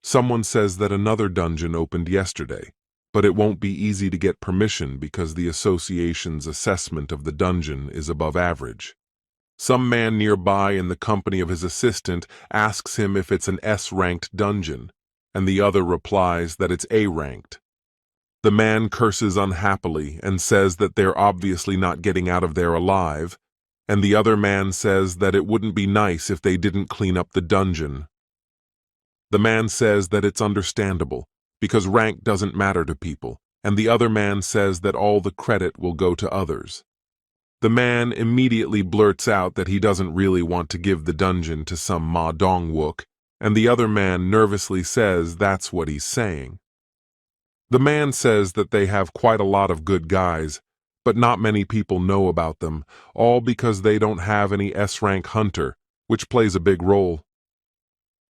Someone says that another dungeon opened yesterday, but it won't be easy to get permission because the association's assessment of the dungeon is above average. Some man nearby in the company of his assistant asks him if it's an S-ranked dungeon, and the other replies that it's A-ranked. The man curses unhappily and says that they're obviously not getting out of there alive, and the other man says that it wouldn't be nice if they didn't clean up the dungeon. The man says that it's understandable, because rank doesn't matter to people, and the other man says that all the credit will go to others. The man immediately blurts out that he doesn't really want to give the dungeon to some Ma Dong-wook, and the other man nervously says that's what he's saying. The man says that they have quite a lot of good guys, but not many people know about them, all because they don't have any S-rank hunter, which plays a big role.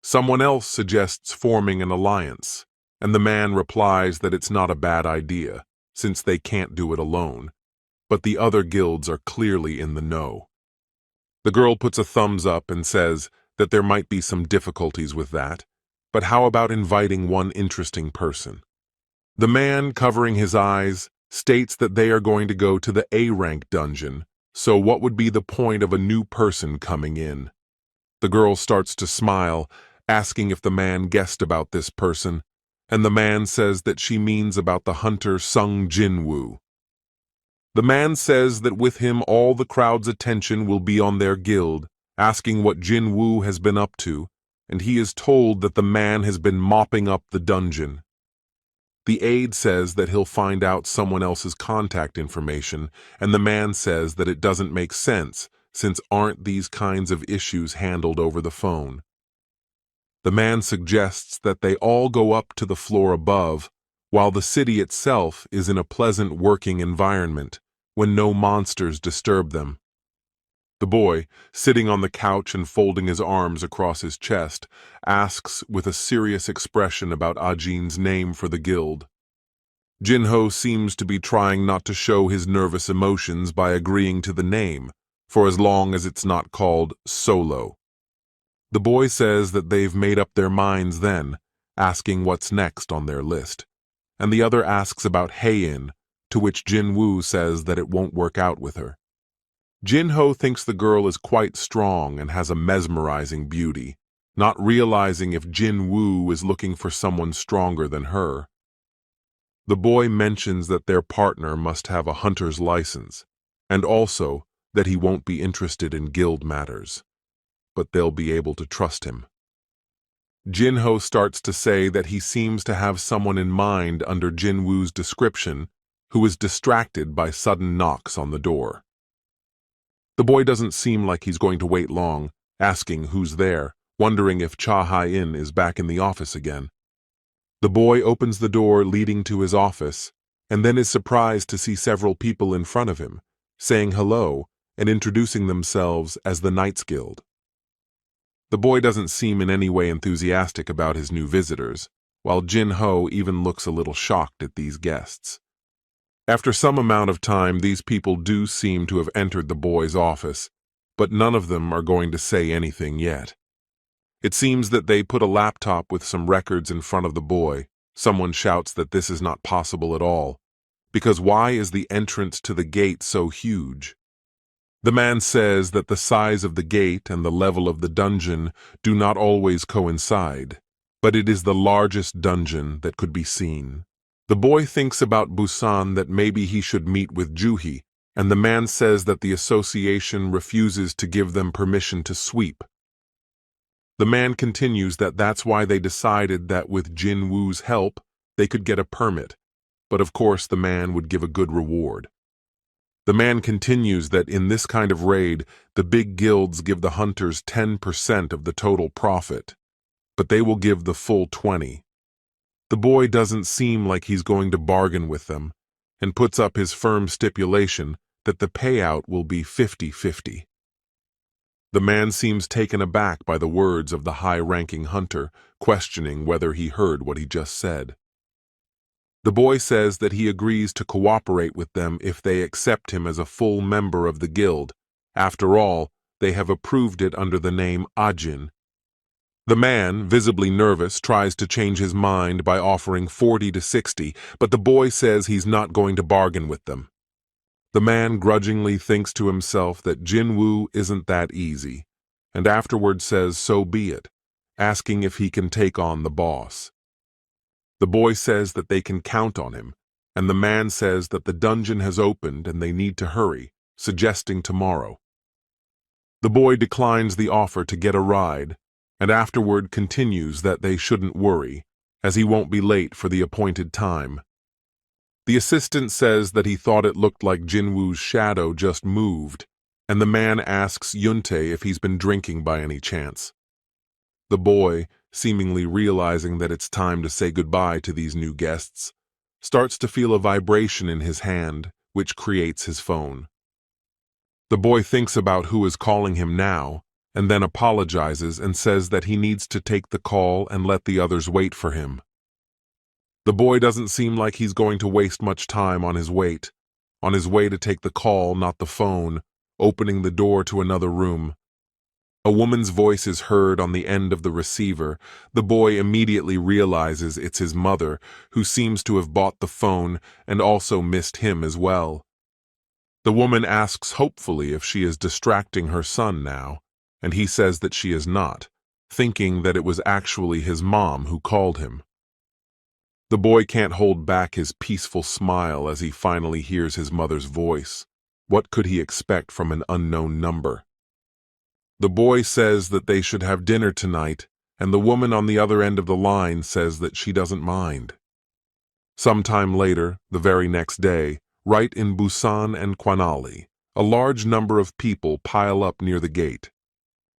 Someone else suggests forming an alliance, and the man replies that it's not a bad idea, since they can't do it alone, but the other guilds are clearly in the know. The girl puts a thumbs up and says that there might be some difficulties with that, but how about inviting one interesting person? The man, covering his eyes, states that they are going to go to the A-rank dungeon, so what would be the point of a new person coming in? The girl starts to smile, asking if the man guessed about this person, and the man says that she means about the hunter Sung Jinwoo. The man says that with him all the crowd's attention will be on their guild, asking what Jinwoo has been up to, and he is told that the man has been mopping up the dungeon. The aide says that he'll find out someone else's contact information, and the man says that it doesn't make sense, since aren't these kinds of issues handled over the phone. The man suggests that they all go up to the floor above, while the city itself is in a pleasant working environment, when no monsters disturb them. The boy, sitting on the couch and folding his arms across his chest, asks with a serious expression about Ajin's name for the guild. Jinho seems to be trying not to show his nervous emotions by agreeing to the name, for as long as it's not called Solo. The boy says that they've made up their minds then, asking what's next on their list, and the other asks about Heiin, to which Jinwoo says that it won't work out with her. Jinho thinks the girl is quite strong and has a mesmerizing beauty, not realizing if Jinwoo is looking for someone stronger than her. The boy mentions that their partner must have a hunter's license, and also that he won't be interested in guild matters, but they'll be able to trust him. Jinho starts to say that he seems to have someone in mind under Jinwoo's description, who is distracted by sudden knocks on the door. The boy doesn't seem like he's going to wait long, asking who's there, wondering if Cha Hai-in is back in the office again. The boy opens the door leading to his office, and then is surprised to see several people in front of him, saying hello and introducing themselves as the Knights Guild. The boy doesn't seem in any way enthusiastic about his new visitors, while Jinho even looks a little shocked at these guests. After some amount of time, these people do seem to have entered the boy's office, but none of them are going to say anything yet. It seems that they put a laptop with some records in front of the boy. Someone shouts that this is not possible at all, because why is the entrance to the gate so huge? The man says that the size of the gate and the level of the dungeon do not always coincide, but it is the largest dungeon that could be seen. The boy thinks about Busan that maybe he should meet with Juhi, and the man says that the association refuses to give them permission to sweep. The man continues that that's why they decided that with Jinwoo's help, they could get a permit, but of course the man would give a good reward. The man continues that in this kind of raid, the big guilds give the hunters 10% of the total profit, but they will give the full 20%. The boy doesn't seem like he's going to bargain with them, and puts up his firm stipulation that the payout will be 50-50. The man seems taken aback by the words of the high-ranking hunter, questioning whether he heard what he just said. The boy says that he agrees to cooperate with them if they accept him as a full member of the guild. After all, they have approved it under the name Ajin. The man, visibly nervous, tries to change his mind by offering 40 to 60, but the boy says he's not going to bargain with them. The man grudgingly thinks to himself that Jinwoo isn't that easy, and afterward says so be it, asking if he can take on the boss. The boy says that they can count on him, and the man says that the dungeon has opened and they need to hurry, suggesting tomorrow. The boy declines the offer to get a ride, and afterward continues that they shouldn't worry, as he won't be late for the appointed time. The assistant says that he thought it looked like Jinwoo's shadow just moved, and the man asks Yuntae if he's been drinking by any chance. The boy, seemingly realizing that it's time to say goodbye to these new guests, starts to feel a vibration in his hand, which creates his phone. The boy thinks about who is calling him now, and then apologizes and says that he needs to take the call and let the others wait for him. The boy doesn't seem like he's going to waste much time on his way to take the call, not the phone, opening the door to another room. A woman's voice is heard on the end of the receiver. The boy immediately realizes it's his mother, who seems to have bought the phone and also missed him as well. The woman asks hopefully if she is distracting her son now, and he says that she is not, thinking that it was actually his mom who called him. The boy can't hold back his peaceful smile as he finally hears his mother's voice. What could he expect from an unknown number? The boy says that they should have dinner tonight, and the woman on the other end of the line says that she doesn't mind. Sometime later, the very next day, right in Busan and Kwanali, a large number of people pile up near the gate.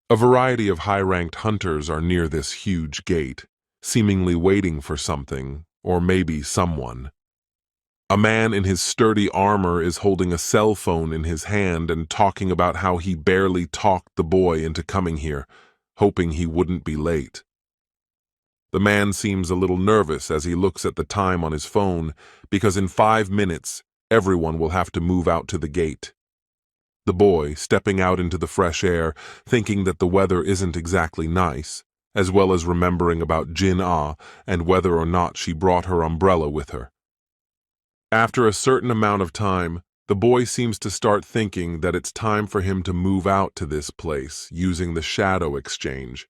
A variety of high-ranked hunters are near this huge gate, seemingly waiting for something, or maybe someone. A man in his sturdy armor is holding a cell phone in his hand and talking about how he barely talked the boy into coming here, hoping he wouldn't be late. The man seems a little nervous as he looks at the time on his phone, because in 5 minutes, everyone will have to move out to the gate. The boy, stepping out into the fresh air, thinking that the weather isn't exactly nice, as well as remembering about Jin-Ah and whether or not she brought her umbrella with her. After a certain amount of time, the boy seems to start thinking that it's time for him to move out to this place using the shadow exchange.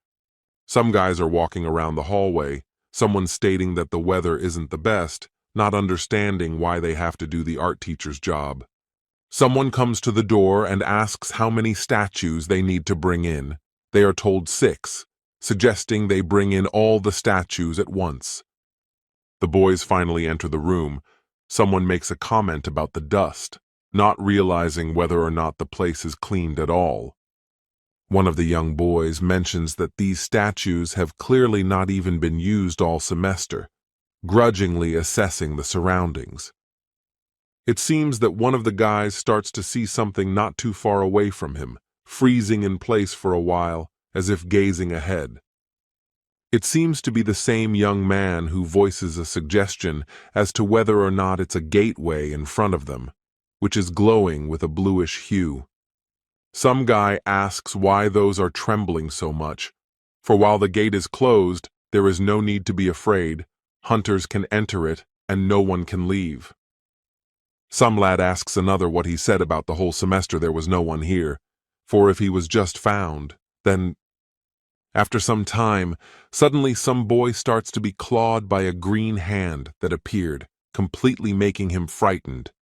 Some guys are walking around the hallway, someone stating that the weather isn't the best, not understanding why they have to do the art teacher's job. Someone comes to the door and asks how many statues they need to bring in. They are told 6, suggesting they bring in all the statues at once. The boys finally enter the room. Someone makes a comment about the dust, not realizing whether or not the place is cleaned at all. One of the young boys mentions that these statues have clearly not even been used all semester, grudgingly assessing the surroundings. It seems that one of the guys starts to see something not too far away from him, freezing in place for a while, as if gazing ahead. It seems to be the same young man who voices a suggestion as to whether or not it's a gateway in front of them, which is glowing with a bluish hue. Some guy asks why those are trembling so much, for while the gate is closed, there is no need to be afraid. Hunters can enter it, and no one can leave. Some lad asks another what he said about the whole semester there was no one here, for if he was just found, then... After some time, suddenly some boy starts to be clawed by a green hand that appeared, completely making him frightened.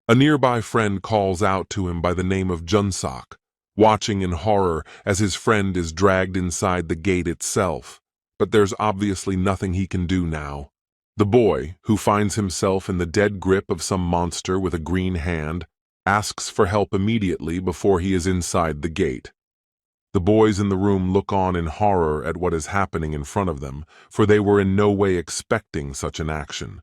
A nearby friend calls out to him by the name of Jun-Sok, watching in horror as his friend is dragged inside the gate itself, but there's obviously nothing he can do now. The boy, who finds himself in the dead grip of some monster with a green hand, asks for help immediately before he is inside the gate. The boys in the room look on in horror at what is happening in front of them, for they were in no way expecting such an action.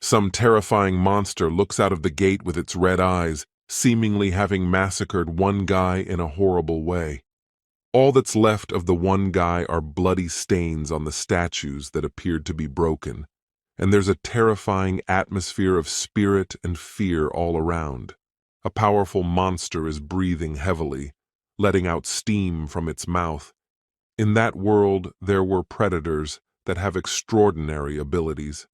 Some terrifying monster looks out of the gate with its red eyes, seemingly having massacred one guy in a horrible way. All that's left of the one guy are bloody stains on the statues that appeared to be broken, and there's a terrifying atmosphere of spirit and fear all around. A powerful monster is breathing heavily, letting out steam from its mouth. In that world, there were predators that have extraordinary abilities.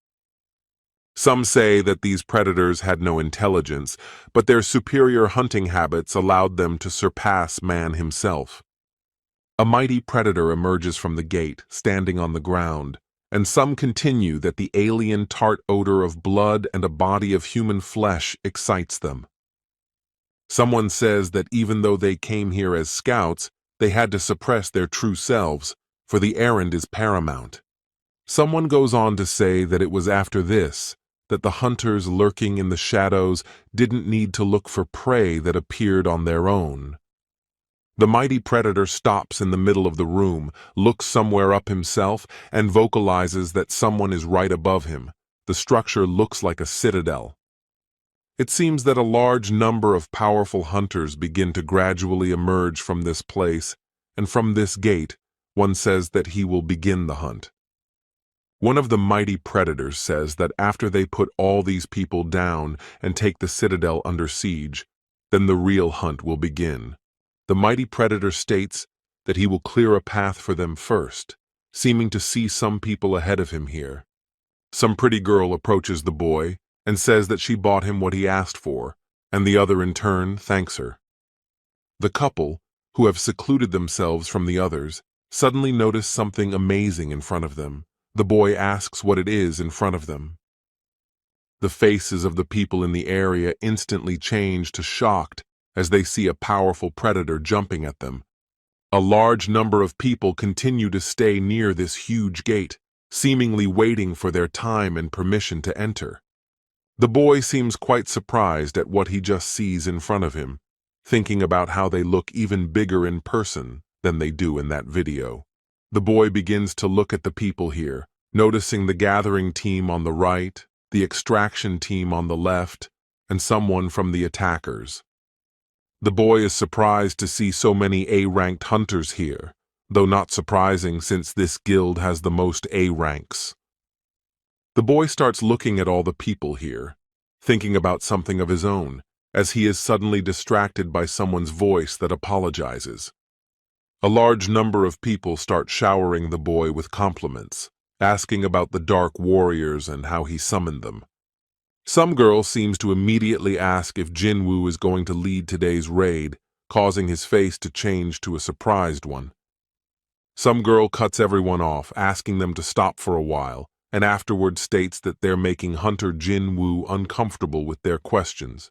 Some say that these predators had no intelligence, but their superior hunting habits allowed them to surpass man himself. A mighty predator emerges from the gate, standing on the ground, and some continue that the alien tart odor of blood and a body of human flesh excites them. Someone says that even though they came here as scouts, they had to suppress their true selves, for the errand is paramount. Someone goes on to say that it was after this that the hunters lurking in the shadows didn't need to look for prey that appeared on their own. The mighty predator stops in the middle of the room, looks somewhere up himself, and vocalizes that someone is right above him. The structure looks like a citadel. It seems that a large number of powerful hunters begin to gradually emerge from this place, and from this gate, one says that he will begin the hunt. One of the mighty predators says that after they put all these people down and take the citadel under siege, then the real hunt will begin. The mighty predator states that he will clear a path for them first, seeming to see some people ahead of him here. Some pretty girl approaches the boy and says that she bought him what he asked for, and the other in turn thanks her. The couple, who have secluded themselves from the others, suddenly notice something amazing in front of them. The boy asks what it is in front of them. The faces of the people in the area instantly change to shocked as they see a powerful predator jumping at them. A large number of people continue to stay near this huge gate, seemingly waiting for their time and permission to enter. The boy seems quite surprised at what he just sees in front of him, thinking about how they look even bigger in person than they do in that video. The boy begins to look at the people here, noticing the gathering team on the right, the extraction team on the left, and someone from the attackers. The boy is surprised to see so many A-ranked hunters here, though not surprising since this guild has the most A ranks. The boy starts looking at all the people here, thinking about something of his own, as he is suddenly distracted by someone's voice that apologizes. A large number of people start showering the boy with compliments, asking about the dark warriors and how he summoned them. Some girl seems to immediately ask if Jinwoo is going to lead today's raid, causing his face to change to a surprised one. Some girl cuts everyone off, asking them to stop for a while, and afterward states that they're making Hunter Jinwoo uncomfortable with their questions.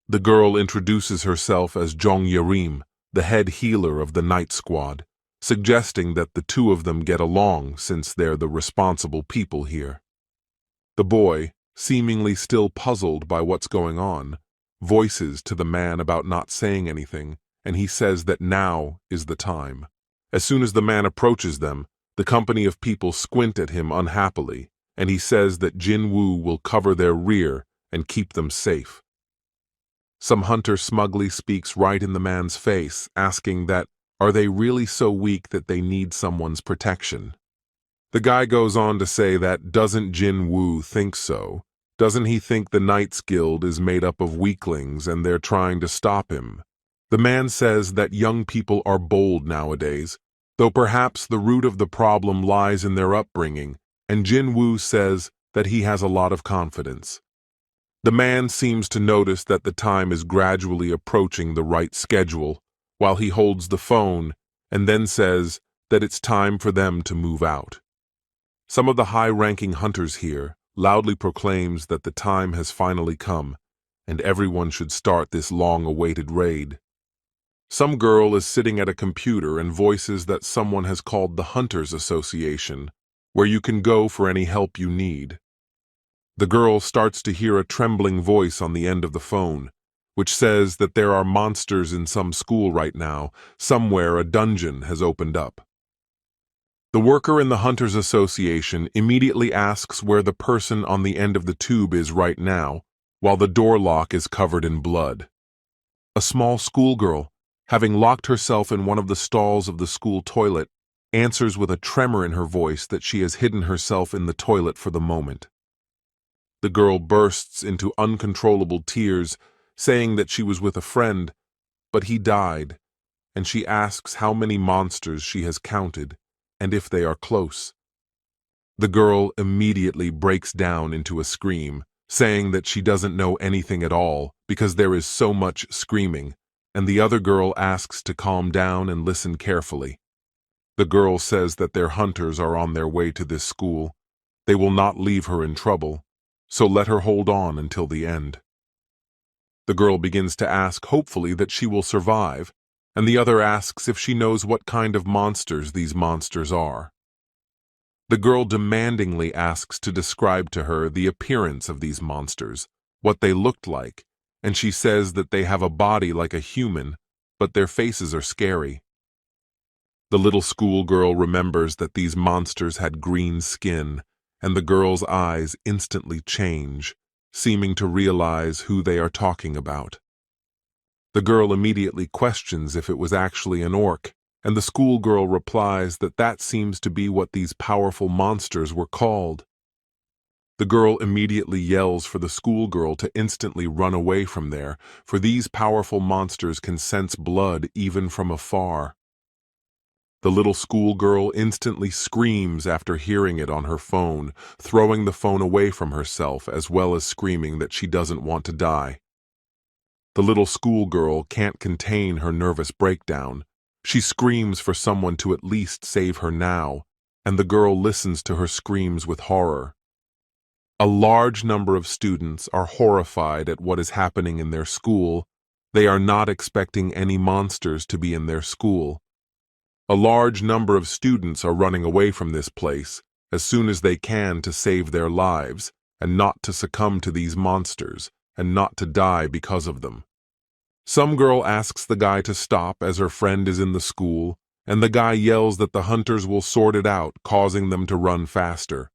The girl introduces herself as Jong Yerim, the head healer of the night squad, suggesting that the two of them get along since they're the responsible people here. The boy, seemingly still puzzled by what's going on, voices to the man about not saying anything, and he says that now is the time. As soon as the man approaches them, the company of people squint at him unhappily, and he says that Jinwoo will cover their rear and keep them safe. Some hunter smugly speaks right in the man's face, asking that, are they really so weak that they need someone's protection? The guy goes on to say that doesn't Jinwoo think so? Doesn't he think the Knights Guild is made up of weaklings and they're trying to stop him? The man says that young people are bold nowadays, though perhaps the root of the problem lies in their upbringing, and Jinwoo says that he has a lot of confidence. The man seems to notice that the time is gradually approaching the right schedule, while he holds the phone and then says that it's time for them to move out. Some of the high-ranking hunters here loudly proclaims that the time has finally come, and everyone should start this long-awaited raid. Some girl is sitting at a computer and voices that someone has called the Hunters Association, where you can go for any help you need. The girl starts to hear a trembling voice on the end of the phone, which says that there are monsters in some school right now, somewhere a dungeon has opened up. The worker in the Hunters Association immediately asks where the person on the end of the tube is right now, while the door lock is covered in blood. A small schoolgirl, having locked herself in one of the stalls of the school toilet, answers with a tremor in her voice that she has hidden herself in the toilet for the moment. The girl bursts into uncontrollable tears, saying that she was with a friend, but he died, and she asks how many monsters she has counted and if they are close. The girl immediately breaks down into a scream, saying that she doesn't know anything at all because there is so much screaming, and the other girl asks to calm down and listen carefully. The girl says that their hunters are on their way to this school. They will not leave her in trouble, so let her hold on until the end. The girl begins to ask hopefully that she will survive, and the other asks if she knows what kind of monsters these monsters are. The girl demandingly asks to describe to her the appearance of these monsters, what they looked like, and she says that they have a body like a human, but their faces are scary. The little schoolgirl remembers that these monsters had green skin, and the girl's eyes instantly change, seeming to realize who they are talking about. The girl immediately questions if it was actually an orc, and the schoolgirl replies that that seems to be what these powerful monsters were called. The girl immediately yells for the schoolgirl to instantly run away from there, for these powerful monsters can sense blood even from afar. The little schoolgirl instantly screams after hearing it on her phone, throwing the phone away from herself as well as screaming that she doesn't want to die. The little schoolgirl can't contain her nervous breakdown. She screams for someone to at least save her now, and the girl listens to her screams with horror. A large number of students are horrified at what is happening in their school. They are not expecting any monsters to be in their school. A large number of students are running away from this place as soon as they can to save their lives and not to succumb to these monsters and not to die because of them. Some girl asks the guy to stop as her friend is in the school, and the guy yells that the hunters will sort it out, causing them to run faster.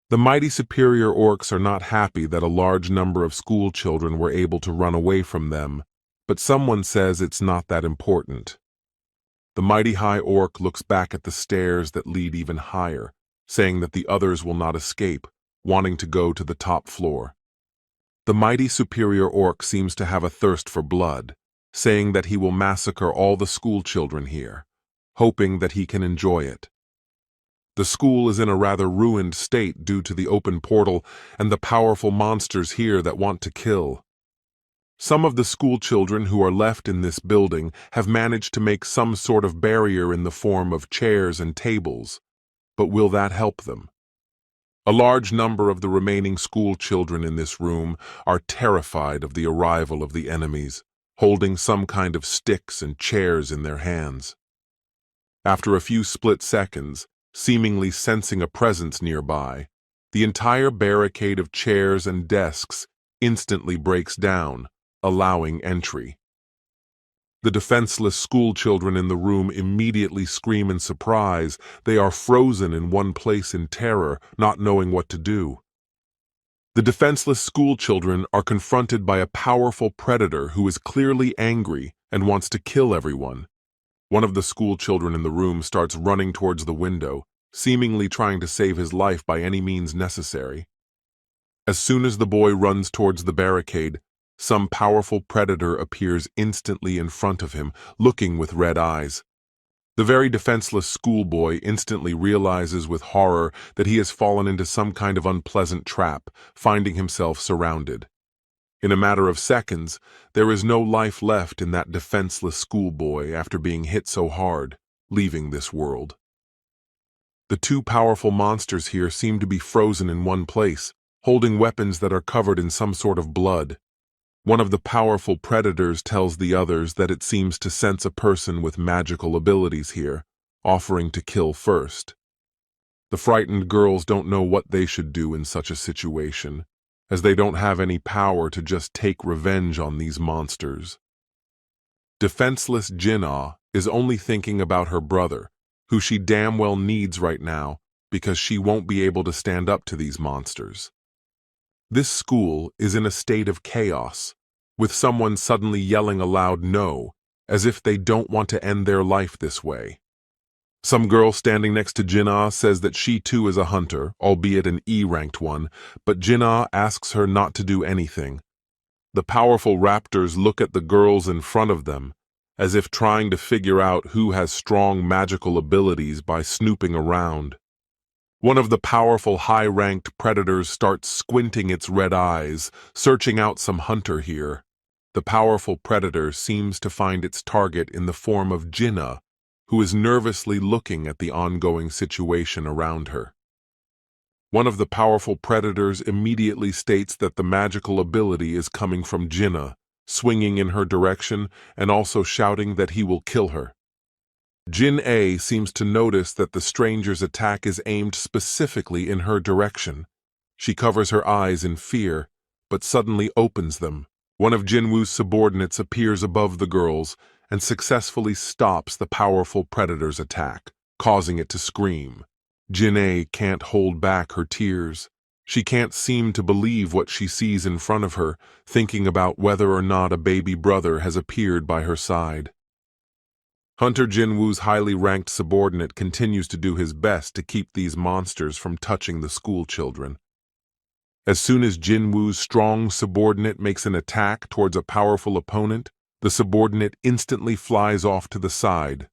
The mighty superior orcs are not happy that a large number of school children were able to run away from them, but someone says it's not that important. The mighty high orc looks back at the stairs that lead even higher, saying that the others will not escape, wanting to go to the top floor. The mighty superior orc seems to have a thirst for blood, saying that he will massacre all the school children here, hoping that he can enjoy it. The school is in a rather ruined state due to the open portal and the powerful monsters here that want to kill. Some of the school children who are left in this building have managed to make some sort of barrier in the form of chairs and tables, but will that help them? A large number of the remaining school children in this room are terrified of the arrival of the enemies, holding some kind of sticks and chairs in their hands. After a few split seconds, seemingly sensing a presence nearby, the entire barricade of chairs and desks instantly breaks down, allowing entry. The defenseless school children in the room immediately scream in surprise. They are frozen in one place in terror, not knowing what to do. The defenseless school children are confronted by a powerful predator who is clearly angry and wants to kill everyone. One of the school children in the room starts running towards the window, seemingly trying to save his life by any means necessary. As soon as the boy runs towards the barricade, some powerful predator appears instantly in front of him, looking with red eyes. The very defenseless schoolboy instantly realizes with horror that he has fallen into some kind of unpleasant trap, finding himself surrounded. In a matter of seconds, there is no life left in that defenseless schoolboy after being hit so hard, leaving this world. The two powerful monsters here seem to be frozen in one place, holding weapons that are covered in some sort of blood. One of the powerful predators tells the others that it seems to sense a person with magical abilities here, offering to kill first. The frightened girls don't know what they should do in such a situation, as they don't have any power to just take revenge on these monsters. Defenseless Jinwoo is only thinking about her brother, who she damn well needs right now because she won't be able to stand up to these monsters. This school is in a state of chaos, with someone suddenly yelling aloud no, as if they don't want to end their life this way. Some girl standing next to Jinwoo says that she too is a hunter, albeit an E-ranked one, but Jinwoo asks her not to do anything. The powerful raptors look at the girls in front of them, as if trying to figure out who has strong magical abilities by snooping around. One of the powerful high-ranked predators starts squinting its red eyes, searching out some hunter here. The powerful predator seems to find its target in the form of Jinna, who is nervously looking at the ongoing situation around her. One of the powerful predators immediately states that the magical ability is coming from Jinna, swinging in her direction and also shouting that he will kill her. Jin-A seems to notice that the stranger's attack is aimed specifically in her direction. She covers her eyes in fear, but suddenly opens them. One of Jinwoo's subordinates appears above the girls and successfully stops the powerful predator's attack, causing it to scream. Jin-A can't hold back her tears. She can't seem to believe what she sees in front of her, thinking about whether or not a baby brother has appeared by her side. Hunter Jinwoo's highly ranked subordinate continues to do his best to keep these monsters from touching the school children. As soon as Jinwoo's strong subordinate makes an attack towards a powerful opponent, the subordinate instantly flies off to the side.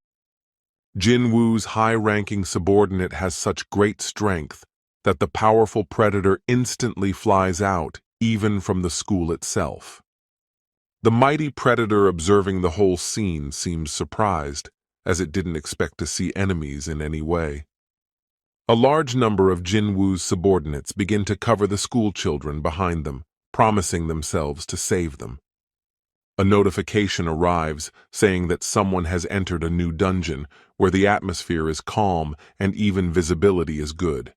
Jinwoo's high-ranking subordinate has such great strength that the powerful predator instantly flies out, even from the school itself. The mighty predator observing the whole scene seems surprised, as it didn't expect to see enemies in any way. A large number of Jinwoo's subordinates begin to cover the school children behind them, promising themselves to save them. A notification arrives saying that someone has entered a new dungeon where the atmosphere is calm and even visibility is good.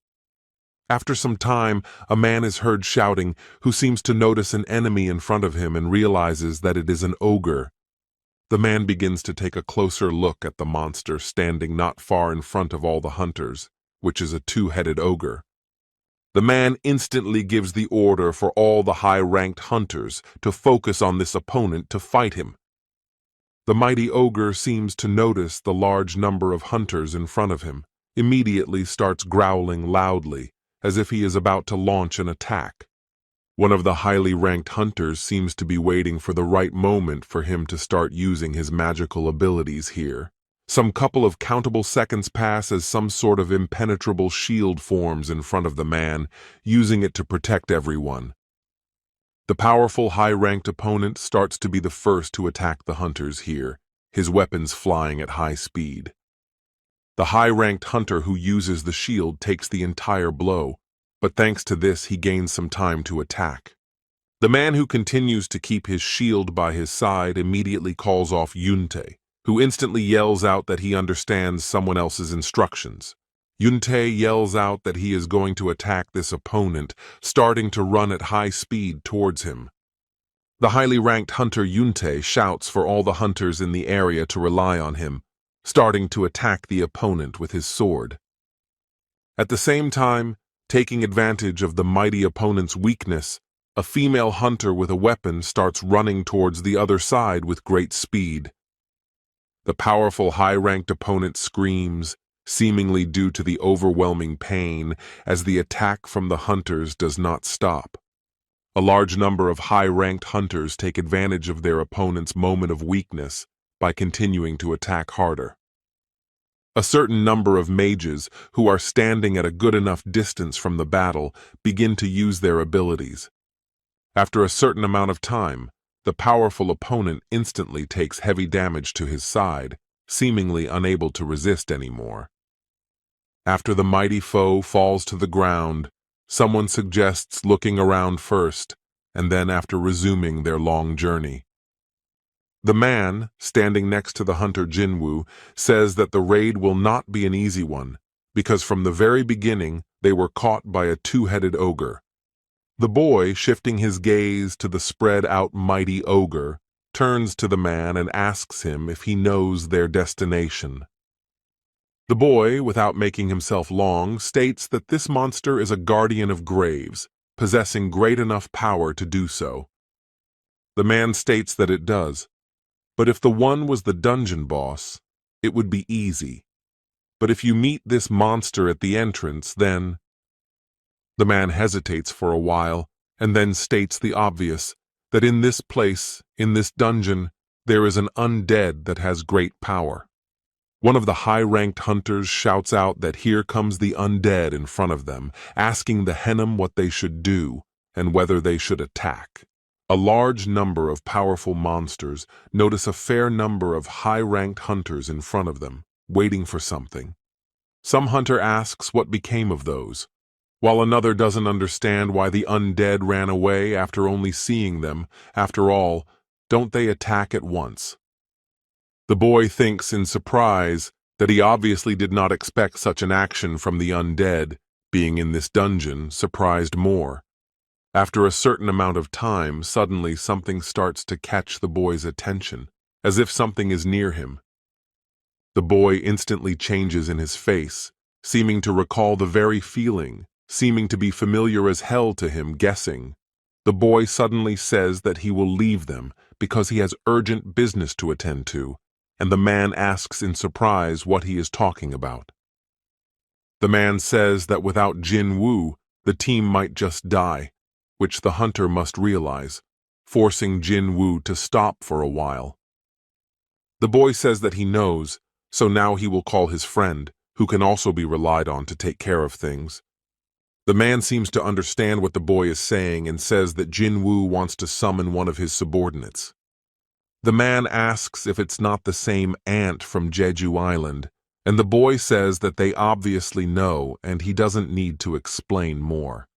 After some time, a man is heard shouting who seems to notice an enemy in front of him and realizes that it is an ogre. The man begins to take a closer look at the monster standing not far in front of all the hunters, which is a two-headed ogre. The man instantly gives the order for all the high-ranked hunters to focus on this opponent to fight him. The mighty ogre seems to notice the large number of hunters in front of him, immediately starts growling loudly, as if he is about to launch an attack. One of the highly ranked hunters seems to be waiting for the right moment for him to start using his magical abilities here. Some couple of countable seconds pass as some sort of impenetrable shield forms in front of the man, using it to protect everyone. The powerful high-ranked opponent starts to be the first to attack the hunters here, his weapons flying at high speed. The high-ranked hunter who uses the shield takes the entire blow, but thanks to this he gains some time to attack. The man who continues to keep his shield by his side immediately calls off Yuntae, who instantly yells out that he understands someone else's instructions. Yuntae yells out that he is going to attack this opponent, starting to run at high speed towards him. The highly ranked hunter Yuntae shouts for all the hunters in the area to rely on him, starting to attack the opponent with his sword. At the same time, taking advantage of the mighty opponent's weakness, a female hunter with a weapon starts running towards the other side with great speed. The powerful high-ranked opponent screams, seemingly due to the overwhelming pain, as the attack from the hunters does not stop. A large number of high-ranked hunters take advantage of their opponent's moment of weakness by continuing to attack harder. A certain number of mages, who are standing at a good enough distance from the battle, begin to use their abilities. After a certain amount of time, the powerful opponent instantly takes heavy damage to his side, seemingly unable to resist anymore. After the mighty foe falls to the ground, someone suggests looking around first, and then after resuming their long journey. The man, standing next to the hunter Jinwoo, says that the raid will not be an easy one, because from the very beginning they were caught by a two-headed ogre. The boy, shifting his gaze to the spread-out mighty ogre, turns to the man and asks him if he knows their destination. The boy, without making himself long, states that this monster is a guardian of graves, possessing great enough power to do so. The man states that it does, but if the one was the dungeon boss, it would be easy. But if you meet this monster at the entrance, then... The man hesitates for a while, and then states the obvious, that in this place, in this dungeon, there is an undead that has great power. One of the high-ranked hunters shouts out that here comes the undead in front of them, asking the Henim what they should do and whether they should attack. A large number of powerful monsters notice a fair number of high-ranked hunters in front of them, waiting for something. Some hunter asks what became of those, while another doesn't understand why the undead ran away after only seeing them. After all, don't they attack at once? The boy thinks in surprise that he obviously did not expect such an action from the undead. Being in this dungeon surprised more. After a certain amount of time, suddenly something starts to catch the boy's attention, as if something is near him. The boy instantly changes in his face, seeming to recall the very feeling, seeming to be familiar as hell to him, guessing. The boy suddenly says that he will leave them because he has urgent business to attend to, and the man asks in surprise what he is talking about. The man says that without Jinwoo, the team might just die, which the hunter must realize, forcing Jinwoo to stop for a while. The boy says that he knows, so now he will call his friend, who can also be relied on to take care of things. The man seems to understand what the boy is saying and says that Jinwoo wants to summon one of his subordinates. The man asks if it's not the same ant from Jeju Island, and the boy says that they obviously know and he doesn't need to explain more.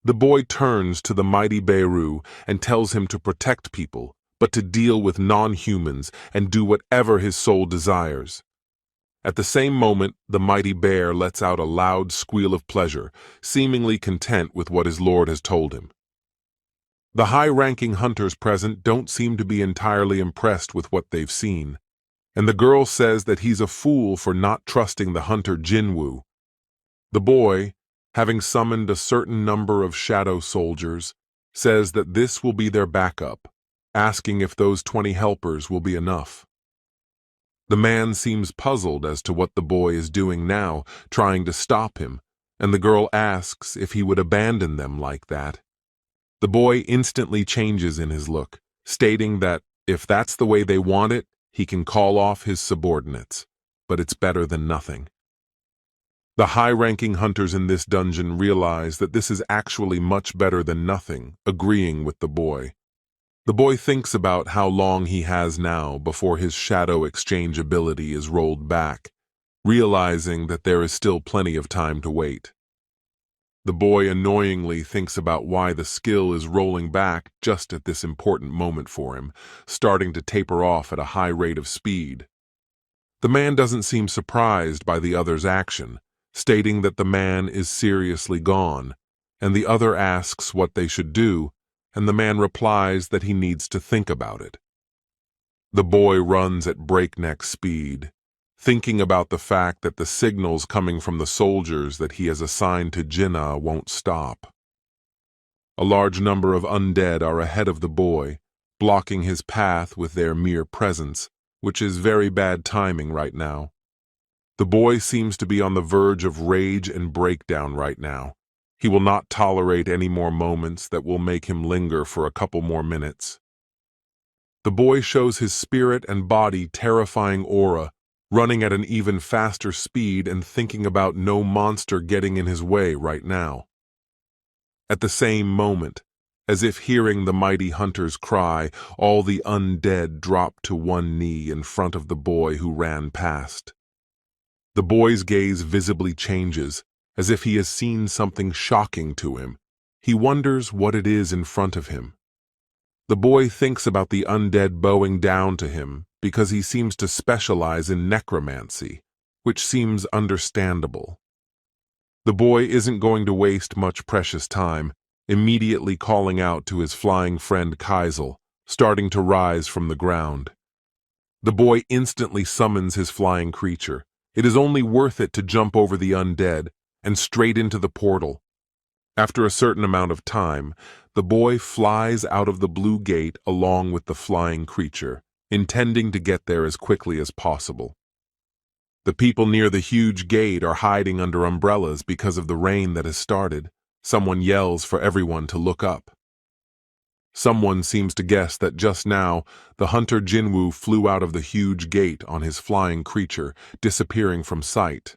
The boy turns to the mighty Beru and tells him to protect people, but to deal with non-humans and do whatever his soul desires. At the same moment, the mighty bear lets out a loud squeal of pleasure, seemingly content with what his lord has told him. The high-ranking hunters present don't seem to be entirely impressed with what they've seen, and the girl says that he's a fool for not trusting the hunter Jinwoo. The boy, having summoned a certain number of shadow soldiers, says that this will be their backup, asking if those 20 helpers will be enough. The man seems puzzled as to what the boy is doing now, trying to stop him, and the girl asks if he would abandon them like that. The boy instantly changes in his look, stating that if that's the way they want it, he can call off his subordinates, but it's better than nothing. The high-ranking hunters in this dungeon realize that this is actually much better than nothing, agreeing with the boy. The boy thinks about how long he has now before his shadow exchange ability is rolled back, realizing that there is still plenty of time to wait. The boy annoyingly thinks about why the skill is rolling back just at this important moment for him, starting to taper off at a high rate of speed. The man doesn't seem surprised by the other's action, stating that the man is seriously gone, and the other asks what they should do, and the man replies that he needs to think about it. The boy runs at breakneck speed, thinking about the fact that the signals coming from the soldiers that he has assigned to Jinnah won't stop. A large number of undead are ahead of the boy, blocking his path with their mere presence, which is very bad timing right now. The boy seems to be on the verge of rage and breakdown right now. He will not tolerate any more moments that will make him linger for a couple more minutes. The boy shows his spirit and body terrifying aura, running at an even faster speed and thinking about no monster getting in his way right now. At the same moment, as if hearing the mighty hunter's cry, all the undead drop to one knee in front of the boy who ran past. The boy's gaze visibly changes, as if he has seen something shocking to him. He wonders what it is in front of him. The boy thinks about the undead bowing down to him because he seems to specialize in necromancy, which seems understandable. The boy isn't going to waste much precious time, immediately calling out to his flying friend Kaisel, starting to rise from the ground. The boy instantly summons his flying creature. It is only worth it to jump over the undead and straight into the portal. After a certain amount of time, the boy flies out of the blue gate along with the flying creature, intending to get there as quickly as possible. The people near the huge gate are hiding under umbrellas because of the rain that has started. Someone yells for everyone to look up. Someone seems to guess that just now, the hunter Jinwoo flew out of the huge gate on his flying creature, disappearing from sight.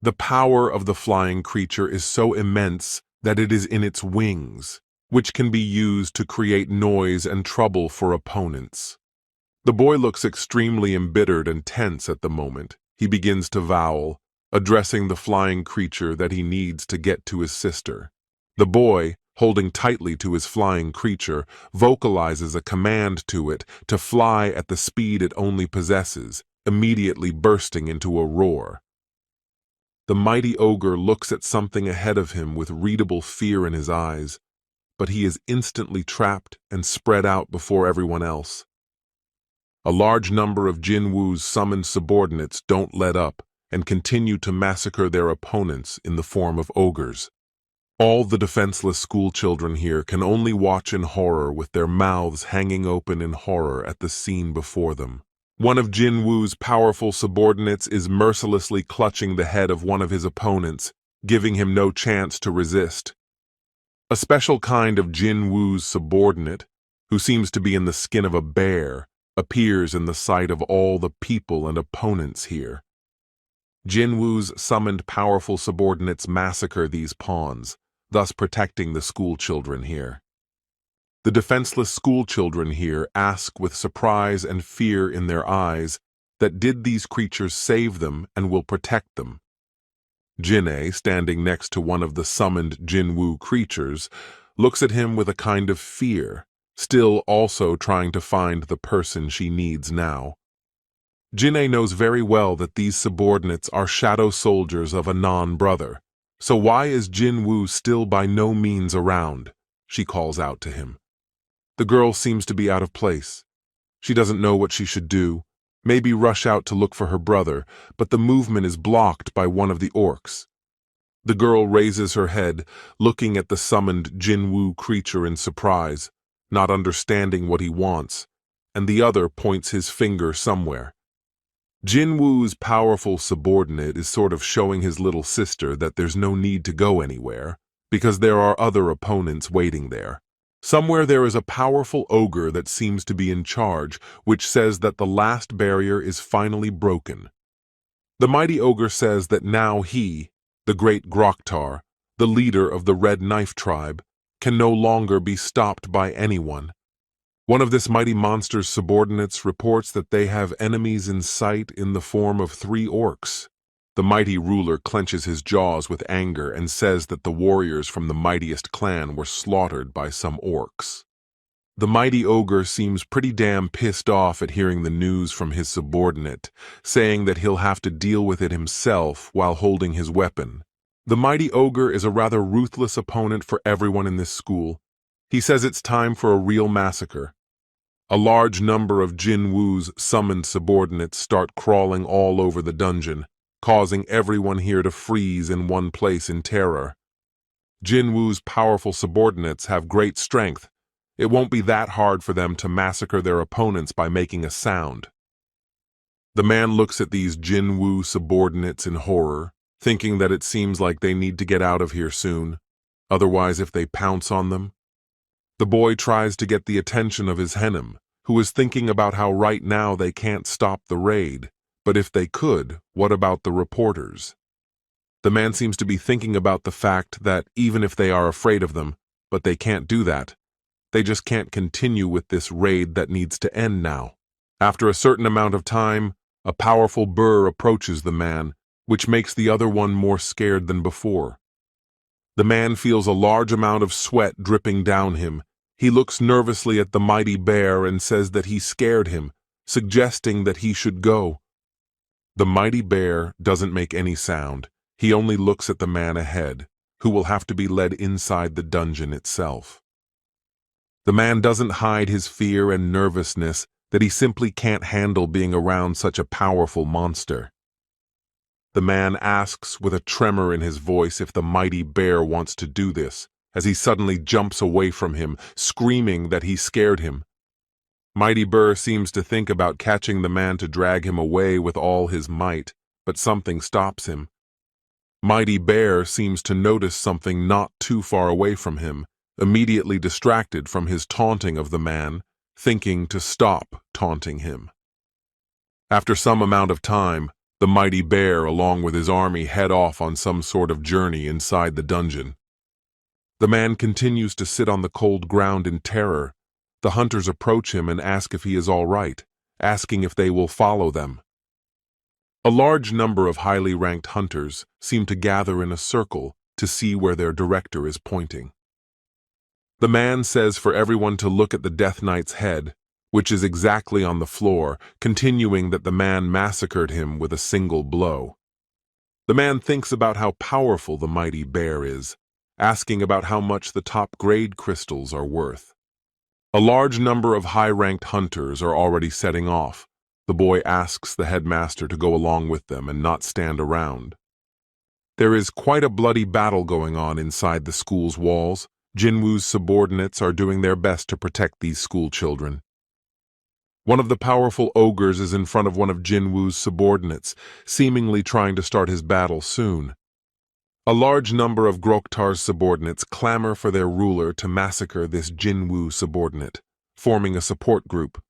The power of the flying creature is so immense that it is in its wings, which can be used to create noise and trouble for opponents. The boy looks extremely embittered and tense at the moment. He begins to vowl, addressing the flying creature that he needs to get to his sister. The boy, holding tightly to his flying creature, vocalizes a command to it to fly at the speed it only possesses, immediately bursting into a roar. The mighty ogre looks at something ahead of him with readable fear in his eyes, but he is instantly trapped and spread out before everyone else. A large number of Jinwoo's summoned subordinates don't let up and continue to massacre their opponents in the form of ogres. All the defenseless schoolchildren here can only watch in horror with their mouths hanging open in horror at the scene before them. One of Jinwoo's powerful subordinates is mercilessly clutching the head of one of his opponents, giving him no chance to resist. A special kind of Jinwoo's subordinate, who seems to be in the skin of a bear, appears in the sight of all the people and opponents here. Jinwoo's summoned powerful subordinates massacre these pawns, thus protecting the schoolchildren here. The defenseless schoolchildren here ask with surprise and fear in their eyes that did these creatures save them and will protect them. Jinnae, standing next to one of the summoned Jinwoo creatures, looks at him with a kind of fear, still also trying to find the person she needs now. Jinnae knows very well that these subordinates are shadow soldiers of a non-brother, so why is Jinwoo still by no means around? She calls out to him. The girl seems to be out of place. She doesn't know what she should do, maybe rush out to look for her brother, but the movement is blocked by one of the orcs. The girl raises her head, looking at the summoned Jinwoo creature in surprise, not understanding what he wants, and the other points his finger somewhere. Jinwoo's powerful subordinate is sort of showing his little sister that there's no need to go anywhere, because there are other opponents waiting there. Somewhere there is a powerful ogre that seems to be in charge, which says that the last barrier is finally broken. The mighty ogre says that now he, the great Groktar, the leader of the Red Knife tribe, can no longer be stopped by anyone. One of this mighty monster's subordinates reports that they have enemies in sight in the form of 3 orcs. The mighty ruler clenches his jaws with anger and says that the warriors from the mightiest clan were slaughtered by some orcs. The mighty ogre seems pretty damn pissed off at hearing the news from his subordinate, saying that he'll have to deal with it himself while holding his weapon. The mighty ogre is a rather ruthless opponent for everyone in this school. He says it's time for a real massacre. A large number of Jinwoo's summoned subordinates start crawling all over the dungeon, causing everyone here to freeze in one place in terror. Jinwoo's powerful subordinates have great strength. It won't be that hard for them to massacre their opponents by making a sound. The man looks at these Jinwoo subordinates in horror, thinking that it seems like they need to get out of here soon, otherwise if they pounce on them. The boy tries to get the attention of his hennem, who is thinking about how right now they can't stop the raid, but if they could, what about the reporters? The man seems to be thinking about the fact that even if they are afraid of them, but they can't do that, they just can't continue with this raid that needs to end now. After a certain amount of time, a powerful burr approaches the man, which makes the other one more scared than before. The man feels a large amount of sweat dripping down him. He looks nervously at the mighty bear and says that he scared him, suggesting that he should go. The mighty bear doesn't make any sound. He only looks at the man ahead, who will have to be led inside the dungeon itself. The man doesn't hide his fear and nervousness that he simply can't handle being around such a powerful monster. The man asks with a tremor in his voice if the mighty bear wants to do this, as he suddenly jumps away from him, screaming that he scared him. Mighty Bear seems to think about catching the man to drag him away with all his might, but something stops him. Mighty Bear seems to notice something not too far away from him, immediately distracted from his taunting of the man, thinking to stop taunting him. After some amount of time, the mighty bear along with his army head off on some sort of journey inside the dungeon. The man continues to sit on the cold ground in terror. The hunters approach him and ask if he is all right, asking if they will follow them. A large number of highly ranked hunters seem to gather in a circle to see where their director is pointing. The man says for everyone to look at the Death Knight's head, which is exactly on the floor, continuing that the man massacred him with a single blow. The man thinks about how powerful the mighty bear is, asking about how much the top-grade crystals are worth. A large number of high-ranked hunters are already setting off. The boy asks the headmaster to go along with them and not stand around. There is quite a bloody battle going on inside the school's walls. Jinwoo's subordinates are doing their best to protect these school children. One of the powerful ogres is in front of one of Jinwoo's subordinates, seemingly trying to start his battle soon. A large number of Groktar's subordinates clamor for their ruler to massacre this Jinwoo subordinate, forming a support group.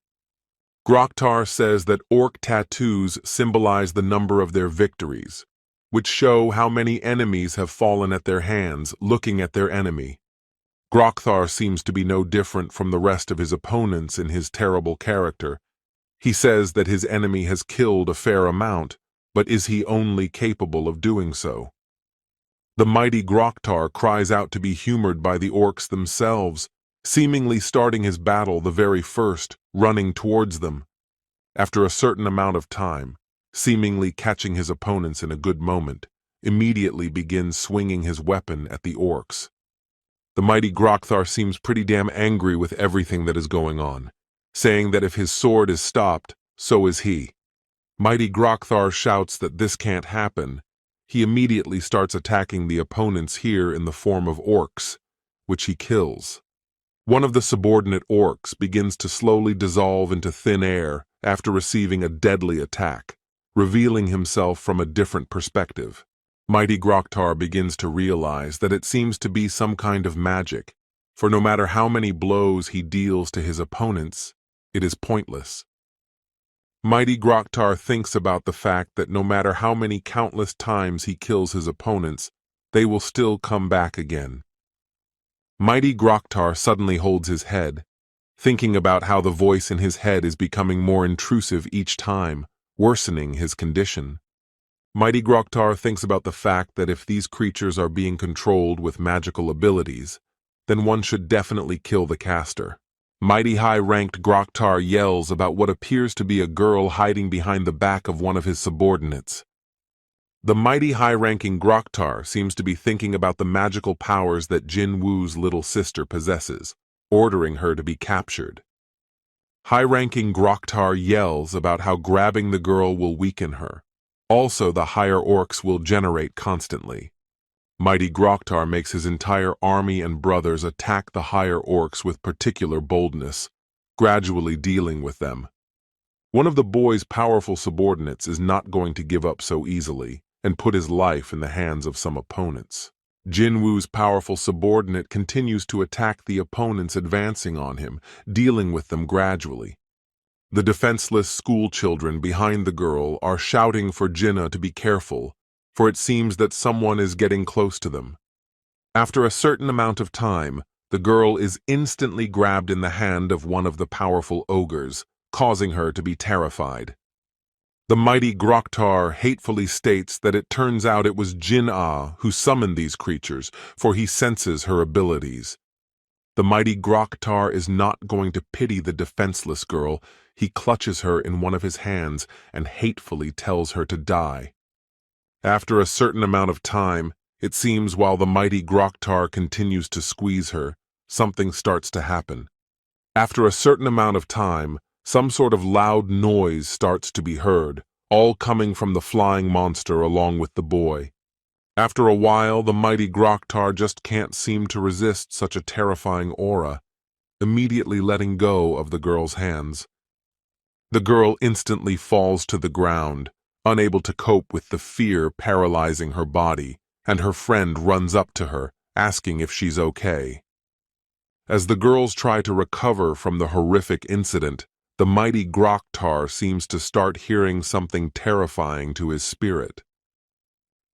Groktar says that orc tattoos symbolize the number of their victories, which show how many enemies have fallen at their hands looking at their enemy. Groktar seems to be no different from the rest of his opponents in his terrible character. He says that his enemy has killed a fair amount, but is he only capable of doing so? The mighty Groktar cries out to be humored by the orcs themselves, seemingly starting his battle the very first, running towards them. After a certain amount of time, seemingly catching his opponents in a good moment, immediately begins swinging his weapon at the orcs. The mighty Groktar seems pretty damn angry with everything that is going on, saying that if his sword is stopped, so is he. Mighty Groktar shouts that this can't happen. He immediately starts attacking the opponents here in the form of orcs, which he kills. One of the subordinate orcs begins to slowly dissolve into thin air after receiving a deadly attack, revealing himself from a different perspective. Mighty Groktar begins to realize that it seems to be some kind of magic, for no matter how many blows he deals to his opponents, it is pointless. Mighty Groktar thinks about the fact that no matter how many countless times he kills his opponents, they will still come back again. Mighty Groktar suddenly holds his head, thinking about how the voice in his head is becoming more intrusive each time, worsening his condition. Mighty Groktar thinks about the fact that if these creatures are being controlled with magical abilities, then one should definitely kill the caster. Mighty high-ranked Groktar yells about what appears to be a girl hiding behind the back of one of his subordinates. The mighty high-ranking Groktar seems to be thinking about the magical powers that Jinwoo's little sister possesses, ordering her to be captured. High-ranking Groktar yells about how grabbing the girl will weaken her. Also, the higher orcs will generate constantly. Mighty Groktar makes his entire army and brothers attack the higher orcs with particular boldness, gradually dealing with them. One of the boy's powerful subordinates is not going to give up so easily and put his life in the hands of some opponents. Jinwoo's powerful subordinate continues to attack the opponents advancing on him, dealing with them gradually. The defenseless school children behind the girl are shouting for Jinna to be careful, for it seems that someone is getting close to them. After a certain amount of time, the girl is instantly grabbed in the hand of one of the powerful ogres, causing her to be terrified. The mighty Groktar hatefully states that it turns out it was Jin-Ah who summoned these creatures, for he senses her abilities. The mighty Groktar is not going to pity the defenseless girl. He clutches her in one of his hands and hatefully tells her to die. After a certain amount of time, it seems while the mighty Groktar continues to squeeze her, something starts to happen. After a certain amount of time, some sort of loud noise starts to be heard, all coming from the flying monster along with the boy. After a while, the mighty Groktar just can't seem to resist such a terrifying aura, immediately letting go of the girl's hands. The girl instantly falls to the ground, unable to cope with the fear paralyzing her body, and her friend runs up to her, asking if she's okay. As the girls try to recover from the horrific incident, the mighty Groktar seems to start hearing something terrifying to his spirit.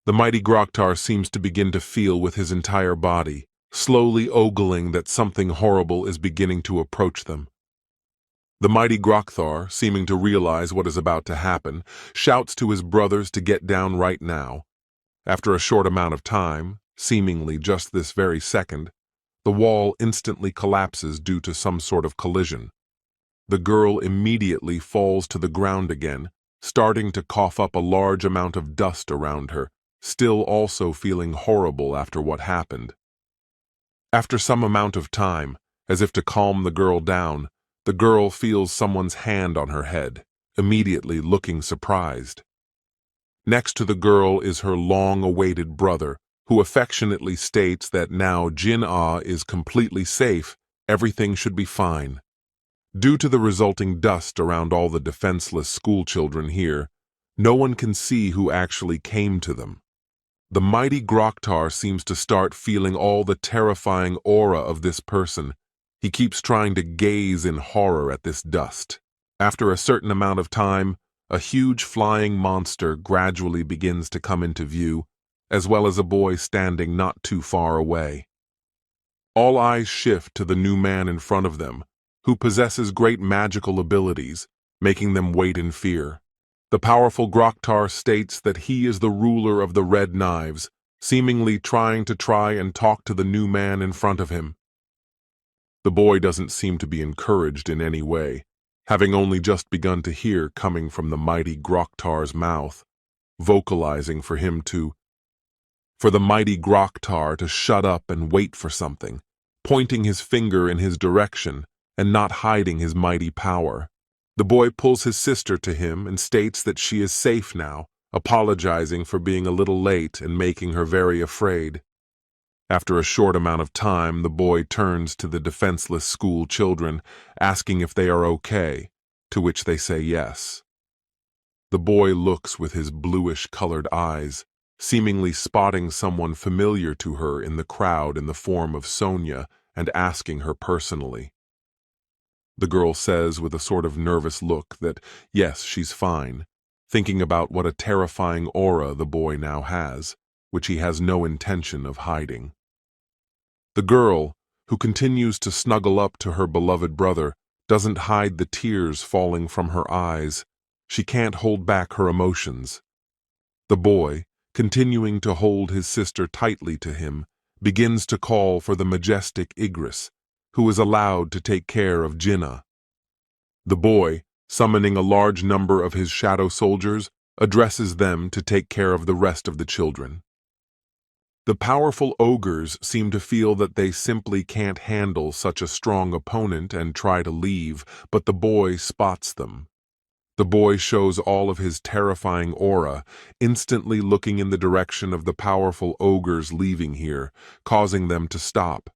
The mighty Groktar seems to begin to feel with his entire body, slowly ogling that something horrible is beginning to approach them. The mighty Groktar, seeming to realize what is about to happen, shouts to his brothers to get down right now. After a short amount of time, seemingly just this very second, the wall instantly collapses due to some sort of collision. The girl immediately falls to the ground again, starting to cough up a large amount of dust around her, still also feeling horrible after what happened. After some amount of time, as if to calm the girl down, the girl feels someone's hand on her head, immediately looking surprised. Next to the girl is her long-awaited brother, who affectionately states that now Jin-Ah is completely safe, everything should be fine. Due to the resulting dust around all the defenseless schoolchildren here, no one can see who actually came to them. The mighty Groktar seems to start feeling all the terrifying aura of this person. He keeps trying to gaze in horror at this dust. After a certain amount of time, a huge flying monster gradually begins to come into view, as well as a boy standing not too far away. All eyes shift to the new man in front of them, who possesses great magical abilities, making them wait in fear. The powerful Groktar states that he is the ruler of the Red Knives, seemingly trying to talk to the new man in front of him. The boy doesn't seem to be encouraged in any way, having only just begun to hear coming from the mighty Groktar's mouth, vocalizing for the mighty Groktar to shut up and wait for something, pointing his finger in his direction and not hiding his mighty power. The boy pulls his sister to him and states that she is safe now, apologizing for being a little late and making her very afraid. After a short amount of time, the boy turns to the defenseless school children, asking if they are okay, to which they say yes. The boy looks with his bluish-colored eyes, seemingly spotting someone familiar to her in the crowd in the form of Sonia and asking her personally. The girl says with a sort of nervous look that yes, she's fine, thinking about what a terrifying aura the boy now has, which he has no intention of hiding. The girl, who continues to snuggle up to her beloved brother, doesn't hide the tears falling from her eyes. She can't hold back her emotions. The boy, continuing to hold his sister tightly to him, begins to call for the majestic Igris, who is allowed to take care of Jinnah. The boy, summoning a large number of his shadow soldiers, addresses them to take care of the rest of the children. The powerful ogres seem to feel that they simply can't handle such a strong opponent and try to leave, but the boy spots them. The boy shows all of his terrifying aura, instantly looking in the direction of the powerful ogres leaving here, causing them to stop.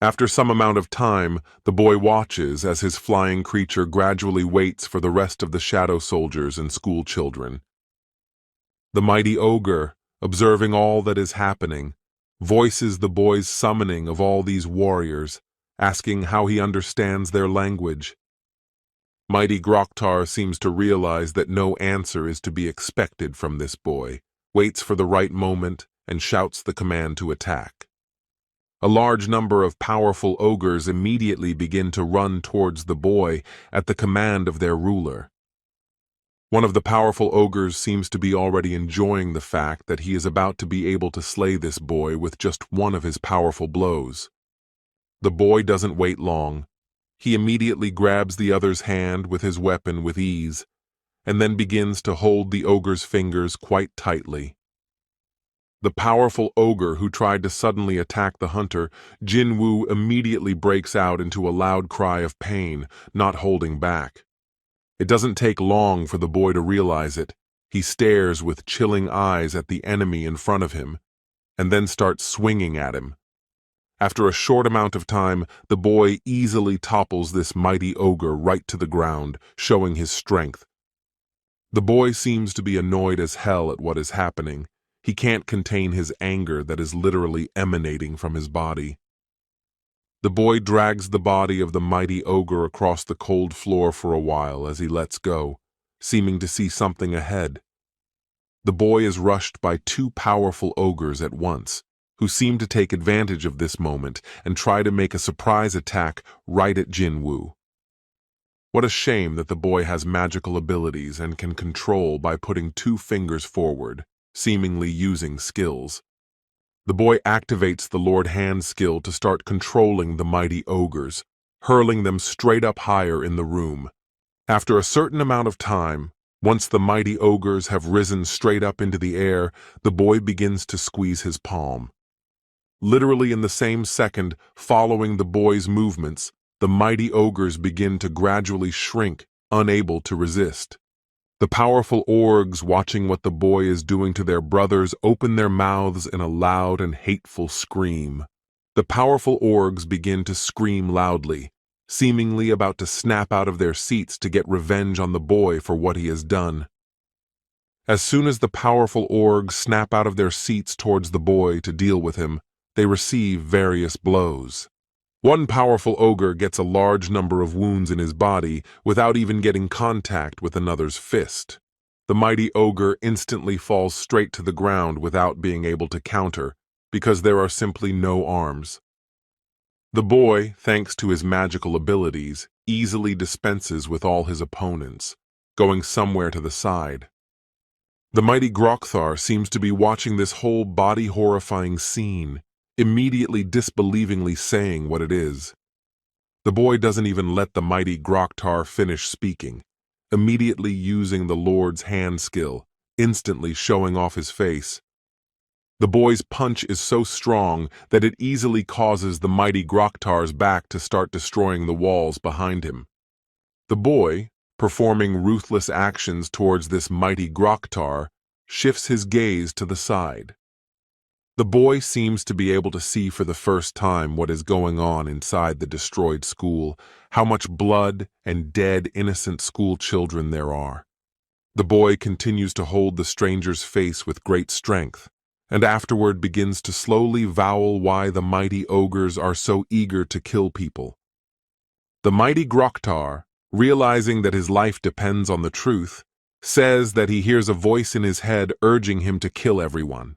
After some amount of time, the boy watches as his flying creature gradually waits for the rest of the shadow soldiers and school children. The mighty ogre, observing all that is happening, voices the boy's summoning of all these warriors, asking how he understands their language. Mighty Groktar seems to realize that no answer is to be expected from this boy, waits for the right moment, and shouts the command to attack. A large number of powerful ogres immediately begin to run towards the boy at the command of their ruler. One of the powerful ogres seems to be already enjoying the fact that he is about to be able to slay this boy with just one of his powerful blows. The boy doesn't wait long. He immediately grabs the other's hand with his weapon with ease, and then begins to hold the ogre's fingers quite tightly. The powerful ogre who tried to suddenly attack the hunter, Jinwoo, immediately breaks out into a loud cry of pain, not holding back. It doesn't take long for the boy to realize it. He stares with chilling eyes at the enemy in front of him, and then starts swinging at him. After a short amount of time, the boy easily topples this mighty ogre right to the ground, showing his strength. The boy seems to be annoyed as hell at what is happening. He can't contain his anger that is literally emanating from his body. The boy drags the body of the mighty ogre across the cold floor for a while as he lets go, seeming to see something ahead. The boy is rushed by two powerful ogres at once, who seem to take advantage of this moment and try to make a surprise attack right at Jinwoo. What a shame that the boy has magical abilities and can control by putting two fingers forward, seemingly using skills. The boy activates the Lord Hand skill to start controlling the mighty ogres, hurling them straight up higher in the room. After a certain amount of time, once the mighty ogres have risen straight up into the air, the boy begins to squeeze his palm. Literally in the same second following the boy's movements, the mighty ogres begin to gradually shrink, unable to resist. The powerful orgs, watching what the boy is doing to their brothers, open their mouths in a loud and hateful scream. The powerful orgs begin to scream loudly, seemingly about to snap out of their seats to get revenge on the boy for what he has done. As soon as the powerful orgs snap out of their seats towards the boy to deal with him, they receive various blows. One powerful ogre gets a large number of wounds in his body without even getting contact with another's fist. The mighty ogre instantly falls straight to the ground without being able to counter, because there are simply no arms. The boy, thanks to his magical abilities, easily dispenses with all his opponents, going somewhere to the side. The mighty Grokthar seems to be watching this whole body-horrifying scene, immediately disbelievingly saying what it is. The boy doesn't even let the mighty Grokthar finish speaking, immediately using the Lord's Hand skill, instantly showing off his face. The boy's punch is so strong that it easily causes the mighty Groktar's back to start destroying the walls behind him. The boy, performing ruthless actions towards this mighty Groktar, shifts his gaze to the side. The boy seems to be able to see for the first time what is going on inside the destroyed school, how much blood and dead innocent school children there are. The boy continues to hold the stranger's face with great strength, and afterward begins to slowly vowl why the mighty ogres are so eager to kill people. The mighty Groktar, realizing that his life depends on the truth, says that he hears a voice in his head urging him to kill everyone.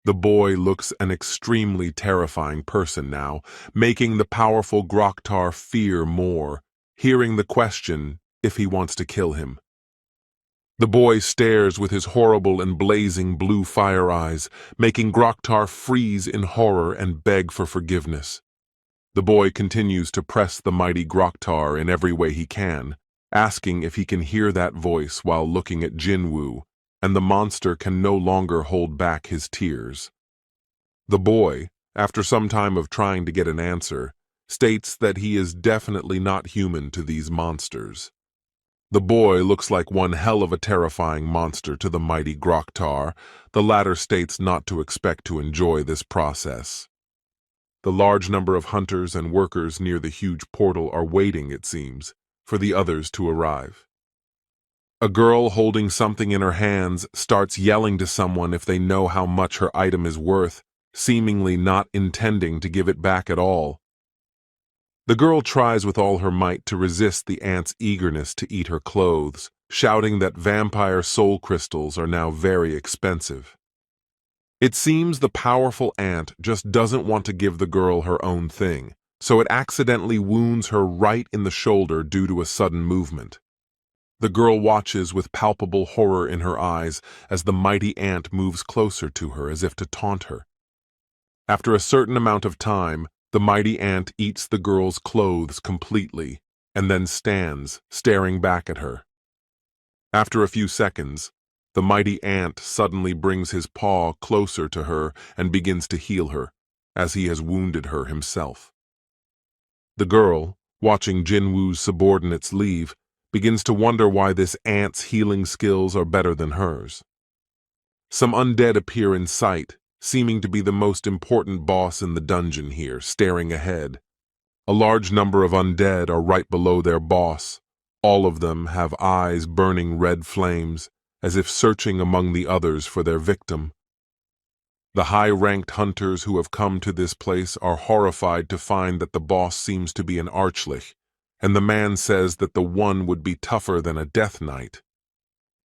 The boy looks an extremely terrifying person now, making the powerful Groktar fear more, hearing the question if he wants to kill him. The boy stares with his horrible and blazing blue fire eyes, making Groktar freeze in horror and beg for forgiveness. The boy continues to press the mighty Groktar in every way he can, asking if he can hear that voice while looking at Jinwoo, and the monster can no longer hold back his tears. The boy, after some time of trying to get an answer, states that he is definitely not human to these monsters. The boy looks like one hell of a terrifying monster to the mighty Groktar. The latter states not to expect to enjoy this process. The large number of hunters and workers near the huge portal are waiting, it seems, for the others to arrive. A girl holding something in her hands starts yelling to someone if they know how much her item is worth, seemingly not intending to give it back at all. The girl tries with all her might to resist the ant's eagerness to eat her clothes, shouting that vampire soul crystals are now very expensive. It seems the powerful ant just doesn't want to give the girl her own thing, so it accidentally wounds her right in the shoulder due to a sudden movement. The girl watches with palpable horror in her eyes as the mighty ant moves closer to her as if to taunt her. After a certain amount of time, the mighty ant eats the girl's clothes completely, and then stands, staring back at her. After a few seconds, the mighty ant suddenly brings his paw closer to her and begins to heal her, as he has wounded her himself. The girl, watching Jinwoo's subordinates leave, begins to wonder why this ant's healing skills are better than hers. Some undead appear in sight, seeming to be the most important boss in the dungeon here, staring ahead. A large number of undead are right below their boss. All of them have eyes burning red flames, as if searching among the others for their victim. The high-ranked hunters who have come to this place are horrified to find that the boss seems to be an archlich, and the man says that the one would be tougher than a death knight.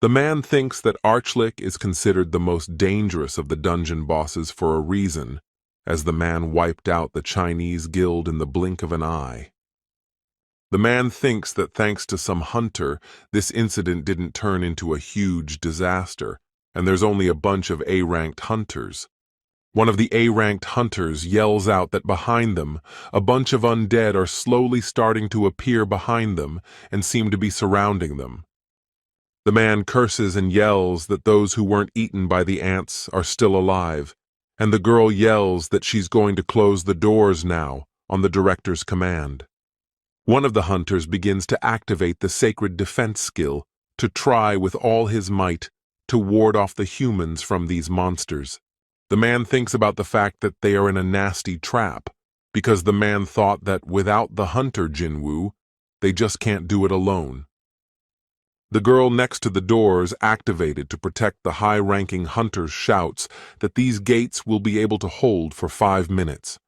The man thinks that archlich is considered the most dangerous of the dungeon bosses for a reason, as the man wiped out the Chinese guild in the blink of an eye. The man thinks that thanks to some hunter, this incident didn't turn into a huge disaster, and there's only a bunch of A-ranked hunters. One of the A-ranked hunters yells out that behind them, a bunch of undead are slowly starting to appear behind them and seem to be surrounding them. The man curses and yells that those who weren't eaten by the ants are still alive, and the girl yells that she's going to close the doors now, on the director's command. One of the hunters begins to activate the sacred defense skill to try with all his might to ward off the humans from these monsters. The man thinks about the fact that they are in a nasty trap, because the man thought that without the hunter Jinwoo, they just can't do it alone. The girl next to the doors activated to protect the high-ranking hunters shouts that these gates will be able to hold for 5 minutes.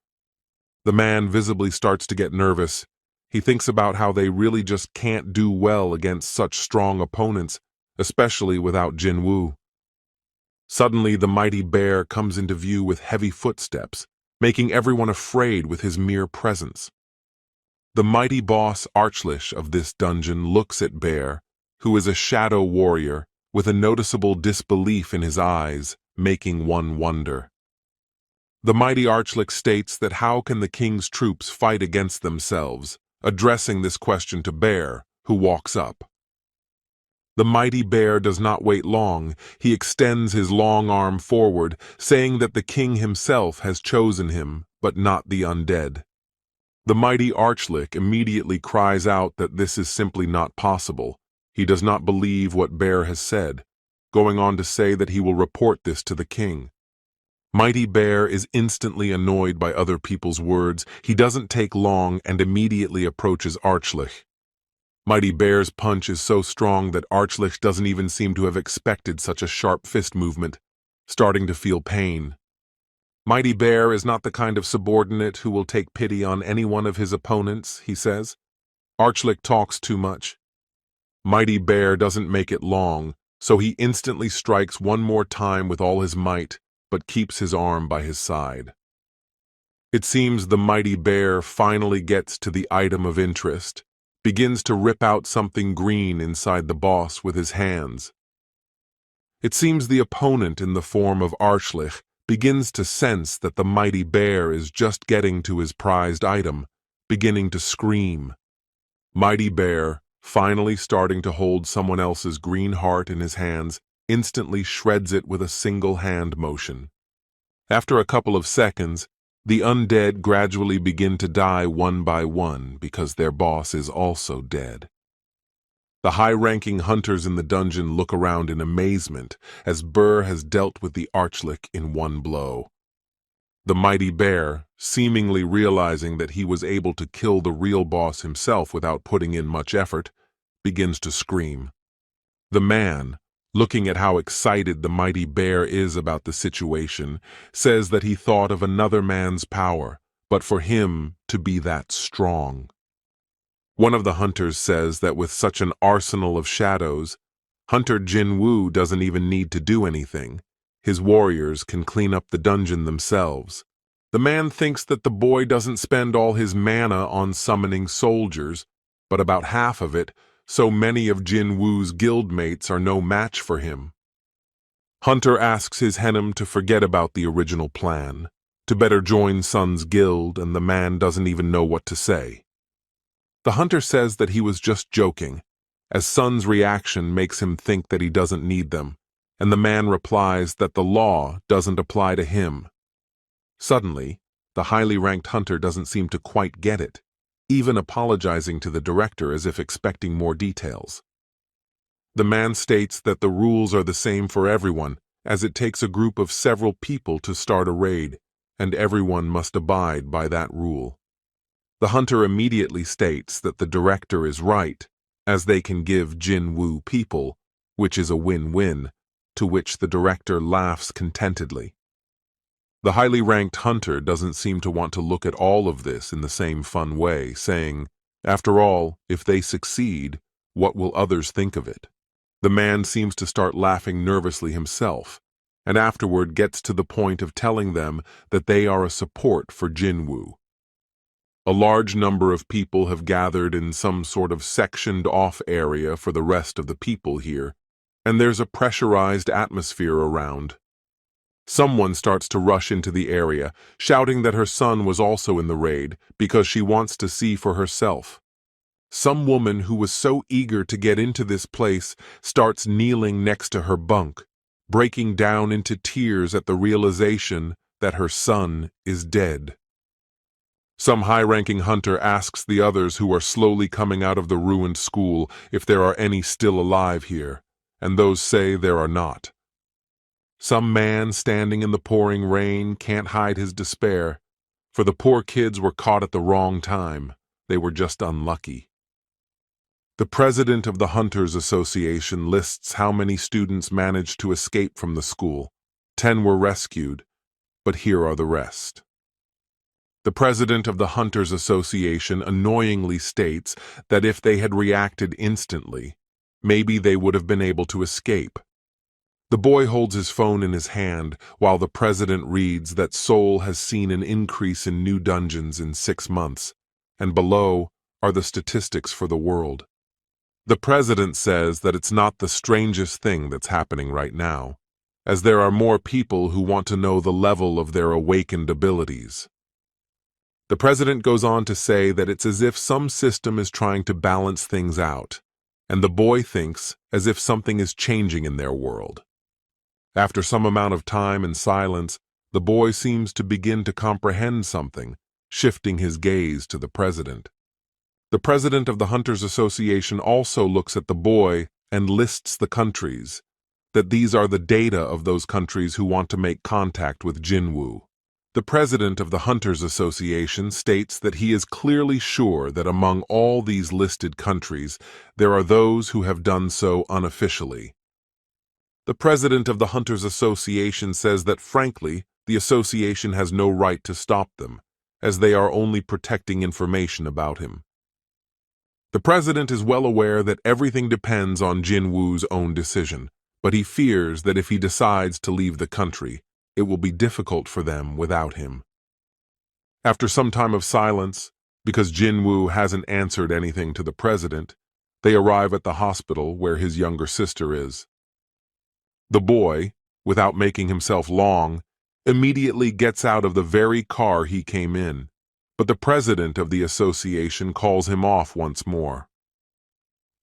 The man visibly starts to get nervous. He thinks about how they really just can't do well against such strong opponents, especially without Jinwoo. Suddenly, the mighty bear comes into view with heavy footsteps, making everyone afraid with his mere presence. The mighty boss archlich of this dungeon looks at Bear, who is a shadow warrior, with a noticeable disbelief in his eyes, making one wonder. The mighty archlich states that how can the king's troops fight against themselves, addressing this question to Bear, who walks up. The mighty bear does not wait long. He extends his long arm forward, saying that the king himself has chosen him, but not the undead. The mighty archlich immediately cries out that this is simply not possible. He does not believe what Bear has said, going on to say that he will report this to the king. Mighty Bear is instantly annoyed by other people's words. He doesn't take long and immediately approaches archlich. Mighty Bear's punch is so strong that archlich doesn't even seem to have expected such a sharp fist movement, starting to feel pain. Mighty Bear is not the kind of subordinate who will take pity on any one of his opponents, he says. Archlich talks too much. Mighty Bear doesn't make it long, so he instantly strikes one more time with all his might, but keeps his arm by his side. It seems the mighty bear finally gets to the item of interest, begins to rip out something green inside the boss with his hands. It seems the opponent in the form of archlich begins to sense that the mighty bear is just getting to his prized item, beginning to scream. Mighty Bear, finally starting to hold someone else's green heart in his hands, instantly shreds it with a single hand motion. After a couple of seconds, the undead gradually begin to die one by one because their boss is also dead. The high-ranking hunters in the dungeon look around in amazement as Burr has dealt with the archlich in one blow. The mighty bear, seemingly realizing that he was able to kill the real boss himself without putting in much effort, begins to scream. The man, looking at how excited the mighty bear is about the situation, says that he thought of another man's power, but for him to be that strong. One of the hunters says that with such an arsenal of shadows, Hunter Jinwoo doesn't even need to do anything. His warriors can clean up the dungeon themselves. The man thinks that the boy doesn't spend all his mana on summoning soldiers, but about half of it, so many of Jinwoo's guildmates are no match for him. Hunter asks his Henim to forget about the original plan, to better join Sun's guild, and the man doesn't even know what to say. The hunter says that he was just joking, as Sun's reaction makes him think that he doesn't need them, and the man replies that the law doesn't apply to him. Suddenly, the highly ranked hunter doesn't seem to quite get it, even apologizing to the director as if expecting more details. The man states that the rules are the same for everyone, as it takes a group of several people to start a raid, and everyone must abide by that rule. The hunter immediately states that the director is right, as they can give Jinwoo people, which is a win-win, to which the director laughs contentedly. The highly ranked hunter doesn't seem to want to look at all of this in the same fun way, saying, after all, if they succeed, what will others think of it? The man seems to start laughing nervously himself, and afterward gets to the point of telling them that they are a support for Jinwoo. A large number of people have gathered in some sort of sectioned-off area for the rest of the people here, and there's a pressurized atmosphere around. Someone starts to rush into the area, shouting that her son was also in the raid because she wants to see for herself. Some woman who was so eager to get into this place starts kneeling next to her bunk, breaking down into tears at the realization that her son is dead. Some high-ranking hunter asks the others who are slowly coming out of the ruined school if there are any still alive here, and those say there are not. Some man standing in the pouring rain can't hide his despair, for the poor kids were caught at the wrong time. They were just unlucky. The president of the Hunters Association lists how many students managed to escape from the school. 10 were rescued, but here are the rest. The president of the Hunters Association annoyingly states that if they had reacted instantly, maybe they would have been able to escape. The boy holds his phone in his hand while the president reads that Seoul has seen an increase in new dungeons in 6 months, and below are the statistics for the world. The president says that it's not the strangest thing that's happening right now, as there are more people who want to know the level of their awakened abilities. The president goes on to say that it's as if some system is trying to balance things out, and the boy thinks as if something is changing in their world. After some amount of time and silence, the boy seems to begin to comprehend something, shifting his gaze to the president. The president of the Hunters Association also looks at the boy and lists the countries, that these are the data of those countries who want to make contact with Jinwoo. The president of the Hunters Association states that he is clearly sure that among all these listed countries, there are those who have done so unofficially. The president of the Hunters Association says that, frankly, the association has no right to stop them, as they are only protecting information about him. The president is well aware that everything depends on Jinwoo's own decision, but he fears that if he decides to leave the country, it will be difficult for them without him. After some time of silence, because Jinwoo hasn't answered anything to the president, they arrive at the hospital where his younger sister is. The boy, without making himself long, immediately gets out of the very car he came in, but the president of the association calls him off once more.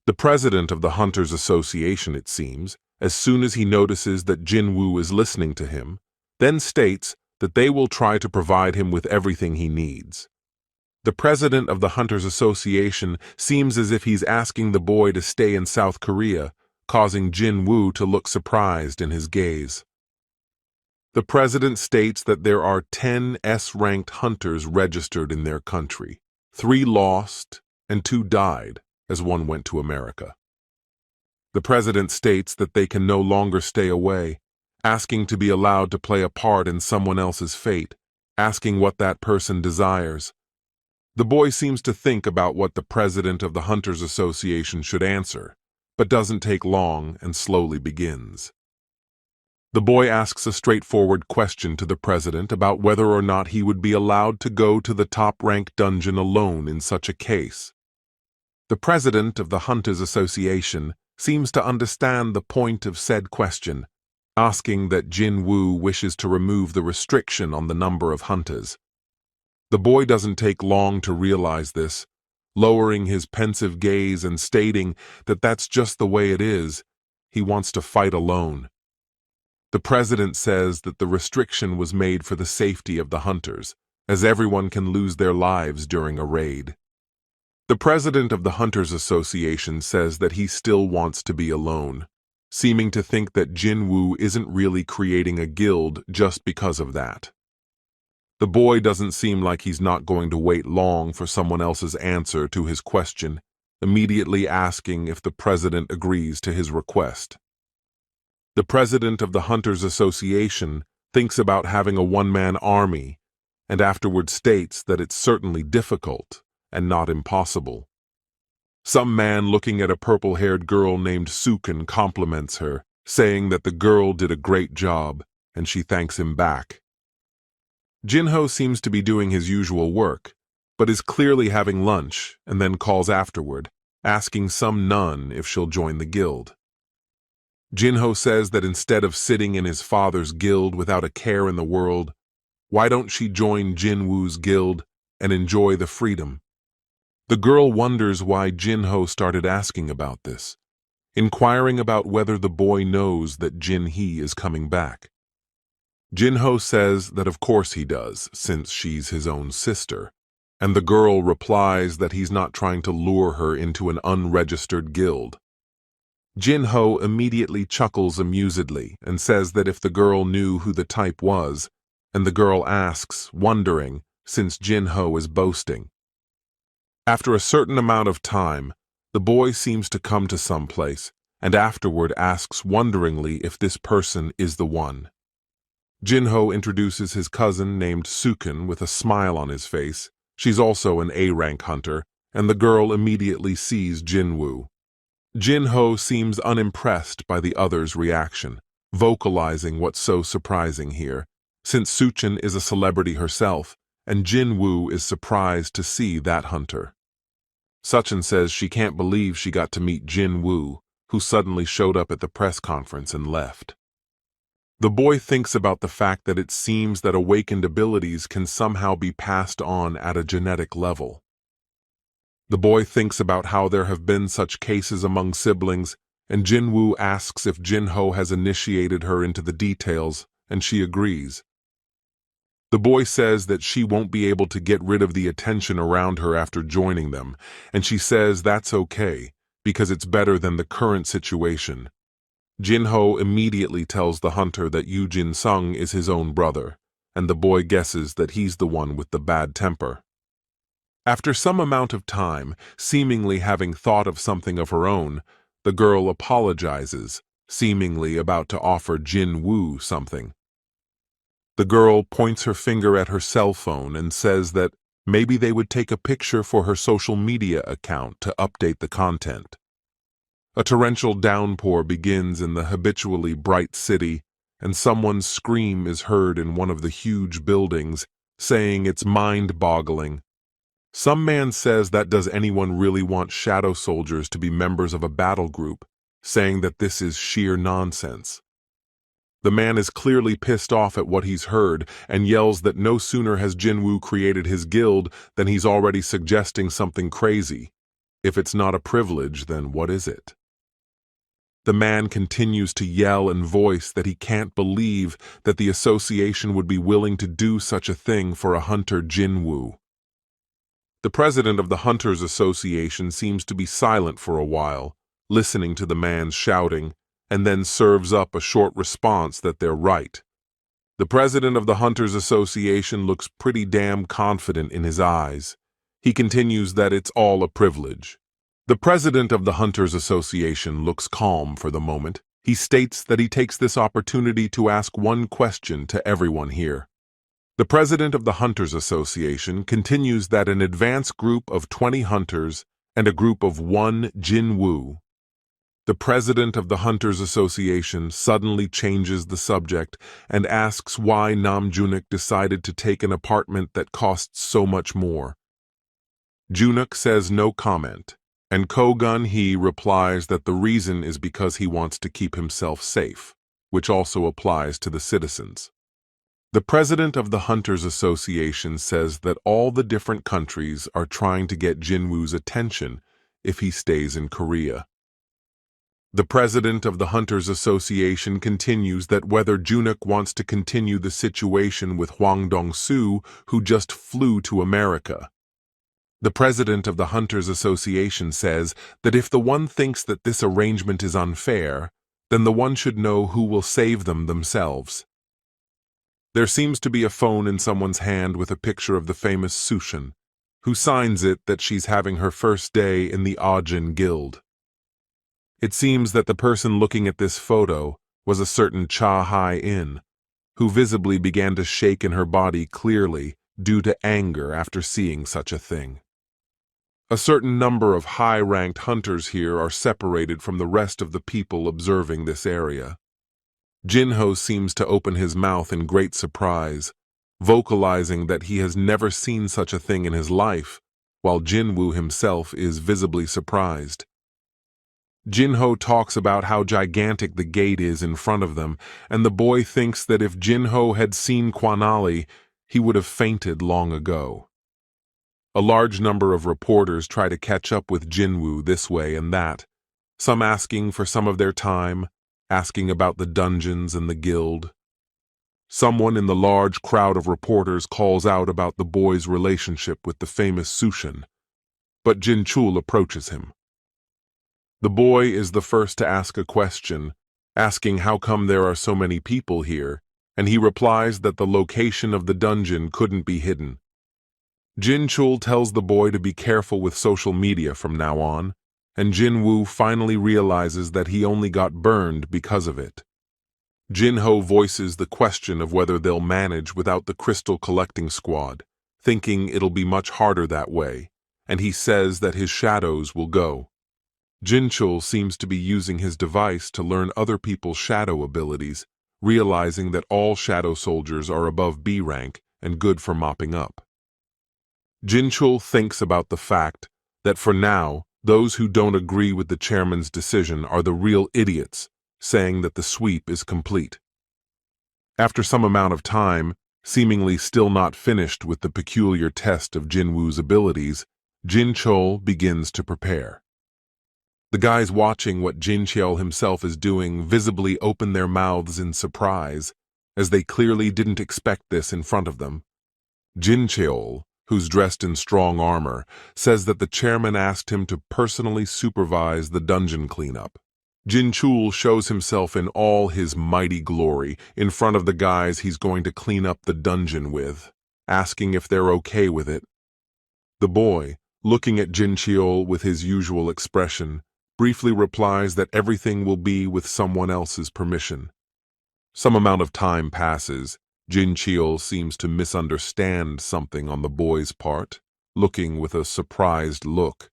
The president of the Hunters Association, it seems, as soon as he notices that Jinwoo is listening to him, then states that they will try to provide him with everything he needs. The president of the Hunters Association seems as if he's asking the boy to stay in South Korea, causing Jinwoo to look surprised in his gaze. The president states that there are 10 S-ranked hunters registered in their country. 3 lost and 2 died, as one went to America. The president states that they can no longer stay away, asking to be allowed to play a part in someone else's fate, asking what that person desires. The boy seems to think about what the president of the Hunters Association should answer, but doesn't take long and slowly begins. The boy asks a straightforward question to the president about whether or not he would be allowed to go to the top-ranked dungeon alone in such a case. The president of the Hunters Association seems to understand the point of said question, asking that Jinwoo wishes to remove the restriction on the number of hunters. The boy doesn't take long to realize this, lowering his pensive gaze and stating that that's just the way it is. He wants to fight alone. The president says that the restriction was made for the safety of the hunters, as everyone can lose their lives during a raid. The president of the Hunters Association says that he still wants to be alone, seeming to think that Jinwoo isn't really creating a guild just because of that. The boy doesn't seem like he's not going to wait long for someone else's answer to his question, immediately asking if the president agrees to his request. The president of the Hunters Association thinks about having a one-man army, and afterward states that it's certainly difficult and not impossible. Some man looking at a purple-haired girl named Sukun compliments her, saying that the girl did a great job, and she thanks him back. Jinho seems to be doing his usual work, but is clearly having lunch and then calls afterward, asking some nun if she'll join the guild. Jinho says that instead of sitting in his father's guild without a care in the world, why don't she join Jinwoo's guild and enjoy the freedom? The girl wonders why Jinho started asking about this, inquiring about whether the boy knows that Jin-hee is coming back. Jinho says that of course he does, since she's his own sister, and the girl replies that he's not trying to lure her into an unregistered guild. Jinho immediately chuckles amusedly and says that if the girl knew who the type was, and the girl asks, wondering, since Jinho is boasting. After a certain amount of time, the boy seems to come to some place, and afterward asks wonderingly if this person is the one. Jinho introduces his cousin named Sukun with a smile on his face. She's also an A-rank hunter, and the girl immediately sees Jinwoo. Jinho seems unimpressed by the other's reaction, vocalizing what's so surprising here, since Sukun is a celebrity herself, and Jinwoo is surprised to see that hunter. Suchin says she can't believe she got to meet Jinwoo, who suddenly showed up at the press conference and left. The boy thinks about the fact that it seems that awakened abilities can somehow be passed on at a genetic level. The boy thinks about how there have been such cases among siblings, and Jinwoo asks if Jinho has initiated her into the details, and she agrees. The boy says that she won't be able to get rid of the attention around her after joining them, and she says that's okay, because it's better than the current situation. Jinho immediately tells the hunter that Yoo Jin-sung is his own brother, and the boy guesses that he's the one with the bad temper. After some amount of time, seemingly having thought of something of her own, the girl apologizes, seemingly about to offer Jinwoo something. The girl points her finger at her cell phone and says that maybe they would take a picture for her social media account to update the content. A torrential downpour begins in the habitually bright city, and someone's scream is heard in one of the huge buildings, saying it's mind-boggling. Some man says that does anyone really want shadow soldiers to be members of a battle group, saying that this is sheer nonsense. The man is clearly pissed off at what he's heard and yells that no sooner has Jinwoo created his guild than he's already suggesting something crazy. If it's not a privilege, then what is it? The man continues to yell and voice that he can't believe that the association would be willing to do such a thing for a hunter Jinwoo. The president of the Hunters Association seems to be silent for a while, listening to the man's shouting, and then serves up a short response that they're right. The president of the Hunters Association looks pretty damn confident in his eyes. He continues that it's all a privilege. The president of the Hunters Association looks calm for the moment. He states that he takes this opportunity to ask one question to everyone here. The president of the Hunters Association continues that an advance group of 20 hunters and a group of 1 Jinwoo. The president of the Hunters Association suddenly changes the subject and asks why Nam Junuk decided to take an apartment that costs so much more. Junuk says no comment, and Ko Gun-hee replies that the reason is because he wants to keep himself safe, which also applies to the citizens. The president of the Hunters Association says that all the different countries are trying to get Jinwoo's attention if he stays in Korea. The president of the Hunters Association continues that whether Junuk wants to continue the situation with Hwang Dong-soo, who just flew to America. The president of the Hunters Association says that if the one thinks that this arrangement is unfair, then the one should know who will save them themselves. There seems to be a phone in someone's hand with a picture of the famous Sushin, who signs it that she's having her first day in the Ajin Guild. It seems that the person looking at this photo was a certain Cha Hai-in, who visibly began to shake in her body clearly due to anger after seeing such a thing. A certain number of high-ranked hunters here are separated from the rest of the people observing this area. Jinho seems to open his mouth in great surprise, vocalizing that he has never seen such a thing in his life, while Jinwoo himself is visibly surprised. Jinho talks about how gigantic the gate is in front of them, and the boy thinks that if Jinho had seen Kwanali, he would have fainted long ago. A large number of reporters try to catch up with Jinwoo this way and that, some asking for some of their time, asking about the dungeons and the guild. Someone in the large crowd of reporters calls out about the boy's relationship with the famous Sushin, but Jinchul approaches him. The boy is the first to ask a question, asking how come there are so many people here, and he replies that the location of the dungeon couldn't be hidden. Jinchul tells the boy to be careful with social media from now on, and Jinwoo finally realizes that he only got burned because of it. Jinho voices the question of whether they'll manage without the crystal collecting squad, thinking it'll be much harder that way, and he says that his shadows will go. Jinchul seems to be using his device to learn other people's shadow abilities, realizing that all shadow soldiers are above B rank and good for mopping up. Jinchul thinks about the fact that for now, those who don't agree with the chairman's decision are the real idiots, saying that the sweep is complete. After some amount of time, seemingly still not finished with the peculiar test of Jinwoo's abilities, Jinchul begins to prepare. The guys watching what Jinchul himself is doing visibly open their mouths in surprise, as they clearly didn't expect this in front of them. Jinchul, who's dressed in strong armor, says that the chairman asked him to personally supervise the dungeon cleanup. Jinchul shows himself in all his mighty glory in front of the guys he's going to clean up the dungeon with, asking if they're okay with it. The boy, looking at Jinchul with his usual expression, briefly replies that everything will be with someone else's permission. Some amount of time passes. Jinchul seems to misunderstand something on the boy's part, looking with a surprised look.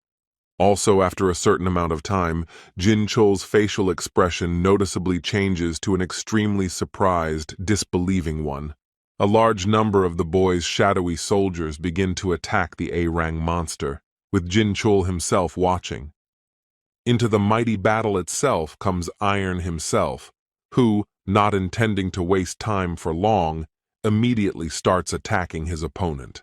Also, after a certain amount of time, Jinchul's facial expression noticeably changes to an extremely surprised, disbelieving one. A large number of the boy's shadowy soldiers begin to attack the A-Rang monster, with Jinchul himself watching. Into the mighty battle itself comes Iron himself, who, not intending to waste time for long, immediately starts attacking his opponent.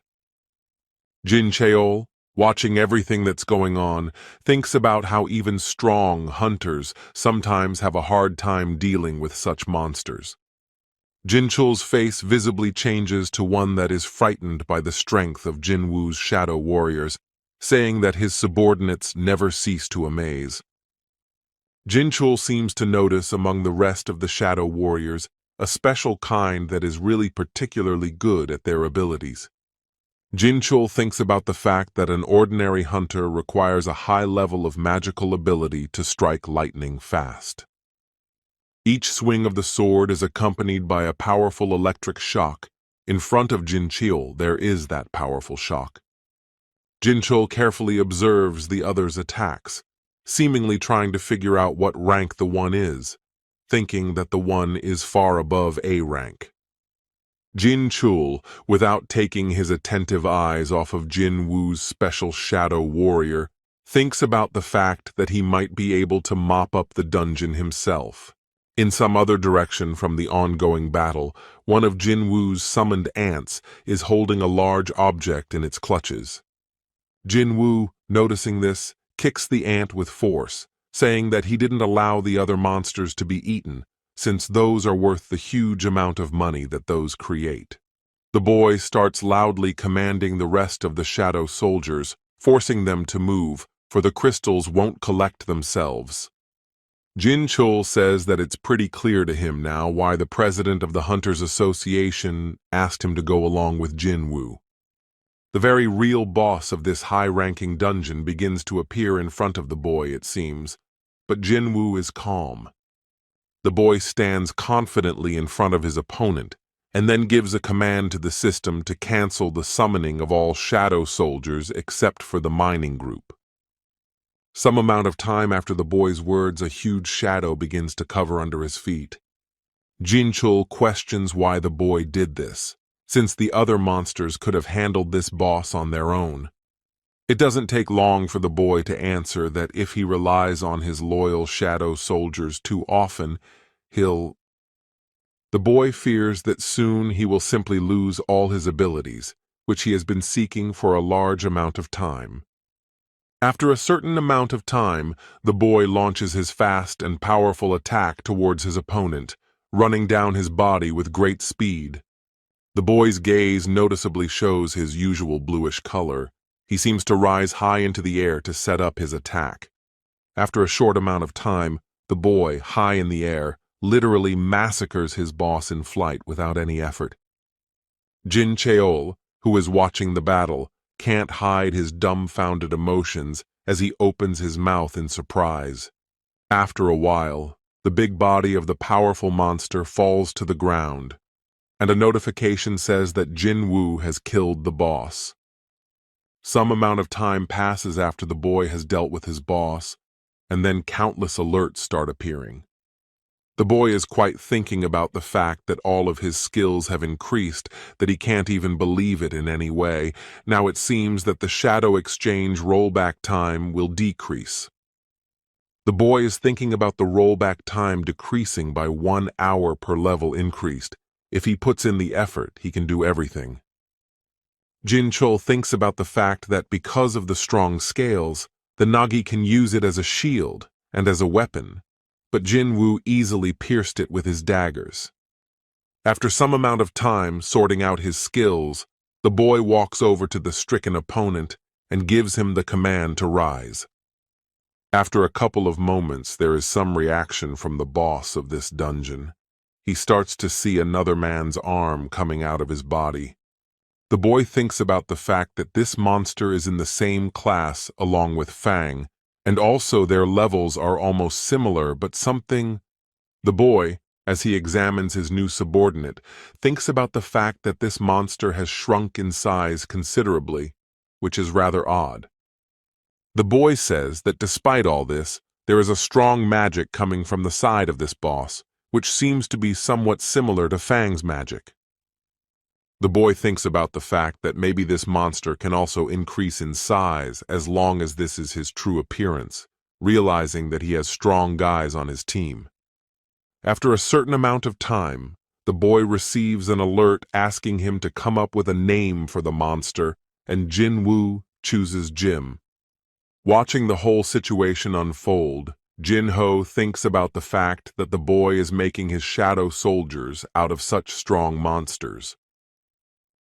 Jinchul, watching everything that's going on, thinks about how even strong hunters sometimes have a hard time dealing with such monsters. Jinchul's face visibly changes to one that is frightened by the strength of Jinwoo's shadow warriors, saying that his subordinates never cease to amaze. Jinchul seems to notice among the rest of the shadow warriors a special kind that is really particularly good at their abilities. Jinchul thinks about the fact that an ordinary hunter requires a high level of magical ability to strike lightning fast. Each swing of the sword is accompanied by a powerful electric shock. In front of Jinchul, there is that powerful shock. Jinchul carefully observes the other's attacks, seemingly trying to figure out what rank the one is, thinking that the one is far above A rank. Jinchul, without taking his attentive eyes off of Jinwoo's special shadow warrior, thinks about the fact that he might be able to mop up the dungeon himself. In some other direction from the ongoing battle, one of Jinwoo's summoned ants is holding a large object in its clutches. Jinwoo, noticing this, kicks the ant with force, saying that he didn't allow the other monsters to be eaten, since those are worth the huge amount of money that those create. The boy starts loudly commanding the rest of the shadow soldiers, forcing them to move, for the crystals won't collect themselves. Jinchul says that it's pretty clear to him now why the president of the Hunters Association asked him to go along with Jinwoo. The very real boss of this high-ranking dungeon begins to appear in front of the boy, it seems, but Jinwoo is calm. The boy stands confidently in front of his opponent, and then gives a command to the system to cancel the summoning of all shadow soldiers except for the mining group. Some amount of time after the boy's words, a huge shadow begins to cover under his feet. Jinchul questions why the boy did this, since the other monsters could have handled this boss on their own. It doesn't take long for the boy to answer that if he relies on his loyal shadow soldiers too often, The boy fears that soon he will simply lose all his abilities, which he has been seeking for a large amount of time. After a certain amount of time, the boy launches his fast and powerful attack towards his opponent, running down his body with great speed. The boy's gaze noticeably shows his usual bluish color. He seems to rise high into the air to set up his attack. After a short amount of time, the boy, high in the air, literally massacres his boss in flight without any effort. Jin Cheol, who is watching the battle, can't hide his dumbfounded emotions as he opens his mouth in surprise. After a while, the big body of the powerful monster falls to the ground, and a notification says that Jinwoo has killed the boss. Some amount of time passes after the boy has dealt with his boss, and then countless alerts start appearing. The boy is quite thinking about the fact that all of his skills have increased, that he can't even believe it in any way. Now it seems that the shadow exchange rollback time will decrease. The boy is thinking about the rollback time decreasing by 1 hour per level increased. If he puts in the effort, he can do everything. Jinchul thinks about the fact that because of the strong scales, the Nagi can use it as a shield and as a weapon, but Jinwoo easily pierced it with his daggers. After some amount of time sorting out his skills, the boy walks over to the stricken opponent and gives him the command to rise. After a couple of moments, there is some reaction from the boss of this dungeon. He starts to see another man's arm coming out of his body. The boy thinks about the fact that this monster is in the same class along with Fang, and also their levels are almost similar, but The boy, as he examines his new subordinate, thinks about the fact that this monster has shrunk in size considerably, which is rather odd. The boy says that despite all this, there is a strong magic coming from the side of this boss, which seems to be somewhat similar to Fang's magic. The boy thinks about the fact that maybe this monster can also increase in size as long as this is his true appearance, realizing that he has strong guys on his team. After a certain amount of time, the boy receives an alert asking him to come up with a name for the monster, and Jinwoo chooses Jim. Watching the whole situation unfold, Jinho thinks about the fact that the boy is making his shadow soldiers out of such strong monsters.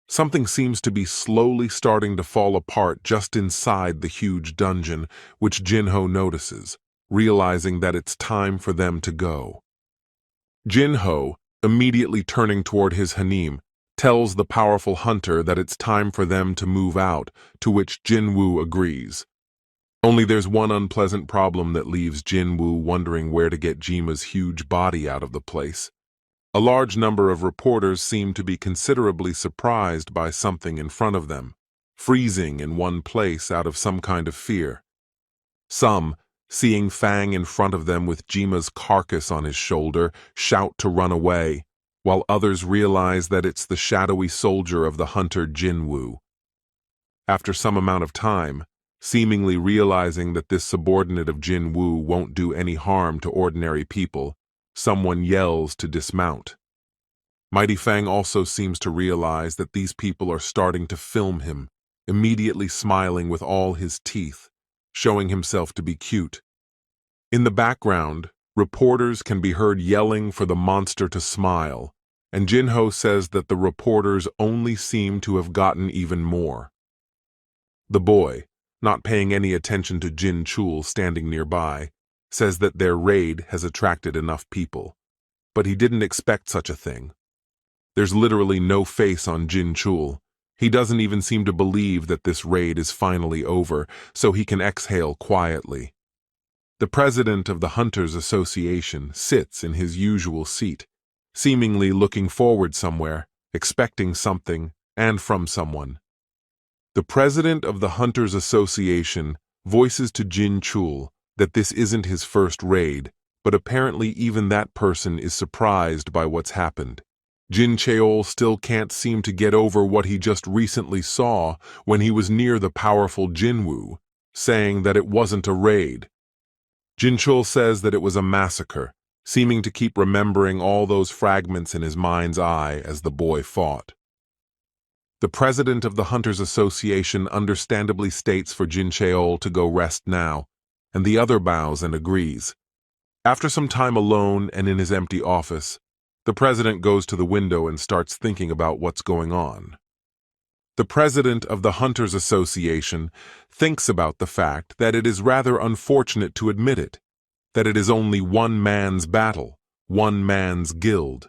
Something seems to be slowly starting to fall apart just inside the huge dungeon, which Jinho notices, realizing that it's time for them to go. Jinho, immediately turning toward his Hanim, tells the powerful hunter that it's time for them to move out, to which Jinwoo agrees. Only there's one unpleasant problem that leaves Jinwoo wondering where to get Jima's huge body out of the place. A large number of reporters seem to be considerably surprised by something in front of them, freezing in one place out of some kind of fear. Some, seeing Fang in front of them with Jima's carcass on his shoulder, shout to run away, while others realize that it's the shadowy soldier of the hunter Jinwoo. After some amount of time, seemingly realizing that this subordinate of Jinwoo won't do any harm to ordinary people, someone yells to dismount. Mighty Fang also seems to realize that these people are starting to film him, immediately smiling with all his teeth, showing himself to be cute. In the background, reporters can be heard yelling for the monster to smile, and Jinho says that the reporters only seem to have gotten even more. The boy, not paying any attention to Jin Chul standing nearby, says that their raid has attracted enough people, but he didn't expect such a thing. There's literally no face on Jin Chul. He doesn't even seem to believe that this raid is finally over, so he can exhale quietly. The president of the Hunters Association sits in his usual seat, seemingly looking forward somewhere, expecting something and from someone. The president of the Hunters Association voices to Jin Chul that this isn't his first raid, but apparently even that person is surprised by what's happened. Jin Cheol still can't seem to get over what he just recently saw when he was near the powerful Jinwoo, saying that it wasn't a raid. Jin Chul says that it was a massacre, seeming to keep remembering all those fragments in his mind's eye as the boy fought. The president of the Hunters Association understandably states for Jin Cheol to go rest now, and the other bows and agrees. After some time alone and in his empty office, the president goes to the window and starts thinking about what's going on. The president of the Hunters Association thinks about the fact that it is rather unfortunate to admit it, that it is only one man's battle, one man's guild.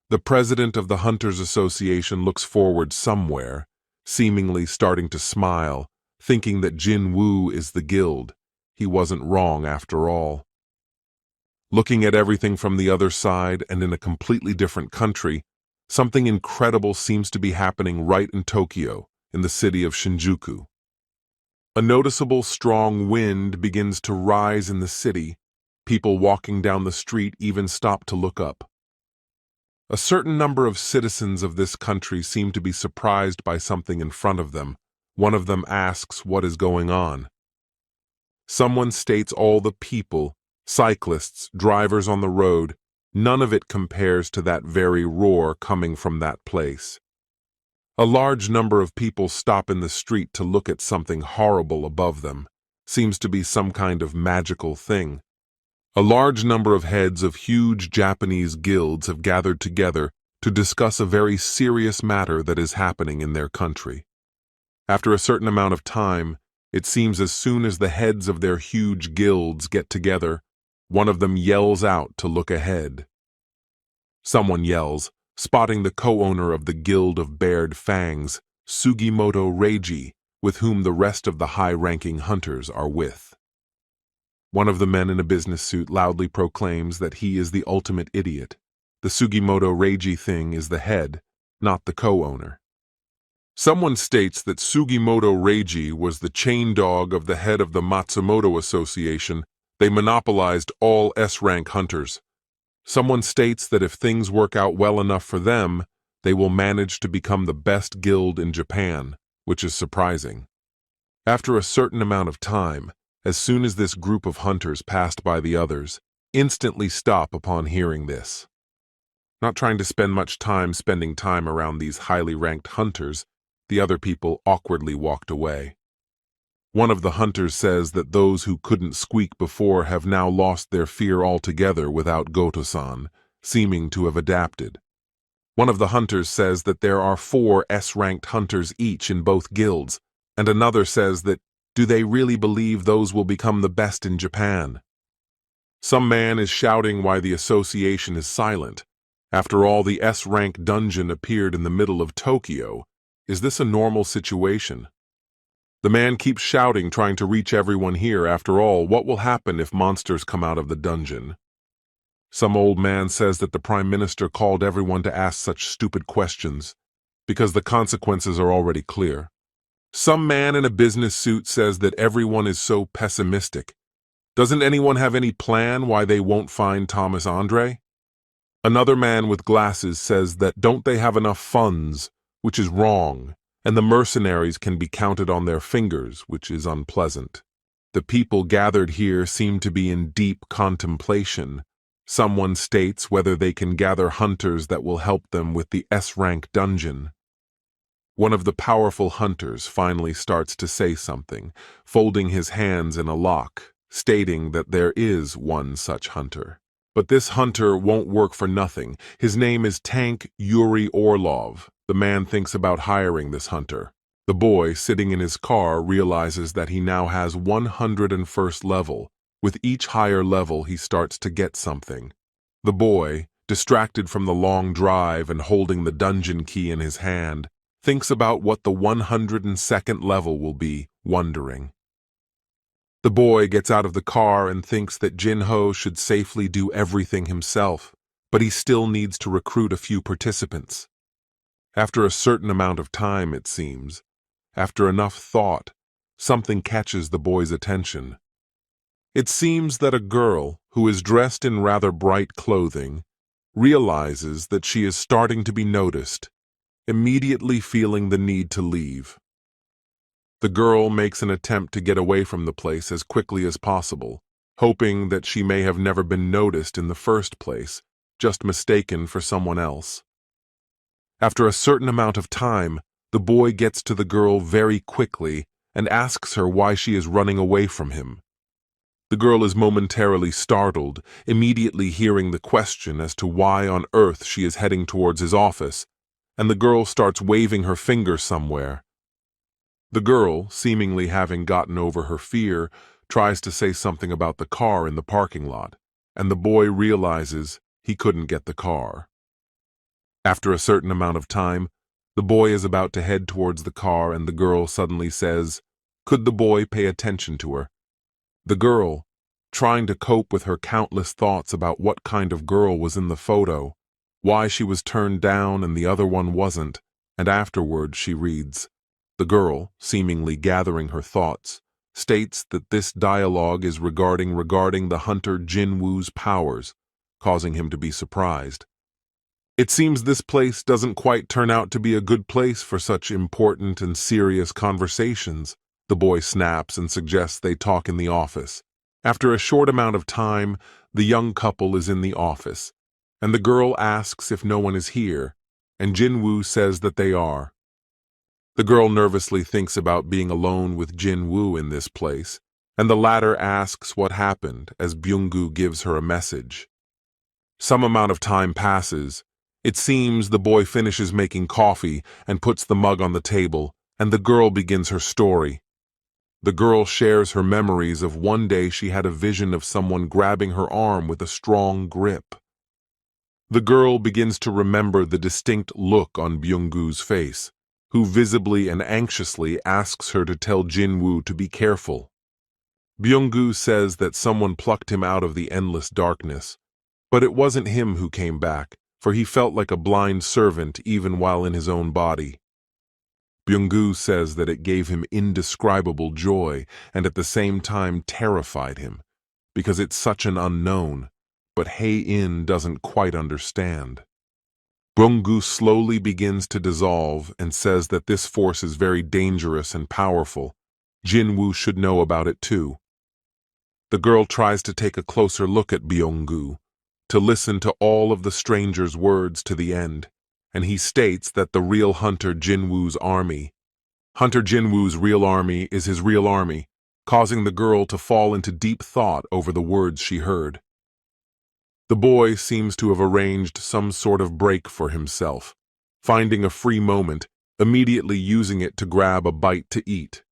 The president of the Hunters Association looks forward somewhere, seemingly starting to smile, thinking that Jin Woo is the guild. He wasn't wrong after all. Looking at everything from the other side and in a completely different country, something incredible seems to be happening right in Tokyo, in the city of Shinjuku. A noticeable strong wind begins to rise in the city. People walking down the street even stop to look up. A certain number of citizens of this country seem to be surprised by something in front of them. One of them asks what is going on. Someone states all the people, cyclists, drivers on the road, none of it compares to that very roar coming from that place. A large number of people stop in the street to look at something horrible above them. Seems to be some kind of magical thing. A large number of heads of huge Japanese guilds have gathered together to discuss a very serious matter that is happening in their country. After a certain amount of time, it seems as soon as the heads of their huge guilds get together, one of them yells out to look ahead. Someone yells, spotting the co-owner of the Guild of Bared Fangs, Sugimoto Reiji, with whom the rest of the high-ranking hunters are with. One of the men in a business suit loudly proclaims that he is the ultimate idiot. The Sugimoto Reiji thing is the head, not the co-owner. Someone states that Sugimoto Reiji was the chain dog of the head of the Matsumoto Association. They monopolized all S-rank hunters. Someone states that if things work out well enough for them, they will manage to become the best guild in Japan, which is surprising. After a certain amount of time, as soon as this group of hunters passed by the others, instantly stop upon hearing this. Not trying to spend much time spending time around these highly ranked hunters, the other people awkwardly walked away. One of the hunters says that those who couldn't squeak before have now lost their fear altogether without Goto-san, seeming to have adapted. One of the hunters says that there are 4 S-ranked hunters each in both guilds, and another says that, do they really believe those will become the best in Japan? Some man is shouting why the association is silent. After all, the S-rank dungeon appeared in the middle of Tokyo. Is this a normal situation? The man keeps shouting, trying to reach everyone here. After all, what will happen if monsters come out of the dungeon? Some old man says that the Prime Minister called everyone to ask such stupid questions, because the consequences are already clear. Some man in a business suit says that everyone is so pessimistic. Doesn't anyone have any plan why they won't find Thomas Andre? Another man with glasses says that don't they have enough funds, which is wrong, and the mercenaries can be counted on their fingers, which is unpleasant. The people gathered here seem to be in deep contemplation. Someone states whether they can gather hunters that will help them with the S-rank dungeon. One of the powerful hunters finally starts to say something, folding his hands in a lock, stating that there is one such hunter. But this hunter won't work for nothing. His name is Tank Yuri Orlov. The man thinks about hiring this hunter. The boy, sitting in his car, realizes that he now has 101st level. With each higher level, he starts to get something. The boy, distracted from the long drive and holding the dungeon key in his hand, thinks about what the 102nd level will be, wondering. The boy gets out of the car and thinks that Jin-ho should safely do everything himself, but he still needs to recruit a few participants. After a certain amount of time, it seems, after enough thought, something catches the boy's attention. It seems that a girl, who is dressed in rather bright clothing, realizes that she is starting to be noticed, immediately feeling the need to leave. The girl makes an attempt to get away from the place as quickly as possible, hoping that she may have never been noticed in the first place, just mistaken for someone else. After a certain amount of time, the boy gets to the girl very quickly and asks her why she is running away from him. The girl is momentarily startled, immediately hearing the question as to why on earth she is heading towards his office, and the girl starts waving her finger somewhere. The girl, seemingly having gotten over her fear, tries to say something about the car in the parking lot, and the boy realizes he couldn't get the car. After a certain amount of time, the boy is about to head towards the car and the girl suddenly says, "Could the boy pay attention to her?" The girl, trying to cope with her countless thoughts about what kind of girl was in the photo, why she was turned down and the other one wasn't, and afterwards she reads. The girl, seemingly gathering her thoughts, states that this dialogue is regarding the hunter Jinwoo's powers, causing him to be surprised. It seems this place doesn't quite turn out to be a good place for such important and serious conversations. The boy snaps and suggests they talk in the office. After a short amount of time, the young couple is in the office, and the girl asks if no one is here, and Jinwoo says that they are. The girl nervously thinks about being alone with Jinwoo in this place, and the latter asks what happened as Byung-gu gives her a message. Some amount of time passes. It seems the boy finishes making coffee and puts the mug on the table, and the girl begins her story. The girl shares her memories of one day she had a vision of someone grabbing her arm with a strong grip. The girl begins to remember the distinct look on Byung-gu's face, who visibly and anxiously asks her to tell Jinwoo to be careful. Byung-gu says that someone plucked him out of the endless darkness, but it wasn't him who came back, for he felt like a blind servant even while in his own body. Byung-gu says that it gave him indescribable joy and at the same time terrified him, because it's such an unknown, but Hae-in doesn't quite understand. Byung-gu slowly begins to dissolve and says that this force is very dangerous and powerful. Jinwoo should know about it too. The girl tries to take a closer look at Byung-gu, to listen to all of the stranger's words to the end, and he states that the real Hunter Jinwoo's army. Hunter Jinwoo's real army is his real army, causing the girl to fall into deep thought over the words she heard. The boy seems to have arranged some sort of break for himself, finding a free moment, immediately using it to grab a bite to eat.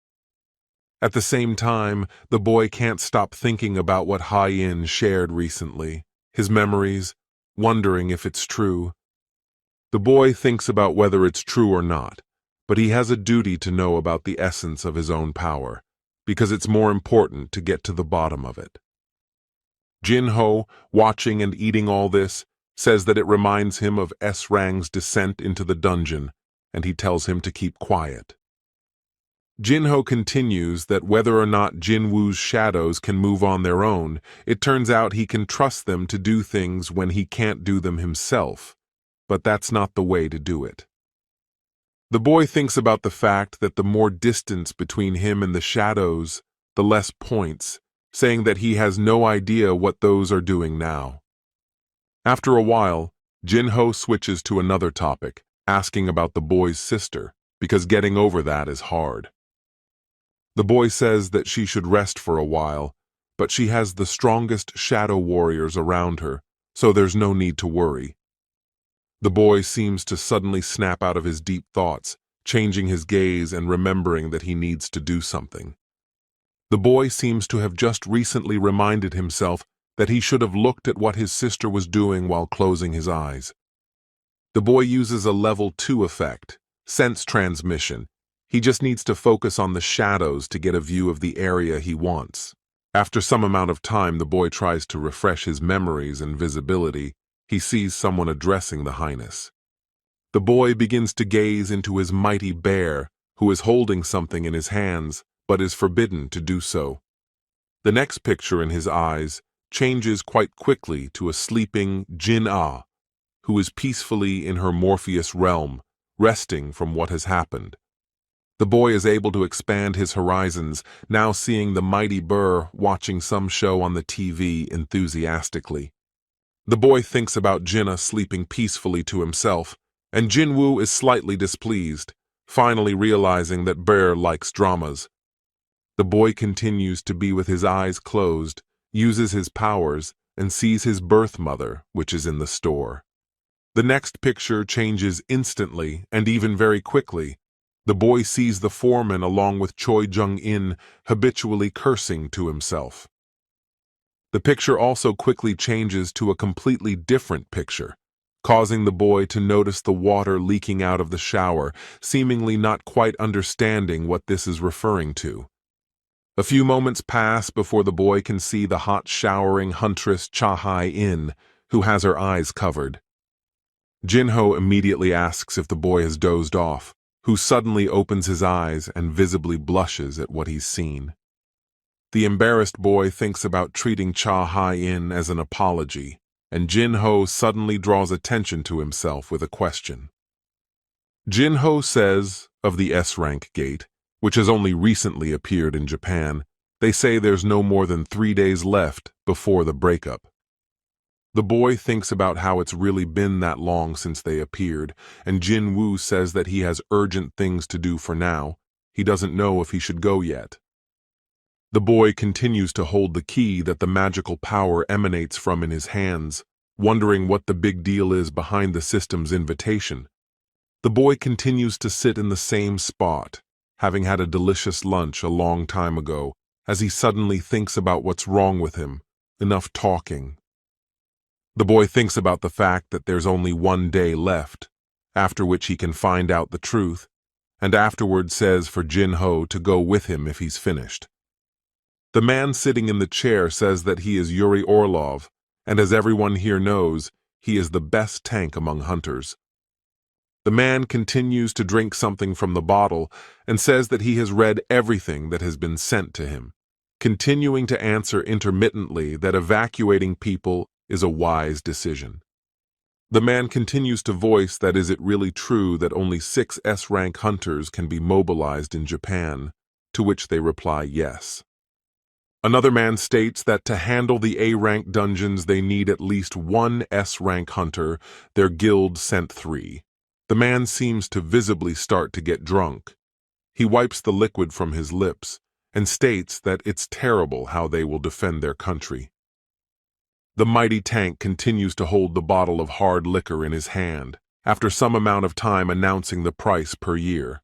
At the same time, the boy can't stop thinking about what Hae-in shared recently, his memories, wondering if it's true. The boy thinks about whether it's true or not, but he has a duty to know about the essence of his own power, because it's more important to get to the bottom of it. Jin-ho, watching and eating all this, says that it reminds him of S-Rang's descent into the dungeon, and he tells him to keep quiet. Jin-ho continues that whether or not Jinwoo's shadows can move on their own, it turns out he can trust them to do things when he can't do them himself, but that's not the way to do it. The boy thinks about the fact that the more distance between him and the shadows, the less points, saying that he has no idea what those are doing now. After a while, Jin-ho switches to another topic, asking about the boy's sister, because getting over that is hard. The boy says that she should rest for a while, but she has the strongest shadow warriors around her, so there's no need to worry. The boy seems to suddenly snap out of his deep thoughts, changing his gaze and remembering that he needs to do something. The boy seems to have just recently reminded himself that he should have looked at what his sister was doing while closing his eyes. The boy uses a level 2 effect, sense transmission. He just needs to focus on the shadows to get a view of the area he wants. After some amount of time, the boy tries to refresh his memories and visibility. He sees someone addressing the Highness. The boy begins to gaze into his mighty bear, who is holding something in his hands, but is forbidden to do so. The next picture in his eyes changes quite quickly to a sleeping Jin-Ah, who is peacefully in her Morpheus realm, resting from what has happened. The boy is able to expand his horizons, now seeing the mighty Burr watching some show on the TV enthusiastically. The boy thinks about Jinna sleeping peacefully to himself, and Jinwoo is slightly displeased, finally realizing that Burr likes dramas. The boy continues to be with his eyes closed, uses his powers, and sees his birth mother, which is in the store. The next picture changes instantly and even very quickly. The boy sees the foreman along with Choi Jung-in habitually cursing to himself. The picture also quickly changes to a completely different picture, causing the boy to notice the water leaking out of the shower, seemingly not quite understanding what this is referring to. A few moments pass before the boy can see the hot showering huntress Cha-Hai-in, who has her eyes covered. Jinho immediately asks if the boy has dozed off, who suddenly opens his eyes and visibly blushes at what he's seen. The embarrassed boy thinks about treating Cha-Hai-in as an apology, and Jinho suddenly draws attention to himself with a question. Jinho says of the S-rank gate, which has only recently appeared in Japan, they say there's no more than 3 days left before the breakup. The boy thinks about how it's really been that long since they appeared, and Jinwoo says that he has urgent things to do for now. He doesn't know if he should go yet. The boy continues to hold the key that the magical power emanates from in his hands, wondering what the big deal is behind the system's invitation. The boy continues to sit in the same spot, having had a delicious lunch a long time ago, as he suddenly thinks about what's wrong with him. Enough talking. The boy thinks about the fact that there's only 1 day left, after which he can find out the truth, and afterward says for Jinho to go with him if he's finished. The man sitting in the chair says that he is Yuri Orlov, and as everyone here knows, he is the best tank among hunters. The man continues to drink something from the bottle and says that he has read everything that has been sent to him, continuing to answer intermittently that evacuating people is a wise decision. The man continues to voice that is it really true that only 6 S-rank hunters can be mobilized in Japan, to which they reply yes. Another man states that to handle the A-rank dungeons they need at least 1 S-rank hunter, their guild sent 3. The man seems to visibly start to get drunk. He wipes the liquid from his lips and states that it's terrible how they will defend their country. The mighty tank continues to hold the bottle of hard liquor in his hand, after some amount of time announcing the price per year.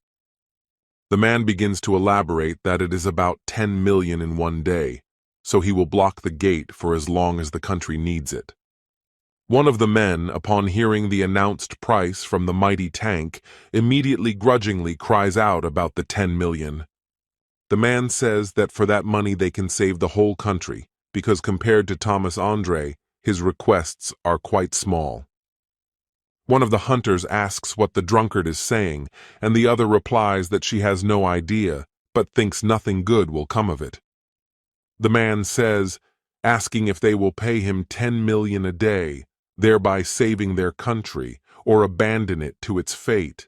The man begins to elaborate that it is about 10 million in 1 day, so he will block the gate for as long as the country needs it. One of the men, upon hearing the announced price from the mighty tank, immediately grudgingly cries out about the 10 million. The man says that for that money they can save the whole country, because compared to Thomas Andre, his requests are quite small. One of the hunters asks what the drunkard is saying, and the other replies that she has no idea, but thinks nothing good will come of it. The man says, asking if they will pay him 10 million a day, thereby saving their country, or abandon it to its fate.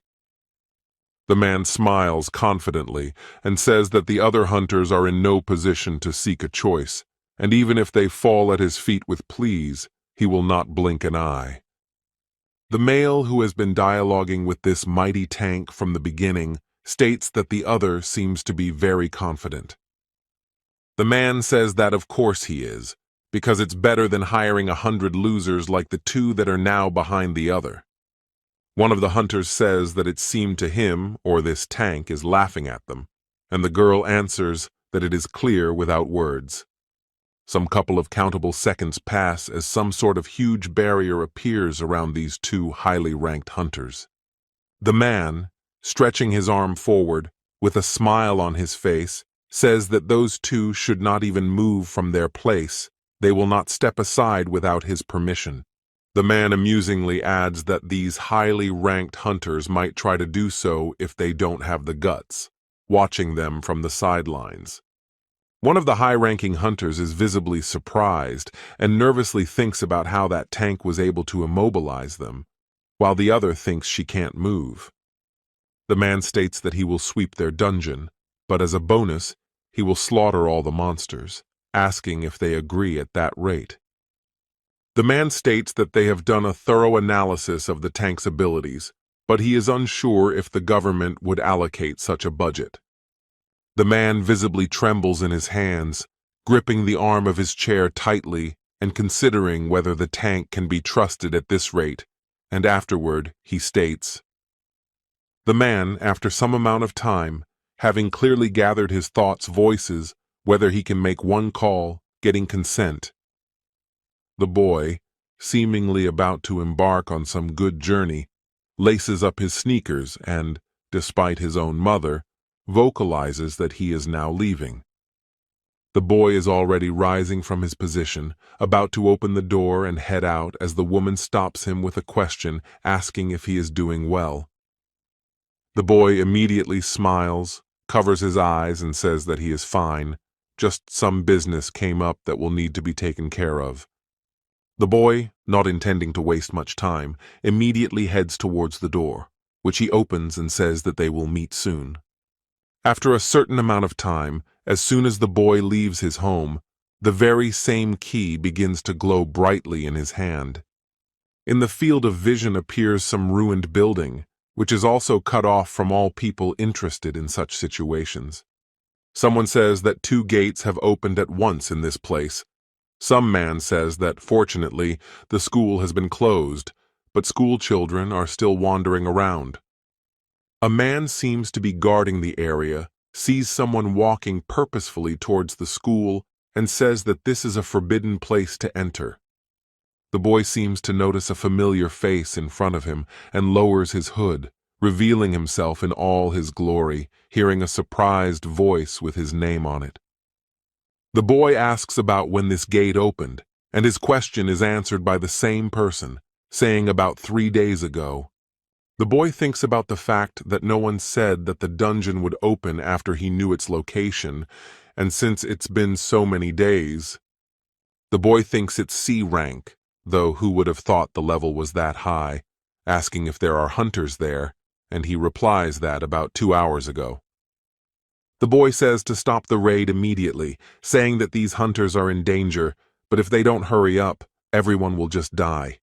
The man smiles confidently and says that the other hunters are in no position to seek a choice, and even if they fall at his feet with pleas, he will not blink an eye. The male who has been dialoguing with this mighty tank from the beginning states that the other seems to be very confident. The man says that of course he is, because it's better than hiring 100 losers like the 2 that are now behind the other. One of the hunters says that it seemed to him, or this tank is laughing at them, and the girl answers that it is clear without words. Some couple of countable seconds pass as some sort of huge barrier appears around these 2 highly ranked hunters. The man, stretching his arm forward, with a smile on his face, says that those 2 should not even move from their place. They will not step aside without his permission. The man amusingly adds that these highly ranked hunters might try to do so if they don't have the guts, watching them from the sidelines. One of the high-ranking hunters is visibly surprised and nervously thinks about how that tank was able to immobilize them, while the other thinks she can't move. The man states that he will sweep their dungeon, but as a bonus, he will slaughter all the monsters, asking if they agree at that rate. The man states that they have done a thorough analysis of the tank's abilities, but he is unsure if the government would allocate such a budget. The man visibly trembles in his hands, gripping the arm of his chair tightly and considering whether the tank can be trusted at this rate, and afterward he states, the man, after some amount of time, having clearly gathered his thoughts, voices whether he can make one call, getting consent. The boy, seemingly about to embark on some good journey, laces up his sneakers and, despite his own mother, vocalizes that he is now leaving. The boy is already rising from his position, about to open the door and head out as the woman stops him with a question asking if he is doing well. The boy immediately smiles, covers his eyes and says that he is fine, just some business came up that will need to be taken care of. The boy, not intending to waste much time, immediately heads towards the door, which he opens and says that they will meet soon. After a certain amount of time, as soon as the boy leaves his home, the very same key begins to glow brightly in his hand. In the field of vision appears some ruined building, which is also cut off from all people interested in such situations. Someone says that 2 gates have opened at once in this place. Some man says that, fortunately, the school has been closed, but school children are still wandering around. A man seems to be guarding the area, sees someone walking purposefully towards the school, and says that this is a forbidden place to enter. The boy seems to notice a familiar face in front of him and lowers his hood, revealing himself in all his glory, hearing a surprised voice with his name on it. The boy asks about when this gate opened, and his question is answered by the same person, saying about 3 days ago. The boy thinks about the fact that no one said that the dungeon would open after he knew its location, and since it's been so many days. The boy thinks it's C rank, though who would have thought the level was that high, asking if there are hunters there, and he replies that about 2 hours ago. The boy says to stop the raid immediately, saying that these hunters are in danger, but if they don't hurry up, everyone will just die.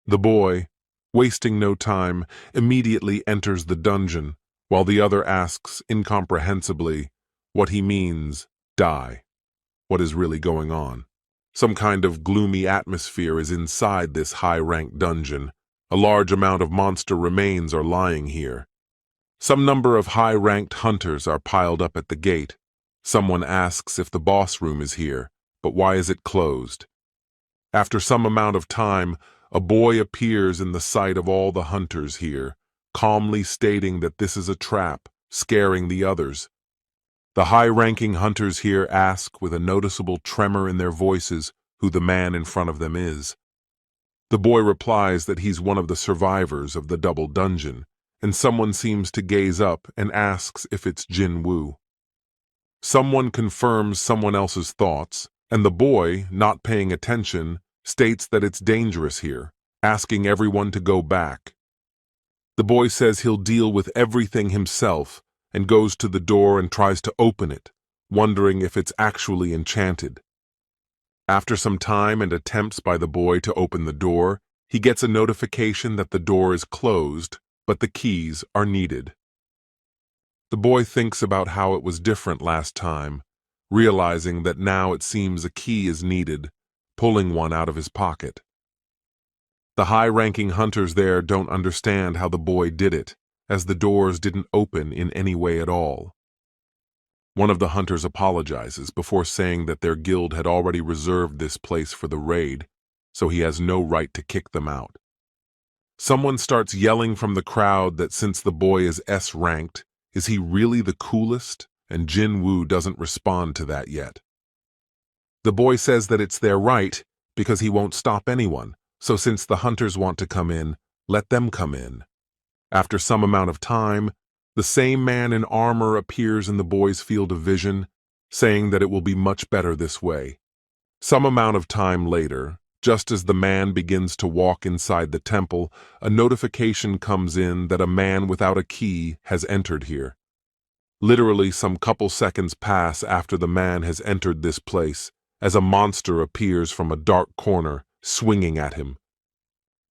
The boy, wasting no time, immediately enters the dungeon, while the other asks incomprehensibly what he means, die. What is really going on? Some kind of gloomy atmosphere is inside this high-ranked dungeon. A large amount of monster remains are lying here. Some number of high-ranked hunters are piled up at the gate. Someone asks if the boss room is here, but why is it closed? After some amount of time, a boy appears in the sight of all the hunters here, calmly stating that this is a trap, scaring the others. The high-ranking hunters here ask with a noticeable tremor in their voices who the man in front of them is. The boy replies that he's one of the survivors of the double dungeon, and someone seems to gaze up and asks if it's Jinwoo. Someone confirms someone else's thoughts, and the boy, not paying attention, states that it's dangerous here, asking everyone to go back. The boy says he'll deal with everything himself and goes to the door and tries to open it, wondering if it's actually enchanted. After some time and attempts by the boy to open the door, he gets a notification that the door is closed, but the keys are needed. The boy thinks about how it was different last time, realizing that now it seems a key is needed, pulling one out of his pocket. The high-ranking hunters there don't understand how the boy did it, as the doors didn't open in any way at all. One of the hunters apologizes before saying that their guild had already reserved this place for the raid, so he has no right to kick them out. Someone starts yelling from the crowd that since the boy is S-ranked, is he really the coolest? And Jinwoo doesn't respond to that yet. The boy says that it's their right because he won't stop anyone, So since the hunters want to come in, let them come in. After some amount of time, the same man in armor appears in the boy's field of vision, saying that it will be much better this way. Some amount of time later, just as the man begins to walk inside the temple, a notification comes in that a man without a key has entered here. Literally, some couple seconds pass after the man has entered this place, as a monster appears from a dark corner, swinging at him.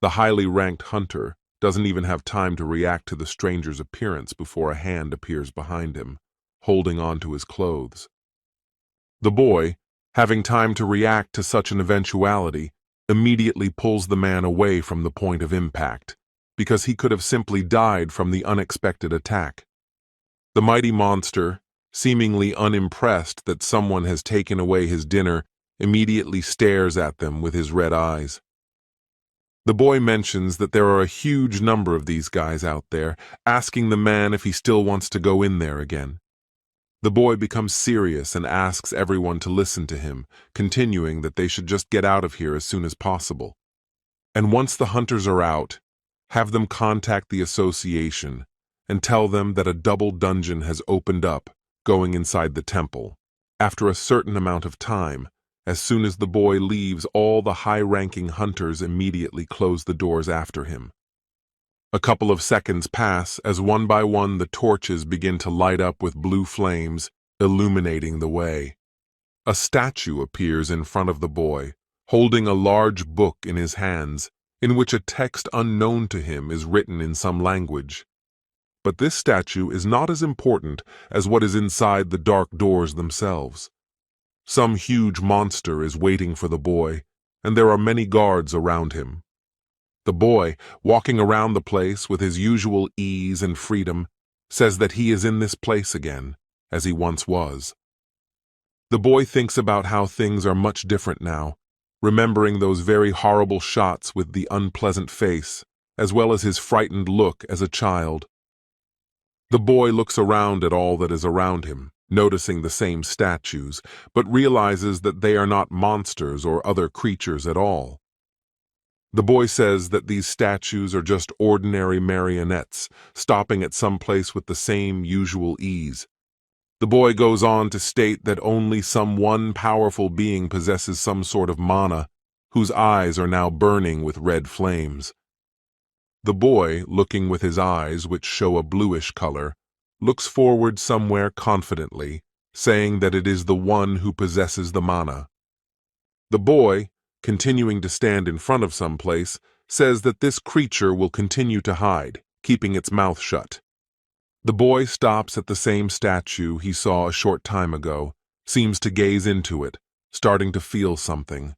The highly ranked hunter doesn't even have time to react to the stranger's appearance before a hand appears behind him, holding on to his clothes. The boy, having time to react to such an eventuality, immediately pulls the man away from the point of impact, because he could have simply died from the unexpected attack. The mighty monster, seemingly unimpressed that someone has taken away his dinner, immediately stares at them with his red eyes. The boy mentions that there are a huge number of these guys out there, asking the man if he still wants to go in there again. The boy becomes serious and asks everyone to listen to him, continuing that they should just get out of here as soon as possible. And once the hunters are out, have them contact the association and tell them that a double dungeon has opened up, going inside the temple. After a certain amount of time, as soon as the boy leaves, all the high-ranking hunters immediately close the doors after him. A couple of seconds pass as one by one the torches begin to light up with blue flames, illuminating the way. A statue appears in front of the boy, holding a large book in his hands, in which a text unknown to him is written in some language. But this statue is not as important as what is inside the dark doors themselves. Some huge monster is waiting for the boy, and there are many guards around him. The boy, walking around the place with his usual ease and freedom, says that he is in this place again, as he once was. The boy thinks about how things are much different now, remembering those very horrible shots with the unpleasant face, as well as his frightened look as a child. The boy looks around at all that is around him, noticing the same statues, but realizes that they are not monsters or other creatures at all. The boy says that these statues are just ordinary marionettes, stopping at some place with the same usual ease. The boy goes on to state that only some one powerful being possesses some sort of mana, whose eyes are now burning with red flames. The boy, looking with his eyes, which show a bluish color, looks forward somewhere confidently, saying that it is the one who possesses the mana. The boy, continuing to stand in front of some place, says that this creature will continue to hide, keeping its mouth shut. The boy stops at the same statue he saw a short time ago, seems to gaze into it, starting to feel something.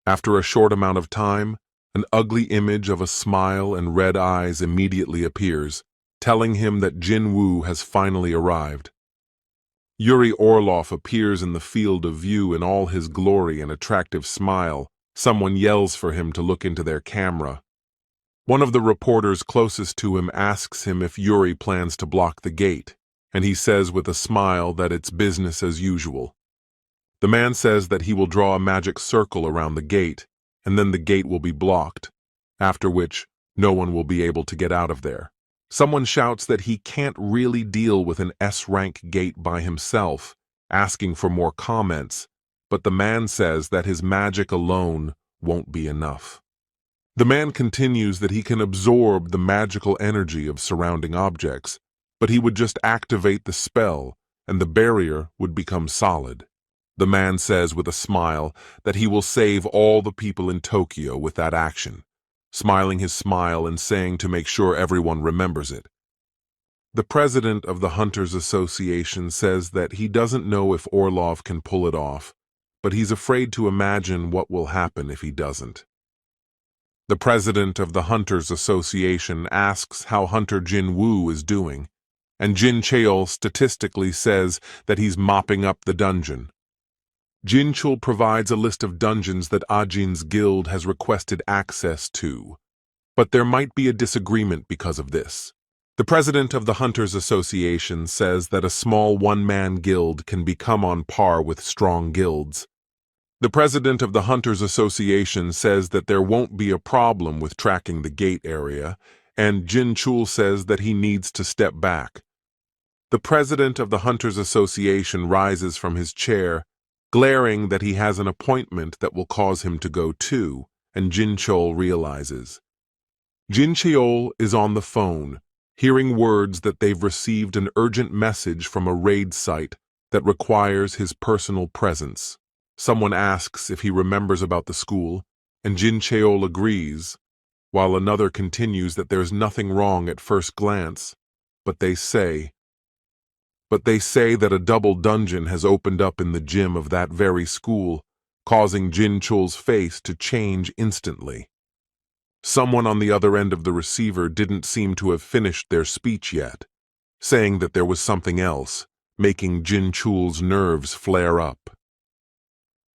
After a short amount of time, an ugly image of a smile and red eyes immediately appears, telling him that Jinwoo has finally arrived. Yuri Orlov appears in the field of view in all his glory and attractive smile. Someone yells for him to look into their camera. One of the reporters closest to him asks him if Yuri plans to block the gate, and he says with a smile that it's business as usual. The man says that he will draw a magic circle around the gate, and then the gate will be blocked, after which no one will be able to get out of there. Someone shouts that he can't really deal with an S-rank gate by himself, asking for more comments, but the man says that his magic alone won't be enough. The man continues that he can absorb the magical energy of surrounding objects, but he would just activate the spell and the barrier would become solid. The man says with a smile that he will save all the people in Tokyo with that action, smiling his smile and saying to make sure everyone remembers it. The president of the Hunters Association says that he doesn't know if Orlov can pull it off, but he's afraid to imagine what will happen if he doesn't. The president of the Hunters Association asks how Hunter Jinwoo is doing, and Jin Cheol statistically says that he's mopping up the dungeon. Jin Chul provides a list of dungeons that Ajin's guild has requested access to, but there might be a disagreement because of this. The president of the Hunters Association says that a small one-man guild can become on par with strong guilds. The president of the Hunters Association says that there won't be a problem with tracking the gate area, and Jin Chul says that he needs to step back. The president of the Hunters Association rises from his chair, glaring that he has an appointment that will cause him to go too, and Jin Chul realizes. Jin Cheol is on the phone, hearing words that they've received an urgent message from a raid site that requires his personal presence. Someone asks if he remembers about the school, and Jin Cheol agrees, while another continues that there's nothing wrong at first glance, but they say that a double dungeon has opened up in the gym of that very school, causing Jin Chul's face to change instantly. Someone on the other end of the receiver didn't seem to have finished their speech yet, saying that there was something else, making Jin Chul's nerves flare up.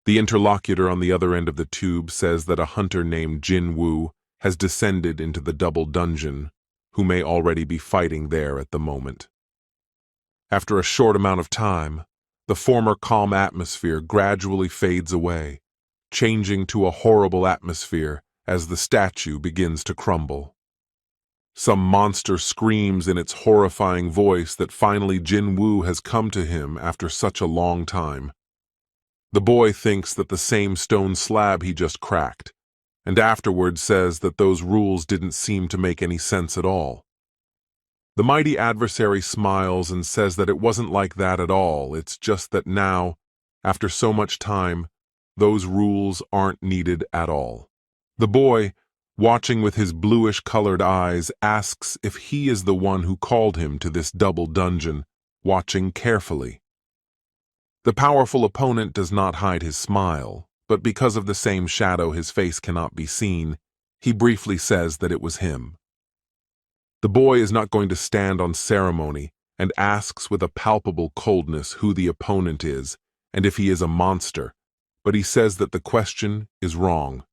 The interlocutor on the other end of the tube says that a hunter named Jinwoo has descended into the double dungeon, who may already be fighting there at the moment. After a short amount of time, the former calm atmosphere gradually fades away, changing to a horrible atmosphere as the statue begins to crumble. Some monster screams in its horrifying voice that finally Jinwoo has come to him after such a long time. The boy thinks that the same stone slab he just cracked, and afterwards says that those rules didn't seem to make any sense at all. The mighty adversary smiles and says that it wasn't like that at all, it's just that now, after so much time, those rules aren't needed at all. The boy, watching with his bluish-colored eyes, asks if he is the one who called him to this double dungeon, watching carefully. The powerful opponent does not hide his smile, but because of the same shadow his face cannot be seen, he briefly says that it was him. The boy is not going to stand on ceremony and asks with a palpable coldness who the opponent is and if he is a monster, but he says that the question is wrong.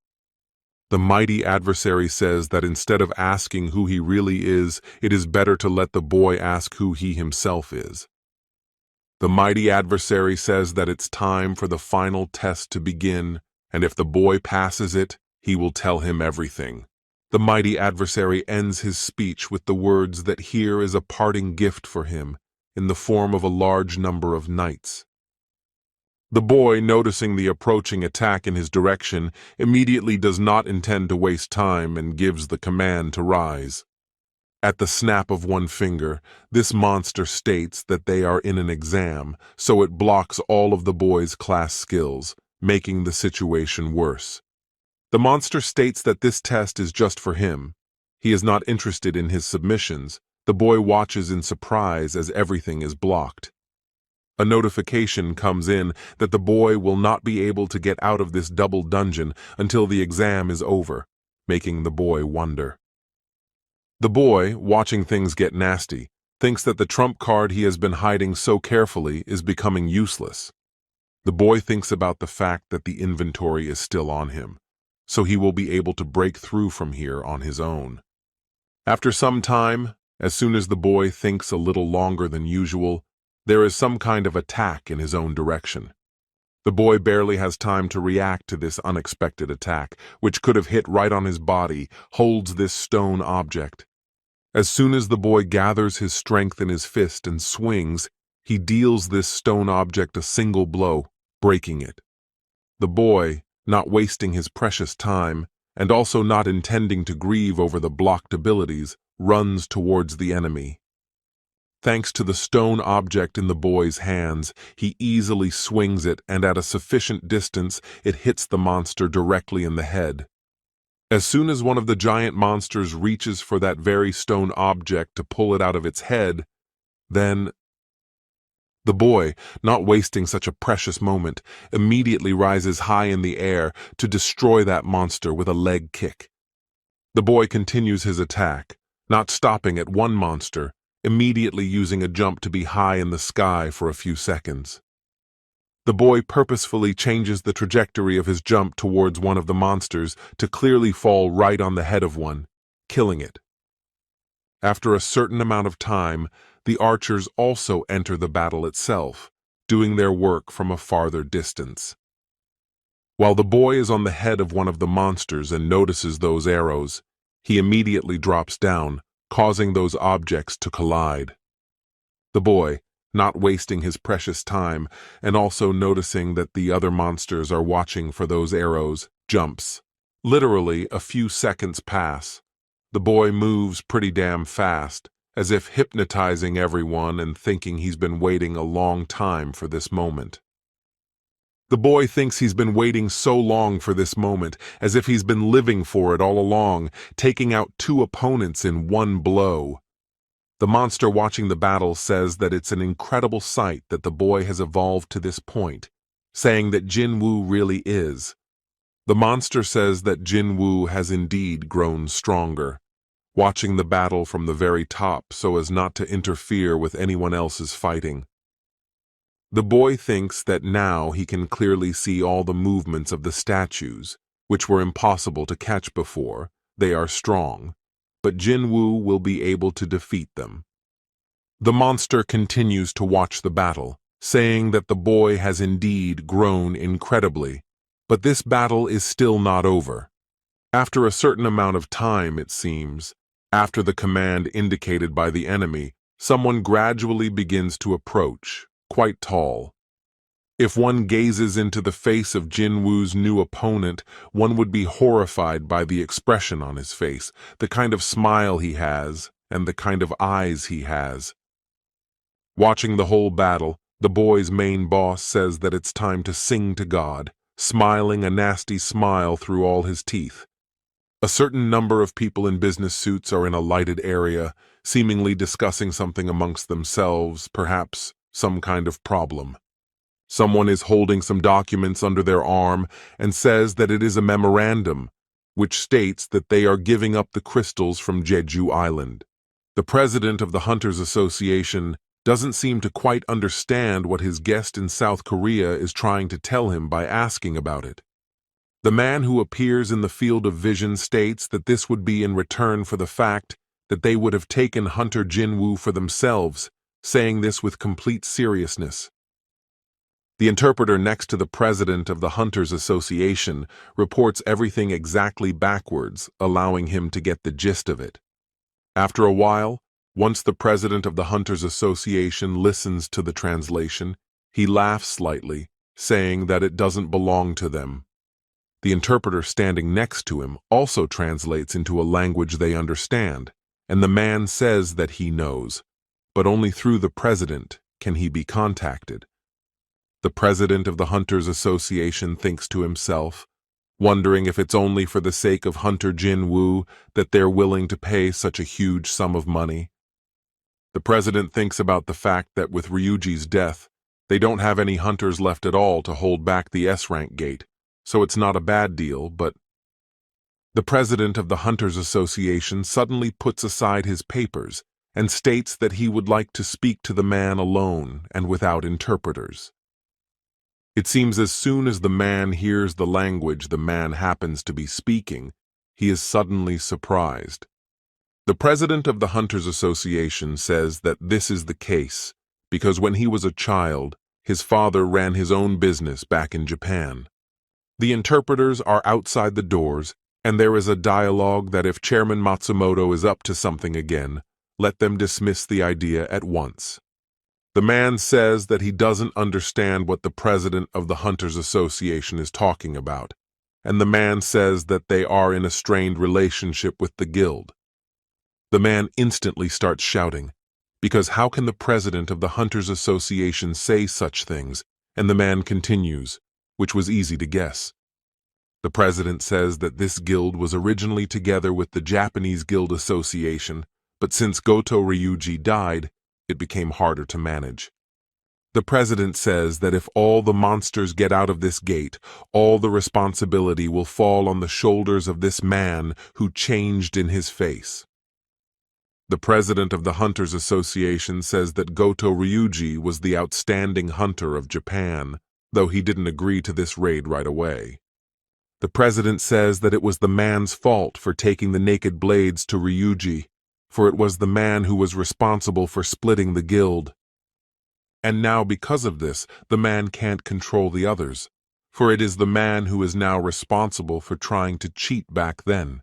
The mighty adversary says that instead of asking who he really is, it is better to let the boy ask who he himself is. The mighty adversary says that it's time for the final test to begin, and if the boy passes it, he will tell him everything. The mighty adversary ends his speech with the words that here is a parting gift for him, in the form of a large number of knights. The boy, noticing the approaching attack in his direction, immediately does not intend to waste time and gives the command to rise. At the snap of one finger, this monster states that they are in an exam, so it blocks all of the boy's class skills, making the situation worse. The monster states that this test is just for him. He is not interested in his submissions. The boy watches in surprise as everything is blocked. A notification comes in that the boy will not be able to get out of this double dungeon until the exam is over, making the boy wonder. The boy, watching things get nasty, thinks that the trump card he has been hiding so carefully is becoming useless. The boy thinks about the fact that the inventory is still on him, so he will be able to break through from here on his own. After some time, as soon as the boy thinks a little longer than usual, there is some kind of attack in his own direction. The boy barely has time to react to this unexpected attack, which could have hit right on his body, holds this stone object. As soon as the boy gathers his strength in his fist and swings, he deals this stone object a single blow, breaking it. The boy, not wasting his precious time, and also not intending to grieve over the blocked abilities, runs towards the enemy. Thanks to the stone object in the boy's hands, he easily swings it, and at a sufficient distance, it hits the monster directly in the head. As soon as one of the giant monsters reaches for that very stone object to pull it out of its head, then the boy, not wasting such a precious moment, immediately rises high in the air to destroy that monster with a leg kick. The boy continues his attack, not stopping at one monster, immediately using a jump to be high in the sky for a few seconds. The boy purposefully changes the trajectory of his jump towards one of the monsters to clearly fall right on the head of one, killing it. After a certain amount of time, the archers also enter the battle itself, doing their work from a farther distance. While the boy is on the head of one of the monsters and notices those arrows, he immediately drops down, causing those objects to collide. The boy, not wasting his precious time and also noticing that the other monsters are watching for those arrows, jumps. Literally, a few seconds pass. The boy moves pretty damn fast, as if hypnotizing everyone and thinking he's been waiting a long time for this moment. The boy thinks he's been waiting so long for this moment, as if he's been living for it all along, taking out two opponents in one blow. The monster watching the battle says that it's an incredible sight that the boy has evolved to this point, saying that Jinwoo really is. The monster says that Jinwoo has indeed grown stronger, watching the battle from the very top so as not to interfere with anyone else's fighting. The boy thinks that now he can clearly see all the movements of the statues, which were impossible to catch before. They are strong, but Jinwoo will be able to defeat them. The monster continues to watch the battle, saying that the boy has indeed grown incredibly, but this battle is still not over. After a certain amount of time, it seems, after the command indicated by the enemy, someone gradually begins to approach, quite tall. If one gazes into the face of Jinwoo's new opponent, one would be horrified by the expression on his face, the kind of smile he has, and the kind of eyes he has. Watching the whole battle, the boy's main boss says that it's time to sing to God, smiling a nasty smile through all his teeth. A certain number of people in business suits are in a lighted area, seemingly discussing something amongst themselves, perhaps some kind of problem. Someone is holding some documents under their arm and says that it is a memorandum, which states that they are giving up the crystals from Jeju Island. The president of the Hunters Association doesn't seem to quite understand what his guest in South Korea is trying to tell him by asking about it. The man who appears in the field of vision states that this would be in return for the fact that they would have taken Hunter Jinwoo for themselves, saying this with complete seriousness. The interpreter next to the president of the Hunters Association reports everything exactly backwards, allowing him to get the gist of it. After a while, once the president of the Hunters Association listens to the translation, he laughs slightly, saying that it doesn't belong to them. The interpreter standing next to him also translates into a language they understand, and the man says that he knows, but only through the president can he be contacted. The president of the Hunters Association thinks to himself, wondering if it's only for the sake of Hunter Jinwoo that they're willing to pay such a huge sum of money. The president thinks about the fact that with Ryuji's death, they don't have any hunters left at all to hold back the S-rank gate, so it's not a bad deal, but the president of the Hunters Association suddenly puts aside his papers and states that he would like to speak to the man alone and without interpreters. It seems as soon as the man hears the language the man happens to be speaking, he is suddenly surprised. The president of the Hunters Association says that this is the case because when he was a child, his father ran his own business back in Japan. The interpreters are outside the doors, and there is a dialogue that if Chairman Matsumoto is up to something again, let them dismiss the idea at once. The man says that he doesn't understand what the president of the Hunters Association is talking about, and the man says that they are in a strained relationship with the guild. The man instantly starts shouting, because how can the president of the Hunters Association say such things? And the man continues, which was easy to guess. The president says that this guild was originally together with the Japanese Guild Association, but since Goto Ryuji died, it became harder to manage. The president says that if all the monsters get out of this gate, all the responsibility will fall on the shoulders of this man who changed in his face. The president of the Hunters Association says that Goto Ryuji was the outstanding hunter of Japan, though he didn't agree to this raid right away. The president says that it was the man's fault for taking the naked blades to Ryuji, for it was the man who was responsible for splitting the guild. And now because of this, the man can't control the others, for it is the man who is now responsible for trying to cheat back then.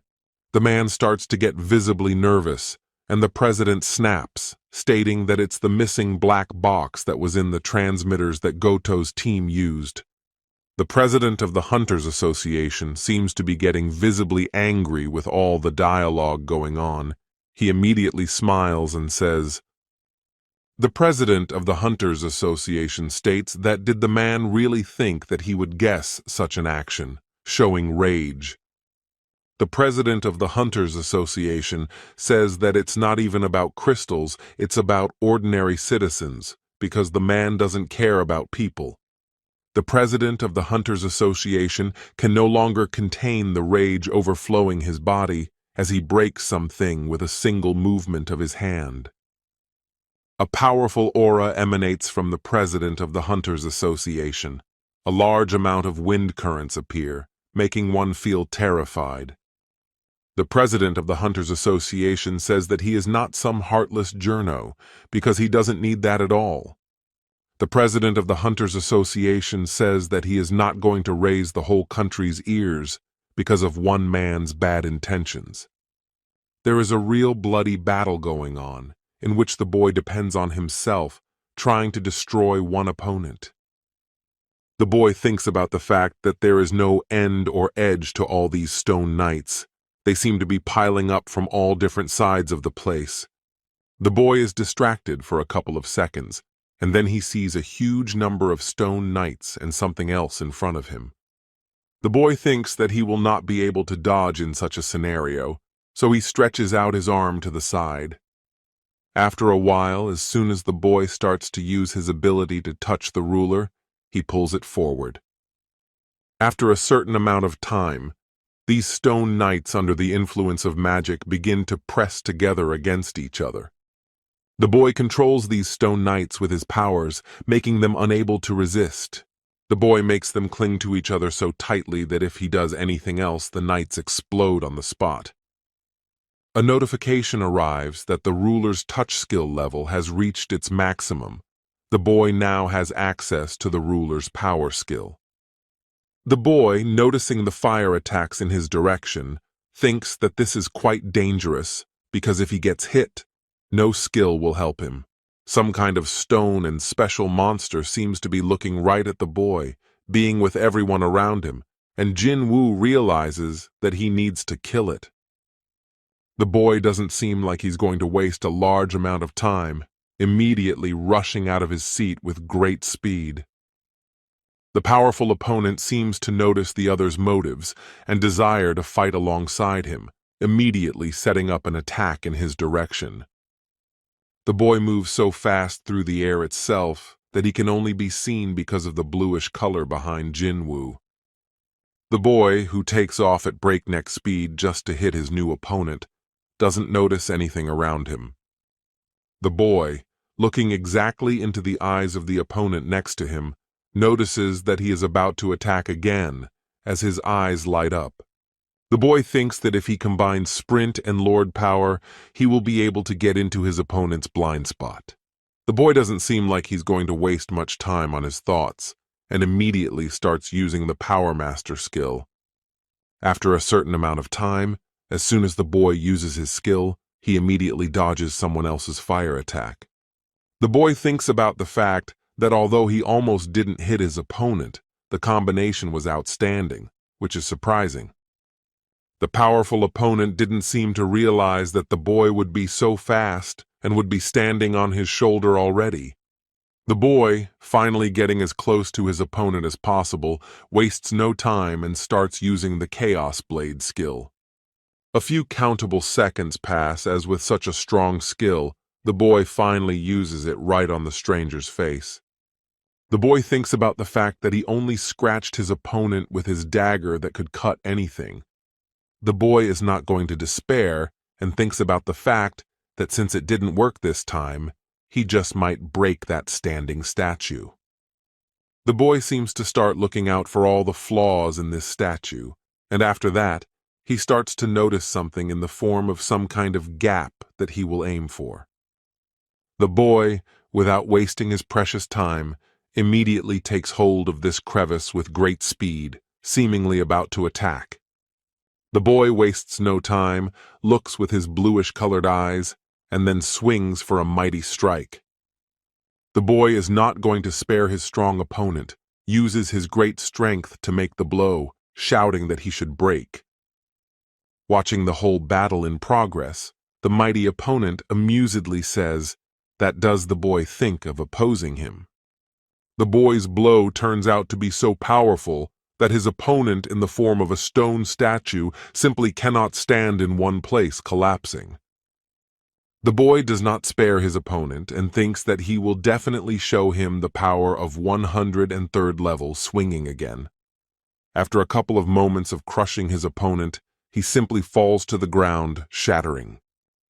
The man starts to get visibly nervous, and the president snaps, stating that it's the missing black box that was in the transmitters that Goto's team used. The president of the Hunters Association seems to be getting visibly angry with all the dialogue going on. He immediately smiles and says, "The president of the Hunters Association states that did the man really think that he would guess such an action, showing rage. The president of the Hunters Association says that it's not even about crystals, it's about ordinary citizens, because the man doesn't care about people. The president of the Hunters Association can no longer contain the rage overflowing his body as he breaks something with a single movement of his hand. A powerful aura emanates from the president of the Hunters Association. A large amount of wind currents appear, making one feel terrified. The president of the Hunters Association says that he is not some heartless journo, because he doesn't need that at all. The president of the Hunters Association says that he is not going to raise the whole country's ears because of one man's bad intentions. There is a real bloody battle going on, in which the boy depends on himself, trying to destroy one opponent. The boy thinks about the fact that there is no end or edge to all these stone knights. They seem to be piling up from all different sides of the place. The boy is distracted for a couple of seconds, and then he sees a huge number of stone knights and something else in front of him. The boy thinks that he will not be able to dodge in such a scenario, so he stretches out his arm to the side. After a while, as soon as the boy starts to use his ability to touch the ruler, he pulls it forward. After a certain amount of time, these stone knights under the influence of magic begin to press together against each other. The boy controls these stone knights with his powers, making them unable to resist. The boy makes them cling to each other so tightly that if he does anything else, the knights explode on the spot. A notification arrives that the ruler's touch skill level has reached its maximum. The boy now has access to the ruler's power skill. The boy, noticing the fire attacks in his direction, thinks that this is quite dangerous because if he gets hit, no skill will help him. Some kind of stone and special monster seems to be looking right at the boy, being with everyone around him, and Jinwoo realizes that he needs to kill it. The boy doesn't seem like he's going to waste a large amount of time, immediately rushing out of his seat with great speed. The powerful opponent seems to notice the other's motives and desire to fight alongside him, immediately setting up an attack in his direction. The boy moves so fast through the air itself that he can only be seen because of the bluish color behind Jinwoo. The boy, who takes off at breakneck speed just to hit his new opponent, doesn't notice anything around him. The boy, looking exactly into the eyes of the opponent next to him, notices that he is about to attack again as his eyes light up. The boy thinks that if he combines sprint and lord power, he will be able to get into his opponent's blind spot. The boy doesn't seem like he's going to waste much time on his thoughts, and immediately starts using the Power Master skill. After a certain amount of time, as soon as the boy uses his skill, he immediately dodges someone else's fire attack. The boy thinks about the fact that although he almost didn't hit his opponent, the combination was outstanding, which is surprising. The powerful opponent didn't seem to realize that the boy would be so fast and would be standing on his shoulder already. The boy, finally getting as close to his opponent as possible, wastes no time and starts using the Chaos Blade skill. A few countable seconds pass as with such a strong skill, the boy finally uses it right on the stranger's face. The boy thinks about the fact that he only scratched his opponent with his dagger that could cut anything. The boy is not going to despair and thinks about the fact that since it didn't work this time, he just might break that standing statue. The boy seems to start looking out for all the flaws in this statue, and after that, he starts to notice something in the form of some kind of gap that he will aim for. The boy, without wasting his precious time, immediately takes hold of this crevice with great speed, seemingly about to attack. The boy wastes no time, looks with his bluish-colored eyes, and then swings for a mighty strike. The boy is not going to spare his strong opponent, uses his great strength to make the blow, shouting that he should break. Watching the whole battle in progress, the mighty opponent amusedly says, "That does the boy think of opposing him?" The boy's blow turns out to be so powerful that his opponent in the form of a stone statue simply cannot stand in one place, collapsing. The boy does not spare his opponent and thinks that he will definitely show him the power of 103rd level swinging again. After a couple of moments of crushing his opponent, he simply falls to the ground, shattering.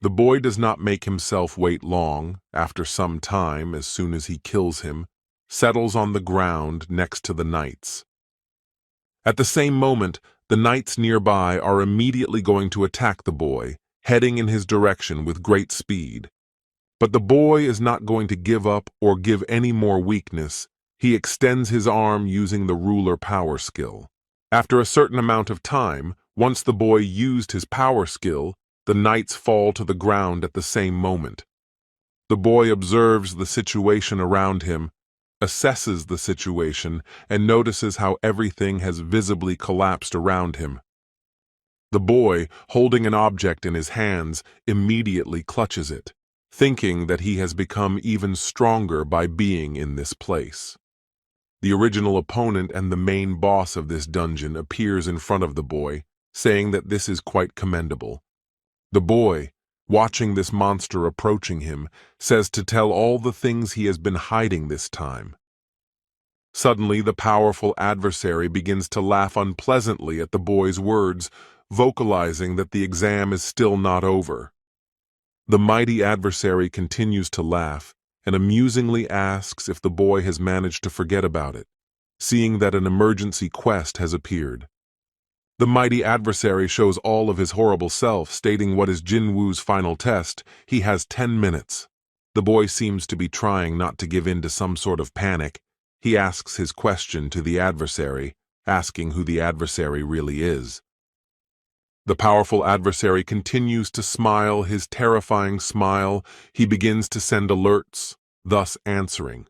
The boy does not make himself wait long. After some time, as soon as he kills him, settles on the ground next to the knights. At the same moment, the knights nearby are immediately going to attack the boy, heading in his direction with great speed. But the boy is not going to give up or give any more weakness. He extends his arm using the ruler power skill. After a certain amount of time, once the boy used his power skill, the knights fall to the ground at the same moment. The boy observes the situation around him, assesses the situation, and notices how everything has visibly collapsed around him. The boy, holding an object in his hands, immediately clutches it, thinking that he has become even stronger by being in this place. The original opponent and the main boss of this dungeon appears in front of the boy, saying that this is quite commendable. The boy, watching this monster approaching him, says to tell all the things he has been hiding this time. Suddenly, the powerful adversary begins to laugh unpleasantly at the boy's words, vocalizing that the exam is still not over. The mighty adversary continues to laugh and amusingly asks if the boy has managed to forget about it, seeing that an emergency quest has appeared. The mighty adversary shows all of his horrible self, stating what is Jinwoo's final test. He has 10 minutes. The boy seems to be trying not to give in to some sort of panic. He asks his question to the adversary, asking who the adversary really is. The powerful adversary continues to smile his terrifying smile. He begins to send alerts, thus answering.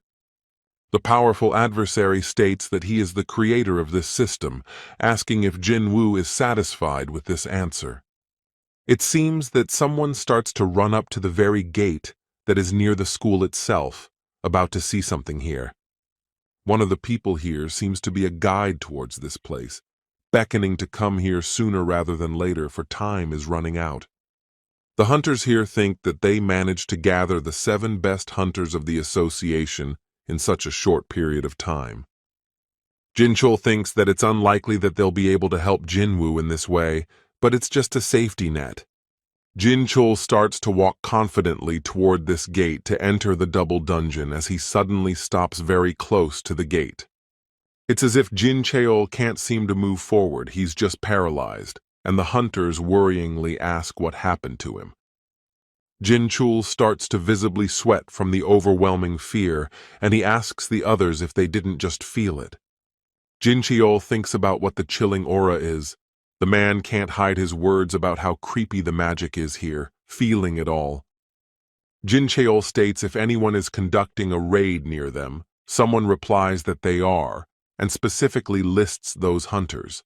The powerful adversary states that he is the creator of this system, asking if Jinwoo is satisfied with this answer. It seems that someone starts to run up to the very gate that is near the school itself, about to see something here. One of the people here seems to be a guide towards this place, beckoning to come here sooner rather than later, for time is running out. The hunters here think that they managed to gather the 7 best hunters of the association in such a short period of time. Jinchul thinks that it's unlikely that they'll be able to help Jinwoo in this way, but it's just a safety net. Jinchul starts to walk confidently toward this gate to enter the double dungeon as he suddenly stops very close to the gate. It's as if Jin Cheol can't seem to move forward, he's just paralyzed, and the hunters worryingly ask what happened to him. Jinchul starts to visibly sweat from the overwhelming fear, and he asks the others if they didn't just feel it. Jin Cheol thinks about what the chilling aura is. The man can't hide his words about how creepy the magic is here, feeling it all. Jin Cheol states if anyone is conducting a raid near them, someone replies that they are, and specifically lists those hunters.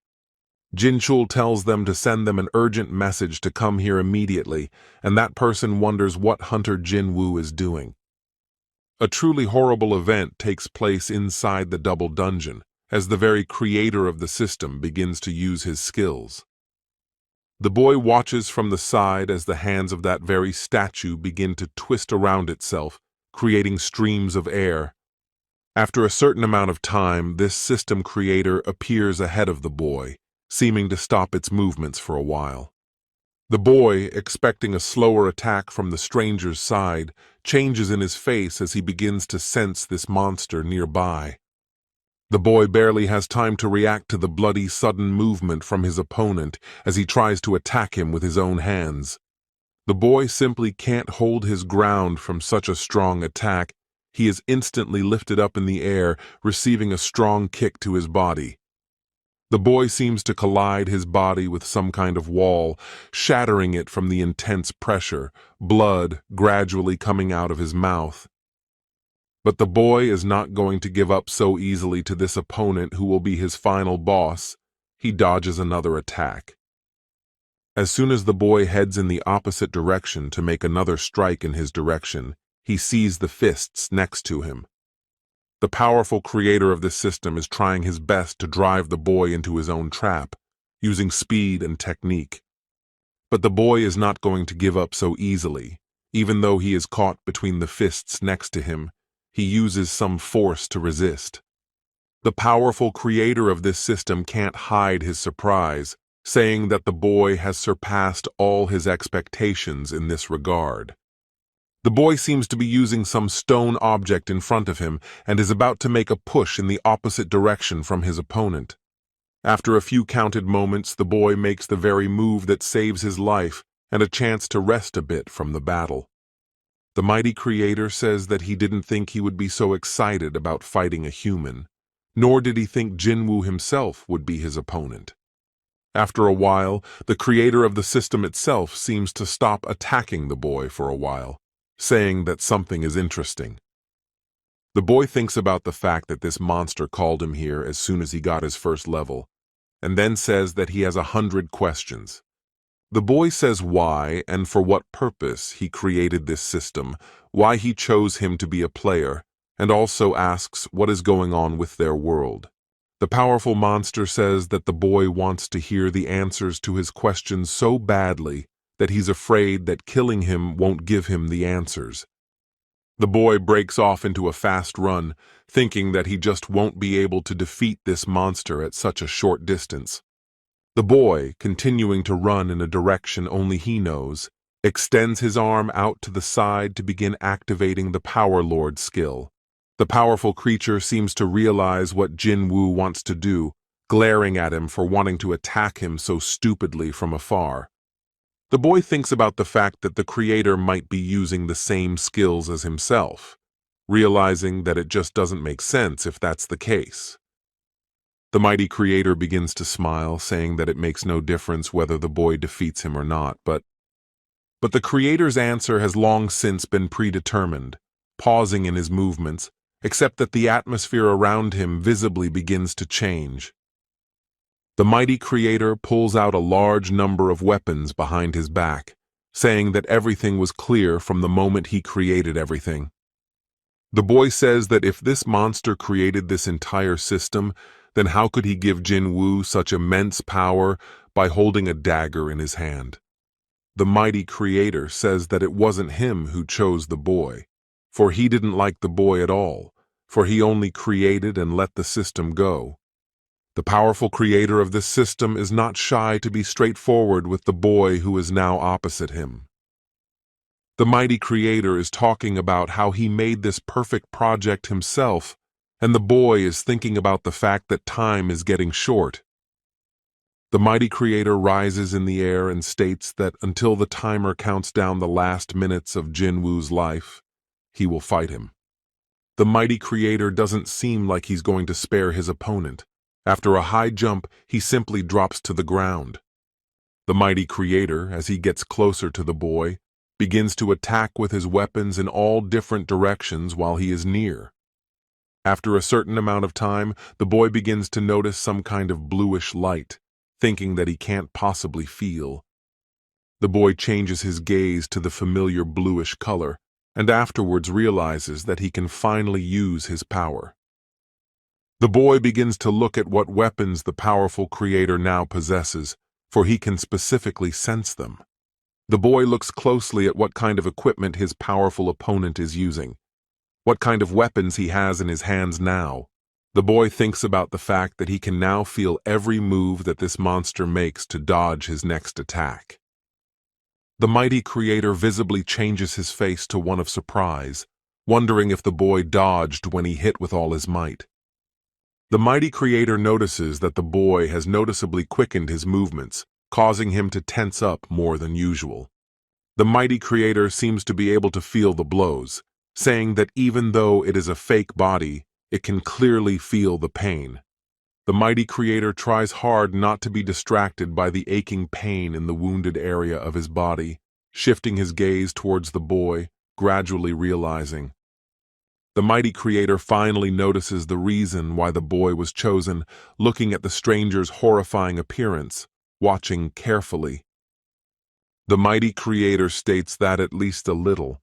Jinchul tells them to send them an urgent message to come here immediately, and that person wonders what Hunter Jinwoo is doing. A truly horrible event takes place inside the double dungeon, as the very creator of the system begins to use his skills. The boy watches from the side as the hands of that very statue begin to twist around itself, creating streams of air. After a certain amount of time, this system creator appears ahead of the boy, seeming to stop its movements for a while. The boy, expecting a slower attack from the stranger's side, changes in his face as he begins to sense this monster nearby. The boy barely has time to react to the bloody sudden movement from his opponent as he tries to attack him with his own hands. The boy simply can't hold his ground from such a strong attack. He is instantly lifted up in the air, receiving a strong kick to his body. The boy seems to collide his body with some kind of wall, shattering it from the intense pressure, blood gradually coming out of his mouth. But the boy is not going to give up so easily to this opponent who will be his final boss. He dodges another attack. As soon as the boy heads in the opposite direction to make another strike in his direction, he sees the fists next to him. The powerful creator of this system is trying his best to drive the boy into his own trap, using speed and technique. But the boy is not going to give up so easily. Even though he is caught between the fists next to him, he uses some force to resist. The powerful creator of this system can't hide his surprise, saying that the boy has surpassed all his expectations in this regard. The boy seems to be using some stone object in front of him and is about to make a push in the opposite direction from his opponent. After a few counted moments, the boy makes the very move that saves his life and a chance to rest a bit from the battle. The mighty creator says that he didn't think he would be so excited about fighting a human, nor did he think Jinwoo himself would be his opponent. After a while, the creator of the system itself seems to stop attacking the boy for a while, saying that something is interesting. The boy thinks about the fact that this monster called him here as soon as he got his first level, and then says that he has 100 questions. The boy says why and for what purpose he created this system, why he chose him to be a player, and also asks what is going on with their world. The powerful monster says that the boy wants to hear the answers to his questions so badly that he's afraid that killing him won't give him the answers. The boy breaks off into a fast run, thinking that he just won't be able to defeat this monster at such a short distance. The boy, continuing to run in a direction only he knows, extends his arm out to the side to begin activating the Power Lord skill. The powerful creature seems to realize what Jinwoo wants to do, glaring at him for wanting to attack him so stupidly from afar. The boy thinks about the fact that the creator might be using the same skills as himself, realizing that it just doesn't make sense if that's the case. The mighty creator begins to smile, saying that it makes no difference whether the boy defeats him or not, but the creator's answer has long since been predetermined, pausing in his movements, except that the atmosphere around him visibly begins to change. The mighty creator pulls out a large number of weapons behind his back, saying that everything was clear from the moment he created everything. The boy says that if this monster created this entire system, then how could he give Jinwoo such immense power by holding a dagger in his hand? The mighty creator says that it wasn't him who chose the boy, for he didn't like the boy at all, for he only created and let the system go. The powerful creator of this system is not shy to be straightforward with the boy who is now opposite him. The mighty creator is talking about how he made this perfect project himself, and the boy is thinking about the fact that time is getting short. The mighty creator rises in the air and states that until the timer counts down the last minutes of Jinwoo's life, he will fight him. The mighty creator doesn't seem like he's going to spare his opponent. After a high jump, he simply drops to the ground. The mighty creator, as he gets closer to the boy, begins to attack with his weapons in all different directions while he is near. After a certain amount of time, the boy begins to notice some kind of bluish light, thinking that he can't possibly feel. The boy changes his gaze to the familiar bluish color, and afterwards realizes that he can finally use his power. The boy begins to look at what weapons the powerful creator now possesses, for he can specifically sense them. The boy looks closely at what kind of equipment his powerful opponent is using, what kind of weapons he has in his hands now. The boy thinks about the fact that he can now feel every move that this monster makes to dodge his next attack. The mighty creator visibly changes his face to one of surprise, wondering if the boy dodged when he hit with all his might. The mighty creator notices that the boy has noticeably quickened his movements, causing him to tense up more than usual. The mighty creator seems to be able to feel the blows, saying that even though it is a fake body, it can clearly feel the pain. The mighty creator tries hard not to be distracted by the aching pain in the wounded area of his body, shifting his gaze towards the boy, gradually realizing. The mighty creator finally notices the reason why the boy was chosen, looking at the stranger's horrifying appearance, watching carefully. The mighty creator states that at least a little,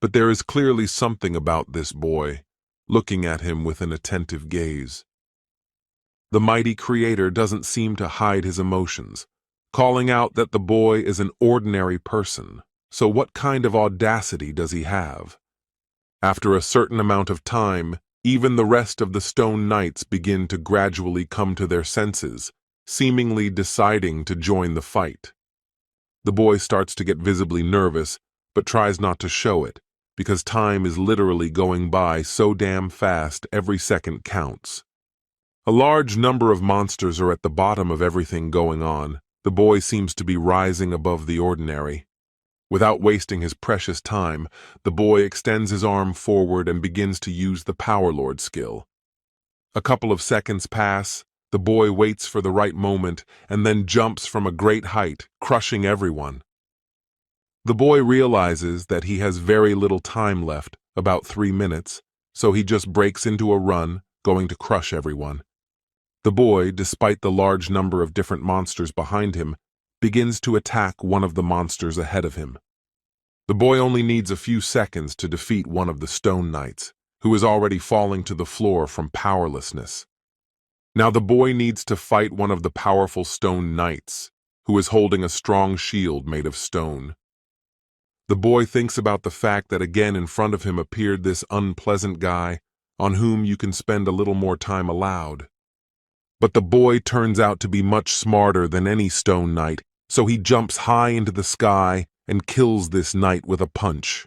but there is clearly something about this boy, looking at him with an attentive gaze. The mighty creator doesn't seem to hide his emotions, calling out that the boy is an ordinary person. So what kind of audacity does he have? After a certain amount of time, even the rest of the stone knights begin to gradually come to their senses, seemingly deciding to join the fight. The boy starts to get visibly nervous, but tries not to show it, because time is literally going by so damn fast every second counts. A large number of monsters are at the bottom of everything going on. The boy seems to be rising above the ordinary. Without wasting his precious time, the boy extends his arm forward and begins to use the Power Lord skill. A couple of seconds pass, the boy waits for the right moment and then jumps from a great height, crushing everyone. The boy realizes that he has very little time left, about 3 minutes, so he just breaks into a run, going to crush everyone. The boy, despite the large number of different monsters behind him, begins to attack one of the monsters ahead of him. The boy only needs a few seconds to defeat one of the stone knights, who is already falling to the floor from powerlessness. Now the boy needs to fight one of the powerful stone knights, who is holding a strong shield made of stone. The boy thinks about the fact that again in front of him appeared this unpleasant guy, on whom you can spend a little more time allowed. But the boy turns out to be much smarter than any stone knight, so he jumps high into the sky and kills this knight with a punch.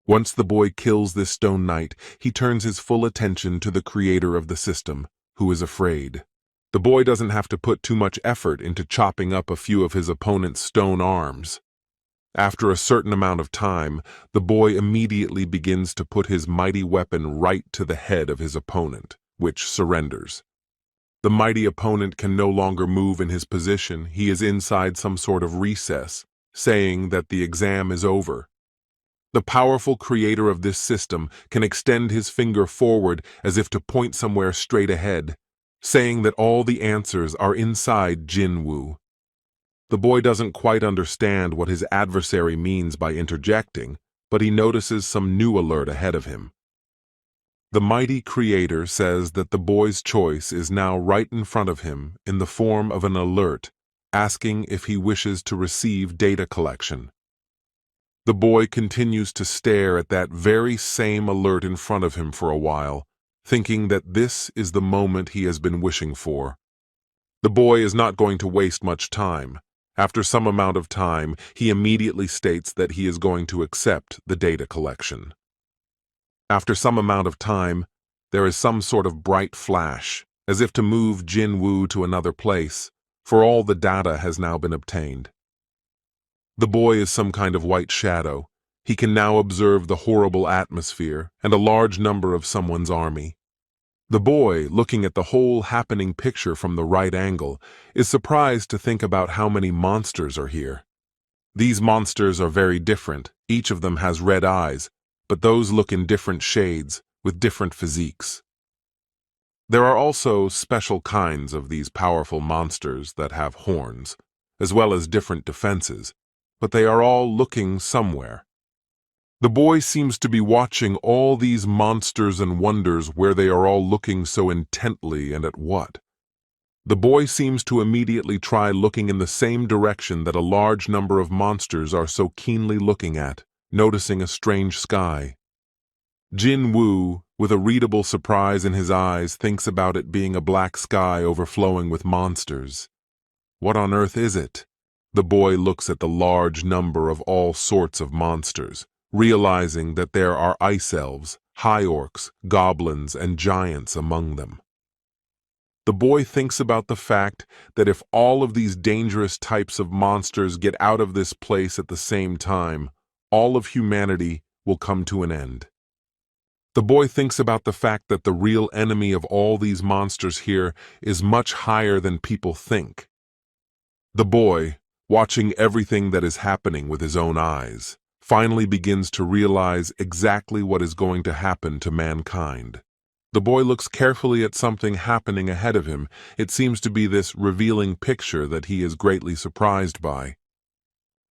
Once the boy kills this stone knight, he turns his full attention to the creator of the system, who is afraid. The boy doesn't have to put too much effort into chopping up a few of his opponent's stone arms. After a certain amount of time, the boy immediately begins to put his mighty weapon right to the head of his opponent, which surrenders. The mighty opponent can no longer move in his position. He is inside some sort of recess, saying that the exam is over. The powerful creator of this system can extend his finger forward as if to point somewhere straight ahead, saying that all the answers are inside Jinwoo. The boy doesn't quite understand what his adversary means by interjecting, but he notices some new alert ahead of him. The mighty creator says that the boy's choice is now right in front of him in the form of an alert, asking if he wishes to receive data collection. The boy continues to stare at that very same alert in front of him for a while, thinking that this is the moment he has been wishing for. The boy is not going to waste much time. After some amount of time, he immediately states that he is going to accept the data collection. After some amount of time, there is some sort of bright flash, as if to move Jinwoo to another place, for all the data has now been obtained. The boy is some kind of white shadow. He can now observe the horrible atmosphere and a large number of someone's army. The boy, looking at the whole happening picture from the right angle, is surprised to think about how many monsters are here. These monsters are very different. Each of them has red eyes, but those look in different shades, with different physiques. There are also special kinds of these powerful monsters that have horns, as well as different defenses, but they are all looking somewhere. The boy seems to be watching all these monsters and wonders where they are all looking so intently and at what. The boy seems to immediately try looking in the same direction that a large number of monsters are so keenly looking at, noticing a strange sky. Jinwoo, with a readable surprise in his eyes, thinks about it being a black sky overflowing with monsters. What on earth is it? The boy looks at the large number of all sorts of monsters, realizing that there are ice elves, high orcs, goblins, and giants among them. The boy thinks about the fact that if all of these dangerous types of monsters get out of this place at the same time, all of humanity will come to an end. The boy thinks about the fact that the real enemy of all these monsters here is much higher than people think. The boy, watching everything that is happening with his own eyes, finally begins to realize exactly what is going to happen to mankind. The boy looks carefully at something happening ahead of him. It seems to be this revealing picture that he is greatly surprised by.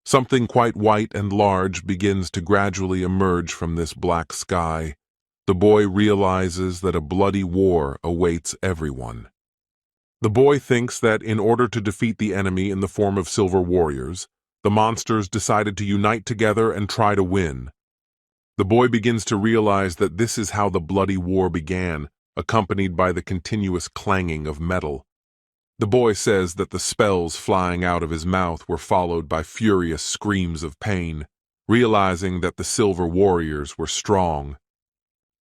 Something quite white and large begins to gradually emerge from this black sky. The boy realizes that a bloody war awaits everyone. The boy thinks that in order to defeat the enemy in the form of silver warriors, the monsters decided to unite together and try to win. The boy begins to realize that this is how the bloody war began, accompanied by the continuous clanging of metal. The boy says that the spells flying out of his mouth were followed by furious screams of pain, realizing that the silver warriors were strong.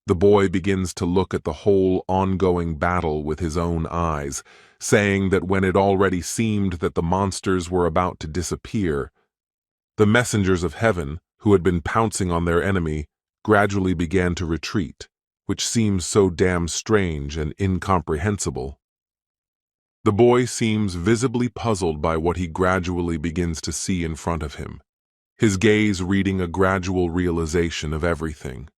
The boy begins to look at the whole ongoing battle with his own eyes, saying that when it already seemed that the monsters were about to disappear, the messengers of heaven, who had been pouncing on their enemy, gradually began to retreat, which seems so damn strange and incomprehensible. The boy seems visibly puzzled by what he gradually begins to see in front of him, his gaze reading a gradual realization of everything.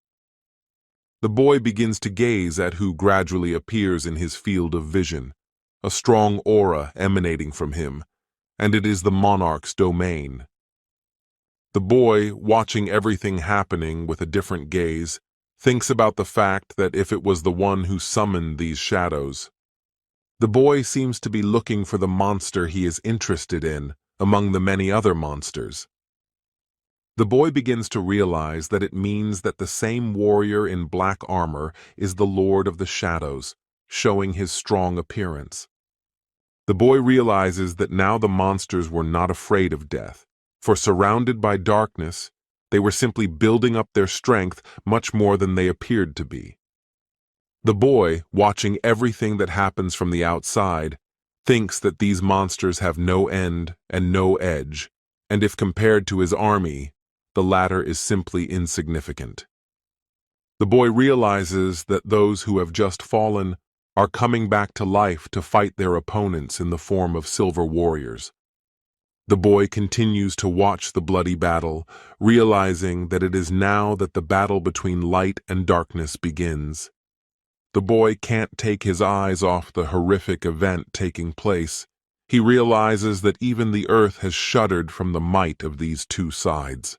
The boy begins to gaze at who gradually appears in his field of vision, a strong aura emanating from him, and it is the monarch's domain. The boy, watching everything happening with a different gaze, thinks about the fact that if it was the one who summoned these shadows. The boy seems to be looking for the monster he is interested in among the many other monsters. The boy begins to realize that it means that the same warrior in black armor is the Lord of the Shadows, showing his strong appearance. The boy realizes that now the monsters were not afraid of death, for surrounded by darkness, they were simply building up their strength much more than they appeared to be. The boy, watching everything that happens from the outside, thinks that these monsters have no end and no edge, and if compared to his army, the latter is simply insignificant. The boy realizes that those who have just fallen are coming back to life to fight their opponents in the form of silver warriors. The boy continues to watch the bloody battle, realizing that it is now that the battle between light and darkness begins. The boy can't take his eyes off the horrific event taking place. He realizes that even the earth has shuddered from the might of these two sides.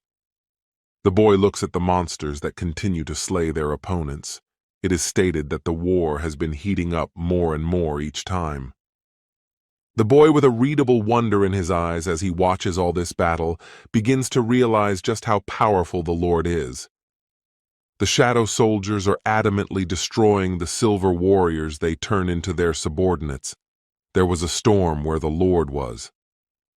The boy looks at the monsters that continue to slay their opponents. It is stated that the war has been heating up more and more each time. The boy, with a readable wonder in his eyes as he watches all this battle, begins to realize just how powerful the Lord is. The shadow soldiers are adamantly destroying the silver warriors they turn into their subordinates. There was a storm where the Lord was.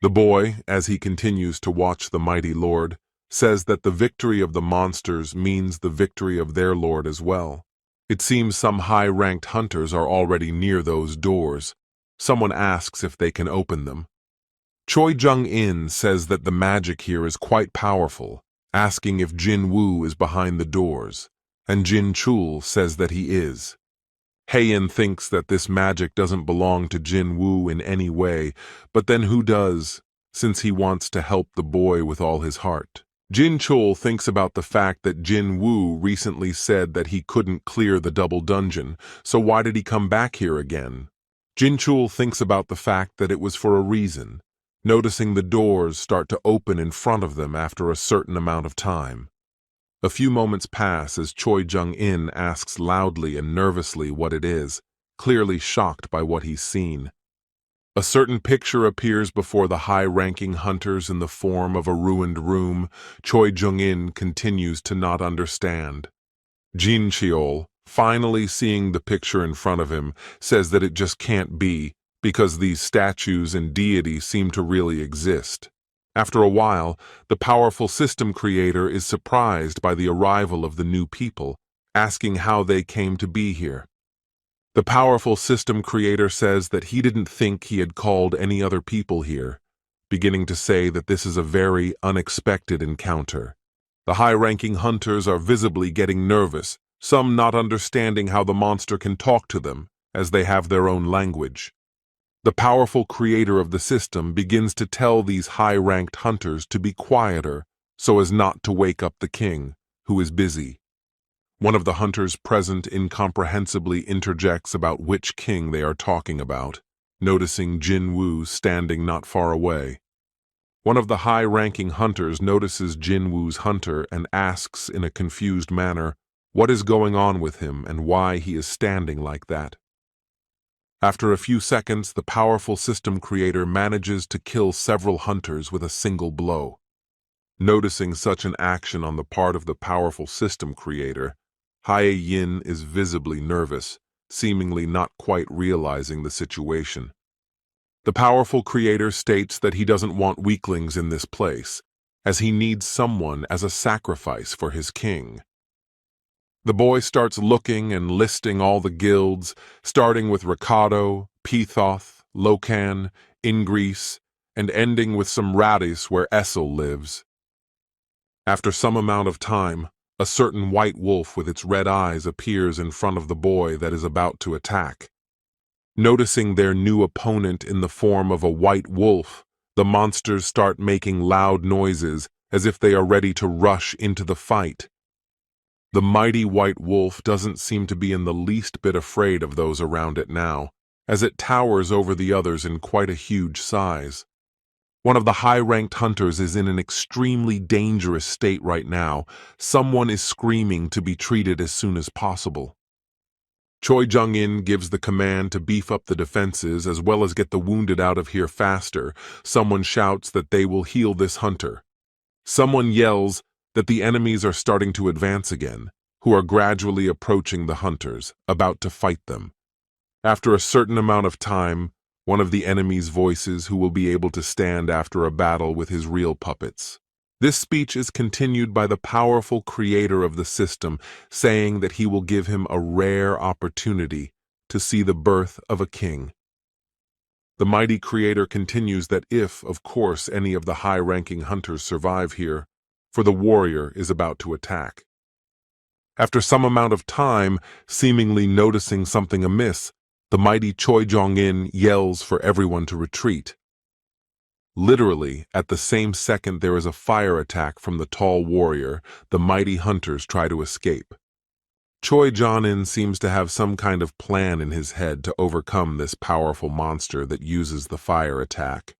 The boy, as he continues to watch the mighty Lord, says that the victory of the monsters means the victory of their Lord as well. It seems some high-ranked hunters are already near those doors. Someone asks if they can open them. Choi Jung-in says that the magic here is quite powerful, asking if Jinwoo is behind the doors, and Jin Chul says that he is. Haein thinks that this magic doesn't belong to Jinwoo in any way, but then who does, since he wants to help the boy with all his heart? Jin Chul thinks about the fact that Jinwoo recently said that he couldn't clear the double dungeon, so why did he come back here again? Jin Chul thinks about the fact that it was for a reason, noticing the doors start to open in front of them after a certain amount of time. A few moments pass as Choi Jung-in asks loudly and nervously what it is, clearly shocked by what he's seen. A certain picture appears before the high-ranking hunters in the form of a ruined room. Choi Jung-in continues to not understand. Jin Cheol, finally seeing the picture in front of him, says that it just can't be, because these statues and deities seem to really exist. After a while, the powerful system creator is surprised by the arrival of the new people, asking how they came to be here. The powerful system creator says that he didn't think he had called any other people here, beginning to say that this is a very unexpected encounter. The high-ranking hunters are visibly getting nervous, some not understanding how the monster can talk to them, as they have their own language. The powerful creator of the system begins to tell these high-ranked hunters to be quieter so as not to wake up the king, who is busy. One of the hunters present incomprehensibly interjects about which king they are talking about, noticing Jinwoo standing not far away. One of the high-ranking hunters notices Jinwoo's hunter and asks in a confused manner what is going on with him and why he is standing like that. After a few seconds, the powerful system creator manages to kill several hunters with a single blow. Noticing such an action on the part of the powerful system creator, Hae-yin is visibly nervous, seemingly not quite realizing the situation. The powerful creator states that he doesn't want weaklings in this place, as he needs someone as a sacrifice for his king. The boy starts looking and listing all the guilds, starting with Rakado, Pethoth, Lokan, Ingris, and ending with some Radis where Essel lives. After some amount of time, a certain white wolf with its red eyes appears in front of the boy that is about to attack. Noticing their new opponent in the form of a white wolf, the monsters start making loud noises as if they are ready to rush into the fight. The mighty white wolf doesn't seem to be in the least bit afraid of those around it now, as it towers over the others in quite a huge size. One of the high-ranked hunters is in an extremely dangerous state right now. Someone is screaming to be treated as soon as possible. Choi Jung-in gives the command to beef up the defenses as well as get the wounded out of here faster. Someone shouts that they will heal this hunter. Someone yells that the enemies are starting to advance again, who are gradually approaching the hunters, about to fight them. After a certain amount of time, one of the enemy's voices who will be able to stand after a battle with his real puppets. This speech is continued by the powerful creator of the system, saying that he will give him a rare opportunity to see the birth of a king. The mighty creator continues that if, of course, any of the high-ranking hunters survive here, for the warrior is about to attack. After some amount of time, seemingly noticing something amiss, the mighty Choi Jong-in yells for everyone to retreat. Literally, at the same second there is a fire attack from the tall warrior, the mighty hunters try to escape. Choi Jong-in seems to have some kind of plan in his head to overcome this powerful monster that uses the fire attack.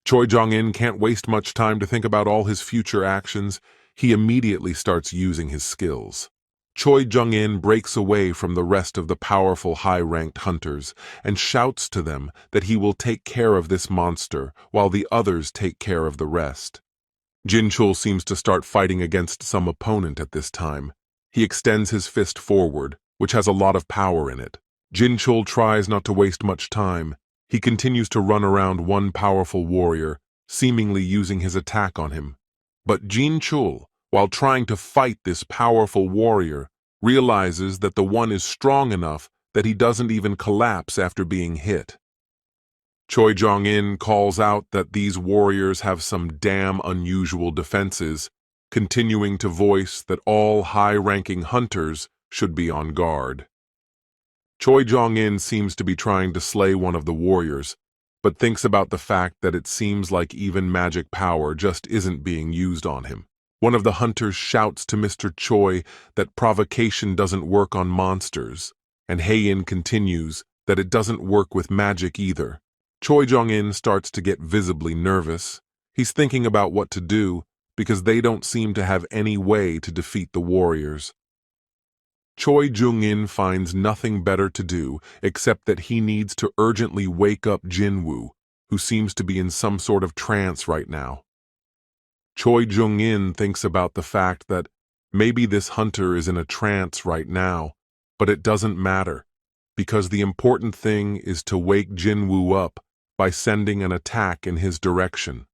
Choi Jong-in can't waste much time to think about all his future actions. He immediately starts using his skills. Choi Jong-in breaks away from the rest of the powerful high-ranked hunters and shouts to them that he will take care of this monster while the others take care of the rest. Jin-chul seems to start fighting against some opponent at this time. He extends his fist forward, which has a lot of power in it. Jin-chul tries not to waste much time. He continues to run around one powerful warrior, seemingly using his attack on him. But Jin-chul, while trying to fight this powerful warrior, realizes that the one is strong enough that he doesn't even collapse after being hit. Choi Jong-in calls out that these warriors have some damn unusual defenses, continuing to voice that all high-ranking hunters should be on guard. Choi Jong-in seems to be trying to slay one of the warriors, but thinks about the fact that it seems like even magic power just isn't being used on him. One of the hunters shouts to Mr. Choi that provocation doesn't work on monsters, and Hae-in continues that it doesn't work with magic either. Choi Jong-in starts to get visibly nervous. He's thinking about what to do because they don't seem to have any way to defeat the warriors. Choi Jung-in finds nothing better to do except that he needs to urgently wake up Jinwoo, who seems to be in some sort of trance right now. Choi Jung-in thinks about the fact that maybe this hunter is in a trance right now, but it doesn't matter, because the important thing is to wake Jinwoo up by sending an attack in his direction.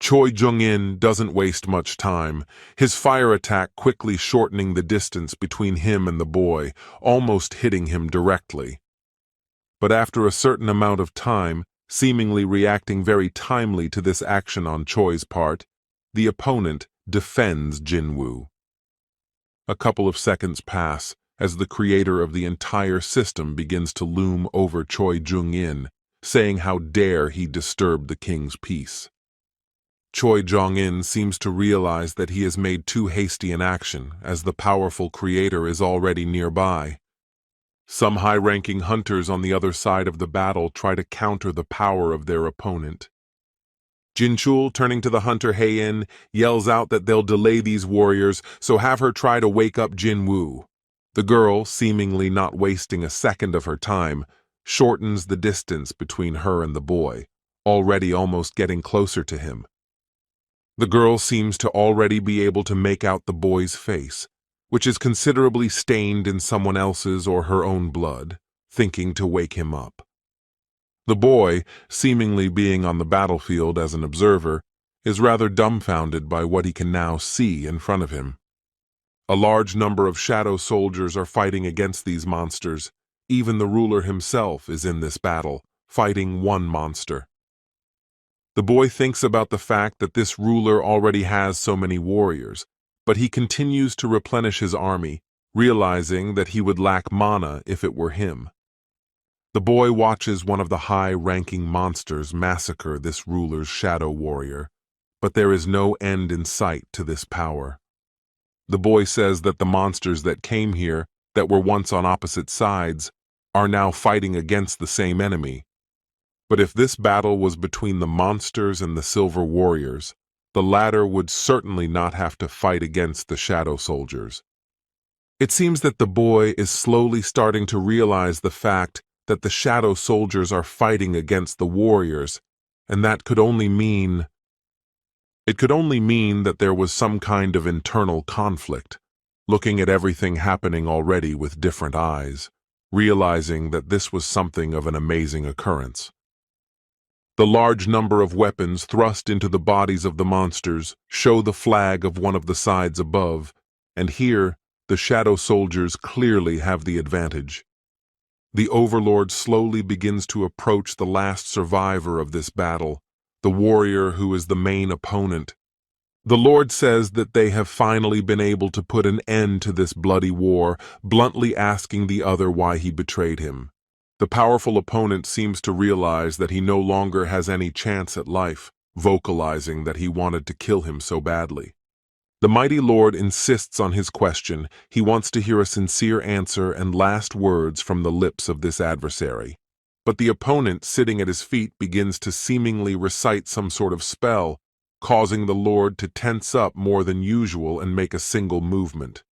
Choi Jung-in doesn't waste much time, his fire attack quickly shortening the distance between him and the boy, almost hitting him directly. But after a certain amount of time, seemingly reacting very timely to this action on Choi's part, the opponent, defends Jinwoo. A couple of seconds pass as the creator of the entire system begins to loom over Choi Jung-in, saying how dare he disturb the king's peace. Choi Jong-in seems to realize that he has made too hasty an action, as the powerful creator is already nearby. Some high-ranking hunters on the other side of the battle try to counter the power of their opponent. Jinchul, turning to the hunter Hae-in, yells out that they'll delay these warriors, so have her try to wake up Jinwoo. The girl, seemingly not wasting a second of her time, shortens the distance between her and the boy, already almost getting closer to him. The girl seems to already be able to make out the boy's face, which is considerably stained in someone else's or her own blood, thinking to wake him up. The boy, seemingly being on the battlefield as an observer, is rather dumbfounded by what he can now see in front of him. A large number of shadow soldiers are fighting against these monsters. Even the ruler himself is in this battle, fighting one monster. The boy thinks about the fact that this ruler already has so many warriors, but he continues to replenish his army, realizing that he would lack mana if it were him. The boy watches one of the high-ranking monsters massacre this ruler's shadow warrior, but there is no end in sight to this power. The boy says that the monsters that came here, that were once on opposite sides, are now fighting against the same enemy. But if this battle was between the monsters and the silver warriors, the latter would certainly not have to fight against the shadow soldiers. It seems that the boy is slowly starting to realize the fact that the shadow soldiers are fighting against the warriors, and that could only mean... It could only mean that there was some kind of internal conflict, looking at everything happening already with different eyes, realizing that this was something of an amazing occurrence. The large number of weapons thrust into the bodies of the monsters show the flag of one of the sides above, and here the shadow soldiers clearly have the advantage. The Overlord slowly begins to approach the last survivor of this battle, the warrior who is the main opponent. The Lord says that they have finally been able to put an end to this bloody war, bluntly asking the other why he betrayed him. The powerful opponent seems to realize that he no longer has any chance at life, vocalizing that he wanted to kill him so badly. The mighty Lord insists on his question. He wants to hear a sincere answer and last words from the lips of this adversary. But the opponent sitting at his feet begins to seemingly recite some sort of spell, causing the Lord to tense up more than usual and make a single movement.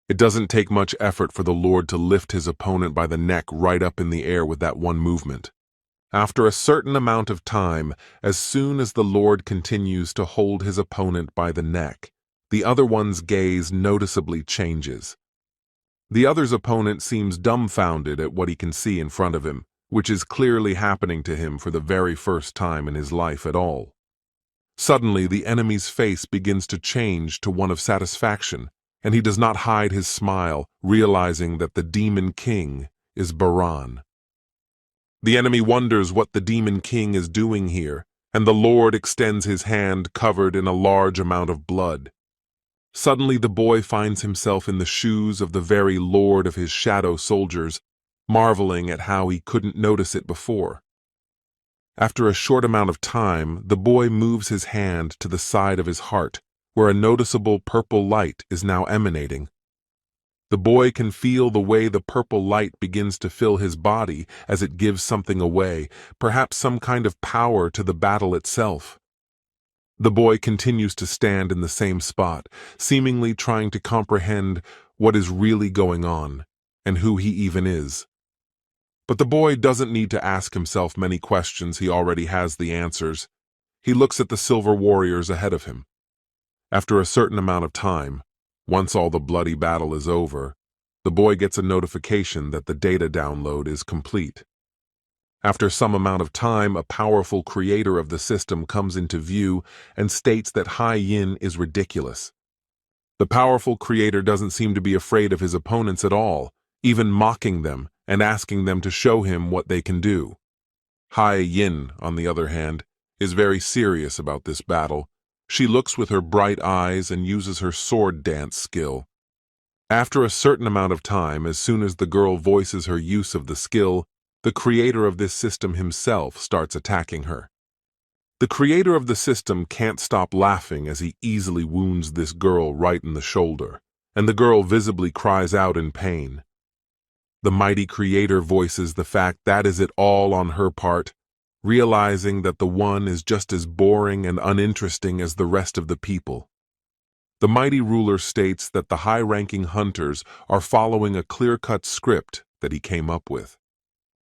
It doesn't take much effort for the Lord to lift his opponent by the neck right up in the air with that one movement. After a certain amount of time, as soon as the Lord continues to hold his opponent by the neck, the other one's gaze noticeably changes. The other's opponent seems dumbfounded at what he can see in front of him, which is clearly happening to him for the very first time in his life at all. Suddenly, the enemy's face begins to change to one of satisfaction, and he does not hide his smile, realizing that the Demon King is Baran. The enemy wonders what the Demon King is doing here, and the Lord extends his hand covered in a large amount of blood. Suddenly the boy finds himself in the shoes of the very lord of his shadow soldiers, marveling at how he couldn't notice it before. After a short amount of time, the boy moves his hand to the side of his heart, where a noticeable purple light is now emanating. The boy can feel the way the purple light begins to fill his body as it gives something away, perhaps some kind of power to the battle itself. The boy continues to stand in the same spot, seemingly trying to comprehend what is really going on, and who he even is. But the boy doesn't need to ask himself many questions, he already has the answers. He looks at the silver warriors ahead of him. After a certain amount of time, once all the bloody battle is over, the boy gets a notification that the data download is complete. After some amount of time, a powerful creator of the system comes into view and states that Hai Yin is ridiculous. The powerful creator doesn't seem to be afraid of his opponents at all, even mocking them and asking them to show him what they can do. Hai Yin, on the other hand, is very serious about this battle, She looks with her bright eyes and uses her sword dance skill. After a certain amount of time, as soon as the girl voices her use of the skill, the creator of this system himself starts attacking her. The creator of the system can't stop laughing as he easily wounds this girl right in the shoulder, and the girl visibly cries out in pain. The mighty creator voices the fact that is it all on her part, realizing that the one is just as boring and uninteresting as the rest of the people. The mighty ruler states that the high-ranking hunters are following a clear-cut script that he came up with.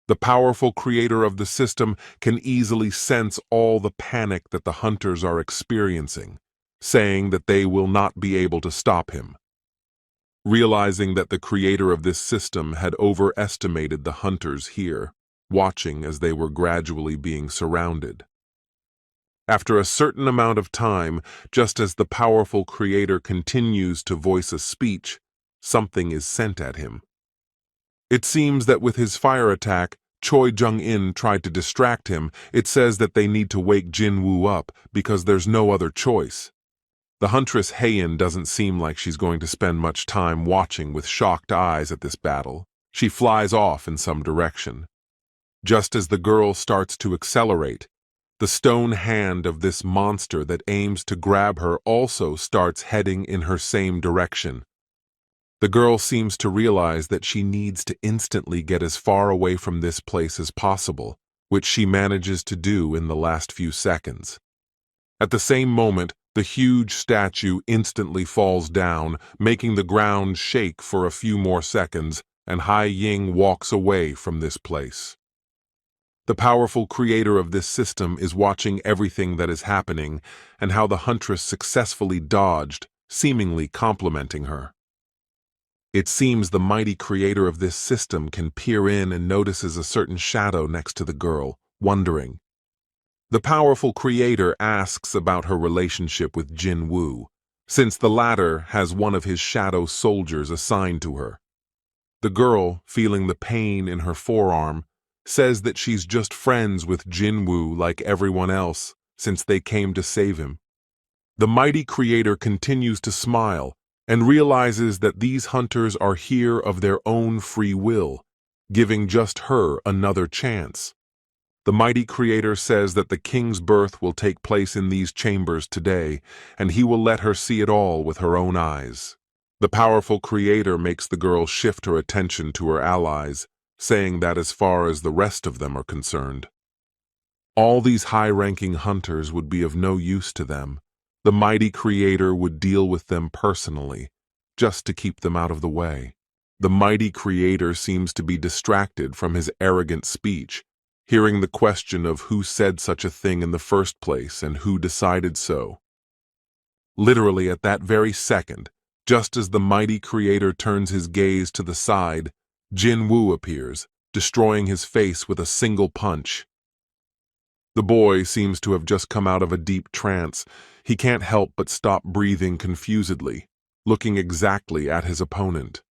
The powerful creator of the system can easily sense all the panic that the hunters are experiencing, saying that they will not be able to stop him. Realizing that the creator of this system had overestimated the hunters here, watching as they were gradually being surrounded. After a certain amount of time, just as the powerful creator continues to voice a speech, something is sent at him. It seems that with his fire attack, Choi Jung-in tried to distract him. It says that they need to wake Jinwoo up because there's no other choice. The huntress Haein doesn't seem like she's going to spend much time watching with shocked eyes at this battle. She flies off in some direction. Just as the girl starts to accelerate, the stone hand of this monster that aims to grab her also starts heading in her same direction. The girl seems to realize that she needs to instantly get as far away from this place as possible, which she manages to do in the last few seconds. At the same moment, the huge statue instantly falls down, making the ground shake for a few more seconds, and Hai Ying walks away from this place. The powerful creator of this system is watching everything that is happening and how the huntress successfully dodged, seemingly complimenting her. It seems the mighty creator of this system can peer in and notices a certain shadow next to the girl, wondering. The powerful creator asks about her relationship with Jinwoo, since the latter has one of his shadow soldiers assigned to her. The girl, feeling the pain in her forearm, says that she's just friends with Jinwoo like everyone else, since they came to save him. The mighty creator continues to smile and realizes that these hunters are here of their own free will, giving just her another chance. The mighty creator says that the king's birth will take place in these chambers today, and he will let her see it all with her own eyes. The powerful creator makes the girl shift her attention to her allies, saying that as far as the rest of them are concerned, all these high-ranking hunters would be of no use to them. The mighty creator would deal with them personally, just to keep them out of the way. The mighty creator seems to be distracted from his arrogant speech, hearing the question of who said such a thing in the first place and who decided so. Literally at that very second, just as the mighty creator turns his gaze to the side, Jinwoo appears, destroying his face with a single punch. The boy seems to have just come out of a deep trance. He can't help but stop breathing confusedly, looking exactly at his opponent.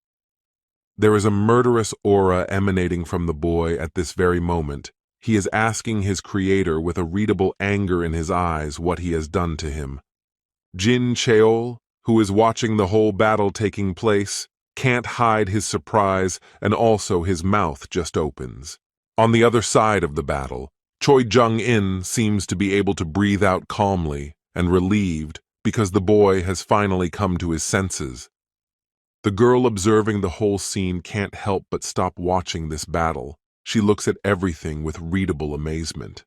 There is a murderous aura emanating from the boy at this very moment. He is asking his creator with a readable anger in his eyes what he has done to him. Jin Cheol, who is watching the whole battle taking place, can't hide his surprise, and also his mouth just opens. On the other side of the battle, Choi Jung-in seems to be able to breathe out calmly and relieved because the boy has finally come to his senses. The girl observing the whole scene can't help but stop watching this battle. She looks at everything with readable amazement.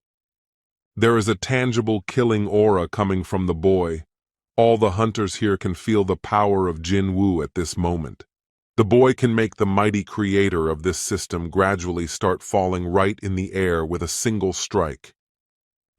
There is a tangible killing aura coming from the boy. All the hunters here can feel the power of Jinwoo at this moment. The boy can make the mighty creator of this system gradually start falling right in the air with a single strike.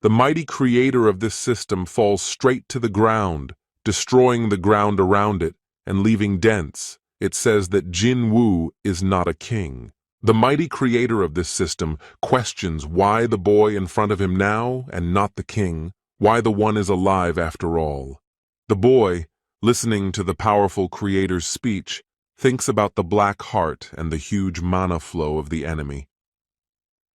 The mighty creator of this system falls straight to the ground, destroying the ground around it and leaving dents. It says that Jinwoo is not a king. The mighty creator of this system questions why the boy in front of him now and not the king, why the one is alive after all. The boy, listening to the powerful creator's speech, thinks about the black heart and the huge mana flow of the enemy.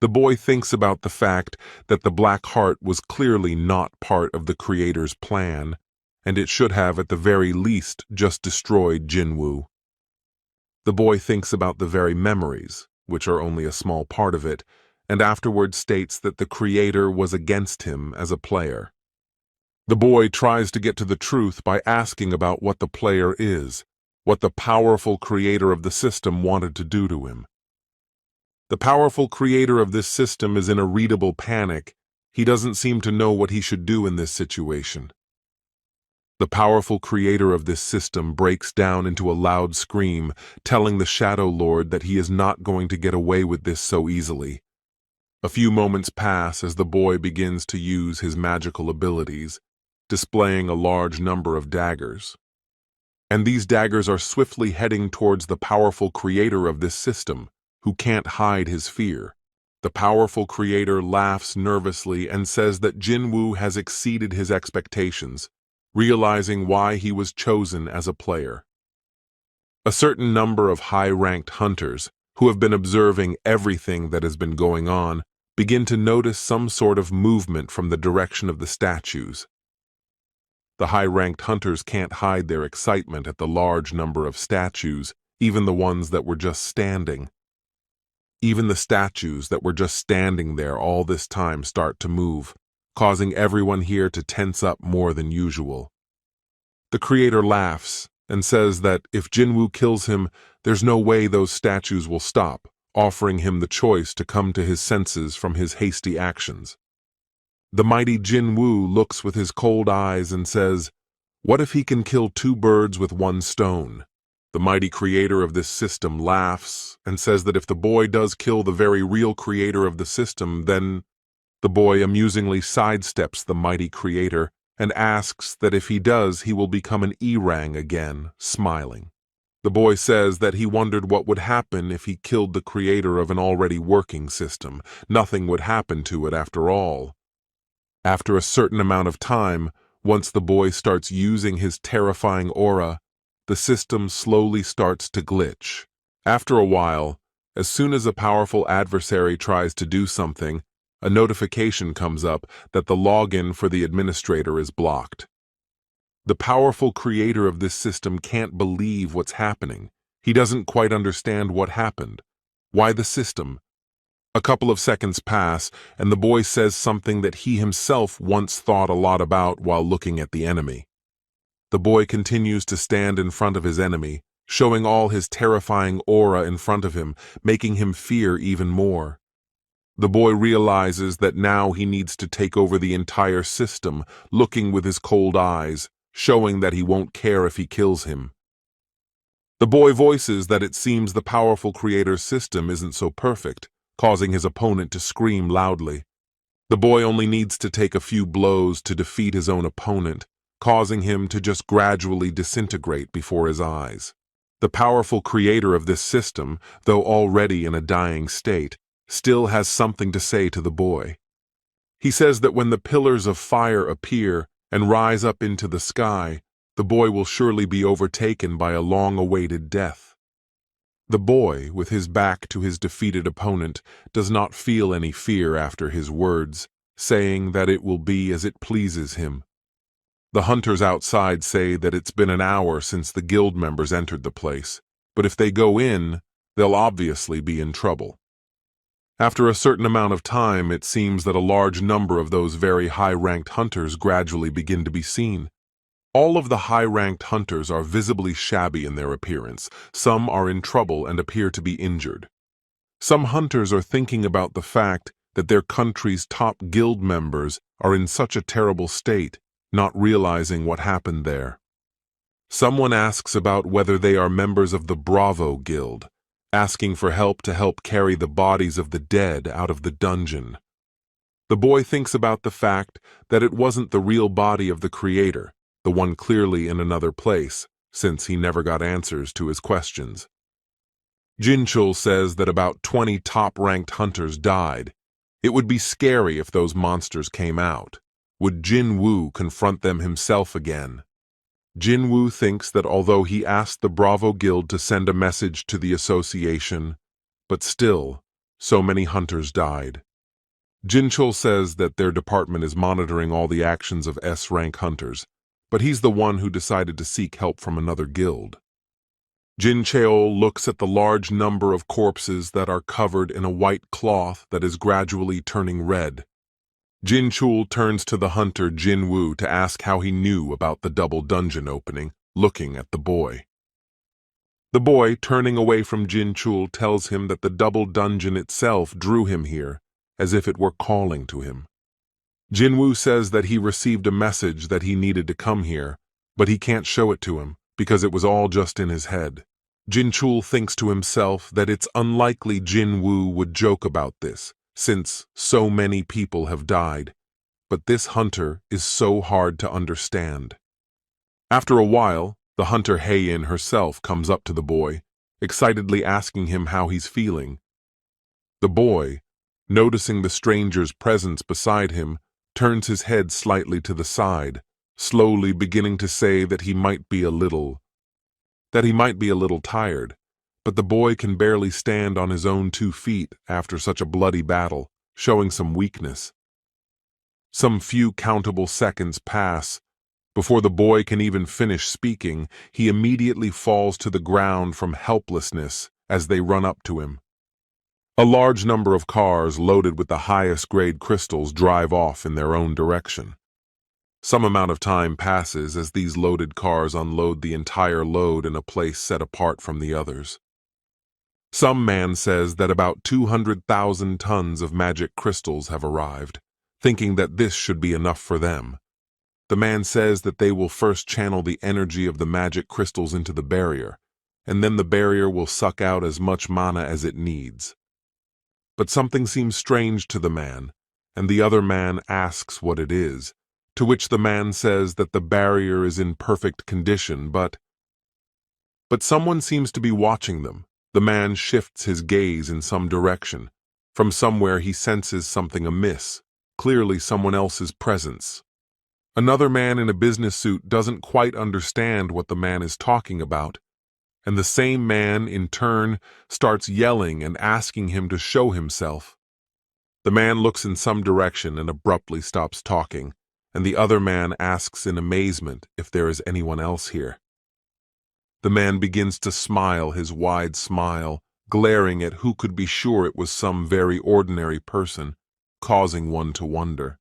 The boy thinks about the fact that the black heart was clearly not part of the creator's plan, and it should have at the very least just destroyed Jinwoo. The boy thinks about the very memories, which are only a small part of it, and afterwards states that the creator was against him as a player. The boy tries to get to the truth by asking about what the player is, what the powerful creator of the system wanted to do to him. The powerful creator of this system is in a readable panic. He doesn't seem to know what he should do in this situation. The powerful creator of this system breaks down into a loud scream, telling the Shadow Lord that he is not going to get away with this so easily. A few moments pass as the boy begins to use his magical abilities, displaying a large number of daggers. And these daggers are swiftly heading towards the powerful creator of this system, who can't hide his fear. The powerful creator laughs nervously and says that Jinwoo has exceeded his expectations, realizing why he was chosen as a player. A certain number of high-ranked hunters, who have been observing everything that has been going on, begin to notice some sort of movement from the direction of the statues. The high-ranked hunters can't hide their excitement at the large number of statues, even the ones that were just standing. Even the statues that were just standing there all this time start to move, causing everyone here to tense up more than usual. The creator laughs and says that if Jinwoo kills him, there's no way those statues will stop, offering him the choice to come to his senses from his hasty actions. The mighty Jinwoo looks with his cold eyes and says, "What if he can kill two birds with one stone?" The mighty creator of this system laughs and says that if the boy does kill the very real creator of the system, then the boy amusingly sidesteps the mighty creator and asks that if he does, he will become an Erang again, smiling. The boy says that he wondered what would happen if he killed the creator of an already working system. Nothing would happen to it after all. After a certain amount of time, once the boy starts using his terrifying aura, the system slowly starts to glitch. After a while, as soon as a powerful adversary tries to do something, a notification comes up that the login for the administrator is blocked. The powerful creator of this system can't believe what's happening. He doesn't quite understand what happened. Why the system? A couple of seconds pass, and the boy says something that he himself once thought a lot about while looking at the enemy. The boy continues to stand in front of his enemy, showing all his terrifying aura in front of him, making him fear even more. The boy realizes that now he needs to take over the entire system, looking with his cold eyes, showing that he won't care if he kills him. The boy voices that it seems the powerful creator's system isn't so perfect, causing his opponent to scream loudly. The boy only needs to take a few blows to defeat his own opponent, causing him to just gradually disintegrate before his eyes. The powerful creator of this system, though already in a dying state, still has something to say to the boy. He says that when the pillars of fire appear and rise up into the sky, the boy will surely be overtaken by a long-awaited death. The boy, with his back to his defeated opponent, does not feel any fear after his words, saying that it will be as it pleases him. The hunters outside say that it's been an hour since the guild members entered the place, but if they go in, they'll obviously be in trouble. After a certain amount of time, it seems that a large number of those very high-ranked hunters gradually begin to be seen. All of the high-ranked hunters are visibly shabby in their appearance. Some are in trouble and appear to be injured. Some hunters are thinking about the fact that their country's top guild members are in such a terrible state, not realizing what happened there. Someone asks about whether they are members of the Bravo Guild, asking for help to help carry the bodies of the dead out of the dungeon. The boy thinks about the fact that it wasn't the real body of the creator, the one clearly in another place, since he never got answers to his questions. Jinchul says that about 20 top-ranked hunters died. It would be scary if those monsters came out. Would Jinwoo confront them himself again? Jinwoo thinks that although he asked the Bravo Guild to send a message to the association, but still, So many hunters died. Jinchul says that their department is monitoring all the actions of S-rank hunters, but he's the one who decided to seek help from another guild. Jin Cheol looks at the large number of corpses that are covered in a white cloth that is gradually turning red. Jin Chul turns to the hunter Jin Woo to ask how he knew about the double dungeon opening, looking at the boy. The boy, turning away from Jin Chul, tells him that the double dungeon itself drew him here, as if it were calling to him. Jin Woo says that he received a message that he needed to come here, but he can't show it to him, because it was all just in his head. Jin Chul thinks to himself that it's unlikely Jin Woo would joke about this, since so many people have died, but this hunter is so hard to understand. After a while, the hunter Hei-in herself comes up to the boy, excitedly asking him how he's feeling. The boy, noticing the stranger's presence beside him, turns his head slightly to the side, slowly beginning to say that he might be a little tired, but the boy can barely stand on his own 2 feet after such a bloody battle, showing some weakness. Some few countable seconds pass. Before the boy can even finish speaking, he immediately falls to the ground from helplessness as they run up to him. A large number of cars loaded with the highest grade crystals drive off in their own direction. Some amount of time passes as these loaded cars unload the entire load in a place set apart from the others. Some man says that about 200,000 tons of magic crystals have arrived, thinking that this should be enough for them. The man says that they will first channel the energy of the magic crystals into the barrier, and then the barrier will suck out as much mana as it needs. But something seems strange to the man, and the other man asks what it is, to which the man says that the barrier is in perfect condition, but someone seems to be watching them. The man shifts his gaze in some direction. From somewhere he senses something amiss, clearly someone else's presence. Another man in a business suit doesn't quite understand what the man is talking about, and the same man, in turn, starts yelling and asking him to show himself. The man looks in some direction and abruptly stops talking, and the other man asks in amazement if there is anyone else here. The man begins to smile his wide smile, glaring at who could be sure it was some very ordinary person, causing one to wonder.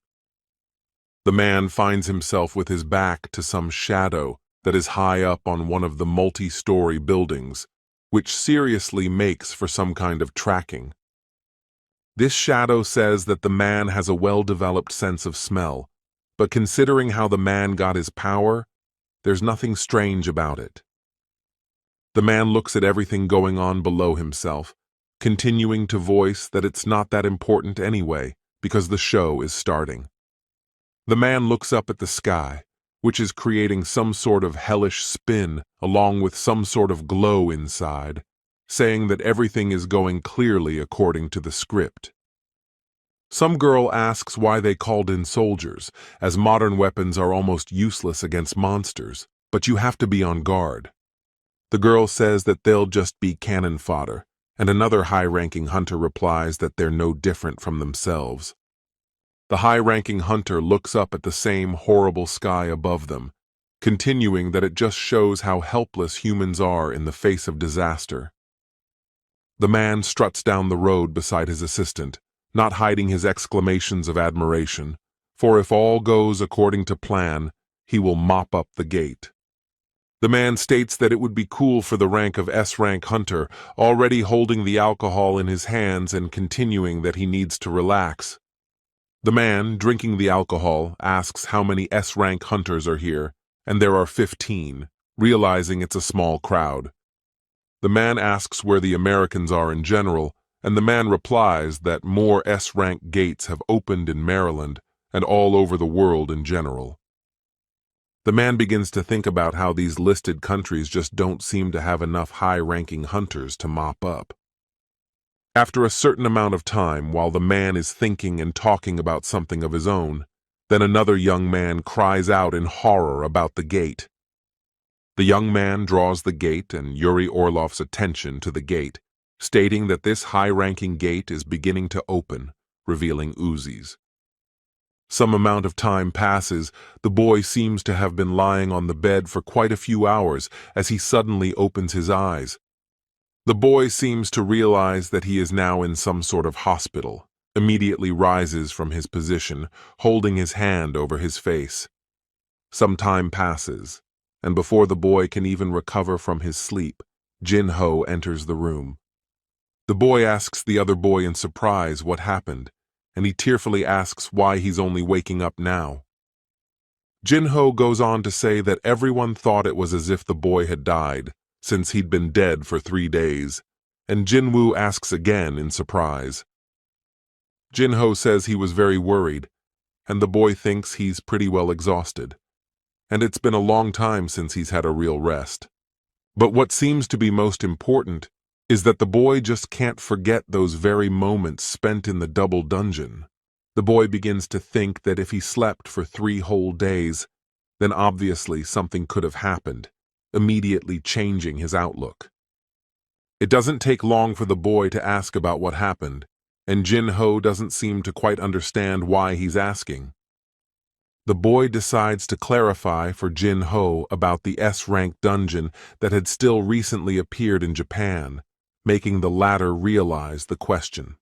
The man finds himself with his back to some shadow that is high up on one of the multi-story buildings, which seriously makes for some kind of tracking. This shadow says that the man has a well-developed sense of smell, but considering how the man got his power, there's nothing strange about it. The man looks at everything going on below himself, continuing to voice that it's not that important anyway, because the show is starting. The man looks up at the sky, which is creating some sort of hellish spin along with some sort of glow inside, saying that everything is going clearly according to the script. Some girl asks why they called in soldiers, as modern weapons are almost useless against monsters, but you have to be on guard. The girl says that they'll just be cannon fodder, and another high-ranking hunter replies that they're no different from themselves. The high-ranking hunter looks up at the same horrible sky above them, continuing that it just shows how helpless humans are in the face of disaster. The man struts down the road beside his assistant, not hiding his exclamations of admiration, for if all goes according to plan, he will mop up the gate. The man states that it would be cool for the rank of S-rank hunter, already holding the alcohol in his hands and continuing that he needs to relax. The man, drinking the alcohol, asks how many S-rank hunters are here, and there are 15, realizing it's a small crowd. The man asks where the Americans are in general, and the man replies that more S-rank gates have opened in Maryland and all over the world in general. The man begins to think about how these listed countries just don't seem to have enough high-ranking hunters to mop up. After a certain amount of time, while the man is thinking and talking about something of his own, then another young man cries out in horror about the gate. The young man draws the gate and Yuri Orlov's attention to the gate, stating that this high-ranking gate is beginning to open, revealing Uzis. Some amount of time passes. The boy seems to have been lying on the bed for quite a few hours as he suddenly opens his eyes. The boy seems to realize that he is now in some sort of hospital, immediately rises from his position, holding his hand over his face. Some time passes, and before the boy can even recover from his sleep, Jin-Ho enters the room. The boy asks the other boy in surprise what happened, and he tearfully asks why he's only waking up now. Jin-Ho goes on to say that everyone thought it was as if the boy had died, since he'd been dead for 3 days, and Jinwoo asks again in surprise. Jin-Ho says he was very worried, and the boy thinks he's pretty well exhausted, and it's been a long time since he's had a real rest. But what seems to be most important is that the boy just can't forget those very moments spent in the double dungeon. The boy begins to think that if he slept for 3 whole days, then obviously something could have happened, immediately changing his outlook. It doesn't take long for the boy to ask about what happened, and Jin-Ho doesn't seem to quite understand why he's asking. The boy decides to clarify for Jin-Ho about the S-rank dungeon that had still recently appeared in Japan, making the latter realize the question.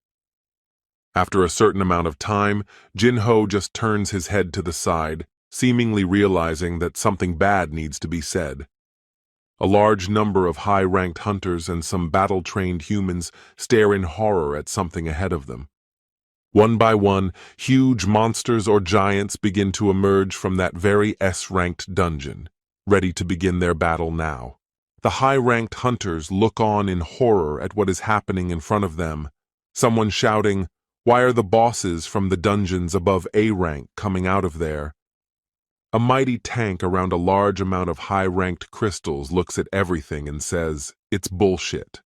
After a certain amount of time, Jin-Ho just turns his head to the side, seemingly realizing that something bad needs to be said. A large number of high-ranked hunters and some battle-trained humans stare in horror at something ahead of them. One by one, huge monsters or giants begin to emerge from that very S-ranked dungeon, ready to begin their battle now. The high-ranked hunters look on in horror at what is happening in front of them, someone shouting, "Why are the bosses from the dungeons above A rank coming out of there?" A mighty tank around a large amount of high-ranked crystals looks at everything and says, "It's bullshit."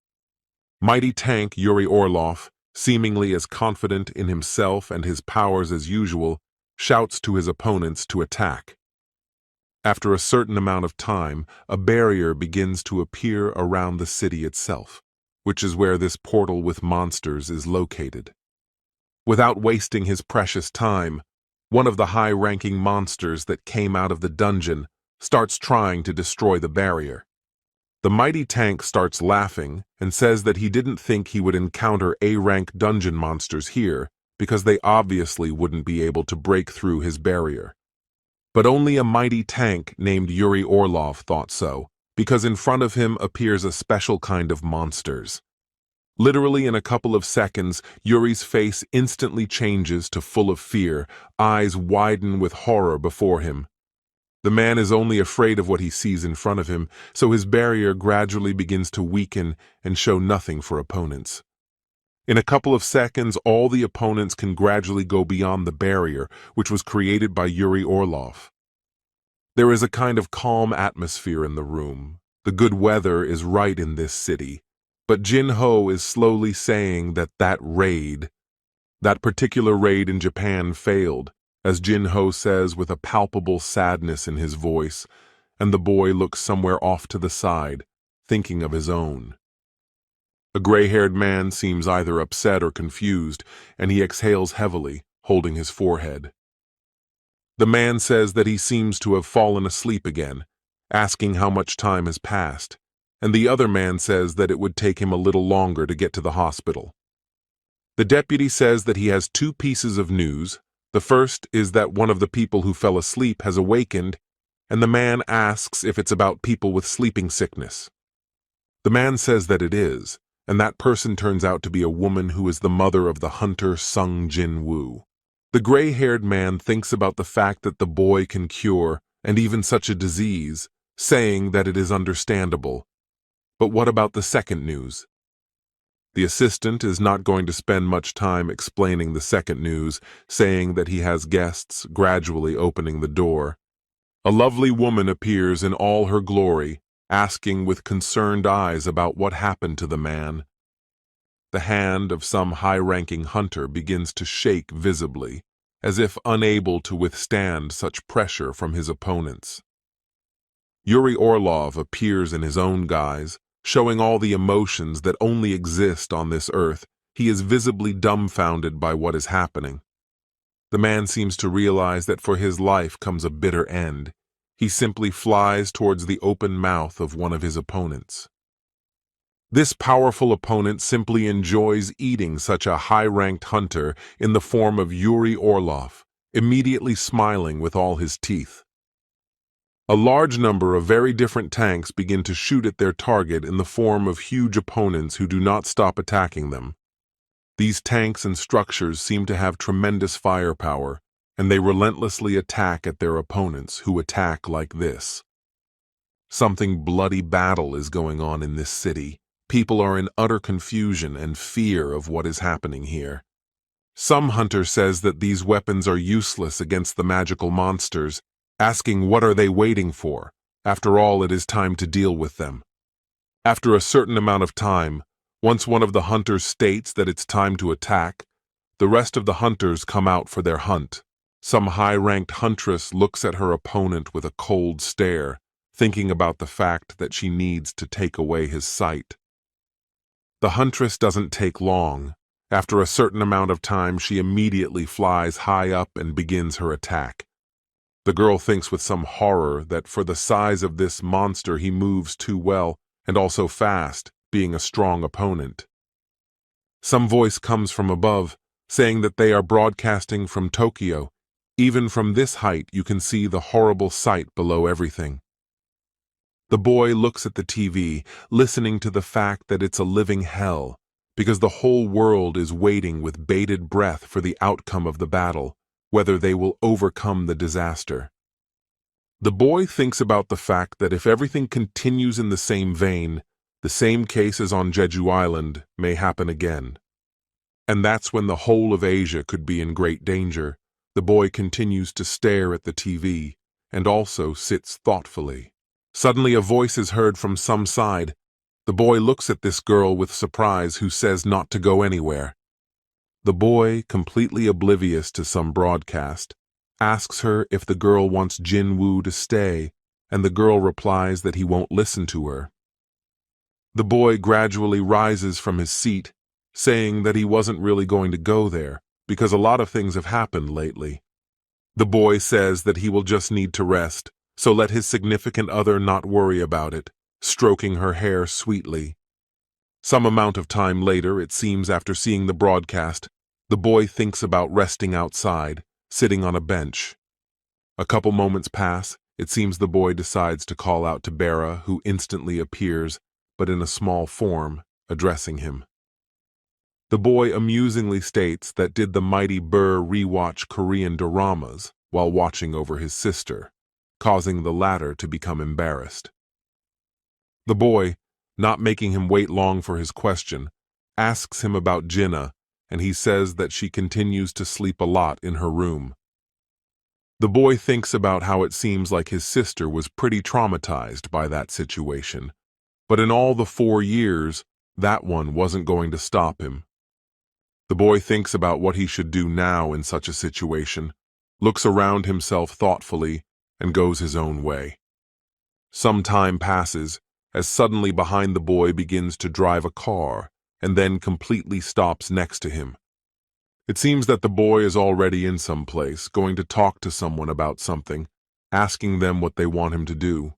Mighty tank Yuri Orlov, seemingly as confident in himself and his powers as usual, shouts to his opponents to attack. After a certain amount of time, a barrier begins to appear around the city itself, which is where this portal with monsters is located. Without wasting his precious time, one of the high-ranking monsters that came out of the dungeon starts trying to destroy the barrier. The mighty tank starts laughing and says that he didn't think he would encounter A-rank dungeon monsters here because they obviously wouldn't be able to break through his barrier. But only a mighty tank named Yuri Orlov thought so, because in front of him appears a special kind of monsters. Literally in a couple of seconds, Yuri's face instantly changes to full of fear, eyes widen with horror before him. The man is only afraid of what he sees in front of him, so his barrier gradually begins to weaken and show nothing for opponents. In a couple of seconds, all the opponents can gradually go beyond the barrier, which was created by Yuri Orlov. There is a kind of calm atmosphere in the room. The good weather is right in this city. But Jin-Ho is slowly saying that that particular raid in Japan failed, as Jin-Ho says with a palpable sadness in his voice, and the boy looks somewhere off to the side, thinking of his own. A gray-haired man seems either upset or confused, and he exhales heavily, holding his forehead. The man says that he seems to have fallen asleep again, asking how much time has passed, and the other man says that it would take him a little longer to get to the hospital. The deputy says that he has 2 pieces of news. The first is that one of the people who fell asleep has awakened, and the man asks if it's about people with sleeping sickness. The man says that it is, and that person turns out to be a woman who is the mother of the hunter Sung Jinwoo. The gray-haired man thinks about the fact that the boy can cure, and even such a disease, saying that it is understandable. But what about the second news? The assistant is not going to spend much time explaining the second news, saying that he has guests, gradually opening the door. A lovely woman appears in all her glory, asking with concerned eyes about what happened to the man. The hand of some high-ranking hunter begins to shake visibly, as if unable to withstand such pressure from his opponents. Yuri Orlov appears in his own guise, showing all the emotions that only exist on this earth. He is visibly dumbfounded by what is happening. The man seems to realize that for his life comes a bitter end. He simply flies towards the open mouth of one of his opponents. This powerful opponent simply enjoys eating such a high-ranked hunter in the form of Yuri Orlov, immediately smiling with all his teeth. A large number of very different tanks begin to shoot at their target in the form of huge opponents who do not stop attacking them. These tanks and structures seem to have tremendous firepower, and they relentlessly attack at their opponents who attack like this. Something bloody battle is going on in this city. People are in utter confusion and fear of what is happening here. Some hunter says that these weapons are useless against the magical monsters, asking what are they waiting for? After all, it is time to deal with them. After a certain amount of time, once one of the hunters states that it's time to attack, the rest of the hunters come out for their hunt. Some high-ranked huntress looks at her opponent with a cold stare, thinking about the fact that she needs to take away his sight. The huntress doesn't take long. After a certain amount of time, she immediately flies high up and begins her attack. The girl thinks with some horror that for the size of this monster he moves too well and also fast, being a strong opponent. Some voice comes from above, saying that they are broadcasting from Tokyo. Even from this height you can see the horrible sight below everything. The boy looks at the TV, listening to the fact that it's a living hell, because the whole world is waiting with bated breath for the outcome of the battle, whether they will overcome the disaster. The boy thinks about the fact that if everything continues in the same vein, the same case as on Jeju Island may happen again. And that's when the whole of Asia could be in great danger. The boy continues to stare at the TV and also sits thoughtfully. Suddenly a voice is heard from some side. The boy looks at this girl with surprise who says not to go anywhere. The boy, completely oblivious to some broadcast, asks her if the girl wants Jinwoo to stay, and the girl replies that he won't listen to her. The boy gradually rises from his seat, saying that he wasn't really going to go there, because a lot of things have happened lately. The boy says that he will just need to rest, so let his significant other not worry about it, stroking her hair sweetly. Some amount of time later, it seems after seeing the broadcast, the boy thinks about resting outside, sitting on a bench. A couple moments pass. It seems the boy decides to call out to Bera, who instantly appears, but in a small form, addressing him. The boy amusingly states that did the mighty Burr rewatch Korean doramas while watching over his sister, causing the latter to become embarrassed. The boy, not making him wait long for his question, asks him about Jinna, and he says that she continues to sleep a lot in her room. The boy thinks about how it seems like his sister was pretty traumatized by that situation, but in all the 4 years, that one wasn't going to stop him. The boy thinks about what he should do now in such a situation, looks around himself thoughtfully, and goes his own way. Some time passes, as suddenly behind the boy begins to drive a car, and then completely stops next to him. It seems that the boy is already in some place, going to talk to someone about something, asking them what they want him to do.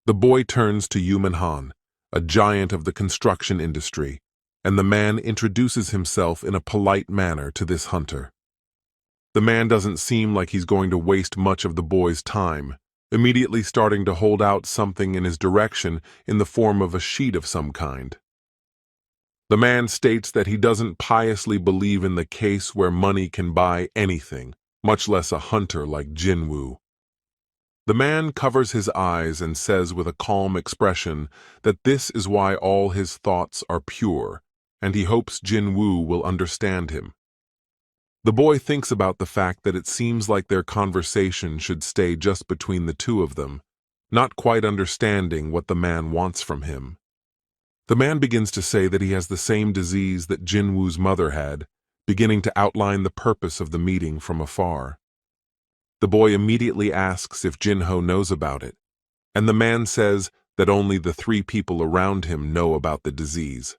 The boy turns to Yu Han, a giant of the construction industry, and the man introduces himself in a polite manner to this hunter. The man doesn't seem like he's going to waste much of the boy's time, immediately starting to hold out something in his direction in the form of a sheet of some kind. The man states that he doesn't piously believe in the case where money can buy anything, much less a hunter like Jinwoo. The man covers his eyes and says with a calm expression that this is why all his thoughts are pure, and he hopes Jinwoo will understand him. The boy thinks about the fact that it seems like their conversation should stay just between the two of them, not quite understanding what the man wants from him. The man begins to say that he has the same disease that Jinwoo's mother had, beginning to outline the purpose of the meeting from afar. The boy immediately asks if Jinho knows about it, and the man says that only the 3 people around him know about the disease.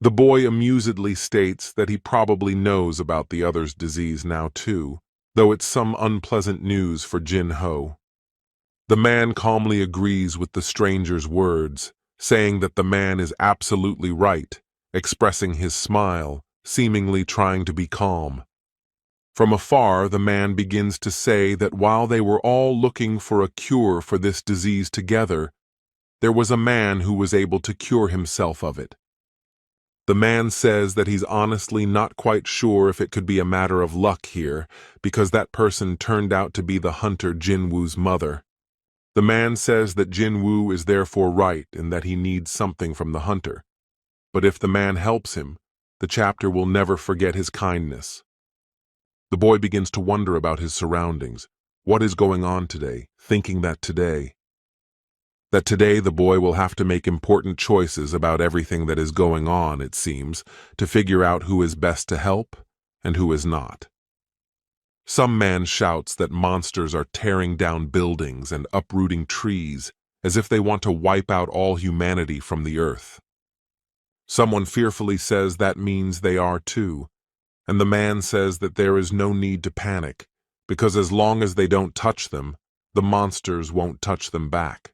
The boy amusedly states that he probably knows about the other's disease now too, though it's some unpleasant news for Jin-ho. The man calmly agrees with the stranger's words, saying that the man is absolutely right, expressing his smile, seemingly trying to be calm. From afar, the man begins to say that while they were all looking for a cure for this disease together, there was a man who was able to cure himself of it. The man says that he's honestly not quite sure if it could be a matter of luck here, because that person turned out to be the hunter Jinwoo's mother. The man says that Jinwoo is therefore right and that he needs something from the hunter. But if the man helps him, the chapter will never forget his kindness. The boy begins to wonder about his surroundings. What is going on today? Thinking that today the boy will have to make important choices about everything that is going on, it seems, to figure out who is best to help and who is not. Some man shouts that monsters are tearing down buildings and uprooting trees as if they want to wipe out all humanity from the earth. Someone fearfully says that means they are too, and the man says that there is no need to panic, because as long as they don't touch them, the monsters won't touch them back.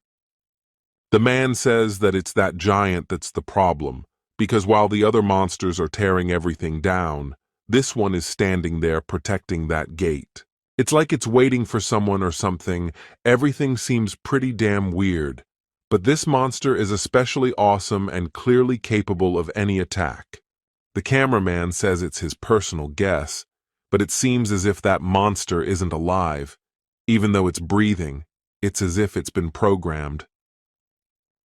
The man says that it's that giant that's the problem, because while the other monsters are tearing everything down, this one is standing there protecting that gate. It's like it's waiting for someone or something. Everything seems pretty damn weird, but this monster is especially awesome and clearly capable of any attack. The cameraman says it's his personal guess, but it seems as if that monster isn't alive. Even though it's breathing, it's as if it's been programmed.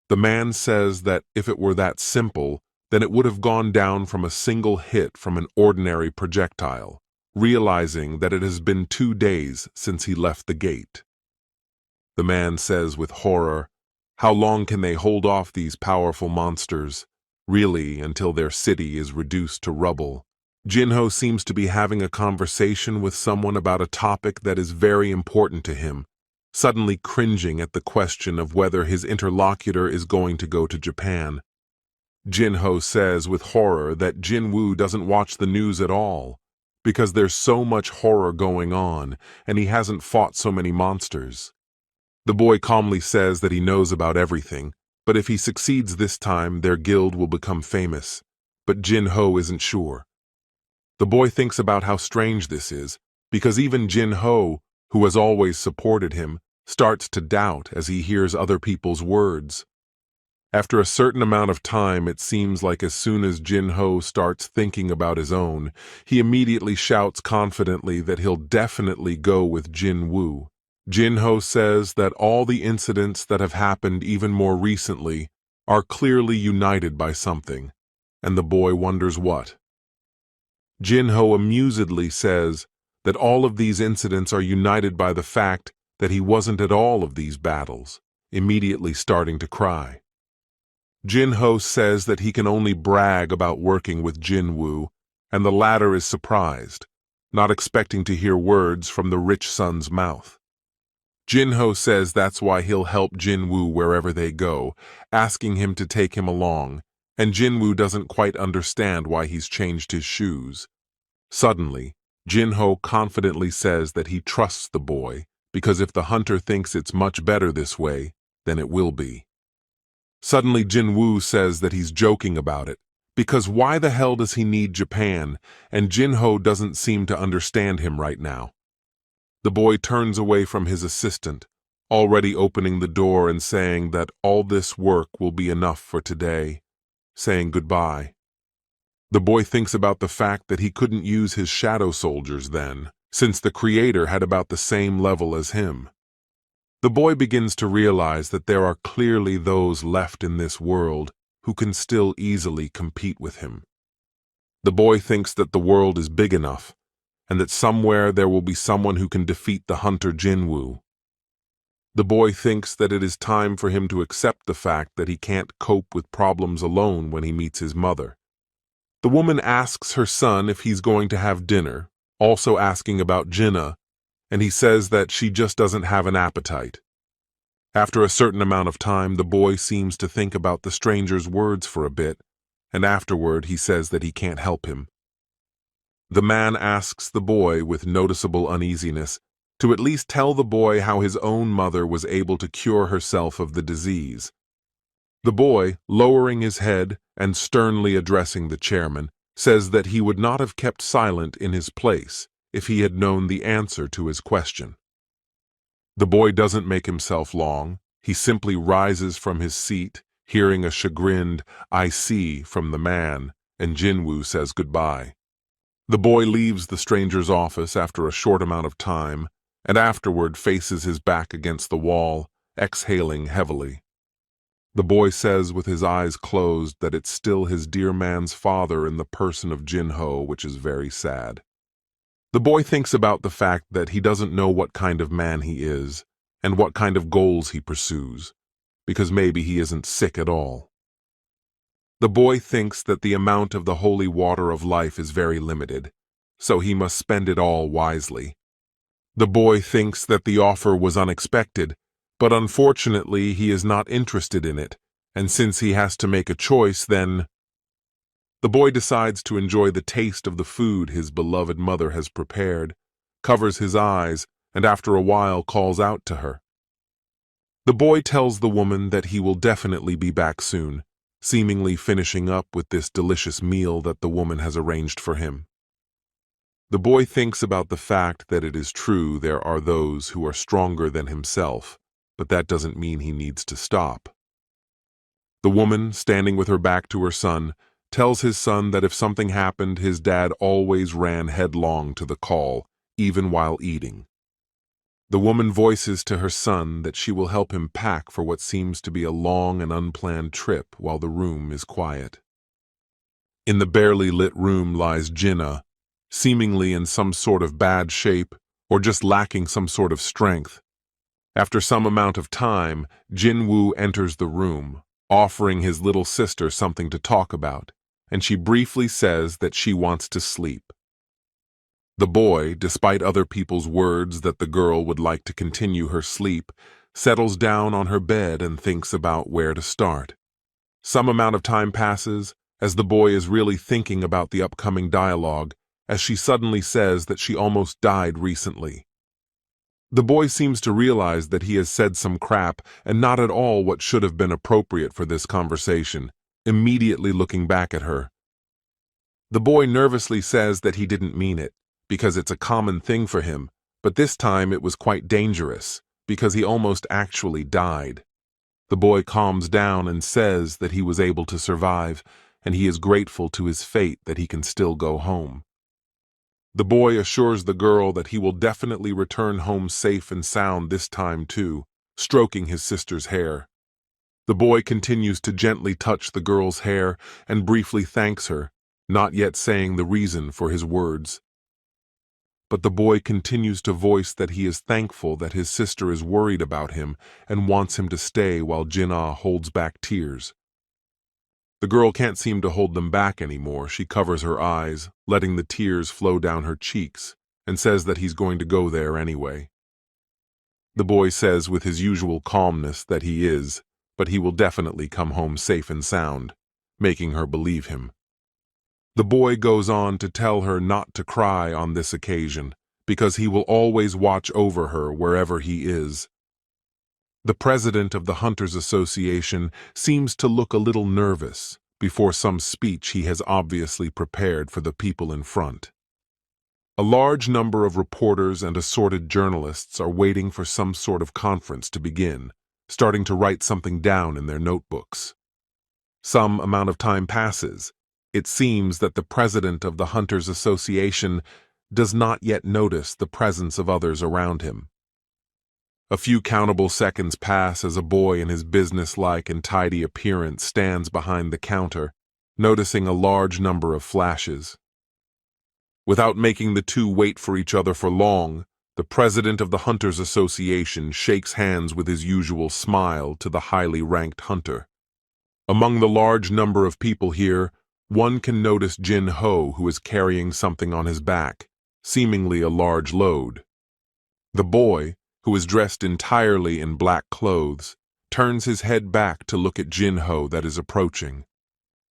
The man says that if it were that simple, then it would have gone down from a single hit from an ordinary projectile, realizing that it has been 2 days since he left the gate. The man says with horror, how long can they hold off these powerful monsters? Really, until their city is reduced to rubble. Jinho seems to be having a conversation with someone about a topic that is very important to him, suddenly cringing at the question of whether his interlocutor is going to go to Japan. Jinho says with horror that Jinwoo doesn't watch the news at all, because there's so much horror going on, and he hasn't fought so many monsters. The boy calmly says that he knows about everything, but if he succeeds this time, their guild will become famous. But Jinho isn't sure. The boy thinks about how strange this is, because even Jinho, who has always supported him, starts to doubt as he hears other people's words. After a certain amount of time, it seems like as soon as Jinho starts thinking about his own, he immediately shouts confidently that he'll definitely go with Jinwoo. Jinho says that all the incidents that have happened even more recently are clearly united by something, and the boy wonders what. Jinho amusedly says that all of these incidents are united by the fact that he wasn't at all of these battles, immediately starting to cry. Jinho says that he can only brag about working with Jinwoo, and the latter is surprised, not expecting to hear words from the rich son's mouth. Jinho says that's why he'll help Jinwoo wherever they go, asking him to take him along, and Jinwoo doesn't quite understand why he's changed his shoes. Suddenly, Jinho confidently says that he trusts the boy, because if the hunter thinks it's much better this way, then it will be. Suddenly Jinwoo says that he's joking about it, because why the hell does he need Japan, and Jinho doesn't seem to understand him right now. The boy turns away from his assistant, already opening the door and saying that all this work will be enough for today, saying goodbye. The boy thinks about the fact that he couldn't use his shadow soldiers then, since the creator had about the same level as him. The boy begins to realize that there are clearly those left in this world who can still easily compete with him. The boy thinks that the world is big enough, and that somewhere there will be someone who can defeat the hunter Jinwoo. The boy thinks that it is time for him to accept the fact that he can't cope with problems alone when he meets his mother. The woman asks her son if he's going to have dinner, also asking about Jinna, and he says that she just doesn't have an appetite. After a certain amount of time, the boy seems to think about the stranger's words for a bit, and afterward he says that he can't help him. The man asks the boy with noticeable uneasiness to at least tell the boy how his own mother was able to cure herself of the disease. The boy, lowering his head and sternly addressing the chairman, says that he would not have kept silent in his place if he had known the answer to his question. The boy doesn't make himself long. He simply rises from his seat, hearing a chagrined, "I see," from the man, and Jinwoo says goodbye. The boy leaves the stranger's office after a short amount of time, and afterward faces his back against the wall, exhaling heavily. The boy says with his eyes closed that it's still his dear man's father in the person of Jin-ho, which is very sad. The boy thinks about the fact that he doesn't know what kind of man he is and what kind of goals he pursues, because maybe he isn't sick at all. The boy thinks that the amount of the holy water of life is very limited, so he must spend it all wisely. The boy thinks that the offer was unexpected, but unfortunately he is not interested in it, and since he has to make a choice, then the boy decides to enjoy the taste of the food his beloved mother has prepared, covers his eyes, and after a while calls out to her. The boy tells the woman that he will definitely be back soon, seemingly finishing up with this delicious meal that the woman has arranged for him. The boy thinks about the fact that it is true there are those who are stronger than himself, but that doesn't mean he needs to stop. The woman, standing with her back to her son, tells his son that if something happened, his dad always ran headlong to the call, even while eating. The woman voices to her son that she will help him pack for what seems to be a long and unplanned trip while the room is quiet. In the barely lit room lies Jinna, seemingly in some sort of bad shape or just lacking some sort of strength. After some amount of time, Jinwoo enters the room, offering his little sister something to talk about, and she briefly says that she wants to sleep. The boy, despite other people's words that the girl would like to continue her sleep, settles down on her bed and thinks about where to start. Some amount of time passes, as the boy is really thinking about the upcoming dialogue, as she suddenly says that she almost died recently. The boy seems to realize that he has said some crap and not at all what should have been appropriate for this conversation, immediately looking back at her. The boy nervously says that he didn't mean it, because it's a common thing for him, but this time it was quite dangerous, because he almost actually died. The boy calms down and says that he was able to survive, and he is grateful to his fate that he can still go home. The boy assures the girl that he will definitely return home safe and sound this time too, stroking his sister's hair. The boy continues to gently touch the girl's hair and briefly thanks her, not yet saying the reason for his words. But the boy continues to voice that he is thankful that his sister is worried about him and wants him to stay while Jin-Ah holds back tears. The girl can't seem to hold them back anymore. She covers her eyes, letting the tears flow down her cheeks, and says that he's going to go there anyway. The boy says with his usual calmness that he is, but he will definitely come home safe and sound, making her believe him. The boy goes on to tell her not to cry on this occasion, because he will always watch over her wherever he is. The president of the Hunters Association seems to look a little nervous before some speech he has obviously prepared for the people in front. A large number of reporters and assorted journalists are waiting for some sort of conference to begin, starting to write something down in their notebooks. Some amount of time passes. It seems that the president of the Hunters Association does not yet notice the presence of others around him. A few countable seconds pass as a boy in his businesslike and tidy appearance stands behind the counter, noticing a large number of flashes. Without making the two wait for each other for long, the president of the Hunters Association shakes hands with his usual smile to the highly ranked hunter. Among the large number of people here, one can notice Jin-ho, who is carrying something on his back, seemingly a large load. The boy, who is dressed entirely in black clothes, turns his head back to look at Jin-ho that is approaching.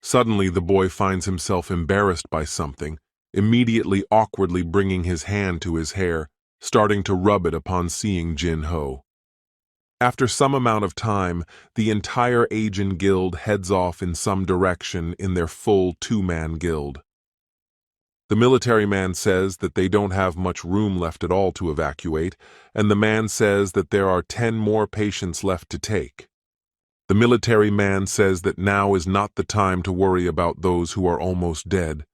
Suddenly, the boy finds himself embarrassed by something, immediately awkwardly bringing his hand to his hair, starting to rub it upon seeing Jin-ho. After some amount of time, the entire Asian guild heads off in some direction in their full two-man guild. The military man says that they don't have much room left at all to evacuate, and the man says that there are 10 more patients left to take. The military man says that now is not the time to worry about those who are almost dead,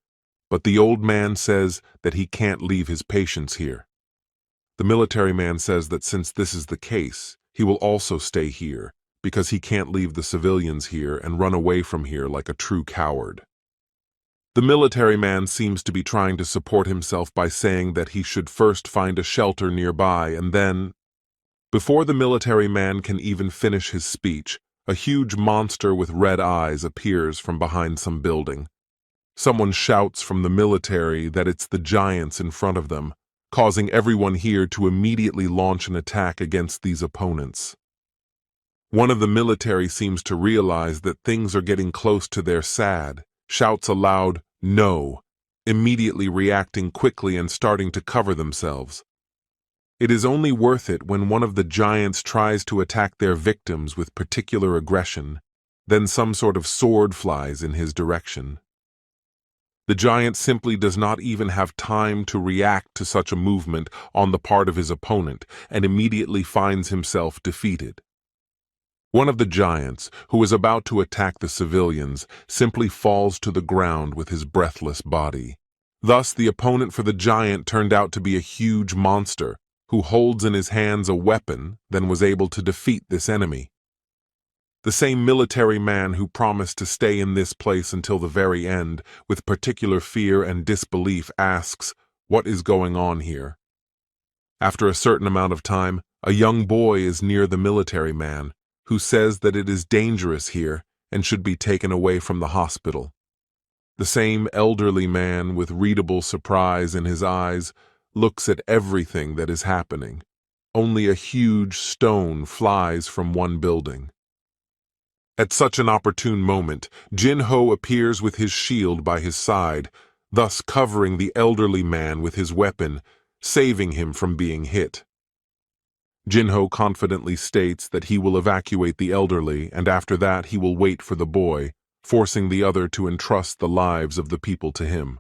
but the old man says that he can't leave his patients here. The military man says that since this is the case, he will also stay here, because he can't leave the civilians here and run away from here like a true coward. The military man seems to be trying to support himself by saying that he should first find a shelter nearby and then... Before the military man can even finish his speech, a huge monster with red eyes appears from behind some building. Someone shouts from the military that it's the giants in front of them, causing everyone here to immediately launch an attack against these opponents. One of the military seems to realize that things are getting close to their sad, shouts aloud, "No," immediately reacting quickly and starting to cover themselves. It is only worth it when one of the giants tries to attack their victims with particular aggression, then some sort of sword flies in his direction. The giant simply does not even have time to react to such a movement on the part of his opponent and immediately finds himself defeated. One of the giants, who is about to attack the civilians, simply falls to the ground with his breathless body. Thus, the opponent for the giant turned out to be a huge monster, who holds in his hands a weapon, then was able to defeat this enemy. The same military man who promised to stay in this place until the very end, with particular fear and disbelief, asks, "What is going on here?" After a certain amount of time, a young boy is near the military man, who says that it is dangerous here and should be taken away from the hospital. The same elderly man, with readable surprise in his eyes, looks at everything that is happening. Only a huge stone flies from one building. At such an opportune moment, Jin-ho appears with his shield by his side, thus covering the elderly man with his weapon, saving him from being hit. Jin-ho confidently states that he will evacuate the elderly, and after that he will wait for the boy, forcing the other to entrust the lives of the people to him.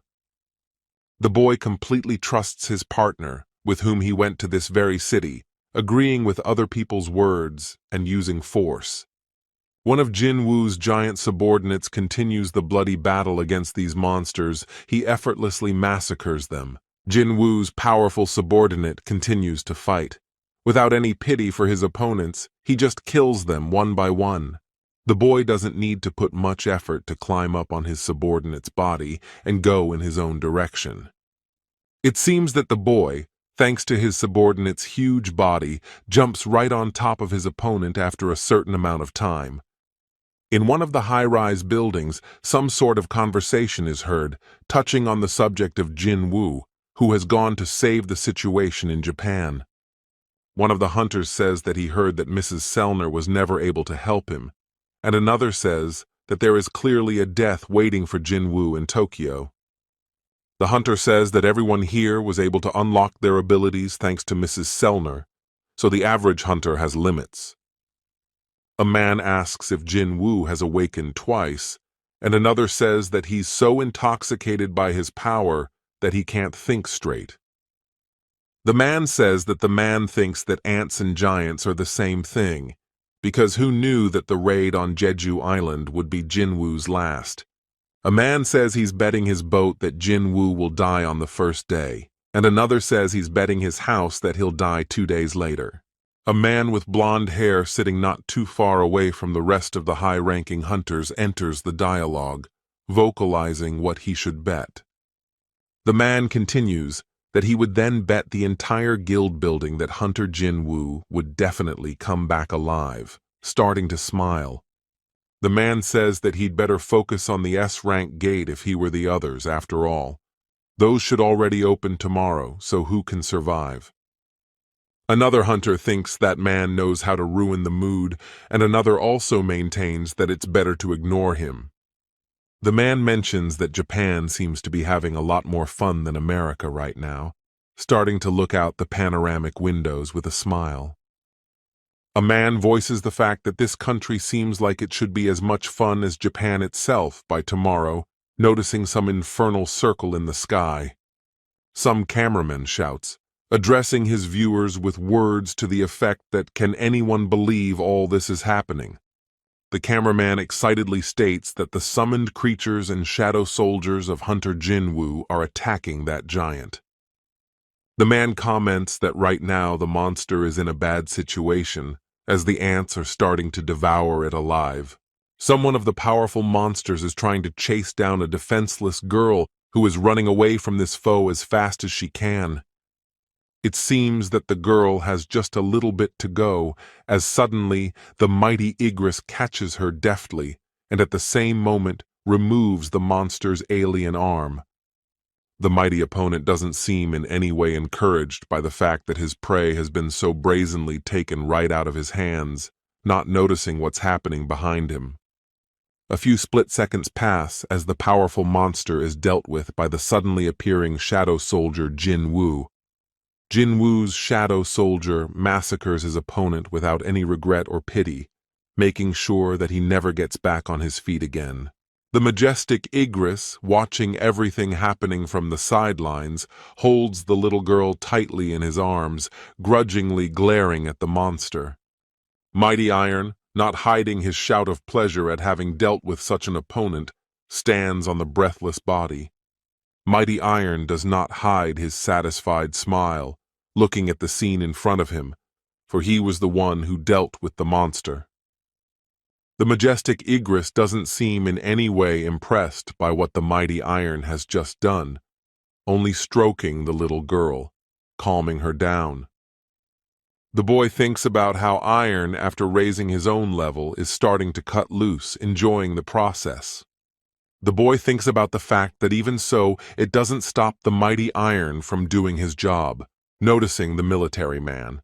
The boy completely trusts his partner, with whom he went to this very city, agreeing with other people's words and using force. One of Jin-woo's giant subordinates continues the bloody battle against these monsters. He effortlessly massacres them. Jin-woo's powerful subordinate continues to fight. Without any pity for his opponents, he just kills them one by one. The boy doesn't need to put much effort to climb up on his subordinate's body and go in his own direction. It seems that the boy, thanks to his subordinate's huge body, jumps right on top of his opponent after a certain amount of time. In one of the high-rise buildings, some sort of conversation is heard, touching on the subject of Jin-woo, who has gone to save the situation in Japan. One of the hunters says that he heard that Mrs. Sellner was never able to help him, and another says that there is clearly a death waiting for Jin-woo in Tokyo. The hunter says that everyone here was able to unlock their abilities thanks to Mrs. Sellner, so the average hunter has limits. A man asks if Jin-woo has awakened twice, and another says that he's so intoxicated by his power that he can't think straight. The man says that the man thinks that ants and giants are the same thing, because who knew that the raid on Jeju Island would be Jin-woo's last? A man says he's betting his boat that Jin-woo will die on the first day, and another says he's betting his house that he'll die 2 days later. A man with blonde hair sitting not too far away from the rest of the high-ranking hunters enters the dialogue, vocalizing what he should bet. The man continues that he would then bet the entire guild building that Hunter Jin-woo would definitely come back alive, starting to smile. The man says that he'd better focus on the S-rank gate if he were the others, after all. Those should already open tomorrow, so who can survive? Another hunter thinks that man knows how to ruin the mood, and another also maintains that it's better to ignore him. The man mentions that Japan seems to be having a lot more fun than America right now, starting to look out the panoramic windows with a smile. A man voices the fact that this country seems like it should be as much fun as Japan itself by tomorrow, noticing some infernal circle in the sky. Some cameraman shouts, addressing his viewers with words to the effect that can anyone believe all this is happening? The cameraman excitedly states that the summoned creatures and shadow soldiers of Hunter Jinwoo are attacking that giant. The man comments that right now the monster is in a bad situation, as the ants are starting to devour it alive. Someone of the powerful monsters is trying to chase down a defenseless girl who is running away from this foe as fast as she can. It seems that the girl has just a little bit to go, as suddenly the mighty Igris catches her deftly, and at the same moment removes the monster's alien arm. The mighty opponent doesn't seem in any way encouraged by the fact that his prey has been so brazenly taken right out of his hands, not noticing what's happening behind him. A few split seconds pass as the powerful monster is dealt with by the suddenly appearing shadow soldier Jinwoo. Jinwoo's shadow soldier massacres his opponent without any regret or pity, making sure that he never gets back on his feet again. The majestic Igris, watching everything happening from the sidelines, holds the little girl tightly in his arms, grudgingly glaring at the monster. Mighty Iron, not hiding his shout of pleasure at having dealt with such an opponent, stands on the breathless body. Mighty Iron does not hide his satisfied smile, looking at the scene in front of him, for he was the one who dealt with the monster. The majestic Igris doesn't seem in any way impressed by what the mighty Iron has just done, only stroking the little girl, calming her down. The boy thinks about how Iron, after raising his own level, is starting to cut loose, enjoying the process. The boy thinks about the fact that even so, it doesn't stop the mighty Iron from doing his job, noticing the military man.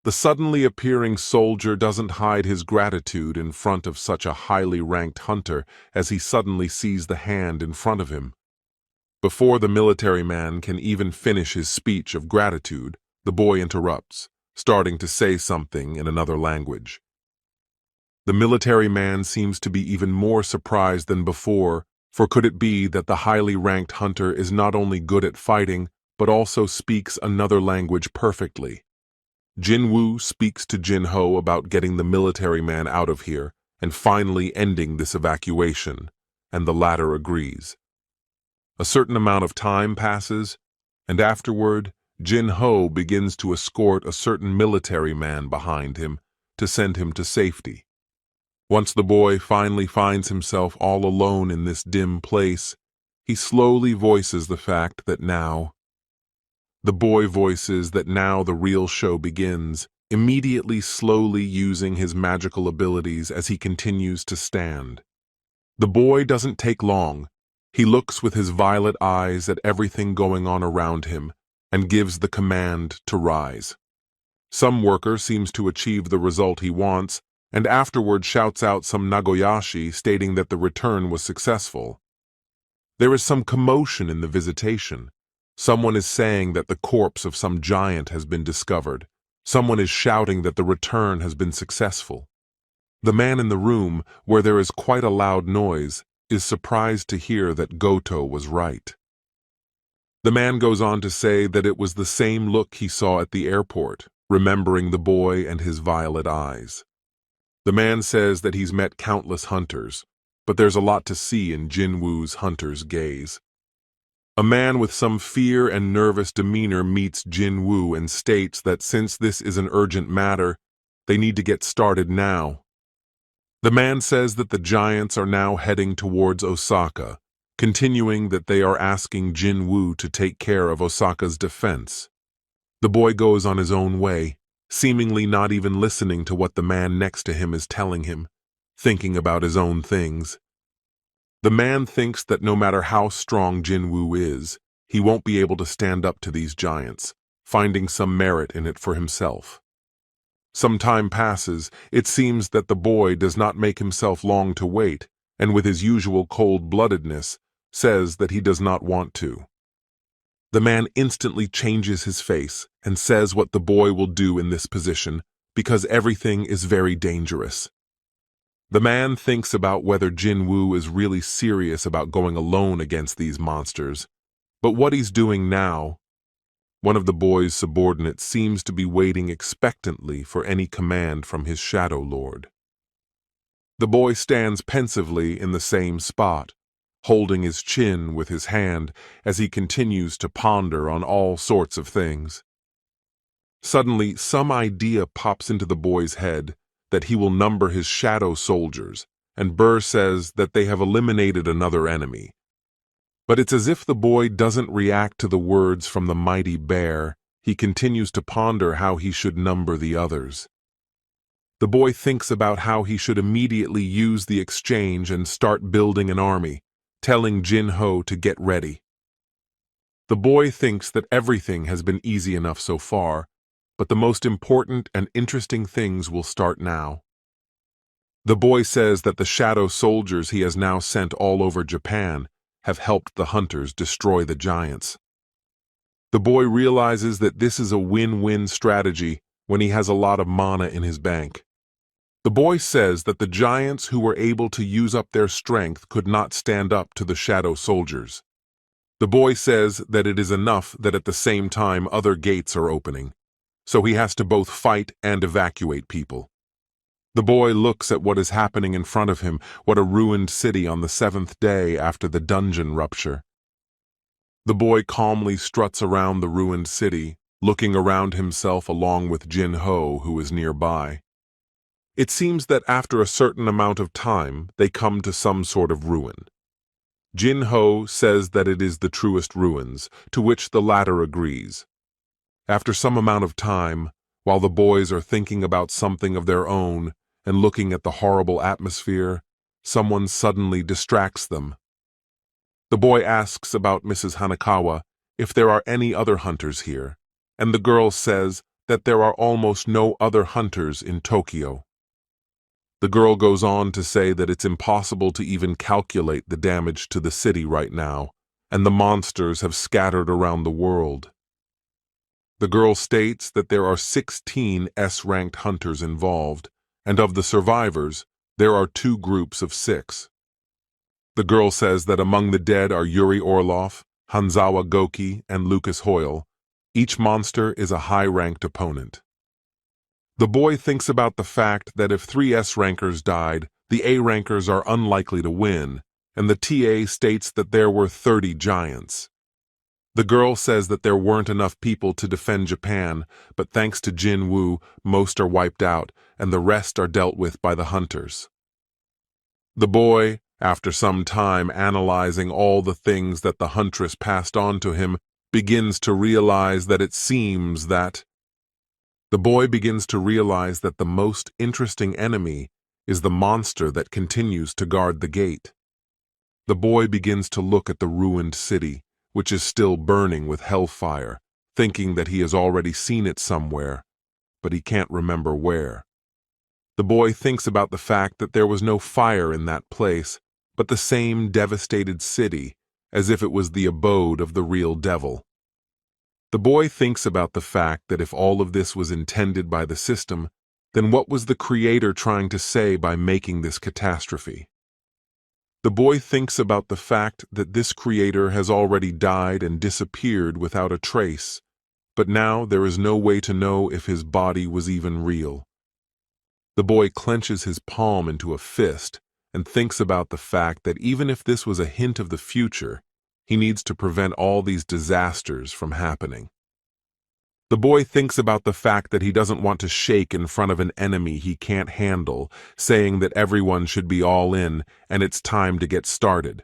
The suddenly appearing soldier doesn't hide his gratitude in front of such a highly ranked hunter as he suddenly sees the hand in front of him. Before the military man can even finish his speech of gratitude, the boy interrupts, starting to say something in another language. The military man seems to be even more surprised than before, for could it be that the highly ranked hunter is not only good at fighting, but also speaks another language perfectly? Jinwoo speaks to Jinho about getting the military man out of here and finally ending this evacuation, and the latter agrees. A certain amount of time passes, and afterward, Jinho begins to escort a certain military man behind him to send him to safety. Once the boy finally finds himself all alone in this dim place, he slowly voices the fact that now the real show begins, immediately slowly using his magical abilities as he continues to stand. The boy doesn't take long. He looks with his violet eyes at everything going on around him and gives the command to rise. Some worker seems to achieve the result he wants, and afterward shouts out some nagoyashi stating that the return was successful. There is some commotion in the visitation. Someone is saying that the corpse of some giant has been discovered. Someone is shouting that the return has been successful. The man in the room, where there is quite a loud noise, is surprised to hear that Goto was right. The man goes on to say that it was the same look he saw at the airport, remembering the boy and his violet eyes. The man says that he's met countless hunters, but there's a lot to see in Jinwoo's hunter's gaze. A man with some fear and nervous demeanor meets Jinwoo and states that since this is an urgent matter, they need to get started now. The man says that the giants are now heading towards Osaka, continuing that they are asking Jinwoo to take care of Osaka's defense. The boy goes on his own way, seemingly not even listening to what the man next to him is telling him, thinking about his own things. The man thinks that no matter how strong Jinwoo is, he won't be able to stand up to these giants, finding some merit in it for himself. Some time passes, it seems that the boy does not make himself long to wait, and with his usual cold-bloodedness, says that he does not want to. The man instantly changes his face and says what the boy will do in this position, because everything is very dangerous. The man thinks about whether Jinwoo is really serious about going alone against these monsters, but what he's doing now. One of the boy's subordinates seems to be waiting expectantly for any command from his shadow lord. The boy stands pensively in the same spot, holding his chin with his hand as he continues to ponder on all sorts of things. Suddenly, some idea pops into the boy's head that he will number his shadow soldiers, and Burr says that they have eliminated another enemy. But it's as if the boy doesn't react to the words from the mighty bear. He continues to ponder how he should number the others. The boy thinks about how he should immediately use the exchange and start building an army, telling Jin-ho to get ready. The boy thinks that everything has been easy enough so far, but the most important and interesting things will start now. The boy says that the shadow soldiers he has now sent all over Japan have helped the hunters destroy the giants. The boy realizes that this is a win-win strategy when he has a lot of mana in his bank. The boy says that the giants who were able to use up their strength could not stand up to the shadow soldiers. The boy says that it is enough that at the same time other gates are opening, so he has to both fight and evacuate people. The boy looks at what is happening in front of him, what a ruined city on the 7th day after the dungeon rupture. The boy calmly struts around the ruined city, looking around himself along with Jin-ho, who is nearby. It seems that after a certain amount of time, they come to some sort of ruin. Jin-ho says that it is the truest ruins, to which the latter agrees. After some amount of time, while the boys are thinking about something of their own and looking at the horrible atmosphere, someone suddenly distracts them. The boy asks about Mrs. Hanakawa if there are any other hunters here, and the girl says that there are almost no other hunters in Tokyo. The girl goes on to say that it's impossible to even calculate the damage to the city right now, and the monsters have scattered around the world. The girl states that there are 16 S-ranked hunters involved, and of the survivors, there are 2 groups of 6. The girl says that among the dead are Yuri Orlov, Hanzawa Goki, and Lucas Hoyle. Each monster is a high-ranked opponent. The boy thinks about the fact that if 3 S-rankers died, the A-rankers are unlikely to win, and the TA states that there were 30 giants. The girl says that there weren't enough people to defend Japan, but thanks to Jinwoo, most are wiped out, and the rest are dealt with by the hunters. The boy, after some time analyzing all the things that the huntress passed on to him, begins to realize that the most interesting enemy is the monster that continues to guard the gate. The boy begins to look at the ruined city, which is still burning with hellfire, thinking that he has already seen it somewhere, but he can't remember where. The boy thinks about the fact that there was no fire in that place, but the same devastated city, as if it was the abode of the real devil. The boy thinks about the fact that if all of this was intended by the system, then what was the creator trying to say by making this catastrophe? The boy thinks about the fact that this creator has already died and disappeared without a trace, but now there is no way to know if his body was even real. The boy clenches his palm into a fist and thinks about the fact that even if this was a hint of the future, he needs to prevent all these disasters from happening. The boy thinks about the fact that he doesn't want to shake in front of an enemy he can't handle, saying that everyone should be all in and it's time to get started.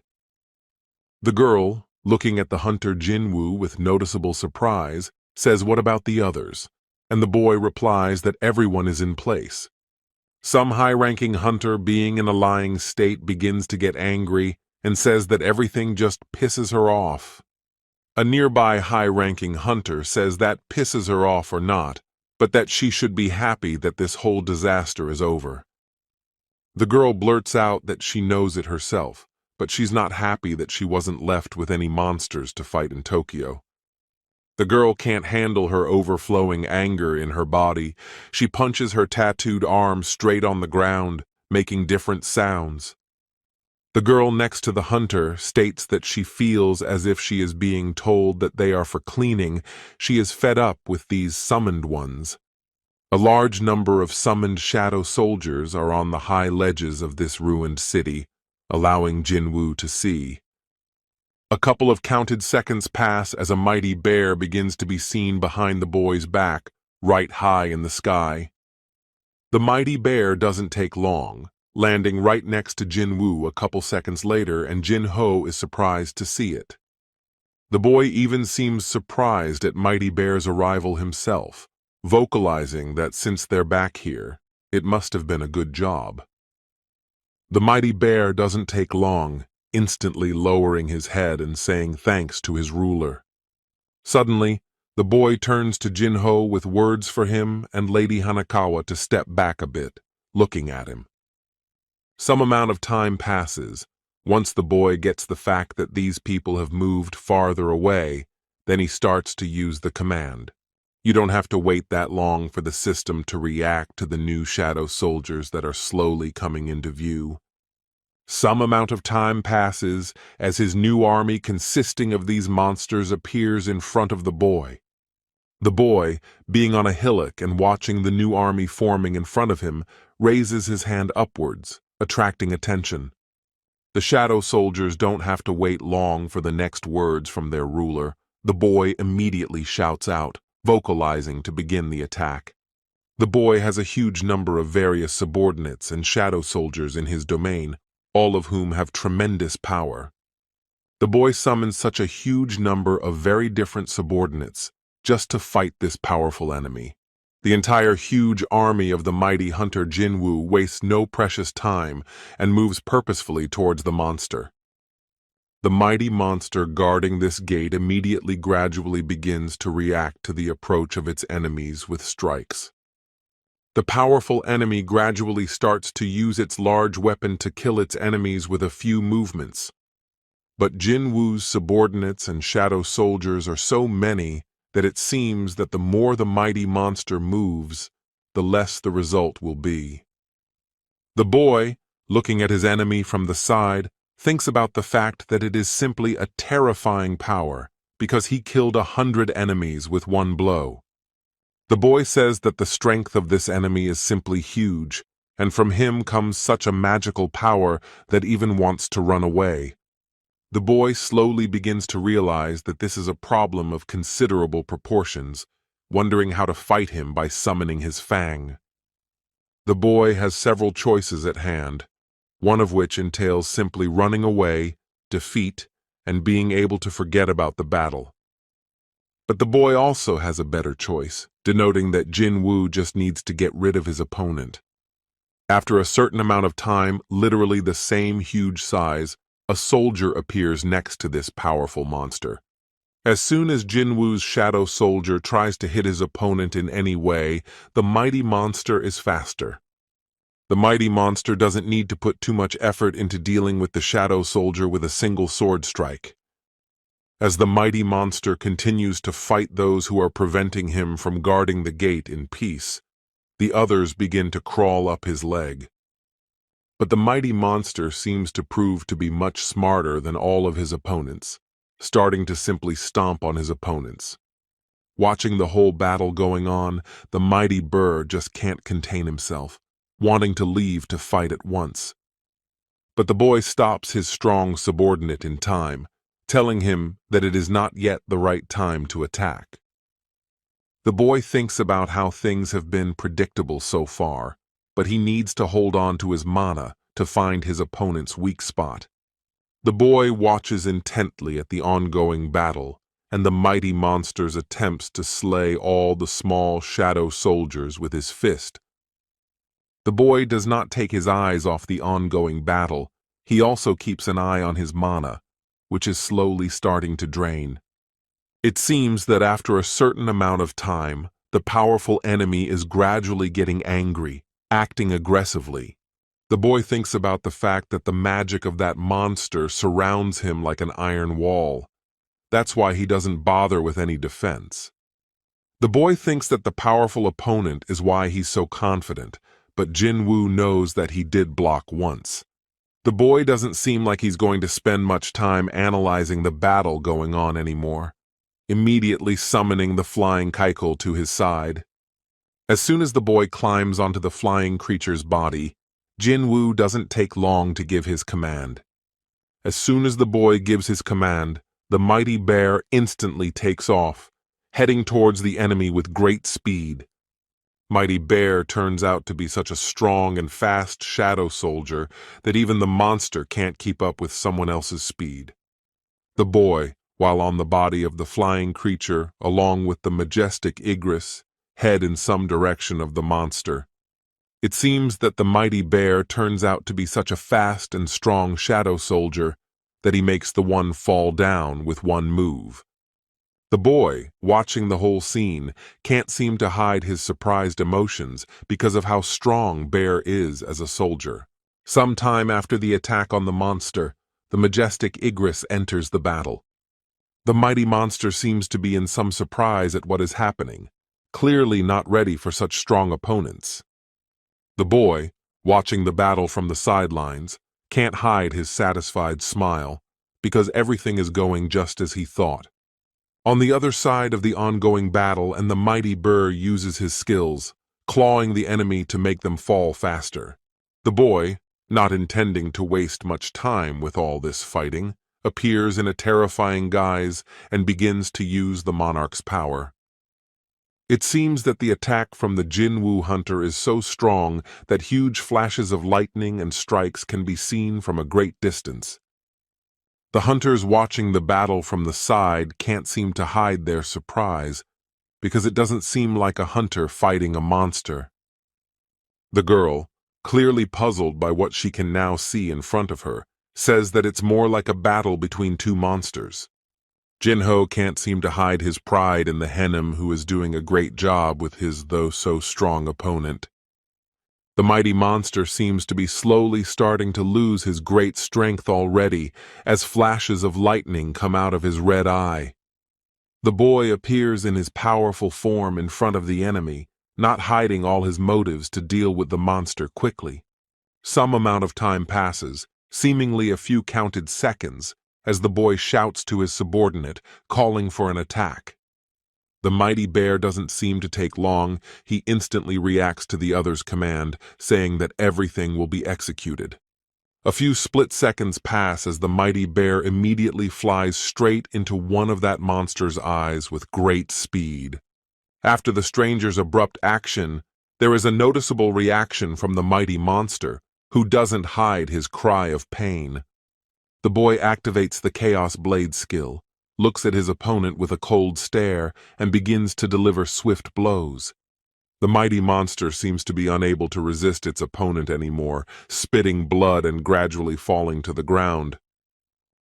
The girl, looking at the hunter Jinwoo with noticeable surprise, says, "What about the others?" And the boy replies that everyone is in place. Some high-ranking hunter, being in a lying state, begins to get angry and says that everything just pisses her off. A nearby high-ranking hunter says that pisses her off or not, but that she should be happy that this whole disaster is over. The girl blurts out that she knows it herself, but she's not happy that she wasn't left with any monsters to fight in Tokyo. The girl can't handle her overflowing anger in her body. She punches her tattooed arm straight on the ground, making different sounds. The girl next to the hunter states that she feels as if she is being told that they are for cleaning. She is fed up with these summoned ones. A large number of summoned shadow soldiers are on the high ledges of this ruined city, allowing Jinwoo to see. A couple of counted seconds pass as a mighty bear begins to be seen behind the boy's back, right high in the sky. The mighty bear doesn't take long, landing right next to Jinwoo a couple seconds later, and Jin-ho is surprised to see it. The boy even seems surprised at Mighty Bear's arrival himself, vocalizing that since they're back here, it must have been a good job. The mighty bear doesn't take long, instantly lowering his head and saying thanks to his ruler. Suddenly, the boy turns to Jin-ho with words for him and Lady Hanakawa to step back a bit, looking at him. Some amount of time passes. Once the boy gets the fact that these people have moved farther away, then he starts to use the command. You don't have to wait that long for the system to react to the new shadow soldiers that are slowly coming into view. Some amount of time passes as his new army consisting of these monsters appears in front of the boy. The boy, being on a hillock and watching the new army forming in front of him, raises his hand upwards, attracting attention. The shadow soldiers don't have to wait long for the next words from their ruler. The boy immediately shouts out, vocalizing to begin the attack. The boy has a huge number of various subordinates and shadow soldiers in his domain, all of whom have tremendous power. The boy summons such a huge number of very different subordinates just to fight this powerful enemy. The entire huge army of the mighty hunter Jinwoo wastes no precious time and moves purposefully towards the monster. The mighty monster guarding this gate immediately gradually begins to react to the approach of its enemies with strikes. The powerful enemy gradually starts to use its large weapon to kill its enemies with a few movements. But Jinwoo's subordinates and shadow soldiers are so many that it seems that the more the mighty monster moves, the less the result will be. The boy, looking at his enemy from the side, thinks about the fact that it is simply a terrifying power because he killed 100 enemies with one blow. The boy says that the strength of this enemy is simply huge, and from him comes such a magical power that even wants to run away. The boy slowly begins to realize that this is a problem of considerable proportions, wondering how to fight him by summoning his fang. The boy has several choices at hand, one of which entails simply running away, defeat, and being able to forget about the battle. But the boy also has a better choice, denoting that Jinwoo just needs to get rid of his opponent. After a certain amount of time, literally the same huge size, a soldier appears next to this powerful monster. As soon as Jinwoo's shadow soldier tries to hit his opponent in any way, the mighty monster is faster. The mighty monster doesn't need to put too much effort into dealing with the shadow soldier with a single sword strike. As the mighty monster continues to fight those who are preventing him from guarding the gate in peace, the others begin to crawl up his leg. But the mighty monster seems to prove to be much smarter than all of his opponents, starting to simply stomp on his opponents. Watching the whole battle going on, the mighty bird just can't contain himself, wanting to leave to fight at once. But the boy stops his strong subordinate in time, telling him that it is not yet the right time to attack. The boy thinks about how things have been predictable so far, but he needs to hold on to his mana to find his opponent's weak spot. The boy watches intently at the ongoing battle and the mighty monster's attempts to slay all the small shadow soldiers with his fist. The boy does not take his eyes off the ongoing battle. He also keeps an eye on his mana, which is slowly starting to drain. It seems that after a certain amount of time, the powerful enemy is gradually getting angry, acting aggressively. The boy thinks about the fact that the magic of that monster surrounds him like an iron wall. That's why he doesn't bother with any defense. The boy thinks that the powerful opponent is why he's so confident, but Jinwoo knows that he did block once. The boy doesn't seem like he's going to spend much time analyzing the battle going on anymore, immediately summoning the flying Kaikul to his side. As soon as the boy climbs onto the flying creature's body, Jinwoo doesn't take long to give his command. As soon as the boy gives his command, the mighty bear instantly takes off, heading towards the enemy with great speed. Mighty Bear turns out to be such a strong and fast shadow soldier that even the monster can't keep up with someone else's speed. The boy, while on the body of the flying creature, along with the majestic Igris, head in some direction of the monster. It seems that the mighty bear turns out to be such a fast and strong shadow soldier that he makes the one fall down with one move. The boy, watching the whole scene, can't seem to hide his surprised emotions because of how strong Bear is as a soldier. Some time after the attack on the monster, the majestic Igris enters the battle. The mighty monster seems to be in some surprise at what is happening, clearly not ready for such strong opponents. The boy, watching the battle from the sidelines, can't hide his satisfied smile because everything is going just as he thought. On the other side of the ongoing battle, and the mighty Burr uses his skills, clawing the enemy to make them fall faster. The boy, not intending to waste much time with all this fighting, appears in a terrifying guise and begins to use the monarch's power. It seems that the attack from the Jinwoo hunter is so strong that huge flashes of lightning and strikes can be seen from a great distance. The hunters watching the battle from the side can't seem to hide their surprise, because it doesn't seem like a hunter fighting a monster. The girl, clearly puzzled by what she can now see in front of her, says that it's more like a battle between two monsters. Jinho can't seem to hide his pride in the Henim, who is doing a great job with his though so strong opponent. The mighty monster seems to be slowly starting to lose his great strength already, as flashes of lightning come out of his red eye. The boy appears in his powerful form in front of the enemy, not hiding all his motives to deal with the monster quickly. Some amount of time passes, seemingly a few counted seconds, as the boy shouts to his subordinate, calling for an attack. The mighty bear doesn't seem to take long. He instantly reacts to the other's command, saying that everything will be executed. A few split seconds pass as the mighty bear immediately flies straight into one of that monster's eyes with great speed. After the stranger's abrupt action, there is a noticeable reaction from the mighty monster, who doesn't hide his cry of pain. The boy activates the Chaos Blade skill, looks at his opponent with a cold stare, and begins to deliver swift blows. The mighty monster seems to be unable to resist its opponent anymore, spitting blood and gradually falling to the ground.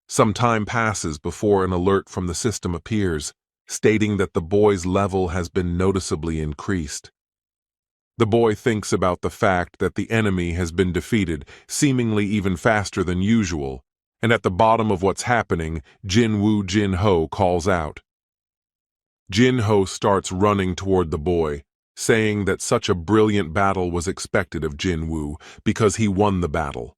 Some time passes before an alert from the system appears, stating that the boy's level has been noticeably increased. The boy thinks about the fact that the enemy has been defeated, seemingly even faster than usual, and at the bottom of what's happening, Jinho calls out. Jinho starts running toward the boy, saying that such a brilliant battle was expected of Jinwoo because he won the battle.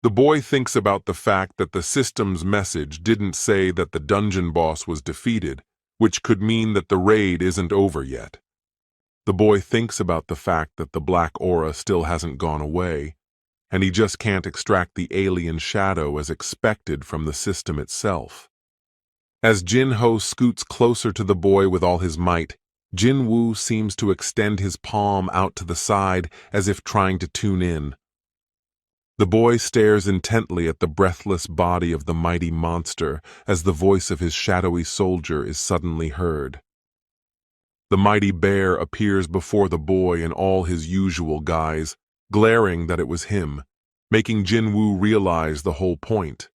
The boy thinks about the fact that the system's message didn't say that the dungeon boss was defeated, which could mean that the raid isn't over yet. The boy thinks about the fact that the black aura still hasn't gone away, and he just can't extract the alien shadow as expected from the system itself. As Jinho scoots closer to the boy with all his might, Jinwoo seems to extend his palm out to the side as if trying to tune in. The boy stares intently at the breathless body of the mighty monster as the voice of his shadowy soldier is suddenly heard. The mighty bear appears before the boy in all his usual guise, glaring that it was him, making Jinwoo realize the whole point.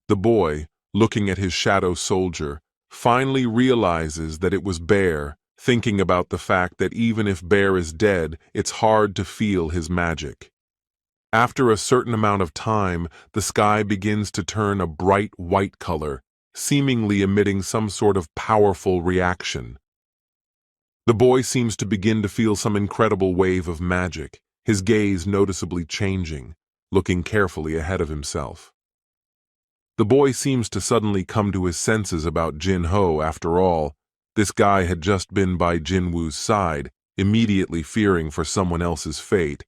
The boy, looking at his shadow soldier, finally realizes that it was Bear, thinking about the fact that even if Bear is dead, it's hard to feel his magic. After a certain amount of time, the sky begins to turn a bright white color, seemingly emitting some sort of powerful reaction. The boy seems to begin to feel some incredible wave of magic, his gaze noticeably changing, looking carefully ahead of himself. The boy seems to suddenly come to his senses about Jin-Ho. After all, this guy had just been by Jin-Woo's side, immediately fearing for someone else's fate.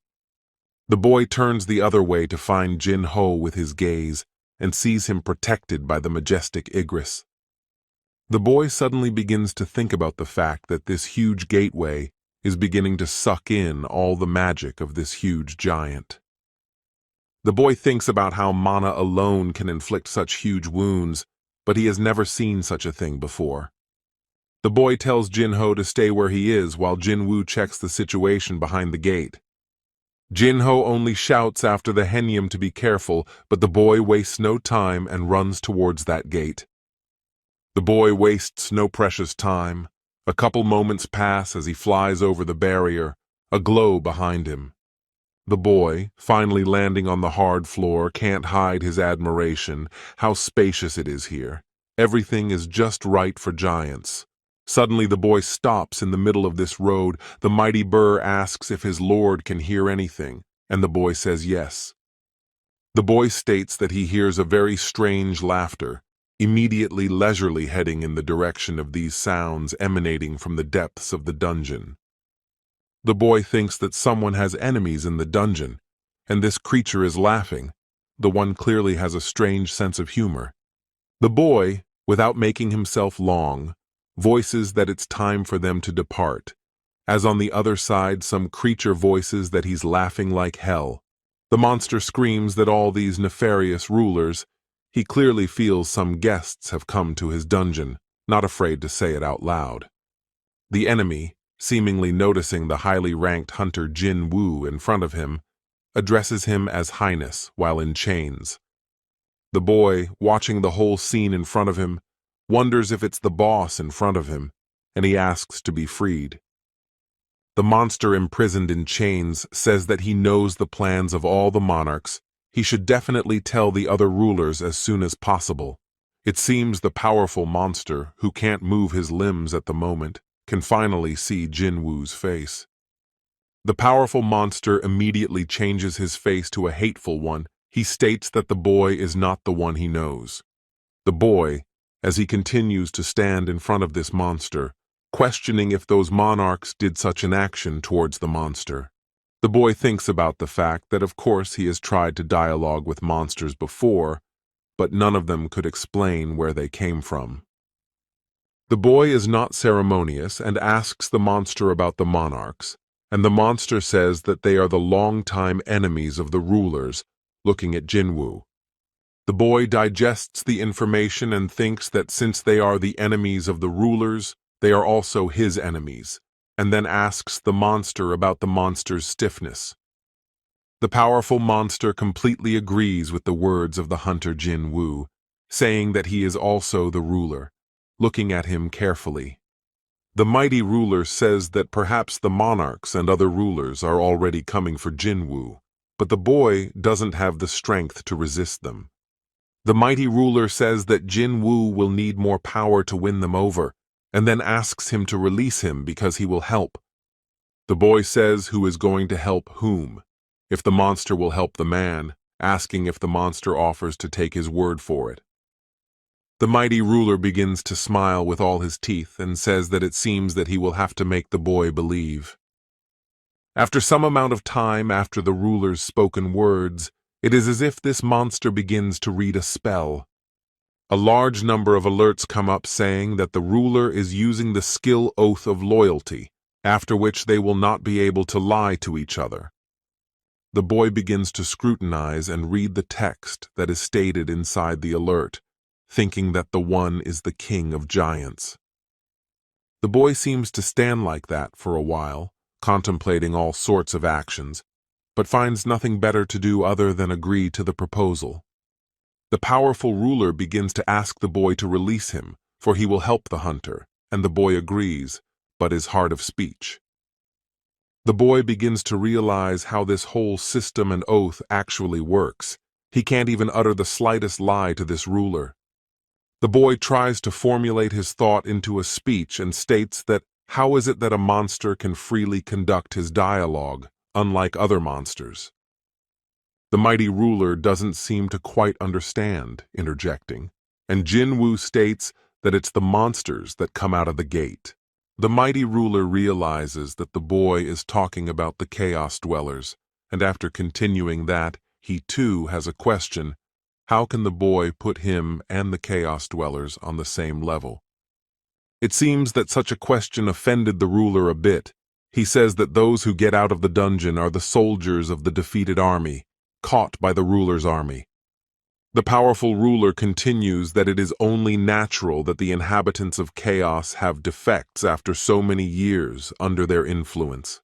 The boy turns the other way to find Jin-Ho with his gaze and sees him protected by the majestic Igris. The boy suddenly begins to think about the fact that this huge gateway is beginning to suck in all the magic of this huge giant. The boy thinks about how mana alone can inflict such huge wounds, but he has never seen such a thing before. The boy tells Jin-Ho to stay where he is while Jin-Woo checks the situation behind the gate. Jin-Ho only shouts after the Henyam to be careful, but the boy wastes no time and runs towards that gate. The boy wastes no precious time. A couple moments pass as he flies over the barrier, a glow behind him. The boy, finally landing on the hard floor, can't hide his admiration. How spacious it is here. Everything is just right for giants. Suddenly the boy stops in the middle of this road. The mighty Burr asks if his lord can hear anything, and the boy says yes. The boy states that he hears a very strange laughter, immediately leisurely heading in the direction of these sounds emanating from the depths of the dungeon. The boy thinks that someone has enemies in the dungeon, and this creature is laughing. The one clearly has a strange sense of humor. The boy, without making himself long, voices that it's time for them to depart, as on the other side some creature voices that he's laughing like hell. The monster screams that all these nefarious rulers, he clearly feels some guests have come to his dungeon, not afraid to say it out loud. The enemy, seemingly noticing the highly ranked hunter Jin-Woo in front of him, addresses him as Highness while in chains. The boy, watching the whole scene in front of him, wonders if it's the boss in front of him, and he asks to be freed. The monster imprisoned in chains says that he knows the plans of all the monarchs. He should definitely tell the other rulers as soon as possible. It seems the powerful monster, who can't move his limbs at the moment, can finally see Jin-Woo's face. The powerful monster immediately changes his face to a hateful one. He states that the boy is not the one he knows. The boy, as he continues to stand in front of this monster, questioning if those monarchs did such an action towards the monster. The boy thinks about the fact that of course he has tried to dialogue with monsters before, but none of them could explain where they came from. The boy is not ceremonious and asks the monster about the monarchs, and the monster says that they are the long-time enemies of the rulers, looking at Jin-Woo. The boy digests the information and thinks that since they are the enemies of the rulers, they are also his enemies, and then asks the monster about the monster's stiffness. The powerful monster completely agrees with the words of the hunter Jin-Woo, saying that he is also the ruler, looking at him carefully. The mighty ruler says that perhaps the monarchs and other rulers are already coming for Jin-Woo, but the boy doesn't have the strength to resist them. The mighty ruler says that Jin-Woo will need more power to win them over, and then asks him to release him because he will help. The boy says who is going to help whom, if the monster will help the man, asking if the monster offers to take his word for it. The mighty ruler begins to smile with all his teeth and says that it seems that he will have to make the boy believe. After some amount of time after the ruler's spoken words, it is as if this monster begins to read a spell. A large number of alerts come up saying that the ruler is using the skill oath of loyalty, after which they will not be able to lie to each other. The boy begins to scrutinize and read the text that is stated inside the alert, thinking that the one is the king of giants. The boy seems to stand like that for a while, contemplating all sorts of actions, but finds nothing better to do other than agree to the proposal. The powerful ruler begins to ask the boy to release him, for he will help the hunter, and the boy agrees, but is hard of speech. The boy begins to realize how this whole system and oath actually works. He can't even utter the slightest lie to this ruler. The boy tries to formulate his thought into a speech and states that how is it that a monster can freely conduct his dialogue, unlike other monsters? The mighty ruler doesn't seem to quite understand, interjecting, and Jinwoo states that it's the monsters that come out of the gate. The mighty ruler realizes that the boy is talking about the chaos dwellers, and after continuing that, he too has a question. How can the boy put him and the chaos dwellers on the same level? It seems that such a question offended the ruler a bit. He says that those who get out of the dungeon are the soldiers of the defeated army, caught by the ruler's army. The powerful ruler continues that it is only natural that the inhabitants of chaos have defects after so many years under their influence.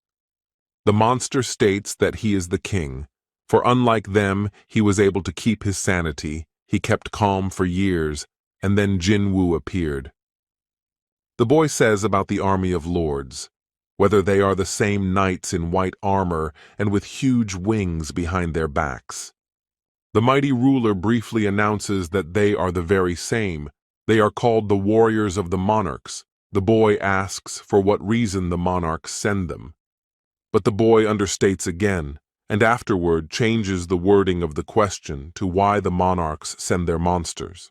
The monster states that he is the king, for unlike them, he was able to keep his sanity, he kept calm for years, and then Jinwoo appeared. The boy says about the army of lords, whether they are the same knights in white armor and with huge wings behind their backs. The mighty ruler briefly announces that they are the very same. They are called the warriors of the monarchs. The boy asks for what reason the monarchs send them. But the boy understates again, and afterward changes the wording of the question to why the monarchs send their monsters.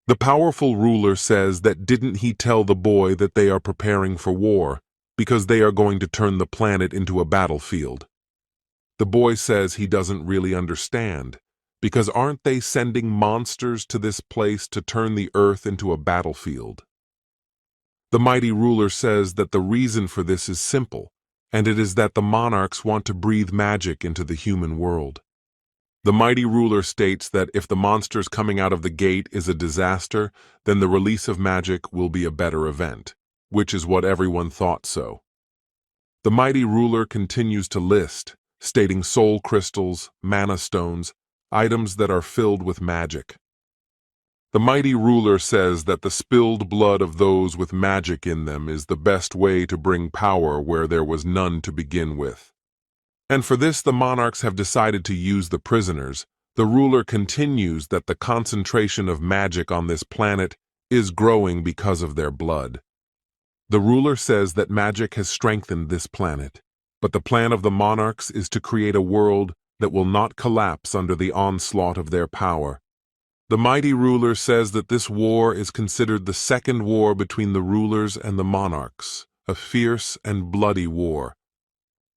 The powerful ruler says that didn't he tell the boy that they are preparing for war, because they are going to turn the planet into a battlefield. The boy says he doesn't really understand, because aren't they sending monsters to this place to turn the earth into a battlefield? The mighty ruler says that the reason for this is simple, and it is that the monarchs want to breathe magic into the human world. The mighty ruler states that if the monsters coming out of the gate is a disaster, then the release of magic will be a better event, which is what everyone thought so. The mighty ruler continues to list, stating soul crystals, mana stones, items that are filled with magic. The mighty ruler says that the spilled blood of those with magic in them is the best way to bring power where there was none to begin with. And for this the monarchs have decided to use the prisoners. The ruler continues that the concentration of magic on this planet is growing because of their blood. The ruler says that magic has strengthened this planet, but the plan of the monarchs is to create a world that will not collapse under the onslaught of their power. The mighty ruler says that this war is considered the second war between the rulers and the monarchs, a fierce and bloody war.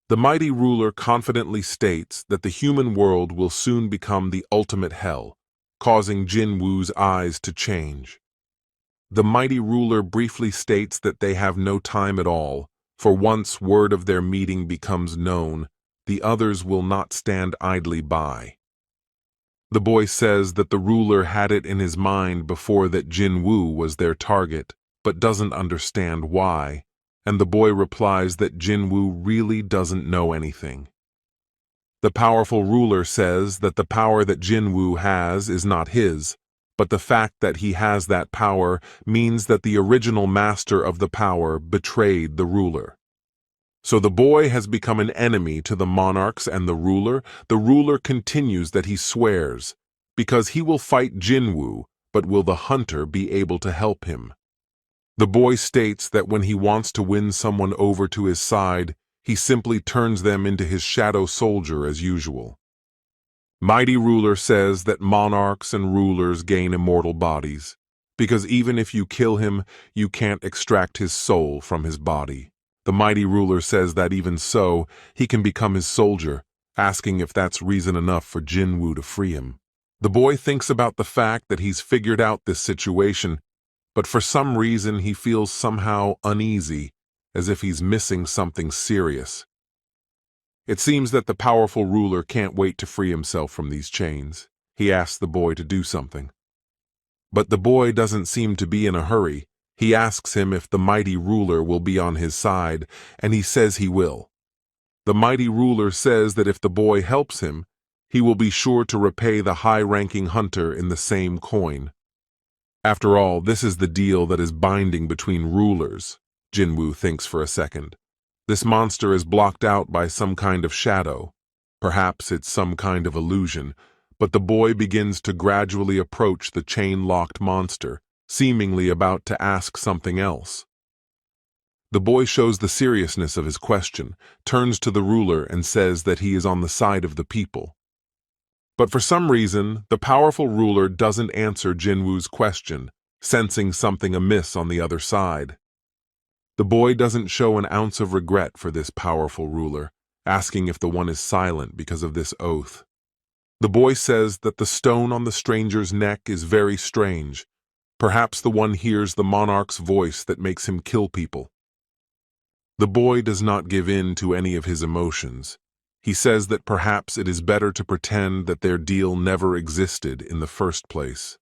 The mighty ruler confidently states that the human world will soon become the ultimate hell, causing Jinwoo's eyes to change. The mighty ruler briefly states that they have no time at all, for once word of their meeting becomes known, the others will not stand idly by. The boy says that the ruler had it in his mind before that Jinwoo was their target, but doesn't understand why, and the boy replies that Jinwoo really doesn't know anything. The powerful ruler says that the power that Jinwoo has is not his, but the fact that he has that power means that the original master of the power betrayed the ruler. So the boy has become an enemy to the monarchs and the ruler. The ruler continues that he swears, because he will fight Jinwoo, but will the hunter be able to help him? The boy states that when he wants to win someone over to his side, he simply turns them into his shadow soldier as usual. Mighty ruler says that monarchs and rulers gain immortal bodies, because even if you kill him, you can't extract his soul from his body. The mighty ruler says that even so, he can become his soldier, asking if that's reason enough for Jinwoo to free him. The boy thinks about the fact that he's figured out this situation, but for some reason he feels somehow uneasy, as if he's missing something serious. It seems that the powerful ruler can't wait to free himself from these chains. He asks the boy to do something. But the boy doesn't seem to be in a hurry. He asks him if the mighty ruler will be on his side, and he says he will. The mighty ruler says that if the boy helps him, he will be sure to repay the high-ranking hunter in the same coin. After all, this is the deal that is binding between rulers. Jinwoo thinks for a second. This monster is blocked out by some kind of shadow. Perhaps it's some kind of illusion, but the boy begins to gradually approach the chain-locked monster, seemingly about to ask something else. The boy shows the seriousness of his question, turns to the ruler and says that he is on the side of the people. But for some reason, the powerful ruler doesn't answer Jinwoo's question, sensing something amiss on the other side. The boy doesn't show an ounce of regret for this powerful ruler, asking if the one is silent because of this oath. The boy says that the stone on the stranger's neck is very strange. Perhaps the one hears the monarch's voice that makes him kill people. The boy does not give in to any of his emotions. He says that perhaps it is better to pretend that their deal never existed in the first place.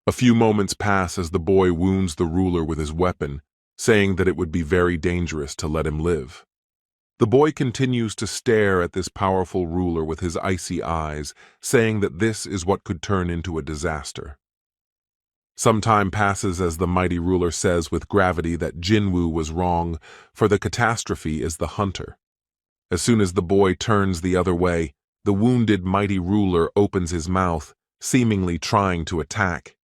A few moments pass as the boy wounds the ruler with his weapon, saying that it would be very dangerous to let him live. The boy continues to stare at this powerful ruler with his icy eyes, saying that this is what could turn into a disaster. Some time passes as the mighty ruler says with gravity that Jinwoo was wrong, for the catastrophe is the hunter. As soon as the boy turns the other way, the wounded mighty ruler opens his mouth, seemingly trying to attack.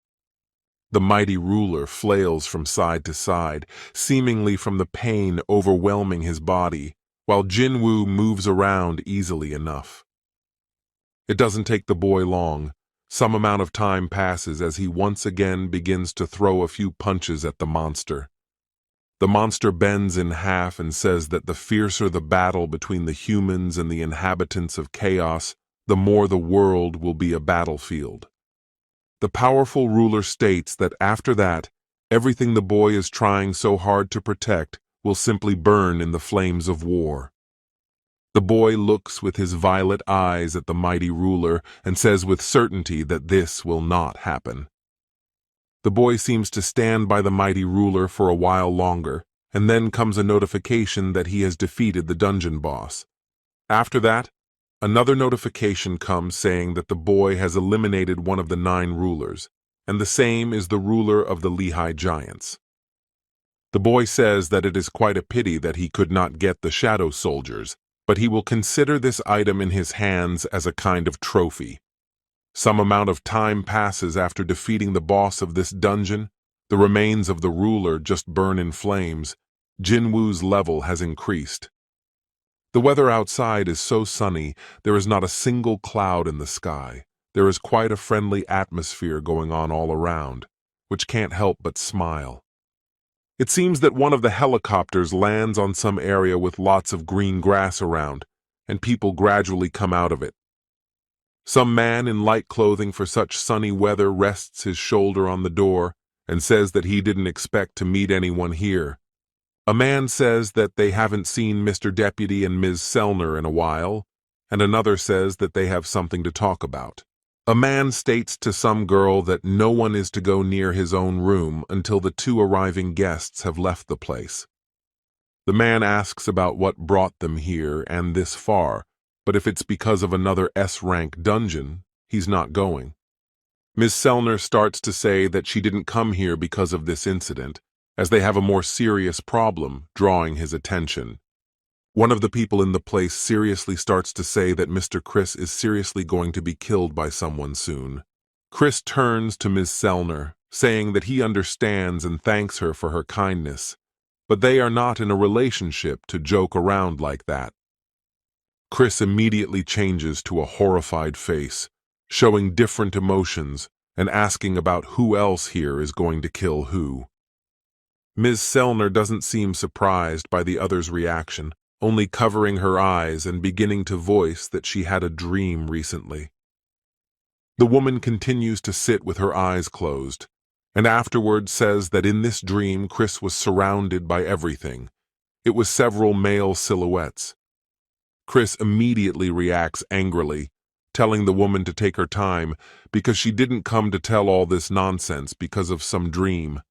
The mighty ruler flails from side to side, seemingly from the pain overwhelming his body, while Jinwoo moves around easily enough. It doesn't take the boy long. Some amount of time passes as he once again begins to throw a few punches at the monster. The monster bends in half and says that the fiercer the battle between the humans and the inhabitants of chaos, the more the world will be a battlefield. The powerful ruler states that after that, everything the boy is trying so hard to protect will simply burn in the flames of war. The boy looks with his violet eyes at the mighty ruler and says with certainty that this will not happen. The boy seems to stand by the mighty ruler for a while longer, and then comes a notification that he has defeated the dungeon boss. After that, another notification comes saying that the boy has eliminated one of the 9 rulers, and the same is the ruler of the Lehigh Giants. The boy says that it is quite a pity that he could not get the shadow soldiers, but he will consider this item in his hands as a kind of trophy. Some amount of time passes after defeating the boss of this dungeon. The remains of the ruler just burn in flames. Jinwoo's level has increased. The weather outside is so sunny, there is not a single cloud in the sky. There is quite a friendly atmosphere going on all around, which can't help but smile. It seems that one of the helicopters lands on some area with lots of green grass around, and people gradually come out of it. Some man in light clothing for such sunny weather rests his shoulder on the door and says that he didn't expect to meet anyone here. A man says that they haven't seen Mr. Deputy and Ms. Sellner in a while, and another says that they have something to talk about. A man states to some girl that no one is to go near his own room until the 2 arriving guests have left the place. The man asks about what brought them here and this far, but if it's because of another S-rank dungeon, he's not going. Ms. Sellner starts to say that she didn't come here because of this incident, as they have a more serious problem, drawing his attention. One of the people in the place seriously starts to say that Mr. Chris is seriously going to be killed by someone soon. Chris turns to Ms. Sellner, saying that he understands and thanks her for her kindness, but they are not in a relationship to joke around like that. Chris immediately changes to a horrified face, showing different emotions and asking about who else here is going to kill who. Ms. Sellner doesn't seem surprised by the other's reaction, only covering her eyes and beginning to voice that she had a dream recently. The woman continues to sit with her eyes closed, and afterward says that in this dream Chris was surrounded by everything. It was several male silhouettes. Chris immediately reacts angrily, telling the woman to take her time because she didn't come to tell all this nonsense because of some dream.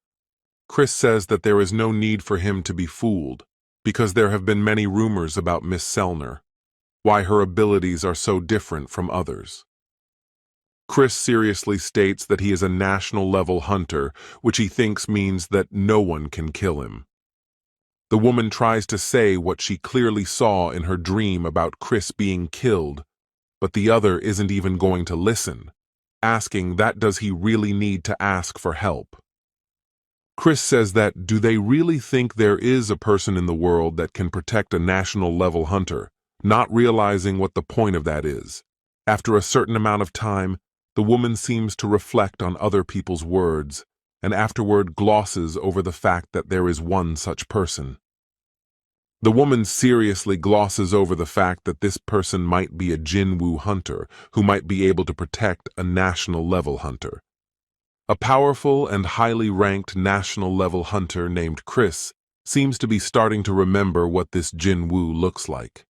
Chris says that there is no need for him to be fooled, because there have been many rumors about Miss Sellner, why her abilities are so different from others. Chris seriously states that he is a national-level hunter, which he thinks means that no one can kill him. The woman tries to say what she clearly saw in her dream about Chris being killed, but the other isn't even going to listen, asking that does he really need to ask for help. Chris says that do they really think there is a person in the world that can protect a national-level hunter, not realizing what the point of that is. After a certain amount of time, the woman seems to reflect on other people's words, and afterward glosses over the fact that there is one such person. The woman seriously glosses over the fact that this person might be a Jinwoo hunter who might be able to protect a national-level hunter. A powerful and highly ranked national-level hunter named Chris seems to be starting to remember what this Jinwoo looks like.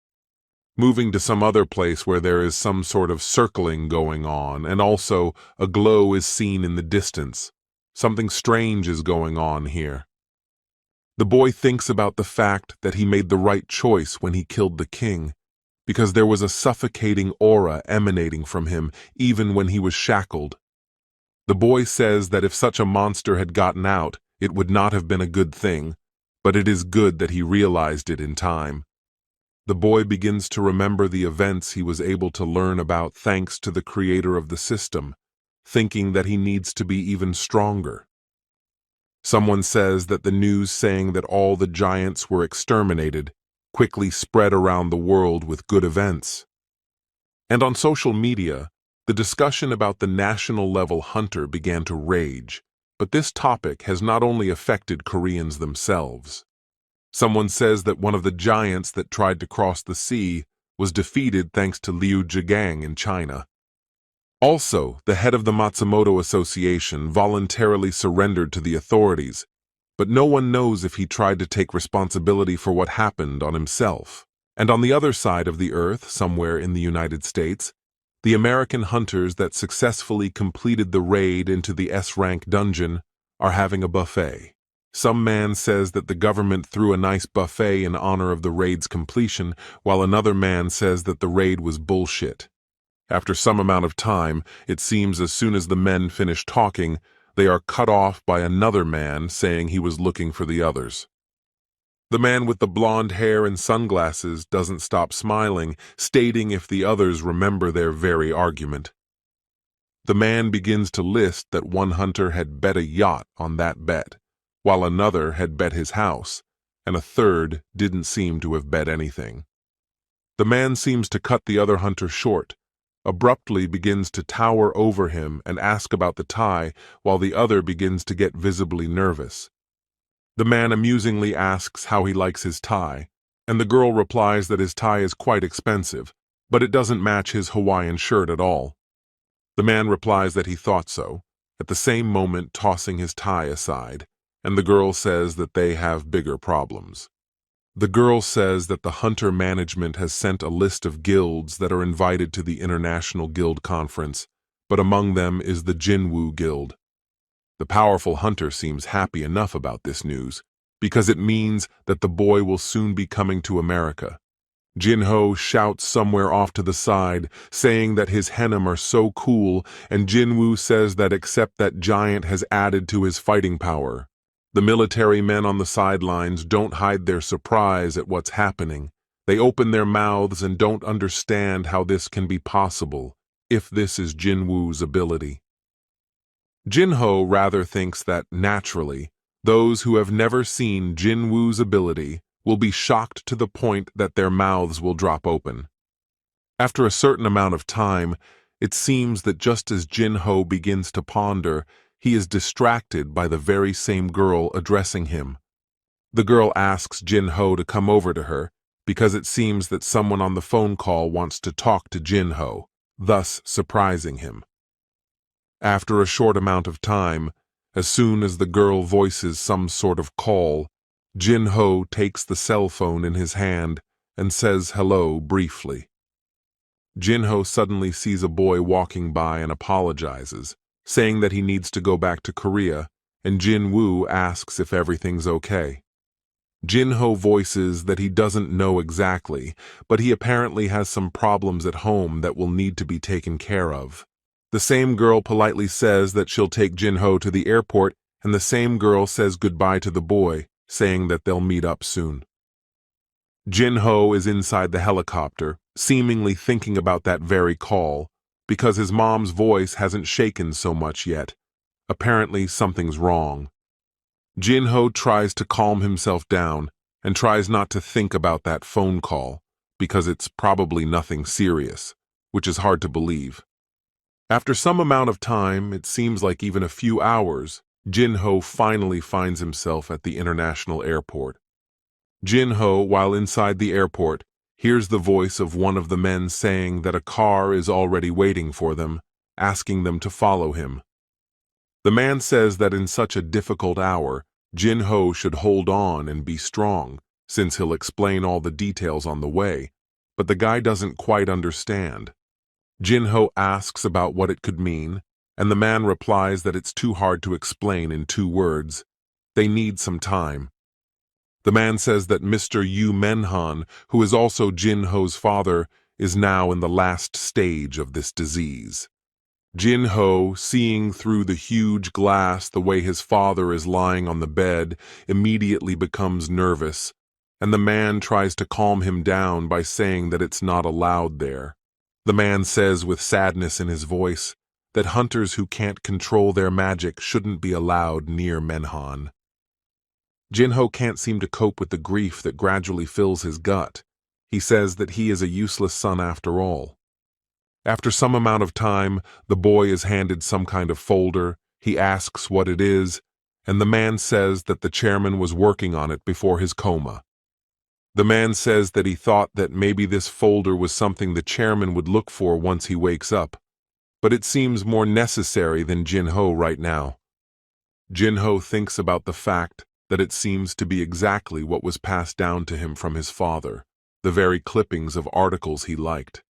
Moving to some other place where there is some sort of circling going on, and also a glow is seen in the distance. Something strange is going on here. The boy thinks about the fact that he made the right choice when he killed the king, because there was a suffocating aura emanating from him even when he was shackled. The boy says that if such a monster had gotten out, it would not have been a good thing, but it is good that he realized it in time. The boy begins to remember the events he was able to learn about thanks to the creator of the system, thinking that he needs to be even stronger. Someone says that the news saying that all the giants were exterminated quickly spread around the world with good events. And on social media, the discussion about the national-level hunter began to rage, but this topic has not only affected Koreans themselves. Someone says that one of the giants that tried to cross the sea was defeated thanks to Liu Zhigang in China. Also, the head of the Matsumoto Association voluntarily surrendered to the authorities, but no one knows if he tried to take responsibility for what happened on himself. And on the other side of the earth, somewhere in the United States, the American hunters that successfully completed the raid into the S-rank dungeon are having a buffet. Some man says that the government threw a nice buffet in honor of the raid's completion, while another man says that the raid was bullshit. After some amount of time, it seems as soon as the men finish talking, they are cut off by another man saying he was looking for the others. The man with the blonde hair and sunglasses doesn't stop smiling, stating if the others remember their very argument. The man begins to list that one hunter had bet a yacht on that bet, while another had bet his house, and a third didn't seem to have bet anything. The man seems to cut the other hunter short, abruptly begins to tower over him and ask about the tie, while the other begins to get visibly nervous. The man amusingly asks how he likes his tie, and the girl replies that his tie is quite expensive, but it doesn't match his Hawaiian shirt at all. The man replies that he thought so, at the same moment tossing his tie aside, and the girl says that they have bigger problems. The girl says that the hunter management has sent a list of guilds that are invited to the International Guild Conference, but among them is the Jinwoo Guild. The powerful hunter seems happy enough about this news, because it means that the boy will soon be coming to America. Jinho shouts somewhere off to the side, saying that his hennem are so cool, and Jinwoo says that except that giant has added to his fighting power. The military men on the sidelines don't hide their surprise at what's happening. They open their mouths and don't understand how this can be possible, if this is Jinwoo's ability. Jinho rather thinks that, naturally, those who have never seen Jinwoo's ability will be shocked to the point that their mouths will drop open. After a certain amount of time, it seems that just as Jinho begins to ponder, he is distracted by the very same girl addressing him. The girl asks Jinho to come over to her, because it seems that someone on the phone call wants to talk to Jinho, thus surprising him. After a short amount of time, as soon as the girl voices some sort of call, Jinho takes the cell phone in his hand and says hello briefly. Jinho suddenly sees a boy walking by and apologizes, saying that he needs to go back to Korea, and Jinwoo asks if everything's okay. Jinho voices that he doesn't know exactly, but he apparently has some problems at home that will need to be taken care of. The same girl politely says that she'll take Jinho to the airport, and the same girl says goodbye to the boy, saying that they'll meet up soon. Jinho is inside the helicopter, seemingly thinking about that very call, because his mom's voice hasn't shaken so much yet. Apparently, something's wrong. Jinho tries to calm himself down and tries not to think about that phone call, because it's probably nothing serious, which is hard to believe. After some amount of time, it seems like even a few hours, Jinho finally finds himself at the international airport. Jinho, while inside the airport, hears the voice of one of the men saying that a car is already waiting for them, asking them to follow him. The man says that in such a difficult hour, Jinho should hold on and be strong, since he'll explain all the details on the way, but the guy doesn't quite understand. Jinho asks about what it could mean, and the man replies that it's too hard to explain in 2 words. They need some time. The man says that Mr. Yu Menhan, who is also Jinho's father, is now in the last stage of this disease. Jinho, seeing through the huge glass the way his father is lying on the bed, immediately becomes nervous, and the man tries to calm him down by saying that it's not allowed there. The man says with sadness in his voice that hunters who can't control their magic shouldn't be allowed near Menhan. Jinho can't seem to cope with the grief that gradually fills his gut. He says that he is a useless son after all. After some amount of time, the boy is handed some kind of folder. He asks what it is, and the man says that the chairman was working on it before his coma. The man says that he thought that maybe this folder was something the chairman would look for once he wakes up, but it seems more necessary than Jinho right now. Jinho thinks about the fact that it seems to be exactly what was passed down to him from his father, the very clippings of articles he liked.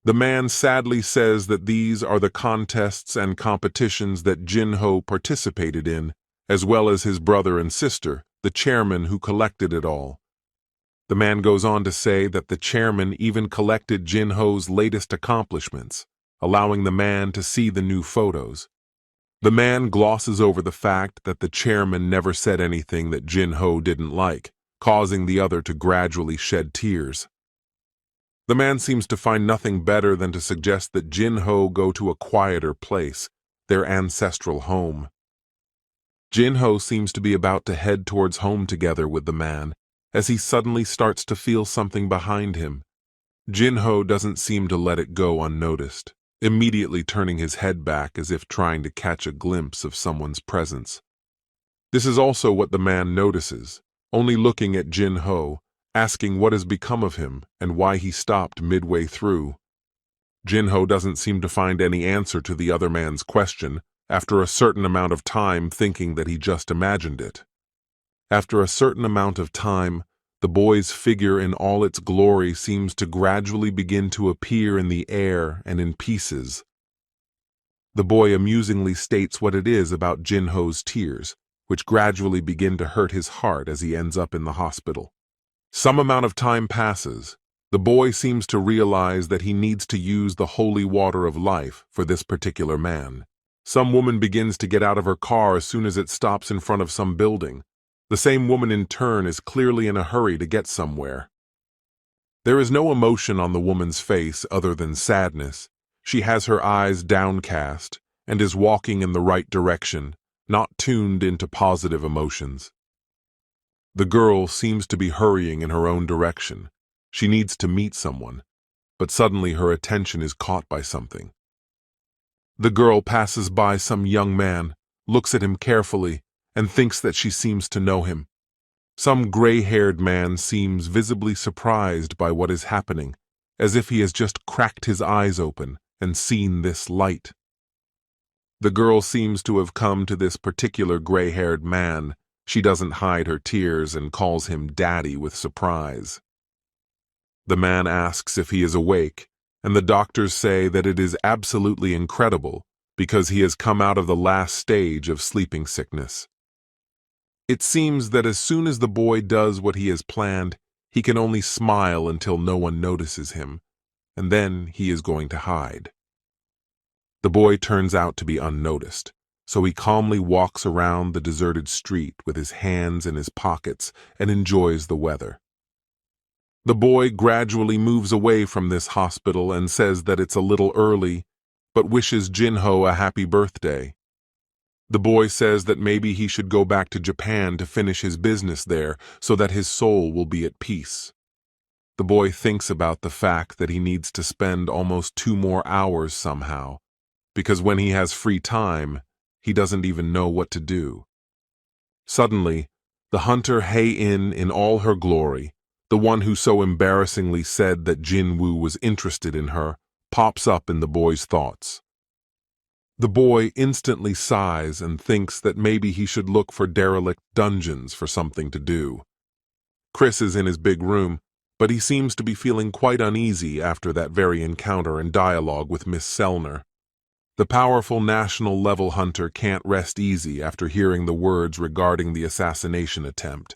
The man sadly says that these are the contests and competitions that Jinho participated in, as well as his brother and sister, the chairman who collected it all. The man goes on to say that the chairman even collected Jinho's latest accomplishments, allowing the man to see the new photos. The man glosses over the fact that the chairman never said anything that Jinho didn't like, causing the other to gradually shed tears. The man seems to find nothing better than to suggest that Jinho go to a quieter place, their ancestral home. Jinho seems to be about to head towards home together with the man, as he suddenly starts to feel something behind him. Jinho doesn't seem to let it go unnoticed, immediately turning his head back as if trying to catch a glimpse of someone's presence. This is also what the man notices, only looking at Jinho, asking what has become of him and why he stopped midway through. Jinho doesn't seem to find any answer to the other man's question, after a certain amount of time thinking that he just imagined it. After a certain amount of time, the boy's figure in all its glory seems to gradually begin to appear in the air and in pieces. The boy amusingly states what it is about Jinho's tears, which gradually begin to hurt his heart as he ends up in the hospital. Some amount of time passes. The boy seems to realize that he needs to use the holy water of life for this particular man. Some woman begins to get out of her car as soon as it stops in front of some building. The same woman in turn is clearly in a hurry to get somewhere. There is no emotion on the woman's face other than sadness. She has her eyes downcast and is walking in the right direction, not tuned into positive emotions. The girl seems to be hurrying in her own direction. She needs to meet someone, but suddenly her attention is caught by something. The girl passes by some young man, looks at him carefully, and thinks that she seems to know him. Some gray-haired man seems visibly surprised by what is happening, as if he has just cracked his eyes open and seen this light. The girl seems to have come to this particular gray-haired man. She doesn't hide her tears and calls him Daddy with surprise. The man asks if he is awake, and the doctors say that it is absolutely incredible because he has come out of the last stage of sleeping sickness. It seems that as soon as the boy does what he has planned, he can only smile until no one notices him, and then he is going to hide. The boy turns out to be unnoticed, so he calmly walks around the deserted street with his hands in his pockets and enjoys the weather. The boy gradually moves away from this hospital and says that it's a little early, but wishes Jinho a happy birthday. The boy says that maybe he should go back to Japan to finish his business there so that his soul will be at peace. The boy thinks about the fact that he needs to spend almost 2 more hours somehow, because when he has free time, he doesn't even know what to do. Suddenly, the hunter in all her glory, the one who so embarrassingly said that Jinwoo was interested in her, pops up in the boy's thoughts. The boy instantly sighs and thinks that maybe he should look for derelict dungeons for something to do. Chris is in his big room, but he seems to be feeling quite uneasy after that very encounter and dialogue with Miss Sellner. The powerful national-level hunter can't rest easy after hearing the words regarding the assassination attempt.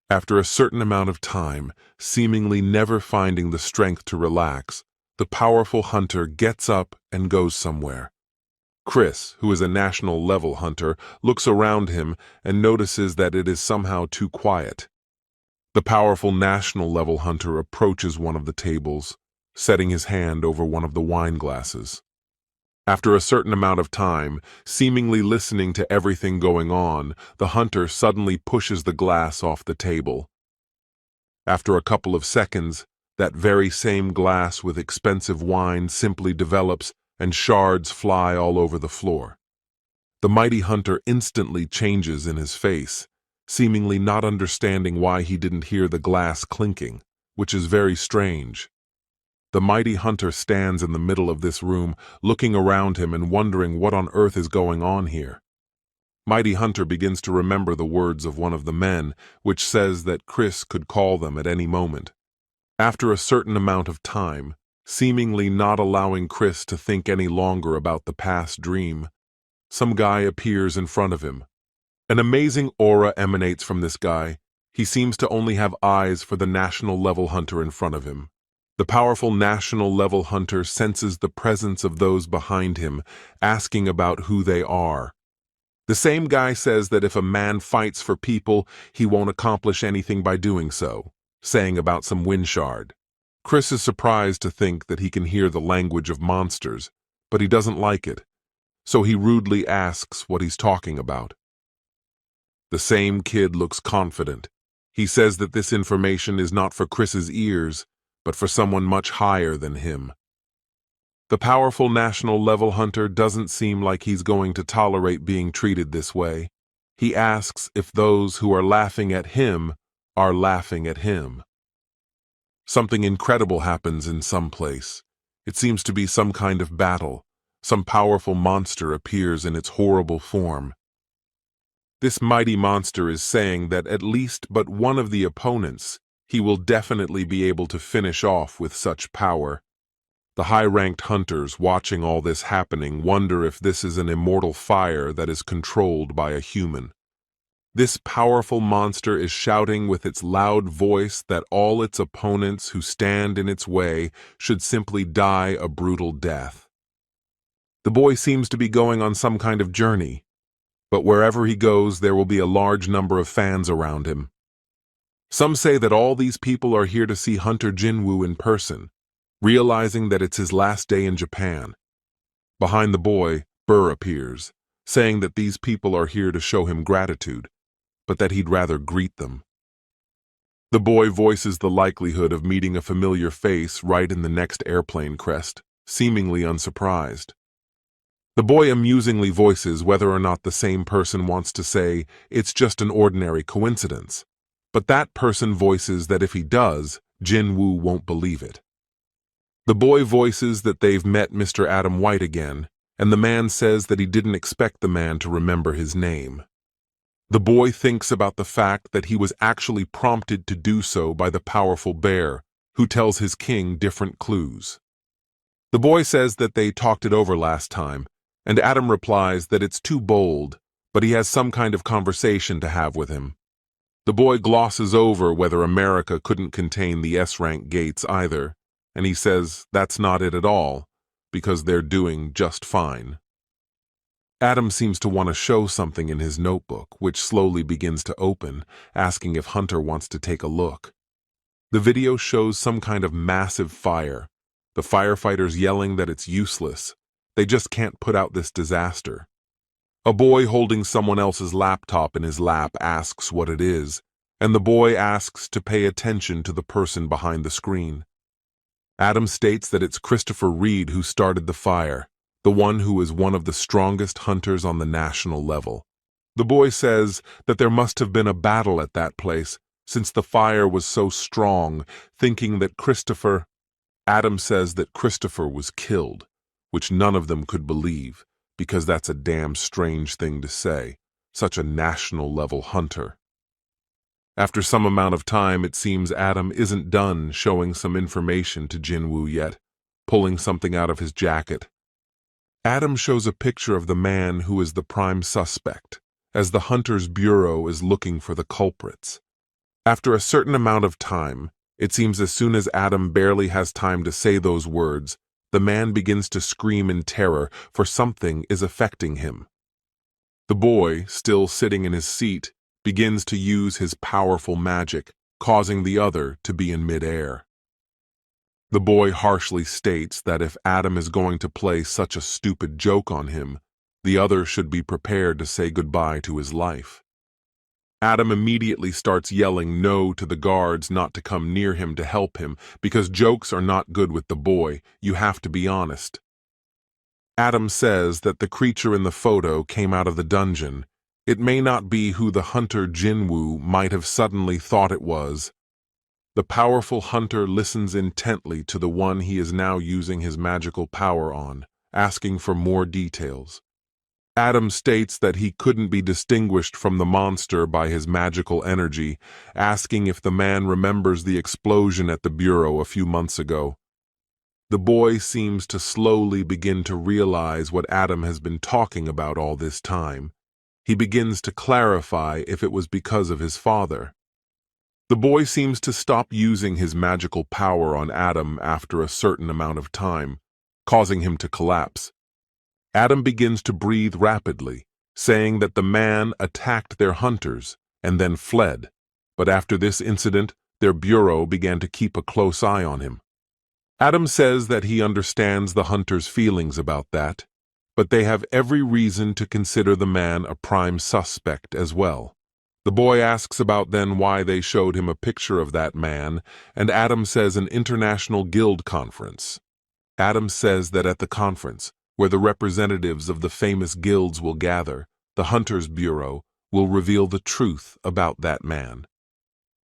After a certain amount of time, seemingly never finding the strength to relax, the powerful hunter gets up and goes somewhere. Chris, who is a national-level hunter, looks around him and notices that it is somehow too quiet. The powerful national-level hunter approaches one of the tables, setting his hand over one of the wine glasses. After a certain amount of time, seemingly listening to everything going on, the hunter suddenly pushes the glass off the table. After a couple of seconds, that very same glass with expensive wine simply develops and shards fly all over the floor. The mighty hunter instantly changes in his face, seemingly not understanding why he didn't hear the glass clinking, which is very strange. The mighty hunter stands in the middle of this room, looking around him and wondering what on earth is going on here. Mighty hunter begins to remember the words of one of the men, which says that Chris could call them at any moment. After a certain amount of time, seemingly not allowing Chris to think any longer about the past dream, some guy appears in front of him. An amazing aura emanates from this guy. He seems to only have eyes for the national-level hunter in front of him. The powerful national-level hunter senses the presence of those behind him, asking about who they are. The same guy says that if a man fights for people, he won't accomplish anything by doing so, saying about some wind shard. Chris is surprised to think that he can hear the language of monsters, but he doesn't like it, so he rudely asks what he's talking about. The same kid looks confident. He says that this information is not for Chris's ears, but for someone much higher than him. The powerful national-level hunter doesn't seem like he's going to tolerate being treated this way. He asks if those who are laughing at him are laughing at him. Something incredible happens in some place. It seems to be some kind of battle. Some powerful monster appears in its horrible form. This mighty monster is saying that at least but one of the opponents he will definitely be able to finish off with such power. The high-ranked hunters watching all this happening wonder if this is an immortal fire that is controlled by a human. This powerful monster is shouting with its loud voice that all its opponents who stand in its way should simply die a brutal death. The boy seems to be going on some kind of journey, but wherever he goes there will be a large number of fans around him. Some say that all these people are here to see Hunter Jinwoo in person, realizing that it's his last day in Japan. Behind the boy, Burr appears, saying that these people are here to show him gratitude, but that he'd rather greet them. The boy voices the likelihood of meeting a familiar face right in the next airplane crest, seemingly unsurprised. The boy amusingly voices whether or not the same person wants to say it's just an ordinary coincidence, but that person voices that if he does, Jinwoo won't believe it. The boy voices that they've met Mr. Adam White again, and the man says that he didn't expect the man to remember his name. The boy thinks about the fact that he was actually prompted to do so by the powerful bear, who tells his king different clues. The boy says that they talked it over last time, and Adam replies that it's too bold, but he has some kind of conversation to have with him. The boy glosses over whether America couldn't contain the S-rank gates either, and he says that's not it at all, because they're doing just fine. Adam seems to want to show something in his notebook, which slowly begins to open, asking if Hunter wants to take a look. The video shows some kind of massive fire, the firefighters yelling that it's useless. They just can't put out this disaster. A boy holding someone else's laptop in his lap asks what it is, and the boy asks to pay attention to the person behind the screen. Adam states that it's Christopher Reed who started the fire, the one who is one of the strongest hunters on the national level. The boy says that there must have been a battle at that place, since the fire was so strong, thinking that Adam says that Christopher was killed, which none of them could believe, because that's a damn strange thing to say, such a national-level hunter. After some amount of time, it seems Adam isn't done showing some information to Jinwoo yet, pulling something out of his jacket. Adam shows a picture of the man who is the prime suspect, as the Hunter's Bureau is looking for the culprits. After a certain amount of time, it seems as soon as Adam barely has time to say those words, the man begins to scream in terror, for something is affecting him. The boy, still sitting in his seat, begins to use his powerful magic, causing the other to be in midair. The boy harshly states that if Adam is going to play such a stupid joke on him, the other should be prepared to say goodbye to his life. Adam immediately starts yelling no to the guards not to come near him to help him, because jokes are not good with the boy, you have to be honest. Adam says that the creature in the photo came out of the dungeon. It may not be who the hunter Jinwoo might have suddenly thought it was. The powerful hunter listens intently to the one he is now using his magical power on, asking for more details. Adam states that he couldn't be distinguished from the monster by his magical energy, asking if the man remembers the explosion at the Bureau a few months ago. The boy seems to slowly begin to realize what Adam has been talking about all this time. He begins to clarify if it was because of his father. The boy seems to stop using his magical power on Adam after a certain amount of time, causing him to collapse. Adam begins to breathe rapidly, saying that the man attacked their hunters and then fled, but after this incident, their bureau began to keep a close eye on him. Adam says that he understands the hunters' feelings about that, but they have every reason to consider the man a prime suspect as well. The boy asks about then why they showed him a picture of that man, and Adam says an international guild conference. Adam says that at the conference, where the representatives of the famous guilds will gather, the Hunters Bureau will reveal the truth about that man.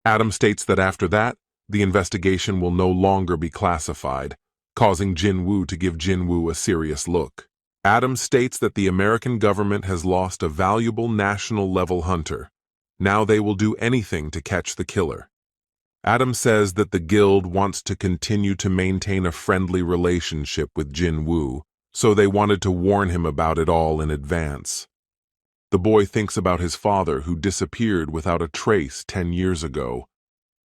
Adam states that after that, the investigation will no longer be classified, causing Jinwoo to give Jinwoo a serious look. Adam states that the American government has lost a valuable national-level hunter. Now they will do anything to catch the killer. Adam says that the guild wants to continue to maintain a friendly relationship with Jinwoo, so they wanted to warn him about it all in advance. The boy thinks about his father who disappeared without a trace 10 years ago,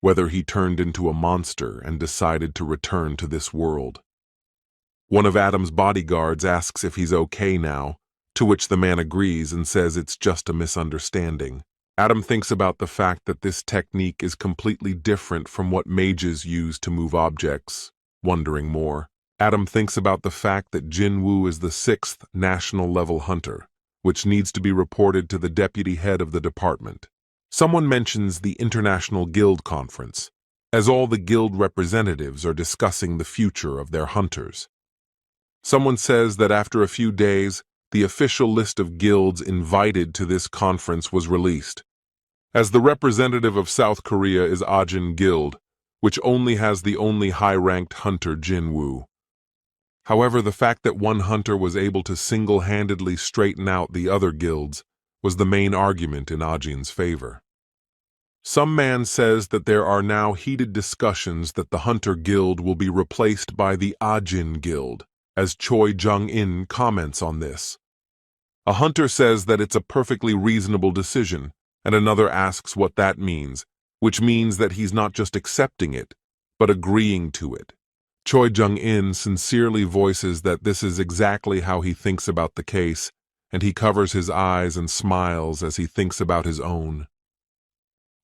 whether he turned into a monster and decided to return to this world. One of Adam's bodyguards asks if he's okay now, to which the man agrees and says it's just a misunderstanding. Adam thinks about the fact that this technique is completely different from what mages use to move objects, wondering more. Adam thinks about the fact that Jinwoo is the 6th national-level hunter, which needs to be reported to the deputy head of the department. Someone mentions the International Guild Conference, as all the guild representatives are discussing the future of their hunters. Someone says that after a few days, the official list of guilds invited to this conference was released. As the representative of South Korea is Ajin Guild, which only has the only high-ranked hunter Jinwoo. However, the fact that one hunter was able to single-handedly straighten out the other guilds was the main argument in Ajin's favor. Some man says that there are now heated discussions that the Hunter Guild will be replaced by the Ajin Guild, as Choi Jung-in comments on this. A hunter says that it's a perfectly reasonable decision, and another asks what that means, which means that he's not just accepting it, but agreeing to it. Choi Jung-in sincerely voices that this is exactly how he thinks about the case, and he covers his eyes and smiles as he thinks about his own.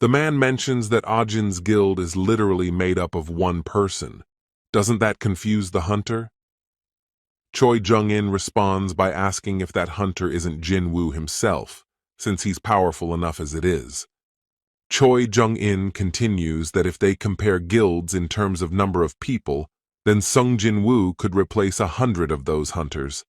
The man mentions that Ajin's guild is literally made up of one person. Doesn't that confuse the hunter? Choi Jung-in responds by asking if that hunter isn't Jinwoo himself, since he's powerful enough as it is. Choi Jung-in continues that if they compare guilds in terms of number of people, then Sung Jinwoo could replace 100 of those hunters.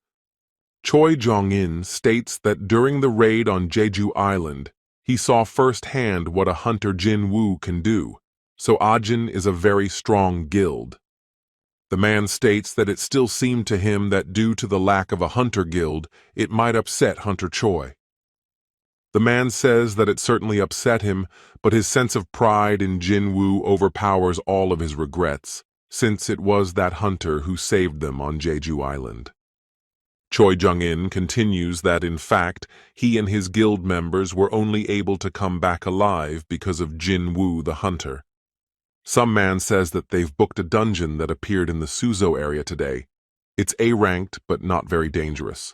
Choi Jung-in states that during the raid on Jeju Island, he saw firsthand what a hunter Jinwoo can do, so Ajin is a very strong guild. The man states that it still seemed to him that due to the lack of a hunter guild, it might upset Hunter Choi. The man says that it certainly upset him, but his sense of pride in Jinwoo overpowers all of his regrets, since it was that hunter who saved them on Jeju Island. Choi Jung-in continues that, in fact, he and his guild members were only able to come back alive because of Jinwoo the hunter. Some man says that they've booked a dungeon that appeared in the Suzo area today. It's A-ranked, but not very dangerous.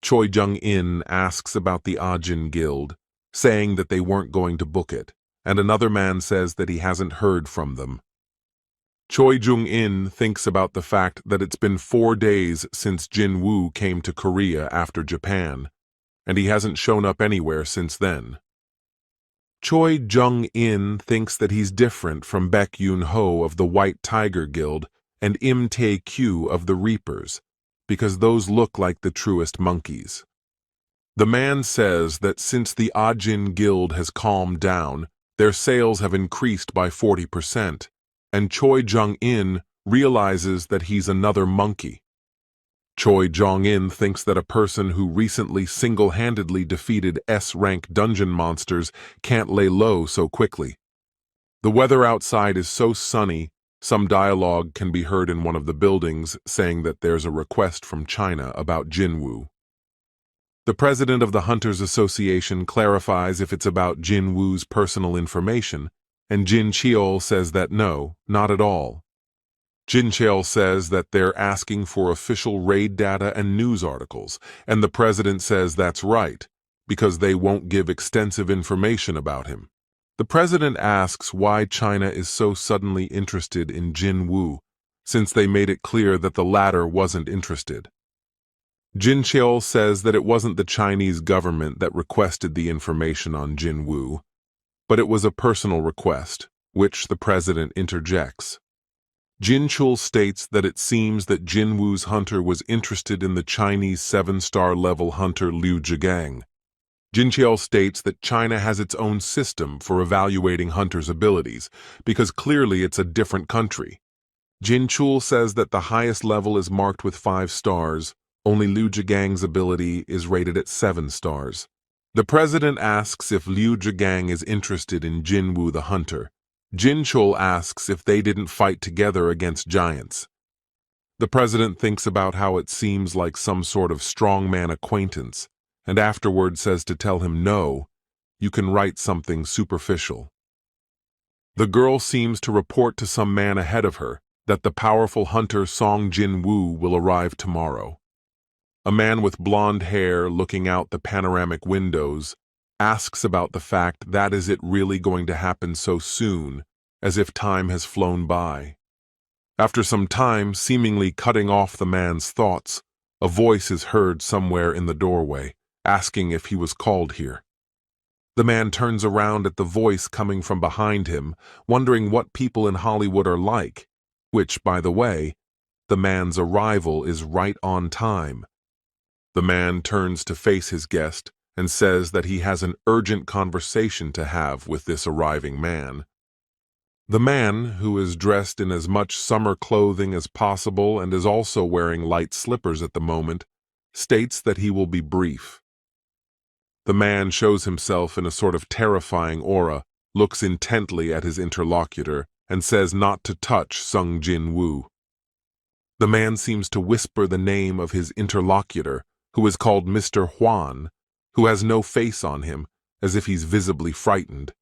Choi Jung-in asks about the Ajin Guild, saying that they weren't going to book it, and another man says that he hasn't heard from them. Choi Jung-in thinks about the fact that it's been 4 days since Jinwoo came to Korea after Japan, and he hasn't shown up anywhere since then. Choi Jung-in thinks that he's different from Baek Yoon-ho of the White Tiger Guild and Im Tae-kyu of the Reapers, because those look like the truest monkeys. The man says that since the Ajin Guild has calmed down, their sales have increased by 40%, and Choi Jung-in realizes that he's another monkey. Choi Jung-in thinks that a person who recently single-handedly defeated S-rank dungeon monsters can't lay low so quickly. The weather outside is so sunny, some dialogue can be heard in one of the buildings saying that there's a request from China about Jinwoo. The president of the Hunters Association clarifies if it's about Jinwoo's personal information, and Jin Cheol says that no, not at all. Jin Cheol says that they're asking for official raid data and news articles, and the president says that's right, because they won't give extensive information about him. The president asks why China is so suddenly interested in Jinwoo, since they made it clear that the latter wasn't interested. Jin Cheol says that it wasn't the Chinese government that requested the information on Jinwoo, but it was a personal request, which the president interjects. Jin Cheol states that it seems that Jinwoo's hunter was interested in the Chinese 7-star level hunter Liu Zhigang. Jin Cheol states that China has its own system for evaluating hunters' abilities, because clearly it's a different country. Jin Cheol says that the highest level is marked with 5 stars, only Liu Zhigang's ability is rated at 7 stars. The president asks if Liu Zhigang is interested in Jinwoo the hunter. Jin Cheol asks if they didn't fight together against giants. The president thinks about how it seems like some sort of strongman acquaintance, and afterward says to tell him no, you can write something superficial. The girl seems to report to some man ahead of her that the powerful hunter Sung Jinwoo will arrive tomorrow. A man with blonde hair looking out the panoramic windows asks about the fact that is it really going to happen so soon, as if time has flown by. After some time seemingly cutting off the man's thoughts, a voice is heard somewhere in the doorway, asking if he was called here. The man turns around at the voice coming from behind him, wondering what people in Hollywood are like, which, by the way, the man's arrival is right on time. The man turns to face his guest and says that he has an urgent conversation to have with this arriving man. The man, who is dressed in as much summer clothing as possible and is also wearing light slippers at the moment, states that he will be brief. The man shows himself in a sort of terrifying aura, looks intently at his interlocutor, and says not to touch Sung Jinwoo. The man seems to whisper the name of his interlocutor, who is called Mr. Hwan, who has no face on him, as if he's visibly frightened.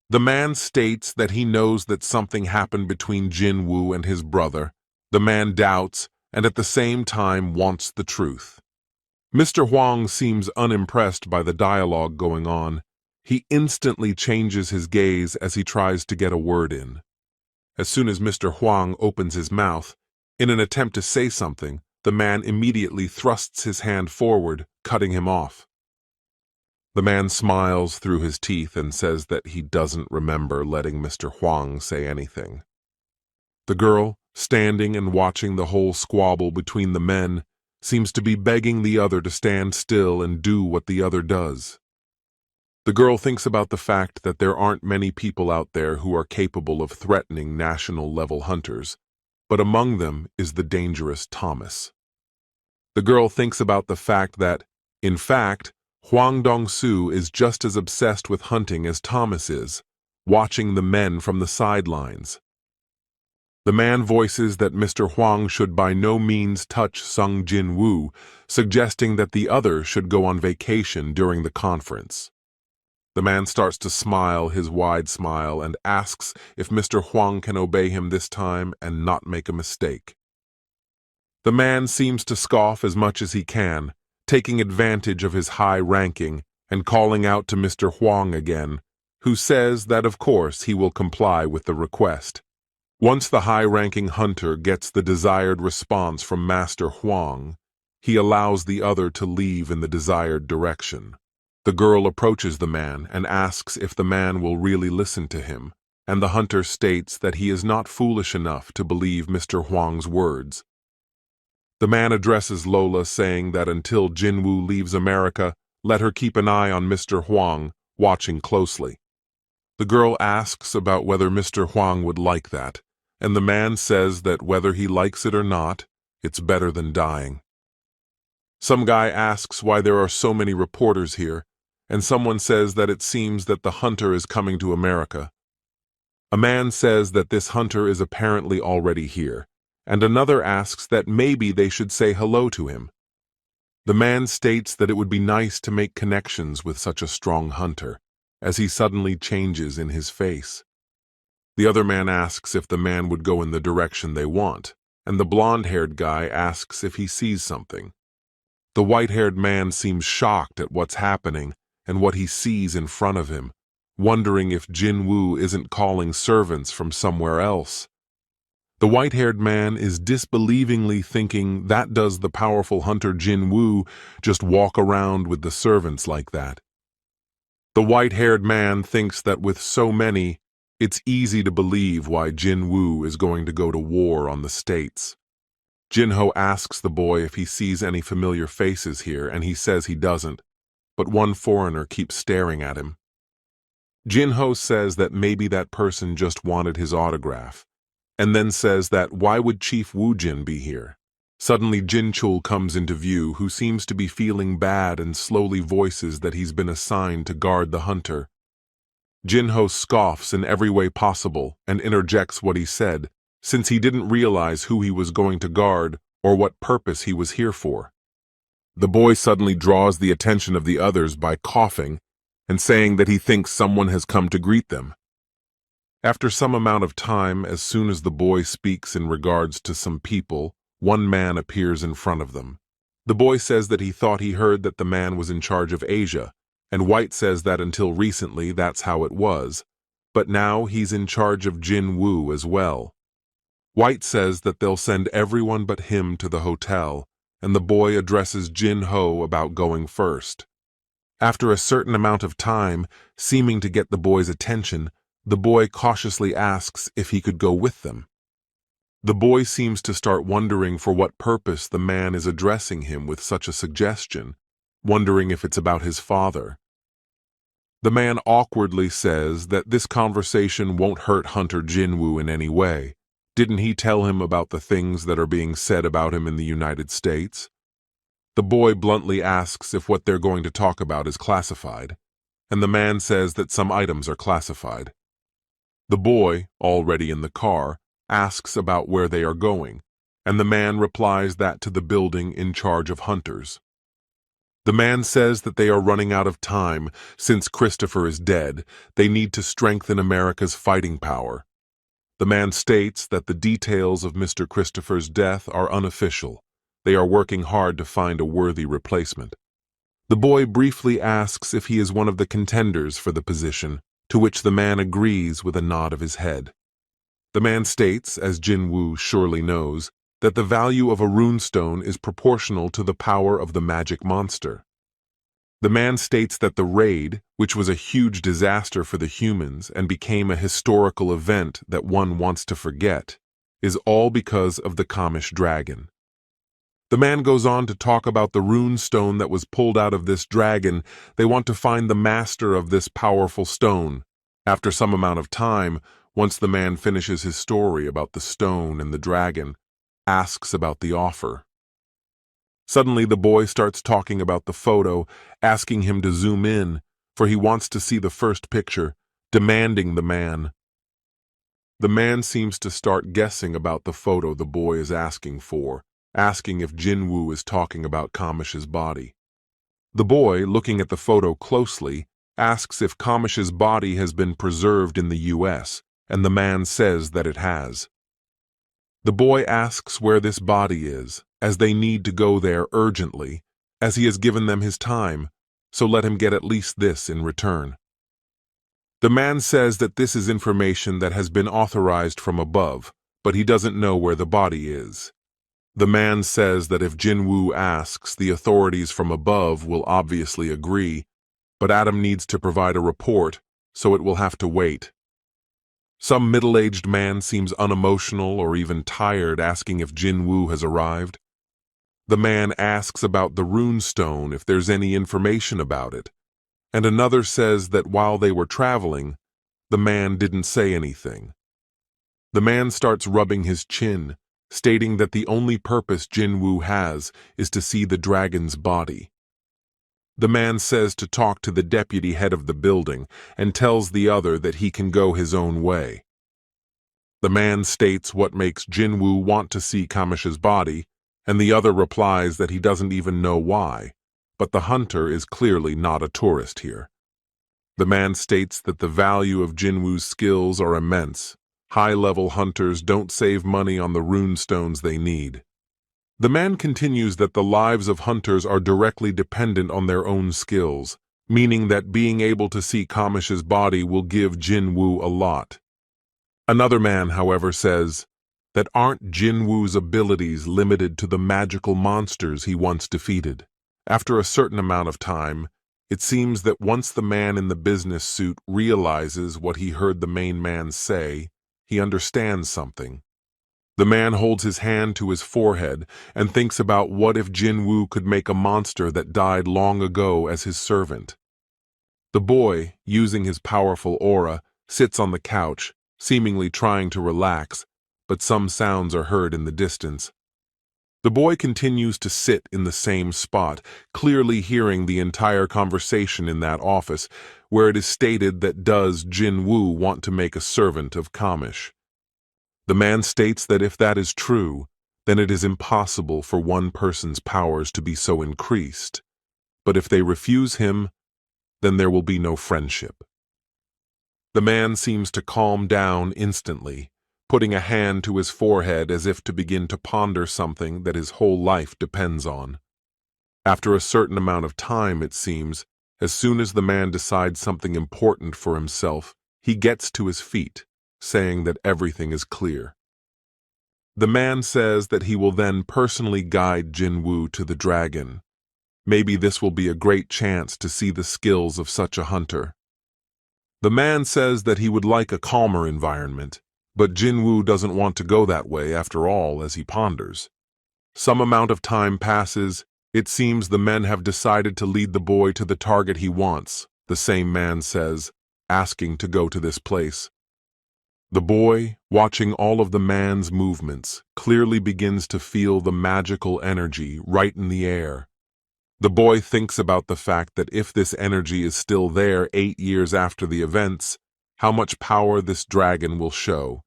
The man states that he knows that something happened between Jinwoo and his brother. The man doubts and at the same time wants the truth. Mr. Huang seems unimpressed by the dialogue going on. He instantly changes his gaze as he tries to get a word in. As soon as Mr. Huang opens his mouth, in an attempt to say something, the man immediately thrusts his hand forward, cutting him off. The man smiles through his teeth and says that he doesn't remember letting Mr. Huang say anything. The girl, standing and watching the whole squabble between the men, seems to be begging the other to stand still and do what the other does. The girl thinks about the fact that there aren't many people out there who are capable of threatening national-level hunters, but among them is the dangerous Thomas. The girl thinks about the fact that, in fact, Hwang Dong-soo is just as obsessed with hunting as Thomas is, watching the men from the sidelines. The man voices that Mr. Huang should by no means touch Sung Jinwoo, suggesting that the other should go on vacation during the conference. The man starts to smile his wide smile and asks if Mr. Huang can obey him this time and not make a mistake. The man seems to scoff as much as he can, taking advantage of his high ranking and calling out to Mr. Huang again, who says that of course he will comply with the request. Once the high-ranking hunter gets the desired response from Master Huang, he allows the other to leave in the desired direction. The girl approaches the man and asks if the man will really listen to him, and the hunter states that he is not foolish enough to believe Mr. Huang's words. The man addresses Lola, saying that until Jinwoo leaves America, let her keep an eye on Mr. Huang, watching closely. The girl asks about whether Mr. Huang would like that, and the man says that whether he likes it or not, it's better than dying. Some guy asks why there are so many reporters here, and someone says that it seems that the hunter is coming to America. A man says that this hunter is apparently already here, and another asks that maybe they should say hello to him. The man states that it would be nice to make connections with such a strong hunter, as he suddenly changes in his face. The other man asks if the man would go in the direction they want, and the blonde-haired guy asks if he sees something. The white-haired man seems shocked at what's happening and what he sees in front of him, wondering if Jinwoo isn't calling servants from somewhere else. The white-haired man is disbelievingly thinking that does the powerful hunter Jinwoo just walk around with the servants like that. The white-haired man thinks that with so many, it's easy to believe why Jinwoo is going to go to war on the States. Jinho asks the boy if he sees any familiar faces here, and he says he doesn't, but one foreigner keeps staring at him. Jinho says that maybe that person just wanted his autograph, and then says that why would Chief Woojin be here? Suddenly Jinchul comes into view, who seems to be feeling bad and slowly voices that he's been assigned to guard the hunter. Jinho scoffs in every way possible and interjects what he said, since he didn't realize who he was going to guard or what purpose he was here for. The boy suddenly draws the attention of the others by coughing and saying that he thinks someone has come to greet them. After some amount of time, as soon as the boy speaks in regards to some people, one man appears in front of them. The boy says that he thought he heard that the man was in charge of Asia, and White says that until recently that's how it was, but now he's in charge of Jinwoo as well. White says that they'll send everyone but him to the hotel, and the boy addresses Jinho about going first. After a certain amount of time, seeming to get the boy's attention, the boy cautiously asks if he could go with them. The boy seems to start wondering for what purpose the man is addressing him with such a suggestion, wondering if it's about his father. The man awkwardly says that this conversation won't hurt Hunter Jinwoo in any way. Didn't he tell him about the things that are being said about him in the United States? The boy bluntly asks if what they're going to talk about is classified, and the man says that some items are classified. The boy, already in the car, asks about where they are going, and the man replies that to the building in charge of hunters. The man says that they are running out of time. Since Christopher is dead, they need to strengthen America's fighting power. The man states that the details of Mr. Christopher's death are unofficial. They are working hard to find a worthy replacement. The boy briefly asks if he is one of the contenders for the position, to which the man agrees with a nod of his head. The man states, as Jinwoo surely knows, that the value of a runestone is proportional to the power of the magic monster. The man states that the raid, which was a huge disaster for the humans and became a historical event that one wants to forget, is all because of the Kamish dragon. The man goes on to talk about the rune stone that was pulled out of this dragon. They want to find the master of this powerful stone. After some amount of time, once the man finishes his story about the stone and the dragon, asks about the offer. Suddenly the boy starts talking about the photo, asking him to zoom in, for he wants to see the first picture, demanding the man. The man seems to start guessing about the photo the boy is asking for, asking if Jinwoo is talking about Kamish's body. The boy, looking at the photo closely, asks if Kamish's body has been preserved in the US, and the man says that it has. The boy asks where this body is, as they need to go there urgently, as he has given them his time, so let him get at least this in return. The man says that this is information that has been authorized from above, but he doesn't know where the body is. The man says that if Jinwoo asks, the authorities from above will obviously agree, but Adam needs to provide a report, so it will have to wait. Some middle-aged man seems unemotional or even tired, asking if Jinwoo has arrived. The man asks about the rune stone, if there's any information about it, and another says that while they were traveling, the man didn't say anything. The man starts rubbing his chin, stating that the only purpose Jinwoo has is to see the dragon's body. The man says to talk to the deputy head of the building and tells the other that he can go his own way. The man states what makes Jinwoo want to see Kamish's body, and the other replies that he doesn't even know why, but the hunter is clearly not a tourist here. The man states that the value of Jinwoo's skills are immense. High-level hunters don't save money on the rune stones they need. The man continues that the lives of hunters are directly dependent on their own skills, meaning that being able to see Kamish's body will give Jinwoo a lot. Another man, however, says that aren't Jinwoo's abilities limited to the magical monsters he once defeated. After a certain amount of time, it seems that once the man in the business suit realizes what he heard the main man say, he understands something. The man holds his hand to his forehead and thinks about what if Jinwoo could make a monster that died long ago as his servant. The boy, using his powerful aura, sits on the couch, seemingly trying to relax, but some sounds are heard in the distance. The boy continues to sit in the same spot, clearly hearing the entire conversation in that office, where it is stated that does Jinwoo want to make a servant of Kamish. The man states that if that is true, then it is impossible for one person's powers to be so increased. But if they refuse him, then there will be no friendship. The man seems to calm down instantly, putting a hand to his forehead as if to begin to ponder something that his whole life depends on. After a certain amount of time, it seems, as soon as the man decides something important for himself, he gets to his feet, saying that everything is clear. The man says that he will then personally guide Jinwoo to the dragon. Maybe this will be a great chance to see the skills of such a hunter. The man says that he would like a calmer environment, but Jinwoo doesn't want to go that way after all, as he ponders. Some amount of time passes. It seems the men have decided to lead the boy to the target he wants, the same man says, asking to go to this place. The boy, watching all of the man's movements, clearly begins to feel the magical energy right in the air. The boy thinks about the fact that if this energy is still there 8 years after the events, how much power this dragon will show.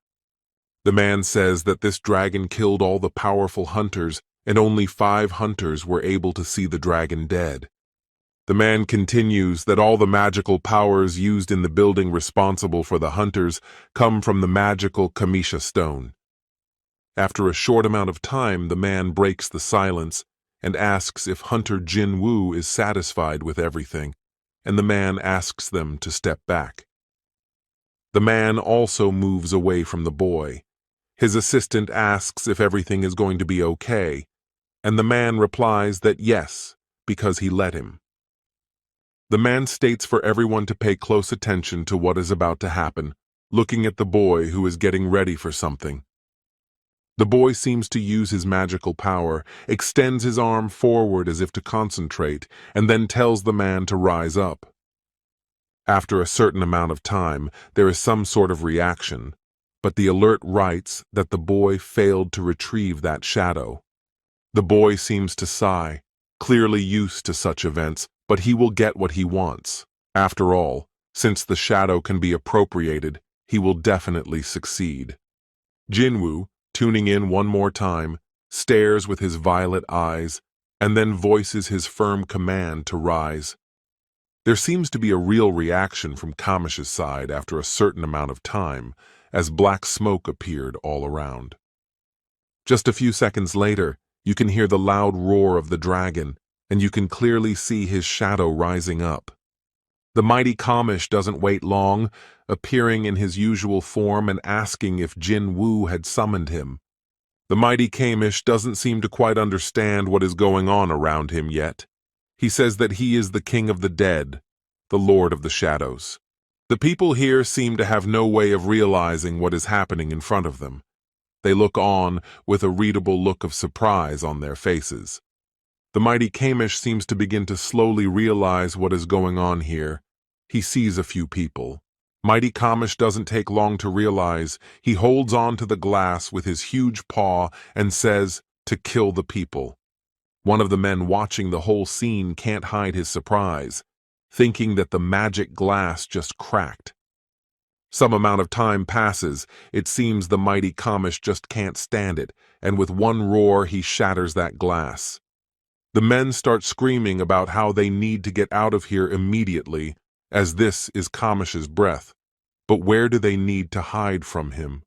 The man says that this dragon killed all the powerful hunters and only 5 hunters were able to see the dragon dead. The man continues that all the magical powers used in the building responsible for the hunters come from the magical Kamisha stone. After a short amount of time, the man breaks the silence and asks if Hunter Jinwoo is satisfied with everything, and the man asks them to step back. The man also moves away from the boy. His assistant asks if everything is going to be okay, and the man replies that yes, because he let him. The man states for everyone to pay close attention to what is about to happen, looking at the boy who is getting ready for something. The boy seems to use his magical power, extends his arm forward as if to concentrate, and then tells the man to rise up. After a certain amount of time, there is some sort of reaction, but the alert writes that the boy failed to retrieve that shadow. The boy seems to sigh, clearly used to such events, but he will get what he wants. After all, since the shadow can be appropriated, he will definitely succeed. Jinwoo, tuning in one more time, stares with his violet eyes, and then voices his firm command to rise. There seems to be a real reaction from Kamish's side after a certain amount of time, as black smoke appeared all around. Just a few seconds later, you can hear the loud roar of the dragon, and you can clearly see his shadow rising up. The mighty Kamish doesn't wait long, appearing in his usual form and asking if Jinwoo had summoned him. The mighty Kamish doesn't seem to quite understand what is going on around him yet. He says that he is the king of the dead, the lord of the shadows. The people here seem to have no way of realizing what is happening in front of them. They look on with a readable look of surprise on their faces. The mighty Kamish seems to begin to slowly realize what is going on here. He sees a few people. Mighty Kamish doesn't take long to realize. He holds on to the glass with his huge paw and says, to kill the people. One of the men watching the whole scene can't hide his surprise, thinking that the magic glass just cracked. Some amount of time passes. It seems the mighty Kamish just can't stand it, and with one roar he shatters that glass. The men start screaming about how they need to get out of here immediately, as this is Kamish's breath. But where do they need to hide from him?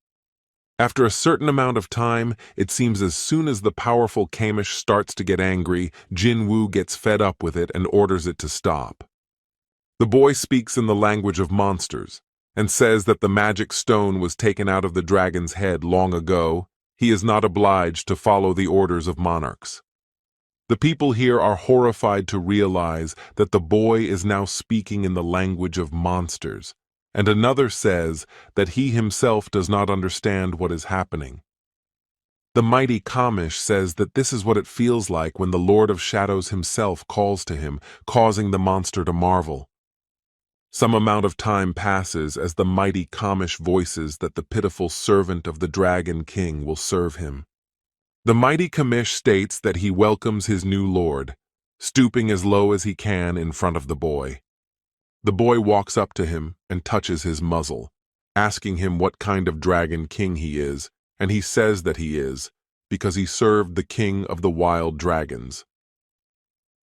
After a certain amount of time, it seems as soon as the powerful Kamish starts to get angry, Jinwoo gets fed up with it and orders it to stop. The boy speaks in the language of monsters, and says that the magic stone was taken out of the dragon's head long ago. He is not obliged to follow the orders of monarchs. The people here are horrified to realize that the boy is now speaking in the language of monsters, and another says that he himself does not understand what is happening. The mighty Kamish says that this is what it feels like when the Lord of Shadows himself calls to him, causing the monster to marvel. Some amount of time passes as the mighty Kamish voices that the pitiful servant of the Dragon King will serve him. The mighty Kamish states that he welcomes his new lord, stooping as low as he can in front of the boy. The boy walks up to him and touches his muzzle, asking him what kind of Dragon King he is, and he says that he is, because he served the king of the wild dragons.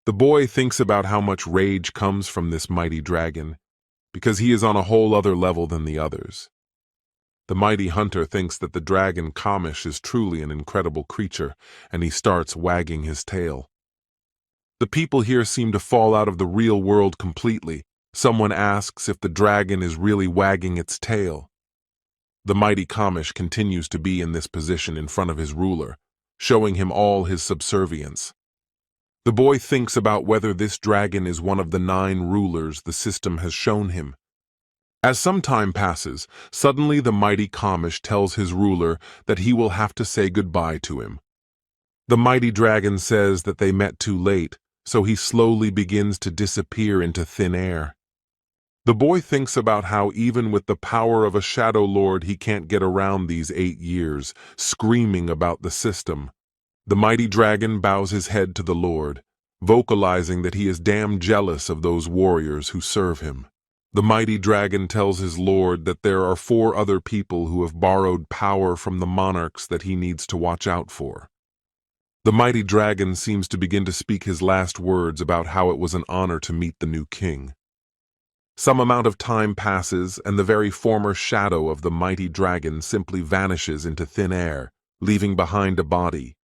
The boy thinks about how much rage comes from this mighty dragon, because he is on a whole other level than the others. The mighty hunter thinks that the dragon Kamish is truly an incredible creature, and he starts wagging his tail. The people here seem to fall out of the real world completely. Someone asks if the dragon is really wagging its tail. The mighty Kamish continues to be in this position in front of his ruler, showing him all his subservience. The boy thinks about whether this dragon is one of the 9 rulers the system has shown him. As some time passes, suddenly the mighty Kamish tells his ruler that he will have to say goodbye to him. The mighty dragon says that they met too late, so he slowly begins to disappear into thin air. The boy thinks about how even with the power of a Shadow Lord he can't get around these 8 years, screaming about the system. The mighty dragon bows his head to the Lord, vocalizing that he is damn jealous of those warriors who serve him. The mighty dragon tells his lord that there are 4 other people who have borrowed power from the monarchs that he needs to watch out for. The mighty dragon seems to begin to speak his last words about how it was an honor to meet the new king. Some amount of time passes, and the very former shadow of the mighty dragon simply vanishes into thin air, leaving behind a body.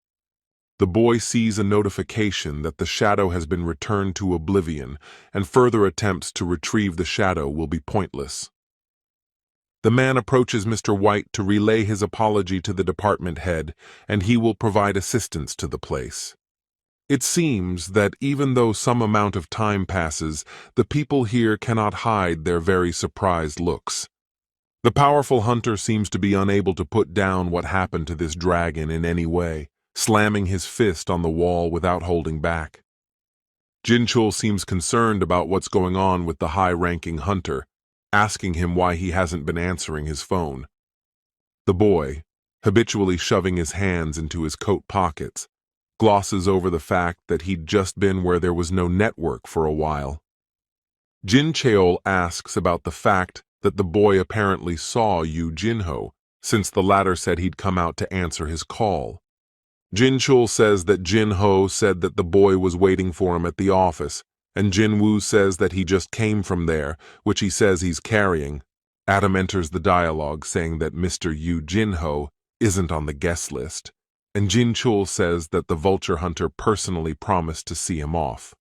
The boy sees a notification that the shadow has been returned to oblivion, and further attempts to retrieve the shadow will be pointless. The man approaches Mr. White to relay his apology to the department head, and he will provide assistance to the place. It seems that even though some amount of time passes, the people here cannot hide their very surprised looks. The powerful hunter seems to be unable to put down what happened to this dragon in any way, slamming his fist on the wall without holding back. Jinchul seems concerned about what's going on with the high-ranking hunter, asking him why he hasn't been answering his phone. The boy, habitually shoving his hands into his coat pockets, glosses over the fact that he'd just been where there was no network for a while. Jin Cheol asks about the fact that the boy apparently saw Yu Jinho, since the latter said he'd come out to answer his call. Jin Chul says that Jin Ho said that the boy was waiting for him at the office, and Jin Woo says that he just came from there, which he says he's carrying. Adam enters the dialogue saying that Mr. Yu Jinho isn't on the guest list, and Jin Chul says that the vulture hunter personally promised to see him off.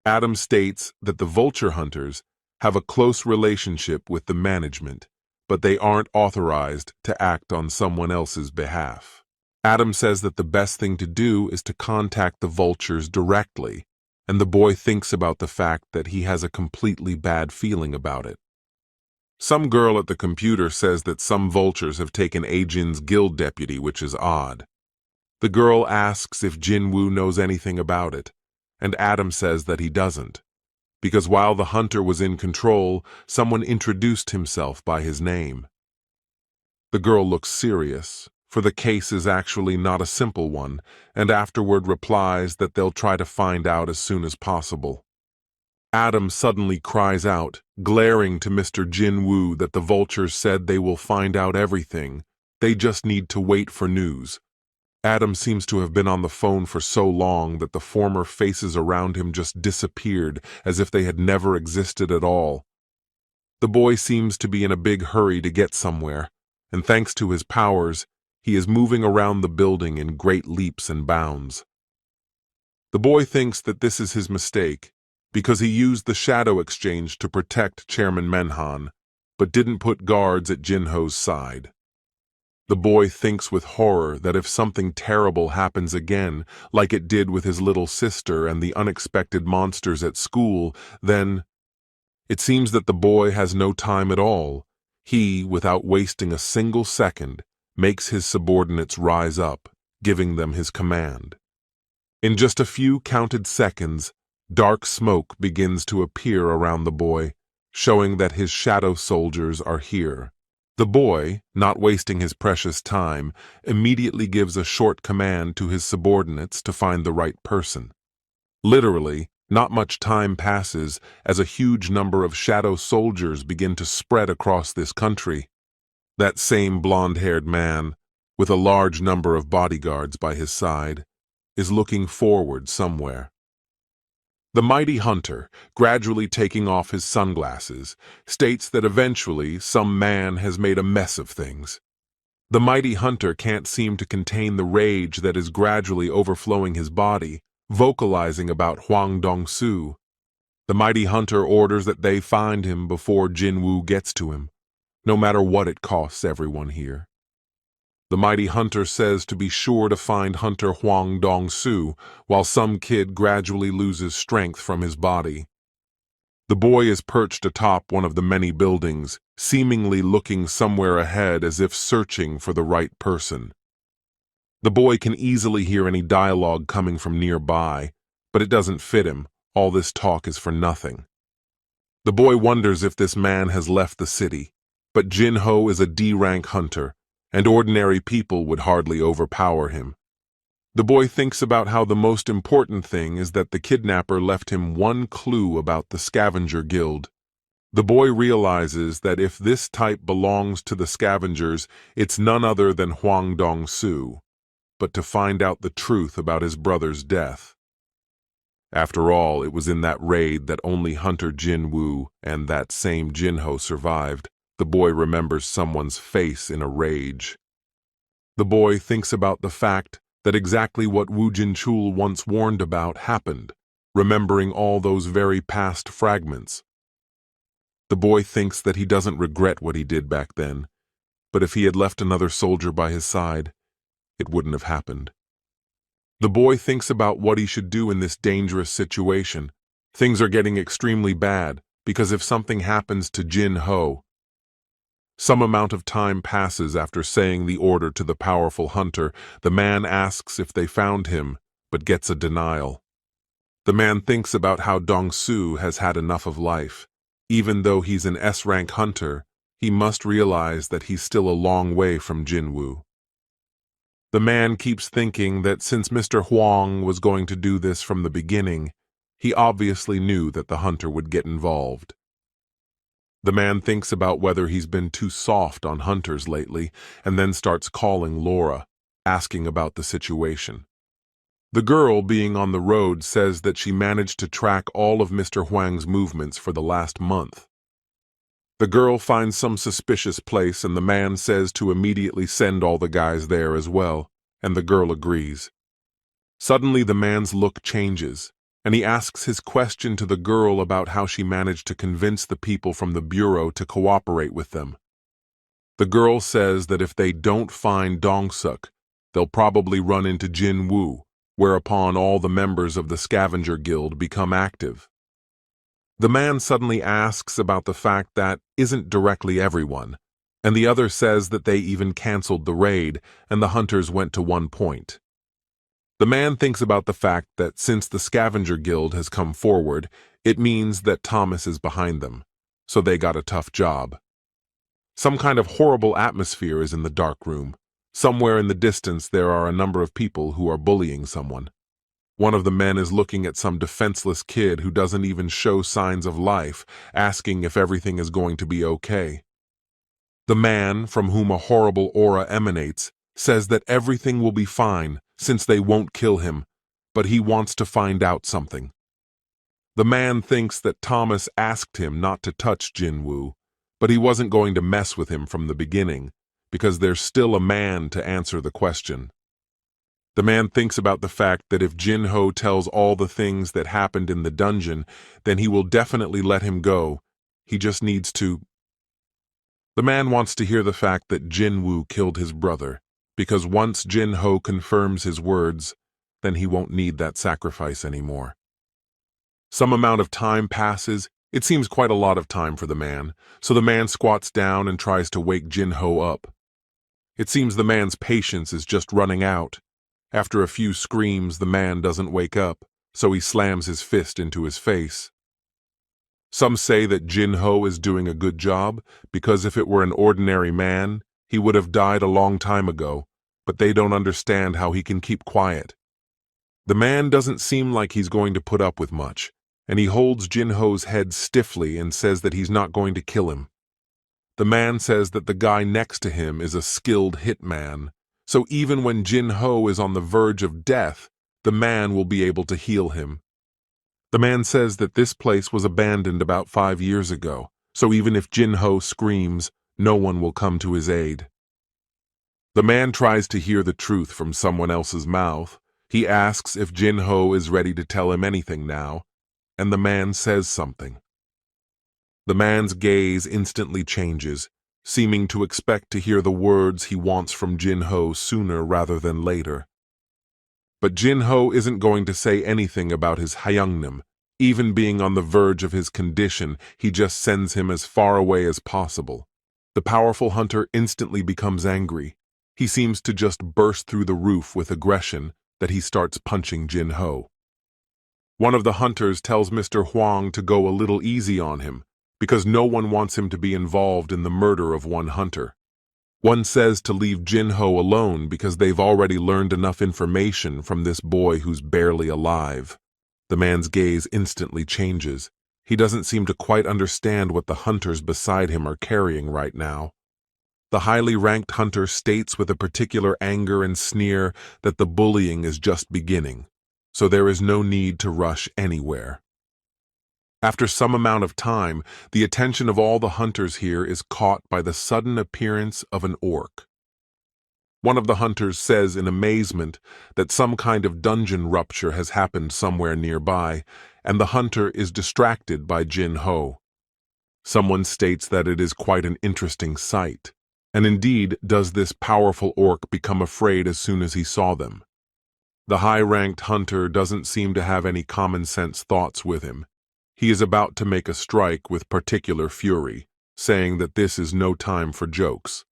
Adam states that the vulture hunters have a close relationship with the management, but they aren't authorized to act on someone else's behalf. Adam says that the best thing to do is to contact the vultures directly, and the boy thinks about the fact that he has a completely bad feeling about it. Some girl at the computer says that some vultures have taken Ajin's guild deputy, which is odd. The girl asks if Jinwoo knows anything about it, and Adam says that he doesn't, because while the hunter was in control, someone introduced himself by his name. The girl looks serious, for the case is actually not a simple one, and afterward replies that they'll try to find out as soon as possible. Adam suddenly cries out, glaring to Mr. Jinwoo that the vultures said they will find out everything. They just need to wait for news. Adam seems to have been on the phone for so long that the former faces around him just disappeared as if they had never existed at all. The boy seems to be in a big hurry to get somewhere, and thanks to his powers, he is moving around the building in great leaps and bounds. The boy thinks that this is his mistake, because he used the shadow exchange to protect Chairman Menhan, but didn't put guards at Jinho's side. The boy thinks with horror that if something terrible happens again, like it did with his little sister and the unexpected monsters at school, then it seems that the boy has no time at all. He, without wasting a single second, makes his subordinates rise up, giving them his command. In just a few counted seconds, dark smoke begins to appear around the boy, showing that his shadow soldiers are here. The boy, not wasting his precious time, immediately gives a short command to his subordinates to find the right person. Literally, not much time passes as a huge number of shadow soldiers begin to spread across this country. That same blonde-haired man, with a large number of bodyguards by his side, is looking forward somewhere. The mighty hunter, gradually taking off his sunglasses, states that eventually some man has made a mess of things. The mighty hunter can't seem to contain the rage that is gradually overflowing his body, vocalizing about Hwang Dong-soo. The mighty hunter orders that they find him before Jinwoo gets to him, no matter what it costs everyone here. The mighty hunter says to be sure to find Hunter Hwang Dong-soo, while some kid gradually loses strength from his body. The boy is perched atop one of the many buildings, seemingly looking somewhere ahead as if searching for the right person. The boy can easily hear any dialogue coming from nearby, but it doesn't fit him. All this talk is for nothing. The boy wonders if this man has left the city, but Jin-ho is a D-rank hunter, and ordinary people would hardly overpower him. The boy thinks about how the most important thing is that the kidnapper left him one clue about the scavenger guild. The boy realizes that if this type belongs to the scavengers, it's none other than Hwang Dong-soo. but to find out the truth about his brother's death. After all, it was in that raid that only Hunter Jinwoo and that same Jinho survived. The boy remembers someone's face in a rage. The boy thinks about the fact that exactly what Woo Jin-chul once warned about happened, remembering all those very past fragments. The boy thinks that he doesn't regret what he did back then, but if he had left another soldier by his side, it wouldn't have happened. The boy thinks about what he should do in this dangerous situation. Things are getting extremely bad, because if something happens to Jin-ho, some amount of time passes after saying the order to the powerful hunter. The man asks if they found him, but gets a denial. The man thinks about how Dong-su has had enough of life. Even though he's an S-rank hunter, he must realize that he's still a long way from Jinwoo. The man keeps thinking that since Mr. Huang was going to do this from the beginning, he obviously knew that the hunter would get involved. The man thinks about whether he's been too soft on hunters lately, and then starts calling Laura, asking about the situation. The girl, being on the road, says that she managed to track all of Mr. Huang's movements for the last month. The girl finds some suspicious place, and the man says to immediately send all the guys there as well, and the girl agrees. Suddenly the man's look changes, and he asks his question to the girl about how she managed to convince the people from the bureau to cooperate with them. The girl says that if they don't find Dong-suk, they'll probably run into Jin-woo, whereupon all the members of the scavenger guild become active. The man suddenly asks about the fact that isn't directly everyone, and the other says that they even canceled the raid and the hunters went to one point. The man thinks about the fact that since the scavenger guild has come forward, it means that Thomas is behind them, so they got a tough job. Some kind of horrible atmosphere is in the dark room. Somewhere in the distance there are a number of people who are bullying someone. One of the men is looking at some defenseless kid who doesn't even show signs of life, asking if everything is going to be okay. The man, from whom a horrible aura emanates, says that everything will be fine since they won't kill him, but he wants to find out something. The man thinks that Thomas asked him not to touch Jinwoo, but he wasn't going to mess with him from the beginning, because there's still a man to answer the question. The man thinks about the fact that if Jin-ho tells all the things that happened in the dungeon, then he will definitely let him go. He just needs to... The man wants to hear the fact that Jinwoo killed his brother, because once Jin-ho confirms his words, then he won't need that sacrifice anymore. Some amount of time passes. It seems quite a lot of time for the man, so the man squats down and tries to wake Jin-ho up. It seems the man's patience is just running out. After a few screams, the man doesn't wake up, so he slams his fist into his face. Some say that Jin-ho is doing a good job, because if it were an ordinary man, he would have died a long time ago, but they don't understand how he can keep quiet. The man doesn't seem like he's going to put up with much, and he holds Jin-ho's head stiffly and says that he's not going to kill him. The man says that the guy next to him is a skilled hitman, so even when Jin-ho is on the verge of death, the man will be able to heal him. The man says that this place was abandoned about 5 years ago, so even if Jin-ho screams, no one will come to his aid. The man tries to hear the truth from someone else's mouth. He asks if Jin-ho is ready to tell him anything now, and the man says something. The man's gaze instantly changes, seeming to expect to hear the words he wants from Jin-ho sooner rather than later. But Jin-ho isn't going to say anything about his Hyeongnim. Even being on the verge of his condition, he just sends him as far away as possible. The powerful hunter instantly becomes angry. He seems to just burst through the roof with aggression that he starts punching Jin-ho. One of the hunters tells Mr. Huang to go a little easy on him, because no one wants him to be involved in the murder of one hunter. One says to leave Jin-ho alone because they've already learned enough information from this boy who's barely alive. The man's gaze instantly changes. He doesn't seem to quite understand what the hunters beside him are carrying right now. The highly ranked hunter states with a particular anger and sneer that the bullying is just beginning, so there is no need to rush anywhere. After some amount of time, the attention of all the hunters here is caught by the sudden appearance of an orc. One of the hunters says in amazement that some kind of dungeon rupture has happened somewhere nearby, and the hunter is distracted by Jin-ho. Someone states that it is quite an interesting sight, and indeed does this powerful orc become afraid as soon as he saw them. The high-ranked hunter doesn't seem to have any common-sense thoughts with him. He is about to make a strike with particular fury, saying that this is no time for jokes.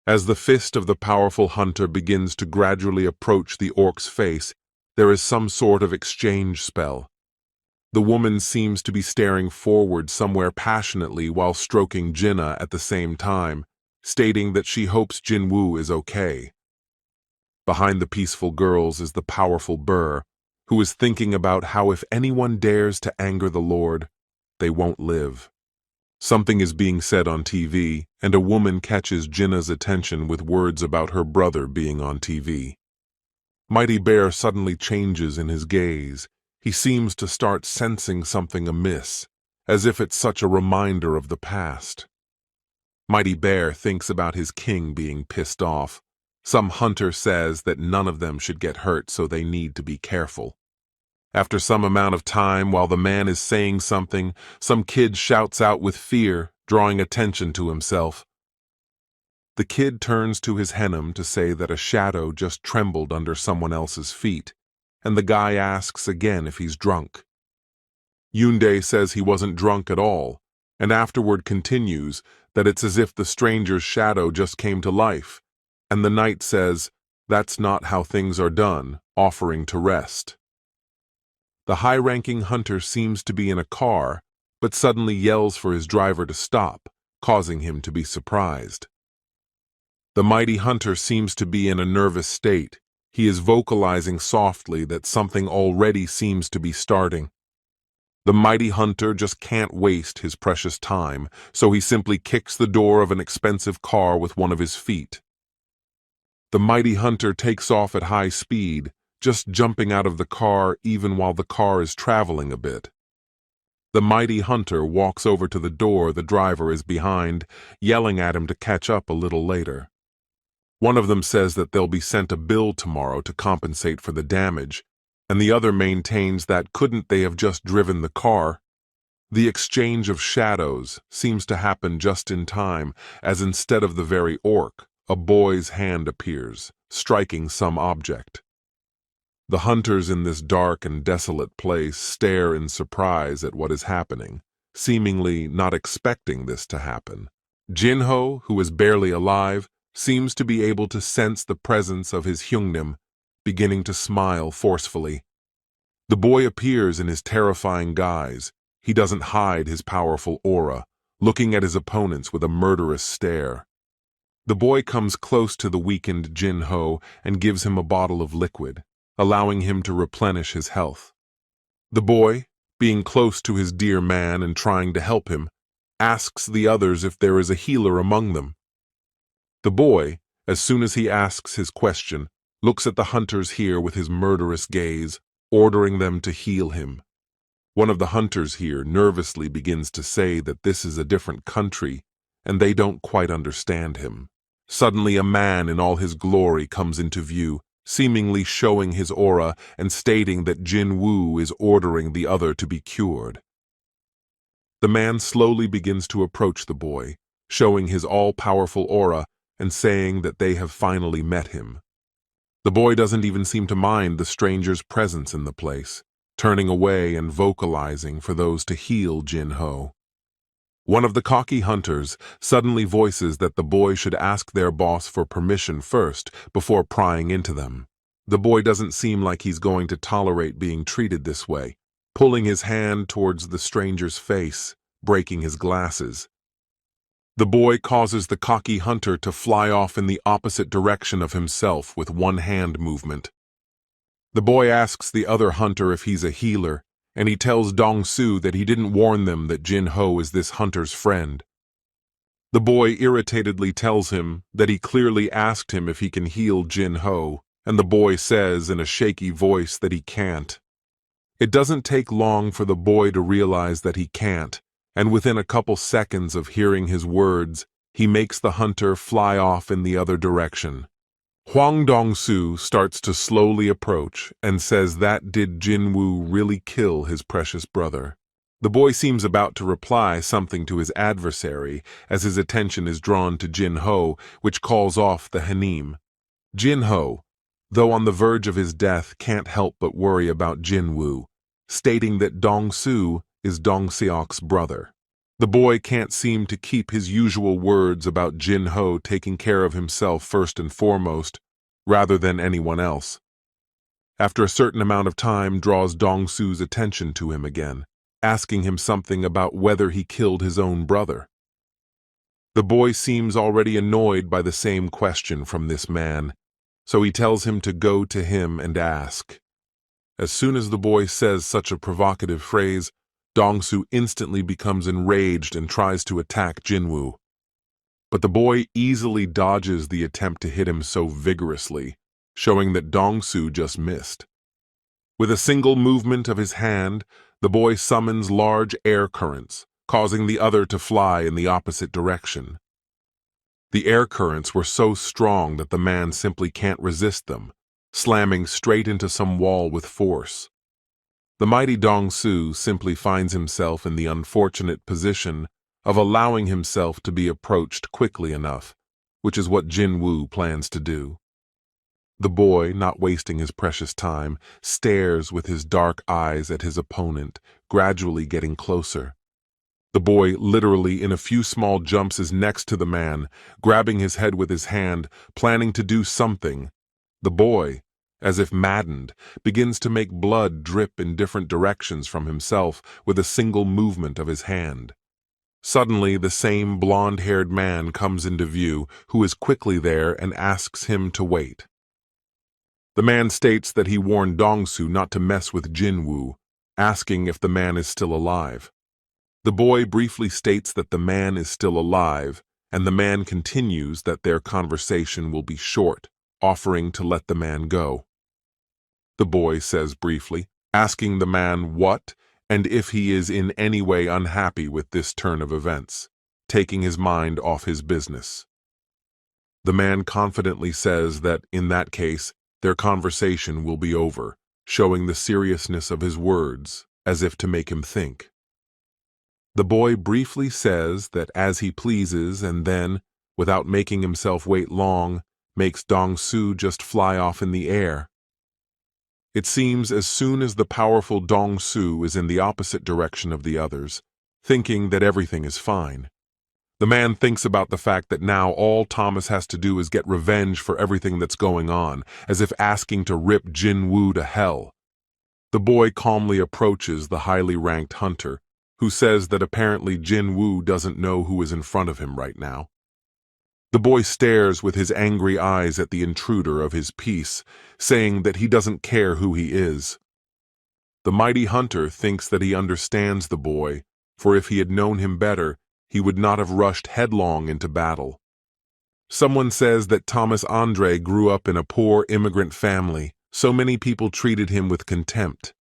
As the fist of the powerful hunter begins to gradually approach the orc's face, there is some sort of exchange spell. The woman seems to be staring forward somewhere passionately while stroking Jinna at the same time, stating that she hopes Jinwoo is okay. Behind the peaceful girls is the powerful Burr, who is thinking about how if anyone dares to anger the Lord, they won't live. Something is being said on TV, and a woman catches Jinna's attention with words about her brother being on TV. Mighty Bear suddenly changes in his gaze. He seems to start sensing something amiss, as if it's such a reminder of the past. Mighty Bear thinks about his king being pissed off. Some hunter says that none of them should get hurt, so they need to be careful. After some amount of time, while the man is saying something, some kid shouts out with fear, drawing attention to himself. The kid turns to his henam to say that a shadow just trembled under someone else's feet, and the guy asks again if he's drunk. Yoondae says he wasn't drunk at all, and afterward continues that it's as if the stranger's shadow just came to life, and the knight says, "That's not how things are done," offering to rest. The high-ranking hunter seems to be in a car, but suddenly yells for his driver to stop, causing him to be surprised. The mighty hunter seems to be in a nervous state. He is vocalizing softly that something already seems to be starting. The mighty hunter just can't waste his precious time, so he simply kicks the door of an expensive car with one of his feet. The mighty hunter takes off at high speed, just jumping out of the car even while the car is traveling a bit. The mighty hunter walks over to the door the driver is behind, yelling at him to catch up a little later. One of them says that they'll be sent a bill tomorrow to compensate for the damage, and the other maintains that couldn't they have just driven the car? The exchange of shadows seems to happen just in time, as instead of the very orc, a boy's hand appears, striking some object. The hunters in this dark and desolate place stare in surprise at what is happening, seemingly not expecting this to happen. Jinho, who is barely alive, seems to be able to sense the presence of his Hyungnim, beginning to smile forcefully. The boy appears in his terrifying guise. He doesn't hide his powerful aura, looking at his opponents with a murderous stare. The boy comes close to the weakened Jinho and gives him a bottle of liquid, allowing him to replenish his health. The boy, being close to his dear man and trying to help him, asks the others if there is a healer among them. The boy, as soon as he asks his question, looks at the hunters here with his murderous gaze, ordering them to heal him. One of the hunters here nervously begins to say that this is a different country, and they don't quite understand him. Suddenly a man in all his glory comes into view, seemingly showing his aura and stating that Jinwoo is ordering the other to be cured. The man slowly begins to approach the boy, showing his all-powerful aura and saying that they have finally met him. The boy doesn't even seem to mind the stranger's presence in the place, turning away and vocalizing for those to heal Jinho. One of the cocky hunters suddenly voices that the boy should ask their boss for permission first before prying into them. The boy doesn't seem like he's going to tolerate being treated this way, pulling his hand towards the stranger's face, breaking his glasses. The boy causes the cocky hunter to fly off in the opposite direction of himself with one hand movement. The boy asks the other hunter if he's a healer, and he tells Dong-su that he didn't warn them that Jin-ho is this hunter's friend. The boy irritatedly tells him that he clearly asked him if he can heal Jin-ho, and the boy says in a shaky voice that he can't. It doesn't take long for the boy to realize that he can't, and within a couple seconds of hearing his words, he makes the hunter fly off in the other direction. Hwang Dong-soo starts to slowly approach and says that did Jinwoo really kill his precious brother? The boy seems about to reply something to his adversary as his attention is drawn to Jin-ho, which calls off the Hanim. Jin-ho, though on the verge of his death, can't help but worry about Jinwoo, stating that Dong-soo is Dong-seok's brother. The boy can't seem to keep his usual words about Jin-ho taking care of himself first and foremost, rather than anyone else. After a certain amount of time draws Dong-soo's attention to him again, asking him something about whether he killed his own brother. The boy seems already annoyed by the same question from this man, so he tells him to go to him and ask. As soon as the boy says such a provocative phrase, Dong-soo instantly becomes enraged and tries to attack Jinwoo. But the boy easily dodges the attempt to hit him so vigorously, showing that Dong-soo just missed. With a single movement of his hand, the boy summons large air currents, causing the other to fly in the opposite direction. The air currents were so strong that the man simply can't resist them, slamming straight into some wall with force. The mighty Dong-soo simply finds himself in the unfortunate position of allowing himself to be approached quickly enough, which is what Jinwoo plans to do. The boy, not wasting his precious time, stares with his dark eyes at his opponent, gradually getting closer. The boy, literally in a few small jumps, is next to the man, grabbing his head with his hand, planning to do something. The boy, as if maddened, begins to make blood drip in different directions from himself with a single movement of his hand. Suddenly, the same blonde-haired man comes into view, who is quickly there and asks him to wait. The man states that he warned Dong-soo not to mess with Jinwoo, asking if the man is still alive. The boy briefly states that the man is still alive, and the man continues that their conversation will be short, offering to let the man go. The boy says briefly, asking the man what and if he is in any way unhappy with this turn of events, taking his mind off his business. The man confidently says that, in that case, their conversation will be over, showing the seriousness of his words, as if to make him think. The boy briefly says that as he pleases and then, without making himself wait long, makes Dong-soo just fly off in the air. It seems as soon as the powerful Dong-soo is in the opposite direction of the others, thinking that everything is fine. The man thinks about the fact that now all Thomas has to do is get revenge for everything that's going on, as if asking to rip Jinwoo to hell. The boy calmly approaches the highly ranked hunter, who says that apparently Jinwoo doesn't know who is in front of him right now. The boy stares with his angry eyes at the intruder of his peace, saying that he doesn't care who he is. The mighty hunter thinks that he understands the boy, for if he had known him better, he would not have rushed headlong into battle. Someone says that Thomas Andre grew up in a poor immigrant family, so many people treated him with contempt.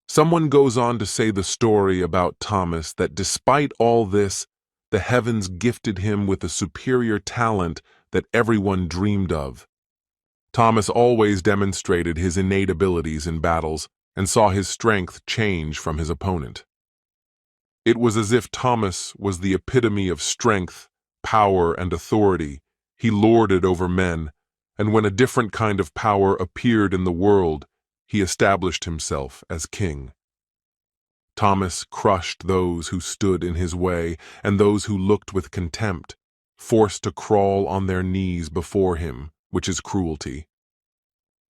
Someone goes on to say the story about Thomas that despite all this, the heavens gifted him with a superior talent that everyone dreamed of. Thomas always demonstrated his innate abilities in battles and saw his strength change from his opponent. It was as if Thomas was the epitome of strength, power, and authority. He lorded over men, and when a different kind of power appeared in the world, he established himself as king. Thomas crushed those who stood in his way and those who looked with contempt, forced to crawl on their knees before him, which is cruelty.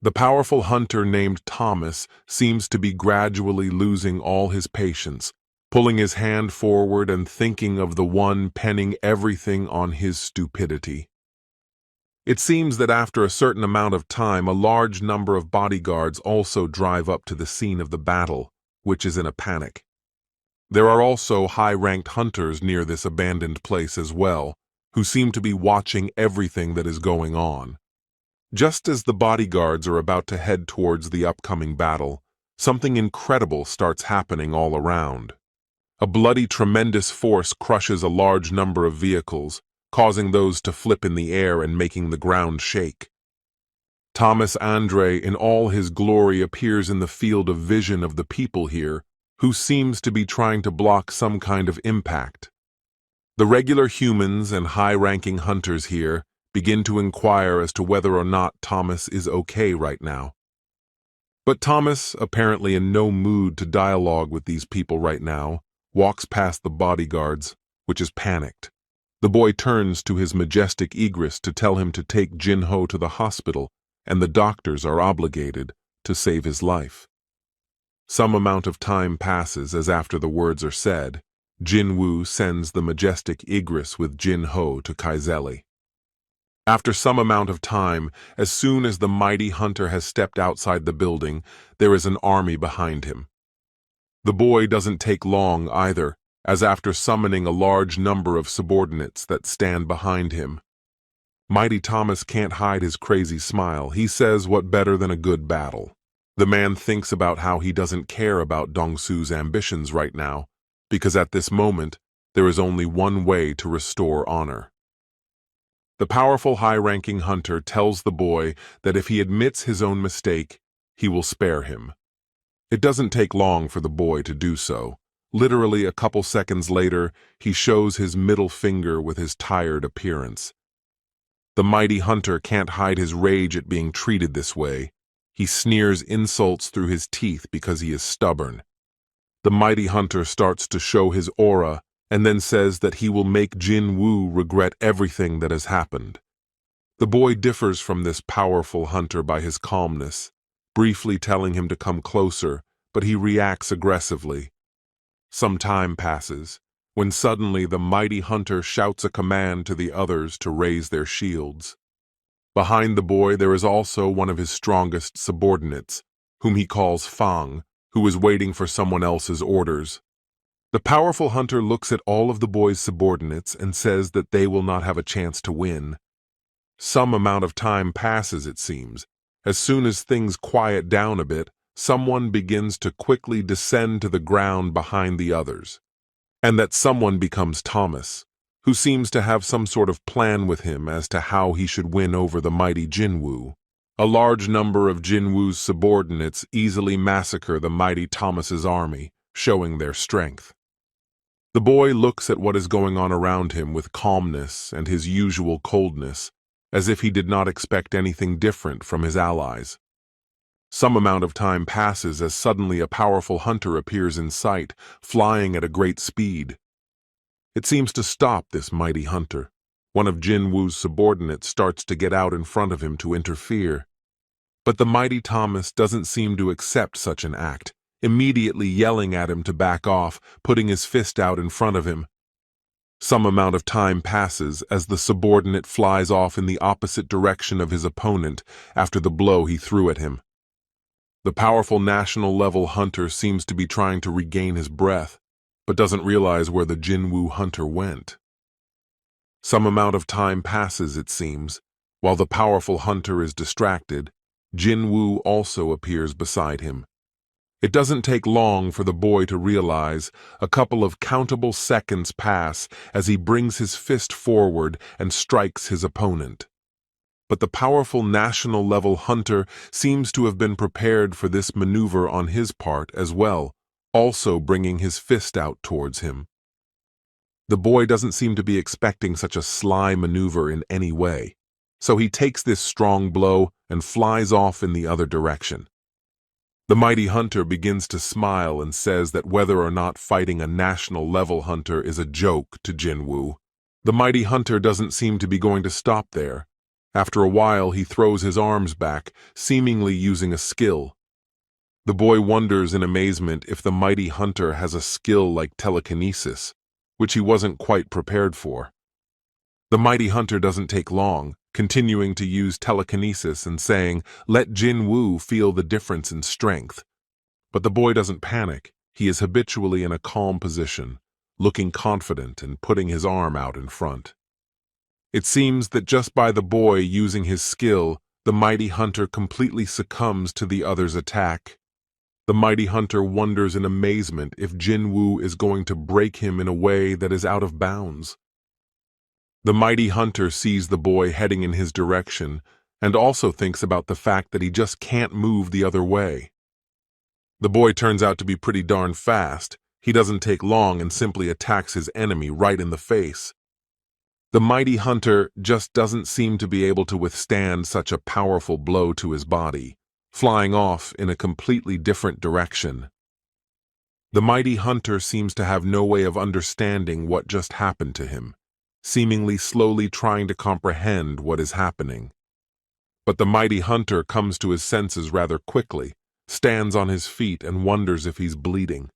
The powerful hunter named Thomas seems to be gradually losing all his patience, pulling his hand forward and thinking of the one penning everything on his stupidity. It seems that after a certain amount of time, a large number of bodyguards also drive up to the scene of the battle, which is in a panic. There are also high-ranked hunters near this abandoned place as well, who seem to be watching everything that is going on. Just as the bodyguards are about to head towards the upcoming battle, something incredible starts happening all around. A bloody, tremendous force crushes a large number of vehicles, causing those to flip in the air and making the ground shake. Thomas Andre in all his glory appears in the field of vision of the people here, who seems to be trying to block some kind of impact. The regular humans and high-ranking hunters here begin to inquire as to whether or not Thomas is okay right now. But Thomas, apparently in no mood to dialogue with these people right now, walks past the bodyguards, which is panicked. The boy turns to his majestic egress to tell him to take Jinho to the hospital, and the doctors are obligated to save his life. Some amount of time passes as after the words are said, Jinwoo sends the majestic egress with Jinho to Kaizeli. After some amount of time, as soon as the mighty hunter has stepped outside the building, there is an army behind him. The boy doesn't take long either, as after summoning a large number of subordinates that stand behind him. Mighty Thomas can't hide his crazy smile. He says, what better than a good battle? The man thinks about how he doesn't care about Dongsu's ambitions right now, because at this moment, there is only one way to restore honor. The powerful high-ranking hunter tells the boy that if he admits his own mistake, he will spare him. It doesn't take long for the boy to do so. Literally a couple seconds later, he shows his middle finger with his tired appearance. The mighty hunter can't hide his rage at being treated this way. He sneers insults through his teeth because he is stubborn. The mighty hunter starts to show his aura and then says that he will make Jinwoo regret everything that has happened. The boy differs from this powerful hunter by his calmness, briefly telling him to come closer, but he reacts aggressively. Some time passes, when suddenly the mighty hunter shouts a command to the others to raise their shields. Behind the boy there is also one of his strongest subordinates, whom he calls Fang, who is waiting for someone else's orders. The powerful hunter looks at all of the boy's subordinates and says that they will not have a chance to win. Some amount of time passes, it seems. As soon as things quiet down a bit, someone begins to quickly descend to the ground behind the others. And that someone becomes Thomas, who seems to have some sort of plan with him as to how he should win over the mighty Jinwoo. A large number of Jinwoo's subordinates easily massacre the mighty Thomas's army, showing their strength. The boy looks at what is going on around him with calmness and his usual coldness, as if he did not expect anything different from his allies. Some amount of time passes as suddenly a powerful hunter appears in sight, flying at a great speed. It seems to stop this mighty hunter. One of Jinwoo's subordinates starts to get out in front of him to interfere. But the mighty Thomas doesn't seem to accept such an act, immediately yelling at him to back off, putting his fist out in front of him. Some amount of time passes as the subordinate flies off in the opposite direction of his opponent after the blow he threw at him. The powerful national-level hunter seems to be trying to regain his breath, but doesn't realize where the Jinwoo hunter went. Some amount of time passes, it seems. While the powerful hunter is distracted, Jinwoo also appears beside him. It doesn't take long for the boy to realize. A couple of countable seconds pass as he brings his fist forward and strikes his opponent. But the powerful national-level hunter seems to have been prepared for this maneuver on his part as well, also bringing his fist out towards him. The boy doesn't seem to be expecting such a sly maneuver in any way, so he takes this strong blow and flies off in the other direction. The mighty hunter begins to smile and says that whether or not fighting a national-level hunter is a joke to Jinwoo. The mighty hunter doesn't seem to be going to stop there. After a while, he throws his arms back, seemingly using a skill. The boy wonders in amazement if the mighty hunter has a skill like telekinesis, which he wasn't quite prepared for. The mighty hunter doesn't take long, continuing to use telekinesis and saying, "Let Jinwoo feel the difference in strength." But the boy doesn't panic. He is habitually in a calm position, looking confident and putting his arm out in front. It seems that just by the boy using his skill, the mighty hunter completely succumbs to the other's attack. The mighty hunter wonders in amazement if Jinwoo is going to break him in a way that is out of bounds. The mighty hunter sees the boy heading in his direction and also thinks about the fact that he just can't move the other way. The boy turns out to be pretty darn fast. He doesn't take long and simply attacks his enemy right in the face. The mighty hunter just doesn't seem to be able to withstand such a powerful blow to his body, flying off in a completely different direction. The mighty hunter seems to have no way of understanding what just happened to him, seemingly slowly trying to comprehend what is happening. But the mighty hunter comes to his senses rather quickly, stands on his feet and wonders if he's bleeding.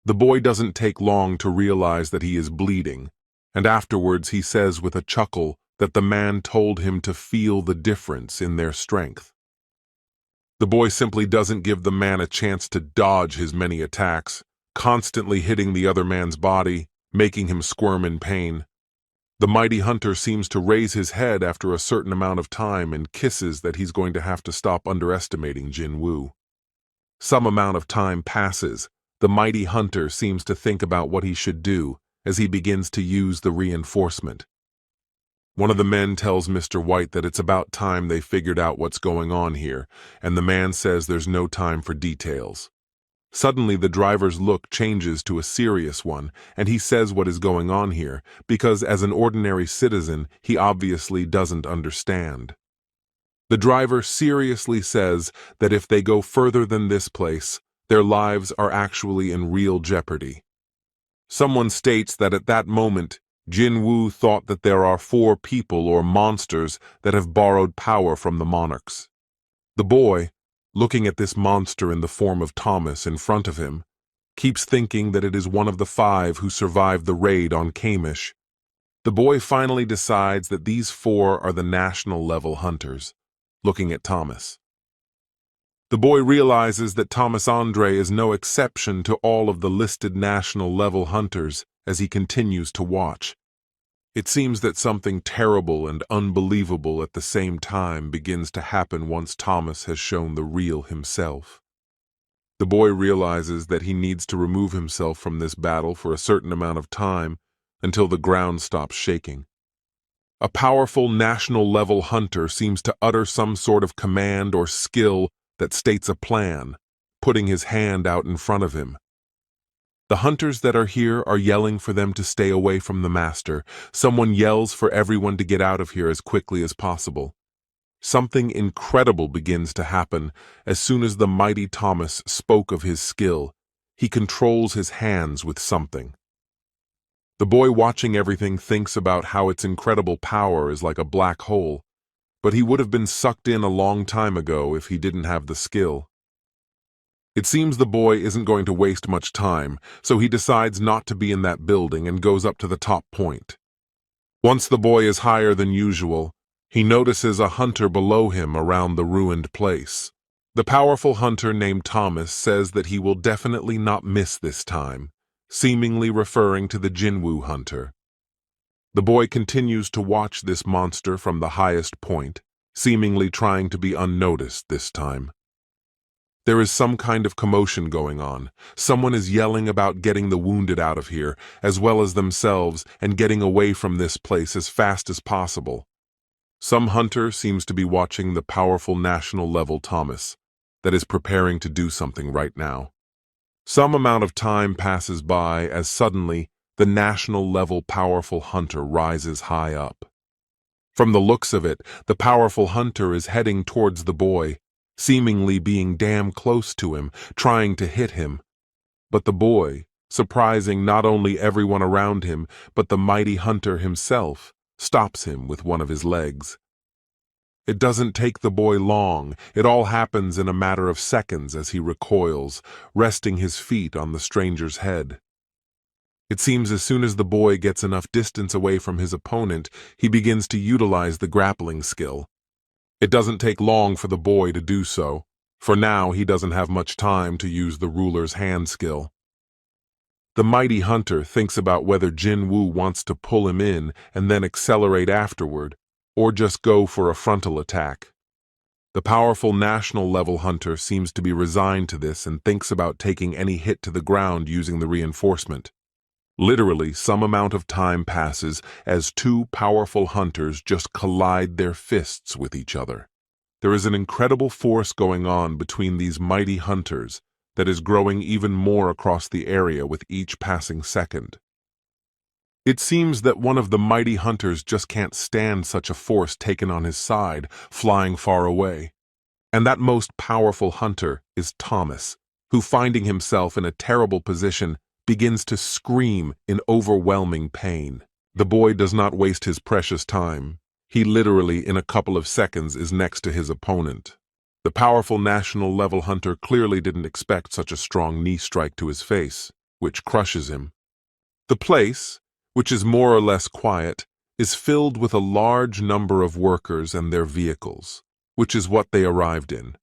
The boy doesn't take long to realize that he is bleeding, and afterwards he says with a chuckle that the man told him to feel the difference in their strength. The boy simply doesn't give the man a chance to dodge his many attacks, constantly hitting the other man's body, making him squirm in pain. The mighty hunter seems to raise his head after a certain amount of time and kisses that he's going to have to stop underestimating Jinwoo. Some amount of time passes. The mighty hunter seems to think about what he should do as he begins to use the reinforcement. One of the men tells Mr. White that it's about time they figured out what's going on here, and the man says there's no time for details. Suddenly the driver's look changes to a serious one, and he says what is going on here, because as an ordinary citizen, he obviously doesn't understand. The driver seriously says that if they go further than this place, their lives are actually in real jeopardy. Someone states that at that moment, Jinwoo thought that there are 4 people or monsters that have borrowed power from the monarchs. The boy, looking at this monster in the form of Thomas in front of him, keeps thinking that it is one of the 5 who survived the raid on Kamish. The boy finally decides that these 4 are the national-level hunters, looking at Thomas. The boy realizes that Thomas Andre is no exception to all of the listed national-level hunters as he continues to watch. It seems that something terrible and unbelievable at the same time begins to happen once Thomas has shown the real himself. The boy realizes that he needs to remove himself from this battle for a certain amount of time until the ground stops shaking. A powerful national-level hunter seems to utter some sort of command or skill that states a plan, putting his hand out in front of him. The hunters that are here are yelling for them to stay away from the master. Someone yells for everyone to get out of here as quickly as possible. Something incredible begins to happen as soon as the mighty Thomas spoke of his skill. He controls his hands with something. The boy watching everything thinks about how its incredible power is like a black hole, but he would have been sucked in a long time ago if he didn't have the skill. It seems the boy isn't going to waste much time, so he decides not to be in that building and goes up to the top point. Once the boy is higher than usual, he notices a hunter below him around the ruined place. The powerful hunter named Thomas says that he will definitely not miss this time, seemingly referring to the Jinwoo hunter. The boy continues to watch this monster from the highest point, seemingly trying to be unnoticed this time. There is some kind of commotion going on. Someone is yelling about getting the wounded out of here, as well as themselves, and getting away from this place as fast as possible. Some hunter seems to be watching the powerful national-level Thomas, that is preparing to do something right now. Some amount of time passes by as suddenly the national-level powerful hunter rises high up. From the looks of it, the powerful hunter is heading towards the boy, seemingly being damn close to him, trying to hit him. But the boy, surprising not only everyone around him, but the mighty hunter himself, stops him with one of his legs. It doesn't take the boy long. It all happens in a matter of seconds as he recoils, resting his feet on the stranger's head. It seems as soon as the boy gets enough distance away from his opponent, he begins to utilize the grappling skill. It doesn't take long for the boy to do so. For now, he doesn't have much time to use the ruler's hand skill. The mighty hunter thinks about whether Jinwoo wants to pull him in and then accelerate afterward, or just go for a frontal attack. The powerful national-level hunter seems to be resigned to this and thinks about taking any hit to the ground using the reinforcement. Literally, some amount of time passes as two powerful hunters just collide their fists with each other. There is an incredible force going on between these mighty hunters that is growing even more across the area with each passing second. It seems that one of the mighty hunters just can't stand such a force taken on his side, flying far away. And that most powerful hunter is Thomas, who, finding himself in a terrible position, begins to scream in overwhelming pain. The boy does not waste his precious time. He literally, in a couple of seconds, is next to his opponent. The powerful national-level hunter clearly didn't expect such a strong knee strike to his face, which crushes him. The place, which is more or less quiet, is filled with a large number of workers and their vehicles, which is what they arrived in.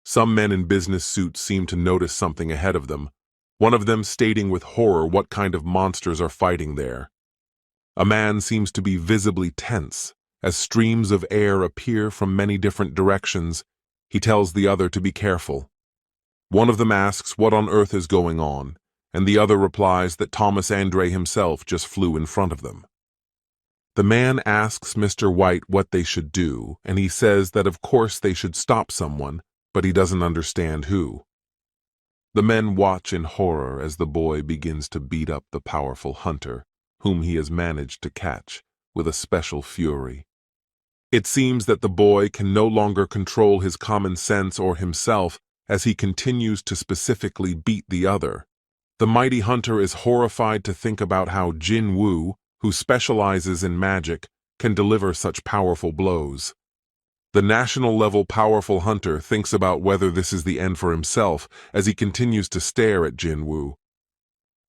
Some men in business suits seem to notice something ahead of them, one of them stating with horror what kind of monsters are fighting there. A man seems to be visibly tense. As streams of air appear from many different directions, he tells the other to be careful. One of them asks what on earth is going on, and the other replies that Thomas Andre himself just flew in front of them. The man asks Mr. White what they should do, and he says that of course they should stop someone, but he doesn't understand who. The men watch in horror as the boy begins to beat up the powerful hunter, whom he has managed to catch, with a special fury. It seems that the boy can no longer control his common sense or himself as he continues to specifically beat the other. The mighty hunter is horrified to think about how Jinwoo, who specializes in magic, can deliver such powerful blows. The national-level powerful hunter thinks about whether this is the end for himself as he continues to stare at Jinwoo.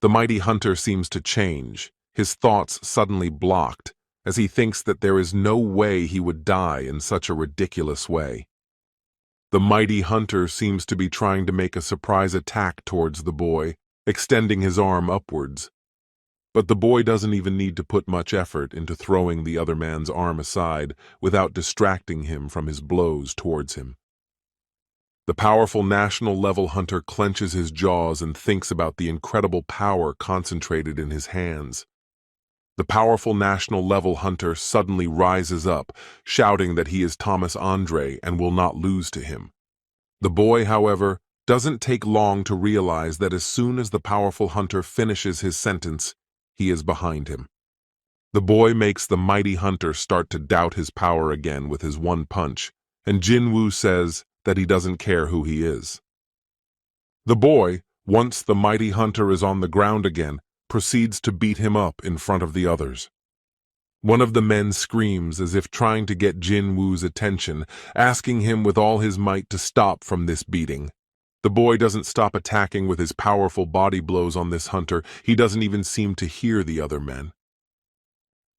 The mighty hunter seems to change, his thoughts suddenly blocked, as he thinks that there is no way he would die in such a ridiculous way. The mighty hunter seems to be trying to make a surprise attack towards the boy, extending his arm upwards. But the boy doesn't even need to put much effort into throwing the other man's arm aside without distracting him from his blows towards him. The powerful national-level hunter clenches his jaws and thinks about the incredible power concentrated in his hands. The powerful national-level hunter suddenly rises up, shouting that he is Thomas Andre and will not lose to him. The boy, however, doesn't take long to realize that as soon as the powerful hunter finishes his sentence, he is behind him. The boy makes the mighty hunter start to doubt his power again with his one punch, and Jinwoo says that he doesn't care who he is. The boy, once the mighty hunter is on the ground again, proceeds to beat him up in front of the others. One of the men screams as if trying to get Jinwoo's attention, asking him with all his might to stop from this beating. The boy doesn't stop attacking with his powerful body blows on this hunter. He doesn't even seem to hear the other men.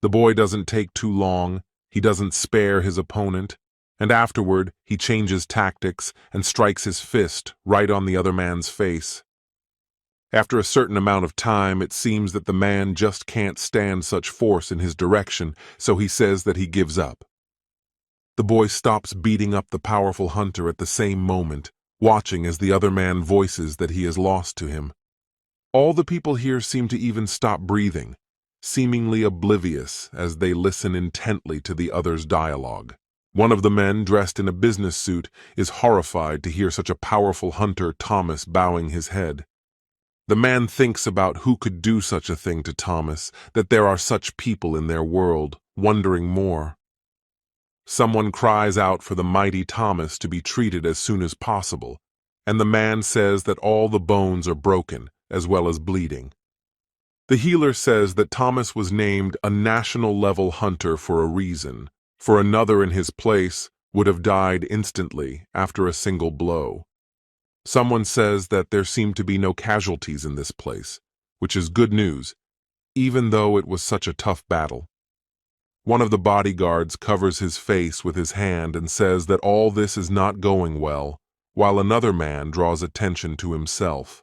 The boy doesn't take too long. He doesn't spare his opponent, and afterward he changes tactics and strikes his fist right on the other man's face. After a certain amount of time, it seems that the man just can't stand such force in his direction, so he says that he gives up. The boy stops beating up the powerful hunter at the same moment, watching as the other man voices that he is lost to him. All the people here seem to even stop breathing, seemingly oblivious as they listen intently to the other's dialogue. One of the men, dressed in a business suit, is horrified to hear such a powerful hunter, Thomas, bowing his head. The man thinks about who could do such a thing to Thomas, that there are such people in their world, wondering more. Someone cries out for the mighty Thomas to be treated as soon as possible, and the man says that all the bones are broken, as well as bleeding. The healer says that Thomas was named a national-level hunter for a reason, for another in his place would have died instantly after a single blow. Someone says that there seemed to be no casualties in this place, which is good news, even though it was such a tough battle. One of the bodyguards covers his face with his hand and says that all this is not going well, while another man draws attention to himself.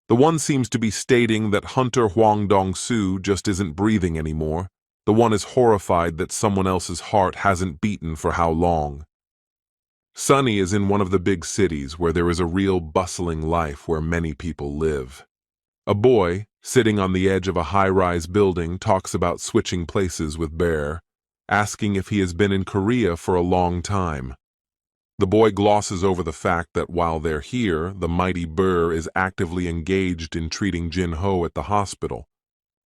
The one seems to be stating that Hunter Hwang Dong-soo just isn't breathing anymore. The one is horrified that someone else's heart hasn't beaten for how long. Sunny is in one of the big cities where there is a real bustling life where many people live. A boy, sitting on the edge of a high-rise building, talks about switching places with Bear, asking if he has been in Korea for a long time. The boy glosses over the fact that while they're here, the mighty Burr is actively engaged in treating Jin-ho at the hospital.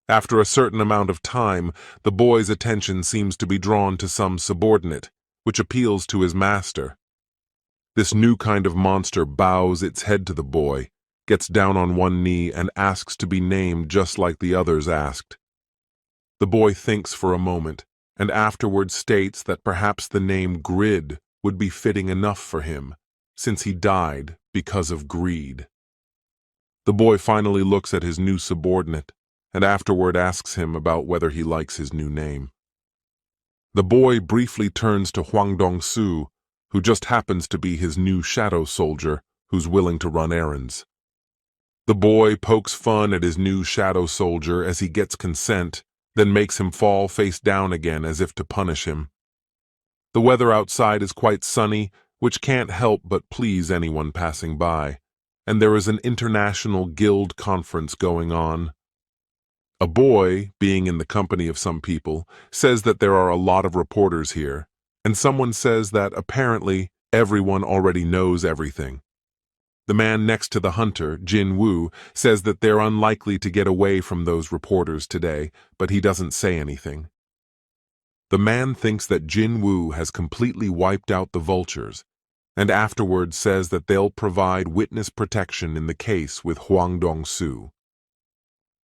After a certain amount of time, the boy's attention seems to be drawn to some subordinate, which appeals to his master. This new kind of monster bows its head to the boy, gets down on one knee, and asks to be named just like the others asked. The boy thinks for a moment, and afterward states that perhaps the name Grid would be fitting enough for him, since he died because of greed. The boy finally looks at his new subordinate, and afterward asks him about whether he likes his new name. The boy briefly turns to Hwang Dong-soo, who just happens to be his new shadow soldier, who's willing to run errands. The boy pokes fun at his new shadow soldier as he gets consent, then makes him fall face down again as if to punish him. The weather outside is quite sunny, which can't help but please anyone passing by, and there is an international guild conference going on. A boy, being in the company of some people, says that there are a lot of reporters here, and someone says that apparently everyone already knows everything. The man next to the hunter, Jinwoo, says that they're unlikely to get away from those reporters today, but he doesn't say anything. The man thinks that Jinwoo has completely wiped out the vultures, and afterwards says that they'll provide witness protection in the case with Hwang Dong-soo.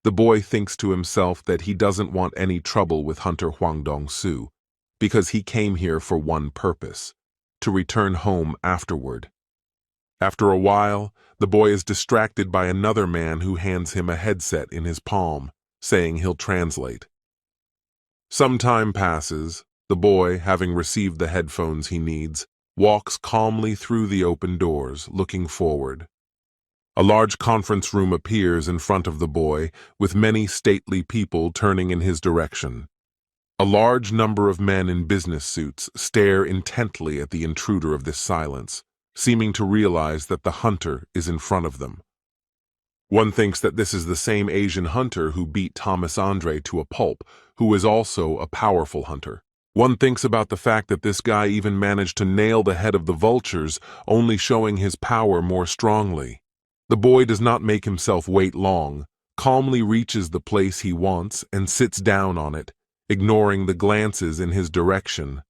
The boy thinks to himself that he doesn't want any trouble with Hunter Hwang Dong-soo, because he came here for one purpose, to return home afterward. After a while, the boy is distracted by another man who hands him a headset in his palm, saying he'll translate. Some time passes. The boy, having received the headphones he needs, walks calmly through the open doors, looking forward. A large conference room appears in front of the boy, with many stately people turning in his direction. A large number of men in business suits stare intently at the intruder of this silence, seeming to realize that the hunter is in front of them. One thinks that this is the same Asian hunter who beat Thomas Andre to a pulp, who is also a powerful hunter. One thinks about the fact that this guy even managed to nail the head of the vultures, only showing his power more strongly. The boy does not make himself wait long, calmly reaches the place he wants and sits down on it, ignoring the glances in his direction.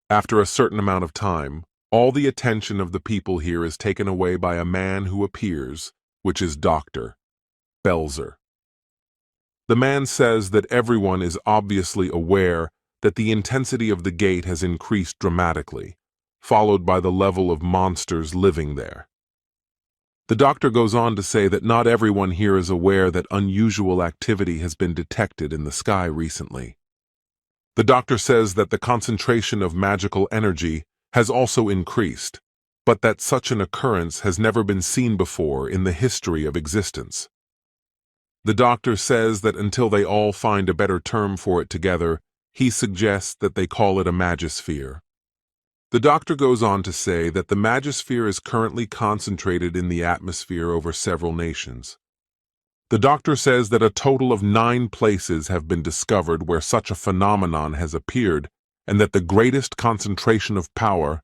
After a certain amount of time, all the attention of the people here is taken away by a man who appears, which is Dr. Belzer. The man says that everyone is obviously aware that the intensity of the gate has increased dramatically, followed by the level of monsters living there. The doctor goes on to say that not everyone here is aware that unusual activity has been detected in the sky recently. The doctor says that the concentration of magical energy has also increased, but that such an occurrence has never been seen before in the history of existence. The doctor says that until they all find a better term for it together, he suggests that they call it a magisphere. The doctor goes on to say that the magisphere is currently concentrated in the atmosphere over several nations. The doctor says that a total of 9 places have been discovered where such a phenomenon has appeared, and that the greatest concentration of power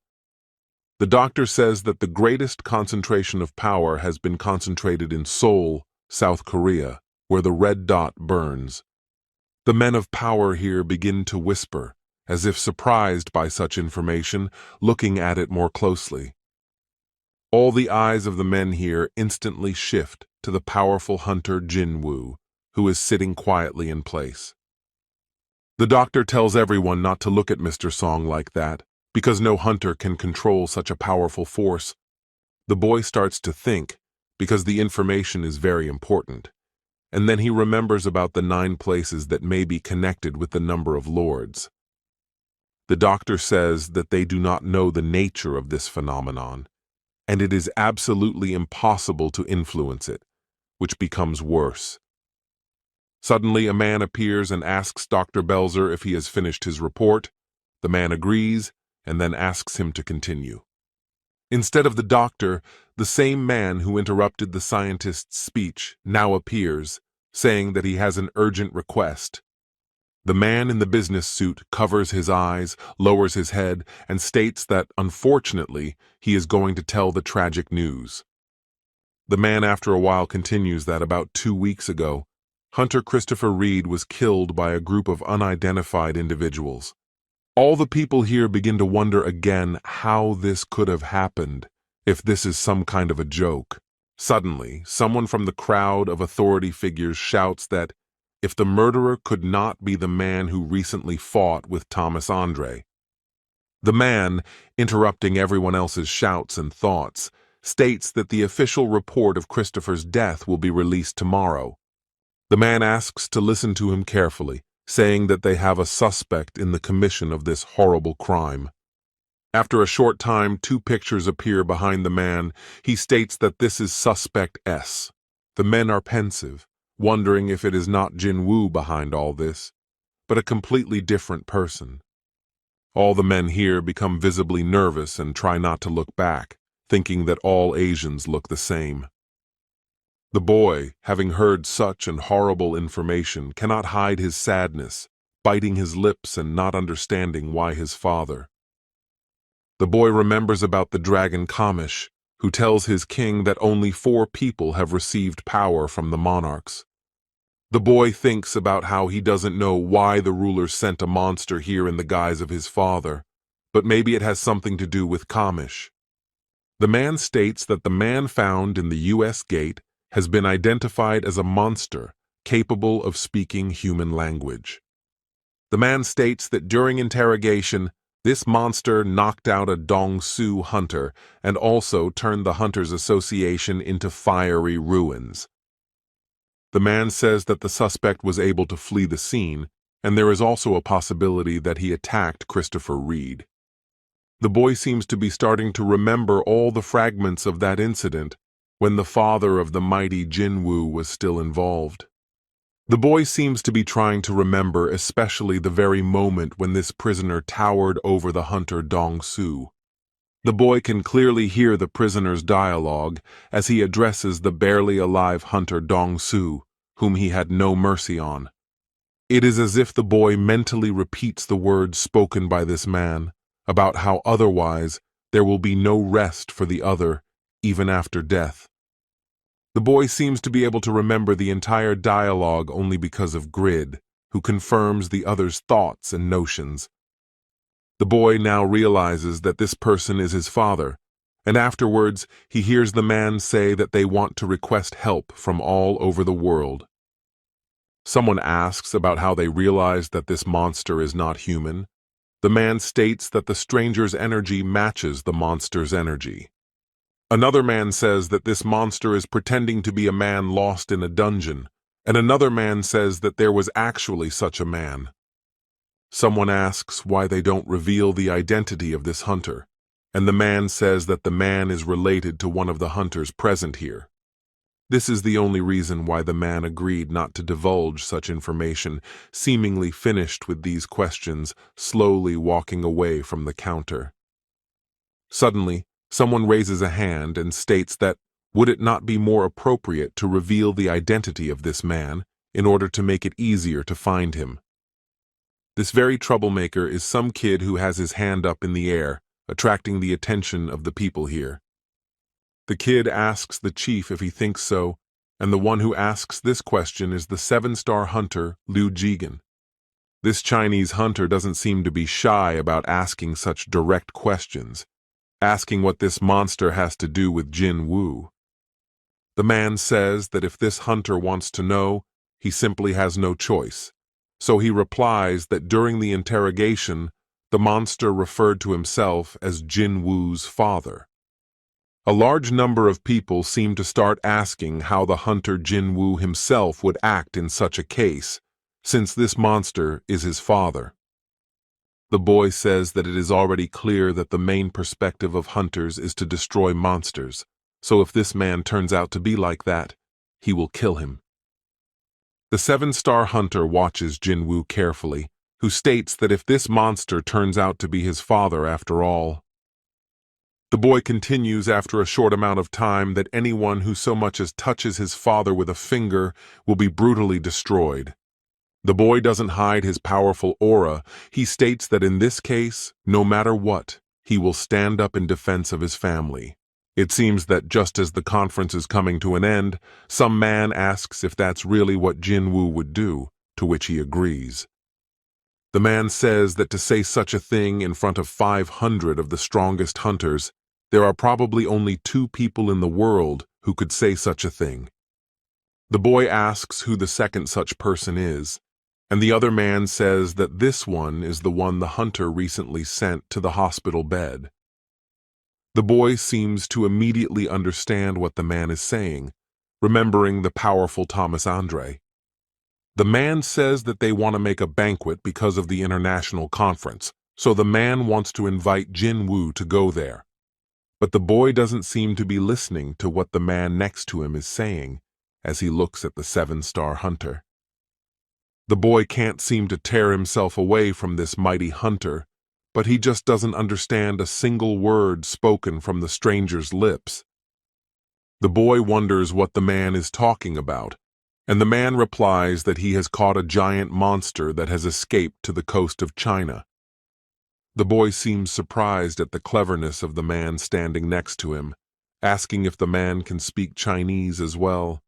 The doctor says that the greatest concentration of power has been concentrated in Seoul, South Korea, where the red dot burns. The men of power here begin to whisper, as if surprised by such information, looking at it more closely. All the eyes of the men here instantly shift to the powerful hunter Jinwoo, who is sitting quietly in place. The doctor tells everyone not to look at Mr. Song like that, because no hunter can control such a powerful force. The boy starts to think, because the information is very important, and then he remembers about the 9 places that may be connected with the number of lords. The doctor says that they do not know the nature of this phenomenon, and it is absolutely impossible to influence it, which becomes worse. Suddenly, a man appears and asks Dr. Belzer if he has finished his report. The man agrees and then asks him to continue. Instead of the doctor, the same man who interrupted the scientist's speech now appears, saying that he has an urgent request. The man in the business suit covers his eyes, lowers his head, and states that, unfortunately, he is going to tell the tragic news. The man after a while continues that about 2 weeks ago, Hunter Christopher Reed was killed by a group of unidentified individuals. All the people here begin to wonder again how this could have happened, if this is some kind of a joke. Suddenly, someone from the crowd of authority figures shouts that if the murderer could not be the man who recently fought with Thomas Andre. The man, interrupting everyone else's shouts and thoughts, states that the official report of Christopher's death will be released tomorrow. The man asks to listen to him carefully, saying that they have a suspect in the commission of this horrible crime. After a short time, 2 pictures appear behind the man. He states that this is Suspect S. The men are pensive, wondering if it is not Jinwoo behind all this, but a completely different person. All the men here become visibly nervous and try not to look back, thinking that all Asians look the same. The boy, having heard such and horrible information, cannot hide his sadness, biting his lips and not understanding why his father. The boy remembers about the dragon Kamish, who tells his king that only 4 people have received power from the monarchs. The boy thinks about how he doesn't know why the ruler sent a monster here in the guise of his father, but maybe it has something to do with Kamish. The man states that the man found in the U.S. gate has been identified as a monster capable of speaking human language. The man states that during interrogation, this monster knocked out a Dong-Su hunter and also turned the Hunters Association into fiery ruins. The man says that the suspect was able to flee the scene, and there is also a possibility that he attacked Christopher Reed. The boy seems to be starting to remember all the fragments of that incident when the father of the mighty Jinwoo was still involved. The boy seems to be trying to remember especially the very moment when this prisoner towered over the hunter Dong-Su. The boy can clearly hear the prisoner's dialogue as he addresses the barely alive hunter Dong-Su, whom he had no mercy on. It is as if the boy mentally repeats the words spoken by this man about how otherwise there will be no rest for the other, even after death. The boy seems to be able to remember the entire dialogue only because of Grid, who confirms the other's thoughts and notions. The boy now realizes that this person is his father, and afterwards he hears the man say that they want to request help from all over the world. Someone asks about how they realized that this monster is not human. The man states that the stranger's energy matches the monster's energy. Another man says that this monster is pretending to be a man lost in a dungeon, and another man says that there was actually such a man. Someone asks why they don't reveal the identity of this hunter, and the man says that the man is related to one of the hunters present here. This is the only reason why the man agreed not to divulge such information, seemingly finished with these questions, slowly walking away from the counter. Suddenly, someone raises a hand and states that would it not be more appropriate to reveal the identity of this man in order to make it easier to find him. This very troublemaker is some kid who has his hand up in the air, attracting the attention of the people here. The kid asks the chief if he thinks so, and the one who asks this question is the 7-star hunter, Liu Jigen. This Chinese hunter doesn't seem to be shy about asking such direct questions, asking what this monster has to do with Jinwoo. The man says that if this hunter wants to know, he simply has no choice, so he replies that during the interrogation, the monster referred to himself as Jinwoo's father. A large number of people seem to start asking how the hunter Jinwoo himself would act in such a case, since this monster is his father. The boy says that it is already clear that the main perspective of hunters is to destroy monsters, so if this man turns out to be like that, he will kill him. The seven-star hunter watches Jinwoo carefully, who states that if this monster turns out to be his father after all. The boy continues after a short amount of time that anyone who so much as touches his father with a finger will be brutally destroyed. The boy doesn't hide his powerful aura. He states that in this case, no matter what, he will stand up in defense of his family. It seems that just as the conference is coming to an end, some man asks if that's really what Jinwoo would do, to which he agrees. The man says that to say such a thing in front of 500 of the strongest hunters, there are probably only 2 people in the world who could say such a thing. The boy asks who the second such person is, and the other man says that this one is the one the hunter recently sent to the hospital bed. The boy seems to immediately understand what the man is saying, remembering the powerful Thomas Andre. The man says that they want to make a banquet because of the international conference, so the man wants to invite Jinwoo to go there. But the boy doesn't seem to be listening to what the man next to him is saying as he looks at the seven-star hunter. The boy can't seem to tear himself away from this mighty hunter, but he just doesn't understand a single word spoken from the stranger's lips. The boy wonders what the man is talking about, and the man replies that he has caught a giant monster that has escaped to the coast of China. The boy seems surprised at the cleverness of the man standing next to him, asking if the man can speak Chinese as well.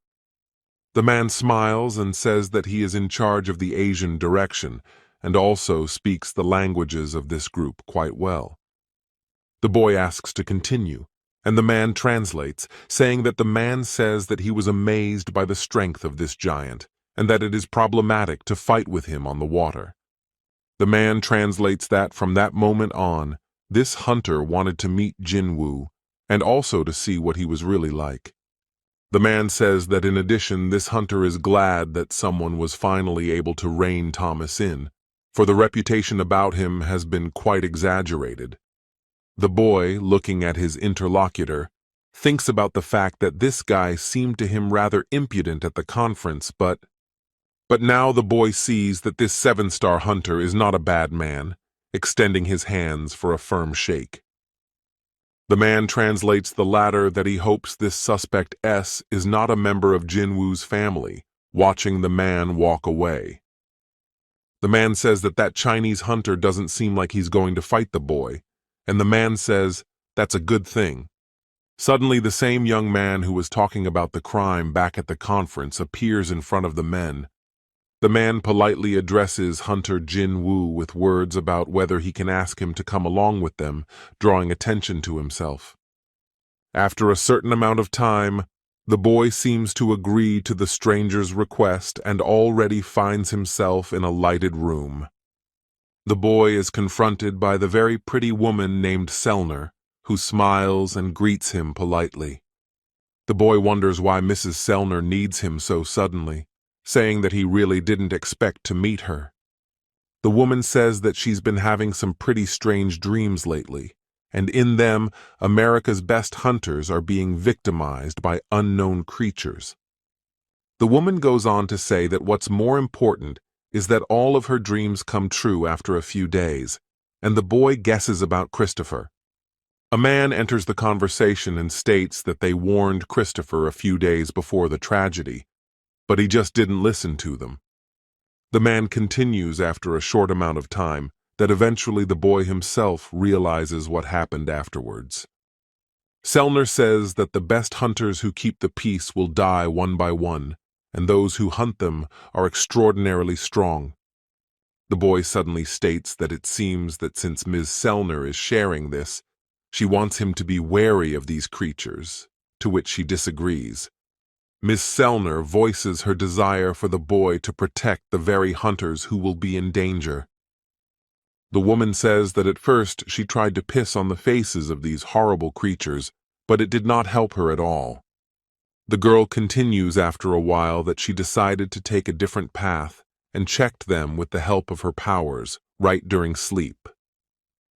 The man smiles and says that he is in charge of the Asian direction and also speaks the languages of this group quite well. The boy asks to continue, and the man translates, saying that the man says that he was amazed by the strength of this giant and that it is problematic to fight with him on the water. The man translates that from that moment on, this hunter wanted to meet Jinwoo and also to see what he was really like. The man says that in addition, this hunter is glad that someone was finally able to rein Thomas in, for the reputation about him has been quite exaggerated. The boy, looking at his interlocutor, thinks about the fact that this guy seemed to him rather impudent at the conference, but now the boy sees that this seven-star hunter is not a bad man, extending his hands for a firm shake. The man translates the latter that he hopes this suspect S is not a member of Jinwoo's family, watching the man walk away. The man says that that Chinese hunter doesn't seem like he's going to fight the boy, and the man says, that's a good thing. Suddenly, the same young man who was talking about the crime back at the conference appears in front of the men. The man politely addresses Hunter Jinwoo with words about whether he can ask him to come along with them, drawing attention to himself. After a certain amount of time, the boy seems to agree to the stranger's request and already finds himself in a lighted room. The boy is confronted by the very pretty woman named Selner, who smiles and greets him politely. The boy wonders why Mrs. Selner needs him so suddenly, saying that he really didn't expect to meet her. The woman says that she's been having some pretty strange dreams lately, and in them, America's best hunters are being victimized by unknown creatures. The woman goes on to say that what's more important is that all of her dreams come true after a few days, and the boy guesses about Christopher. A man enters the conversation and states that they warned Christopher a few days before the tragedy, but he just didn't listen to them. The man continues after a short amount of time that eventually the boy himself realizes what happened afterwards. Selner says that the best hunters who keep the peace will die one by one, and those who hunt them are extraordinarily strong. The boy suddenly states that it seems that since Ms. Selner is sharing this, she wants him to be wary of these creatures, to which she disagrees. Miss Selner voices her desire for the boy to protect the very hunters who will be in danger. The woman says that at first she tried to piss on the faces of these horrible creatures, but it did not help her at all. The girl continues after a while that she decided to take a different path and checked them with the help of her powers right during sleep.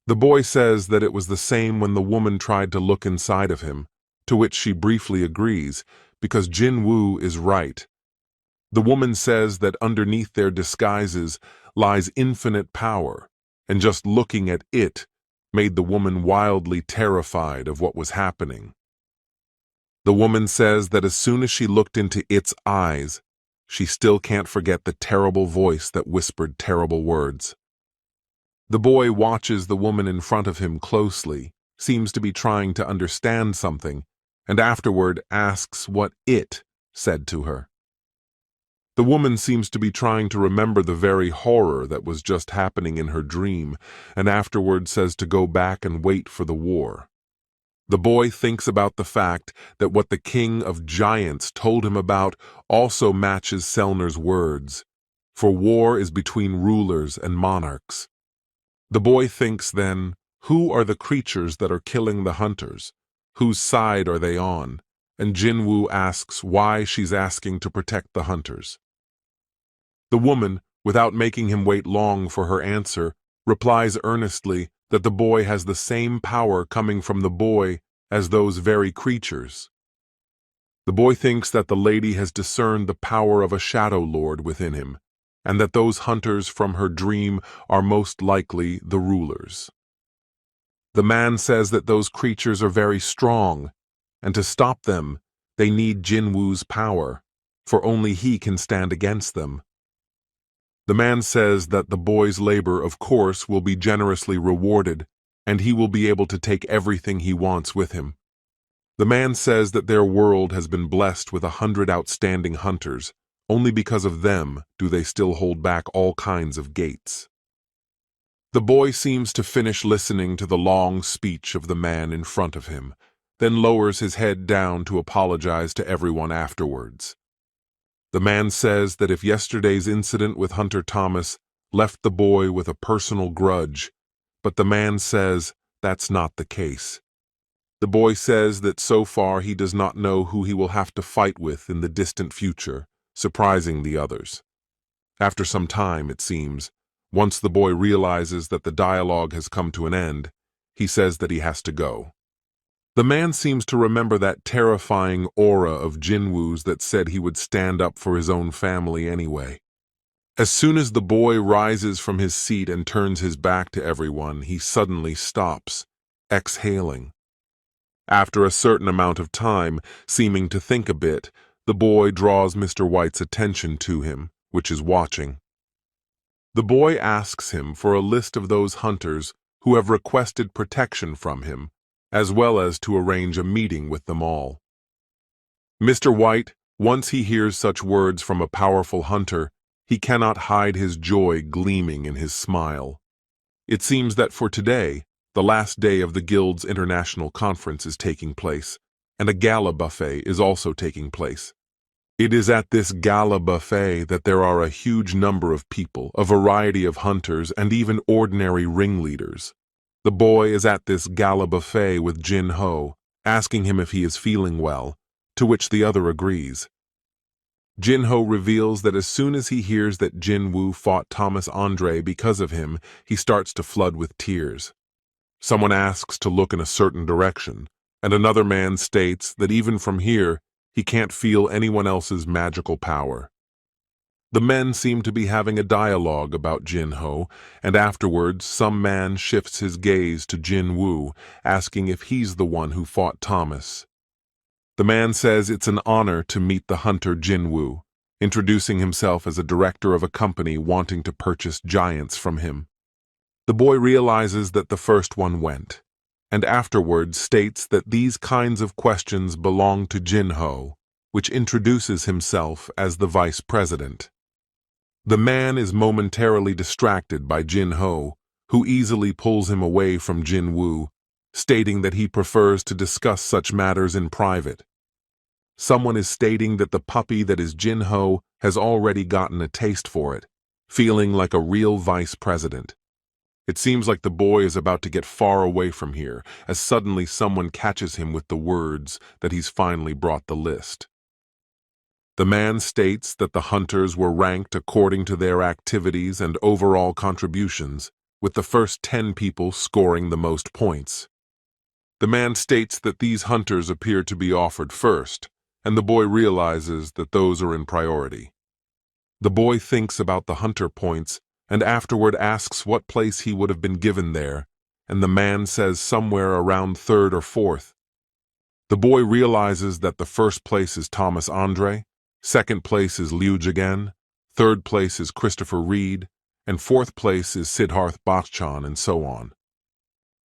The boy says that it was the same when the woman tried to look inside of him, to which she briefly agrees, because Jinwoo is right. The woman says that underneath their disguises lies infinite power, and just looking at it made the woman wildly terrified of what was happening. The woman says that as soon as she looked into its eyes, she still can't forget the terrible voice that whispered terrible words. The boy watches the woman in front of him closely, seems to be trying to understand something, and afterward asks what it said to her. The woman seems to be trying to remember the very horror that was just happening in her dream, and afterward says to go back and wait for the war. The boy thinks about the fact that what the king of giants told him about also matches Selner's words, for war is between rulers and monarchs. The boy thinks then, who are the creatures that are killing the hunters? Whose side are they on? And Jinwoo asks why she's asking to protect the hunters. The woman, without making him wait long for her answer, replies earnestly that the boy has the same power coming from the boy as those very creatures. The boy thinks that the lady has discerned the power of a shadow lord within him, and that those hunters from her dream are most likely the rulers. The man says that those creatures are very strong, and to stop them, they need Jinwoo's power, for only he can stand against them. The man says that the boy's labor, of course, will be generously rewarded, and he will be able to take everything he wants with him. The man says that their world has been blessed with 100 outstanding hunters. Only because of them do they still hold back all kinds of gates. The boy seems to finish listening to the long speech of the man in front of him, then lowers his head down to apologize to everyone afterwards. The man says that if yesterday's incident with Hunter Thomas left the boy with a personal grudge, but the man says that's not the case. The boy says that so far he does not know who he will have to fight with in the distant future, surprising the others. After some time, it seems, once the boy realizes that the dialogue has come to an end, he says that he has to go. The man seems to remember that terrifying aura of Jinwoo's that said he would stand up for his own family anyway. As soon as the boy rises from his seat and turns his back to everyone, he suddenly stops, exhaling. After a certain amount of time, seeming to think a bit, the boy draws Mr. White's attention to him, which is watching. The boy asks him for a list of those hunters who have requested protection from him, as well as to arrange a meeting with them all. Mr. White, once he hears such words from a powerful hunter, he cannot hide his joy gleaming in his smile. It seems that for today, the last day of the Guild's international conference is taking place, and a gala buffet is also taking place. It is at this gala buffet that there are a huge number of people, a variety of hunters, and even ordinary ringleaders. The boy is at this gala buffet with Jin-ho, asking him if he is feeling well, to which the other agrees. Jin-ho reveals that as soon as he hears that Jinwoo fought Thomas Andre because of him, he starts to flood with tears. Someone asks to look in a certain direction, and another man states that even from here, he can't feel anyone else's magical power. The men seem to be having a dialogue about Jin-ho, and afterwards some man shifts his gaze to Jinwoo, asking if he's the one who fought Thomas. The man says it's an honor to meet the hunter Jinwoo, introducing himself as a director of a company wanting to purchase giants from him. The boy realizes that the first one went, and afterwards states that these kinds of questions belong to Jin-ho, which introduces himself as the vice president. The man is momentarily distracted by Jin-ho, who easily pulls him away from Jinwoo, stating that he prefers to discuss such matters in private. Someone is stating that the puppy that is Jin-ho has already gotten a taste for it, feeling like a real vice president. It seems like the boy is about to get far away from here, as suddenly someone catches him with the words that he's finally brought the list. The man states that the hunters were ranked according to their activities and overall contributions, with the first 10 people scoring the most points. The man states that these hunters appear to be offered first, and the boy realizes that those are in priority. The boy thinks about the hunter points and afterward asks what place he would have been given there, and the man says somewhere around third or fourth. The boy realizes that the first place is Thomas Andre, second place is Liu Jigen, third place is Christopher Reed, and fourth place is Siddharth Bachchan, and so on.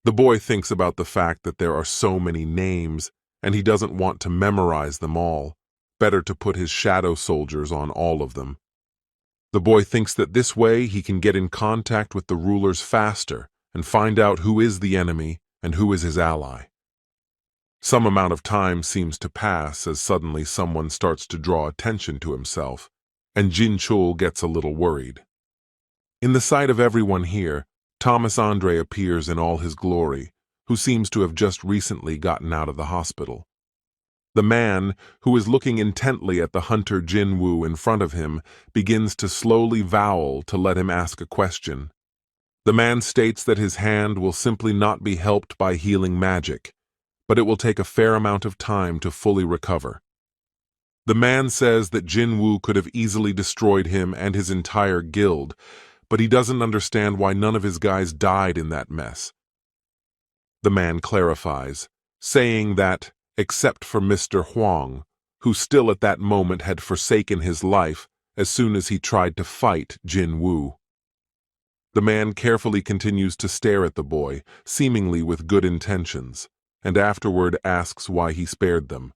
The boy thinks about the fact that there are so many names, and he doesn't want to memorize them all. Better to put his shadow soldiers on all of them. The boy thinks that this way he can get in contact with the rulers faster and find out who is the enemy and who is his ally. Some amount of time seems to pass as suddenly someone starts to draw attention to himself, and Jin Chul gets a little worried. In the sight of everyone here, Thomas Andre appears in all his glory, who seems to have just recently gotten out of the hospital. The man, who is looking intently at the hunter Jinwoo in front of him, begins to slowly vowel to let him ask a question. The man states that his hand will simply not be helped by healing magic, but it will take a fair amount of time to fully recover. The man says that Jinwoo could have easily destroyed him and his entire guild, but he doesn't understand why none of his guys died in that mess. The man clarifies, saying that, except for Mr. Huang, who still at that moment had forsaken his life as soon as he tried to fight Jinwoo. The man carefully continues to stare at the boy, seemingly with good intentions, and afterward asks why he spared them.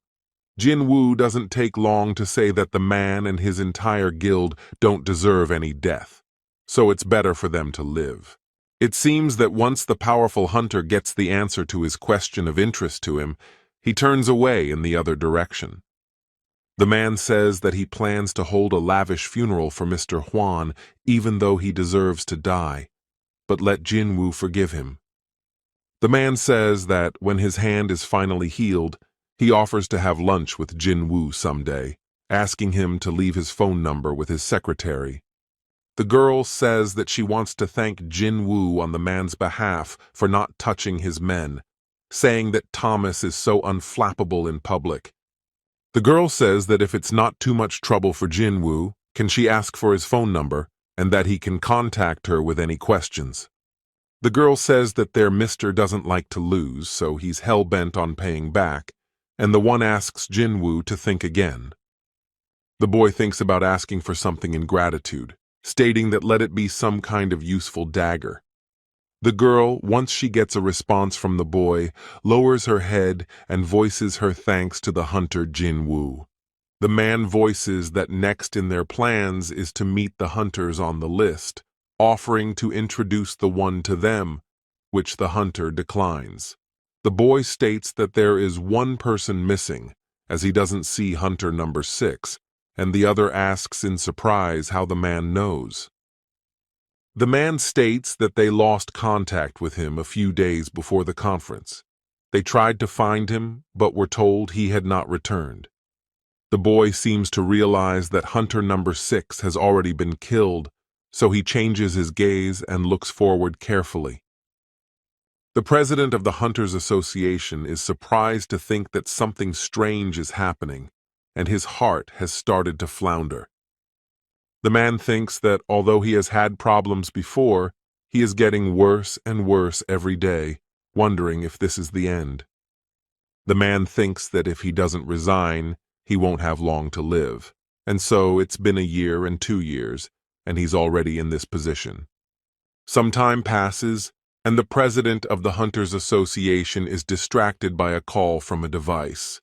Jinwoo doesn't take long to say that the man and his entire guild don't deserve any death, so it's better for them to live. It seems that once the powerful hunter gets the answer to his question of interest to him, he turns away in the other direction. The man says that he plans to hold a lavish funeral for Mr. Huan even though he deserves to die, but let Jinwoo forgive him. The man says that when his hand is finally healed, he offers to have lunch with Jinwoo someday, asking him to leave his phone number with his secretary. The girl says that she wants to thank Jinwoo on the man's behalf for not touching his men, saying that Thomas is so unflappable in public. The girl says that if it's not too much trouble for Jinwoo, can she ask for his phone number, and that he can contact her with any questions. The girl says that their mister doesn't like to lose, so he's hell-bent on paying back, and the one asks Jinwoo to think again. The boy thinks about asking for something in gratitude, stating that let it be some kind of useful dagger. The girl, once she gets a response from the boy, lowers her head and voices her thanks to the hunter Jinwoo. The man voices that next in their plans is to meet the hunters on the list, offering to introduce the one to them, which the hunter declines. The boy states that there is one person missing, as he doesn't see hunter number 6, and the other asks in surprise how the man knows. The man states that they lost contact with him a few days before the conference. They tried to find him, but were told he had not returned. The boy seems to realize that hunter number 6 has already been killed, so he changes his gaze and looks forward carefully. The president of the Hunters Association is surprised to think that something strange is happening, and his heart has started to flounder. The man thinks that although he has had problems before, he is getting worse and worse every day, wondering if this is the end. The man thinks that if he doesn't resign, he won't have long to live, and so it's been a year and 2 years, and he's already in this position. Some time passes, and the president of the Hunters Association is distracted by a call from a device.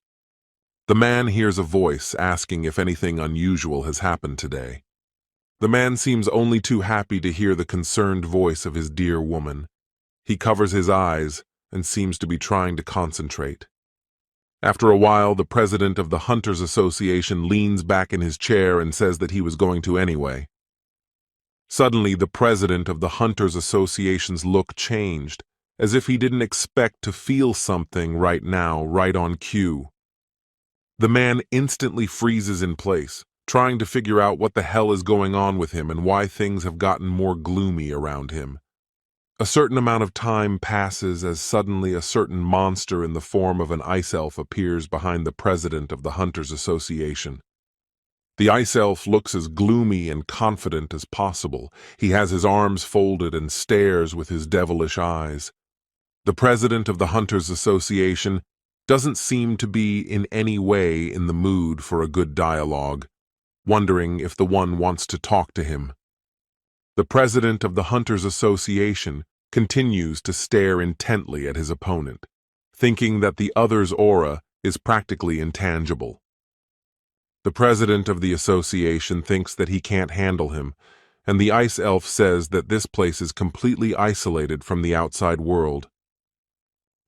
The man hears a voice asking if anything unusual has happened today. The man seems only too happy to hear the concerned voice of his dear woman. He covers his eyes and seems to be trying to concentrate. After a while, the president of the Hunters Association leans back in his chair and says that he was going to anyway. Suddenly, the president of the Hunters Association's look changed, as if he didn't expect to feel something right now, right on cue. The man instantly freezes in place, trying to figure out what the hell is going on with him and why things have gotten more gloomy around him. A certain amount of time passes as suddenly a certain monster in the form of an ice elf appears behind the president of the Hunters Association. The ice elf looks as gloomy and confident as possible. He has his arms folded and stares with his devilish eyes. The president of the Hunters Association doesn't seem to be in any way in the mood for a good dialogue, wondering if the one wants to talk to him. The president of the Hunters Association continues to stare intently at his opponent, thinking that the other's aura is practically intangible. The president of the association thinks that he can't handle him, and the ice elf says that this place is completely isolated from the outside world.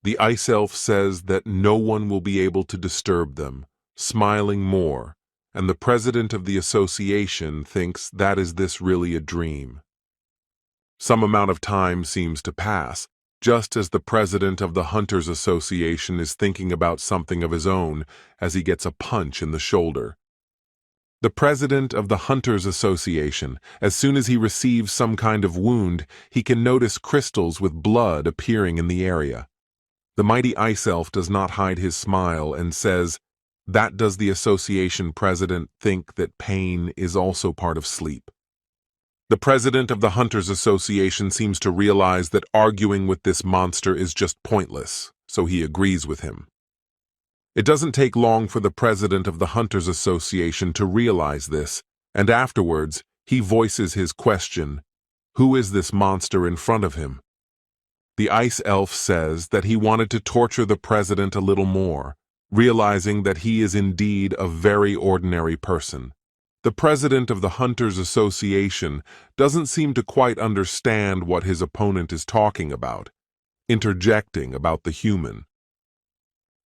The ice elf says that no one will be able to disturb them, smiling more, and the president of the association thinks that is this really a dream. Some amount of time seems to pass, just as the president of the Hunters Association is thinking about something of his own as he gets a punch in the shoulder. The president of the Hunters Association, as soon as he receives some kind of wound, he can notice crystals with blood appearing in the area. The mighty ice elf does not hide his smile and says, "That does the association president think that pain is also part of sleep?" The president of the Hunters Association seems to realize that arguing with this monster is just pointless, so he agrees with him. It doesn't take long for the president of the Hunters Association to realize this, and afterwards, he voices his question, "Who is this monster in front of him?" The ice elf says that he wanted to torture the president a little more, realizing that he is indeed a very ordinary person. The president of the Hunters Association doesn't seem to quite understand what his opponent is talking about, interjecting about the human.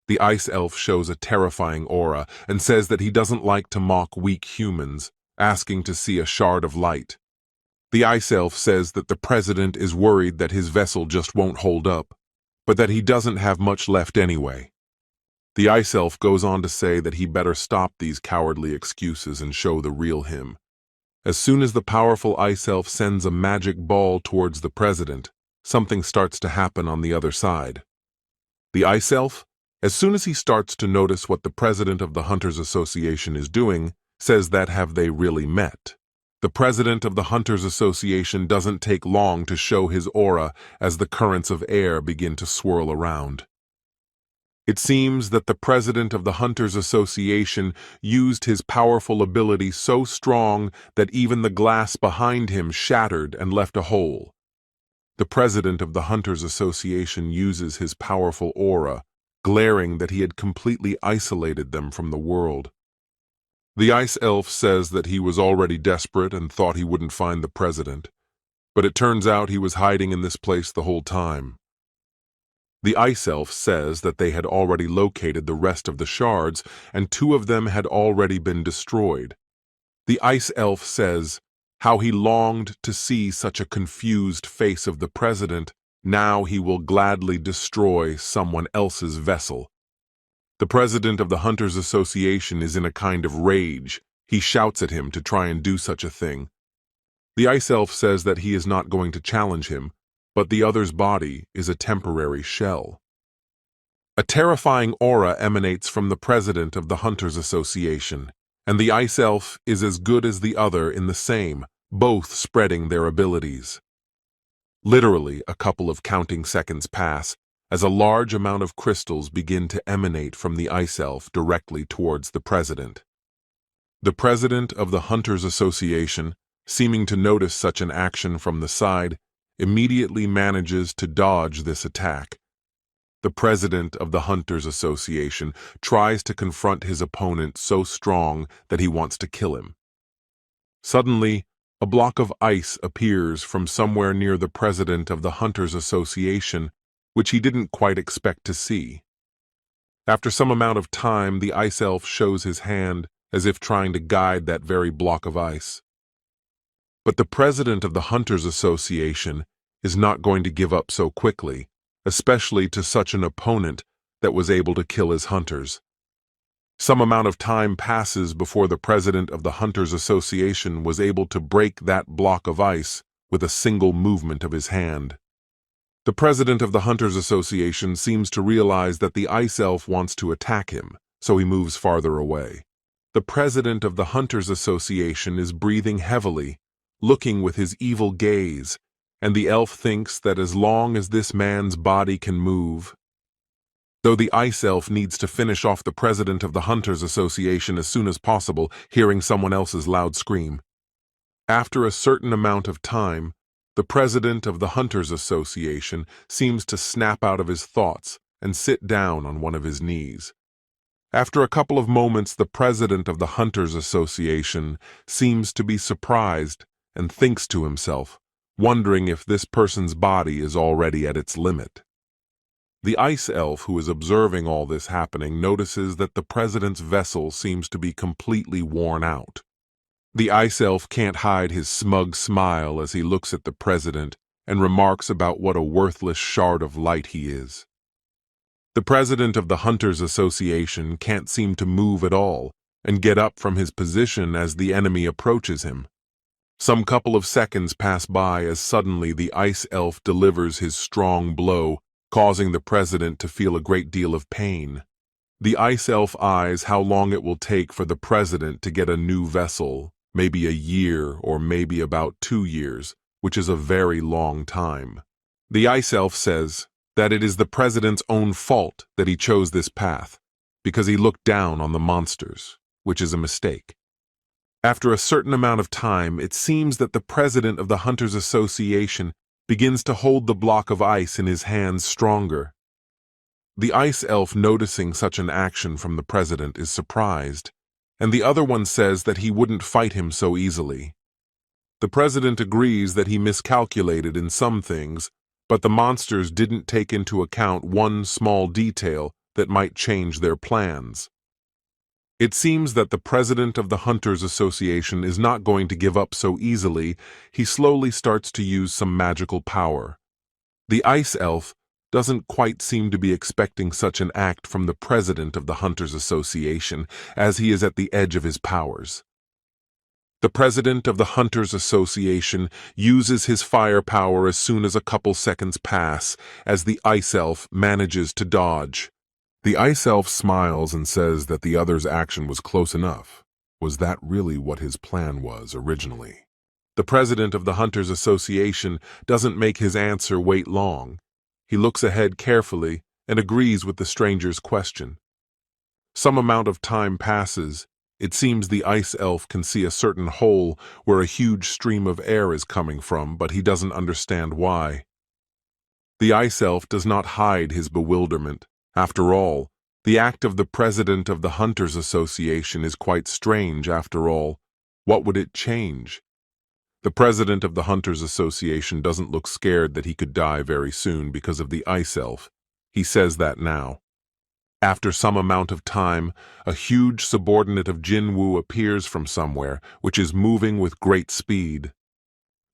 The ice elf shows a terrifying aura and says that he doesn't like to mock weak humans, asking to see a shard of light. The ice elf says that the president is worried that his vessel just won't hold up, but that he doesn't have much left anyway. The ice elf goes on to say that he better stop these cowardly excuses and show the real him. As soon as the powerful ice elf sends a magic ball towards the president, something starts to happen on the other side. The ice elf, as soon as he starts to notice what the president of the Hunters Association is doing, says that have they really met? The president of the Hunters Association doesn't take long to show his aura as the currents of air begin to swirl around. It seems that the president of the Hunters Association used his powerful ability so strong that even the glass behind him shattered and left a hole. The president of the Hunters Association uses his powerful aura, glaring that he had completely isolated them from the world. The ice elf says that he was already desperate and thought he wouldn't find the president, but it turns out he was hiding in this place the whole time. The ice elf says that they had already located the rest of the shards and 2 of them had already been destroyed. The ice elf says how he longed to see such a confused face of the president. Now he will gladly destroy someone else's vessel. The president of the Hunters Association is in a kind of rage. He shouts at him to try and do such a thing. The ice elf says that he is not going to challenge him, but the other's body is a temporary shell. A terrifying aura emanates from the president of the Hunters Association, and the ice elf is as good as the other in the same, both spreading their abilities. Literally, a couple of counting seconds pass as a large amount of crystals begin to emanate from the ice elf directly towards the president. The president of the Hunters Association, seeming to notice such an action from the side, immediately manages to dodge this attack. The president of the Hunters Association tries to confront his opponent so strong that he wants to kill him. Suddenly, a block of ice appears from somewhere near the president of the Hunters Association, which he didn't quite expect to see. After some amount of time, the ice elf shows his hand as if trying to guide that very block of ice. But the president of the Hunters Association is not going to give up so quickly, especially to such an opponent that was able to kill his hunters. Some amount of time passes before the president of the Hunters Association was able to break that block of ice with a single movement of his hand. The president of the Hunters Association seems to realize that the ice elf wants to attack him, so he moves farther away. The president of the Hunters Association is breathing heavily, looking with his evil gaze, and the elf thinks that as long as this man's body can move, though the ice elf needs to finish off the president of the Hunters Association as soon as possible, hearing someone else's loud scream. After a certain amount of time, the president of the Hunters Association seems to snap out of his thoughts and sit down on one of his knees. After a couple of moments, the president of the Hunters Association seems to be surprised and thinks to himself, wondering if this person's body is already at its limit. The ice elf who is observing all this happening notices that the president's vessel seems to be completely worn out. The ice elf can't hide his smug smile as he looks at the president and remarks about what a worthless shard of light he is. The president of the Hunters Association can't seem to move at all and get up from his position as the enemy approaches him. Some couple of seconds pass by as suddenly the ice elf delivers his strong blow, causing the president to feel a great deal of pain. The ice elf eyes how long it will take for the president to get a new vessel, maybe a year or maybe about 2 years, which is a very long time. The ice elf says that it is the president's own fault that he chose this path, because he looked down on the monsters, which is a mistake. After a certain amount of time, it seems that the president of the Hunters Association begins to hold the block of ice in his hands stronger. The ice elf, noticing such an action from the president, is surprised, and the other one says that he wouldn't fight him so easily. The president agrees that he miscalculated in some things, but the monsters didn't take into account one small detail that might change their plans. It seems that the president of the Hunters Association is not going to give up so easily. He slowly starts to use some magical power. The ice elf doesn't quite seem to be expecting such an act from the president of the Hunters Association, as he is at the edge of his powers. The president of the Hunters Association uses his firepower as soon as a couple seconds pass, as the ice elf manages to dodge. The ice elf smiles and says that the other's action was close enough. Was that really what his plan was originally? The president of the Hunters Association doesn't make his answer wait long. He looks ahead carefully and agrees with the stranger's question. Some amount of time passes. It seems the ice elf can see a certain hole where a huge stream of air is coming from, but he doesn't understand why. The ice elf does not hide his bewilderment. After all, the act of the president of the Hunters Association is quite strange after all. What would it change? The president of the Hunters Association doesn't look scared that he could die very soon because of the ice elf. He says that now. After some amount of time, a huge subordinate of Jinwoo appears from somewhere, which is moving with great speed.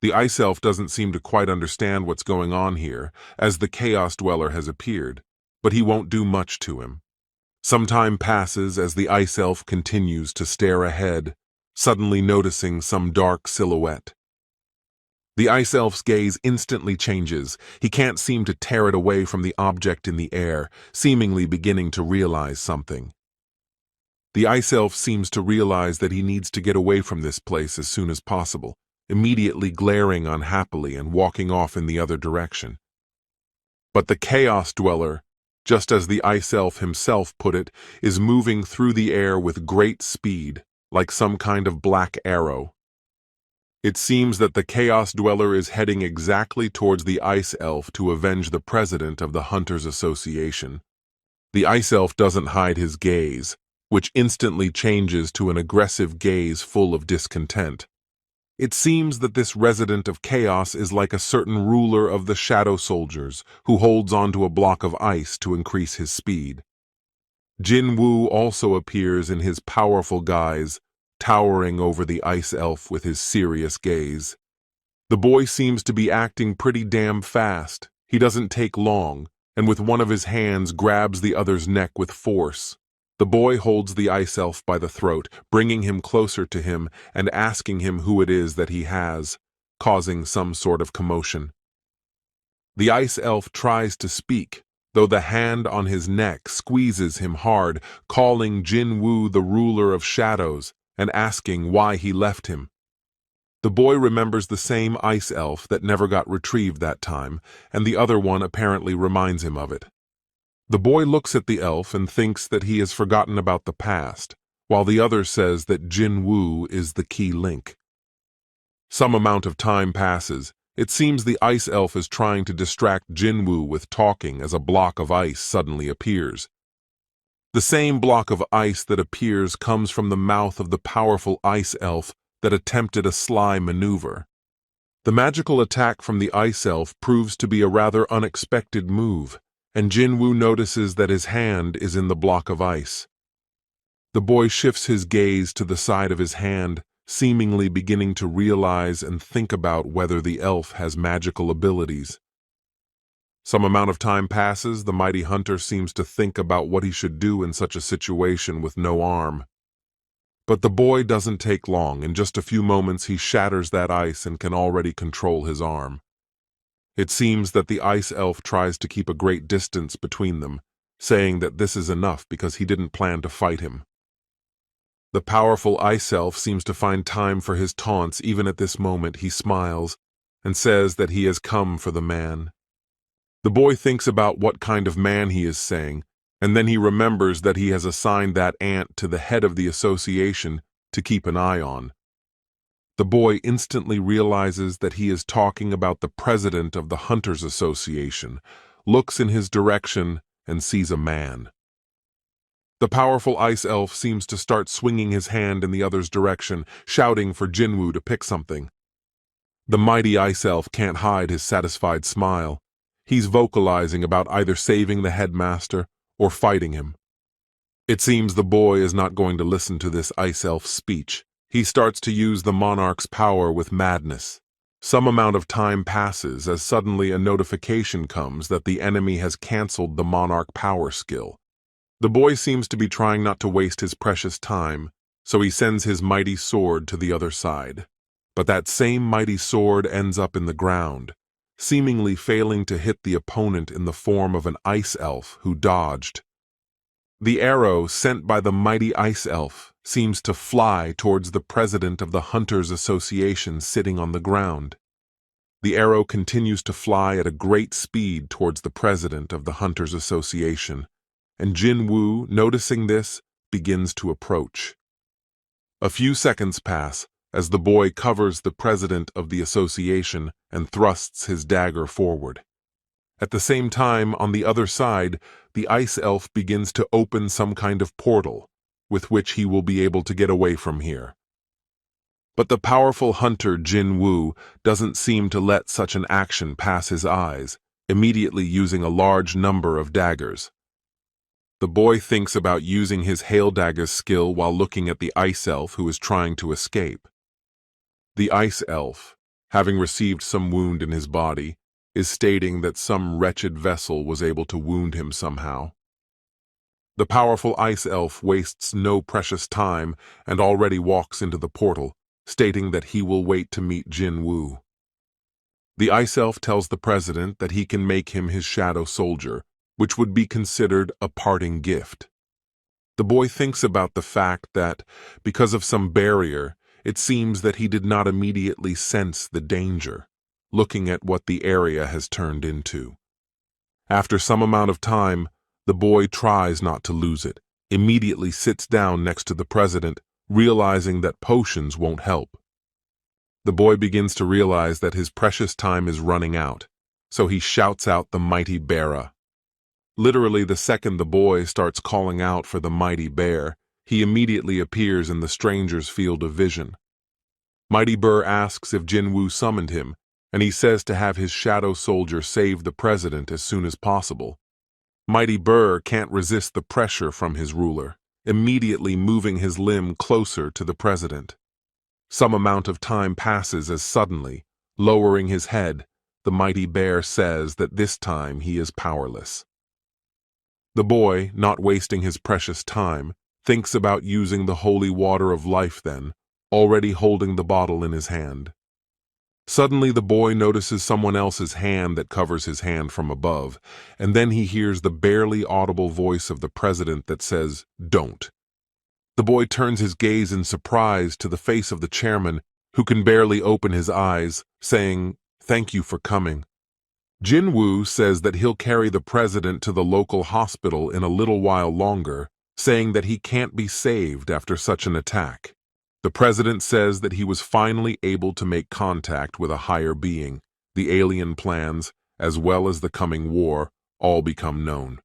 The ice elf doesn't seem to quite understand what's going on here, as the chaos dweller has appeared, but he won't do much to him. Some time passes as the ice elf continues to stare ahead, suddenly noticing some dark silhouette. The ice elf's gaze instantly changes. He can't seem to tear it away from the object in the air, seemingly beginning to realize something. The ice elf seems to realize that he needs to get away from this place as soon as possible, immediately glaring unhappily and walking off in the other direction. But the chaos dweller, just as the ice elf himself put it, is moving through the air with great speed, like some kind of black arrow. It seems that the chaos dweller is heading exactly towards the ice elf to avenge the president of the Hunters Association. The ice elf doesn't hide his gaze, which instantly changes to an aggressive gaze full of discontent. It seems that this resident of chaos is like a certain ruler of the shadow soldiers who holds onto a block of ice to increase his speed. Jinwoo also appears in his powerful guise, towering over the ice elf with his serious gaze. The boy seems to be acting pretty damn fast. He doesn't take long, and with one of his hands grabs the other's neck with force. The boy holds the ice elf by the throat, bringing him closer to him and asking him who it is that he has, causing some sort of commotion. The ice elf tries to speak, though the hand on his neck squeezes him hard, calling Jinwoo the ruler of shadows and asking why he left him. The boy remembers the same ice elf that never got retrieved that time, and the other one apparently reminds him of it. The boy looks at the elf and thinks that he has forgotten about the past, while the other says that Jinwoo is the key link. Some amount of time passes. It seems the ice elf is trying to distract Jinwoo with talking as a block of ice suddenly appears. The same block of ice that appears comes from the mouth of the powerful ice elf that attempted a sly maneuver. The magical attack from the ice elf proves to be a rather unexpected move, and Jinwoo notices that his hand is in the block of ice. The boy shifts his gaze to the side of his hand, seemingly beginning to realize and think about whether the elf has magical abilities. Some amount of time passes. The mighty hunter seems to think about what he should do in such a situation with no arm. But the boy doesn't take long. In just a few moments he shatters that ice and can already control his arm. It seems that the ice elf tries to keep a great distance between them, saying that this is enough because he didn't plan to fight him. The powerful ice elf seems to find time for his taunts. Even at this moment he smiles and says that he has come for the man. The boy thinks about what kind of man he is saying, and then he remembers that he has assigned that ant to the head of the association to keep an eye on. The boy instantly realizes that he is talking about the president of the Hunters Association, looks in his direction, and sees a man. The powerful ice elf seems to start swinging his hand in the other's direction, shouting for Jinwoo to pick something. The mighty ice elf can't hide his satisfied smile. He's vocalizing about either saving the headmaster or fighting him. It seems the boy is not going to listen to this ice elf's speech. He starts to use the monarch's power with madness. Some amount of time passes as suddenly a notification comes that the enemy has cancelled the monarch power skill. The boy seems to be trying not to waste his precious time, so he sends his mighty sword to the other side. But that same mighty sword ends up in the ground, seemingly failing to hit the opponent in the form of an ice elf who dodged. The arrow sent by the mighty ice elf seems to fly towards the president of the Hunters Association sitting on the ground. The arrow continues to fly at a great speed towards the president of the Hunters Association, and Jinwoo, noticing this, begins to approach. A few seconds pass as the boy covers the president of the association and thrusts his dagger forward. At the same time, on the other side, the ice elf begins to open some kind of portal, with which he will be able to get away from here. But the powerful hunter Jinwoo doesn't seem to let such an action pass his eyes, immediately using a large number of daggers. The boy thinks about using his hail dagger skill while looking at the ice elf who is trying to escape. The ice elf, having received some wound in his body, is stating that some wretched vessel was able to wound him somehow. The powerful ice elf wastes no precious time and already walks into the portal, stating that he will wait to meet Jinwoo. The ice elf tells the president that he can make him his shadow soldier, which would be considered a parting gift. The boy thinks about the fact that, because of some barrier, it seems that he did not immediately sense the danger, looking at what the area has turned into. After some amount of time, the boy tries not to lose it, immediately sits down next to the president, realizing that potions won't help. The boy begins to realize that his precious time is running out, so he shouts out the mighty bearer. Literally, the second the boy starts calling out for the mighty bear, he immediately appears in the stranger's field of vision. Mighty Bear asks if Jinwoo summoned him, and he says to have his shadow soldier save the president as soon as possible. Mighty Bear can't resist the pressure from his ruler, immediately moving his limb closer to the president. Some amount of time passes as suddenly, lowering his head, the mighty bear says that this time he is powerless. The boy, not wasting his precious time, thinks about using the holy water of life then, already holding the bottle in his hand. Suddenly the boy notices someone else's hand that covers his hand from above, and then he hears the barely audible voice of the president that says, "Don't." The boy turns his gaze in surprise to the face of the chairman, who can barely open his eyes, saying, "Thank you for coming." Jinwoo says that he'll carry the president to the local hospital in a little while longer, saying that he can't be saved after such an attack. The president says that he was finally able to make contact with a higher being. The alien plans, as well as the coming war, all become known.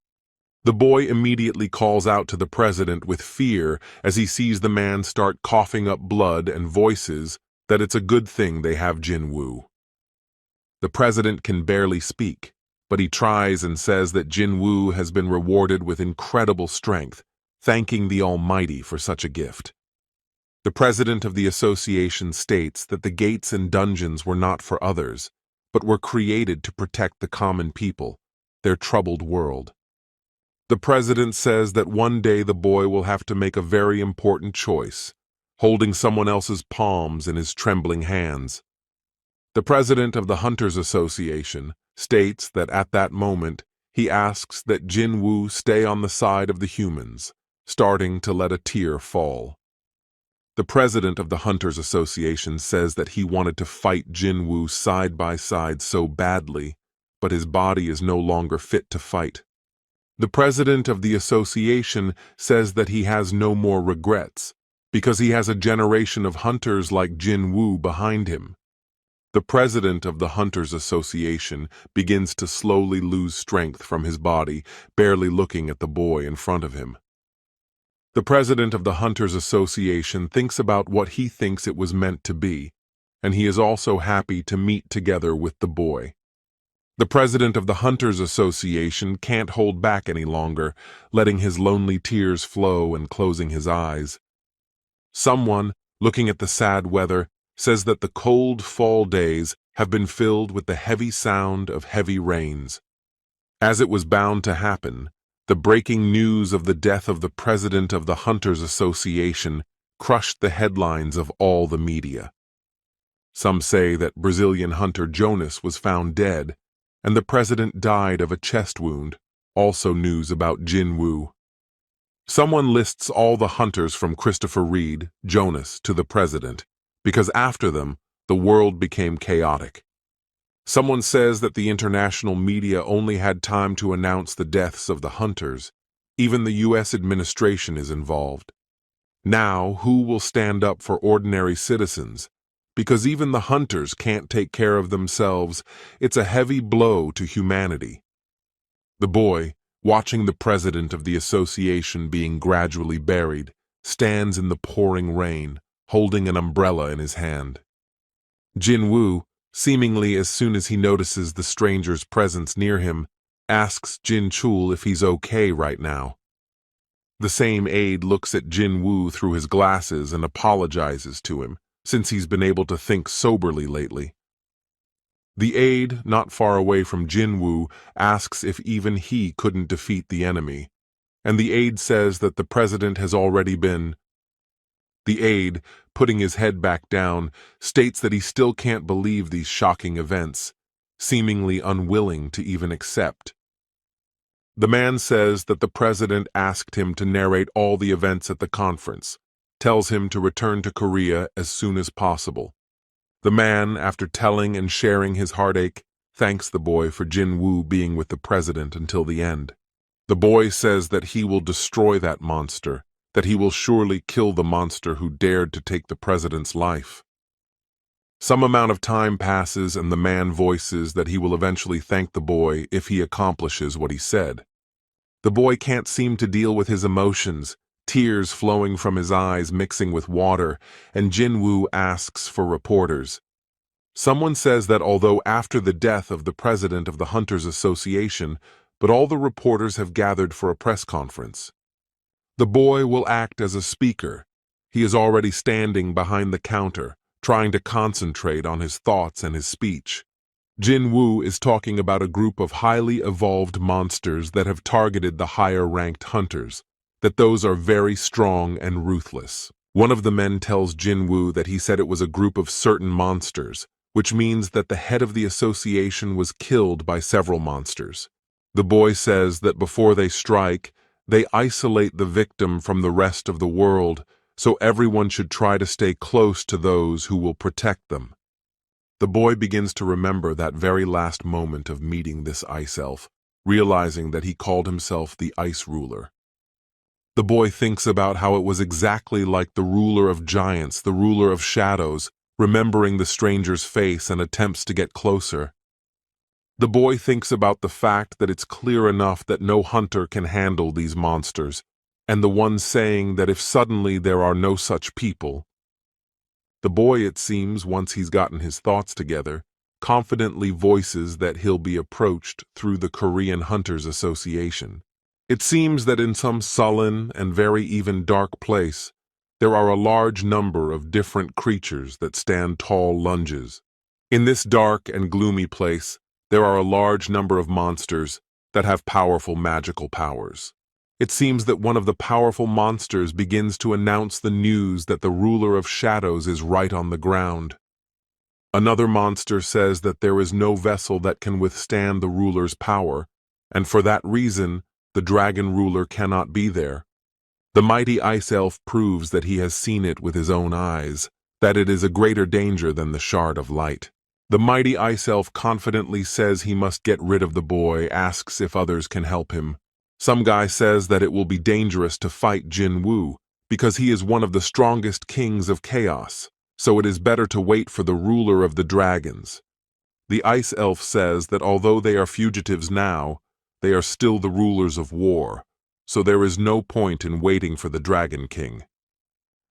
The boy immediately calls out to the president with fear as he sees the man start coughing up blood and voices that it's a good thing they have Jinwoo. The president can barely speak, but he tries and says that Jinwoo has been rewarded with incredible strength, thanking the Almighty for such a gift. The president of the association states that the gates and dungeons were not for others, but were created to protect the common people, their troubled world. The president says that one day the boy will have to make a very important choice, holding someone else's palms in his trembling hands. The president of the Hunters Association states that at that moment he asks that Jinwoo stay on the side of the humans, starting to let a tear fall. The president of the Hunters Association says that he wanted to fight Jinwoo side by side so badly, but his body is no longer fit to fight. The president of the association says that he has no more regrets, because he has a generation of hunters like Jinwoo behind him. The president of the Hunters Association begins to slowly lose strength from his body, barely looking at the boy in front of him. The president of the Hunters Association thinks about what he thinks it was meant to be, and he is also happy to meet together with the boy. The president of the Hunters Association can't hold back any longer, letting his lonely tears flow and closing his eyes. Someone, looking at the sad weather, says that the cold fall days have been filled with the heavy sound of heavy rains. As it was bound to happen, the breaking news of the death of the president of the Hunters Association crushed the headlines of all the media. Some say that Brazilian hunter Jonas was found dead, and the president died of a chest wound, also news about Jinwoo. Someone lists all the hunters from Christopher Reed, Jonas, to the president, because after them, the world became chaotic. Someone says that the international media only had time to announce the deaths of the hunters. Even the U.S. administration is involved. Now, who will stand up for ordinary citizens? Because even the hunters can't take care of themselves, it's a heavy blow to humanity. The boy, watching the president of the association being gradually buried, stands in the pouring rain, holding an umbrella in his hand. Jinwoo, seemingly as soon as he notices the stranger's presence near him, asks Jin-chul if he's okay right now. The same aide looks at Jinwoo through his glasses and apologizes to him, since he's been able to think soberly lately. The aide, not far away from Jinwoo, asks if even he couldn't defeat the enemy, and the aide says that the president has already been. The aide, putting his head back down, states that he still can't believe these shocking events, seemingly unwilling to even accept. The man says that the president asked him to narrate all the events at the conference, tells him to return to Korea as soon as possible. The man, after telling and sharing his heartache, thanks the boy for Jinwoo being with the president until the end. The boy says that he will destroy that monster, that he will surely kill the monster who dared to take the president's life. Some amount of time passes and the man voices that he will eventually thank the boy if he accomplishes what he said. The boy can't seem to deal with his emotions, tears flowing from his eyes mixing with water, and Jinwoo asks for reporters. Someone says that although after the death of the president of the Hunters Association, but all the reporters have gathered for a press conference. The boy will act as a speaker. He is already standing behind the counter, trying to concentrate on his thoughts and his speech. Jinwoo is talking about a group of highly evolved monsters that have targeted the higher-ranked hunters, that those are very strong and ruthless. One of the men tells Jinwoo that he said it was a group of certain monsters, which means that the head of the association was killed by several monsters. The boy says that before they strike, they isolate the victim from the rest of the world, so everyone should try to stay close to those who will protect them. The boy begins to remember that very last moment of meeting this ice elf, realizing that he called himself the Ice Ruler. The boy thinks about how it was exactly like the ruler of giants, the ruler of shadows, remembering the stranger's face and attempts to get closer. The boy thinks about the fact that it's clear enough that no hunter can handle these monsters, and the one saying that if suddenly there are no such people. The boy, it seems, once he's gotten his thoughts together, confidently voices that he'll be approached through the Korean Hunters Association. It seems that in some sullen and very even dark place, there are a large number of different creatures that stand tall lunges. In this dark and gloomy place, there are a large number of monsters that have powerful magical powers. It seems that one of the powerful monsters begins to announce the news that the ruler of shadows is right on the ground. Another monster says that there is no vessel that can withstand the ruler's power, and for that reason, the dragon ruler cannot be there. The mighty ice elf proves that he has seen it with his own eyes, that it is a greater danger than the shard of light. The mighty ice elf confidently says he must get rid of the boy, asks if others can help him. Some guy says that it will be dangerous to fight Jinwoo, because he is one of the strongest kings of chaos, so it is better to wait for the ruler of the dragons. The ice elf says that although they are fugitives now, they are still the rulers of war, so there is no point in waiting for the Dragon King.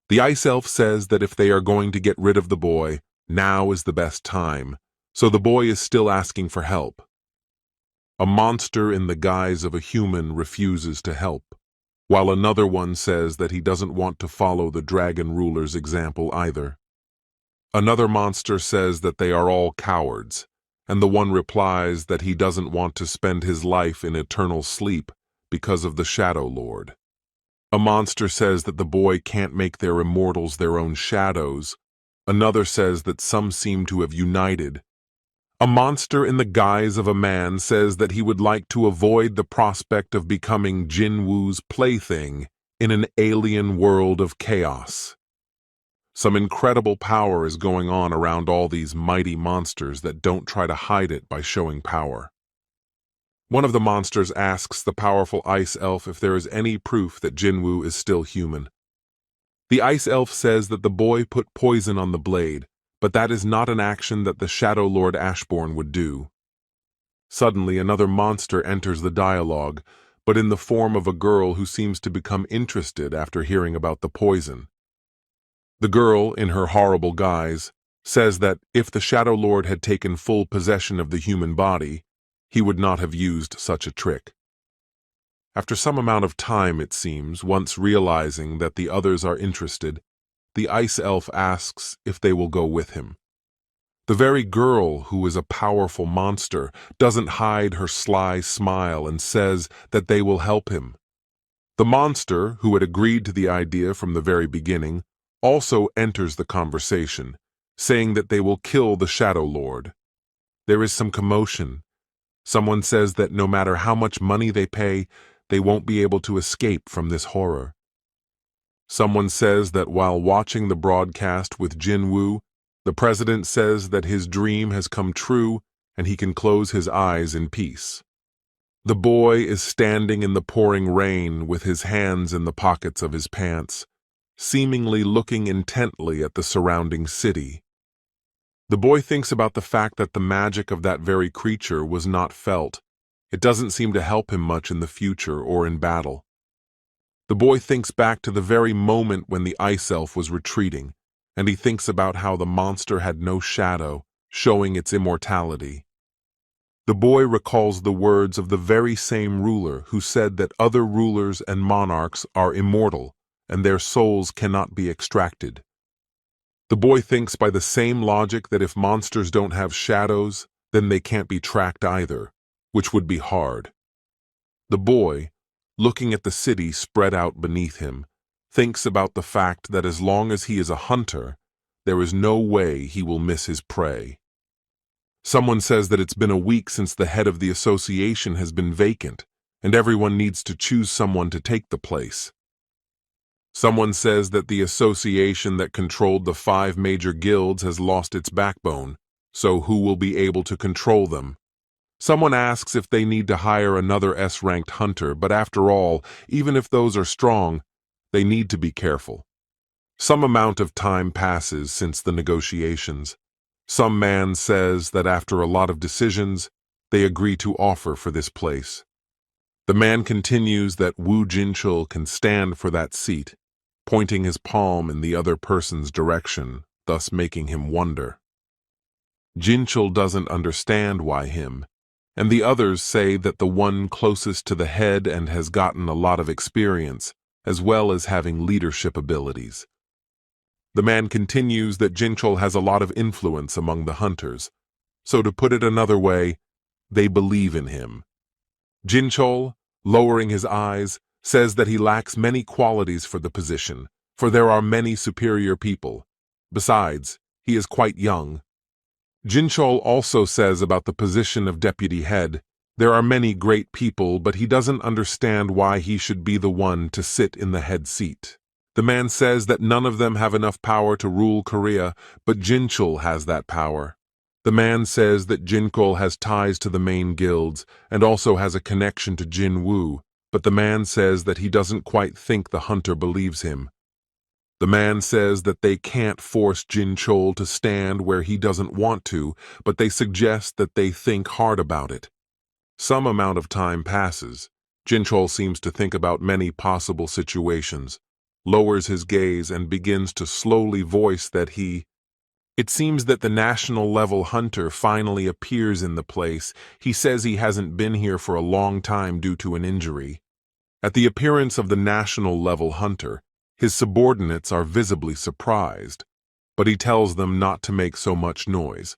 The ice elf says that if they are going to get rid of the boy, now is the best time, so the boy is still asking for help. A monster in the guise of a human refuses to help, while another one says that he doesn't want to follow the dragon ruler's example either. Another monster says that they are all cowards, and the one replies that he doesn't want to spend his life in eternal sleep because of the Shadow Lord. A monster says that the boy can't make their immortals their own shadows. Another says that some seem to have united. A monster in the guise of a man says that he would like to avoid the prospect of becoming Jinwoo's plaything in an alien world of chaos. Some incredible power is going on around all these mighty monsters that don't try to hide it by showing power. One of the monsters asks the powerful ice elf if there is any proof that Jinwoo is still human. The ice elf says that the boy put poison on the blade, but that is not an action that the Shadow Lord Ashbourne would do. Suddenly, another monster enters the dialogue, but in the form of a girl who seems to become interested after hearing about the poison. The girl, in her horrible guise, says that if the Shadow Lord had taken full possession of the human body, he would not have used such a trick. After some amount of time, it seems, once realizing that the others are interested, the ice elf asks if they will go with him. The very girl, who is a powerful monster, doesn't hide her sly smile and says that they will help him. The monster, who had agreed to the idea from the very beginning, also enters the conversation, saying that they will kill the Shadow Lord. There is some commotion. Someone says that no matter how much money they pay, they won't be able to escape from this horror. Someone says that while watching the broadcast with Jinwoo, the president says that his dream has come true and he can close his eyes in peace. The boy is standing in the pouring rain with his hands in the pockets of his pants, seemingly looking intently at the surrounding city. The boy thinks about the fact that the magic of that very creature was not felt. It doesn't seem to help him much in the future or in battle. The boy thinks back to the very moment when the ice elf was retreating, and he thinks about how the monster had no shadow, showing its immortality. The boy recalls the words of the very same ruler who said that other rulers and monarchs are immortal, and their souls cannot be extracted. The boy thinks by the same logic that if monsters don't have shadows, then they can't be tracked either, which would be hard. The boy, looking at the city spread out beneath him, thinks about the fact that as long as he is a hunter, there is no way he will miss his prey. Someone says that it's been a week since the head of the association has been vacant, and everyone needs to choose someone to take the place. Someone says that the association that controlled the 5 major guilds has lost its backbone, so who will be able to control them? Someone asks if they need to hire another S-ranked hunter, but after all, even if those are strong, they need to be careful. Some amount of time passes since the negotiations. Some man says that after a lot of decisions, they agree to offer for this place. The man continues that Woo Jinchul can stand for that seat, pointing his palm in the other person's direction, thus making him wonder. Jinchul doesn't understand why him, and the others say that the one closest to the head and has gotten a lot of experience, as well as having leadership abilities. The man continues that Jinchul has a lot of influence among the hunters, so to put it another way, they believe in him. Jinchul, lowering his eyes, says that he lacks many qualities for the position, for there are many superior people. Besides, he is quite young. Jinchul also says about the position of deputy head, there are many great people, but he doesn't understand why he should be the one to sit in the head seat. The man says that none of them have enough power to rule Korea, but Jinchul has that power. The man says that Jinchul has ties to the main guilds and also has a connection to Jinwoo, but the man says that he doesn't quite think the hunter believes him. The man says that they can't force Jinchul to stand where he doesn't want to, but they suggest that they think hard about it. Some amount of time passes. Jinchul seems to think about many possible situations, lowers his gaze and begins to slowly voice that It seems that the national-level hunter finally appears in the place. He says he hasn't been here for a long time due to an injury. At the appearance of the national-level hunter, his subordinates are visibly surprised, but he tells them not to make so much noise.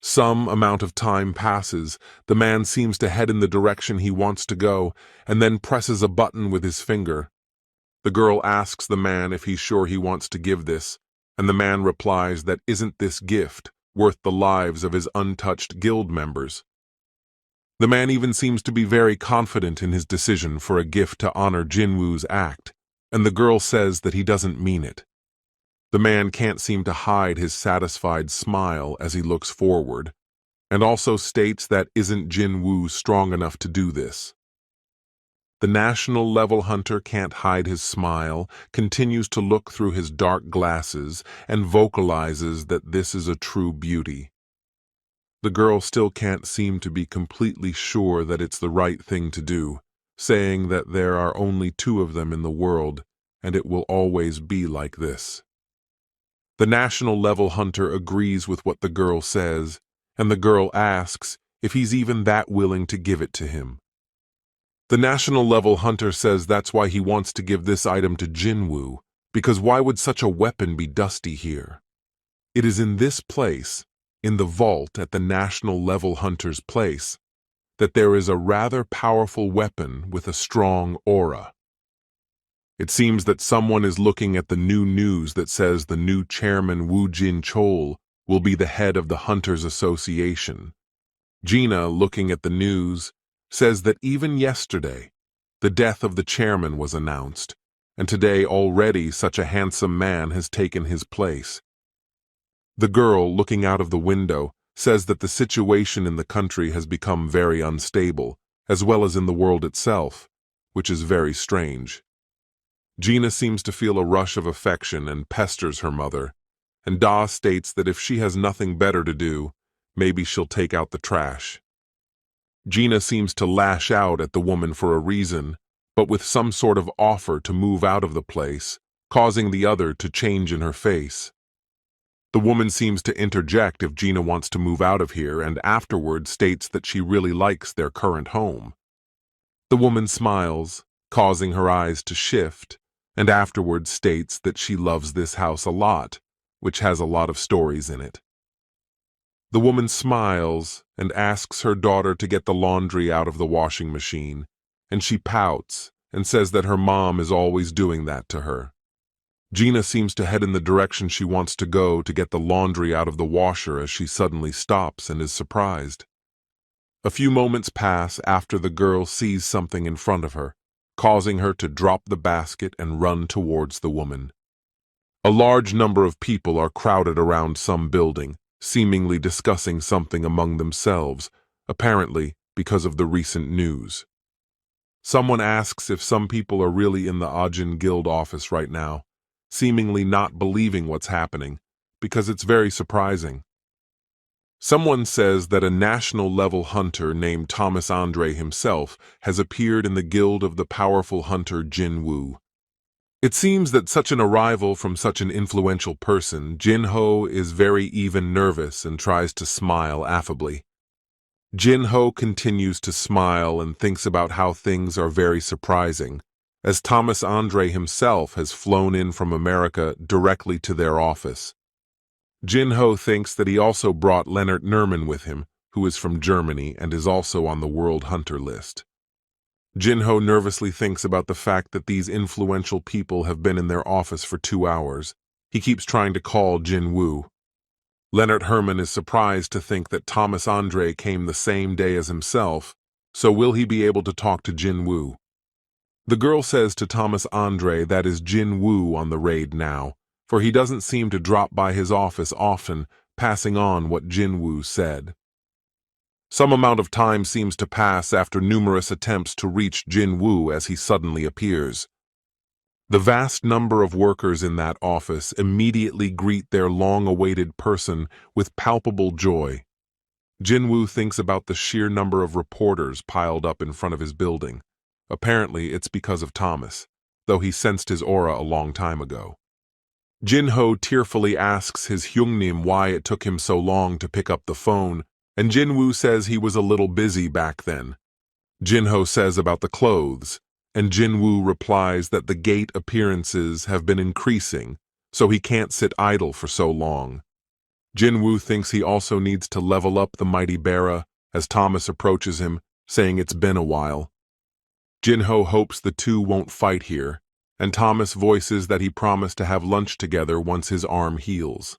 Some amount of time passes. The man seems to head in the direction he wants to go, and then presses a button with his finger. The girl asks the man if he's sure he wants to give this, and the man replies that isn't this gift worth the lives of his untouched guild members. The man even seems to be very confident in his decision for a gift to honor Jinwoo's act, and the girl says that he doesn't mean it. The man can't seem to hide his satisfied smile as he looks forward, and also states that isn't Jinwoo strong enough to do this. The national-level hunter can't hide his smile, continues to look through his dark glasses, and vocalizes that this is a true beauty. The girl still can't seem to be completely sure that it's the right thing to do, saying that there are only 2 of them in the world, and it will always be like this. The national-level hunter agrees with what the girl says, and the girl asks if he's even that willing to give it to him. The national-level hunter says that's why he wants to give this item to Jinwoo, because why would such a weapon be dusty here? It is in this place, in the vault at the national-level hunter's place, that there is a rather powerful weapon with a strong aura. It seems that someone is looking at the new news that says the new chairman Woo Jinchul will be the head of the Hunters Association. Gina, looking at the news, says that even yesterday, the death of the chairman was announced, and today already such a handsome man has taken his place. The girl, looking out of the window, says that the situation in the country has become very unstable, as well as in the world itself, which is very strange. Gina seems to feel a rush of affection and pesters her mother, and Da states that if she has nothing better to do, maybe she'll take out the trash. Gina seems to lash out at the woman for a reason, but with some sort of offer to move out of the place, causing the other to change in her face. The woman seems to interject if Gina wants to move out of here and afterward states that she really likes their current home. The woman smiles, causing her eyes to shift, and afterward states that she loves this house a lot, which has a lot of stories in it. The woman smiles and asks her daughter to get the laundry out of the washing machine, and she pouts and says that her mom is always doing that to her. Gina seems to head in the direction she wants to go to get the laundry out of the washer as she suddenly stops and is surprised. A few moments pass after the girl sees something in front of her, causing her to drop the basket and run towards the woman. A large number of people are crowded around some building, seemingly discussing something among themselves, apparently because of the recent news. Someone asks if some people are really in the Ajin Guild office right now, seemingly not believing what's happening, because it's very surprising. Someone says that a national-level hunter named Thomas Andre himself has appeared in the guild of the powerful hunter Jinwoo. It seems that such an arrival from such an influential person, Jinho is very even nervous and tries to smile affably. Jinho continues to smile and thinks about how things are very surprising, as Thomas Andre himself has flown in from America directly to their office. Jinho thinks that he also brought Leonard Nerman with him, who is from Germany and is also on the World Hunter list. Jinho nervously thinks about the fact that these influential people have been in their office for 2 hours. He keeps trying to call Jinwoo. Leonard Herman is surprised to think that Thomas Andre came the same day as himself, so will he be able to talk to Jinwoo? The girl says to Thomas Andre that is Jinwoo on the raid now, for he doesn't seem to drop by his office often, passing on what Jinwoo said. Some amount of time seems to pass after numerous attempts to reach Jinwoo as he suddenly appears. The vast number of workers in that office immediately greet their long-awaited person with palpable joy. Jinwoo thinks about the sheer number of reporters piled up in front of his building. Apparently, it's because of Thomas, though he sensed his aura a long time ago. Jinho tearfully asks his Hyungnim why it took him so long to pick up the phone, and Jinwoo says he was a little busy back then. Jinho says about the clothes, and Jinwoo replies that the gate appearances have been increasing, so he can't sit idle for so long. Jinwoo thinks he also needs to level up the mighty Bara as Thomas approaches him, saying it's been a while. Jinho hopes the two won't fight here, and Thomas voices that he promised to have lunch together once his arm heals.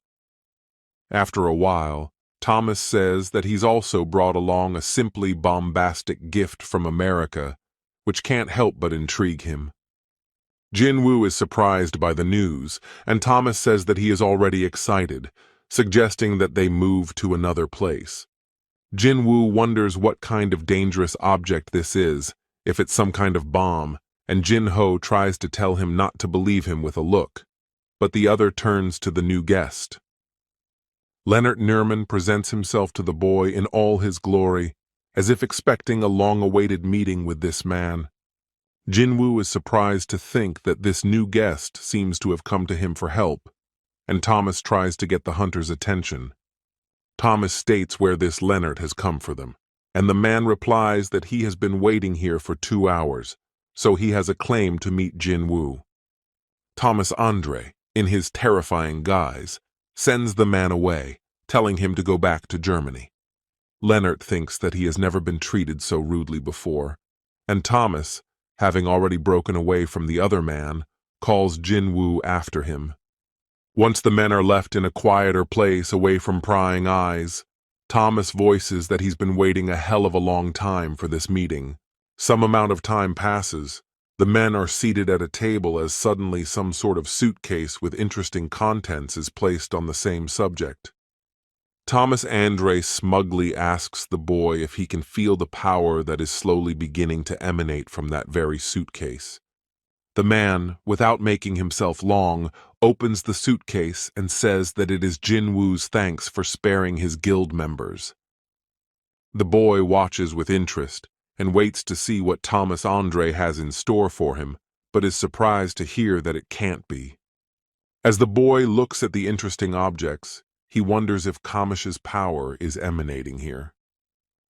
After a while, Thomas says that he's also brought along a simply bombastic gift from America, which can't help but intrigue him. Jinwoo is surprised by the news, and Thomas says that he is already excited, suggesting that they move to another place. Jinwoo wonders what kind of dangerous object this is, if it's some kind of bomb, and Jinho tries to tell him not to believe him with a look, but the other turns to the new guest. Leonard Nerman presents himself to the boy in all his glory, as if expecting a long-awaited meeting with this man. Jinwoo is surprised to think that this new guest seems to have come to him for help, and Thomas tries to get the hunter's attention. Thomas states where this Leonard has come for them, and the man replies that he has been waiting here for 2 hours, so he has a claim to meet Jinwoo. Thomas Andre, in his terrifying guise, sends the man away, telling him to go back to Germany. Leonard thinks that he has never been treated so rudely before, and Thomas, having already broken away from the other man, calls Jinwoo after him. Once the men are left in a quieter place away from prying eyes, Thomas voices that he's been waiting a hell of a long time for this meeting. Some amount of time passes. The men are seated at a table as suddenly some sort of suitcase with interesting contents is placed on the same subject. Thomas Andre smugly asks the boy if he can feel the power that is slowly beginning to emanate from that very suitcase. The man, without making himself long, opens the suitcase and says that it is Jinwoo's thanks for sparing his guild members. The boy watches with interest and waits to see what Thomas Andre has in store for him, but is surprised to hear that it can't be. As the boy looks at the interesting objects, he wonders if Kamish's power is emanating here.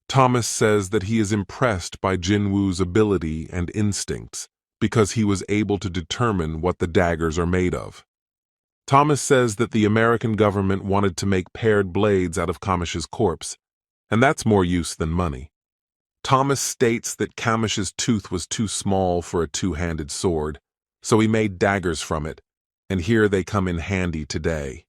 Thomas says that he is impressed by Jinwoo's ability and instincts because he was able to determine what the daggers are made of. Thomas says that the American government wanted to make paired blades out of Kamish's corpse, and that's more use than money. Thomas states that Kamish's tooth was too small for a two-handed sword, so he made daggers from it, and here they come in handy today.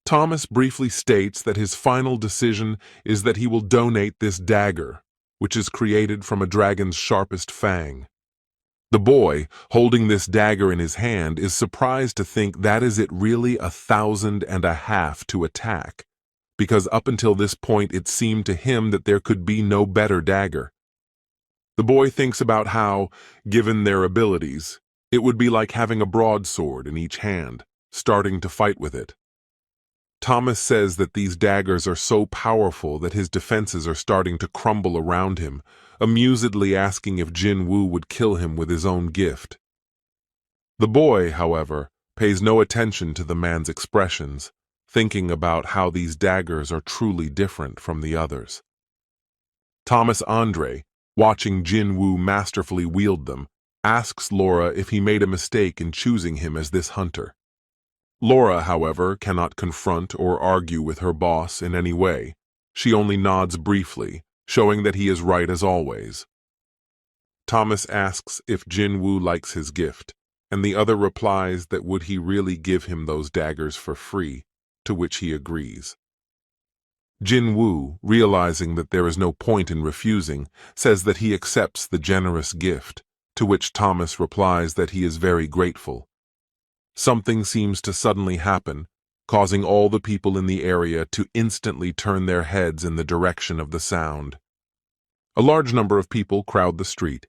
Thomas briefly states that his final decision is that he will donate this dagger, which is created from a dragon's sharpest fang. The boy, holding this dagger in his hand, is surprised to think that is it really 1,500 to attack, because up until this point it seemed to him that there could be no better dagger. The boy thinks about how, given their abilities, it would be like having a broadsword in each hand, starting to fight with it. Thomas says that these daggers are so powerful that his defenses are starting to crumble around him, amusedly asking if Jinwoo would kill him with his own gift. The boy, however, pays no attention to the man's expressions, thinking about how these daggers are truly different from the others. Thomas Andre, watching Jinwoo masterfully wield them, asks Laura if he made a mistake in choosing him as this hunter. Laura, however, cannot confront or argue with her boss in any way. She only nods briefly, showing that he is right as always. Thomas asks if Jinwoo likes his gift, and the other replies that would he really give him those daggers for free, to which he agrees. Jinwoo, realizing that there is no point in refusing, says that he accepts the generous gift, to which Thomas replies that he is very grateful. Something seems to suddenly happen, causing all the people in the area to instantly turn their heads in the direction of the sound. A large number of people crowd the street.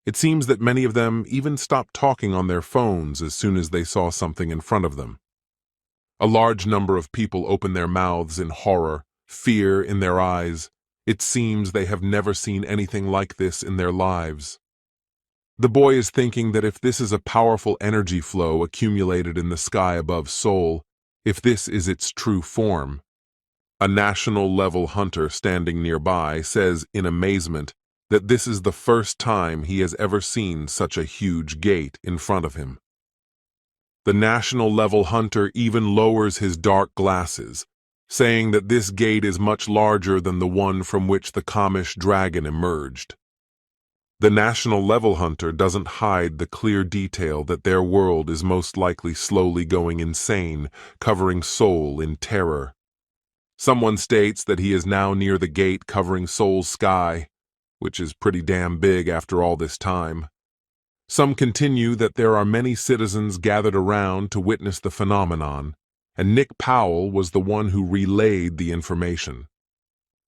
It seems that many of them even stopped talking on their phones as soon as they saw something in front of them. A large number of people open their mouths in horror, fear in their eyes. It seems they have never seen anything like this in their lives. The boy is thinking that if this is a powerful energy flow accumulated in the sky above Seoul, if this is its true form. A national-level hunter standing nearby says in amazement that this is the first time he has ever seen such a huge gate in front of him. The national-level hunter even lowers his dark glasses, saying that this gate is much larger than the one from which the Kamish dragon emerged. The national-level hunter doesn't hide the clear detail that their world is most likely slowly going insane, covering Seoul in terror. Someone states that he is now near the gate covering Seoul's sky, which is pretty damn big after all this time. Some continue that there are many citizens gathered around to witness the phenomenon, and Nick Powell was the one who relayed the information.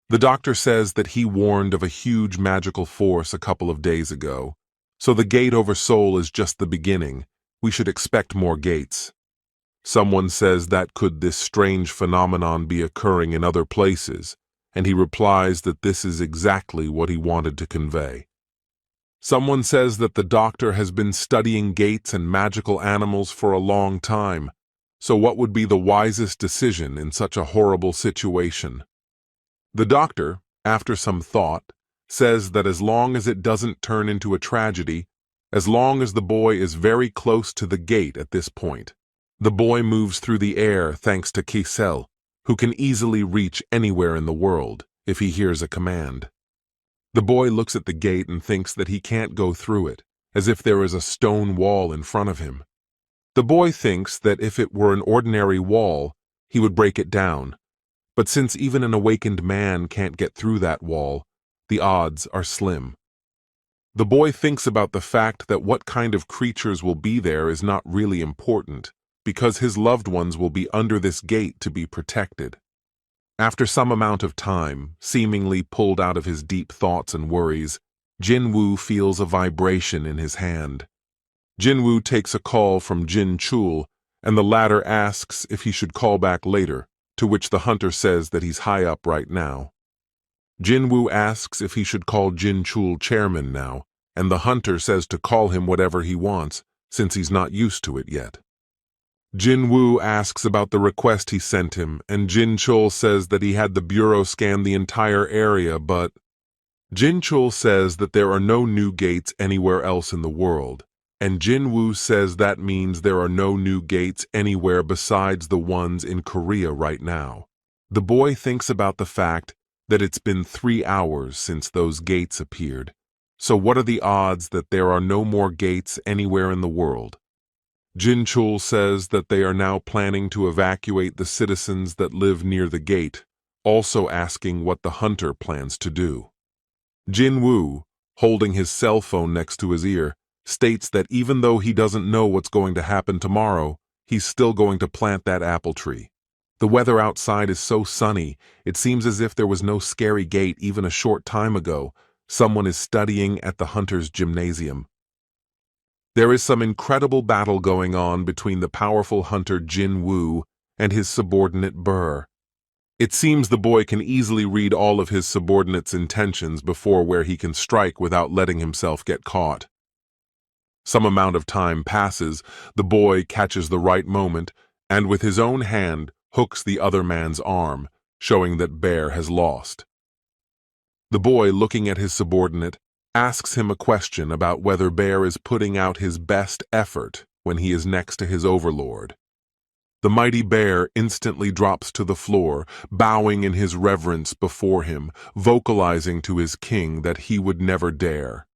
The doctor says that he warned of a huge magical force a couple of days ago, so the gate over Seoul is just the beginning. We should expect more gates. Someone says that could this strange phenomenon be occurring in other places, and he replies that this is exactly what he wanted to convey. Someone says that the doctor has been studying gates and magical animals for a long time, so what would be the wisest decision in such a horrible situation? The doctor, after some thought, says that as long as it doesn't turn into a tragedy, as long as the boy is very close to the gate at this point. The boy moves through the air thanks to Kisel, who can easily reach anywhere in the world if he hears a command. The boy looks at the gate and thinks that he can't go through it, as if there is a stone wall in front of him. The boy thinks that if it were an ordinary wall, he would break it down. But since even an awakened man can't get through that wall, the odds are slim. The boy thinks about the fact that what kind of creatures will be there is not really important, because his loved ones will be under this gate to be protected. After some amount of time, seemingly pulled out of his deep thoughts and worries, Jinwoo feels a vibration in his hand. Jinwoo takes a call from Jin Chul, and the latter asks if he should call back later, to which the hunter says that he's high up right now. Jinwoo asks if he should call Jin Chul chairman now, and the hunter says to call him whatever he wants, since he's not used to it yet. Jinwoo asks about the request he sent him, and Jin Chul says that he had the bureau scan the entire area, but Jin Chul says that there are no new gates anywhere else in the world, and Jinwoo says that means there are no new gates anywhere besides the ones in Korea right now. The boy thinks about the fact that it's been 3 hours since those gates appeared, so what are the odds that there are no more gates anywhere in the world? Jinchul says that they are now planning to evacuate the citizens that live near the gate, also asking what the hunter plans to do. Jinwoo, holding his cell phone next to his ear, states that even though he doesn't know what's going to happen tomorrow, he's still going to plant that apple tree. The weather outside is so sunny, it seems as if there was no scary gate even a short time ago. Someone is studying at the hunter's gymnasium. There is some incredible battle going on between the powerful hunter Jinwoo and his subordinate Burr. It seems the boy can easily read all of his subordinates' intentions before where he can strike without letting himself get caught. Some amount of time passes, the boy catches the right moment, and with his own hand hooks the other man's arm, showing that Bear has lost. The boy, looking at his subordinate, asks him a question about whether Bear is putting out his best effort when he is next to his overlord. The mighty Bear instantly drops to the floor, bowing in his reverence before him, vocalizing to his king that he would never dare.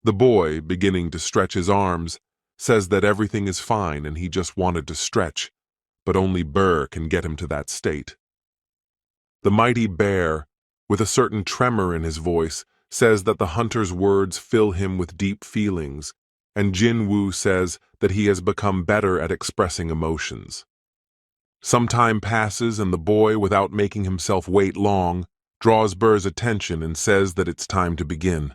The boy, beginning to stretch his arms, says that everything is fine and he just wanted to stretch, but only Burr can get him to that state. The mighty Bear, with a certain tremor in his voice, says that the hunter's words fill him with deep feelings, and Jinwoo says that he has become better at expressing emotions. Some time passes and the boy, without making himself wait long, draws Burr's attention and says that it's time to begin.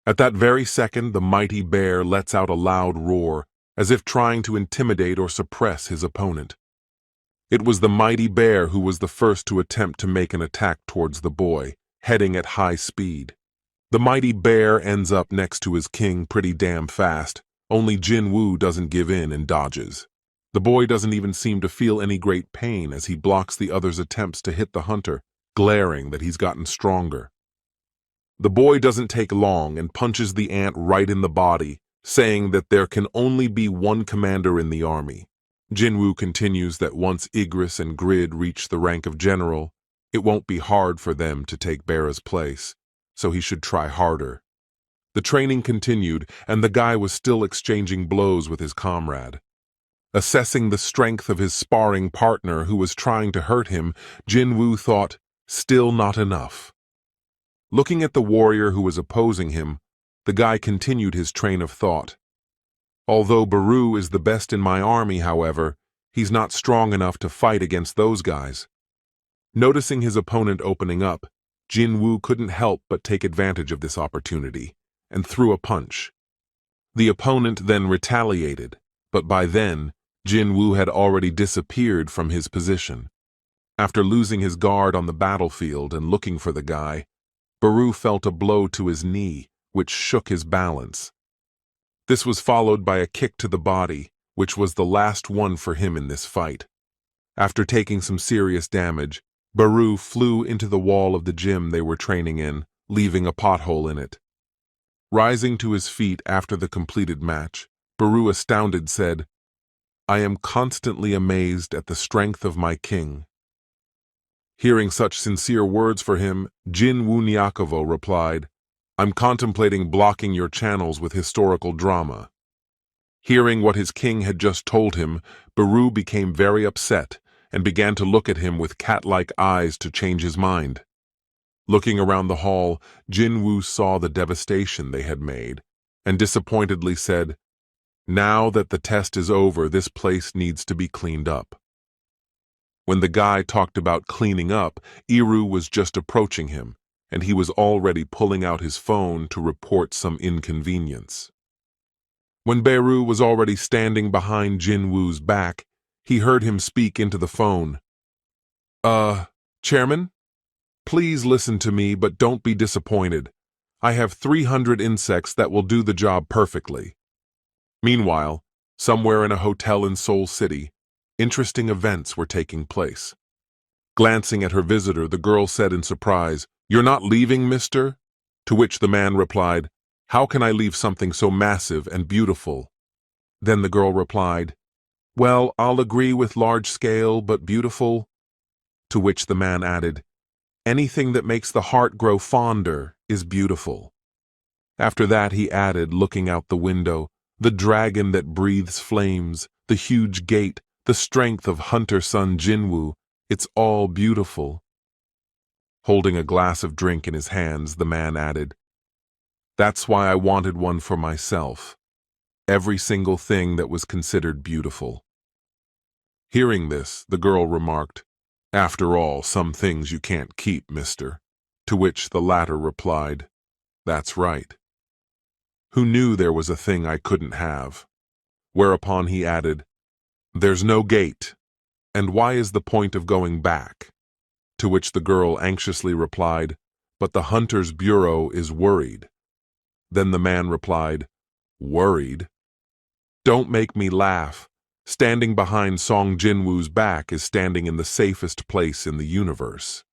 At that very second, the mighty Bear lets out a loud roar, as if trying to intimidate or suppress his opponent. It was the mighty Bear who was the first to attempt to make an attack towards the boy, heading at high speed. The mighty Bear ends up next to his king pretty damn fast, only Jinwoo doesn't give in and dodges. The boy doesn't even seem to feel any great pain as he blocks the other's attempts to hit the hunter, glaring that he's gotten stronger. The boy doesn't take long and punches the ant right in the body, saying that there can only be one commander in the army. Jinwoo continues that once Igris and Grid reach the rank of general, it won't be hard for them to take Bear's place, so he should try harder. The training continued, and the guy was still exchanging blows with his comrade. Assessing the strength of his sparring partner who was trying to hurt him, Jinwoo thought, still not enough. Looking at the warrior who was opposing him, the guy continued his train of thought. Although Baru is the best in my army, however, he's not strong enough to fight against those guys. Noticing his opponent opening up, Jinwoo couldn't help but take advantage of this opportunity, and threw a punch. The opponent then retaliated, but by then, Jinwoo had already disappeared from his position. After losing his guard on the battlefield and looking for the guy, Baru felt a blow to his knee, which shook his balance. This was followed by a kick to the body, which was the last one for him in this fight. After taking some serious damage, Baru flew into the wall of the gym they were training in, leaving a pothole in it. Rising to his feet after the completed match, Baru, astounded, said, "I am constantly amazed at the strength of my king." Hearing such sincere words for him, Jinwoo Nyakovo replied, "I'm contemplating blocking your channels with historical drama." Hearing what his king had just told him, Baru became very upset and began to look at him with cat-like eyes to change his mind. Looking around the hall, Jinwoo saw the devastation they had made, and disappointedly said, "Now that the test is over, this place needs to be cleaned up." When the guy talked about cleaning up, Iru was just approaching him, and he was already pulling out his phone to report some inconvenience. When Beru was already standing behind Jinwoo's back, he heard him speak into the phone. Chairman? Please listen to me, but don't be disappointed. I have 300 insects that will do the job perfectly." Meanwhile, somewhere in a hotel in Seoul City, interesting events were taking place. Glancing at her visitor, the girl said in surprise, "You're not leaving, mister?" To which the man replied, "How can I leave something so massive and beautiful?" Then the girl replied, "Well, I'll agree with large scale but beautiful." To which the man added, "Anything that makes the heart grow fonder is beautiful." After that he added, looking out the window, The dragon that breathes flames, the huge gate, the strength of hunter Sung Jinwoo, it's all beautiful. Holding a glass of drink in his hands, the man added, "That's why I wanted one for myself. Every single thing that was considered beautiful." Hearing this, the girl remarked, "After all, some things you can't keep, mister." To which the latter replied, "That's right. Who knew there was a thing I couldn't have?" Whereupon he added, "There's no gate, and why is the point of going back?" To which the girl anxiously replied, "But the Hunter's Bureau is worried." Then the man replied, "Worried? Don't make me laugh. Standing behind Sung Jinwoo's back is standing in the safest place in the universe."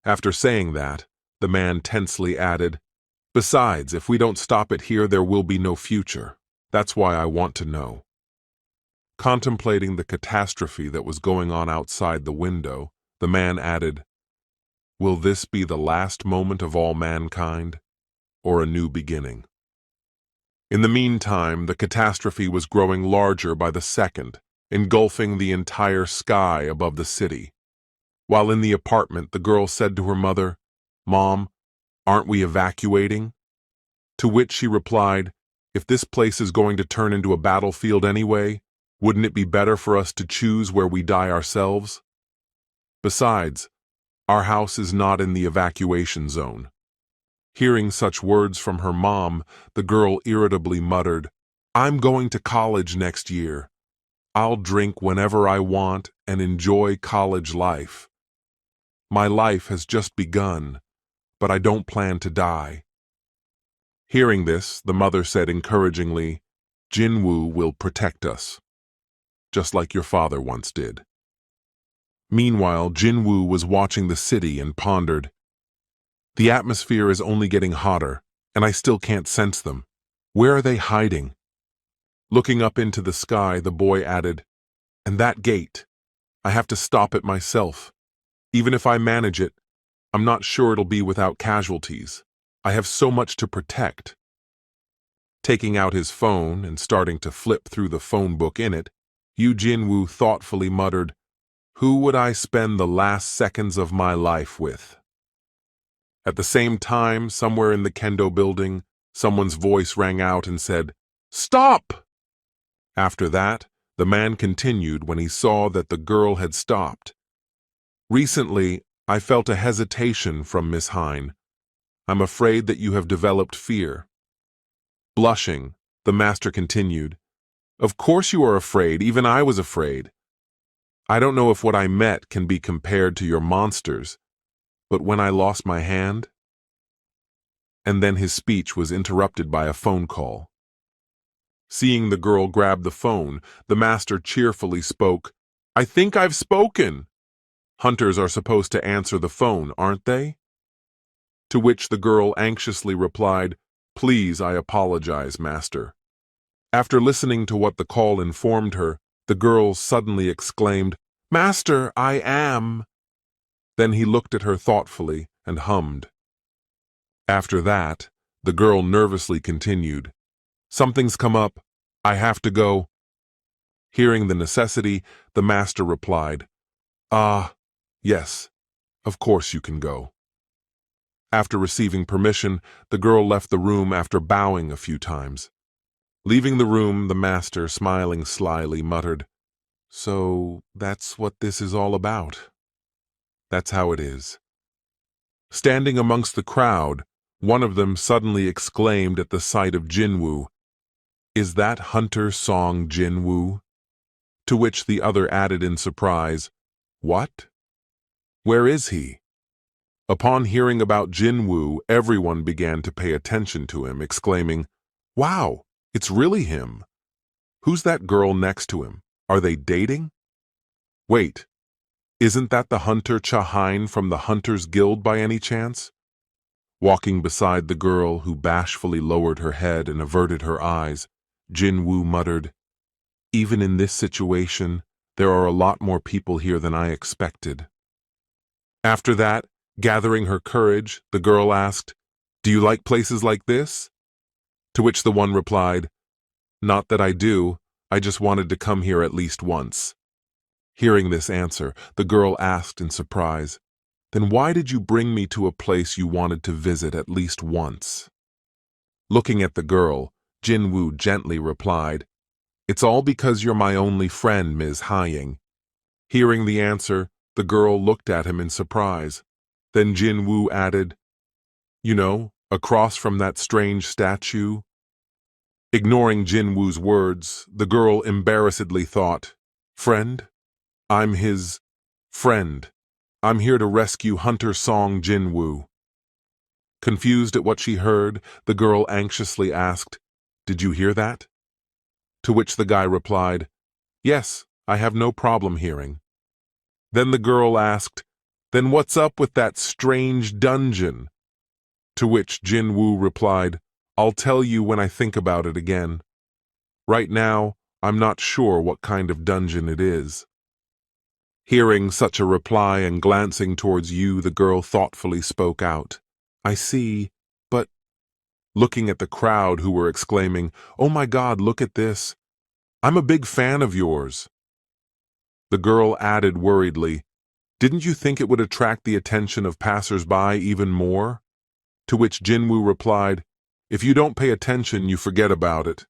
After saying that, the man tensely added, "Besides, if we don't stop it here, there will be no future. That's why I want to know." Contemplating the catastrophe that was going on outside the window, the man added, "Will this be the last moment of all mankind, or a new beginning?" In the meantime, the catastrophe was growing larger by the second, engulfing the entire sky above the city. While in the apartment, the girl said to her mother, "Mom, aren't we evacuating?" To which she replied, "If this place is going to turn into a battlefield anyway, wouldn't it be better for us to choose where we die ourselves? Besides, our house is not in the evacuation zone." Hearing such words from her mom, the girl irritably muttered, "I'm going to college next year. I'll drink whenever I want and enjoy college life. My life has just begun, but I don't plan to die." Hearing this, the mother said encouragingly, "Jinwoo will protect us, just like your father once did." Meanwhile, Jinwoo was watching the city and pondered, "The atmosphere is only getting hotter, and I still can't sense them. Where are they hiding?" Looking up into the sky, the boy added, "And that gate. I have to stop it myself. Even if I manage it, I'm not sure it'll be without casualties. I have so much to protect." Taking out his phone and starting to flip through the phone book in it, Yu Jinwoo thoughtfully muttered, "Who would I spend the last seconds of my life with?" At the same time, somewhere in the kendo building, someone's voice rang out and said, "Stop!" After that, the man continued when he saw that the girl had stopped. "Recently, I felt a hesitation from Miss Hine. I'm afraid that you have developed fear." Blushing, the master continued, "Of course you are afraid, even I was afraid. I don't know if what I met can be compared to your monsters, but when I lost my hand—" And then his speech was interrupted by a phone call. Seeing the girl grab the phone, the master cheerfully spoke, "I think I've spoken. Hunters are supposed to answer the phone, aren't they?" To which the girl anxiously replied, "Please, I apologize, master." After listening to what the call informed her, the girl suddenly exclaimed, "Master, I am." Then he looked at her thoughtfully and hummed. After that, the girl nervously continued, "Something's come up. I have to go." Hearing the necessity, the master replied, "Ah, yes, of course you can go." After receiving permission, the girl left the room after bowing a few times. Leaving the room, the master, smiling slyly, muttered, "So that's what this is all about. That's how it is." Standing amongst the crowd, one of them suddenly exclaimed at the sight of Jinwoo, "Is that Hunter Sung Jinwoo?" To which the other added in surprise, "What? Where is he?" Upon hearing about Jinwoo, everyone began to pay attention to him, exclaiming, "Wow, it's really him. Who's that girl next to him? Are they dating? Wait, isn't that the hunter Cha-Hein from the Hunters Guild by any chance?" Walking beside the girl, who bashfully lowered her head and averted her eyes, Jinwoo muttered, "Even in this situation, there are a lot more people here than I expected." After that, gathering her courage, the girl asked, "Do you like places like this?" To which the one replied, Not that I do, I just wanted to come here at least once. Hearing this answer, the girl asked in surprise, Then why did you bring me to a place you wanted to visit at least once? Looking at the girl, Jinwoo gently replied, It's all because you're my only friend, Ms. Hying. Hearing the answer, the girl looked at him in surprise. Then Jinwoo added, You know, across from that strange statue? Ignoring Jinwoo's words, the girl embarrassedly thought, Friend? I'm his friend. I'm here to rescue Hunter Sung Jinwoo. Confused at what she heard, the girl anxiously asked, Did you hear that? To which the guy replied, Yes, I have no problem hearing. Then the girl asked, Then what's up with that strange dungeon? To which Jinwoo replied, I'll tell you when I think about it again. Right now, I'm not sure what kind of dungeon it is. Hearing such a reply and glancing towards you, the girl thoughtfully spoke out. I see, but... Looking at the crowd who were exclaiming, Oh my God, look at this. I'm a big fan of yours. The girl added worriedly, Didn't you think it would attract the attention of passers-by even more? To which Jinwoo replied, If you don't pay attention, you forget about it.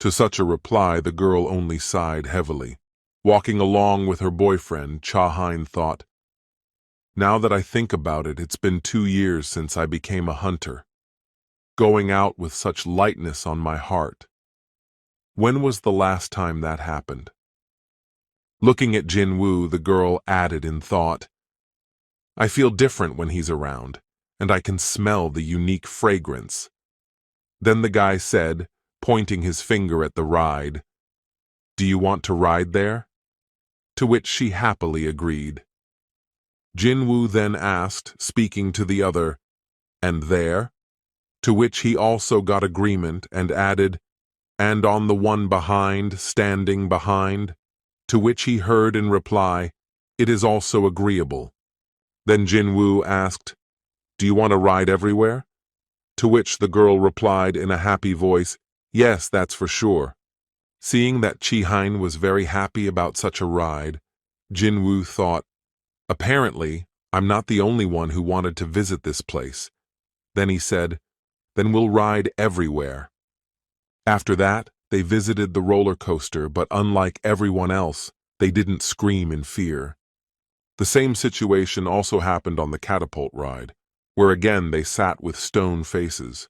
To such a reply, the girl only sighed heavily. Walking along with her boyfriend, Cha-hein thought, Now that I think about it, it's been 2 years since I became a hunter. Going out with such lightness on my heart. When was the last time that happened? Looking at Jinwoo, the girl added in thought, I feel different when he's around, and I can smell the unique fragrance. Then the guy said, pointing his finger at the ride, Do you want to ride there? To which she happily agreed. Jinwoo then asked, speaking to the other, And there? To which he also got agreement and added, And on the one behind, standing behind? To which he heard in reply, It is also agreeable. Then Jinwoo asked, Do you want to ride everywhere? To which the girl replied in a happy voice, Yes, that's for sure. Seeing that Chi-hein was very happy about such a ride, Jinwoo thought, Apparently, I'm not the only one who wanted to visit this place. Then he said, Then we'll ride everywhere. After that, they visited the roller coaster, but unlike everyone else, they didn't scream in fear. The same situation also happened on the catapult ride, where again they sat with stone faces.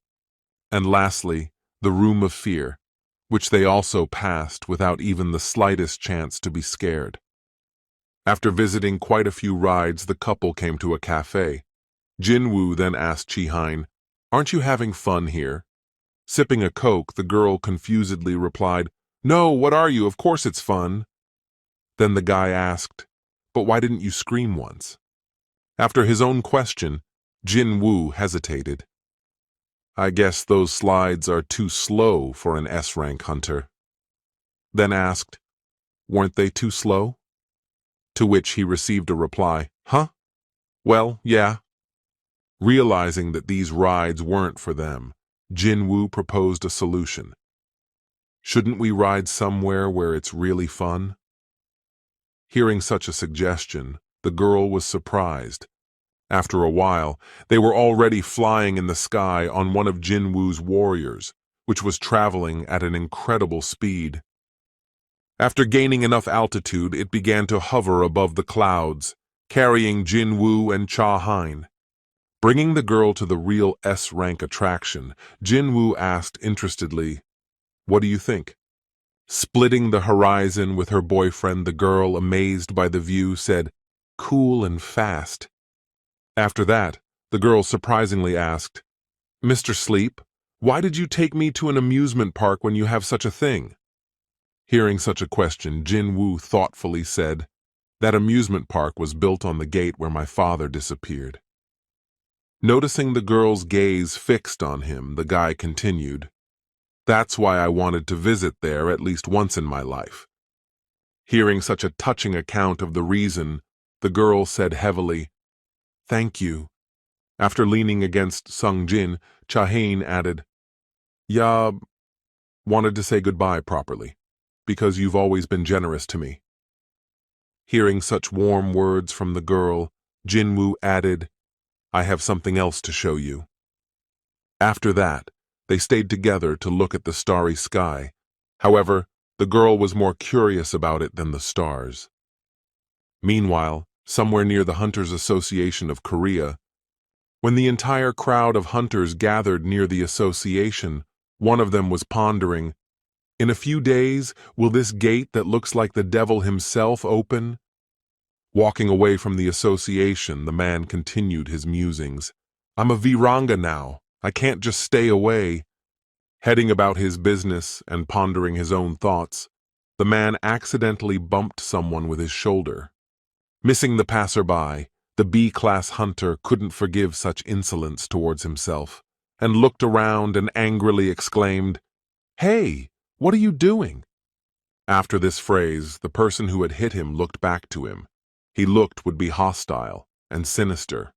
And lastly, the room of fear, which they also passed without even the slightest chance to be scared. After visiting quite a few rides, the couple came to a cafe. Jinwoo then asked Chi-hein, Aren't you having fun here? Sipping a Coke, the girl confusedly replied, No, what are you? Of course it's fun. Then the guy asked, But why didn't you scream once? After his own question, Jinwoo hesitated. I guess those slides are too slow for an S-rank hunter. Then asked, Weren't they too slow? To which he received a reply, Huh? Well, yeah. Realizing that these rides weren't for them, Jinwoo proposed a solution. Shouldn't we ride somewhere where it's really fun? Hearing such a suggestion, the girl was surprised. After a while, they were already flying in the sky on one of Jinwoo's warriors, which was traveling at an incredible speed. After gaining enough altitude, it began to hover above the clouds, carrying Jinwoo and Cha-hein. Bringing the girl to the real S-rank attraction, Jinwoo asked interestedly, What do you think? Splitting the horizon with her boyfriend, the girl, amazed by the view, said, Cool and fast. After that, the girl surprisingly asked, Mr. Sleep, why did you take me to an amusement park when you have such a thing? Hearing such a question, Jinwoo thoughtfully said, That amusement park was built on the gate where my father disappeared. Noticing the girl's gaze fixed on him, the guy continued, That's why I wanted to visit there at least once in my life. Hearing such a touching account of the reason, the girl said heavily, Thank you. After leaning against Sung Jin, Cha-hein added, Yeah, Wanted to say goodbye properly, because you've always been generous to me." Hearing such warm words from the girl, Jinwoo added, "I have something else to show you." After that, they stayed together to look at the starry sky. However, the girl was more curious about it than the stars. Meanwhile, somewhere near the Hunters Association of Korea, when the entire crowd of hunters gathered near the association, one of them was pondering, "In a few days, will this gate that looks like the devil himself open?" Walking away from the association, the man continued his musings. "I'm a viranga now. I can't just stay away." Heading about his business and pondering his own thoughts, the man accidentally bumped someone with his shoulder. Missing the passerby, the B-class hunter couldn't forgive such insolence towards himself, and looked around and angrily exclaimed, "Hey, what are you doing?" After this phrase, the person who had hit him looked back to him. He looked would be hostile and sinister.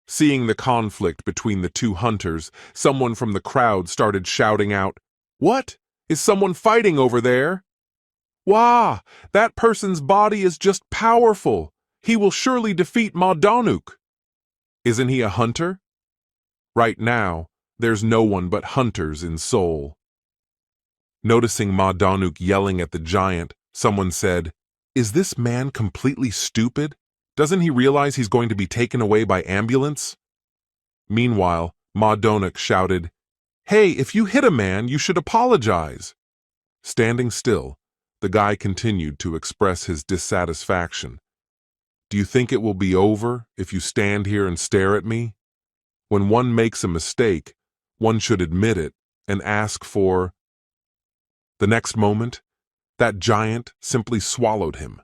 Seeing the conflict between the two hunters, someone from the crowd started shouting out, "What? Is someone fighting over there? Wah! That person's body is just powerful. He will surely defeat Ma Donuk." "Isn't he a hunter?" Right now, there's no one but hunters in Seoul. Noticing Ma Donuk yelling at the giant, someone said, "Is this man completely stupid? Doesn't he realize he's going to be taken away by ambulance?" Meanwhile, Ma Donuk shouted, "Hey, if you hit a man, you should apologize." Standing still, the guy continued to express his dissatisfaction. "Do you think it will be over if you stand here and stare at me? When one makes a mistake, one should admit it and ask for—" The next moment, that giant simply swallowed him.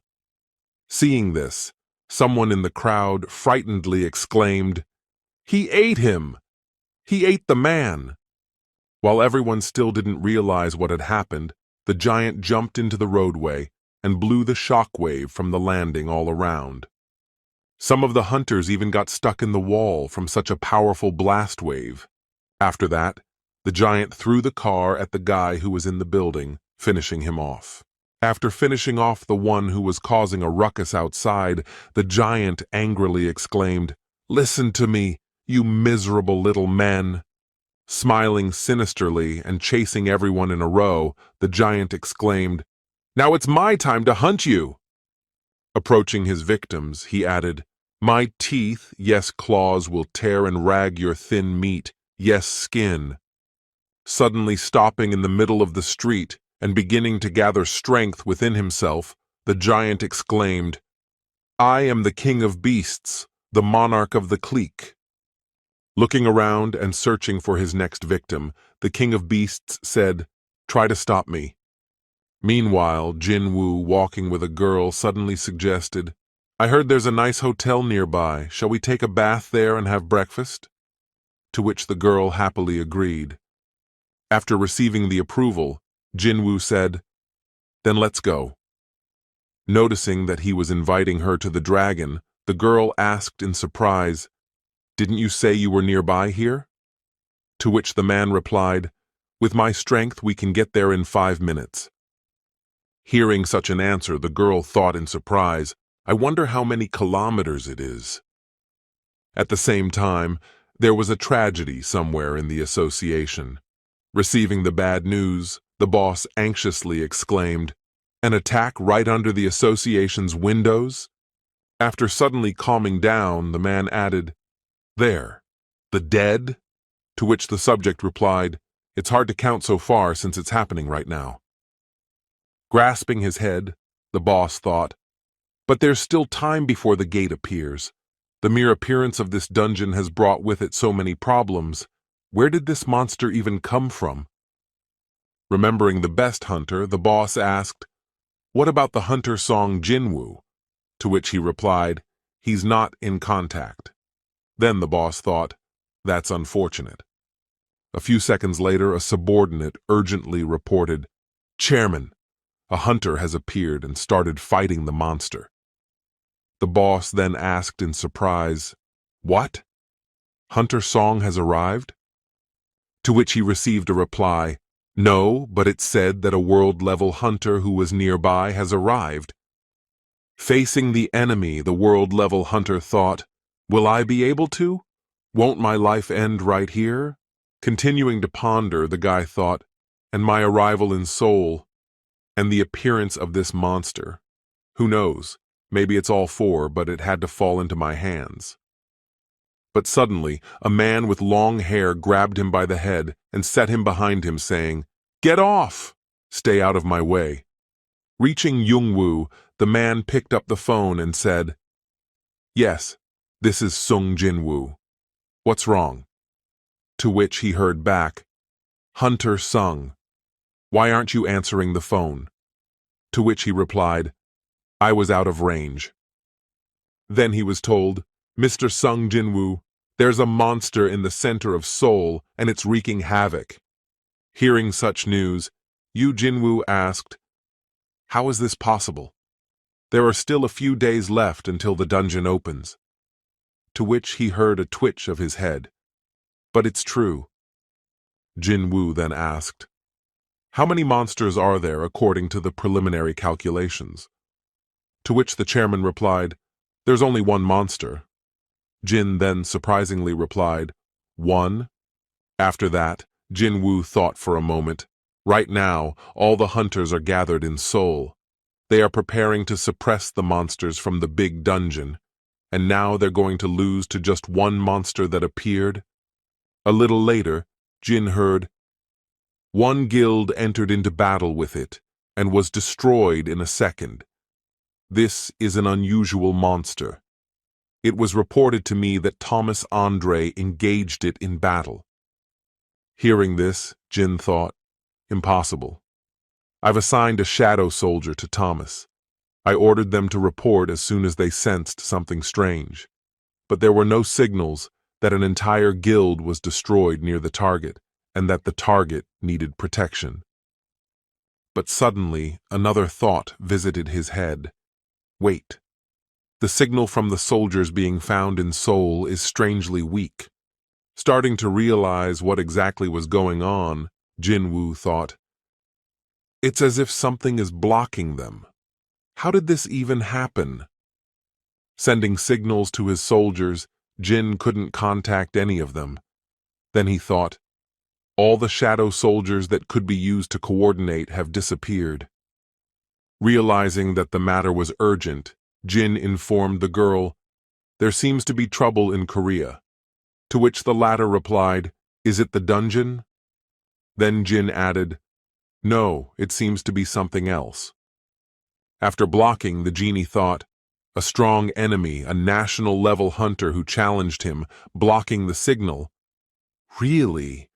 Seeing this, someone in the crowd frightenedly exclaimed, "He ate him! He ate the man!" While everyone still didn't realize what had happened, the giant jumped into the roadway and blew the shockwave from the landing all around. Some of the hunters even got stuck in the wall from such a powerful blast wave. After that, the giant threw the car at the guy who was in the building, finishing him off. After finishing off the one who was causing a ruckus outside, the giant angrily exclaimed, "Listen to me, you miserable little men." Smiling sinisterly and chasing everyone in a row, the giant exclaimed, "Now it's my time to hunt you." Approaching his victims, he added, "My teeth, yes claws, will tear and rag your thin meat, yes skin." Suddenly stopping in the middle of the street and beginning to gather strength within himself, the giant exclaimed, "I am the king of beasts, the monarch of the clique." Looking around and searching for his next victim, the king of beasts said, "Try to stop me." Meanwhile, Jinwoo, walking with a girl, suddenly suggested, "I heard there's a nice hotel nearby. Shall we take a bath there and have breakfast?" To which the girl happily agreed. After receiving the approval, Jinwoo said, "Then let's go." Noticing that he was inviting her to the dragon, the girl asked in surprise, "Didn't you say you were nearby here?" To which the man replied, "With my strength, we can get there in 5 minutes." Hearing such an answer, the girl thought in surprise, "I wonder how many kilometers it is." At the same time, there was a tragedy somewhere in the association. Receiving the bad news, the boss anxiously exclaimed, "An attack right under the association's windows?" After suddenly calming down, the man added, "There, the dead?" To which the subject replied, "It's hard to count so far since it's happening right now." Grasping his head, the boss thought, "But there's still time before the gate appears. The mere appearance of this dungeon has brought with it so many problems. Where did this monster even come from?" Remembering the best hunter, the boss asked, "What about the hunter Sung Jinwoo?" To which he replied, "He's not in contact." Then the boss thought, "That's unfortunate." A few seconds later, a subordinate urgently reported, "Chairman, a hunter has appeared and started fighting the monster." The boss then asked in surprise, "What? Hunter Song has arrived?" To which he received a reply, No, but it said that a world-level hunter who was nearby has arrived. Facing the enemy, the world-level hunter thought, will I be able to? Won't my life end right here? Continuing to ponder, the guy thought, and my arrival in Seoul, and the appearance of this monster. Who knows? Maybe it's all four, but it had to fall into my hands. But suddenly, a man with long hair grabbed him by the head and set him behind him, saying, "Get off! Stay out of my way." Reaching Jung-woo, the man picked up the phone and said, "Yes, this is Sung Jinwoo. What's wrong?" To which he heard back, "Hunter Sung, why aren't you answering the phone?" To which he replied, "I was out of range." Then he was told, "Mr. Sung Jinwoo, there's a monster in the center of Seoul and it's wreaking havoc." Hearing such news, Yu Jinwoo asked, "How is this possible? There are still a few days left until the dungeon opens." To which he heard a twitch of his head. "But it's true." Jinwoo then asked, "How many monsters are there according to the preliminary calculations?" To which the chairman replied, "There's only one monster." Jin then surprisingly replied, "One?" After that, Jinwoo thought for a moment. Right now, all the hunters are gathered in Seoul. They are preparing to suppress the monsters from the big dungeon, and now they're going to lose to just one monster that appeared. A little later, Jin heard, "One guild entered into battle with it and was destroyed in a second. This is an unusual monster. It was reported to me that Thomas Andre engaged it in battle." Hearing this, Jin thought, "Impossible. I've assigned a shadow soldier to Thomas. I ordered them to report as soon as they sensed something strange. But there were no signals that an entire guild was destroyed near the target and that the target needed protection." But suddenly, another thought visited his head. Wait. The signal from the soldiers being found in Seoul is strangely weak. Starting to realize what exactly was going on, Jinwoo thought, "It's as if something is blocking them. How did this even happen?" Sending signals to his soldiers, Jin couldn't contact any of them. Then he thought, all the shadow soldiers that could be used to coordinate have disappeared. Realizing that the matter was urgent, Jin informed the girl, "There seems to be trouble in Korea." To which the latter replied, "Is it the dungeon?" Then Jin added, "No, it seems to be something else." After blocking, the genie thought, a strong enemy, a national-level hunter who challenged him, blocking the signal. Really?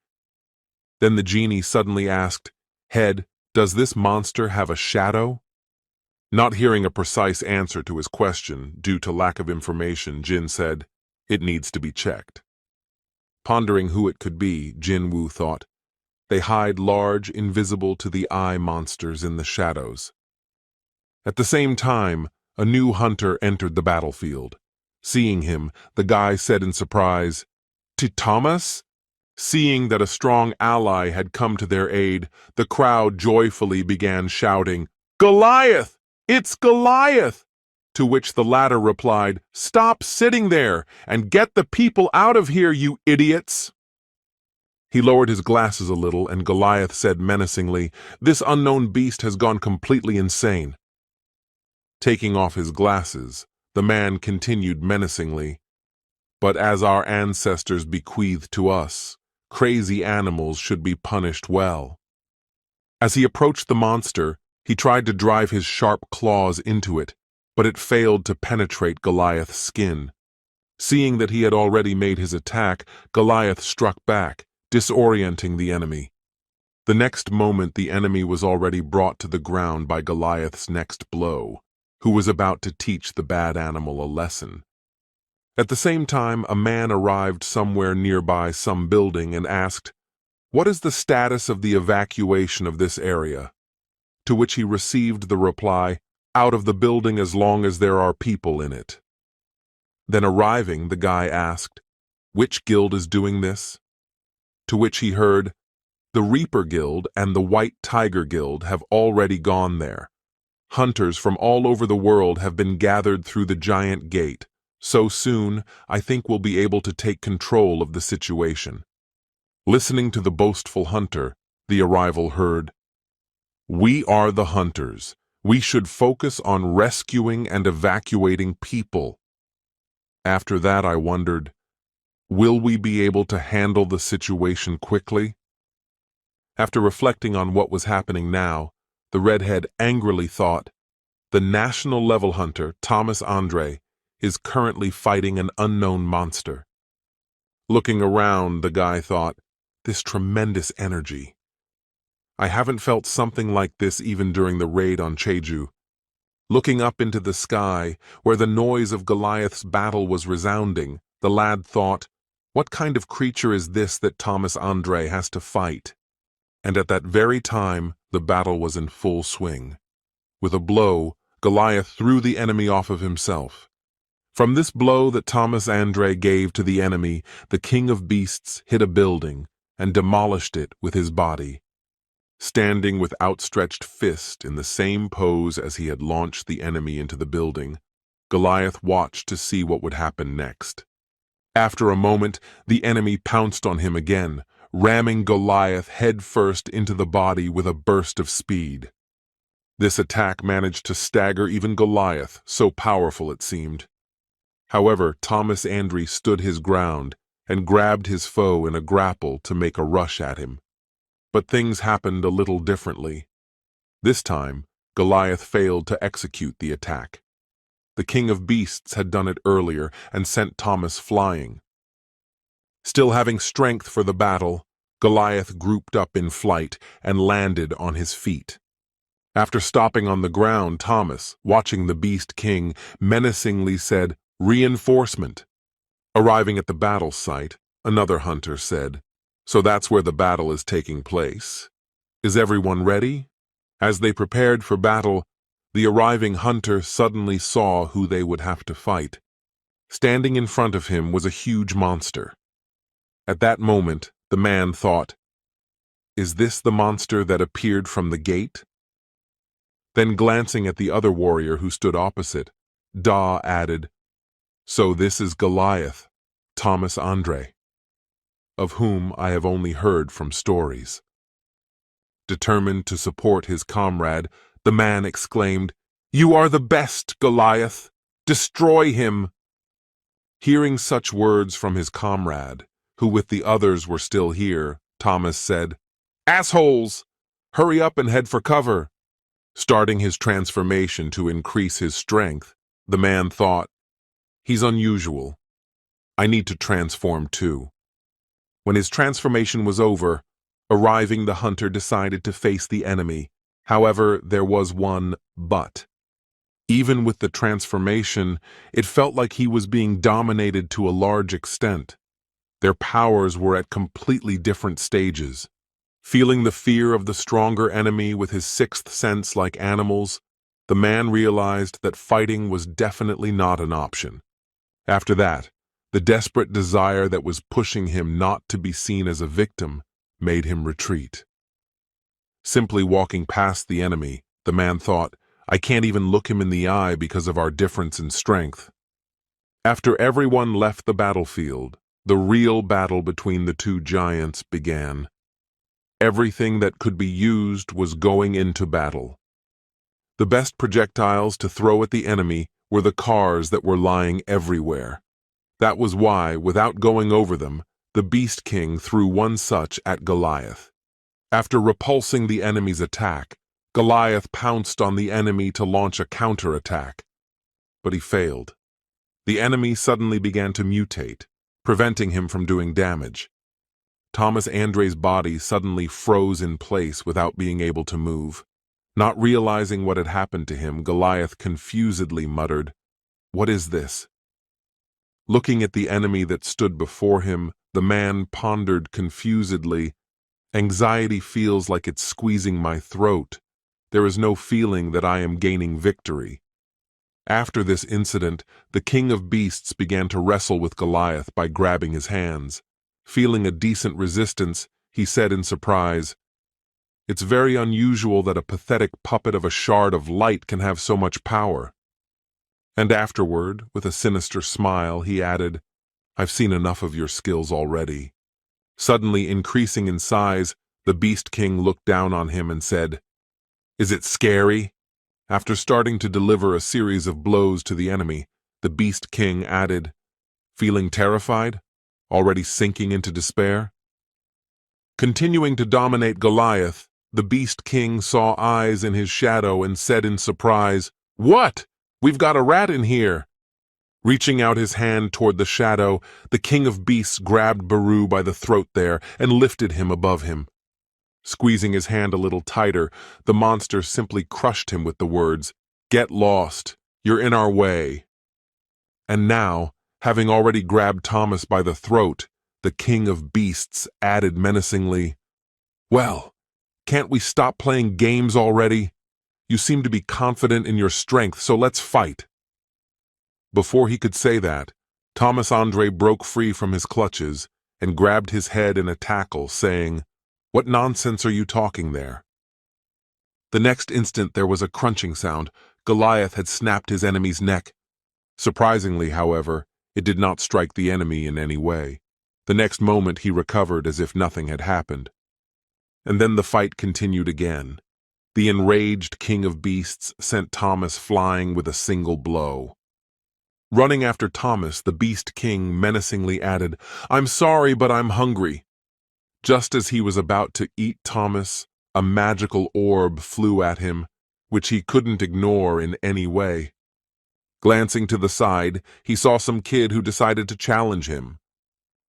Then the genie suddenly asked, "Head, does this monster have a shadow?" Not hearing a precise answer to his question due to lack of information, Jin said, "It needs to be checked." Pondering who it could be, Jinwoo thought, "They hide large, invisible to the eye monsters in the shadows." At the same time, a new hunter entered the battlefield. Seeing him, the guy said in surprise, "To Thomas?" Seeing that a strong ally had come to their aid, the crowd joyfully began shouting, "Goliath! It's Goliath!" To which the latter replied, "Stop sitting there and get the people out of here, you idiots!" He lowered his glasses a little, and Goliath said menacingly, "This unknown beast has gone completely insane." Taking off his glasses, the man continued menacingly, "But as our ancestors bequeathed to us, crazy animals should be punished well." As he approached the monster, he tried to drive his sharp claws into it, but it failed to penetrate Goliath's skin. Seeing that he had already made his attack, Goliath struck back, disorienting the enemy. The next moment, the enemy was already brought to the ground by Goliath's next blow, who was about to teach the bad animal a lesson. At the same time, a man arrived somewhere nearby some building and asked, "What is the status of the evacuation of this area?" To which he received the reply, "Out of the building as long as there are people in it." Then arriving, the guy asked, "Which guild is doing this?" To which he heard, The Reaper Guild and the White Tiger Guild have already gone there. Hunters from all over the world have been gathered through the giant gate. So soon, I think we'll be able to take control of the situation. Listening to the boastful hunter, the arrival heard, "We are the hunters. We should focus on rescuing and evacuating people." After that, I wondered, will we be able to handle the situation quickly? After reflecting on what was happening now, the redhead angrily thought, the national level hunter, Thomas Andre, is currently fighting an unknown monster. Looking around, the guy thought, this tremendous energy. I haven't felt something like this even during the raid on Jeju. Looking up into the sky, where the noise of Goliath's battle was resounding, the lad thought, what kind of creature is this that Thomas Andre has to fight? And at that very time, the battle was in full swing. With a blow, Goliath threw the enemy off of himself. From this blow that Thomas Andre gave to the enemy, the king of beasts hit a building and demolished it with his body. Standing with outstretched fist in the same pose as he had launched the enemy into the building, Goliath watched to see what would happen next. After a moment, the enemy pounced on him again, ramming Goliath headfirst into the body with a burst of speed. This attack managed to stagger even Goliath, so powerful it seemed. However, Thomas Andre stood his ground and grabbed his foe in a grapple to make a rush at him. But things happened a little differently. This time, Goliath failed to execute the attack. The king of beasts had done it earlier and sent Thomas flying. Still having strength for the battle, Goliath grouped up in flight and landed on his feet. After stopping on the ground, Thomas, watching the beast king, menacingly said, "Reinforcement." Arriving at the battle site, another hunter said, "So that's where the battle is taking place. Is everyone ready?" As they prepared for battle, the arriving hunter suddenly saw who they would have to fight. Standing in front of him was a huge monster. At that moment, the man thought, "Is this the monster that appeared from the gate?" Then glancing at the other warrior who stood opposite, Da added, "So this is Goliath, Thomas Andre, of whom I have only heard from stories." Determined to support his comrade, the man exclaimed, "You are the best, Goliath! Destroy him!" Hearing such words from his comrade, who with the others were still here, Thomas said, "Assholes! Hurry up and head for cover." Starting his transformation to increase his strength, the man thought, "He's unusual. I need to transform too." When his transformation was over, arriving the hunter decided to face the enemy. However, there was one but. Even with the transformation, it felt like he was being dominated to a large extent. Their powers were at completely different stages. Feeling the fear of the stronger enemy with his sixth sense like animals, the man realized that fighting was definitely not an option. After that, the desperate desire that was pushing him not to be seen as a victim made him retreat. Simply walking past the enemy, the man thought, "I can't even look him in the eye because of our difference in strength." After everyone left the battlefield, the real battle between the two giants began. Everything that could be used was going into battle. The best projectiles to throw at the enemy were the cars that were lying everywhere. That was why, without going over them, the Beast King threw one such at Goliath. After repulsing the enemy's attack, Goliath pounced on the enemy to launch a counterattack. But he failed. The enemy suddenly began to mutate, preventing him from doing damage. Thomas Andre's body suddenly froze in place without being able to move. Not realizing what had happened to him, Goliath confusedly muttered, "What is this?" Looking at the enemy that stood before him, the man pondered confusedly, "Anxiety feels like it's squeezing my throat. There is no feeling that I am gaining victory." After this incident, the king of beasts began to wrestle with Goliath by grabbing his hands. Feeling a decent resistance, he said in surprise. It's very unusual that a pathetic puppet of a shard of light can have so much power. And afterward, with a sinister smile, he added, I've seen enough of your skills already. Suddenly increasing in size, the Beast King looked down on him and said, Is it scary? After starting to deliver a series of blows to the enemy, the Beast King added, Feeling terrified? Already sinking into despair? Continuing to dominate Goliath, the Beast King saw eyes in his shadow and said in surprise, What? We've got a rat in here! Reaching out his hand toward the shadow, the King of Beasts grabbed Baru by the throat there and lifted him above him. Squeezing his hand a little tighter, the monster simply crushed him with the words, Get lost! You're in our way! And now, having already grabbed Thomas by the throat, the King of Beasts added menacingly, Well, can't we stop playing games already? You seem to be confident in your strength, so let's fight. Before he could say that, Thomas Andre broke free from his clutches and grabbed his head in a tackle, saying, What nonsense are you talking there? The next instant there was a crunching sound. Goliath had snapped his enemy's neck. Surprisingly, however, it did not strike the enemy in any way. The next moment he recovered as if nothing had happened. And then the fight continued again. The enraged King of Beasts sent Thomas flying with a single blow. Running after Thomas, the Beast King menacingly added, I'm sorry, but I'm hungry. Just as he was about to eat Thomas, a magical orb flew at him, which he couldn't ignore in any way. Glancing to the side, he saw some kid who decided to challenge him.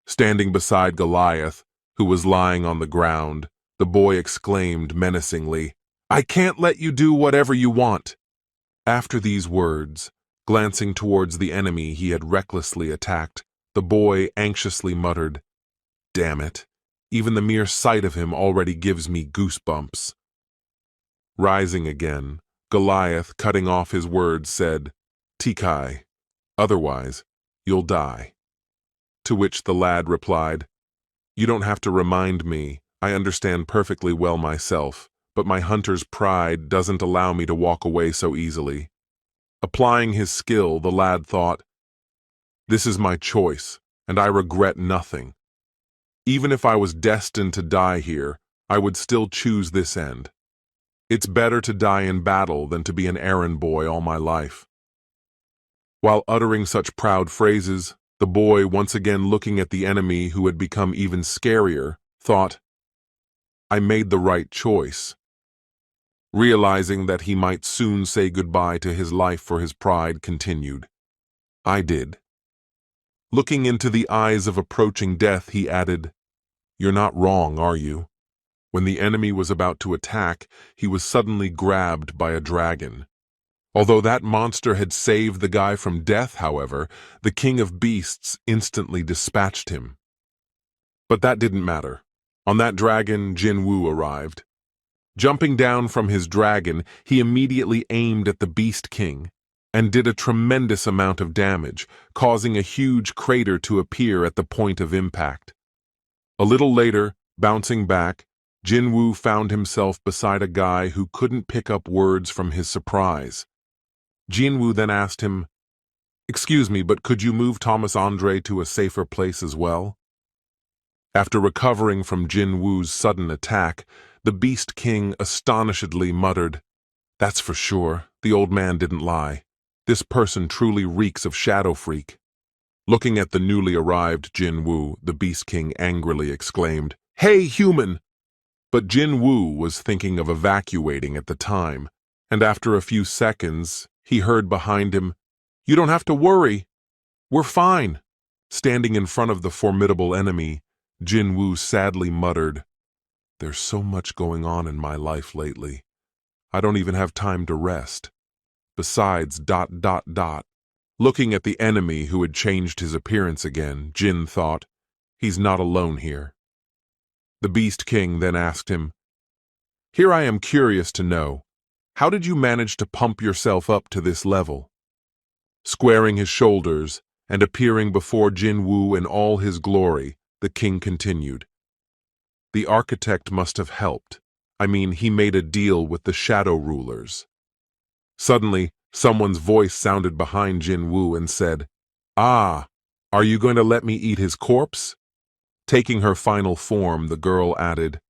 Standing beside Goliath, who was lying on the ground, the boy exclaimed menacingly, I can't let you do whatever you want. After these words, glancing towards the enemy he had recklessly attacked, the boy anxiously muttered, Damn it, even the mere sight of him already gives me goosebumps. Rising again, Goliath, cutting off his words, said, Tikai, otherwise, you'll die. To which the lad replied, You don't have to remind me, I understand perfectly well myself, but my hunter's pride doesn't allow me to walk away so easily. Applying his skill, the lad thought, This is my choice, and I regret nothing. Even if I was destined to die here, I would still choose this end. It's better to die in battle than to be an errand boy all my life. While uttering such proud phrases, the boy, once again looking at the enemy who had become even scarier, thought, I made the right choice. Realizing that he might soon say goodbye to his life for his pride, continued, I did. Looking into the eyes of approaching death, he added, You're not wrong, are you? When the enemy was about to attack, he was suddenly grabbed by a dragon. Although that monster had saved the guy from death, however, the King of Beasts instantly dispatched him. But that didn't matter. On that dragon, Jinwoo arrived. Jumping down from his dragon, he immediately aimed at the Beast King and did a tremendous amount of damage, causing a huge crater to appear at the point of impact. A little later, bouncing back, Jinwoo found himself beside a guy who couldn't pick up words from his surprise. Jinwoo then asked him, Excuse me, but could you move Thomas Andre to a safer place as well? After recovering from Jinwoo's sudden attack, the Beast King astonishedly muttered, That's for sure, the old man didn't lie. This person truly reeks of Shadow Freak. Looking at the newly arrived Jinwoo, the Beast King angrily exclaimed, Hey, human! But Jinwoo was thinking of evacuating at the time, and after a few seconds, he heard behind him, You don't have to worry. We're fine. Standing in front of the formidable enemy, Jinwoo sadly muttered, There's so much going on in my life lately. I don't even have time to rest. Besides, ... Looking at the enemy who had changed his appearance again, Jin thought, He's not alone here. The Beast King then asked him, Here I am curious to know, how did you manage to pump yourself up to this level? Squaring his shoulders and appearing before Jinwoo in all his glory, the king continued, The architect must have helped. I mean, he made a deal with the shadow rulers. Suddenly, someone's voice sounded behind Jinwoo and said, "Ah, are you going to let me eat his corpse?" Taking her final form, the girl added,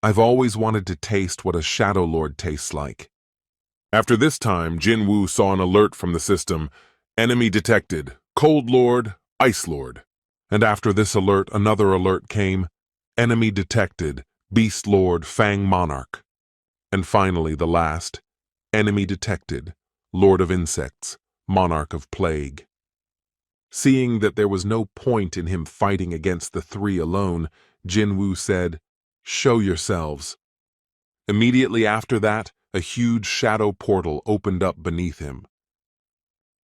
"I've always wanted to taste what a Shadow Lord tastes like." After this time, Jinwoo saw an alert from the system, "Enemy detected, Cold Lord, Ice Lord." And after this alert, another alert came, "Enemy detected, Beast Lord, Fang Monarch." And finally, the last, "Enemy detected, Lord of Insects, Monarch of Plague." Seeing that there was no point in him fighting against the three alone, Jinwoo said, "Show yourselves." Immediately after that, a huge shadow portal opened up beneath him.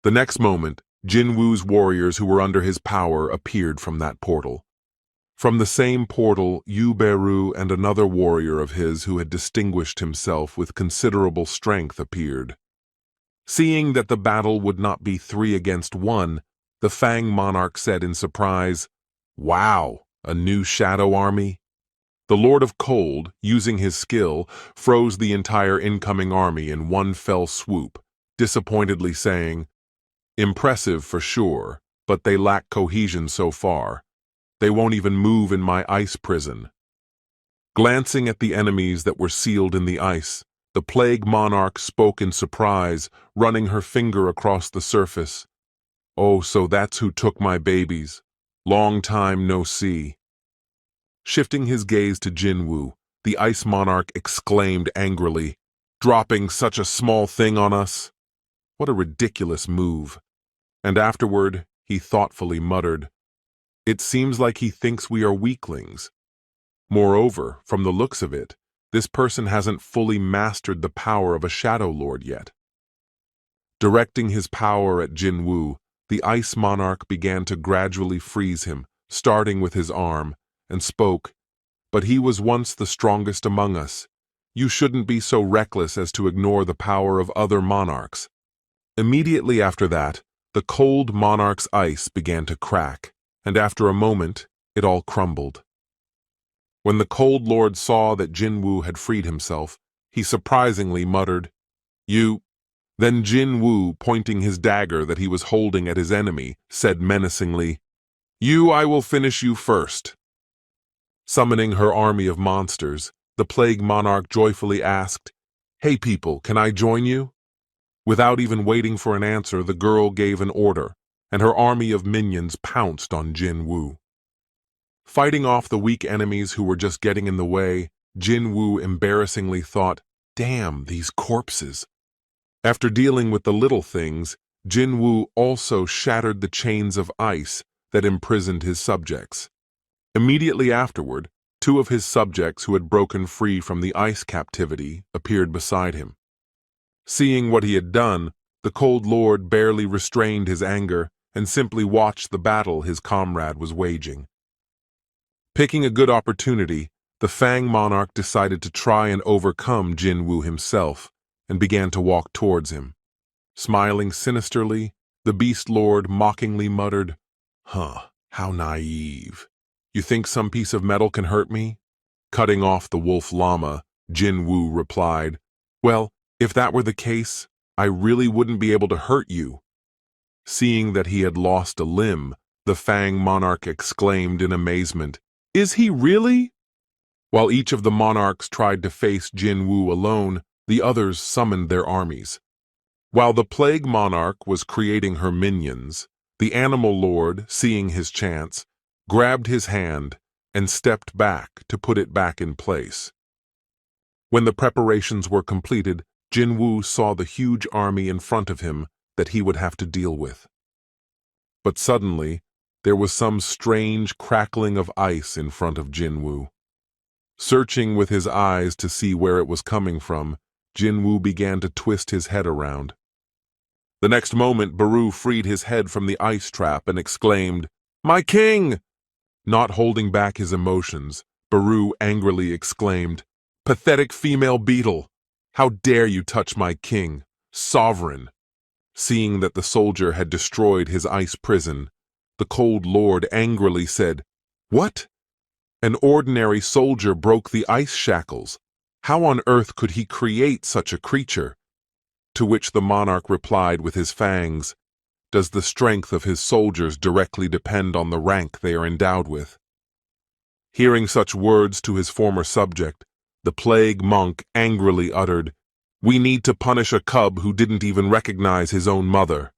The next moment, Jinwoo's warriors who were under his power appeared from that portal. From the same portal, Yu Beru and another warrior of his who had distinguished himself with considerable strength appeared. Seeing that the battle would not be 3 against 1, the Fang monarch said in surprise, "Wow, a new shadow army?" The Lord of Cold, using his skill, froze the entire incoming army in one fell swoop, disappointedly saying, "Impressive for sure, but they lack cohesion so far. They won't even move in my ice prison." Glancing at the enemies that were sealed in the ice, the plague monarch spoke in surprise, running her finger across the surface. "Oh, so that's who took my babies. Long time no see." Shifting his gaze to Jinwoo, the ice monarch exclaimed angrily, "Dropping such a small thing on us? What a ridiculous move." And afterward, he thoughtfully muttered, "It seems like he thinks we are weaklings. Moreover, from the looks of it, this person hasn't fully mastered the power of a Shadow Lord yet." Directing his power at Jinwoo, the ice monarch began to gradually freeze him, starting with his arm, and spoke, "But he was once the strongest among us. You shouldn't be so reckless as to ignore the power of other monarchs." Immediately after that, the cold monarch's ice began to crack, and after a moment, it all crumbled. When the Cold Lord saw that Jinwoo had freed himself, he surprisingly muttered, "You—" Then Jinwoo, pointing his dagger that he was holding at his enemy, said menacingly, "You, I will finish you first." Summoning her army of monsters, the plague monarch joyfully asked, "Hey people, can I join you?" Without even waiting for an answer, the girl gave an order, and her army of minions pounced on Jinwoo. Fighting off the weak enemies who were just getting in the way, Jinwoo embarrassingly thought, "Damn, these corpses." After dealing with the little things, Jinwoo also shattered the chains of ice that imprisoned his subjects. Immediately afterward, 2 of his subjects who had broken free from the ice captivity appeared beside him. Seeing what he had done, the Cold Lord barely restrained his anger and simply watched the battle his comrade was waging. Picking a good opportunity, the Fang monarch decided to try and overcome Jinwoo himself and began to walk towards him. Smiling sinisterly, the Beast Lord mockingly muttered, "Huh, how naive. You think some piece of metal can hurt me?" Cutting off the wolf llama, Jinwoo replied, "Well, if that were the case, I really wouldn't be able to hurt you." Seeing that he had lost a limb, the Fang monarch exclaimed in amazement, "Is he really?" While each of the monarchs tried to face Jinwoo alone, the others summoned their armies. While the plague monarch was creating her minions, the animal lord, seeing his chance, grabbed his hand and stepped back to put it back in place. When the preparations were completed, Jinwoo saw the huge army in front of him that he would have to deal with. But suddenly, there was some strange crackling of ice in front of Jinwoo. Searching with his eyes to see where it was coming from, Jinwoo began to twist his head around. The next moment, Beru freed his head from the ice trap and exclaimed, "My king!" Not holding back his emotions, Beru angrily exclaimed, "Pathetic female beetle! How dare you touch my king, sovereign!" Seeing that the soldier had destroyed his ice prison, the Cold Lord angrily said, "What?" An ordinary soldier broke the ice shackles. How on earth could he create such a creature? To which the monarch replied with his fangs, "Does the strength of his soldiers directly depend on the rank they are endowed with?" Hearing such words to his former subject, the plague monk angrily uttered, "We need to punish a cub who didn't even recognize his own mother."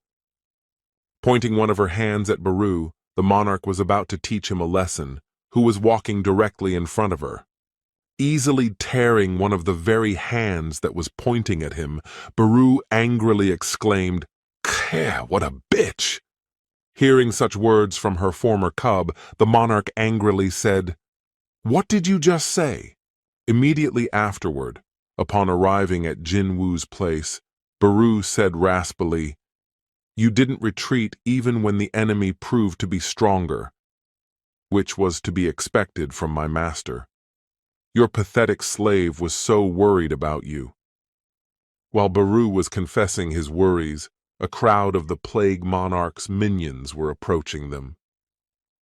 Pointing one of her hands at Baru, the monarch was about to teach him a lesson, who was walking directly in front of her. Easily tearing one of the very hands that was pointing at him, Baru angrily exclaimed, "What a bitch!" Hearing such words from her former cub, the monarch angrily said, "What did you just say?" Immediately afterward, upon arriving at Jinwoo's place, Baru said raspily, "You didn't retreat even when the enemy proved to be stronger," which was to be expected from my master. "Your pathetic slave was so worried about you." While Baru was confessing his worries, a crowd of the plague monarch's minions were approaching them.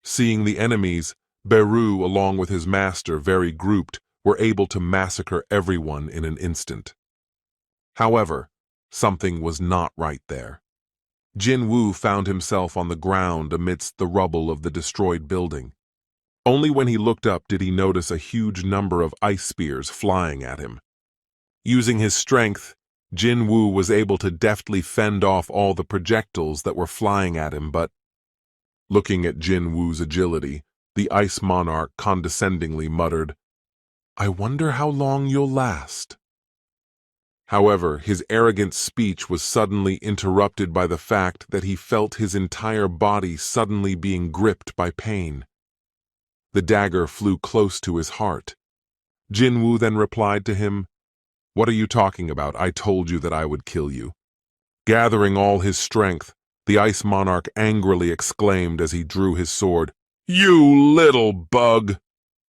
Seeing the enemies, Baru, along with his master, very grouped, were able to massacre everyone in an instant. However, something was not right there. Jinwoo found himself on the ground amidst the rubble of the destroyed building. Only when he looked up did he notice a huge number of ice spears flying at him. Using his strength, Jinwoo was able to deftly fend off all the projectiles that were flying at him, but, looking at Jinwoo's agility, the ice monarch condescendingly muttered, "I wonder how long you'll last." However, his arrogant speech was suddenly interrupted by the fact that he felt his entire body suddenly being gripped by pain. The dagger flew close to his heart. Jinwoo then replied to him, "What are you talking about? I told you that I would kill you." Gathering all his strength, the ice monarch angrily exclaimed as he drew his sword, "You little bug!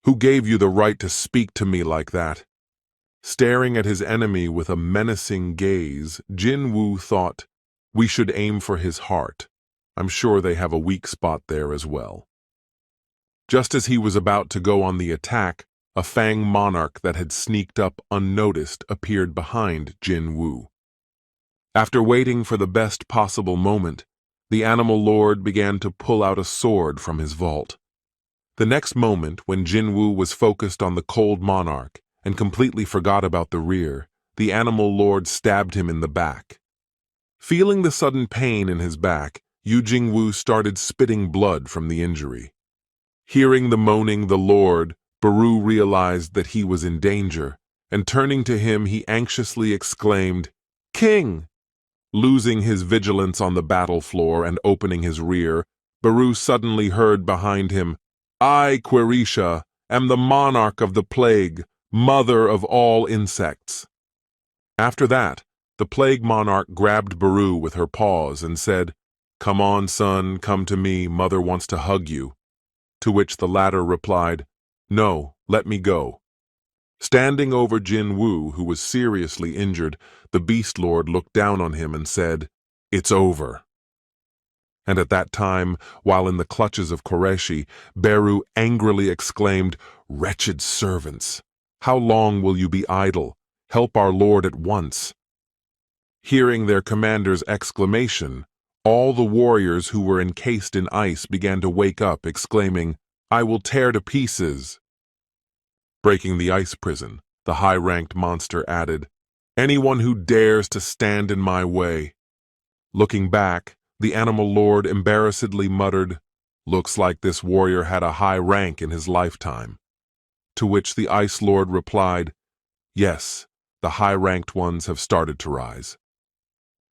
Who gave you the right to speak to me like that?" Staring at his enemy with a menacing gaze, Jinwoo thought, "We should aim for his heart. I'm sure they have a weak spot there as well." Just as he was about to go on the attack, a Fang monarch that had sneaked up unnoticed appeared behind Jinwoo. After waiting for the best possible moment, the animal lord began to pull out a sword from his vault. The next moment, when Jinwoo was focused on the cold monarch and completely forgot about the rear, the animal lord stabbed him in the back. Feeling the sudden pain in his back, Jinwoo started spitting blood from the injury. Hearing the moaning the lord, Baru realized that he was in danger, and turning to him he anxiously exclaimed, "King!" Losing his vigilance on the battle floor and opening his rear, Baru suddenly heard behind him, "I, Querisha, am the monarch of the plague, mother of all insects." After that, the plague monarch grabbed Baru with her paws and said, "Come on, son, come to me, mother wants to hug you." To which the latter replied, "No, let me go." Standing over Jinwoo, who was seriously injured, the Beast Lord looked down on him and said, "It's over." And at that time, while in the clutches of Qureshi, Baru angrily exclaimed, "Wretched servants! How long will you be idle? Help our lord at once." Hearing their commander's exclamation, all the warriors who were encased in ice began to wake up, exclaiming, "I will tear to pieces." Breaking the ice prison, the high-ranked monster added, "Anyone who dares to stand in my way." Looking back, the animal lord embarrassedly muttered, "Looks like this warrior had a high rank in his lifetime." To which the ice lord replied, "Yes, the high-ranked ones have started to rise."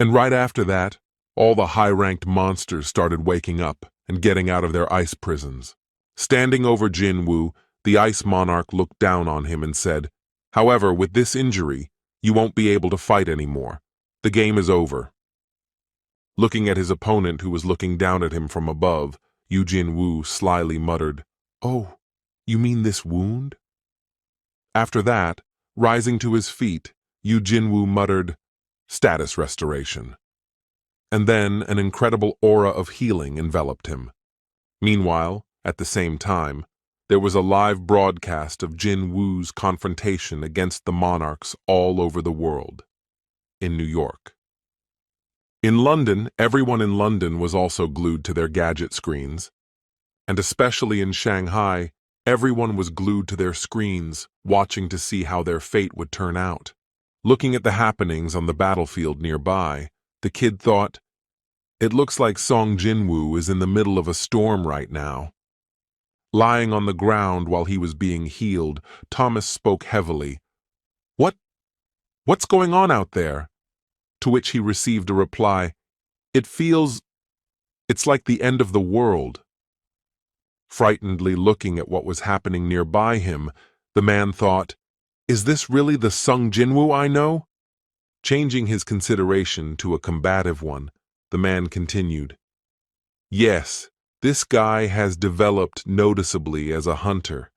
And right after that, all the high-ranked monsters started waking up and getting out of their ice prisons. Standing over Jinwoo, the ice monarch looked down on him and said, "However, with this injury, you won't be able to fight anymore. The game is over." Looking at his opponent who was looking down at him from above, Jinwoo slyly muttered, "Oh, you mean this wound?" After that, rising to his feet, Jinwoo muttered, "Status restoration." And then an incredible aura of healing enveloped him. Meanwhile, at the same time, there was a live broadcast of Jinwoo's confrontation against the monarchs all over the world. In New York. In London, everyone in London was also glued to their gadget screens. And especially in Shanghai, everyone was glued to their screens, watching to see how their fate would turn out. Looking at the happenings on the battlefield nearby, the kid thought, "It looks like Sung Jinwoo is in the middle of a storm right now." Lying on the ground while he was being healed, Thomas spoke heavily. What's going on out there?" To which he received a reply, It's like the end of the world." Frightenedly looking at what was happening nearby him, the man thought, "Is this really the Sung Jinwoo I know?" Changing his consideration to a combative one, the man continued, "Yes, this guy has developed noticeably as a hunter,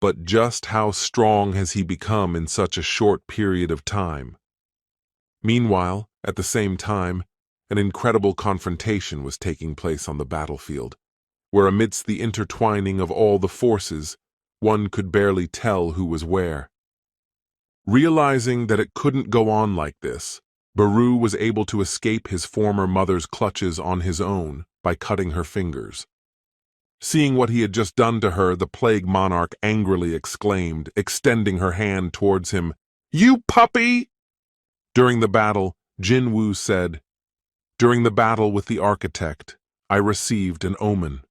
but just how strong has he become in such a short period of time?" Meanwhile, at the same time, an incredible confrontation was taking place on the battlefield, where amidst the intertwining of all the forces, one could barely tell who was where. Realizing that it couldn't go on like this, Baru was able to escape his former mother's clutches on his own by cutting her fingers. Seeing what he had just done to her, the plague monarch angrily exclaimed, extending her hand towards him, "You puppy!" During the battle, Jinwoo said, "During the battle with the architect, I received an omen.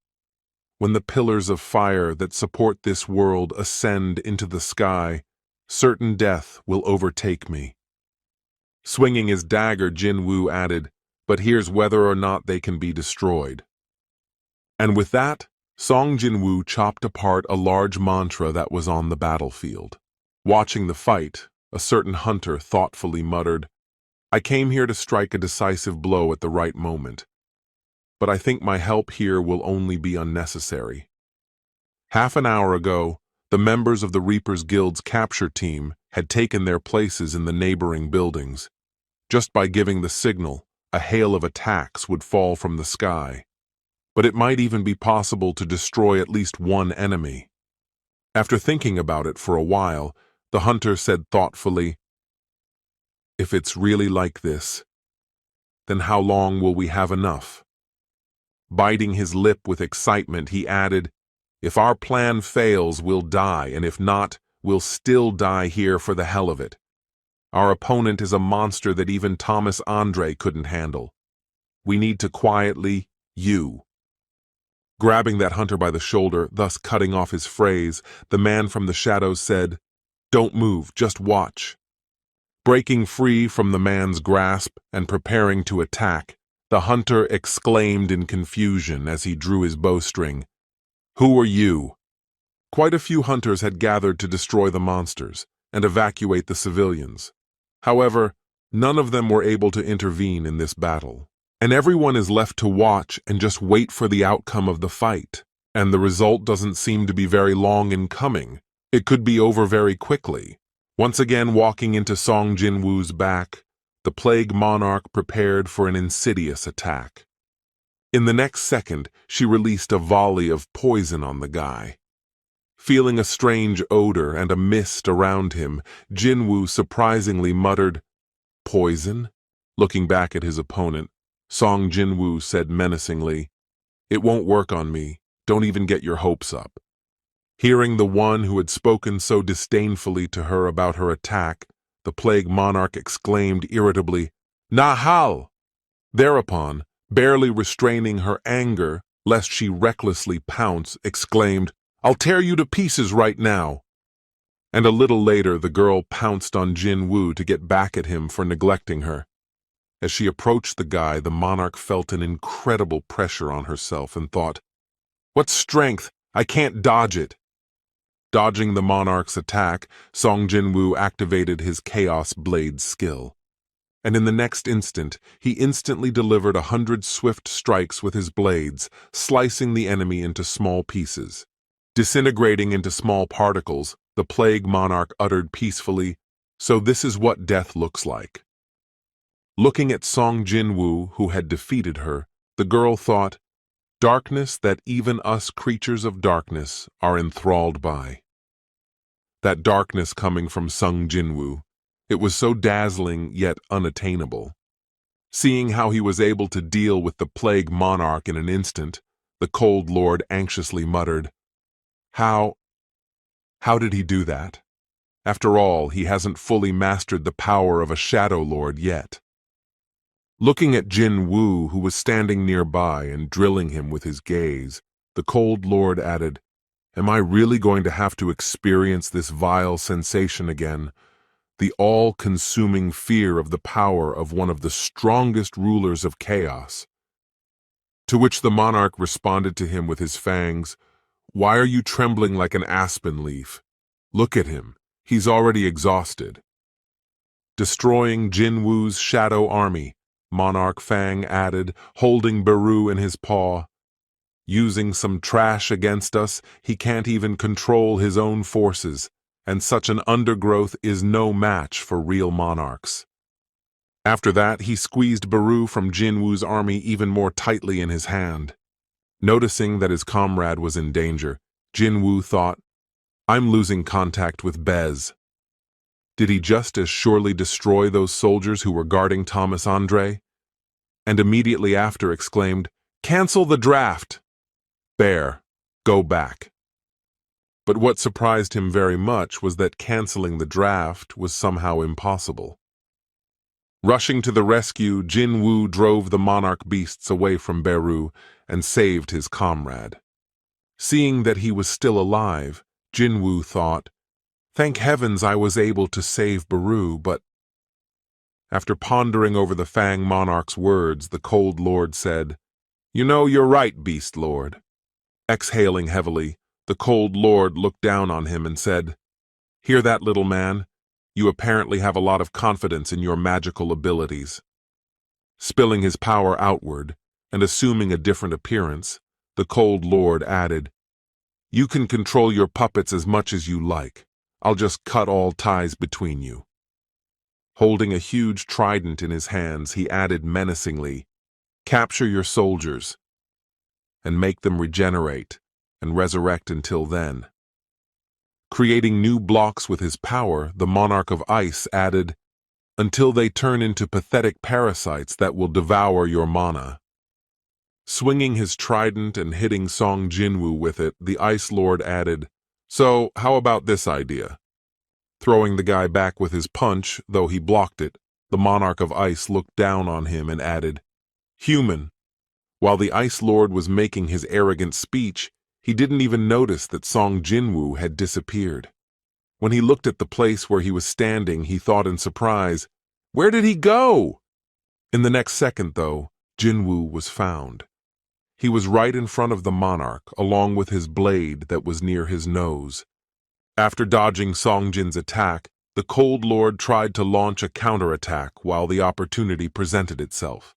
When the pillars of fire that support this world ascend into the sky, certain death will overtake me." Swinging his dagger, Jinwoo added, "But here's whether or not they can be destroyed." And with that, Sung Jinwoo chopped apart a large mantra that was on the battlefield. Watching the fight, a certain hunter thoughtfully muttered, "I came here to strike a decisive blow at the right moment, but I think my help here will only be unnecessary." Half an hour ago, the members of the Reapers Guild's capture team had taken their places in the neighboring buildings. Just by giving the signal, a hail of attacks would fall from the sky. But it might even be possible to destroy at least one enemy. After thinking about it for a while, the hunter said thoughtfully, "If it's really like this, then how long will we have enough?" Biting his lip with excitement, he added, "If our plan fails, we'll die, and if not, we'll still die here for the hell of it. Our opponent is a monster that even Thomas Andre couldn't handle. We need to quietly, Grabbing that hunter by the shoulder, thus cutting off his phrase, the man from the shadows said, "Don't move, just watch." Breaking free from the man's grasp and preparing to attack, the hunter exclaimed in confusion as he drew his bowstring, "Who are you?" Quite a few hunters had gathered to destroy the monsters and evacuate the civilians. However, none of them were able to intervene in this battle. And everyone is left to watch and just wait for the outcome of the fight. And the result doesn't seem to be very long in coming. It could be over very quickly. Once again walking into Sung Jinwoo's back, the plague monarch prepared for an insidious attack. In the next second, she released a volley of poison on the guy. Feeling a strange odor and a mist around him, Jinwoo surprisingly muttered, "Poison?" Looking back at his opponent, Sung Jinwoo said menacingly, "It won't work on me. Don't even get your hopes up." Hearing the one who had spoken so disdainfully to her about her attack, the plague monarch exclaimed irritably, "Nahal!" Thereupon, barely restraining her anger lest she recklessly pounce, exclaimed, "I'll tear you to pieces right now." And a little later the girl pounced on Jinwoo to get back at him for neglecting her. As she approached the guy, the monarch felt an incredible pressure on herself and thought, "What strength! I can't dodge it." Dodging the monarch's attack, Sung Jinwoo activated his Chaos Blade skill. And in the next instant, he instantly delivered 100 swift strikes with his blades, slicing the enemy into small pieces. Disintegrating into small particles, the plague monarch uttered peacefully, "So this is what death looks like." Looking at Sung Jinwoo, who had defeated her, the girl thought, Darkness that even us creatures of darkness are enthralled by. That darkness coming from Sung Jinwoo, it was so dazzling yet unattainable. Seeing how he was able to deal with the plague monarch in an instant, the cold lord anxiously muttered, How did he do that? After all, he hasn't fully mastered the power of a shadow lord yet. Looking at Jin Woo, who was standing nearby and drilling him with his gaze, the cold lord added, Am I really going to have to experience this vile sensation again? The all-consuming fear of the power of one of the strongest rulers of chaos. To which the monarch responded to him with his fangs, Why are you trembling like an aspen leaf? Look at him. He's already exhausted. Destroying Jin Woo's shadow army, Monarch Fang added, holding Baru in his paw. Using some trash against us, he can't even control his own forces, and such an undergrowth is no match for real monarchs. After that, he squeezed Baru from Jin Woo's army even more tightly in his hand. Noticing that his comrade was in danger, Jin Woo thought, I'm losing contact with Bez. Did he just as surely destroy those soldiers who were guarding Thomas Andre? And immediately after exclaimed, Cancel the draft! Bear, go back. But what surprised him very much was that canceling the draft was somehow impossible. Rushing to the rescue, Jin Woo drove the monarch beasts away from Beru and saved his comrade. Seeing that he was still alive, Jin Woo thought, Thank heavens I was able to save Baru, but... After pondering over the Fang monarch's words, the cold lord said, You know, you're right, beast lord. Exhaling heavily, the cold lord looked down on him and said, Hear that, little man? You apparently have a lot of confidence in your magical abilities. Spilling his power outward and assuming a different appearance, the cold lord added, You can control your puppets as much as you like. I'll just cut all ties between you. Holding a huge trident in his hands, he added menacingly, Capture your soldiers and make them regenerate and resurrect until then. Creating new blocks with his power, the monarch of ice added, Until they turn into pathetic parasites that will devour your mana. Swinging his trident and hitting Song Jinwoo with it, the Ice Lord added, So, how about this idea? Throwing the guy back with his punch, though he blocked it, the monarch of ice looked down on him and added, Human. While the Ice Lord was making his arrogant speech, he didn't even notice that Song Jinwoo had disappeared. When he looked at the place where he was standing, he thought in surprise, Where did he go? In the next second, though, Jinwoo was found. He was right in front of the monarch, along with his blade that was near his nose. After dodging Song Jin's attack, the Cold Lord tried to launch a counterattack while the opportunity presented itself.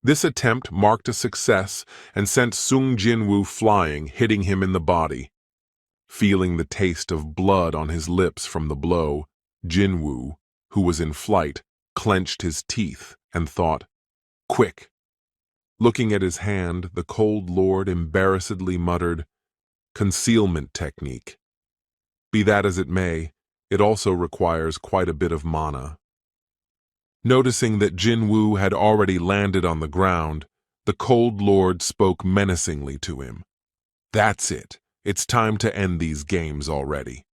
This attempt marked a success and sent Sung Jinwoo flying, hitting him in the body. Feeling the taste of blood on his lips from the blow, Jinwoo, who was in flight, clenched his teeth and thought, Quick! Looking at his hand, the Cold Lord embarrassedly muttered, Concealment technique. Be that as it may, it also requires quite a bit of mana. Noticing that Jinwoo had already landed on the ground, the Cold Lord spoke menacingly to him. That's it. It's time to end these games already.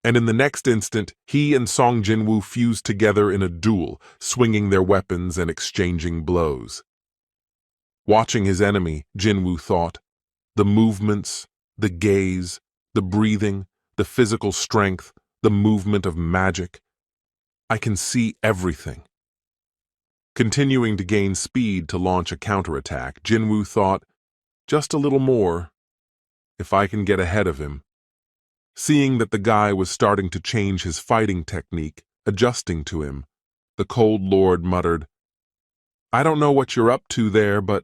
And in the next instant, he and Song Jinwoo fused together in a duel, swinging their weapons and exchanging blows. Watching his enemy, Jinwoo thought, the movements, the gaze, the breathing, the physical strength, the movement of magic. I can see everything. Continuing to gain speed to launch a counterattack, Jinwoo thought, just a little more, if I can get ahead of him. Seeing that the guy was starting to change his fighting technique, adjusting to him, the Cold Lord muttered, I don't know what you're up to there, but...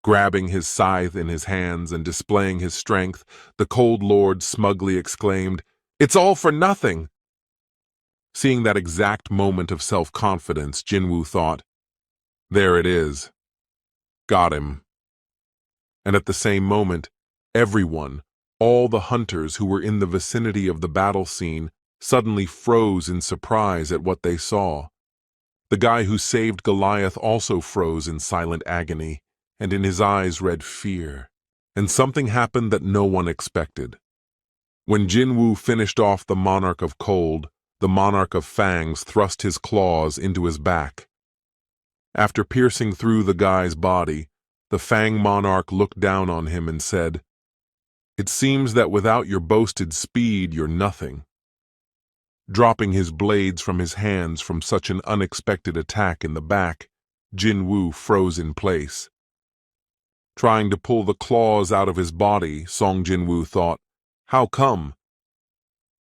Grabbing his scythe in his hands and displaying his strength, the Cold Lord smugly exclaimed, It's all for nothing! Seeing that exact moment of self-confidence, Jinwoo thought, There it is. Got him. and at the same moment, everyone, all the hunters who were in the vicinity of the battle scene, suddenly froze in surprise at what they saw. The guy who saved Goliath also froze in silent agony, and in his eyes read fear. And something happened that no one expected. When Jinwoo finished off the Monarch of Cold, the Monarch of Fangs thrust his claws into his back. After piercing through the guy's body, the Fang Monarch looked down on him and said, "It seems that without your boasted speed, you're nothing." Dropping his blades from his hands from such an unexpected attack in the back, Jinwoo froze in place. Trying to pull the claws out of his body, Sung Jinwoo thought, "How come?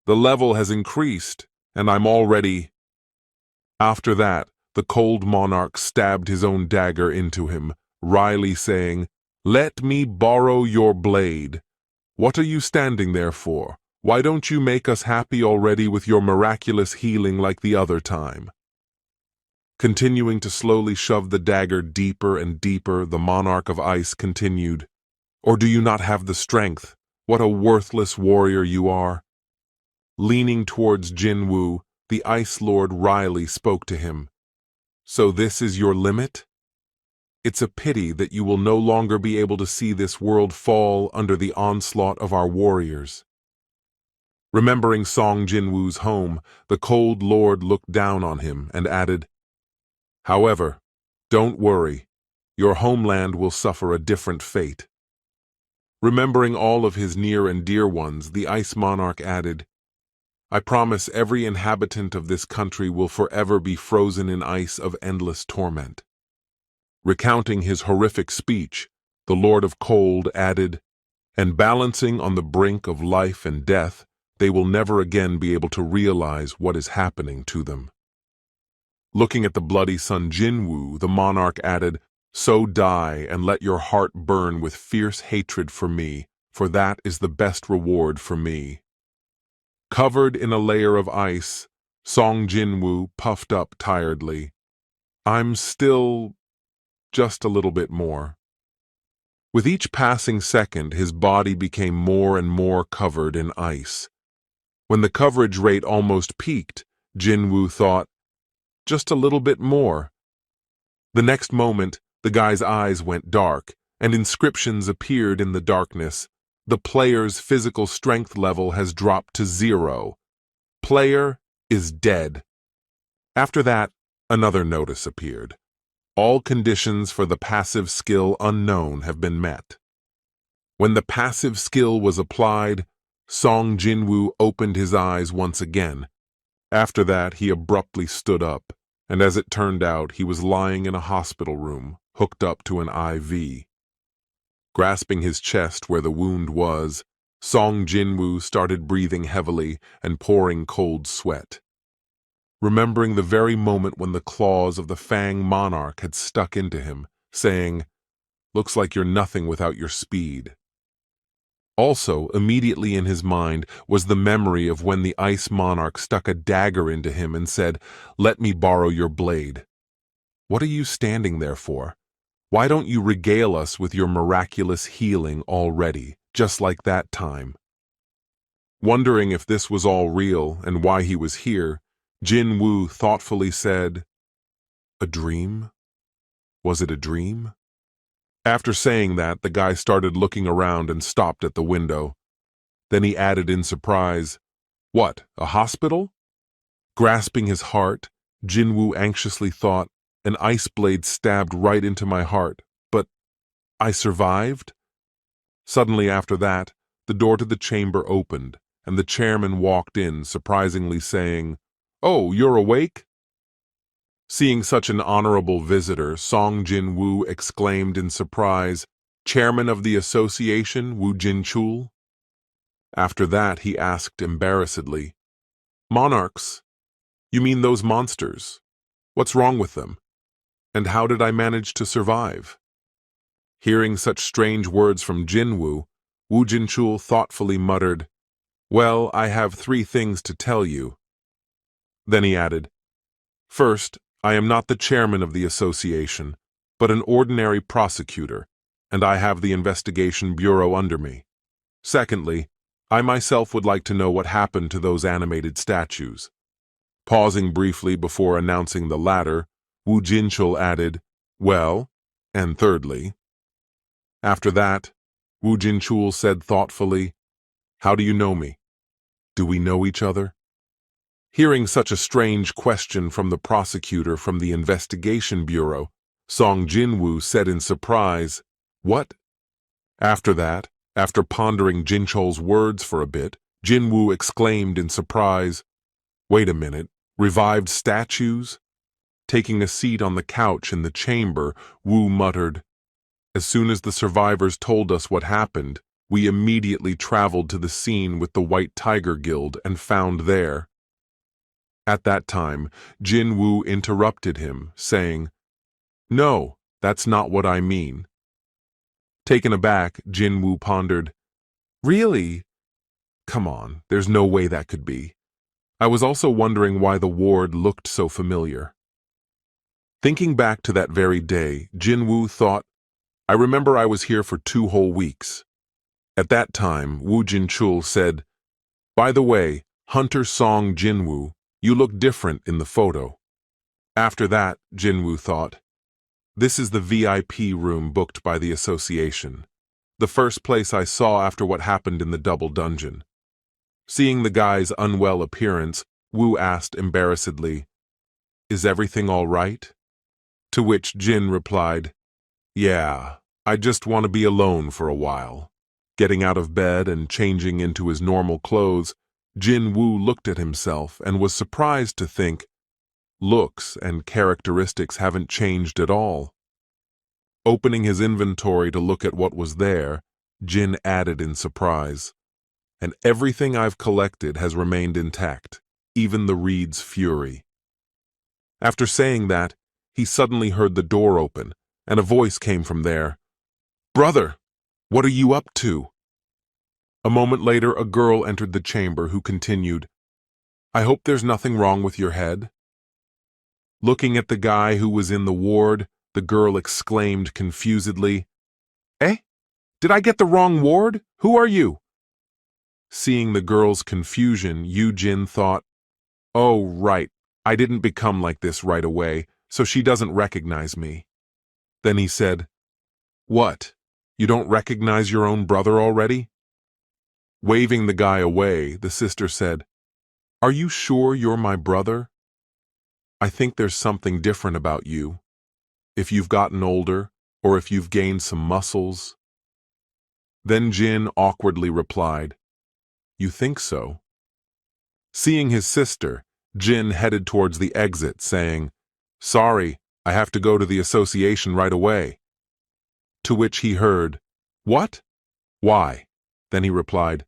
The level has increased, and I'm already—" After that, the cold monarch stabbed his own dagger into him, wryly saying, "Let me borrow your blade. What are you standing there for? Why don't you make us happy already with your miraculous healing like the other time?" Continuing to slowly shove the dagger deeper and deeper, the monarch of ice continued, "Or do you not have the strength? What a worthless warrior you are." Leaning towards Jinwoo, the Ice Lord wryly spoke to him. "So this is your limit? It's a pity that you will no longer be able to see this world fall under the onslaught of our warriors." Remembering Sung Jinwoo's home, the Cold Lord looked down on him and added, "However, don't worry, your homeland will suffer a different fate." Remembering all of his near and dear ones, the Ice Monarch added, "I promise every inhabitant of this country will forever be frozen in ice of endless torment." Recounting his horrific speech, the Lord of Cold added, "And balancing on the brink of life and death, they will never again be able to realize what is happening to them." Looking at the bloody son Jinwoo, the monarch added, "So die and let your heart burn with fierce hatred for me, for that is the best reward for me." Covered in a layer of ice, Sung Jinwoo puffed up tiredly. "I'm still just a little bit more." With each passing second, his body became more and more covered in ice. When the coverage rate almost peaked, Jinwoo thought, "Just a little bit more." The next moment, the guy's eyes went dark, and inscriptions appeared in the darkness. "The player's physical strength level has dropped to 0. Player is dead." After that, another notice appeared. "All conditions for the passive skill unknown have been met." When the passive skill was applied, Sung Jinwoo opened his eyes once again. After that, he abruptly stood up, and as it turned out, he was lying in a hospital room, hooked up to an IV. Grasping his chest where the wound was, Sung Jinwoo started breathing heavily and pouring cold sweat. Remembering the very moment when the claws of the Fang Monarch had stuck into him, saying, "Looks like you're nothing without your speed." Also, immediately in his mind was the memory of when the Ice Monarch stuck a dagger into him and said, "Let me borrow your blade." What are you standing there for? Why don't you regale us with your miraculous healing already, just like that time? Wondering if this was all real and why he was here, Jinwoo thoughtfully said, "A dream? Was it a dream?" After saying that, the guy started looking around and stopped at the window. Then he added in surprise, "What, a hospital?" Grasping his heart, Jinwoo anxiously thought, "An ice blade stabbed right into my heart, but I survived?" Suddenly after that, the door to the chamber opened, and the chairman walked in, surprisingly saying, "Oh, you're awake?" Seeing such an honorable visitor, Sung Jinwoo exclaimed in surprise, "Chairman of the association, Woo Jin-chul?" After that, he asked embarrassedly, "Monarchs? You mean those monsters? What's wrong with them? And how did I manage to survive?" Hearing such strange words from Jinwoo, Woo Jin-chul thoughtfully muttered, "Well, I have 3 things to tell you." Then he added, "First, I am not the chairman of the association, but an ordinary prosecutor, and I have the investigation bureau under me. Secondly, I myself would like to know what happened to those animated statues. Pausing briefly before announcing the latter, Woo Jin-chul added, well, and thirdly. After that, Woo Jin-chul said thoughtfully, how do you know me? Do we know each other? Hearing such a strange question from the prosecutor from the investigation bureau, Sung Jinwoo said in surprise, what? After that, after pondering Jin-chul's words for a bit, Jinwoo exclaimed in surprise, wait a minute, revived statues? Taking a seat on the couch in the chamber, Woo muttered, as soon as the survivors told us what happened, we immediately traveled to the scene with the White Tiger Guild and found there. At that time, Jinwoo interrupted him, saying, no, that's not what I mean. Taken aback, Jinwoo pondered, really? Come on, there's no way that could be. I was also wondering why the ward looked so familiar. Thinking back to that very day, Jinwoo thought, I remember I was here for 2 whole weeks. At that time, Woo Jin-chul said, by the way, Hunter Sung Jinwoo, you look different in the photo. After that, Jinwoo thought, this is the VIP room booked by the association, the first place I saw after what happened in the double dungeon. Seeing the guy's unwell appearance, Woo asked embarrassedly, is everything all right? To which Jin replied, yeah, I just want to be alone for a while. Getting out of bed and changing into his normal clothes, Jin-woo looked at himself and was surprised to think, looks and characteristics haven't changed at all. Opening his inventory to look at what was there, Jin added in surprise, and everything I've collected has remained intact, even the reed's fury. After saying that, he suddenly heard the door open, and a voice came from there. Brother, what are you up to? A moment later, a girl entered the chamber who continued, I hope there's nothing wrong with your head. Looking at the guy who was in the ward, the girl exclaimed confusedly, eh? Did I get the wrong ward? Who are you? Seeing the girl's confusion, Yoo-jin thought, oh, right, I didn't become like this right away, so she doesn't recognize me. Then he said, what? You don't recognize your own brother already? Waving the guy away, the sister said, are you sure you're my brother? I think there's something different about you. If you've gotten older, or if you've gained some muscles. Then Jin awkwardly replied, you think so? Seeing his sister, Jin headed towards the exit, saying, sorry, I have to go to the association right away. To which he heard, what? Why? Then he replied,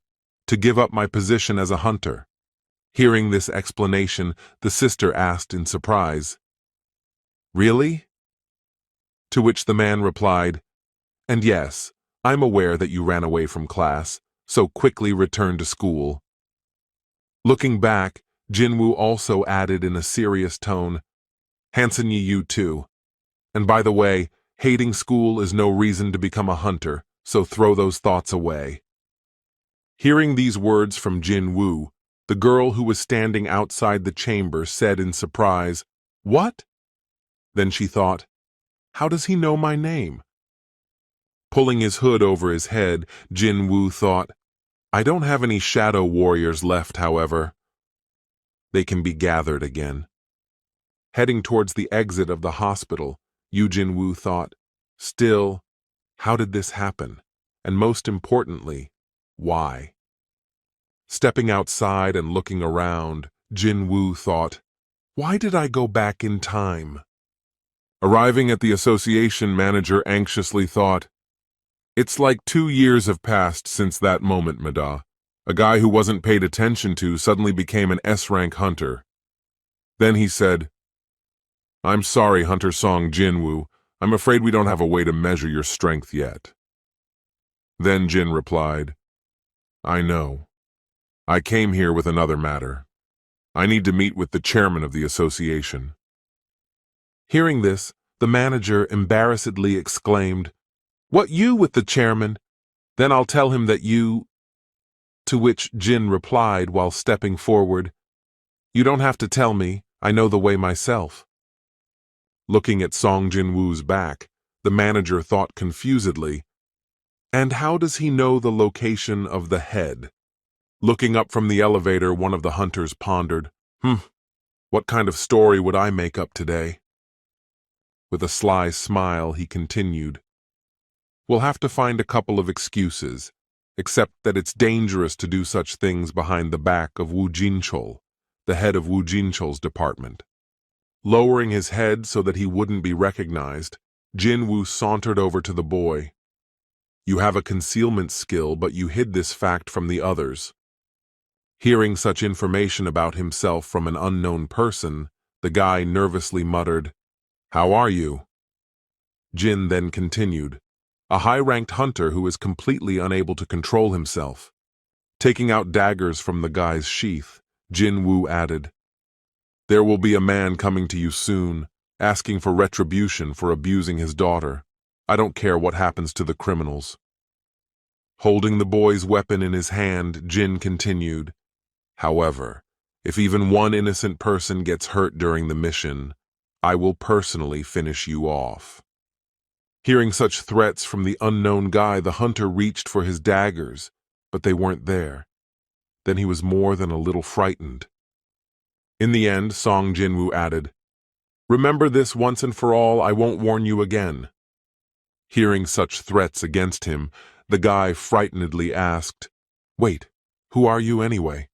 to give up my position as a hunter. Hearing this explanation, the sister asked in surprise, really? To which the man replied, and yes, I'm aware that you ran away from class, so quickly returned to school. Looking back, Jinwoo also added in a serious tone, Hansen you too. And by the way, hating school is no reason to become a hunter, so throw those thoughts away. Hearing these words from Jinwoo, the girl who was standing outside the chamber said in surprise, what? Then she thought, how does he know my name? Pulling his hood over his head, Jinwoo thought, I don't have any shadow warriors left, however. They can be gathered again. Heading towards the exit of the hospital, Yoo Jin-woo thought, still, how did this happen? And most importantly, why? Stepping outside and looking around, Jin-woo thought, why did I go back in time? Arriving at the association, manager anxiously thought, it's like 2 years have passed since that moment, Mada. A guy who wasn't paid attention to suddenly became an S-rank hunter. Then he said, I'm sorry, Hunter Sung Jinwoo. I'm afraid we don't have a way to measure your strength yet. Then Jin replied, I know. I came here with another matter. I need to meet with the chairman of the association. Hearing this, the manager embarrassedly exclaimed, What, you with the chairman? Then I'll tell him that you— To which Jin replied while stepping forward, You don't have to tell me, I know the way myself. Looking at Sung Jinwoo's back, the manager thought confusedly, And how does he know the location of the head? Looking up from the elevator, one of the hunters pondered, What kind of story would I make up today? With a sly smile, he continued, We'll have to find a couple of excuses, except that it's dangerous to do such things behind the back of Woo Jinchol, the head of Woo Jinchol's department. Lowering his head so that he wouldn't be recognized, Jinwoo sauntered over to the boy. You have a concealment skill, but you hid this fact from the others. Hearing such information about himself from an unknown person, the guy nervously muttered, How are you? Jin then continued, A high-ranked hunter who is completely unable to control himself. Taking out daggers from the guy's sheath, Jinwoo added, There will be a man coming to you soon, asking for retribution for abusing his daughter. I don't care what happens to the criminals. Holding the boy's weapon in his hand, Jin continued, However, if even one innocent person gets hurt during the mission, I will personally finish you off. Hearing such threats from the unknown guy, the hunter reached for his daggers, but they weren't there. Then he was more than a little frightened. In the end, Sung Jinwoo added, Remember this once and for all, I won't warn you again. Hearing such threats against him, the guy frightenedly asked, Wait, who are you anyway?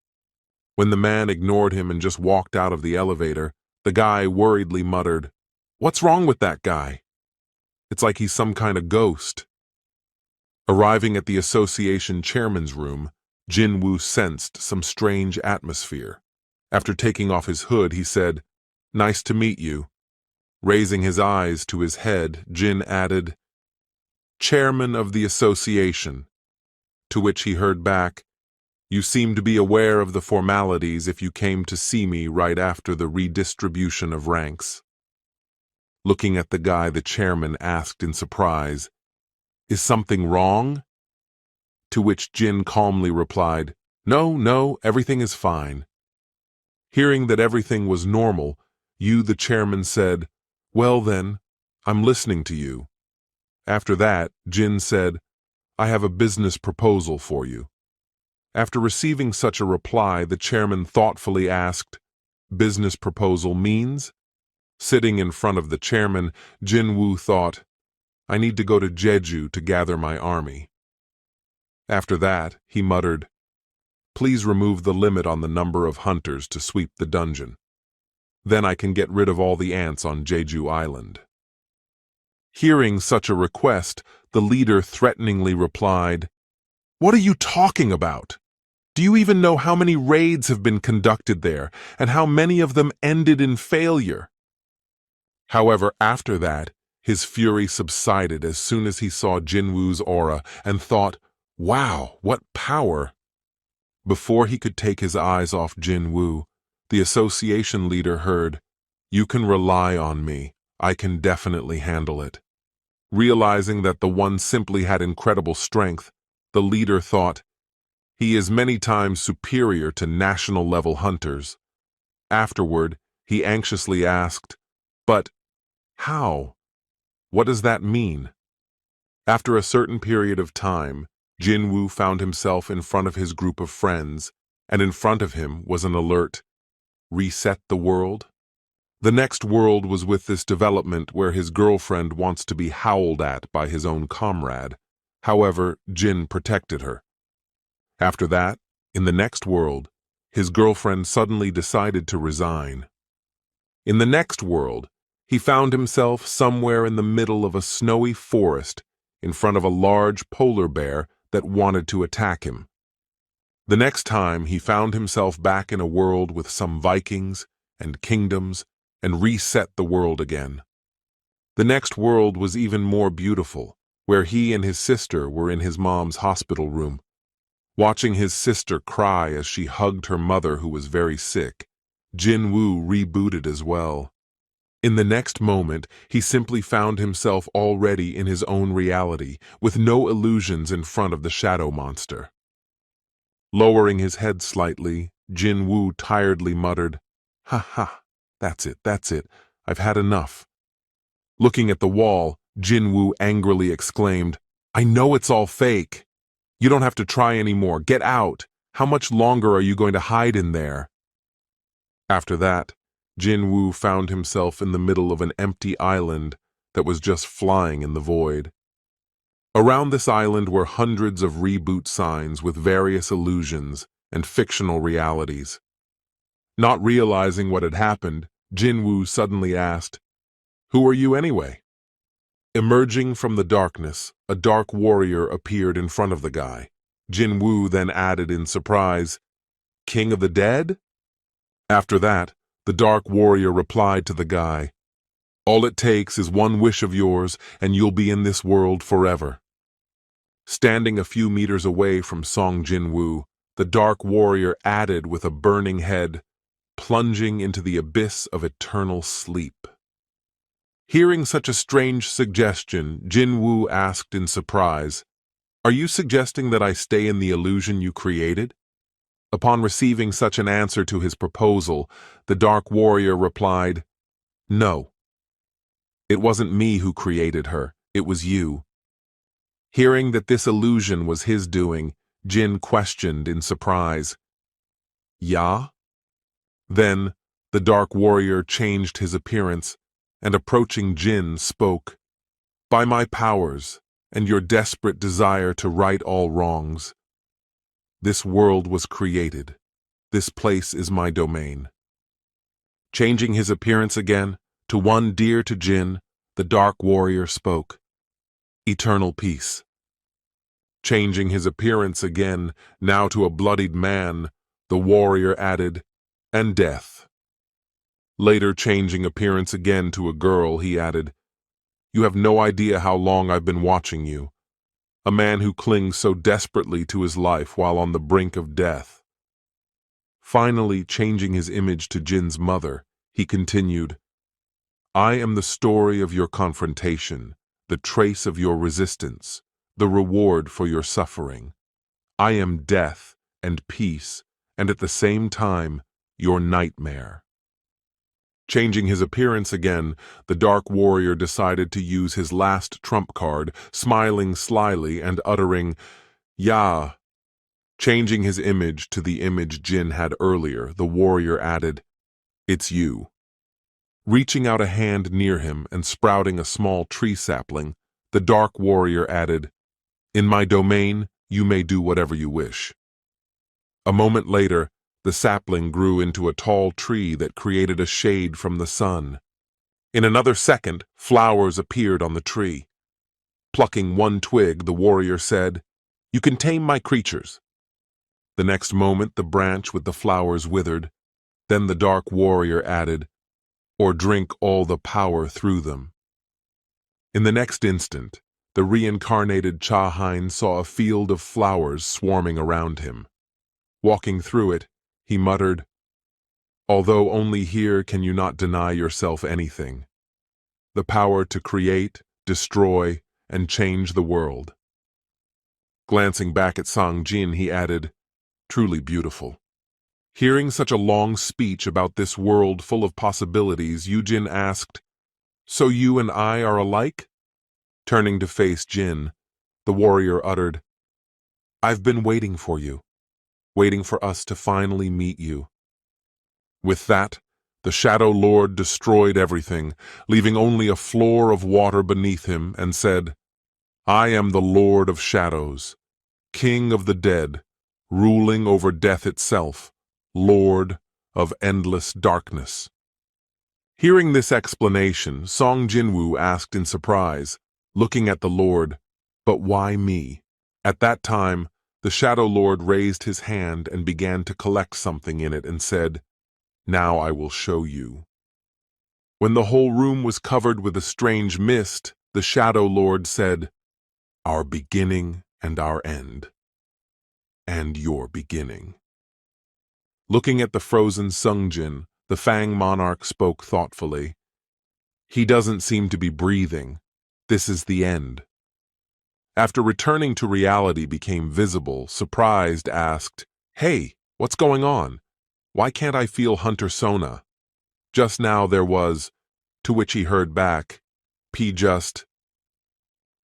When the man ignored him and just walked out of the elevator, the guy worriedly muttered, What's wrong with that guy? It's like he's some kind of ghost. Arriving at the association chairman's room, Jinwoo sensed some strange atmosphere. After taking off his hood, he said, Nice to meet you. Raising his eyes to his head, Jin added, Chairman of the association. To which he heard back, You seem to be aware of the formalities if you came to see me right after the redistribution of ranks. Looking at the guy, the chairman asked in surprise, Is something wrong? To which Jin calmly replied, No, everything is fine. Hearing that everything was normal, the chairman said, Well then, I'm listening to you. After that, Jin said, I have a business proposal for you. After receiving such a reply, the chairman thoughtfully asked, Business proposal means? Sitting in front of the chairman, Jinwoo thought, I need to go to Jeju to gather my army. After that, he muttered, Please remove the limit on the number of hunters to sweep the dungeon. Then I can get rid of all the ants on Jeju Island. Hearing such a request, the leader threateningly replied, What are you talking about? Do you even know how many raids have been conducted there, and how many of them ended in failure? However, after that, his fury subsided as soon as he saw Jinwoo's aura and thought, Wow, what power! Before he could take his eyes off Jinwoo, the association leader heard, You can rely on me. I can definitely handle it. Realizing that the one simply had incredible strength, the leader thought, He is many times superior to national-level hunters. Afterward, he anxiously asked, But how? What does that mean? After a certain period of time, Jinwoo found himself in front of his group of friends, and in front of him was an alert, Reset the world? The next world was with this development where his girlfriend wants to be howled at by his own comrade. However, Jin protected her. After that, in the next world, his girlfriend suddenly decided to resign. In the next world, he found himself somewhere in the middle of a snowy forest in front of a large polar bear that wanted to attack him. The next time, he found himself back in a world with some Vikings and kingdoms and reset the world again. The next world was even more beautiful, where he and his sister were in his mom's hospital room. Watching his sister cry as she hugged her mother who was very sick, Jinwoo rebooted as well. In the next moment, he simply found himself already in his own reality, with no illusions in front of the shadow monster. Lowering his head slightly, Jinwoo tiredly muttered, "Ha ha, that's it, I've had enough." Looking at the wall, Jinwoo angrily exclaimed, "I know it's all fake. You don't have to try anymore. Get out. How much longer are you going to hide in there?" After that, Jinwoo found himself in the middle of an empty island that was just flying in the void. Around this island were hundreds of reboot signs with various illusions and fictional realities. Not realizing what had happened, Jinwoo suddenly asked, "Who are you anyway?" Emerging from the darkness, a dark warrior appeared in front of the guy. Jinwoo then added in surprise, "King of the Dead?" After that, the dark warrior replied to the guy, "All it takes is one wish of yours, and you'll be in this world forever." Standing a few meters away from Sung Jinwoo, the dark warrior added with a burning head, "Plunging into the abyss of eternal sleep." Hearing such a strange suggestion, Jinwoo asked in surprise, "Are you suggesting that I stay in the illusion you created?" Upon receiving such an answer to his proposal, the dark warrior replied, "No. It wasn't me who created her, it was you." Hearing that this illusion was his doing, Jin questioned in surprise, "Ya?" Then, the dark warrior changed his appearance, and approaching Jin spoke, "By my powers, and your desperate desire to right all wrongs, this world was created. This place is my domain." Changing his appearance again, to one dear to Jin, the dark warrior spoke, "Eternal peace." Changing his appearance again, now to a bloodied man, the warrior added, "And death." Later changing appearance again to a girl, he added, "You have no idea how long I've been watching you. A man who clings so desperately to his life while on the brink of death." Finally changing his image to Jin's mother, he continued, "I am the story of your confrontation, the trace of your resistance, the reward for your suffering. I am death and peace, and at the same time, your nightmare." Changing his appearance again, the dark warrior decided to use his last trump card, smiling slyly and uttering, "Ya." Changing his image to the image Jin had earlier, the warrior added, "It's you." Reaching out a hand near him and sprouting a small tree sapling, the dark warrior added, "In my domain, you may do whatever you wish." A moment later, the sapling grew into a tall tree that created a shade from the sun. In another second, flowers appeared on the tree. Plucking one twig, the warrior said, "You can tame my creatures." The next moment, the branch with the flowers withered. Then the dark warrior added, "Or drink all the power through them." In the next instant, the reincarnated Cha-Hein saw a field of flowers swarming around him. Walking through it, he muttered, "Although only here can you not deny yourself anything. The power to create, destroy, and change the world." Glancing back at Sang Jin, he added, "Truly beautiful." Hearing such a long speech about this world full of possibilities, Yujin asked, "So you and I are alike?" Turning to face Jin, the warrior uttered, "I've been waiting for you, waiting for us to finally meet you." With that, the Shadow Lord destroyed everything, leaving only a floor of water beneath him, and said, "I am the Lord of Shadows, King of the Dead, ruling over death itself, Lord of endless darkness." Hearing this explanation, Sung Jinwoo asked in surprise, looking at the Lord, "But why me?" At that time, the Shadow Lord raised his hand and began to collect something in it and said, "Now I will show you." When the whole room was covered with a strange mist, the Shadow Lord said, "Our beginning and our end, and your beginning." Looking at the frozen Sungjin, the Fang monarch spoke thoughtfully, He doesn't seem to be breathing. This is the end. After returning to reality became visible, surprised, asked, "Hey, what's going on? Why can't I feel Hunter Sona?" Just now there was, to which he heard back, "P just."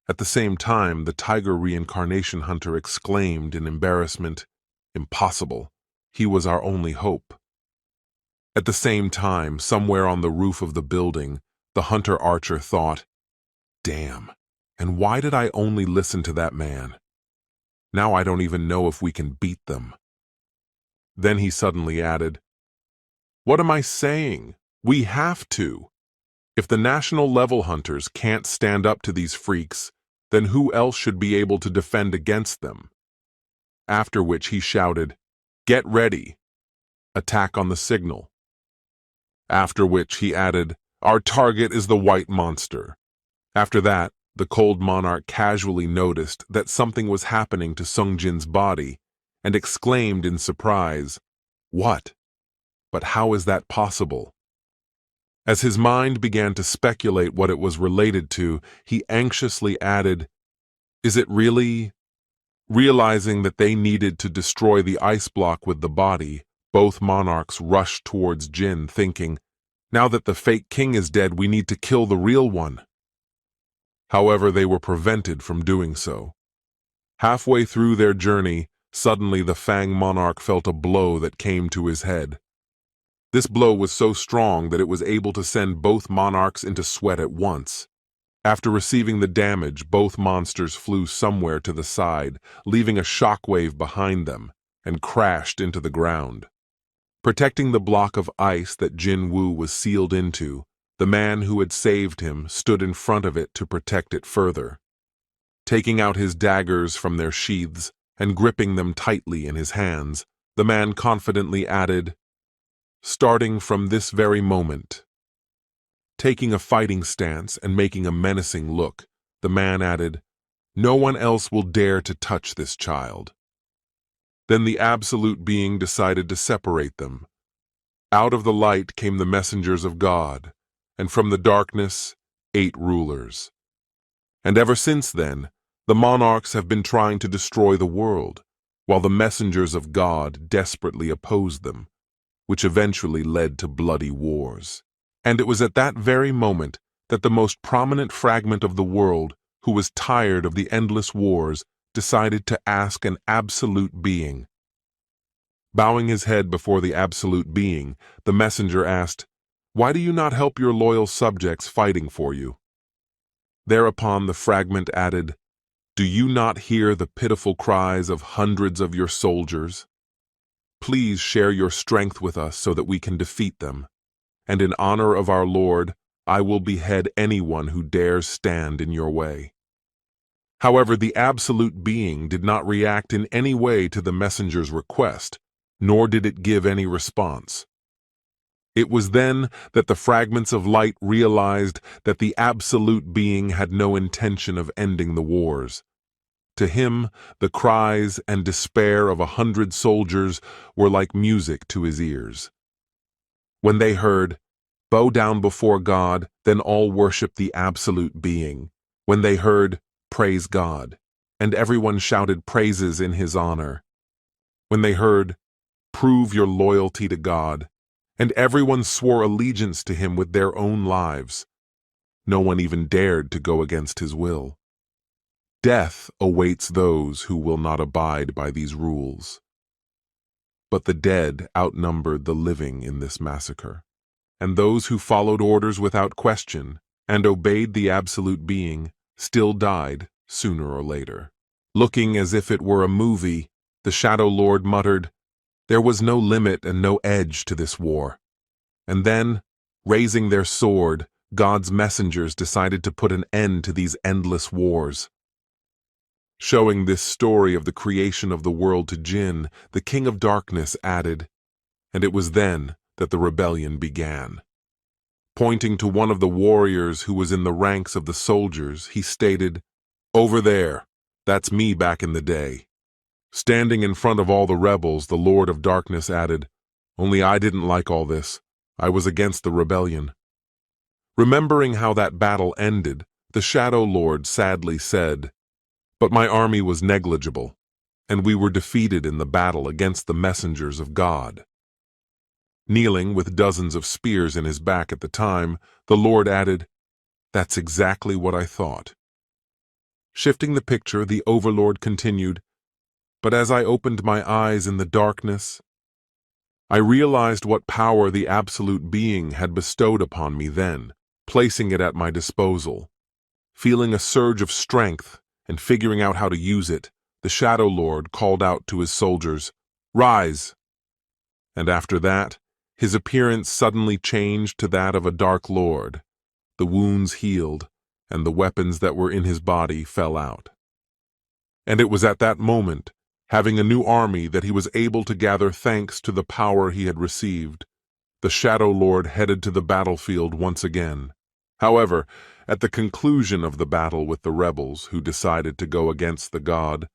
At the same time, the tiger reincarnation hunter exclaimed in embarrassment, "Impossible. He was our only hope." At the same time, somewhere on the roof of the building, the hunter-archer thought, "Damn, and why did I only listen to that man? Now I don't even know if we can beat them." Then he suddenly added, "What am I saying? We have to. If the national level hunters can't stand up to these freaks, then who else should be able to defend against them?" After which he shouted, "Get ready. Attack on the signal." After which he added, "Our target is the white monster." After that, the cold monarch casually noticed that something was happening to Sung Jin's body and exclaimed in surprise, "What? But how is that possible?" As his mind began to speculate what it was related to, he anxiously added, "Is it really?" Realizing that they needed to destroy the ice block with the body, both monarchs rushed towards Jin, thinking, "Now that the fake king is dead, we need to kill the real one." However, they were prevented from doing so. Halfway through their journey, suddenly the Fang monarch felt a blow that came to his head. This blow was so strong that it was able to send both monarchs into sweat at once. After receiving the damage, both monsters flew somewhere to the side, leaving a shockwave behind them, and crashed into the ground. Protecting the block of ice that Jinwoo was sealed into, the man who had saved him stood in front of it to protect it further. Taking out his daggers from their sheaths and gripping them tightly in his hands, the man confidently added, "Starting from this very moment." Taking a fighting stance and making a menacing look, the man added, "No one else will dare to touch this child." Then the absolute being decided to separate them. Out of the light came the messengers of God, and from the darkness, 8 rulers. And ever since then, the monarchs have been trying to destroy the world, while the messengers of God desperately opposed them, which eventually led to bloody wars. And it was at that very moment that the most prominent fragment of the world, who was tired of the endless wars, decided to ask an absolute being. Bowing his head before the absolute being, the messenger asked, "Why do you not help your loyal subjects fighting for you?" Thereupon the fragment added, "Do you not hear the pitiful cries of hundreds of your soldiers? Please share your strength with us so that we can defeat them. And in honor of our Lord, I will behead anyone who dares stand in your way." However, the absolute being did not react in any way to the messenger's request, nor did it give any response. It was then that the fragments of light realized that the absolute being had no intention of ending the wars. To him, the cries and despair of 100 soldiers were like music to his ears. When they heard, "Bow down before God, then all worship the absolute being." When they heard, "Praise God," and everyone shouted praises in his honor. When they heard, "Prove your loyalty to God," and everyone swore allegiance to him with their own lives. No one even dared to go against his will. Death awaits those who will not abide by these rules. But the dead outnumbered the living in this massacre, and those who followed orders without question and obeyed the absolute being still died sooner or later. Looking as if it were a movie, the Shadow Lord muttered, "There was no limit and no edge to this war." And then, raising their sword, God's messengers decided to put an end to these endless wars. Showing this story of the creation of the world to Jin, the King of Darkness added, "And it was then that the rebellion began." Pointing to one of the warriors who was in the ranks of the soldiers, he stated, "Over there, that's me back in the day." Standing in front of all the rebels, the Lord of Darkness added, "Only I didn't like all this. I was against the rebellion." Remembering how that battle ended, the Shadow Lord sadly said, "But my army was negligible, and we were defeated in the battle against the messengers of God." Kneeling with dozens of spears in his back at the time, the Lord added, "That's exactly what I thought." Shifting the picture, the Overlord continued, "But as I opened my eyes in the darkness, I realized what power the Absolute Being had bestowed upon me then, placing it at my disposal. Feeling a surge of strength and figuring out how to use it, the Shadow Lord called out to his soldiers, 'Rise!' And after that, his appearance suddenly changed to that of a Dark Lord. The wounds healed, and the weapons that were in his body fell out. And it was at that moment, having a new army, that he was able to gather thanks to the power he had received. The Shadow Lord headed to the battlefield once again. However, at the conclusion of the battle with the rebels who decided to go against the god,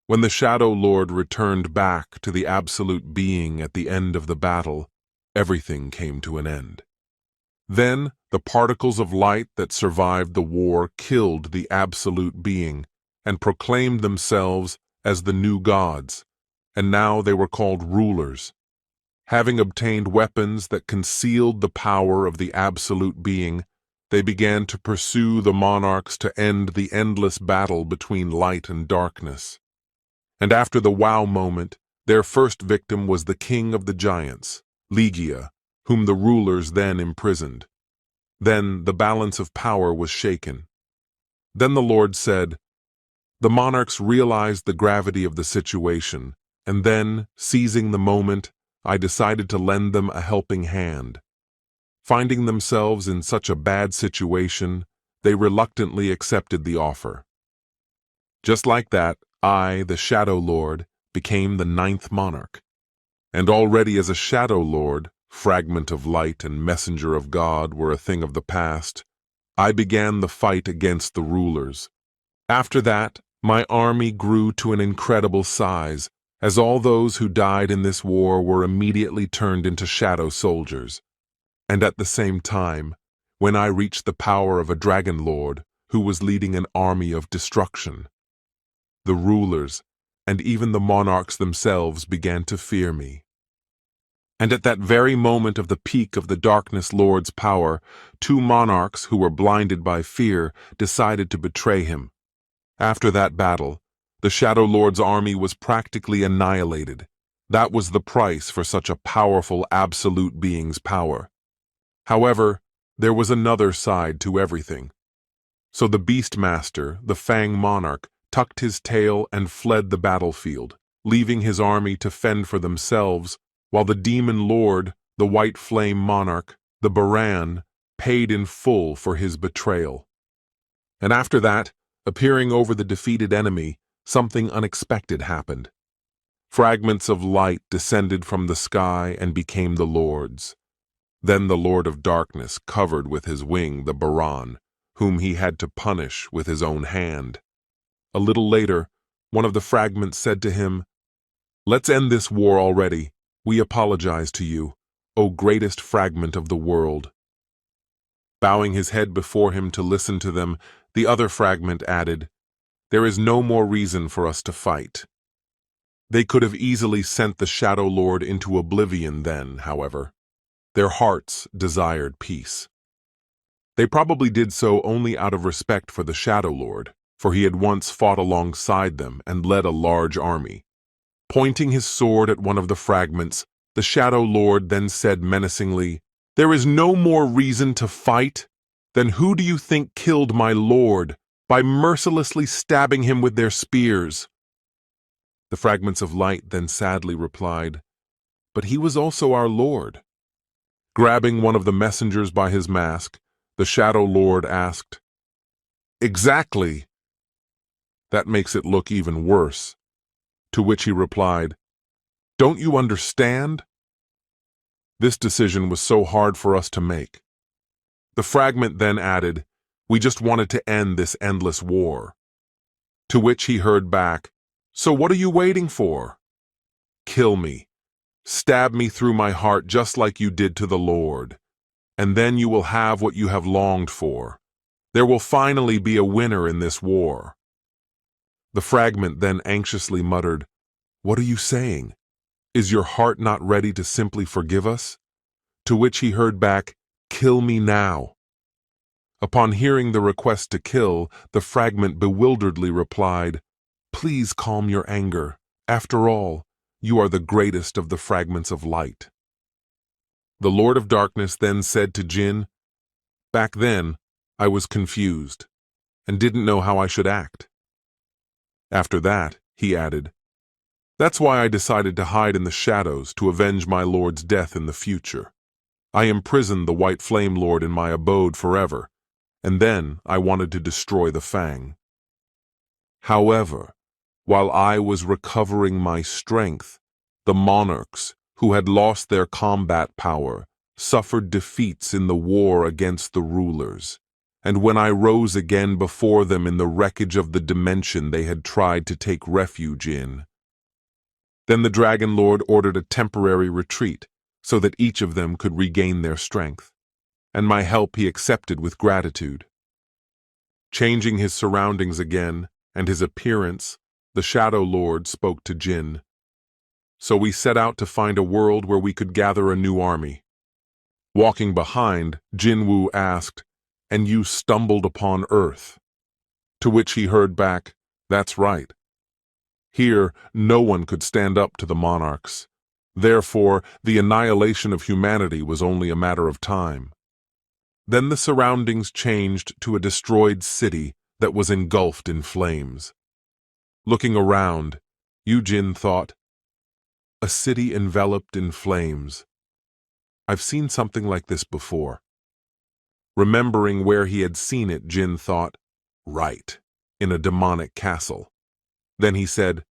when the Shadow Lord returned back to the Absolute Being at the end of the battle, everything came to an end. Then, the particles of light that survived the war killed the Absolute Being and proclaimed themselves as the new gods, and now they were called rulers. Having obtained weapons that concealed the power of the Absolute Being, they began to pursue the monarchs to end the endless battle between light and darkness. And after the wow moment, their first victim was the king of the giants, Legia, whom the rulers then imprisoned. Then the balance of power was shaken. Then the Lord said, "The monarchs realized the gravity of the situation, and then, seizing the moment, I decided to lend them a helping hand." Finding themselves in such a bad situation, they reluctantly accepted the offer. Just like that, I, the Shadow Lord, became the 9th monarch. And already as a Shadow Lord, fragment of light and messenger of God were a thing of the past, I began the fight against the rulers. After that, my army grew to an incredible size, as all those who died in this war were immediately turned into shadow soldiers. And at the same time, when I reached the power of a dragon lord who was leading an army of destruction, the rulers and even the monarchs themselves began to fear me. And at that very moment of the peak of the Darkness Lord's power, 2 monarchs who were blinded by fear decided to betray him. After that battle, the Shadow Lord's army was practically annihilated. That was the price for such a powerful Absolute Being's power. However, there was another side to everything. So the Beastmaster, the Fang Monarch, tucked his tail and fled the battlefield, leaving his army to fend for themselves, while the Demon Lord, the White Flame Monarch, the Baran, paid in full for his betrayal. And after that, appearing over the defeated enemy, something unexpected happened. Fragments of light descended from the sky and became the Lord's. Then the Lord of Darkness covered with his wing the Baran, whom he had to punish with his own hand. A little later, one of the fragments said to him, "Let's end this war already. We apologize to you, O greatest fragment of the world." Bowing his head before him to listen to them, the other fragment added, "There is no more reason for us to fight." They could have easily sent the Shadow Lord into oblivion then, however. Their hearts desired peace. They probably did so only out of respect for the Shadow Lord, for he had once fought alongside them and led a large army. Pointing his sword at one of the fragments, the Shadow Lord then said menacingly, "There is no more reason to fight? Then who do you think killed my lord by mercilessly stabbing him with their spears?" The fragments of light then sadly replied, "But he was also our lord." Grabbing one of the messengers by his mask, the Shadow Lord asked, "Exactly. That makes it look even worse." To which he replied, "Don't you understand? This decision was so hard for us to make." The fragment then added, "We just wanted to end this endless war." To which he heard back, "So what are you waiting for? Kill me. Stab me through my heart just like you did to the Lord. and then you will have what you have longed for. There will finally be a winner in this war." The fragment then anxiously muttered, "What are you saying? Is your heart not ready to simply forgive us?" To which he heard back, "Kill me now." Upon hearing the request to kill, the fragment bewilderedly replied, "Please calm your anger. After all, you are the greatest of the fragments of light." The Lord of Darkness then said to Jin, "Back then, I was confused and didn't know how I should act." After that, he added, "That's why I decided to hide in the shadows to avenge my lord's death in the future. I imprisoned the White Flame Lord in my abode forever, and then I wanted to destroy the Fang. However, while I was recovering my strength, the monarchs, who had lost their combat power, suffered defeats in the war against the rulers, and when I rose again before them in the wreckage of the dimension they had tried to take refuge in, then the Dragon Lord ordered a temporary retreat so that each of them could regain their strength, and my help he accepted with gratitude. Changing his surroundings again and his appearance, the Shadow Lord spoke to Jin. So we set out to find a world where we could gather a new army. Walking behind, Jinwoo asked, "And you stumbled upon Earth?" To which he heard back, "That's right. Here, no one could stand up to the monarchs. Therefore, the annihilation of humanity was only a matter of time." Then the surroundings changed to a destroyed city that was engulfed in flames. Looking around, Yujin thought, "A city enveloped in flames. I've seen something like this before." Remembering where he had seen it, Jin thought, "Right, in a demonic castle." Then he said,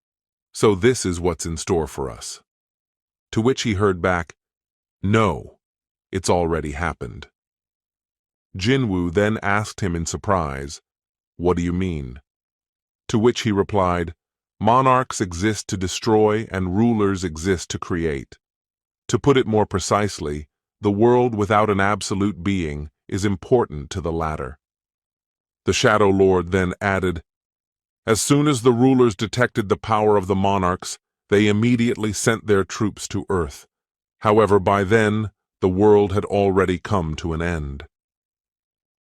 "So this is what's in store for us." To which he heard back, "No, it's already happened." Jinwoo then asked him in surprise, "What do you mean?" To which he replied, "Monarchs exist to destroy and rulers exist to create. To put it more precisely, the world without an absolute being is important to the latter." The Shadow Lord then added, "As soon as the rulers detected the power of the monarchs, they immediately sent their troops to Earth. However, by then, the world had already come to an end."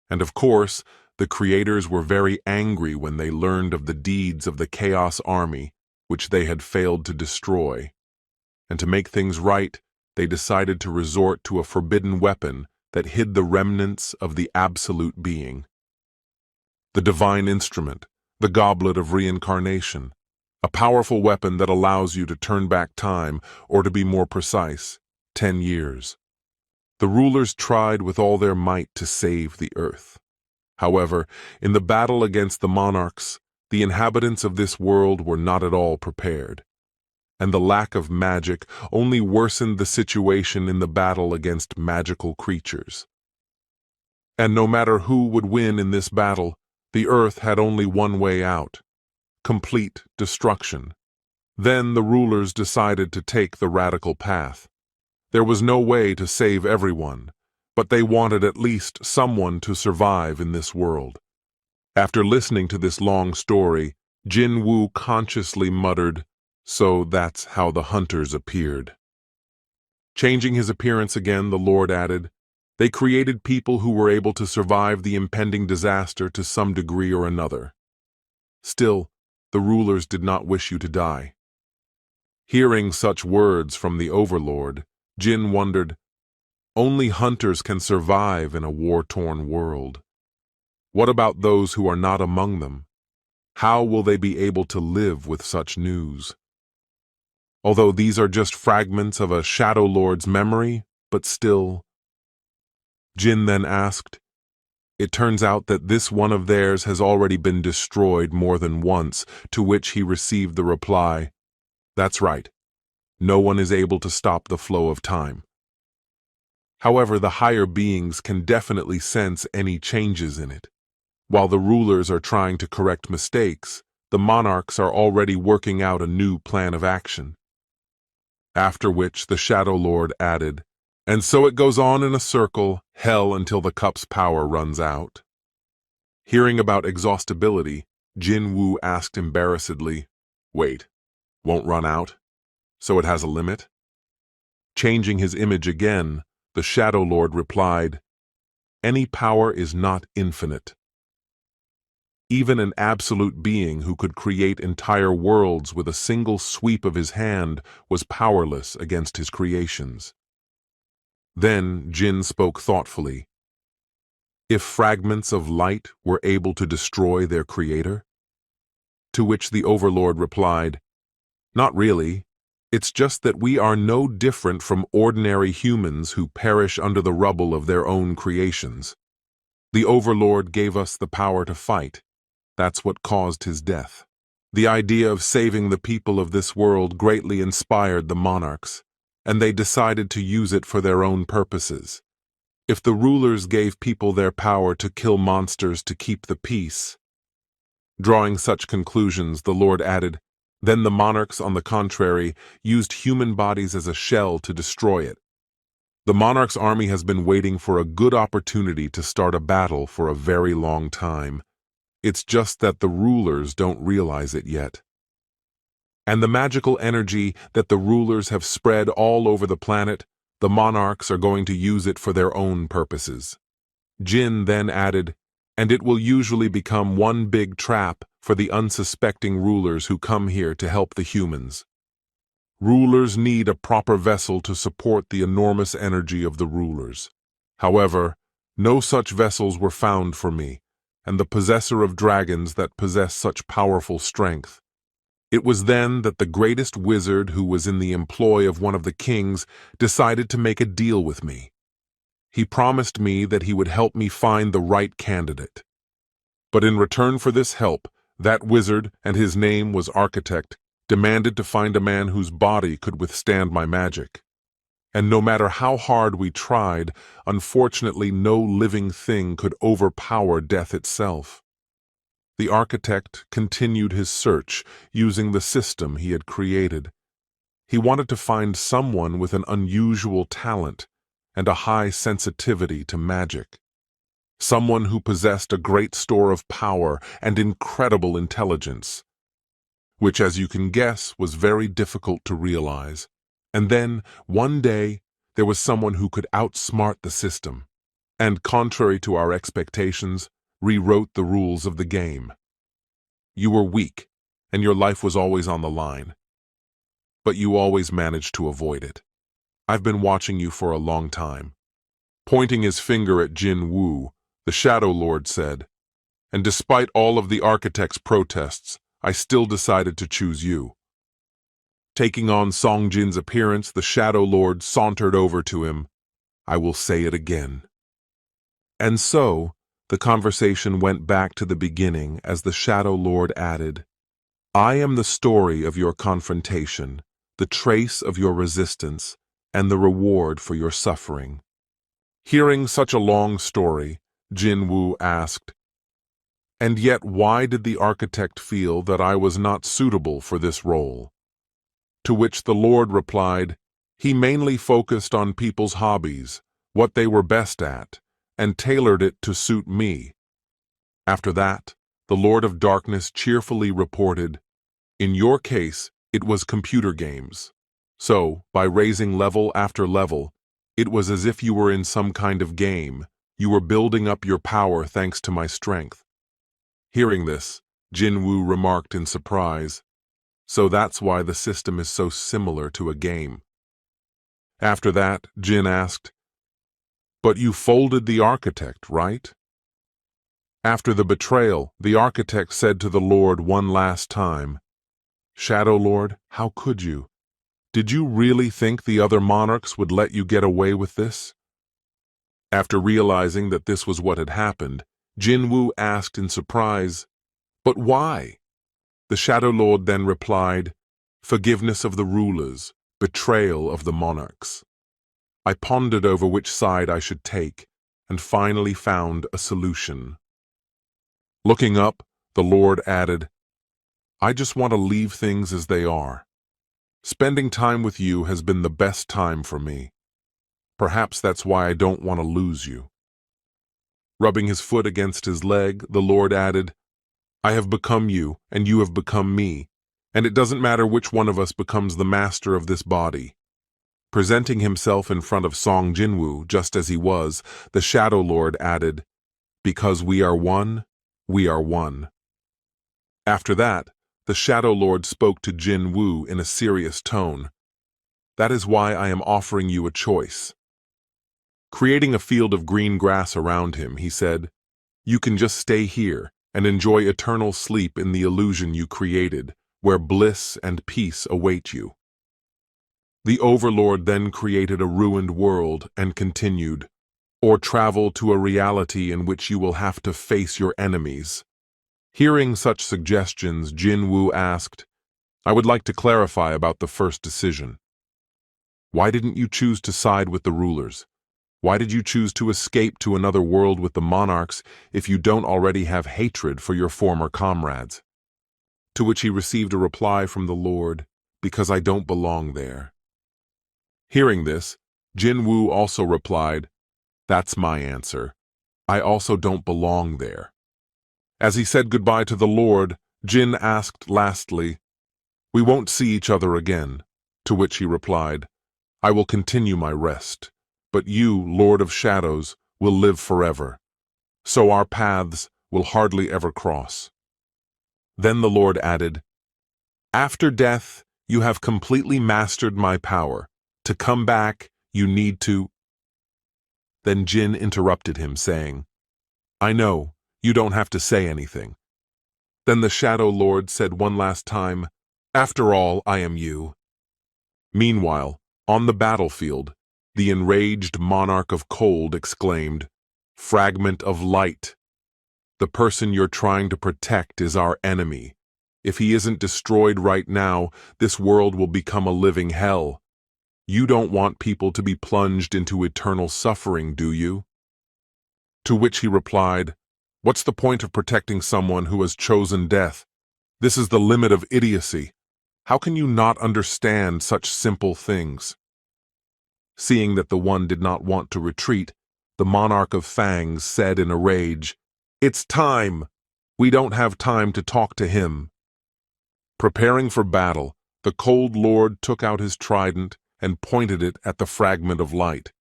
And of course, the creators were very angry when they learned of the deeds of the Chaos Army, which they had failed to destroy. And to make things right, they decided to resort to a forbidden weapon that hid the remnants of the absolute being. The divine instrument, the goblet of reincarnation, a powerful weapon that allows you to turn back time, or to be more precise, 10 years. The rulers tried with all their might to save the earth. However, in the battle against the monarchs, the inhabitants of this world were not at all prepared, and the lack of magic only worsened the situation in the battle against magical creatures. And no matter who would win in this battle, the earth had only one way out: complete destruction. Then the rulers decided to take the radical path. There was no way to save everyone, but they wanted at least someone to survive in this world. After listening to this long story, Jinwoo consciously muttered, "So that's how the hunters appeared." Changing his appearance again, the Lord added, "They created people who were able to survive the impending disaster to some degree or another. Still, the rulers did not wish you to die." Hearing such words from the Overlord, Jin wondered, only hunters can survive in a war-torn world. What about those who are not among them? How will they be able to live with such news? Although these are just fragments of a Shadow Lord's memory, but still. Jin then asked, "It turns out that this one of theirs has already been destroyed more than once," to which he received the reply, "That's right. No one is able to stop the flow of time. However, the higher beings can definitely sense any changes in it. While the rulers are trying to correct mistakes, the monarchs are already working out a new plan of action." After which the Shadow Lord added, And so it goes on in a circle, hell until the cup's power runs out. Hearing about exhaustibility, Jinwoo asked embarrassedly, "Wait, won't run out? So it has a limit?" Changing his image again, the Shadow Lord replied, "Any power is not infinite. Even an absolute being who could create entire worlds with a single sweep of his hand was powerless against his creations." Then Jin spoke thoughtfully. "If fragments of light were able to destroy their creator?" To which the Overlord replied, "Not really. It's just that we are no different from ordinary humans who perish under the rubble of their own creations. The Overlord gave us the power to fight. That's what caused his death. The idea of saving the people of this world greatly inspired the monarchs, and they decided to use it for their own purposes. If the rulers gave people their power to kill monsters to keep the peace..." Drawing such conclusions, the Lord added, "Then the monarchs, on the contrary, used human bodies as a shell to destroy it. The monarch's army has been waiting for a good opportunity to start a battle for a very long time. It's just that the rulers don't realize it yet. And the magical energy that the rulers have spread all over the planet, the monarchs are going to use it for their own purposes." Jin then added, "And it will usually become one big trap for the unsuspecting rulers who come here to help the humans. Rulers need a proper vessel to support the enormous energy of the rulers. However, no such vessels were found for me, and the possessor of dragons that possess such powerful strength. It was then that the greatest wizard who was in the employ of one of the kings decided to make a deal with me. He promised me that he would help me find the right candidate. But in return for this help, that wizard, and his name was Architect, demanded to find a man whose body could withstand my magic. And no matter how hard we tried, unfortunately no living thing could overpower death itself. The architect continued his search using the system he had created. He wanted to find someone with an unusual talent and a high sensitivity to magic. Someone who possessed a great store of power and incredible intelligence, which, as you can guess, was very difficult to realize. And then, one day, there was someone who could outsmart the system, and, contrary to our expectations, rewrote the rules of the game. You were weak, and your life was always on the line. But you always managed to avoid it. I've been watching you for a long time." Pointing his finger at Jinwoo, the Shadow Lord said, "And despite all of the architect's protests, I still decided to choose you." Taking on Song Jin's appearance, the Shadow Lord sauntered over to him. "I will say it again." And so, the conversation went back to the beginning as the Shadow Lord added, "I am the story of your confrontation, the trace of your resistance, and the reward for your suffering." Hearing such a long story, Jinwoo asked, "And yet why did the architect feel that I was not suitable for this role?" To which the Lord replied, "He mainly focused on people's hobbies, what they were best at, and tailored it to suit me." After that, the Lord of Darkness cheerfully reported, "In your case, it was computer games. So, by raising level after level, it was as if you were in some kind of game. You were building up your power thanks to my strength." Hearing this, Jinwoo remarked in surprise, "So that's why the system is so similar to a game." After that, Jin asked, "But you folded the architect, right?" After the betrayal, the architect said to the Lord one last time, "Shadow Lord, how could you? Did you really think the other monarchs would let you get away with this?" After realizing that this was what had happened, Jinwoo asked in surprise, "But why?" The Shadow Lord then replied, "Forgiveness of the rulers, betrayal of the monarchs." I pondered over which side I should take, and finally found a solution. Looking up, the Lord added, "I just want to leave things as they are. Spending time with you has been the best time for me. Perhaps that's why I don't want to lose you." Rubbing his foot against his leg, the Lord added, "I have become you, and you have become me, and it doesn't matter which one of us becomes the master of this body." Presenting himself in front of Sung Jinwoo just as he was, the Shadow Lord added, "Because we are one, we are one." After that, the Shadow Lord spoke to Jinwoo in a serious tone. "That is why I am offering you a choice." Creating a field of green grass around him, he said, "You can just stay here and enjoy eternal sleep in the illusion you created, where bliss and peace await you." The Overlord then created a ruined world and continued, "Or travel to a reality in which you will have to face your enemies." Hearing such suggestions, Jinwoo asked, "I would like to clarify about the first decision. Why didn't you choose to side with the rulers? Why did you choose to escape to another world with the monarchs if you don't already have hatred for your former comrades?" To which he received a reply from the Lord, "Because I don't belong there." Hearing this, Jinwoo also replied, "That's my answer. I also don't belong there." As he said goodbye to the Lord, Jin asked lastly, "We won't see each other again," to which he replied, "I will continue my rest, but you, Lord of Shadows, will live forever. So our paths will hardly ever cross." Then the Lord added, "After death, you have completely mastered my power. To come back, you need to—" Then Jin interrupted him, saying, "I know, you don't have to say anything." Then the Shadow Lord said one last time, "After all, I am you." Meanwhile, on the battlefield, the enraged monarch of cold exclaimed, "Fragment of light! The person you're trying to protect is our enemy. If he isn't destroyed right now, this world will become a living hell. You don't want people to be plunged into eternal suffering, do you?" To which he replied, "What's the point of protecting someone who has chosen death? This is the limit of idiocy. How can you not understand such simple things?" Seeing that the one did not want to retreat, the monarch of Fangs said in a rage, "It's time! We don't have time to talk to him." Preparing for battle, the Cold Lord took out his trident and pointed it at the fragment of light.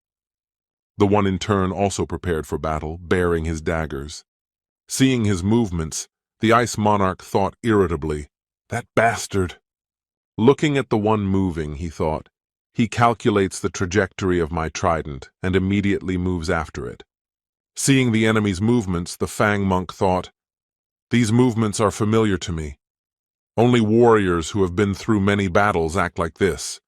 The one in turn also prepared for battle, bearing his daggers. Seeing his movements, the Ice Monarch thought irritably, "That bastard!" Looking at the one moving, he thought, "He calculates the trajectory of my trident and immediately moves after it." Seeing the enemy's movements, the Fang monk thought, "These movements are familiar to me. Only warriors who have been through many battles act like this."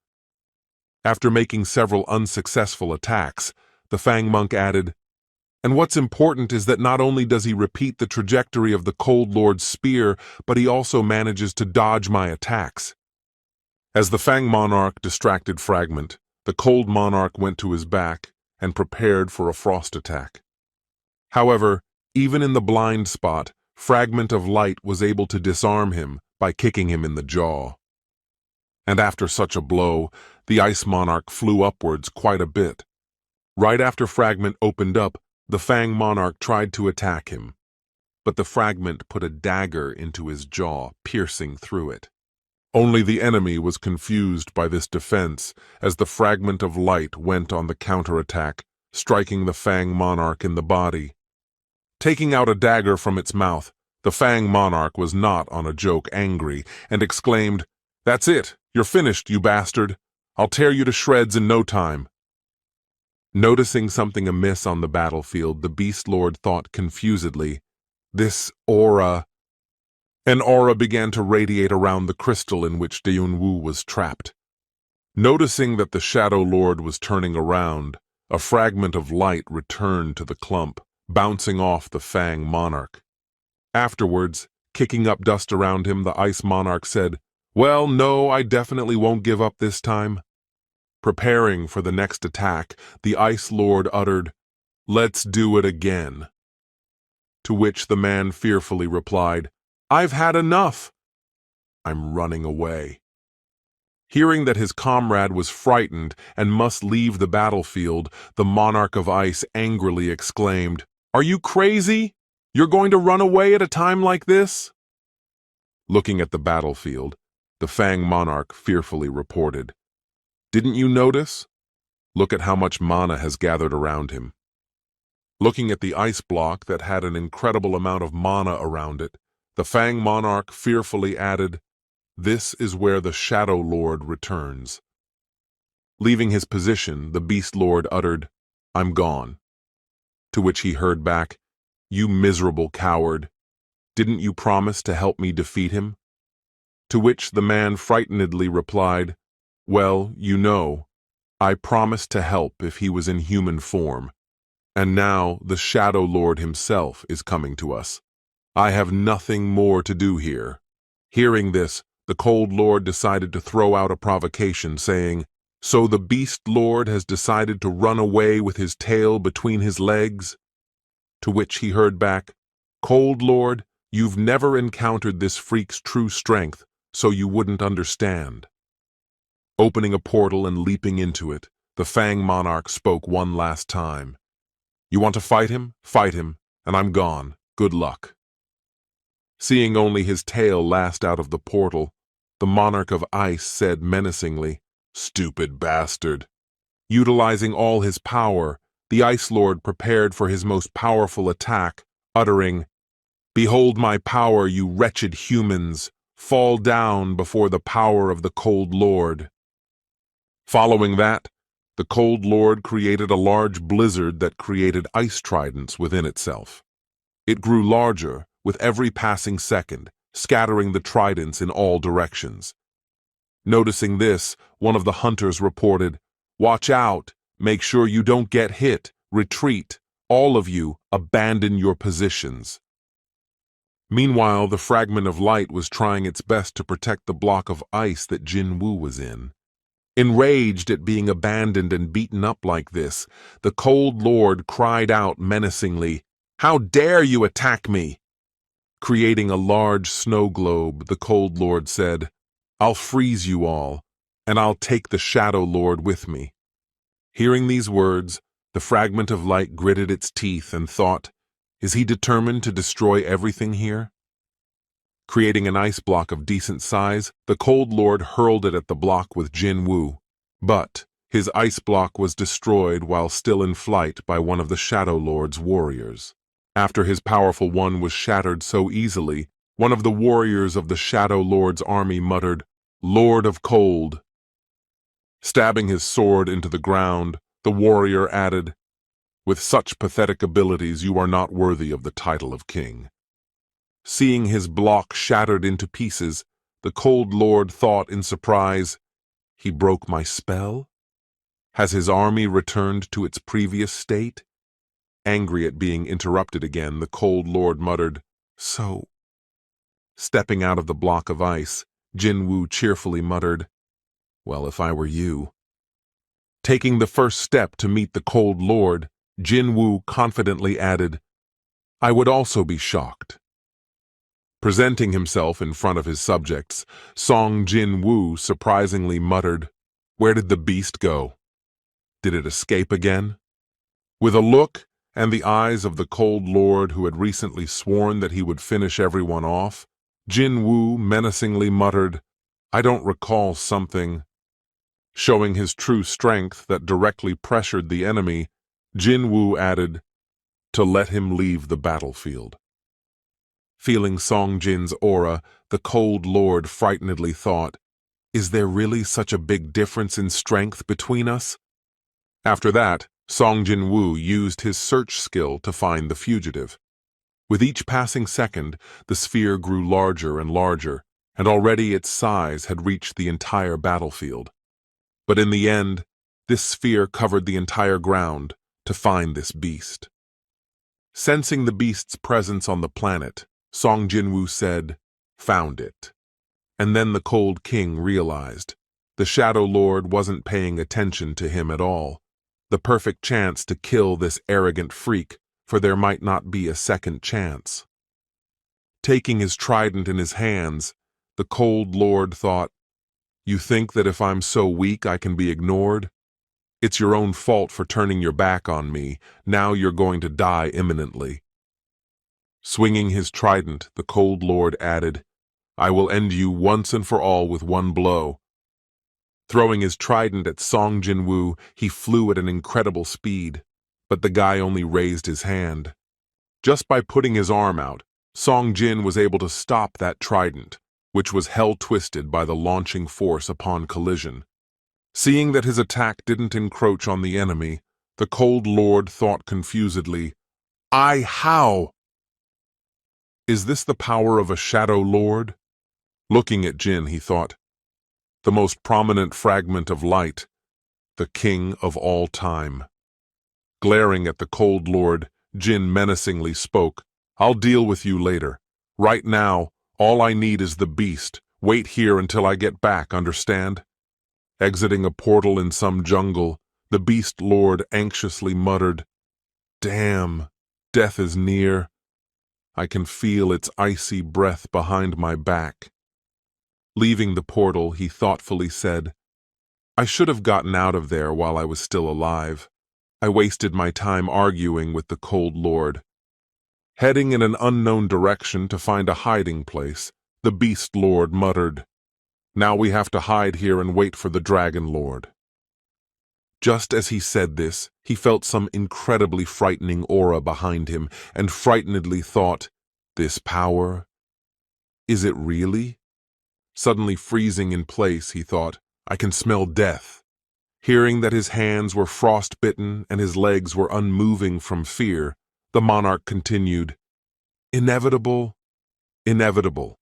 After making several unsuccessful attacks, the Fang monk added, "And what's important is that not only does he repeat the trajectory of the Cold Lord's spear, but he also manages to dodge my attacks." As the Fang Monarch distracted Fragment, the Cold Monarch went to his back and prepared for a frost attack. However, even in the blind spot, Fragment of Light was able to disarm him by kicking him in the jaw. And after such a blow, the Ice Monarch flew upwards quite a bit. Right after Fragment opened up, the Fang Monarch tried to attack him, but the Fragment put a dagger into his jaw, piercing through it. Only the enemy was confused by this defense, as the Fragment of Light went on the counterattack, striking the Fang Monarch in the body. Taking out a dagger from its mouth, the Fang Monarch was not on a joke angry, and exclaimed, "That's it! You're finished, you bastard! I'll tear you to shreds in no time." Noticing something amiss on the battlefield, the Beast Lord thought confusedly, "This aura—" An aura began to radiate around the crystal in which Daul was trapped. Noticing that the Shadow Lord was turning around, a fragment of light returned to the clump, bouncing off the Fang Monarch. Afterwards, kicking up dust around him, the Ice Monarch said, "Well, no, I definitely won't give up this time." Preparing for the next attack, the Ice Lord uttered, "Let's do it again." To which the man fearfully replied, "I've had enough. I'm running away." Hearing that his comrade was frightened and must leave the battlefield, the monarch of ice angrily exclaimed, "Are you crazy? You're going to run away at a time like this?" Looking at the battlefield, the Fang monarch fearfully reported, "Didn't you notice? Look at how much mana has gathered around him." Looking at the ice block that had an incredible amount of mana around it, the Fang monarch fearfully added, "This is where the Shadow Lord returns." Leaving his position, the Beast Lord uttered, "I'm gone." To which he heard back, "You miserable coward. Didn't you promise to help me defeat him?" To which the man frightenedly replied, "Well, you know, I promised to help if he was in human form, and now the Shadow Lord himself is coming to us. I have nothing more to do here." Hearing this, the Cold Lord decided to throw out a provocation, saying, "So the Beast Lord has decided to run away with his tail between his legs?" To which he heard back, "Cold Lord, you've never encountered this freak's true strength, so you wouldn't understand." Opening a portal and leaping into it, the Fang monarch spoke one last time. "You want to fight him? Fight him, and I'm gone. Good luck." Seeing only his tail last out of the portal, the monarch of ice said menacingly, "Stupid bastard." Utilizing all his power, the Ice Lord prepared for his most powerful attack, uttering, "Behold my power, you wretched humans! Fall down before the power of the Cold Lord." Following that, the Cold Lord created a large blizzard that created ice tridents within itself. It grew larger with every passing second, scattering the tridents in all directions. Noticing this, one of the hunters reported, "Watch out! Make sure you don't get hit! Retreat! All of you, abandon your positions!" Meanwhile, the fragment of light was trying its best to protect the block of ice that Jinwoo was in. Enraged at being abandoned and beaten up like this, the Cold Lord cried out menacingly, "How dare you attack me?" Creating a large snow globe, the Cold Lord said, "I'll freeze you all, and I'll take the Shadow Lord with me." Hearing these words, the fragment of light gritted its teeth and thought, "Is he determined to destroy everything here?" Creating an ice block of decent size, the Cold Lord hurled it at the block with Jinwoo, but his ice block was destroyed while still in flight by one of the Shadow Lord's warriors. After his powerful one was shattered so easily, one of the warriors of the Shadow Lord's army muttered, "Lord of Cold." Stabbing his sword into the ground, the warrior added, "With such pathetic abilities, you are not worthy of the title of king." Seeing his block shattered into pieces, the Cold Lord thought in surprise, "He broke my spell? Has his army returned to its previous state?" Angry at being interrupted again, the Cold Lord muttered, "So..." Stepping out of the block of ice, Jinwoo cheerfully muttered, "Well, if I were you." Taking the first step to meet the Cold Lord, Jinwoo confidently added, "I would also be shocked." Presenting himself in front of his subjects, Sung Jinwoo surprisingly muttered, "Where did the beast go? Did it escape again?" With a look and the eyes of the Cold Lord who had recently sworn that he would finish everyone off, Jinwoo menacingly muttered, "I don't recall something." Showing his true strength that directly pressured the enemy, Jinwoo added, "To let him leave the battlefield." Feeling Song Jin's aura, the Cold Lord frightenedly thought, "Is there really such a big difference in strength between us?" After that, Song Jinwoo used his search skill to find the fugitive. With each passing second, the sphere grew larger and larger, and already its size had reached the entire battlefield. But in the end, this sphere covered the entire ground to find this beast. Sensing the beast's presence on the planet, Song Jinwoo said, "Found it." And then the Cold King realized the Shadow Lord wasn't paying attention to him at all. The perfect chance to kill this arrogant freak, for there might not be a second chance. Taking his trident in his hands, the Cold Lord thought, You think that if I'm so weak I can be ignored? It's your own fault for turning your back on me. Now you're going to die imminently. Swinging his trident, the cold lord added, I will end you once and for all with one blow. Throwing his trident at Sung Jinwoo, he flew at an incredible speed, but the guy only raised his hand. Just by putting his arm out, Sung Jin was able to stop that trident, which was hell-twisted by the launching force upon collision. Seeing that his attack didn't encroach on the enemy, the cold lord thought confusedly, how? Is this the power of a shadow lord? Looking at Jin, he thought, the most prominent fragment of light, the king of all time. Glaring at the cold lord, Jin menacingly spoke, I'll deal with you later. Right now, all I need is the beast. Wait here until I get back, understand? Exiting a portal in some jungle, the beast lord anxiously muttered, Damn, death is near. I can feel its icy breath behind my back. Leaving the portal, he thoughtfully said, I should have gotten out of there while I was still alive. I wasted my time arguing with the cold lord. Heading in an unknown direction to find a hiding place, the beast lord muttered, Now we have to hide here and wait for the dragon lord. Just as he said this, he felt some incredibly frightening aura behind him and frightenedly thought, This power? Is it really? Suddenly freezing in place, he thought, I can smell death. Hearing that his hands were frostbitten and his legs were unmoving from fear, the monarch continued, Inevitable, inevitable.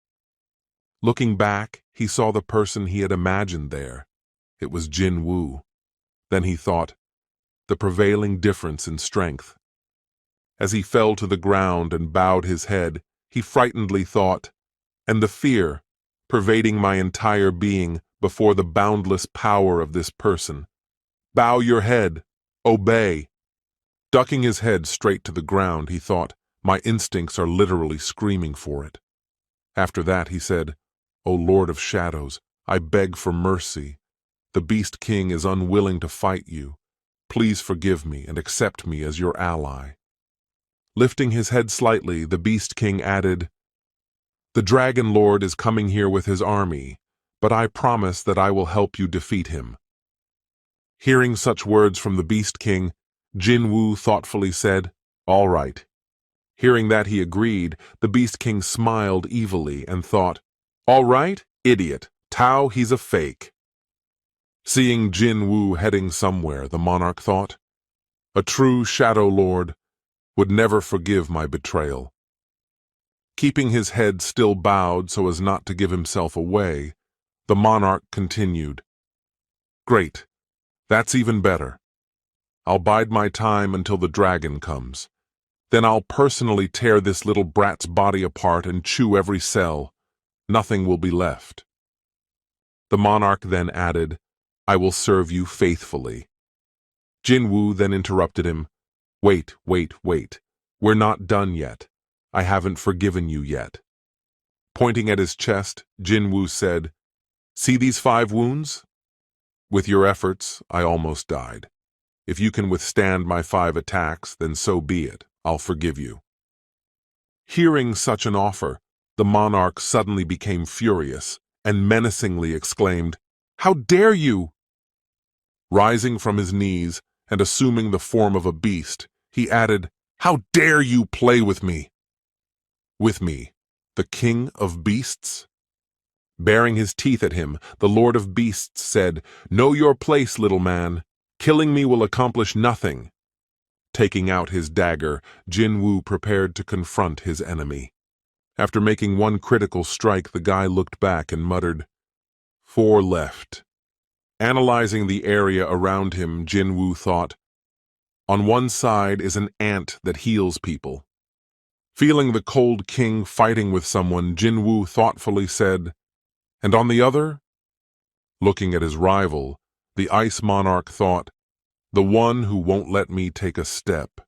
Looking back, he saw the person he had imagined there. It was Jinwoo. Then he thought, the prevailing difference in strength. As he fell to the ground and bowed his head, he frightenedly thought, and the fear, pervading my entire being before the boundless power of this person. Bow your head. Obey. Ducking his head straight to the ground, he thought, my instincts are literally screaming for it. After that, he said, O Lord of Shadows, I beg for mercy. The Beast King is unwilling to fight you. Please forgive me and accept me as your ally. Lifting his head slightly, the Beast King added, The Dragon Lord is coming here with his army, but I promise that I will help you defeat him. Hearing such words from the Beast King, Jinwoo thoughtfully said, All right. Hearing that he agreed, the Beast King smiled evilly and thought, All right, idiot, Tao, he's a fake. Seeing Jinwoo heading somewhere, the monarch thought, a true Shadow Lord would never forgive my betrayal. Keeping his head still bowed so as not to give himself away, the monarch continued, Great, that's even better. I'll bide my time until the dragon comes. Then I'll personally tear this little brat's body apart and chew every cell. Nothing will be left. The monarch then added, I will serve you faithfully. Jinwoo then interrupted him, Wait. We're not done yet. I haven't forgiven you yet. Pointing at his chest, Jinwoo said, See these 5 wounds? With your efforts, I almost died. If you can withstand my 5 attacks, then so be it. I'll forgive you. Hearing such an offer, the monarch suddenly became furious and menacingly exclaimed, How dare you! Rising from his knees and assuming the form of a beast, he added, How dare you play with me? With me, the king of beasts? Baring his teeth at him, the Lord of Beasts said, Know your place, little man. Killing me will accomplish nothing. Taking out his dagger, Jinwoo prepared to confront his enemy. After making one critical strike, the guy looked back and muttered, 4 left. Analyzing the area around him, Jinwoo thought, On one side is an ant that heals people. Feeling the cold king fighting with someone, Jinwoo thoughtfully said, And on the other? Looking at his rival, the ice monarch thought, The one who won't let me take a step.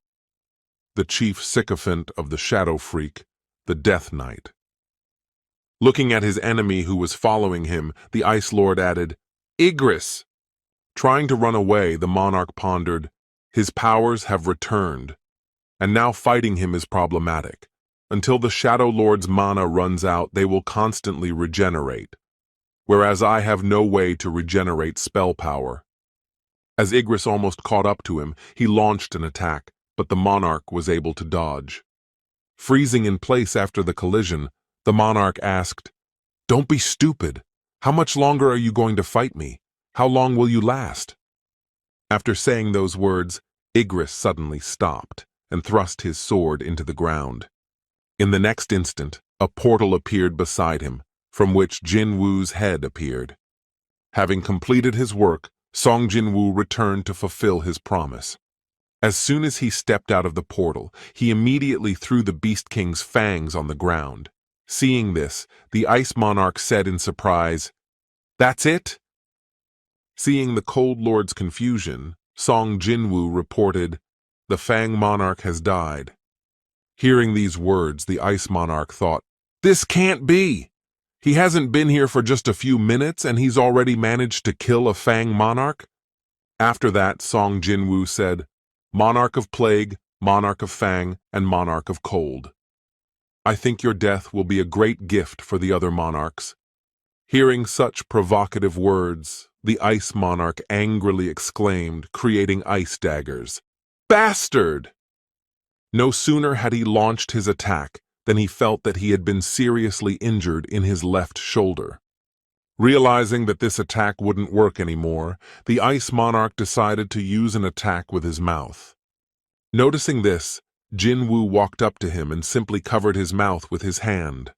The chief sycophant of the Shadow Freak, the Death Knight. Looking at his enemy who was following him, the Ice Lord added, "Igris!" Trying to run away, the monarch pondered, "His powers have returned, and now fighting him is problematic. Until the Shadow Lord's mana runs out, they will constantly regenerate, whereas I have no way to regenerate spell power." As Igris almost caught up to him, he launched an attack, but the monarch was able to dodge. Freezing in place after the collision, the monarch asked, "Don't be stupid. How much longer are you going to fight me? How long will you last?" After saying those words, Igris suddenly stopped and thrust his sword into the ground. In the next instant, a portal appeared beside him, from which Jinwoo's head appeared. Having completed his work, Sung Jinwoo returned to fulfill his promise. As soon as he stepped out of the portal, he immediately threw the Beast King's fangs on the ground. Seeing this, the Ice Monarch said in surprise, "That's it?" Seeing the Cold Lord's confusion, Sung Jinwoo reported, "The Fang Monarch has died." Hearing these words, the Ice Monarch thought, "This can't be! He hasn't been here for just a few minutes and he's already managed to kill a Fang Monarch?" After that, Sung Jinwoo said, "Monarch of Plague, Monarch of Fang, and Monarch of Cold. I think your death will be a great gift for the other monarchs." Hearing such provocative words, the Ice Monarch angrily exclaimed, creating ice daggers. "Bastard!" No sooner had he launched his attack than he felt that he had been seriously injured in his left shoulder. Realizing that this attack wouldn't work anymore, the Ice Monarch decided to use an attack with his mouth. Noticing this, Jinwoo walked up to him and simply covered his mouth with his hand.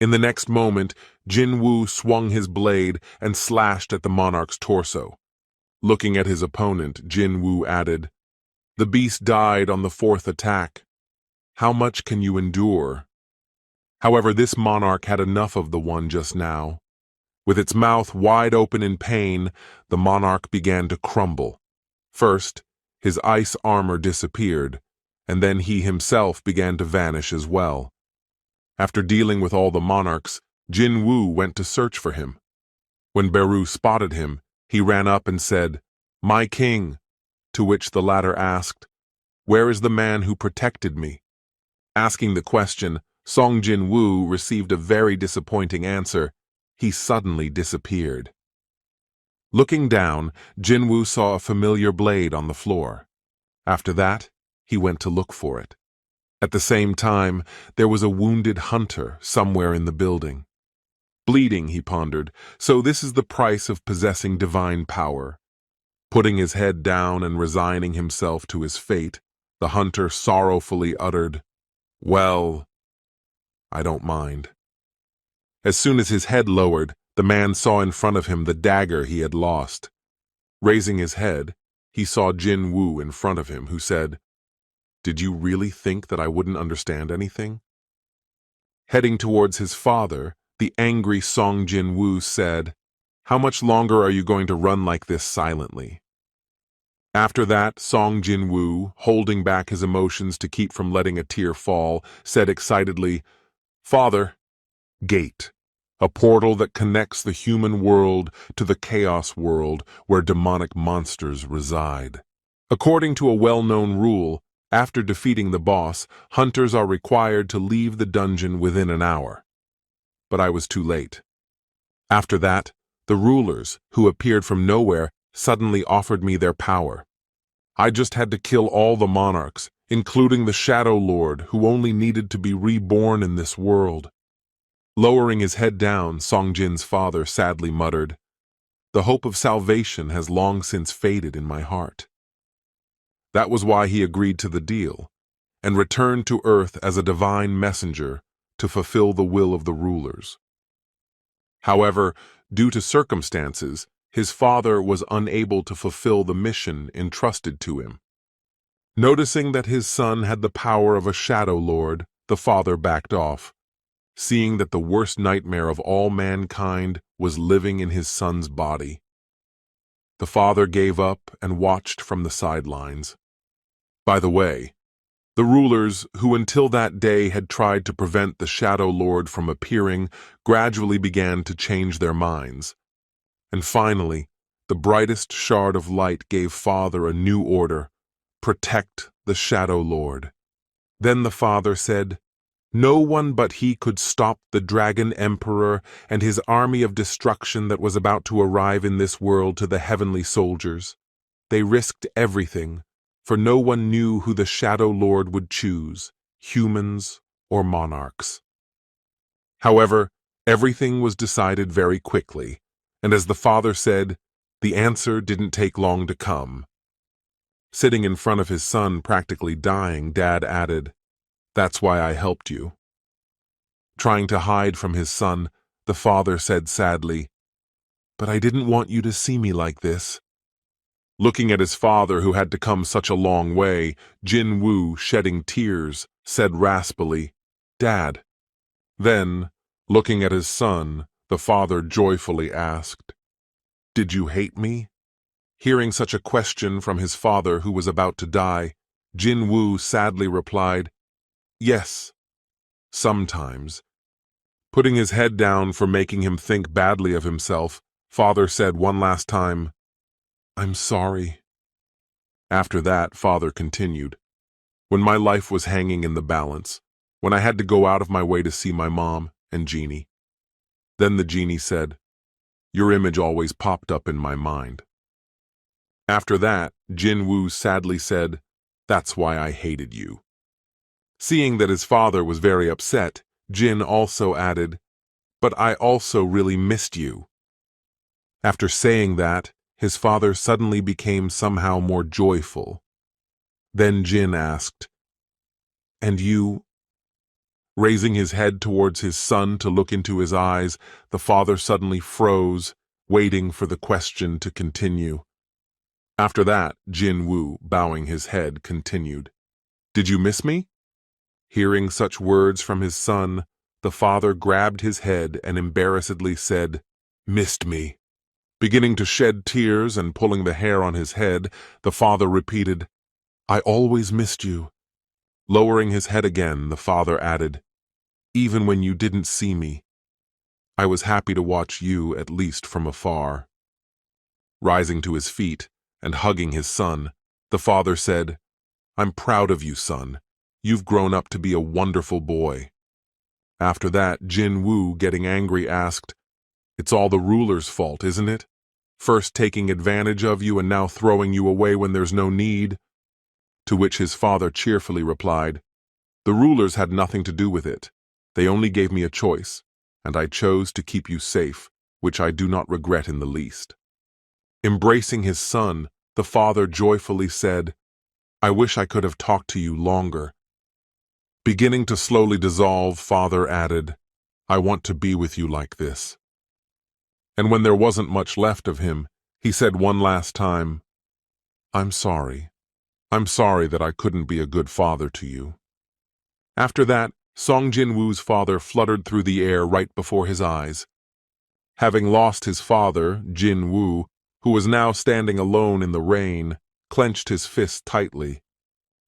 In the next moment, Jinwoo swung his blade and slashed at the monarch's torso. Looking at his opponent, Jinwoo added, "The beast died on the fourth attack. How much can you endure?" However, this monarch had enough of the one just now. With its mouth wide open in pain, the monarch began to crumble. First, his ice armor disappeared, and then he himself began to vanish as well. After dealing with all the monarchs, Jinwoo went to search for him. When Beru spotted him, he ran up and said, "My king," to which the latter asked, "Where is the man who protected me?" Asking the question, Sung Jinwoo received a very disappointing answer. He suddenly disappeared. Looking down, Jinwoo saw a familiar blade on the floor. After that, he went to look for it. At the same time, there was a wounded hunter somewhere in the building. Bleeding, he pondered, so this is the price of possessing divine power. Putting his head down and resigning himself to his fate, the hunter sorrowfully uttered, "Well, I don't mind." As soon as his head lowered, the man saw in front of him the dagger he had lost. Raising his head, he saw Jinwoo in front of him, who said, "Did you really think that I wouldn't understand anything?" Heading towards his father, the angry Sung Jinwoo said, "How much longer are you going to run like this silently?" After that, Sung Jinwoo, holding back his emotions to keep from letting a tear fall, said excitedly, "Father, Gate, a portal that connects the human world to the chaos world where demonic monsters reside. According to a well-known rule, after defeating the boss, hunters are required to leave the dungeon within an hour. But I was too late. After that, the rulers, who appeared from nowhere, suddenly offered me their power. I just had to kill all the monarchs, including the Shadow Lord, who only needed to be reborn in this world." Lowering his head down, Song Jin's father sadly muttered, "The hope of salvation has long since faded in my heart." That was why he agreed to the deal, and returned to Earth as a divine messenger to fulfill the will of the rulers. However, due to circumstances, his father was unable to fulfill the mission entrusted to him. Noticing that his son had the power of a Shadow Lord, the father backed off, seeing that the worst nightmare of all mankind was living in his son's body. The father gave up and watched from the sidelines. By the way, The rulers, who until that day had tried to prevent the Shadow Lord from appearing, gradually began to change their minds. And finally, the brightest shard of light gave Father a new order: protect the Shadow Lord. Then the Father said, no one but he could stop the Dragon Emperor and his army of destruction that was about to arrive in this world to the heavenly soldiers. They risked everything, for no one knew who the Shadow Lord would choose, humans or monarchs. However, everything was decided very quickly, and as the Father said, the answer didn't take long to come. Sitting in front of his son, practically dying, Dad added, "That's why I helped you." Trying to hide from his son, the Father said sadly, "But I didn't want you to see me like this." Looking at his father, who had to come such a long way, Jinwoo, shedding tears, said raspily, "Dad." Then, looking at his son, the father joyfully asked, "Did you hate me?" Hearing such a question from his father, who was about to die, Jinwoo sadly replied, "Yes, sometimes." Putting his head down for making him think badly of himself, Father said one last time, "I'm sorry." After that, Father continued, "When my life was hanging in the balance, when I had to go out of my way to see my mom and Genie, then the genie said, 'Your image always popped up in my mind.' After that, Jinwoo sadly said, 'That's why I hated you.'" Seeing that his father was very upset, Jin also added, "But I also really missed you." After saying that, his father suddenly became somehow more joyful. Then Jin asked, "And you?" Raising his head towards his son to look into his eyes, the father suddenly froze, waiting for the question to continue. After that, Jinwoo, bowing his head, continued, "Did you miss me?" Hearing such words from his son, the father grabbed his head and embarrassedly said, "Missed me." Beginning to shed tears and pulling the hair on his head, the father repeated, "I always missed you." Lowering his head again, the father added, "Even when you didn't see me, I was happy to watch you at least from afar." Rising to his feet and hugging his son, the father said, "I'm proud of you, son. You've grown up to be a wonderful boy." After that, Jinwoo, getting angry, asked, "It's all the ruler's fault, isn't it? First taking advantage of you and now throwing you away when there's no need?" To which his father cheerfully replied, "The rulers had nothing to do with it. They only gave me a choice, and I chose to keep you safe, which I do not regret in the least." Embracing his son, the father joyfully said, "I wish I could have talked to you longer." Beginning to slowly dissolve, Father added, "I want to be with you like this." And when there wasn't much left of him, he said one last time, "I'm sorry. I'm sorry that I couldn't be a good father to you." After that, Sung Jinwoo's father fluttered through the air right before his eyes. Having lost his father, Jinwoo, who was now standing alone in the rain, clenched his fist tightly.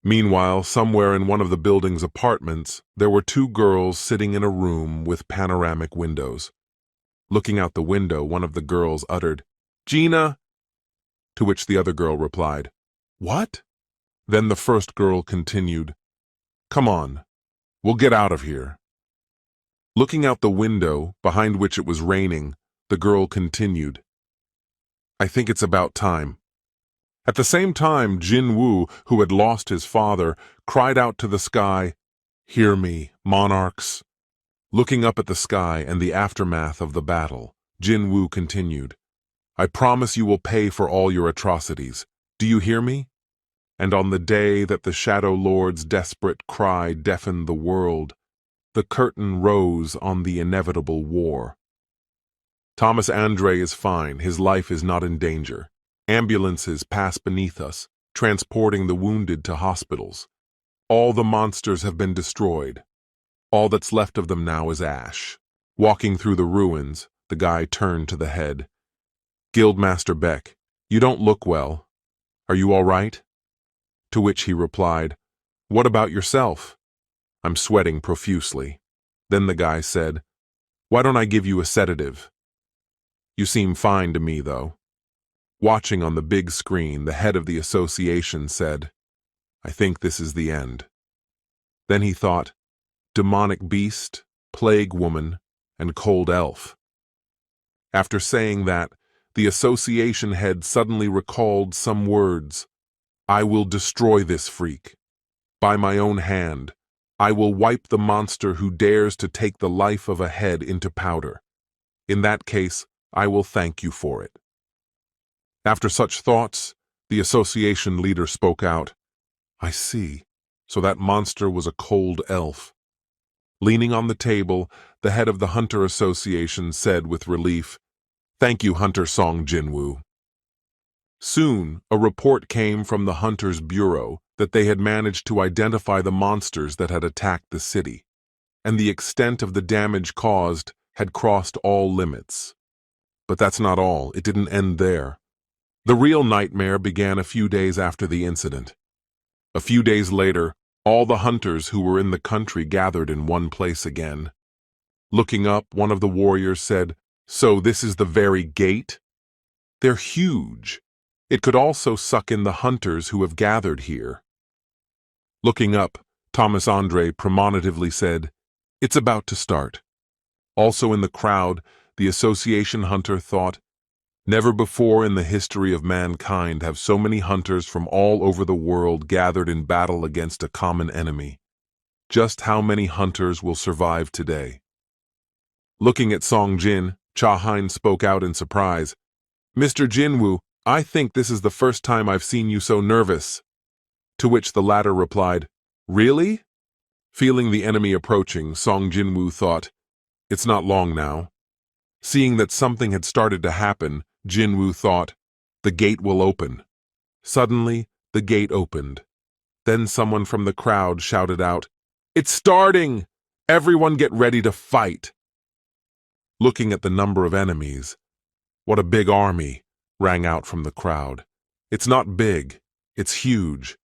Meanwhile, somewhere in one of the building's apartments, there were two girls sitting in a room with panoramic windows. Looking out the window, one of the girls uttered, "Gina!" To which the other girl replied, "What?" Then the first girl continued, "Come on, we'll get out of here." Looking out the window, behind which it was raining, the girl continued, "I think it's about time." At the same time, Jinwoo, who had lost his father, cried out to the sky, "Hear me, monarchs." Looking up at the sky and the aftermath of the battle, Jinwoo continued, "I promise you will pay for all your atrocities. Do you hear me?" And on the day that the Shadow Lord's desperate cry deafened the world, the curtain rose on the inevitable war. Thomas Andre is fine. His life is not in danger. Ambulances pass beneath us, transporting the wounded to hospitals. All the monsters have been destroyed. All that's left of them now is ash. Walking through the ruins, the guy turned to the head. "Guildmaster Beck, you don't look well. Are you all right?" To which he replied, What about yourself? I'm sweating profusely. Then the guy said, Why don't I give you a sedative? You seem fine to me, though. Watching on the big screen, the head of the association said, I think this is the end. Then he thought, demonic beast, plague woman, and cold elf. After saying that, the association head suddenly recalled some words. I will destroy this freak. By my own hand, I will wipe the monster who dares to take the life of a head into powder. In that case, I will thank you for it. After such thoughts, the association leader spoke out. I see. So that monster was a cold elf. Leaning on the table, the head of the Hunter Association said with relief, Thank you, Hunter Sung Jinwoo. Soon, a report came from the Hunters' Bureau that they had managed to identify the monsters that had attacked the city, and the extent of the damage caused had crossed all limits. But that's not all. It didn't end there. The real nightmare began a few days after the incident. A few days later, all the hunters who were in the country gathered in one place again. Looking up, one of the warriors said, So this is the very gate? They're huge. It could also suck in the hunters who have gathered here. Looking up, Thomas Andre premonitively said, It's about to start. Also in the crowd, the association hunter thought, Never before in the history of mankind have so many hunters from all over the world gathered in battle against a common enemy. Just how many hunters will survive today? Looking at Song Jin, Cha Hein spoke out in surprise. Mr. Jinwoo, I think this is the first time I've seen you so nervous. To which the latter replied, Really? Feeling the enemy approaching, Song Jinwoo thought, It's not long now. Seeing that something had started to happen, Jinwoo thought, The gate will open. Suddenly, the gate opened. Then someone from the crowd shouted out, It's starting! Everyone get ready to fight! Looking at the number of enemies, What a big army, rang out from the crowd. It's not big, it's huge.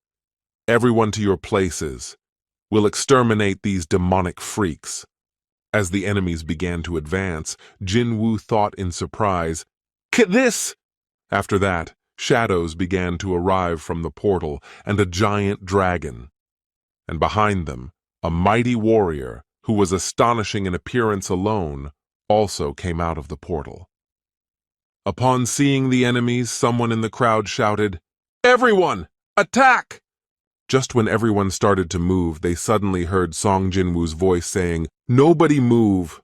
Everyone to your places. We'll exterminate these demonic freaks. As the enemies began to advance, Jinwoo thought in surprise, This! After that, shadows began to arrive from the portal and a giant dragon. And behind them, a mighty warrior, who was astonishing in appearance alone, also came out of the portal. Upon seeing the enemies, someone in the crowd shouted, Everyone, attack! Just when everyone started to move, they suddenly heard Song Jinwoo's voice saying, Nobody move!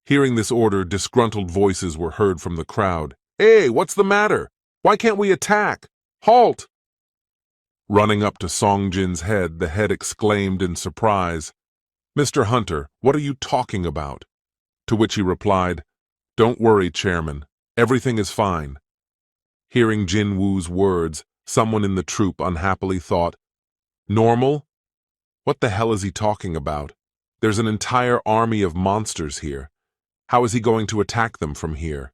Hearing this order, disgruntled voices were heard from the crowd. Hey, what's the matter? Why can't we attack? Halt! Running up to Song Jin's head, the head exclaimed in surprise, Mr. Hunter, what are you talking about? To which he replied, Don't worry, Chairman. Everything is fine. Hearing Jinwoo's words, someone in the troupe unhappily thought, Normal? What the hell is he talking about? There's an entire army of monsters here. How is he going to attack them from here?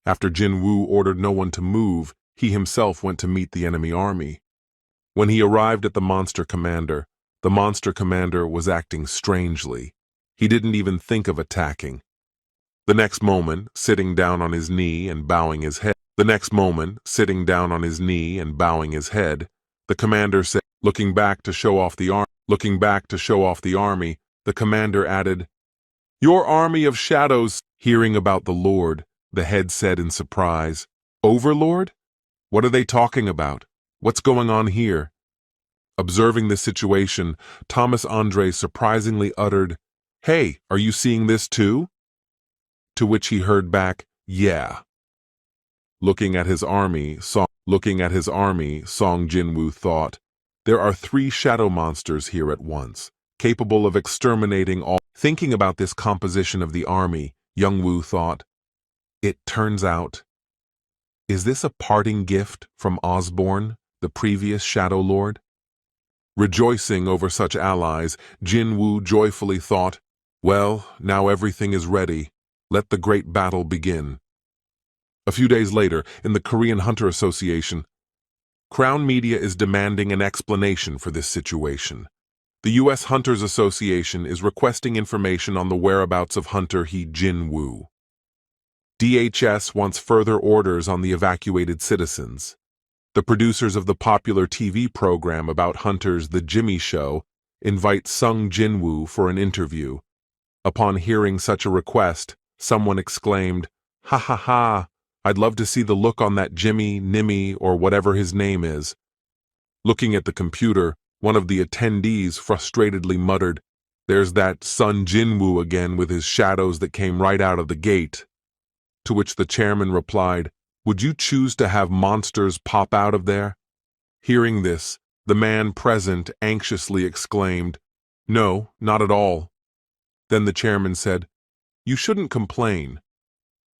After Jinwoo ordered no one to move, he himself went to meet the enemy army. When he arrived at the monster commander was acting strangely. He didn't even think of attacking. The next moment, sitting down on his knee and bowing his head, the commander said, looking back to show off the army, the commander added, Your army of shadows. Hearing about the Lord, the head said in surprise, Overlord? What are they talking about? What's going on here? Observing the situation, Thomas Andre surprisingly uttered, Hey, are you seeing this too? To which he heard back, Yeah. Looking at his army, Song Jinwoo thought, There are 3 shadow monsters here at once, capable of exterminating all. Thinking about this composition of the army, Youngwoo thought, It turns out, is this a parting gift from Osborne, the previous Shadow Lord? Rejoicing over such allies, Jinwoo joyfully thought, Well, now everything is ready. Let the great battle begin. A few days later, in the Korean Hunter Association, Crown Media is demanding an explanation for this situation. The U.S. Hunters Association is requesting information on the whereabouts of hunter Gi Jinwoo. DHS wants further orders on the evacuated citizens. The producers of the popular TV program about hunters The Jimmy Show invite Sung Jinwoo for an interview. Upon hearing such a request, someone exclaimed, "Ha ha ha, I'd love to see the look on that Jimmy, Nimmy, or whatever his name is." Looking at the computer, one of the attendees frustratedly muttered, "There's that Sung Jinwoo again with his shadows that came right out of the gate." To which the chairman replied, "Would you choose to have monsters pop out of there?" Hearing this, the man present anxiously exclaimed, "No, not at all." Then the chairman said, "You shouldn't complain.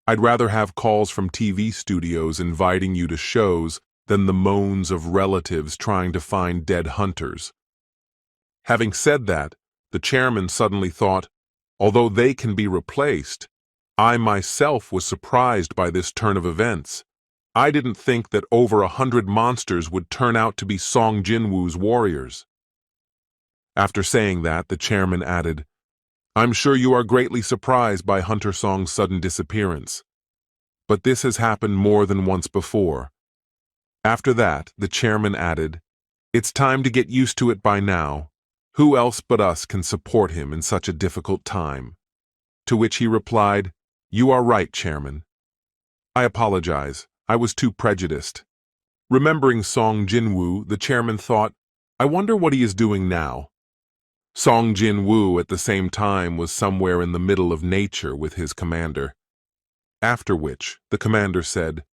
I'd rather have calls from TV studios inviting you to shows than the moans of relatives trying to find dead hunters." Having said that, the chairman suddenly thought, although they can be replaced, I myself was surprised by this turn of events. I didn't think that over 100 monsters would turn out to be Song Jinwoo's warriors. After saying that, the chairman added, "I'm sure you are greatly surprised by Hunter Song's sudden disappearance. But this has happened more than once before." After that, the chairman added, "It's time to get used to it by now. Who else but us can support him in such a difficult time?" To which he replied, "You are right, Chairman. I apologize. I was too prejudiced." Remembering Song Jinwoo, the chairman thought, I wonder what he is doing now. Song Jinwoo at the same time was somewhere in the middle of nature with his commander. After which, the commander said,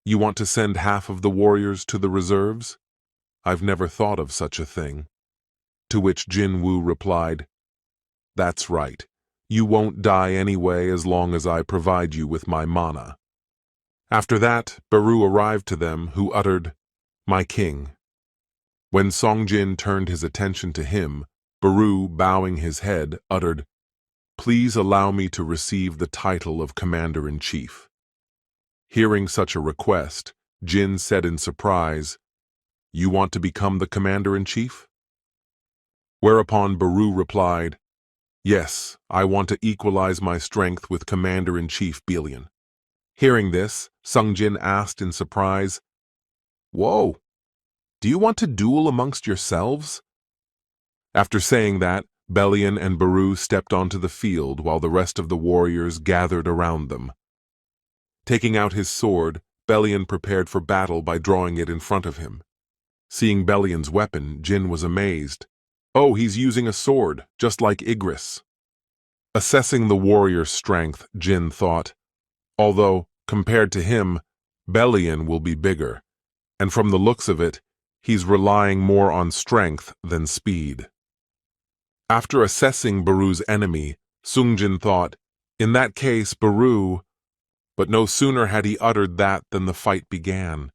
"You want to send half of the warriors to the reserves? I've never thought of such a thing." To which Jinwoo replied, "That's right. You won't die anyway as long as I provide you with my mana." After that, Baru arrived to them, who uttered, "My king." When Songjin turned his attention to him, Baru, bowing his head, uttered, "Please allow me to receive the title of Commander-in-Chief." Hearing such a request, Jin said in surprise, "You want to become the Commander-in-Chief?" Whereupon Baru replied, "Yes, I want to equalize my strength with Commander-in-Chief Billion." Hearing this, Sungjin asked in surprise, "Whoa, do you want to duel amongst yourselves?" After saying that, Bellion and Baru stepped onto the field while the rest of the warriors gathered around them. Taking out his sword, Bellion prepared for battle by drawing it in front of him. Seeing Bellion's weapon, Jin was amazed. "Oh, he's using a sword, just like Igris." Assessing the warrior's strength, Jin thought, although, compared to him, Bellion will be bigger, and from the looks of it, he's relying more on strength than speed. After assessing Baru's enemy, Sungjin thought, in that case, Baru... But no sooner had he uttered that than the fight began.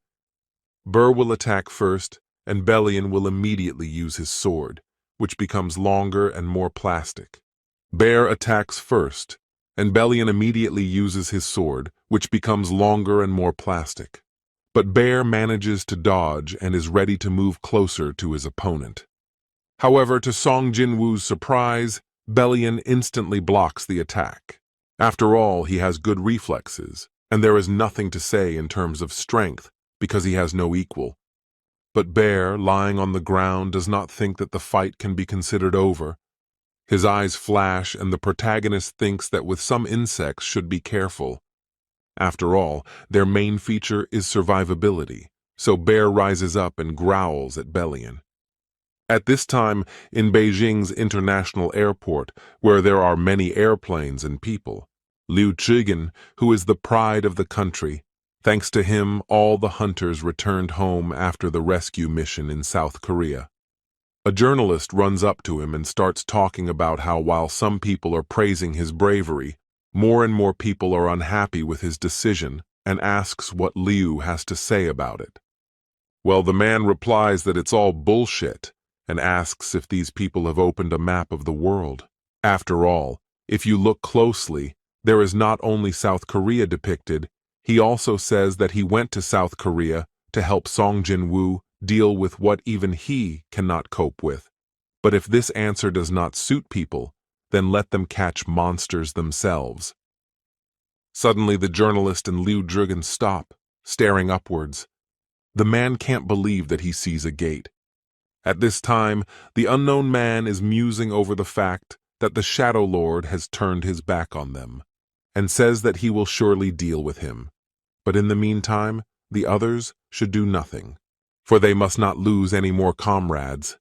Burr will attack first, and Bellion will immediately use his sword, which becomes longer and more plastic. Bear attacks first, and Bellion immediately uses his sword, which becomes longer and more plastic. But Bear manages to dodge and is ready to move closer to his opponent. However, to Song Jinwoo's surprise, Bellion instantly blocks the attack. After all, he has good reflexes, and there is nothing to say in terms of strength because he has no equal. But Bear, lying on the ground, does not think that the fight can be considered over. His eyes flash, and the protagonist thinks that with some insects should be careful. After all, their main feature is survivability, so Bear rises up and growls at Bellion. At this time, in Beijing's international airport, where there are many airplanes and people, Liu Zhigen, who is the pride of the country, thanks to him, all the hunters returned home after the rescue mission in South Korea. A journalist runs up to him and starts talking about how while some people are praising his bravery, more and more people are unhappy with his decision and asks what Liu has to say about it. Well, the man replies that it's all bullshit and asks if these people have opened a map of the world. After all, if you look closely, there is not only South Korea depicted, he also says that he went to South Korea to help Sung Jinwoo deal with what even he cannot cope with. But if this answer does not suit people, then let them catch monsters themselves. Suddenly the journalist and Liu Zhigan stop, staring upwards. The man can't believe that he sees a gate. At this time, the unknown man is musing over the fact that the Shadow Lord has turned his back on them, and says that he will surely deal with him. But in the meantime, the others should do nothing, for they must not lose any more comrades.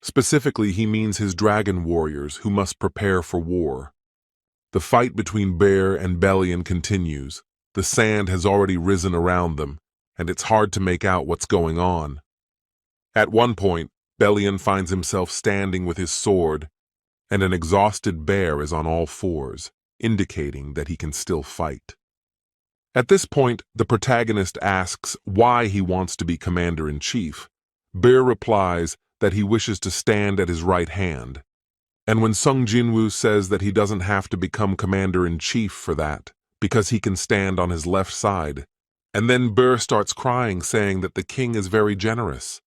Specifically, he means his dragon warriors who must prepare for war. The fight between Bear and Bellion continues. The sand has already risen around them, and it's hard to make out what's going on. At one point, Bellion finds himself standing with his sword, and an exhausted Bear is on all fours, indicating that he can still fight. At this point, the protagonist asks why he wants to be commander-in-chief. Bear replies that he wishes to stand at his right hand. And when Sung Jinwoo says that he doesn't have to become commander-in-chief for that, because he can stand on his left side. And then Bear starts crying, saying that the king is very generous.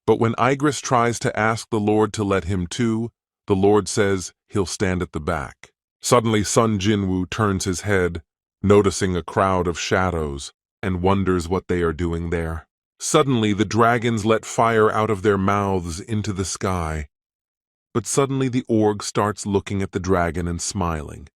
But when Igris tries to ask the Lord to let him too, the Lord says he'll stand at the back. Suddenly Sung Jinwoo turns his head, noticing a crowd of shadows, and wonders what they are doing there. Suddenly the dragons let fire out of their mouths into the sky. But suddenly the orc starts looking at the dragon and smiling.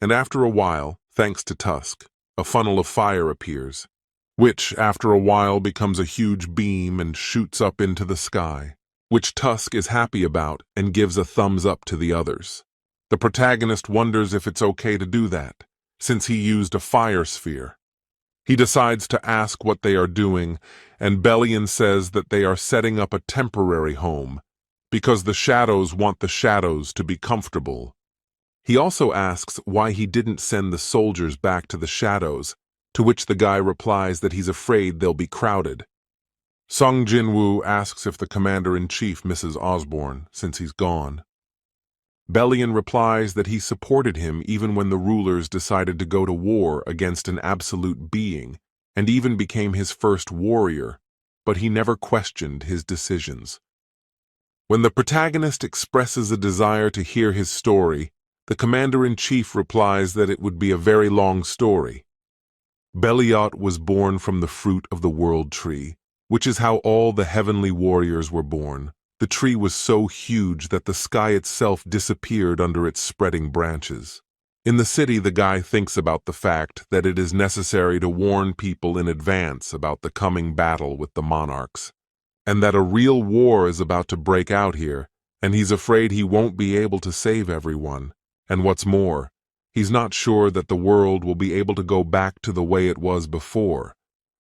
And after a while, thanks to Tusk, a funnel of fire appears, which after a while becomes a huge beam and shoots up into the sky, which Tusk is happy about and gives a thumbs up to the others. The protagonist wonders if it's okay to do that, since he used a fire sphere. He decides to ask what they are doing, and Bellion says that they are setting up a temporary home, because the shadows want the shadows to be comfortable. He also asks why he didn't send the soldiers back to the shadows, to which the guy replies that he's afraid they'll be crowded. Sung Jinwoo asks if the commander-in-chief misses Osborne, since he's gone. Bellion replies that he supported him even when the rulers decided to go to war against an absolute being, and even became his first warrior, but he never questioned his decisions. When the protagonist expresses a desire to hear his story, the commander-in-chief replies that it would be a very long story. Beliot was born from the fruit of the world tree, which is how all the heavenly warriors were born. The tree was so huge that the sky itself disappeared under its spreading branches. In the city, the guy thinks about the fact that it is necessary to warn people in advance about the coming battle with the monarchs, and that a real war is about to break out here, and he's afraid he won't be able to save everyone. And what's more, he's not sure that the world will be able to go back to the way it was before,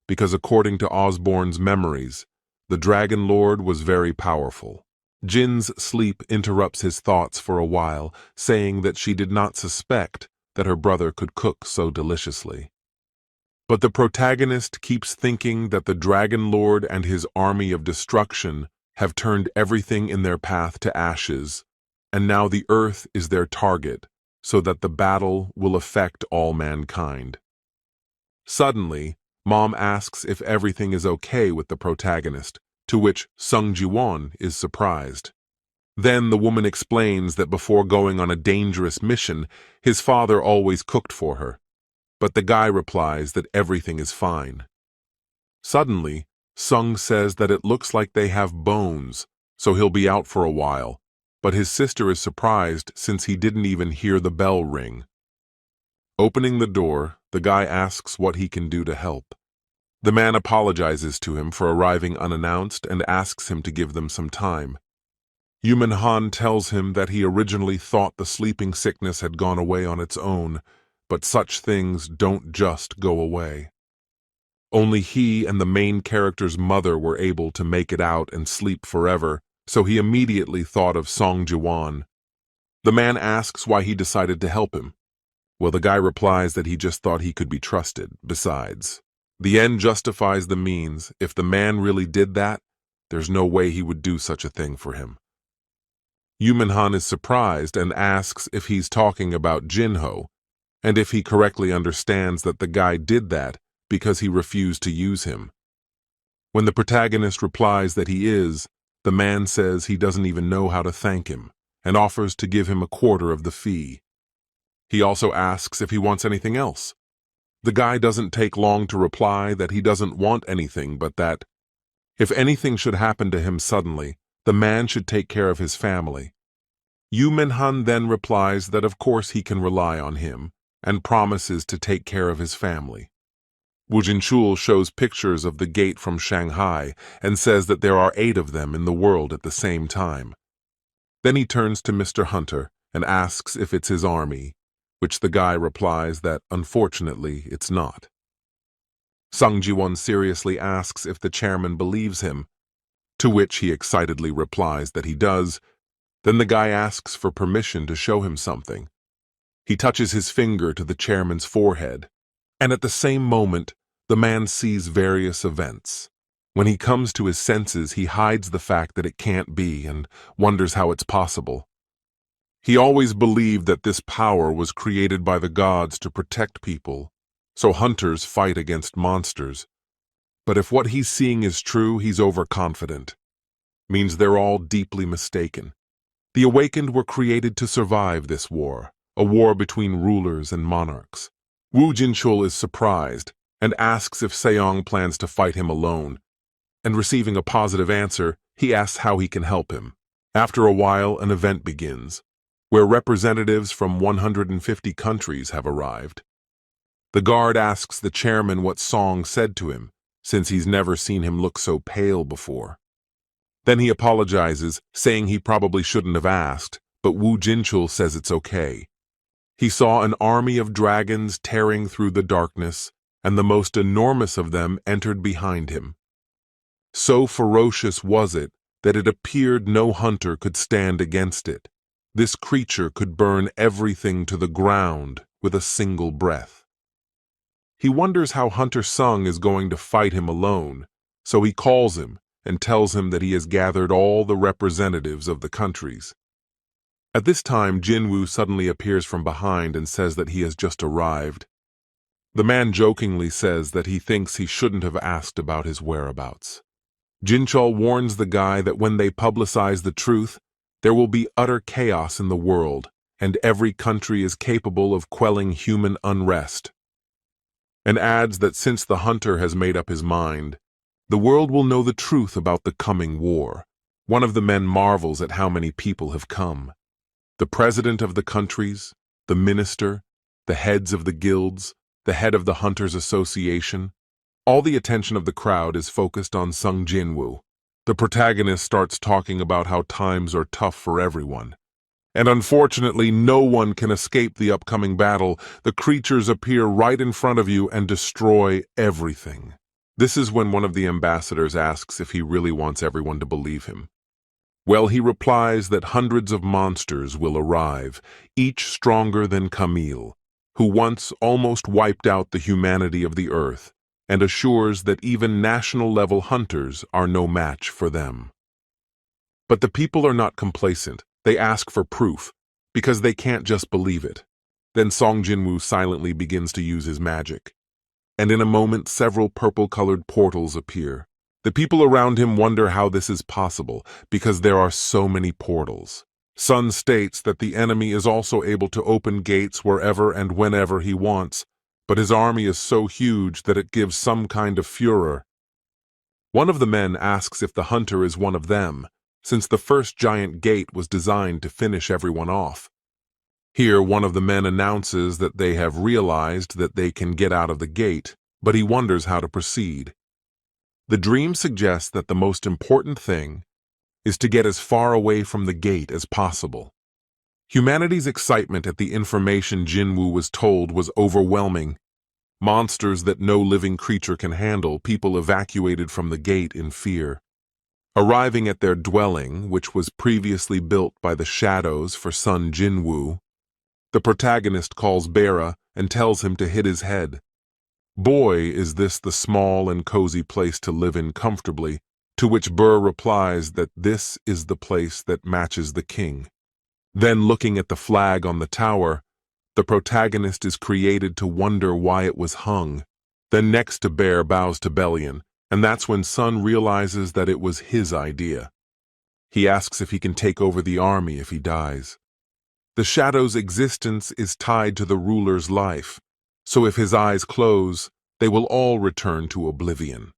because according to Osborne's memories, the Dragon Lord was very powerful. Jin's sleep interrupts his thoughts for a while, saying that she did not suspect that her brother could cook so deliciously. But the protagonist keeps thinking that the Dragon Lord and his army of destruction have turned everything in their path to ashes, and now the earth is their target, so that the battle will affect all mankind. Suddenly, Mom asks if everything is okay with the protagonist, to which Sung Ji-won is surprised. Then the woman explains that before going on a dangerous mission, his father always cooked for her, but the guy replies that everything is fine. Suddenly, Sung says that it looks like they have bones, so he'll be out for a while, but his sister is surprised since he didn't even hear the bell ring. Opening the door, the guy asks what he can do to help. The man apologizes to him for arriving unannounced and asks him to give them some time. Yuman Han tells him that he originally thought the sleeping sickness had gone away on its own, but such things don't just go away. Only he and the main character's mother were able to make it out and sleep forever, so he immediately thought of Song Ji-won. The man asks why he decided to help him. Well, the guy replies that he just thought he could be trusted. Besides, the end justifies the means. If the man really did that, there's no way he would do such a thing for him. Yuman Han is surprised and asks if he's talking about Jinho, and if he correctly understands that the guy did that because he refused to use him. When the protagonist replies that he is, the man says he doesn't even know how to thank him and offers to give him a quarter of the fee. He also asks if he wants anything else. The guy doesn't take long to reply that he doesn't want anything, but that if anything should happen to him suddenly, the man should take care of his family. Yu Minhan then replies that of course he can rely on him and promises to take care of his family. Wu Jinchul shows pictures of the gate from Shanghai and says that there are 8 of them in the world at the same time. Then he turns to Mr. Hunter and asks if it's his army, which the guy replies that unfortunately it's not. Sung Ji-won seriously asks if the chairman believes him, to which he excitedly replies that he does. Then the guy asks for permission to show him something. He touches his finger to the chairman's forehead, and at the same moment, the man sees various events. When he comes to his senses, he hides the fact that it can't be and wonders how it's possible. He always believed that this power was created by the gods to protect people, so hunters fight against monsters. But if what he's seeing is true, he's overconfident. Means they're all deeply mistaken. The awakened were created to survive this war, a war between rulers and monarchs. Wu Jinchul is surprised and asks if Se-Yeong plans to fight him alone, and receiving a positive answer, he asks how he can help him. After a while, an event begins, where representatives from 150 countries have arrived. The guard asks the chairman what Song said to him, since he's never seen him look so pale before. Then he apologizes, saying he probably shouldn't have asked, but Wu Jinchul says it's okay. He saw an army of dragons tearing through the darkness, and the most enormous of them entered behind him. So ferocious was it that it appeared no hunter could stand against it. This creature could burn everything to the ground with a single breath. He wonders how Hunter Sung is going to fight him alone, so he calls him and tells him that he has gathered all the representatives of the countries. At this time, Jinwoo suddenly appears from behind and says that he has just arrived. The man jokingly says that he thinks he shouldn't have asked about his whereabouts. Jinchul warns the guy that when they publicize the truth, there will be utter chaos in the world, and every country is capable of quelling human unrest. And adds that since the hunter has made up his mind, the world will know the truth about the coming war. One of the men marvels at how many people have come. The president of the countries, the minister, the heads of the guilds, the head of the Hunters Association. All the attention of the crowd is focused on Sung Jinwoo. The protagonist starts talking about how times are tough for everyone. And unfortunately, no one can escape the upcoming battle. The creatures appear right in front of you and destroy everything. This is when one of the ambassadors asks if he really wants everyone to believe him. Well, he replies that hundreds of monsters will arrive, each stronger than Camille, who once almost wiped out the humanity of the earth, and assures that even national-level hunters are no match for them. But the people are not complacent. They ask for proof, because they can't just believe it. Then Sung Jinwoo silently begins to use his magic. And in a moment, several purple-colored portals appear. The people around him wonder how this is possible, because there are so many portals. Sun states that the enemy is also able to open gates wherever and whenever he wants, but his army is so huge that it gives some kind of furor. One of the men asks if the hunter is one of them, since the first giant gate was designed to finish everyone off. Here, one of the men announces that they have realized that they can get out of the gate, but he wonders how to proceed. The dream suggests that the most important thing is to get as far away from the gate as possible. Humanity's excitement at the information Jinwoo was told was overwhelming. Monsters that no living creature can handle, people evacuated from the gate in fear. Arriving at their dwelling, which was previously built by the shadows for Sung Jinwoo, the protagonist calls Bera and tells him to hit his head. Boy, is this the small and cozy place to live in comfortably, to which Burr replies that this is the place that matches the king. Then, looking at the flag on the tower, the protagonist is created to wonder why it was hung. Then next to Bear bows to Bellion, And that's when Sun realizes that it was his idea. He asks if he can take over the army if he dies. The shadow's existence is tied to the ruler's life, so if his eyes close, they will all return to oblivion.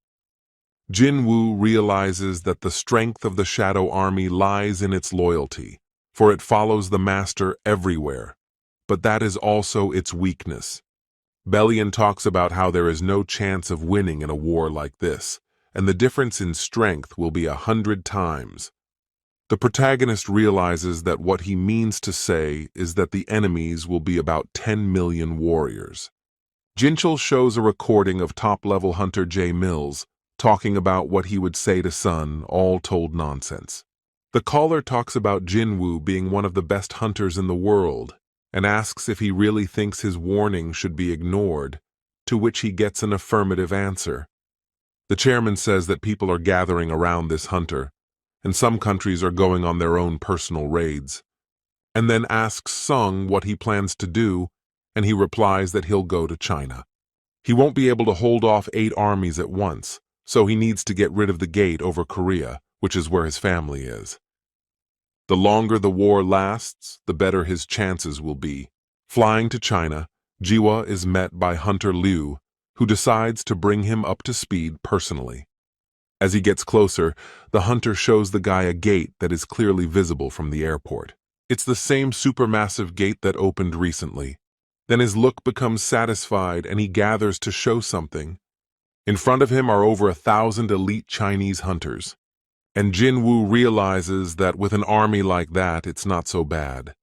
Jinwoo realizes that the strength of the shadow army lies in its loyalty, for it follows the master everywhere, but that is also its weakness. Bellion talks about how there is no chance of winning in a war like this, and the difference in strength will be 100 times. The protagonist realizes that what he means to say is that the enemies will be about 10 million warriors. Jinchul shows a recording of top-level hunter J. Mills talking about what he would say to Sun, all told nonsense. The caller talks about Jinwoo being one of the best hunters in the world and asks if he really thinks his warning should be ignored, to which he gets an affirmative answer. The chairman says that people are gathering around this hunter, and some countries are going on their own personal raids, and then asks Sung what he plans to do, and he replies that he'll go to China. He won't be able to hold off 8 armies at once, so he needs to get rid of the gate over Korea, which is where his family is. The longer the war lasts, the better his chances will be. Flying to China, Jiwa is met by Hunter Liu, who decides to bring him up to speed personally. As he gets closer, the hunter shows the guy a gate that is clearly visible from the airport. It's the same supermassive gate that opened recently. Then his look becomes satisfied and he gathers to show something. In front of him are over 1,000 elite Chinese hunters. And Jinwoo realizes that with an army like that, it's not so bad.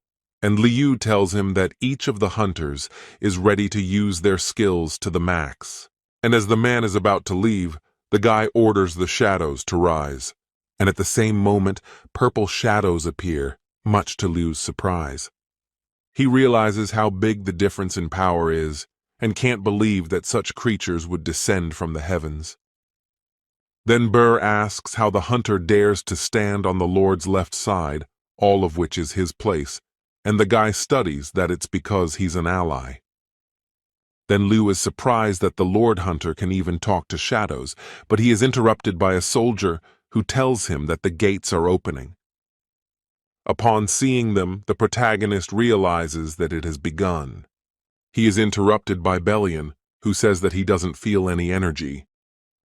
And Liu tells him that each of the hunters is ready to use their skills to the max. And as the man is about to leave, the guy orders the shadows to rise. And at the same moment, purple shadows appear, much to Liu's surprise. He realizes how big the difference in power is, and can't believe that such creatures would descend from the heavens. Then Burr asks how the hunter dares to stand on the Lord's left side, all of which is his place, and the guy studies that it's because he's an ally. Then Liu is surprised that the Lord Hunter can even talk to shadows, but he is interrupted by a soldier who tells him that the gates are opening. Upon seeing them, the protagonist realizes that it has begun. He is interrupted by Bellion, who says that he doesn't feel any energy.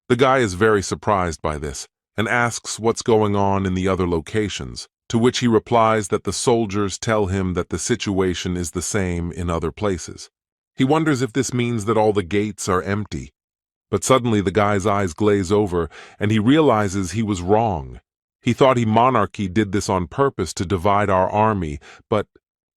The guy is very surprised by this and asks what's going on in the other locations, to which he replies that the soldiers tell him that the situation is the same in other places. He wonders if this means that all the gates are empty, but suddenly the guy's eyes glaze over and he realizes he was wrong. He thought monarchy did this on purpose to divide our army, but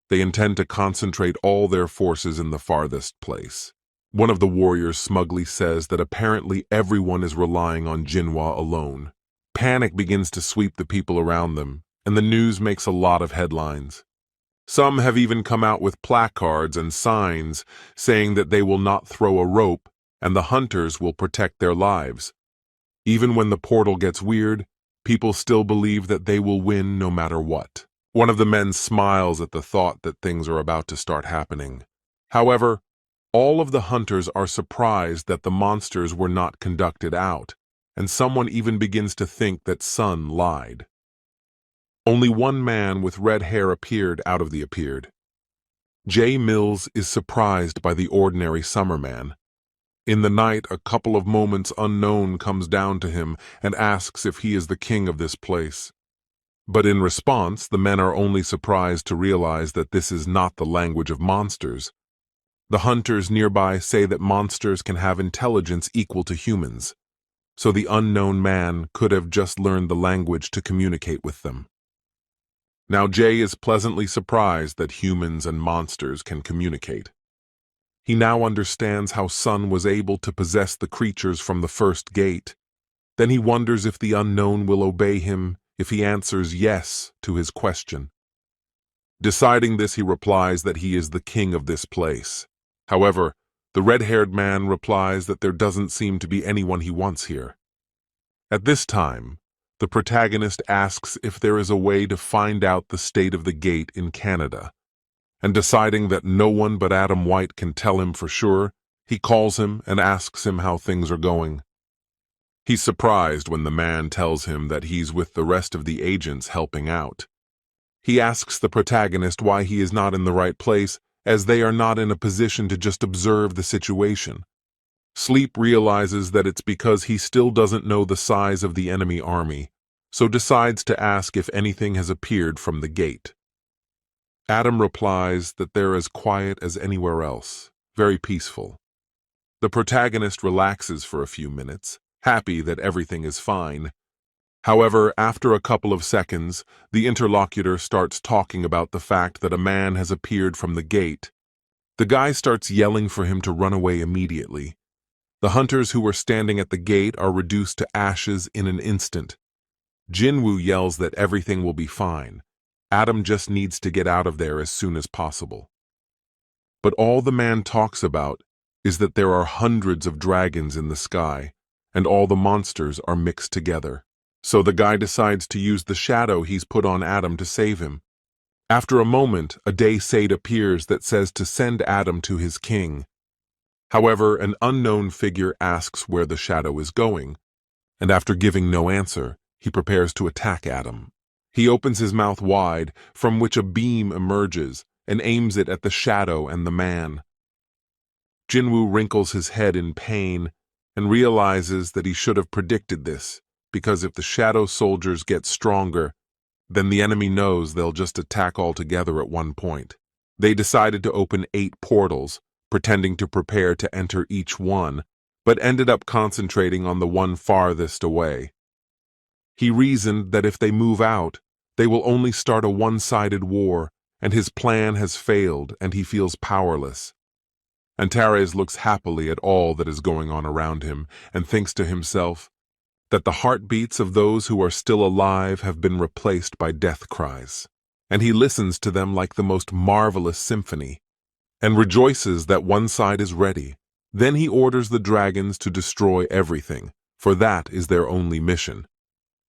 they intend to concentrate all their forces in the farthest place. One of the warriors smugly says that apparently everyone is relying on Jinhwa alone. Panic begins to sweep the people around them, and the news makes a lot of headlines. Some have even come out with placards and signs saying that they will not throw a rope and the hunters will protect their lives. Even when the portal gets weird, people still believe that they will win no matter what. One of the men smiles at the thought that things are about to start happening. However, all of the hunters are surprised that the monsters were not conducted out, and someone even begins to think that Sun lied. Only one man with red hair appeared out of the appeared. J. Mills is surprised by the ordinary summer man. In the night, a couple of moments unknown comes down to him and asks if he is the king of this place. But in response, the men are only surprised to realize that this is not the language of monsters. The hunters nearby say that monsters can have intelligence equal to humans, so the unknown man could have just learned the language to communicate with them. Now Jay is pleasantly surprised that humans and monsters can communicate. He now understands how Sun was able to possess the creatures from the first gate. Then he wonders if the unknown will obey him if he answers yes to his question. Deciding this, he replies that he is the king of this place. However, the red-haired man replies that there doesn't seem to be anyone he wants here. At this time, the protagonist asks if there is a way to find out the state of the gate in Canada, and deciding that no one but Adam White can tell him for sure, he calls him and asks him how things are going. He's surprised when the man tells him that he's with the rest of the agents helping out. He asks the protagonist why he is not in the right place, as they are not in a position to just observe the situation. Sleep realizes that it's because he still doesn't know the size of the enemy army, so decides to ask if anything has appeared from the gate. Adam replies that they're as quiet as anywhere else, very peaceful. The protagonist relaxes for a few minutes, happy that everything is fine. However, after a couple of seconds, the interlocutor starts talking about the fact that a man has appeared from the gate. The guy starts yelling for him to run away immediately. The hunters who were standing at the gate are reduced to ashes in an instant. Jinwoo yells that everything will be fine. Adam just needs to get out of there as soon as possible. But all the man talks about is that there are hundreds of dragons in the sky, and all the monsters are mixed together. So the guy decides to use the shadow he's put on Adam to save him. After a moment, a day-sade appears that says to send Adam to his king. However, an unknown figure asks where the shadow is going, and after giving no answer, he prepares to attack Adam. He opens his mouth wide, from which a beam emerges, and aims it at the shadow and the man. Jinwoo wrinkles his head in pain and realizes that he should have predicted this, because if the shadow soldiers get stronger, then the enemy knows they'll just attack all together at one point. They decided to open 8 portals, pretending to prepare to enter each one, but ended up concentrating on the one farthest away. He reasoned that if they move out, they will only start a one-sided war, and his plan has failed and he feels powerless. Antares looks happily at all that is going on around him and thinks to himself that the heartbeats of those who are still alive have been replaced by death cries, and he listens to them like the most marvelous symphony, and rejoices that one side is ready. Then he orders the dragons to destroy everything, for that is their only mission.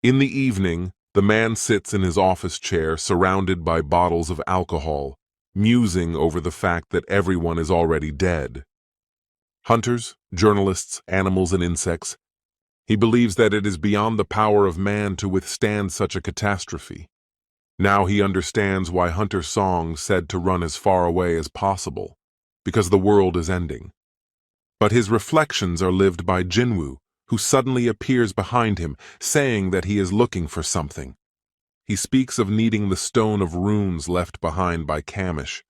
In the evening, the man sits in his office chair surrounded by bottles of alcohol, musing over the fact that everyone is already dead. Hunters, journalists, animals, and insects. He believes that it is beyond the power of man to withstand such a catastrophe. Now he understands why Hunter Song said to run as far away as possible, because the world is ending. But his reflections are lived by Jinwoo, who suddenly appears behind him, saying that he is looking for something. He speaks of needing the stone of runes left behind by Kamish.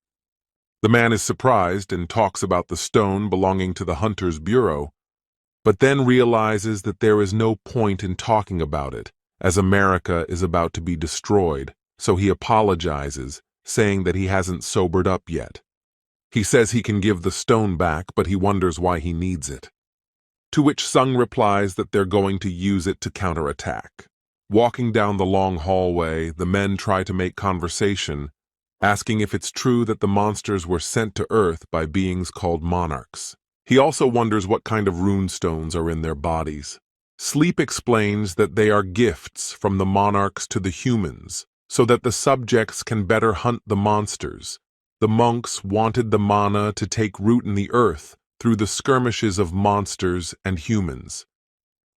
The man is surprised and talks about the stone belonging to the Hunter's Bureau, but then realizes that there is no point in talking about it, as America is about to be destroyed, so he apologizes, saying that he hasn't sobered up yet. He says he can give the stone back, but he wonders why he needs it. To which Sung replies that they're going to use it to counterattack. Walking down the long hallway, the men try to make conversation, asking if it's true that the monsters were sent to Earth by beings called monarchs. He also wonders what kind of rune stones are in their bodies. Sleep explains that they are gifts from the monarchs to the humans, so that the subjects can better hunt the monsters. The monks wanted the mana to take root in the earth through the skirmishes of monsters and humans.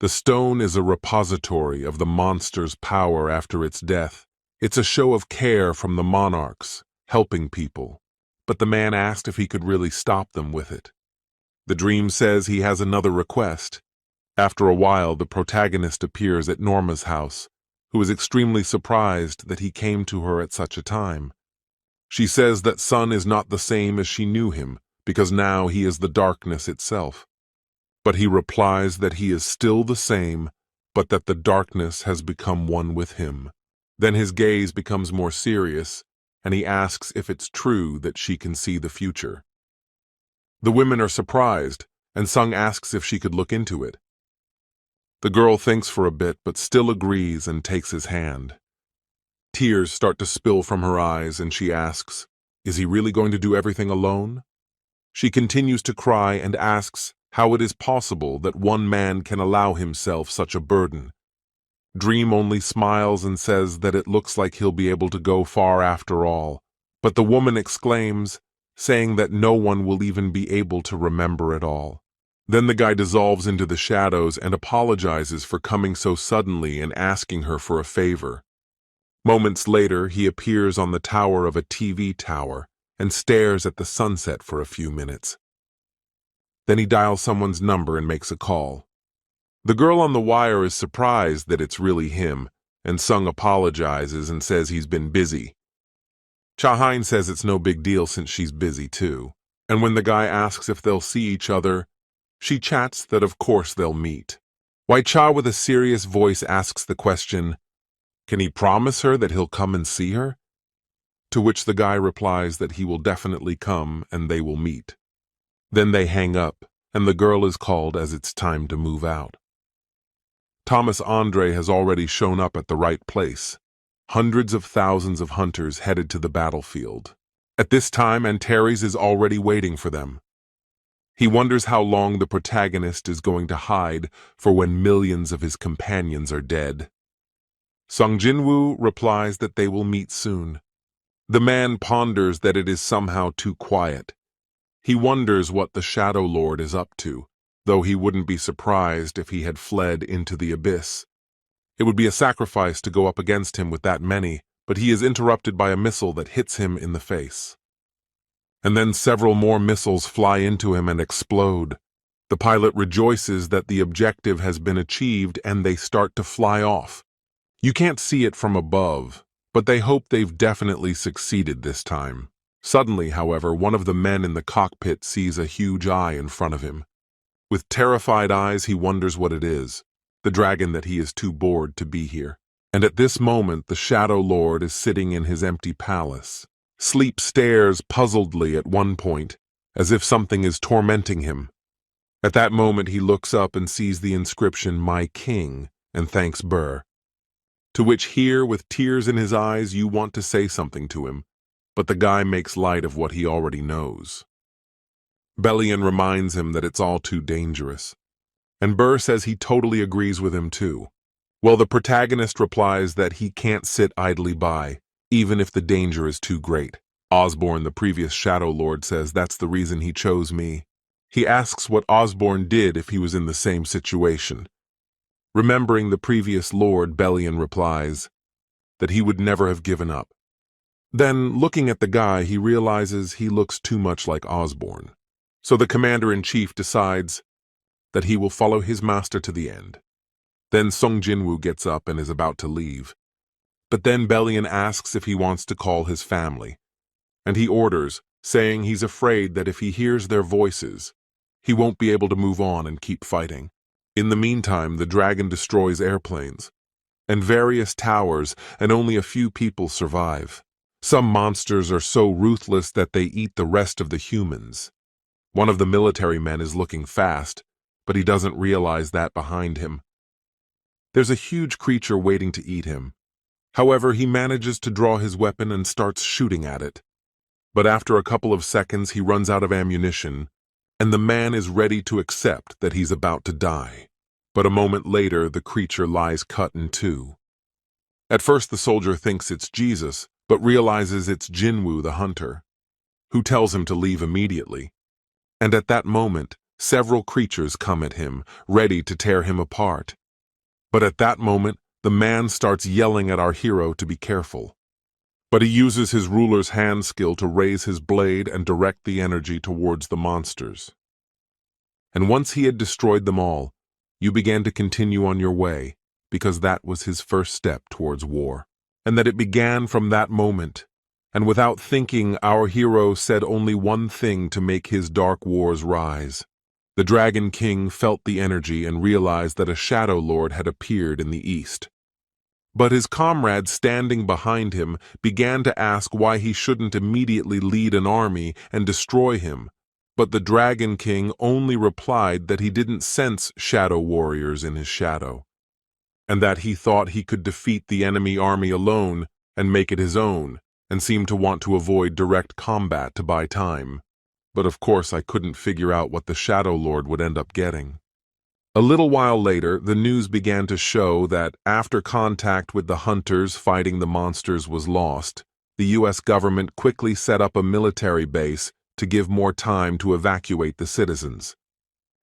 The stone is a repository of the monster's power after its death. It's a show of care from the monarchs, helping people. But the man asked if he could really stop them with it. The dream says he has another request. After a while, the protagonist appears at Norma's house, who is extremely surprised that he came to her at such a time. She says that Sun is not the same as she knew him, because now he is the darkness itself. But he replies that he is still the same, but that the darkness has become one with him. Then his gaze becomes more serious, and he asks if it's true that she can see the future. The women are surprised, and Sung asks if she could look into it. The girl thinks for a bit, but still agrees and takes his hand. Tears start to spill from her eyes, and she asks, "Is he really going to do everything alone?" She continues to cry and asks how it is possible that one man can allow himself such a burden. Dream only smiles and says that it looks like he'll be able to go far after all, but the woman exclaims, saying that no one will even be able to remember it all. Then the guy dissolves into the shadows and apologizes for coming so suddenly and asking her for a favor. Moments later, he appears on the tower of a TV tower and stares at the sunset for a few minutes. Then he dials someone's number and makes a call. The girl on the wire is surprised that it's really him, and Sung apologizes and says he's been busy. Cha-hein says it's no big deal since she's busy too, and when the guy asks if they'll see each other, she chats that of course they'll meet. Wai Cha with a serious voice asks the question, can he promise her that he'll come and see her? To which the guy replies that he will definitely come and they will meet. Then they hang up, and the girl is called as it's time to move out. Thomas Andre has already shown up at the right place. Hundreds of thousands of hunters headed to the battlefield. At this time, Antares is already waiting for them. He wonders how long the protagonist is going to hide for when millions of his companions are dead. Sung Jinwoo replies that they will meet soon. The man ponders that it is somehow too quiet. He wonders what the Shadow Lord is up to, though he wouldn't be surprised if he had fled into the abyss. It would be a sacrifice to go up against him with that many, but he is interrupted by a missile that hits him in the face. And then several more missiles fly into him and explode. The pilot rejoices that the objective has been achieved and they start to fly off. You can't see it from above, but they hope they've definitely succeeded this time. Suddenly, however, one of the men in the cockpit sees a huge eye in front of him. With terrified eyes, he wonders what it is, the dragon that he is too bored to be here. And at this moment, the Shadow Lord is sitting in his empty palace. Sleep stares puzzledly at one point, as if something is tormenting him. At that moment, he looks up and sees the inscription, "My King," and thanks Burr. To which here, with tears in his eyes, you want to say something to him, but the guy makes light of what he already knows. Bellion reminds him that it's all too dangerous, and Burr says he totally agrees with him too. Well, the protagonist replies that he can't sit idly by, even if the danger is too great. Osborne, the previous Shadow Lord, says that's the reason he chose me. He asks what Osborne did if he was in the same situation. Remembering the previous Lord, Bellion replies that he would never have given up. Then, looking at the guy, he realizes he looks too much like Osborne. So the commander-in-chief decides that he will follow his master to the end. Then Sung Jinwoo gets up and is about to leave. But then Bellion asks if he wants to call his family, and he orders, saying he's afraid that if he hears their voices, he won't be able to move on and keep fighting. In the meantime, the dragon destroys airplanes and various towers, and only a few people survive. Some monsters are so ruthless that they eat the rest of the humans. One of the military men is looking fast, but he doesn't realize that behind him. There's a huge creature waiting to eat him. However, he manages to draw his weapon and starts shooting at it. But after a couple of seconds, he runs out of ammunition, and the man is ready to accept that he's about to die. But a moment later, the creature lies cut in two. At first, the soldier thinks it's Jesus, but realizes it's Jinwoo the hunter, who tells him to leave immediately. And at that moment, several creatures come at him, ready to tear him apart. But at that moment, the man starts yelling at our hero to be careful. But he uses his ruler's hand skill to raise his blade and direct the energy towards the monsters. And once he had destroyed them all, you began to continue on your way, because that was his first step towards war. And that it began from that moment, and without thinking, our hero said only one thing to make his dark wars rise. The Dragon King felt the energy and realized that a Shadow Lord had appeared in the east. But his comrades standing behind him began to ask why he shouldn't immediately lead an army and destroy him. But the Dragon King only replied that he didn't sense shadow warriors in his shadow, and that he thought he could defeat the enemy army alone and make it his own, and seemed to want to avoid direct combat to buy time. But of course I couldn't figure out what the Shadow Lord would end up getting. A little while later, the news began to show that after contact with the hunters fighting the monsters was lost, the U.S. government quickly set up a military base to give more time to evacuate the citizens.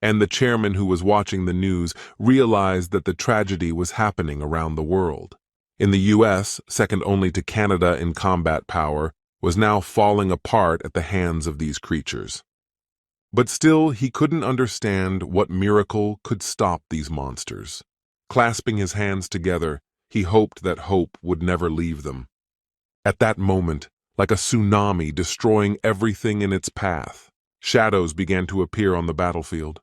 And the chairman who was watching the news realized that the tragedy was happening around the world. In the US, second only to Canada in combat power, was now falling apart at the hands of these creatures. But still, he couldn't understand what miracle could stop these monsters. Clasping his hands together, he hoped that hope would never leave them. At that moment, like a tsunami destroying everything in its path, shadows began to appear on the battlefield.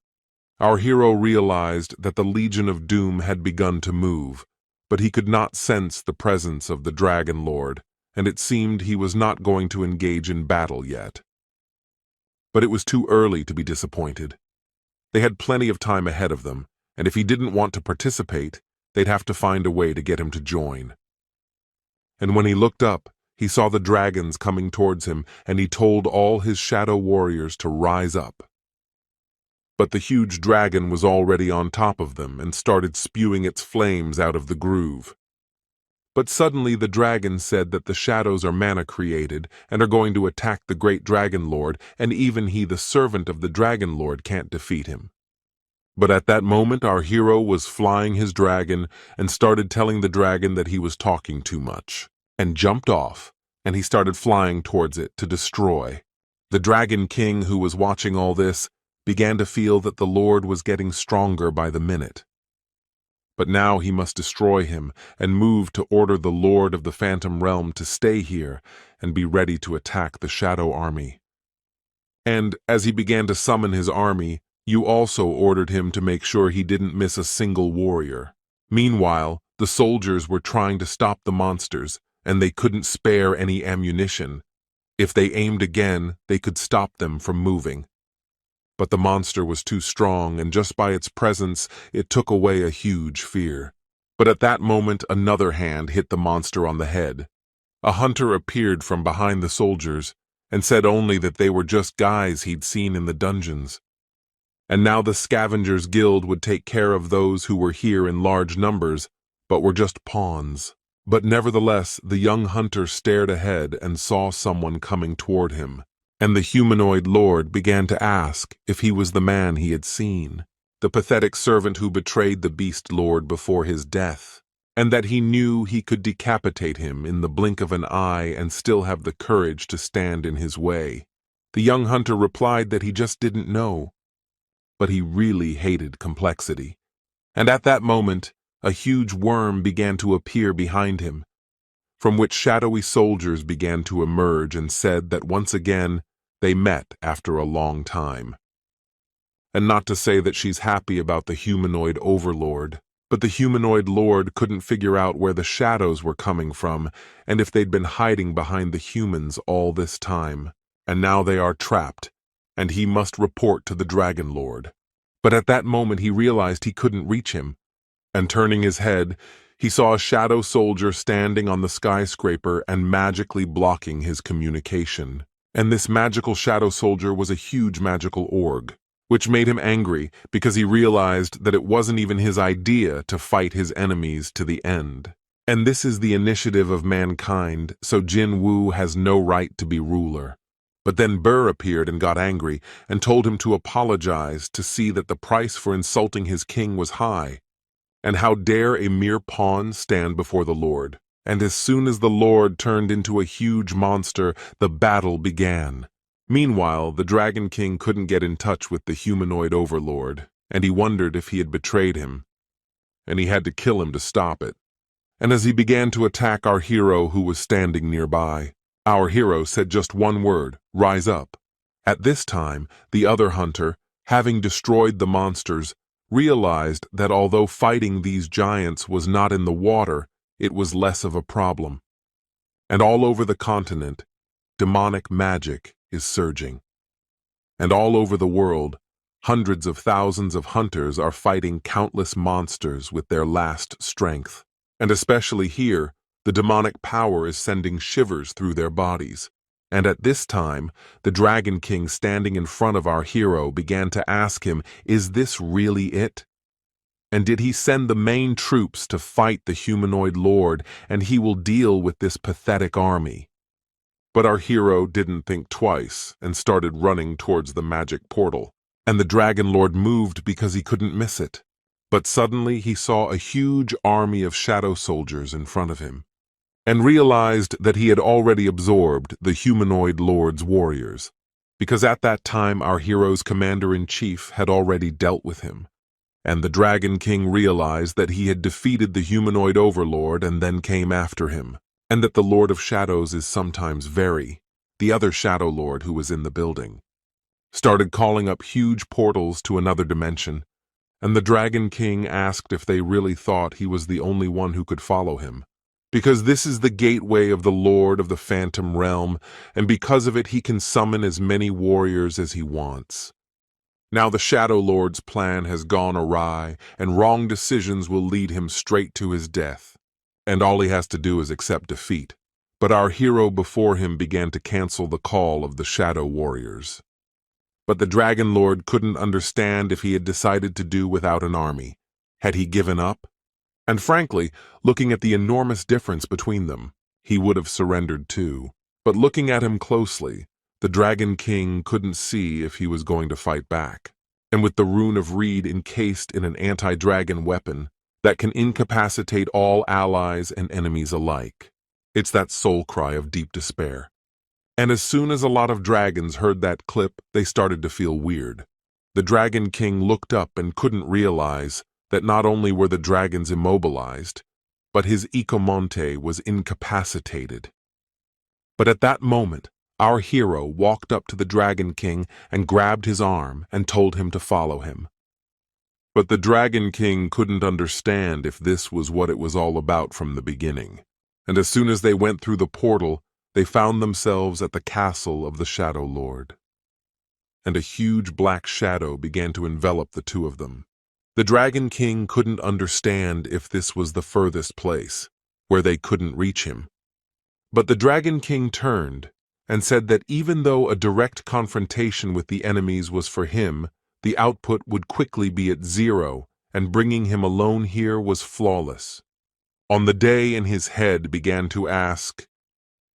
Our hero realized that the Legion of Doom had begun to move, but he could not sense the presence of the Dragon Lord, and it seemed he was not going to engage in battle yet. But it was too early to be disappointed. They had plenty of time ahead of them, and if he didn't want to participate, they'd have to find a way to get him to join. And when he looked up, he saw the dragons coming towards him, and he told all his shadow warriors to rise up. But the huge dragon was already on top of them and started spewing its flames out of the groove. But suddenly the dragon said that the shadows are mana created and are going to attack the great Dragon Lord, and even he, the servant of the Dragon Lord, can't defeat him. But at that moment our hero was flying his dragon and started telling the dragon that he was talking too much, and jumped off, and he started flying towards it to destroy. The Dragon King, who was watching all this, began to feel that the Lord was getting stronger by the minute. But now he must destroy him and move to order the Lord of the Phantom Realm to stay here and be ready to attack the Shadow Army. And as he began to summon his army, you also ordered him to make sure he didn't miss a single warrior. Meanwhile, the soldiers were trying to stop the monsters, and they couldn't spare any ammunition. If they aimed again, they could stop them from moving. But the monster was too strong, and just by its presence, it took away a huge fear. But at that moment, another hand hit the monster on the head. A hunter appeared from behind the soldiers, and said only that they were just guys he'd seen in the dungeons. And now the Scavengers Guild would take care of those who were here in large numbers, but were just pawns. But nevertheless, the young hunter stared ahead and saw someone coming toward him. And the humanoid lord began to ask if he was the man he had seen, the pathetic servant who betrayed the beast lord before his death, and that he knew he could decapitate him in the blink of an eye and still have the courage to stand in his way. The young hunter replied that he just didn't know, but he really hated complexity. And at that moment, a huge worm began to appear behind him, from which shadowy soldiers began to emerge and said that once again they met after a long time. And not to say that she's happy about the humanoid overlord, but the humanoid lord couldn't figure out where the shadows were coming from and if they'd been hiding behind the humans all this time. And now they are trapped, and he must report to the Dragon Lord. But at that moment he realized he couldn't reach him, and turning his head, he saw a shadow soldier standing on the skyscraper and magically blocking his communication. And this magical shadow soldier was a huge magical org, which made him angry because he realized that it wasn't even his idea to fight his enemies to the end. And this is the initiative of mankind, so Jinwoo has no right to be ruler. But then Burr appeared and got angry and told him to apologize, to see that the price for insulting his king was high. And how dare a mere pawn stand before the Lord? And as soon as the Lord turned into a huge monster, the battle began. Meanwhile, the Dragon King couldn't get in touch with the humanoid overlord, and he wondered if he had betrayed him. And he had to kill him to stop it. And as he began to attack our hero who was standing nearby, our hero said just one word: rise up. At this time, the other hunter, having destroyed the monsters, realized that although fighting these giants was not in the water, it was less of a problem. And all over the continent, demonic magic is surging. And all over the world, hundreds of thousands of hunters are fighting countless monsters with their last strength. And especially here, the demonic power is sending shivers through their bodies. And at this time, the Dragon King standing in front of our hero began to ask him, is this really it? And did he send the main troops to fight the humanoid lord, and he will deal with this pathetic army? But our hero didn't think twice and started running towards the magic portal. and the Dragon Lord moved because he couldn't miss it. But suddenly he saw a huge army of shadow soldiers in front of him, and realized that he had already absorbed the humanoid lord's warriors, because at that time our hero's commander-in-chief had already dealt with him, and the Dragon King realized that he had defeated the humanoid overlord and then came after him, and that the Lord of Shadows is sometimes the other Shadow Lord who was in the building, started calling up huge portals to another dimension, and the Dragon King asked if they really thought he was the only one who could follow him, because this is the gateway of the Lord of the Phantom Realm, and because of it he can summon as many warriors as he wants. Now the Shadow Lord's plan has gone awry, and wrong decisions will lead him straight to his death, and all he has to do is accept defeat. But our hero before him began to cancel the call of the Shadow Warriors. But the Dragon Lord couldn't understand if he had decided to do without an army. Had he given up? And frankly, looking at the enormous difference between them, he would have surrendered too. But looking at him closely, the Dragon King couldn't see if he was going to fight back. And with the rune of Reed encased in an anti-dragon weapon that can incapacitate all allies and enemies alike, it's that soul cry of deep despair. And as soon as a lot of dragons heard that clip, they started to feel weird. The Dragon King looked up and couldn't realize that not only were the dragons immobilized, but his Ikomonte was incapacitated. But at that moment, our hero walked up to the Dragon King and grabbed his arm and told him to follow him. But the Dragon King couldn't understand if this was what it was all about from the beginning. And as soon as they went through the portal, they found themselves at the castle of the Shadow Lord. And a huge black shadow began to envelop the two of them. The Dragon King couldn't understand if this was the furthest place, where they couldn't reach him. But the Dragon King turned and said that even though a direct confrontation with the enemies was for him, the output would quickly be at 0, and bringing him alone here was flawless. On the day in his head began to ask,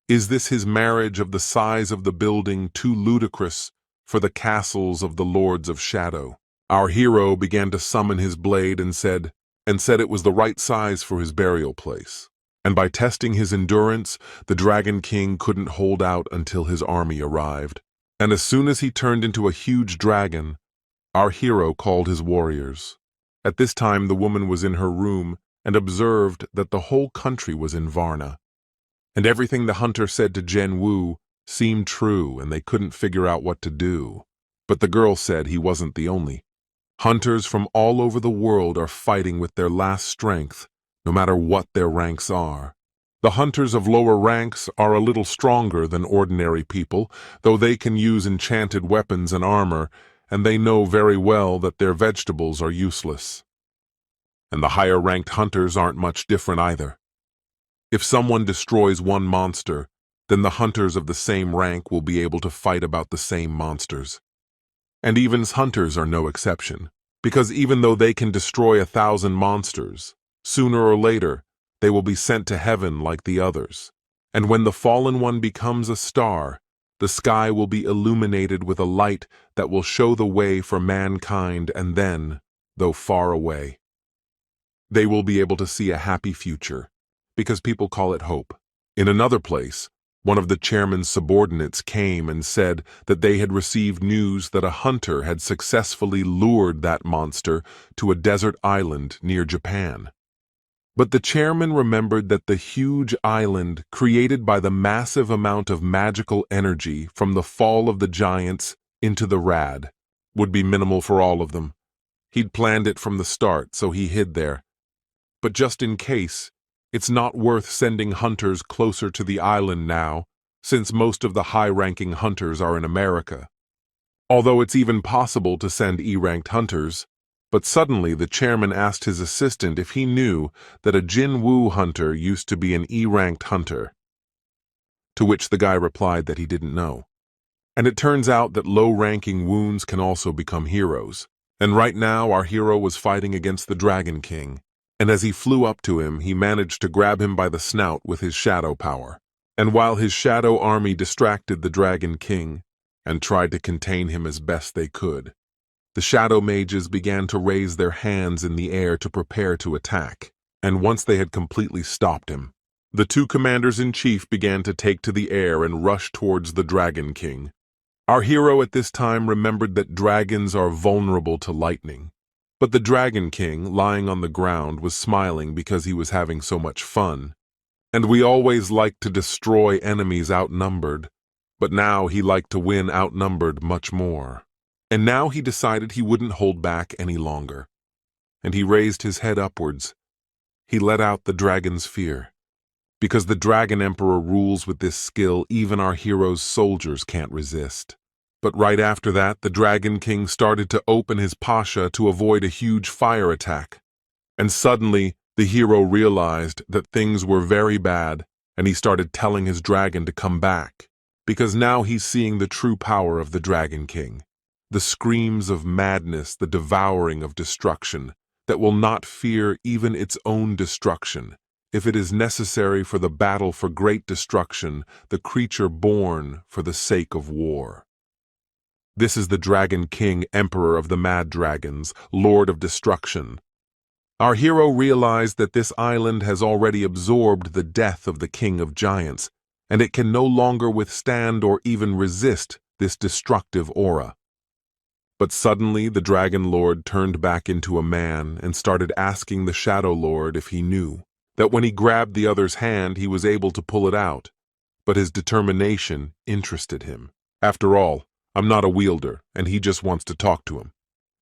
is this his marriage of the size of the building too ludicrous for the castles of the Lords of Shadow? Our hero began to summon his blade and said it was the right size for his burial place. And by testing his endurance, the Dragon King couldn't hold out until his army arrived. And as soon as he turned into a huge dragon, our hero called his warriors. At this time the woman was in her room and observed that the whole country was in Varna. And everything the hunter said to Jinwoo seemed true, and they couldn't figure out what to do. But the girl said he wasn't the only. Hunters from all over the world are fighting with their last strength, no matter what their ranks are. The hunters of lower ranks are a little stronger than ordinary people, though they can use enchanted weapons and armor, and they know very well that their vegetables are useless. And the higher-ranked hunters aren't much different either. If someone destroys one monster, then the hunters of the same rank will be able to fight about the same monsters. And even hunters are no exception, because even though they can destroy 1,000 monsters, sooner or later they will be sent to heaven like the others. And when the fallen one becomes a star, the sky will be illuminated with a light that will show the way for mankind, and then, though far away, they will be able to see a happy future, because people call it hope. In another place, one of the chairman's subordinates came and said that they had received news that a hunter had successfully lured that monster to a desert island near Japan. But the chairman remembered that the huge island created by the massive amount of magical energy from the fall of the giants into the Rad would be minimal for all of them. He'd planned it from the start, so he hid there. But just in case, it's not worth sending hunters closer to the island now, since most of the high-ranking hunters are in America. Although it's even possible to send E-ranked hunters, but suddenly the chairman asked his assistant if he knew that a Jinwoo hunter used to be an E-ranked hunter, to which the guy replied that he didn't know. And it turns out that low-ranking wounds can also become heroes. And right now our hero was fighting against the Dragon King, and as he flew up to him, he managed to grab him by the snout with his shadow power. And while his shadow army distracted the Dragon King and tried to contain him as best they could, The shadow mages began to raise their hands in the air to prepare to attack, and once they had completely stopped him, the two commanders-in-chief began to take to the air and rush towards the Dragon King. Our hero at this time remembered that dragons are vulnerable to lightning. But the Dragon King, lying on the ground, was smiling because he was having so much fun. And we always like to destroy enemies outnumbered, but now he liked to win outnumbered much more. And now he decided he wouldn't hold back any longer. And he raised his head upwards. He let out the dragon's fear. Because the Dragon Emperor rules with this skill, even our hero's soldiers can't resist. But right after that, the Dragon King started to open his pasha to avoid a huge fire attack. And suddenly, the hero realized that things were very bad, and he started telling his dragon to come back. Because now he's seeing the true power of the Dragon King. The screams of madness, the devouring of destruction, that will not fear even its own destruction. If it is necessary for the battle for great destruction, the creature born for the sake of war. This is the Dragon King, Emperor of the Mad Dragons, Lord of Destruction. Our hero realized that this island has already absorbed the death of the King of Giants, and it can no longer withstand or even resist this destructive aura. But suddenly the Dragon Lord turned back into a man and started asking the Shadow Lord if he knew that when he grabbed the other's hand he was able to pull it out. But his determination interested him. After all, I'm not a wielder, and he just wants to talk to him.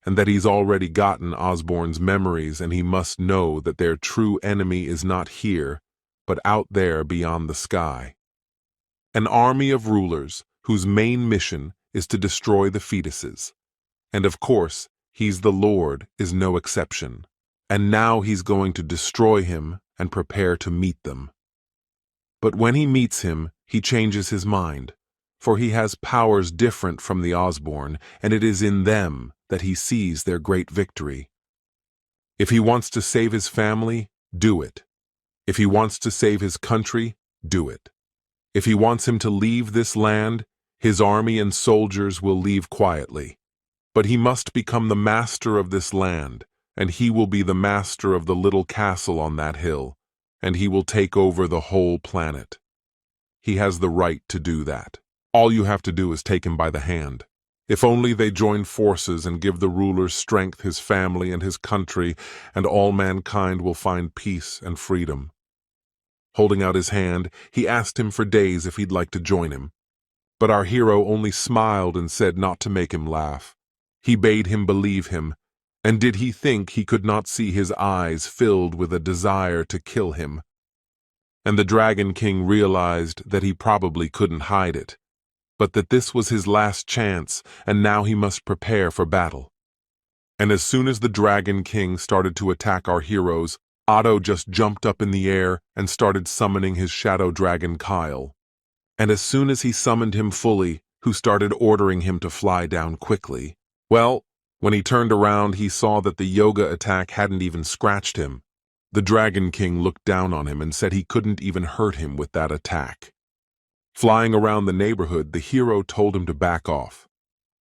And that he's already gotten Osborne's memories, and he must know that their true enemy is not here, but out there beyond the sky. An army of rulers whose main mission is to destroy the fetuses. And of course, he's the Lord is no exception. And now he's going to destroy him and prepare to meet them. But when he meets him, he changes his mind, for he has powers different from the Osborne, and it is in them that he sees their great victory. If he wants to save his family, do it. If he wants to save his country, do it. If he wants him to leave this land, his army and soldiers will leave quietly. But he must become the master of this land, and he will be the master of the little castle on that hill, and he will take over the whole planet. He has the right to do that. All you have to do is take him by the hand. If only they join forces and give the ruler strength, his family and his country, and all mankind will find peace and freedom. Holding out his hand, he asked him for days if he'd like to join him. But our hero only smiled and said not to make him laugh. He bade him believe him, and did he think he could not see his eyes filled with a desire to kill him? And the Dragon King realized that he probably couldn't hide it, but that this was his last chance, and now he must prepare for battle. And as soon as the Dragon King started to attack our heroes, Otto just jumped up in the air and started summoning his shadow dragon Kyle. And as soon as he summoned him fully, who started ordering him to fly down quickly, well, when he turned around, he saw that the yoga attack hadn't even scratched him. The Dragon King looked down on him and said he couldn't even hurt him with that attack. Flying around the neighborhood, the hero told him to back off.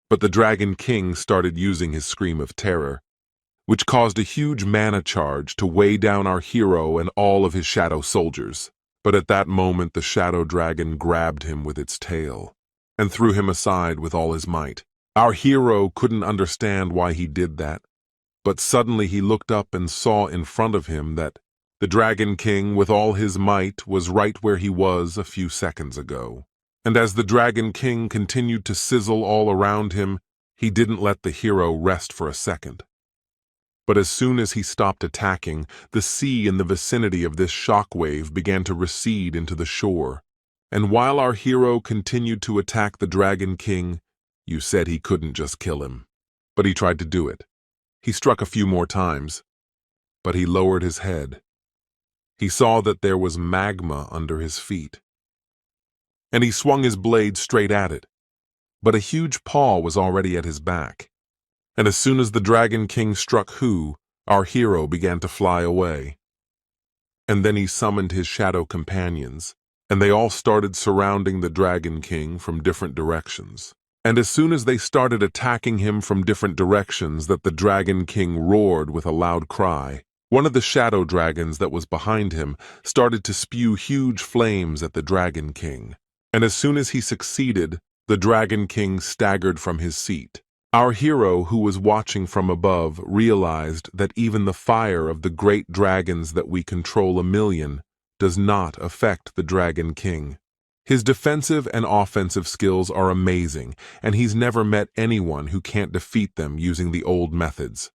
But the Dragon King started using his scream of terror, which caused a huge mana charge to weigh down our hero and all of his shadow soldiers. But at that moment, the shadow dragon grabbed him with its tail and threw him aside with all his might. Our hero couldn't understand why he did that, but suddenly he looked up and saw in front of him that the Dragon King, with all his might, was right where he was a few seconds ago. And as the Dragon King continued to sizzle all around him, he didn't let the hero rest for a second. But as soon as he stopped attacking, the sea in the vicinity of this shockwave began to recede into the shore. And while our hero continued to attack the Dragon King, you said he couldn't just kill him. But he tried to do it. He struck a few more times, but he lowered his head. He saw that there was magma under his feet. And he swung his blade straight at it. But a huge paw was already at his back. And as soon as the Dragon King struck Hu, our hero began to fly away. And then he summoned his shadow companions, and they all started surrounding the Dragon King from different directions. And as soon as they started attacking him from different directions, that the Dragon King roared with a loud cry. One of the shadow dragons that was behind him started to spew huge flames at the Dragon King. And as soon as he succeeded, the Dragon King staggered from his seat. Our hero, who was watching from above, realized that even the fire of the great dragons that we control 1,000,000 does not affect the Dragon King. His defensive and offensive skills are amazing, and he's never met anyone who can't defeat them using the old methods.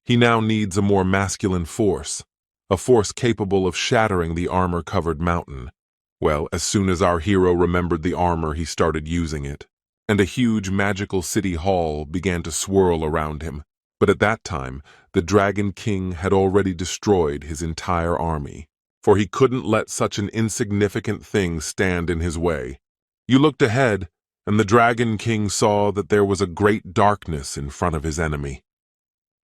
He now needs a more masculine force, a force capable of shattering the armor-covered mountain. Well, as soon as our hero remembered the armor, he started using it, and a huge magical city hall began to swirl around him. But at that time, the Dragon King had already destroyed his entire army, for he couldn't let such an insignificant thing stand in his way. You looked ahead, and the Dragon King saw that there was a great darkness in front of his enemy.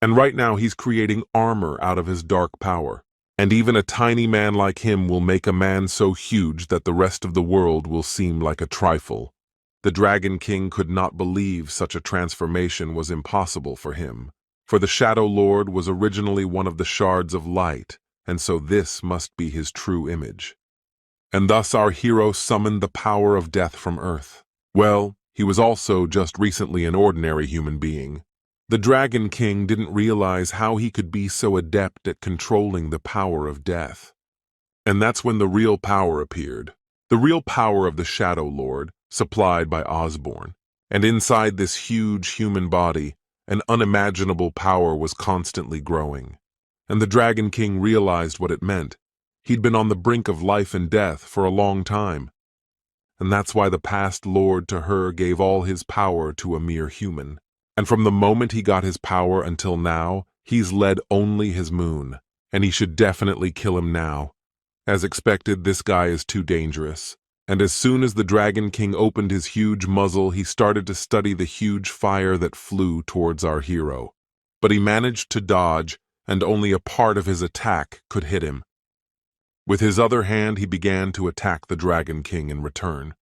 And right now he's creating armor out of his dark power. And even a tiny man like him will make a man so huge that the rest of the world will seem like a trifle. The Dragon King could not believe such a transformation was impossible for him, for the Shadow Lord was originally one of the shards of light, and so this must be his true image. And thus our hero summoned the power of death from Earth. Well, he was also just recently an ordinary human being. The Dragon King didn't realize how he could be so adept at controlling the power of death. And that's when the real power appeared. The real power of the Shadow Lord, supplied by Osborne. And inside this huge human body, an unimaginable power was constantly growing. And the Dragon King realized what it meant. He'd been on the brink of life and death for a long time. And that's why the past Lord to her gave all his power to a mere human. And from the moment he got his power until now, he's led only his moon. And he should definitely kill him now. As expected, this guy is too dangerous. And as soon as the Dragon King opened his huge muzzle, he started to study the huge fire that flew towards our hero. But he managed to dodge, and only a part of his attack could hit him. With his other hand, he began to attack the Dragon King in return.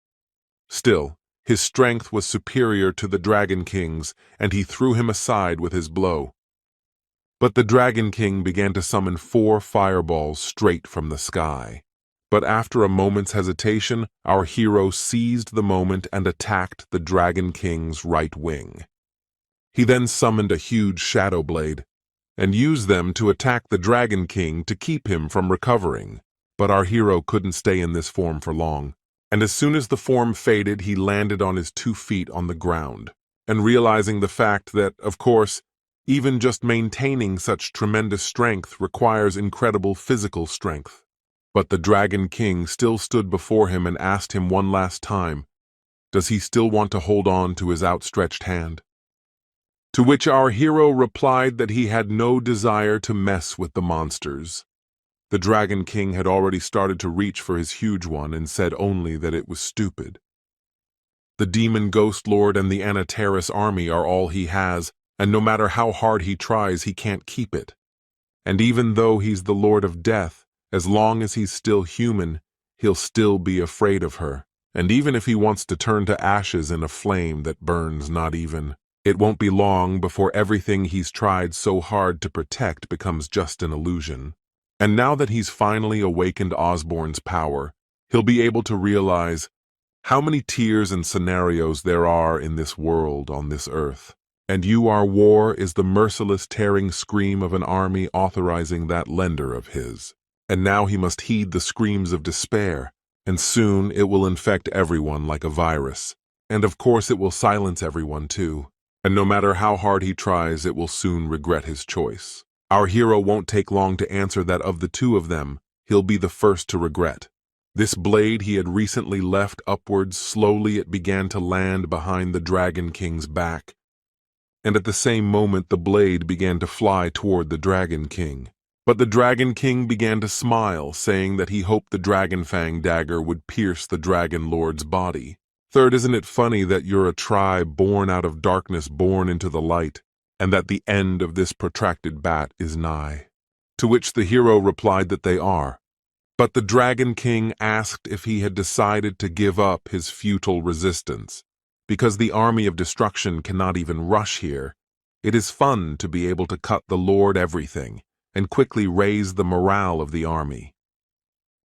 Still, his strength was superior to the Dragon King's, and he threw him aside with his blow. But the Dragon King began to summon 4 fireballs straight from the sky. But after a moment's hesitation, our hero seized the moment and attacked the Dragon King's right wing. He then summoned a huge shadow blade, and used them to attack the Dragon King to keep him from recovering. But our hero couldn't stay in this form for long. And as soon as the form faded, he landed on his 2 feet on the ground, and realizing the fact that, of course, even just maintaining such tremendous strength requires incredible physical strength. But the Dragon King still stood before him and asked him one last time, does he still want to hold on to his outstretched hand? To which our hero replied that he had no desire to mess with the monsters. The Dragon King had already started to reach for his huge one and said only that it was stupid. The Demon Ghost Lord and the Anateris army are all he has, and no matter how hard he tries, he can't keep it. And even though he's the Lord of Death, as long as he's still human, he'll still be afraid of her. And even if he wants to turn to ashes in a flame that burns not even, it won't be long before everything he's tried so hard to protect becomes just an illusion. And now that he's finally awakened Osborne's power, he'll be able to realize how many tiers and scenarios there are in this world on this earth. And our war is the merciless tearing scream of an army authorizing that lender of his. And now he must heed the screams of despair, and soon it will infect everyone like a virus. And of course it will silence everyone too. And no matter how hard he tries, it will soon regret his choice. Our hero won't take long to answer that of the 2 of them, he'll be the first to regret. This blade he had recently left upwards, slowly it began to land behind the Dragon King's back. And at the same moment the blade began to fly toward the Dragon King. But the Dragon King began to smile, saying that he hoped the Dragon Fang dagger would pierce the Dragon Lord's body. Third, isn't it funny that you're a tribe born out of darkness, born into the light, and that the end of this protracted bat is nigh? To which the hero replied that they are. But the Dragon King asked if he had decided to give up his futile resistance. because the army of destruction cannot even rush here. It is fun to be able to cut the Lord everything and quickly raise the morale of the army.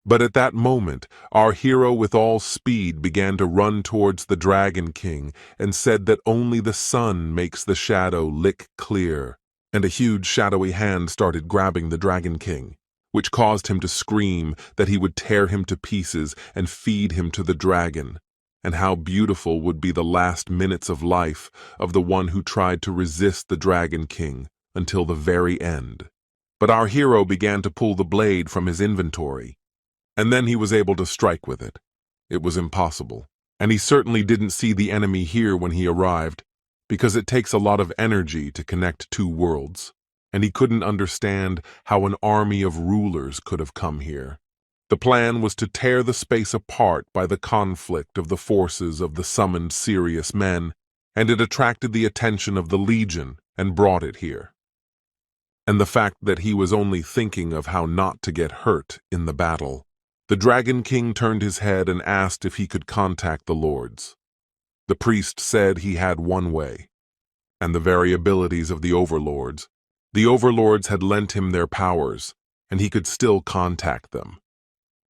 But at that moment, our hero with all speed began to run towards the Dragon King and said that only the sun makes the shadow lick clear, and a huge shadowy hand started grabbing the Dragon King, which caused him to scream that he would tear him to pieces and feed him to the dragon, and how beautiful would be the last minutes of life of the one who tried to resist the Dragon King until the very end. But our hero began to pull the blade from his inventory, and then he was able to strike with it. It was impossible, and he certainly didn't see the enemy here when he arrived, because it takes a lot of energy to connect two worlds, and he couldn't understand how an army of rulers could have come here. The plan was to tear the space apart by the conflict of the forces of the summoned serious men, and it attracted the attention of the Legion and brought it here. And the fact that he was only thinking of how not to get hurt in the battle. The Dragon King turned his head and asked if he could contact the lords. The priest said he had one way, and the very abilities of the overlords. The overlords had lent him their powers, and he could still contact them.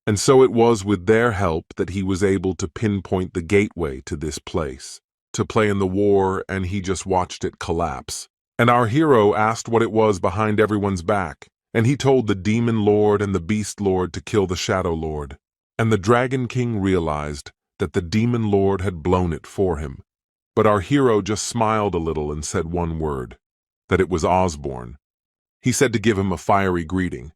And so it was with their help that he was able to pinpoint the gateway to this place, to play in the war, and he just watched it collapse. And our hero asked what it was behind everyone's back, and he told the Demon Lord and the Beast Lord to kill the Shadow Lord. And the Dragon King realized that the Demon Lord had blown it for him. But our hero just smiled a little and said one word, that it was Osborne. He said to give him a fiery greeting.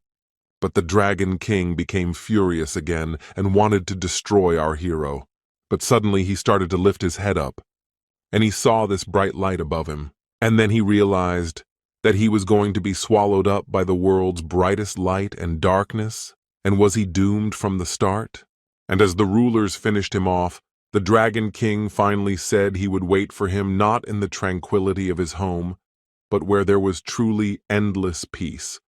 But the Dragon King became furious again and wanted to destroy our hero. But suddenly he started to lift his head up, and he saw this bright light above him. And then he realized that he was going to be swallowed up by the world's brightest light and darkness, and was he doomed from the start? And as the rulers finished him off, the Dragon King finally said he would wait for him not in the tranquility of his home, but where there was truly endless peace.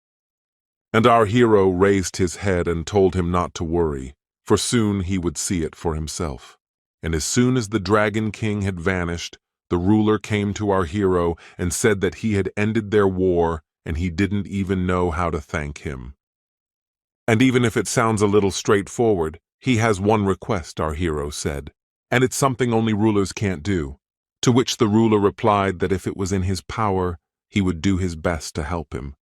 And our hero raised his head and told him not to worry, for soon he would see it for himself. And as soon as the Dragon King had vanished, the ruler came to our hero and said that he had ended their war and he didn't even know how to thank him. And even if it sounds a little straightforward, he has one request, our hero said, and it's something only rulers can't do. To which the ruler replied that if it was in his power, he would do his best to help him.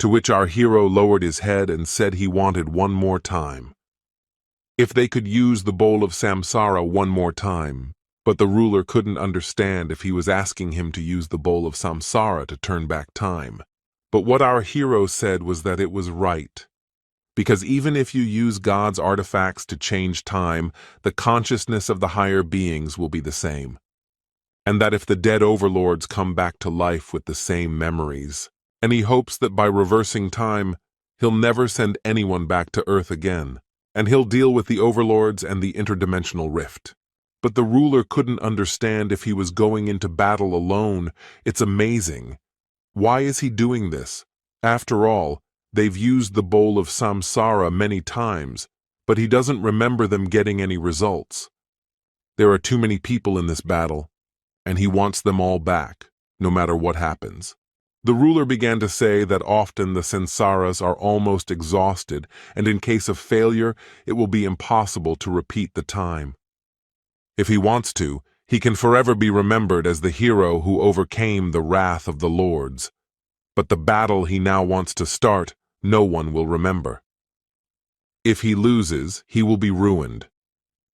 To which our hero lowered his head and said he wanted one more time. If they could use the bowl of samsara one more time, but the ruler couldn't understand if he was asking him to use the bowl of samsara to turn back time. But what our hero said was that it was right. Because even if you use God's artifacts to change time, the consciousness of the higher beings will be the same. And that if the dead overlords come back to life with the same memories, and he hopes that by reversing time, he'll never send anyone back to Earth again, and he'll deal with the overlords and the interdimensional rift. But the ruler couldn't understand if he was going into battle alone. It's amazing. Why is he doing this? After all, they've used the bowl of samsara many times, but he doesn't remember them getting any results. There are too many people in this battle, and he wants them all back, no matter what happens. The ruler began to say that often the sansaras are almost exhausted, and in case of failure, it will be impossible to repeat the time. If he wants to, he can forever be remembered as the hero who overcame the wrath of the lords. But the battle he now wants to start, no one will remember. If he loses, he will be ruined.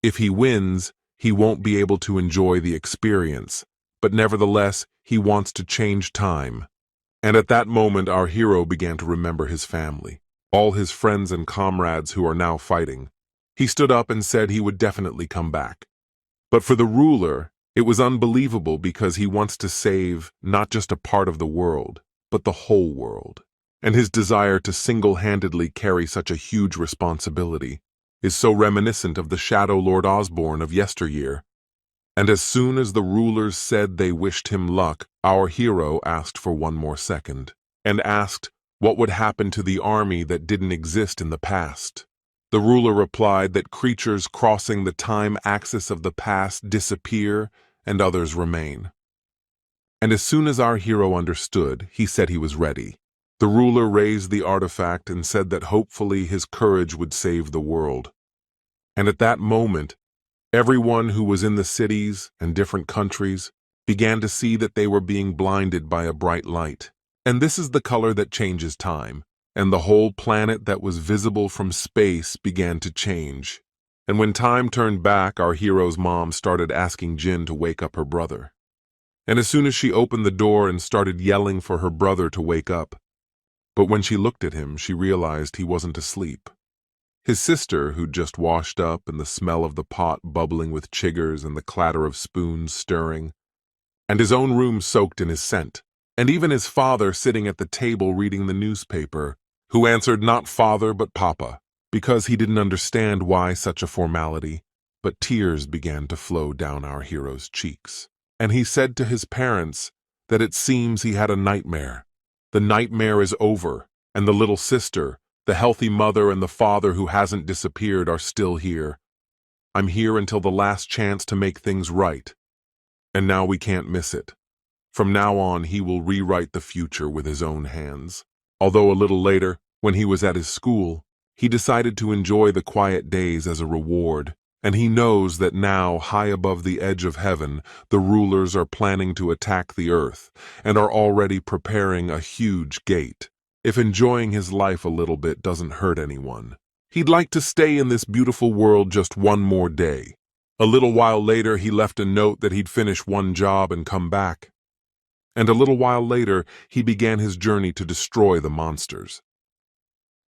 If he wins, he won't be able to enjoy the experience, but nevertheless, he wants to change time. And at that moment, our hero began to remember his family, all his friends and comrades who are now fighting. He stood up and said he would definitely come back. But for the ruler, it was unbelievable because he wants to save not just a part of the world, but the whole world. And his desire to single-handedly carry such a huge responsibility is so reminiscent of the Shadow Lord Osborne of yesteryear. And as soon as the rulers said they wished him luck, our hero asked for one more second, and asked what would happen to the army that didn't exist in the past. The ruler replied that creatures crossing the time axis of the past disappear and others remain. And as soon as our hero understood, he said he was ready. The ruler raised the artifact and said that hopefully his courage would save the world. And at that moment, everyone who was in the cities and different countries began to see that they were being blinded by a bright light. And this is the color that changes time, and the whole planet that was visible from space began to change. And when time turned back, our hero's mom started asking Jin to wake up her brother. And as soon as she opened the door and started yelling for her brother to wake up, but when she looked at him, she realized he wasn't asleep. His sister, who'd just washed up, and the smell of the pot bubbling with chiggers and the clatter of spoons stirring, and his own room soaked in his scent, and even his father sitting at the table reading the newspaper, who answered not father but papa, because he didn't understand why such a formality, but tears began to flow down our hero's cheeks. And he said to his parents that it seems he had a nightmare. The nightmare is over, and the little sister, the healthy mother, and the father who hasn't disappeared are still here. I'm here until the last chance to make things right. And now we can't miss it. From now on, he will rewrite the future with his own hands. Although a little later, when he was at his school, he decided to enjoy the quiet days as a reward. And he knows that now, high above the edge of heaven, the rulers are planning to attack the earth and are already preparing a huge gate. If enjoying his life a little bit doesn't hurt anyone, he'd like to stay in this beautiful world just one more day. A little while later, he left a note that he'd finish one job and come back. And a little while later, he began his journey to destroy the monsters.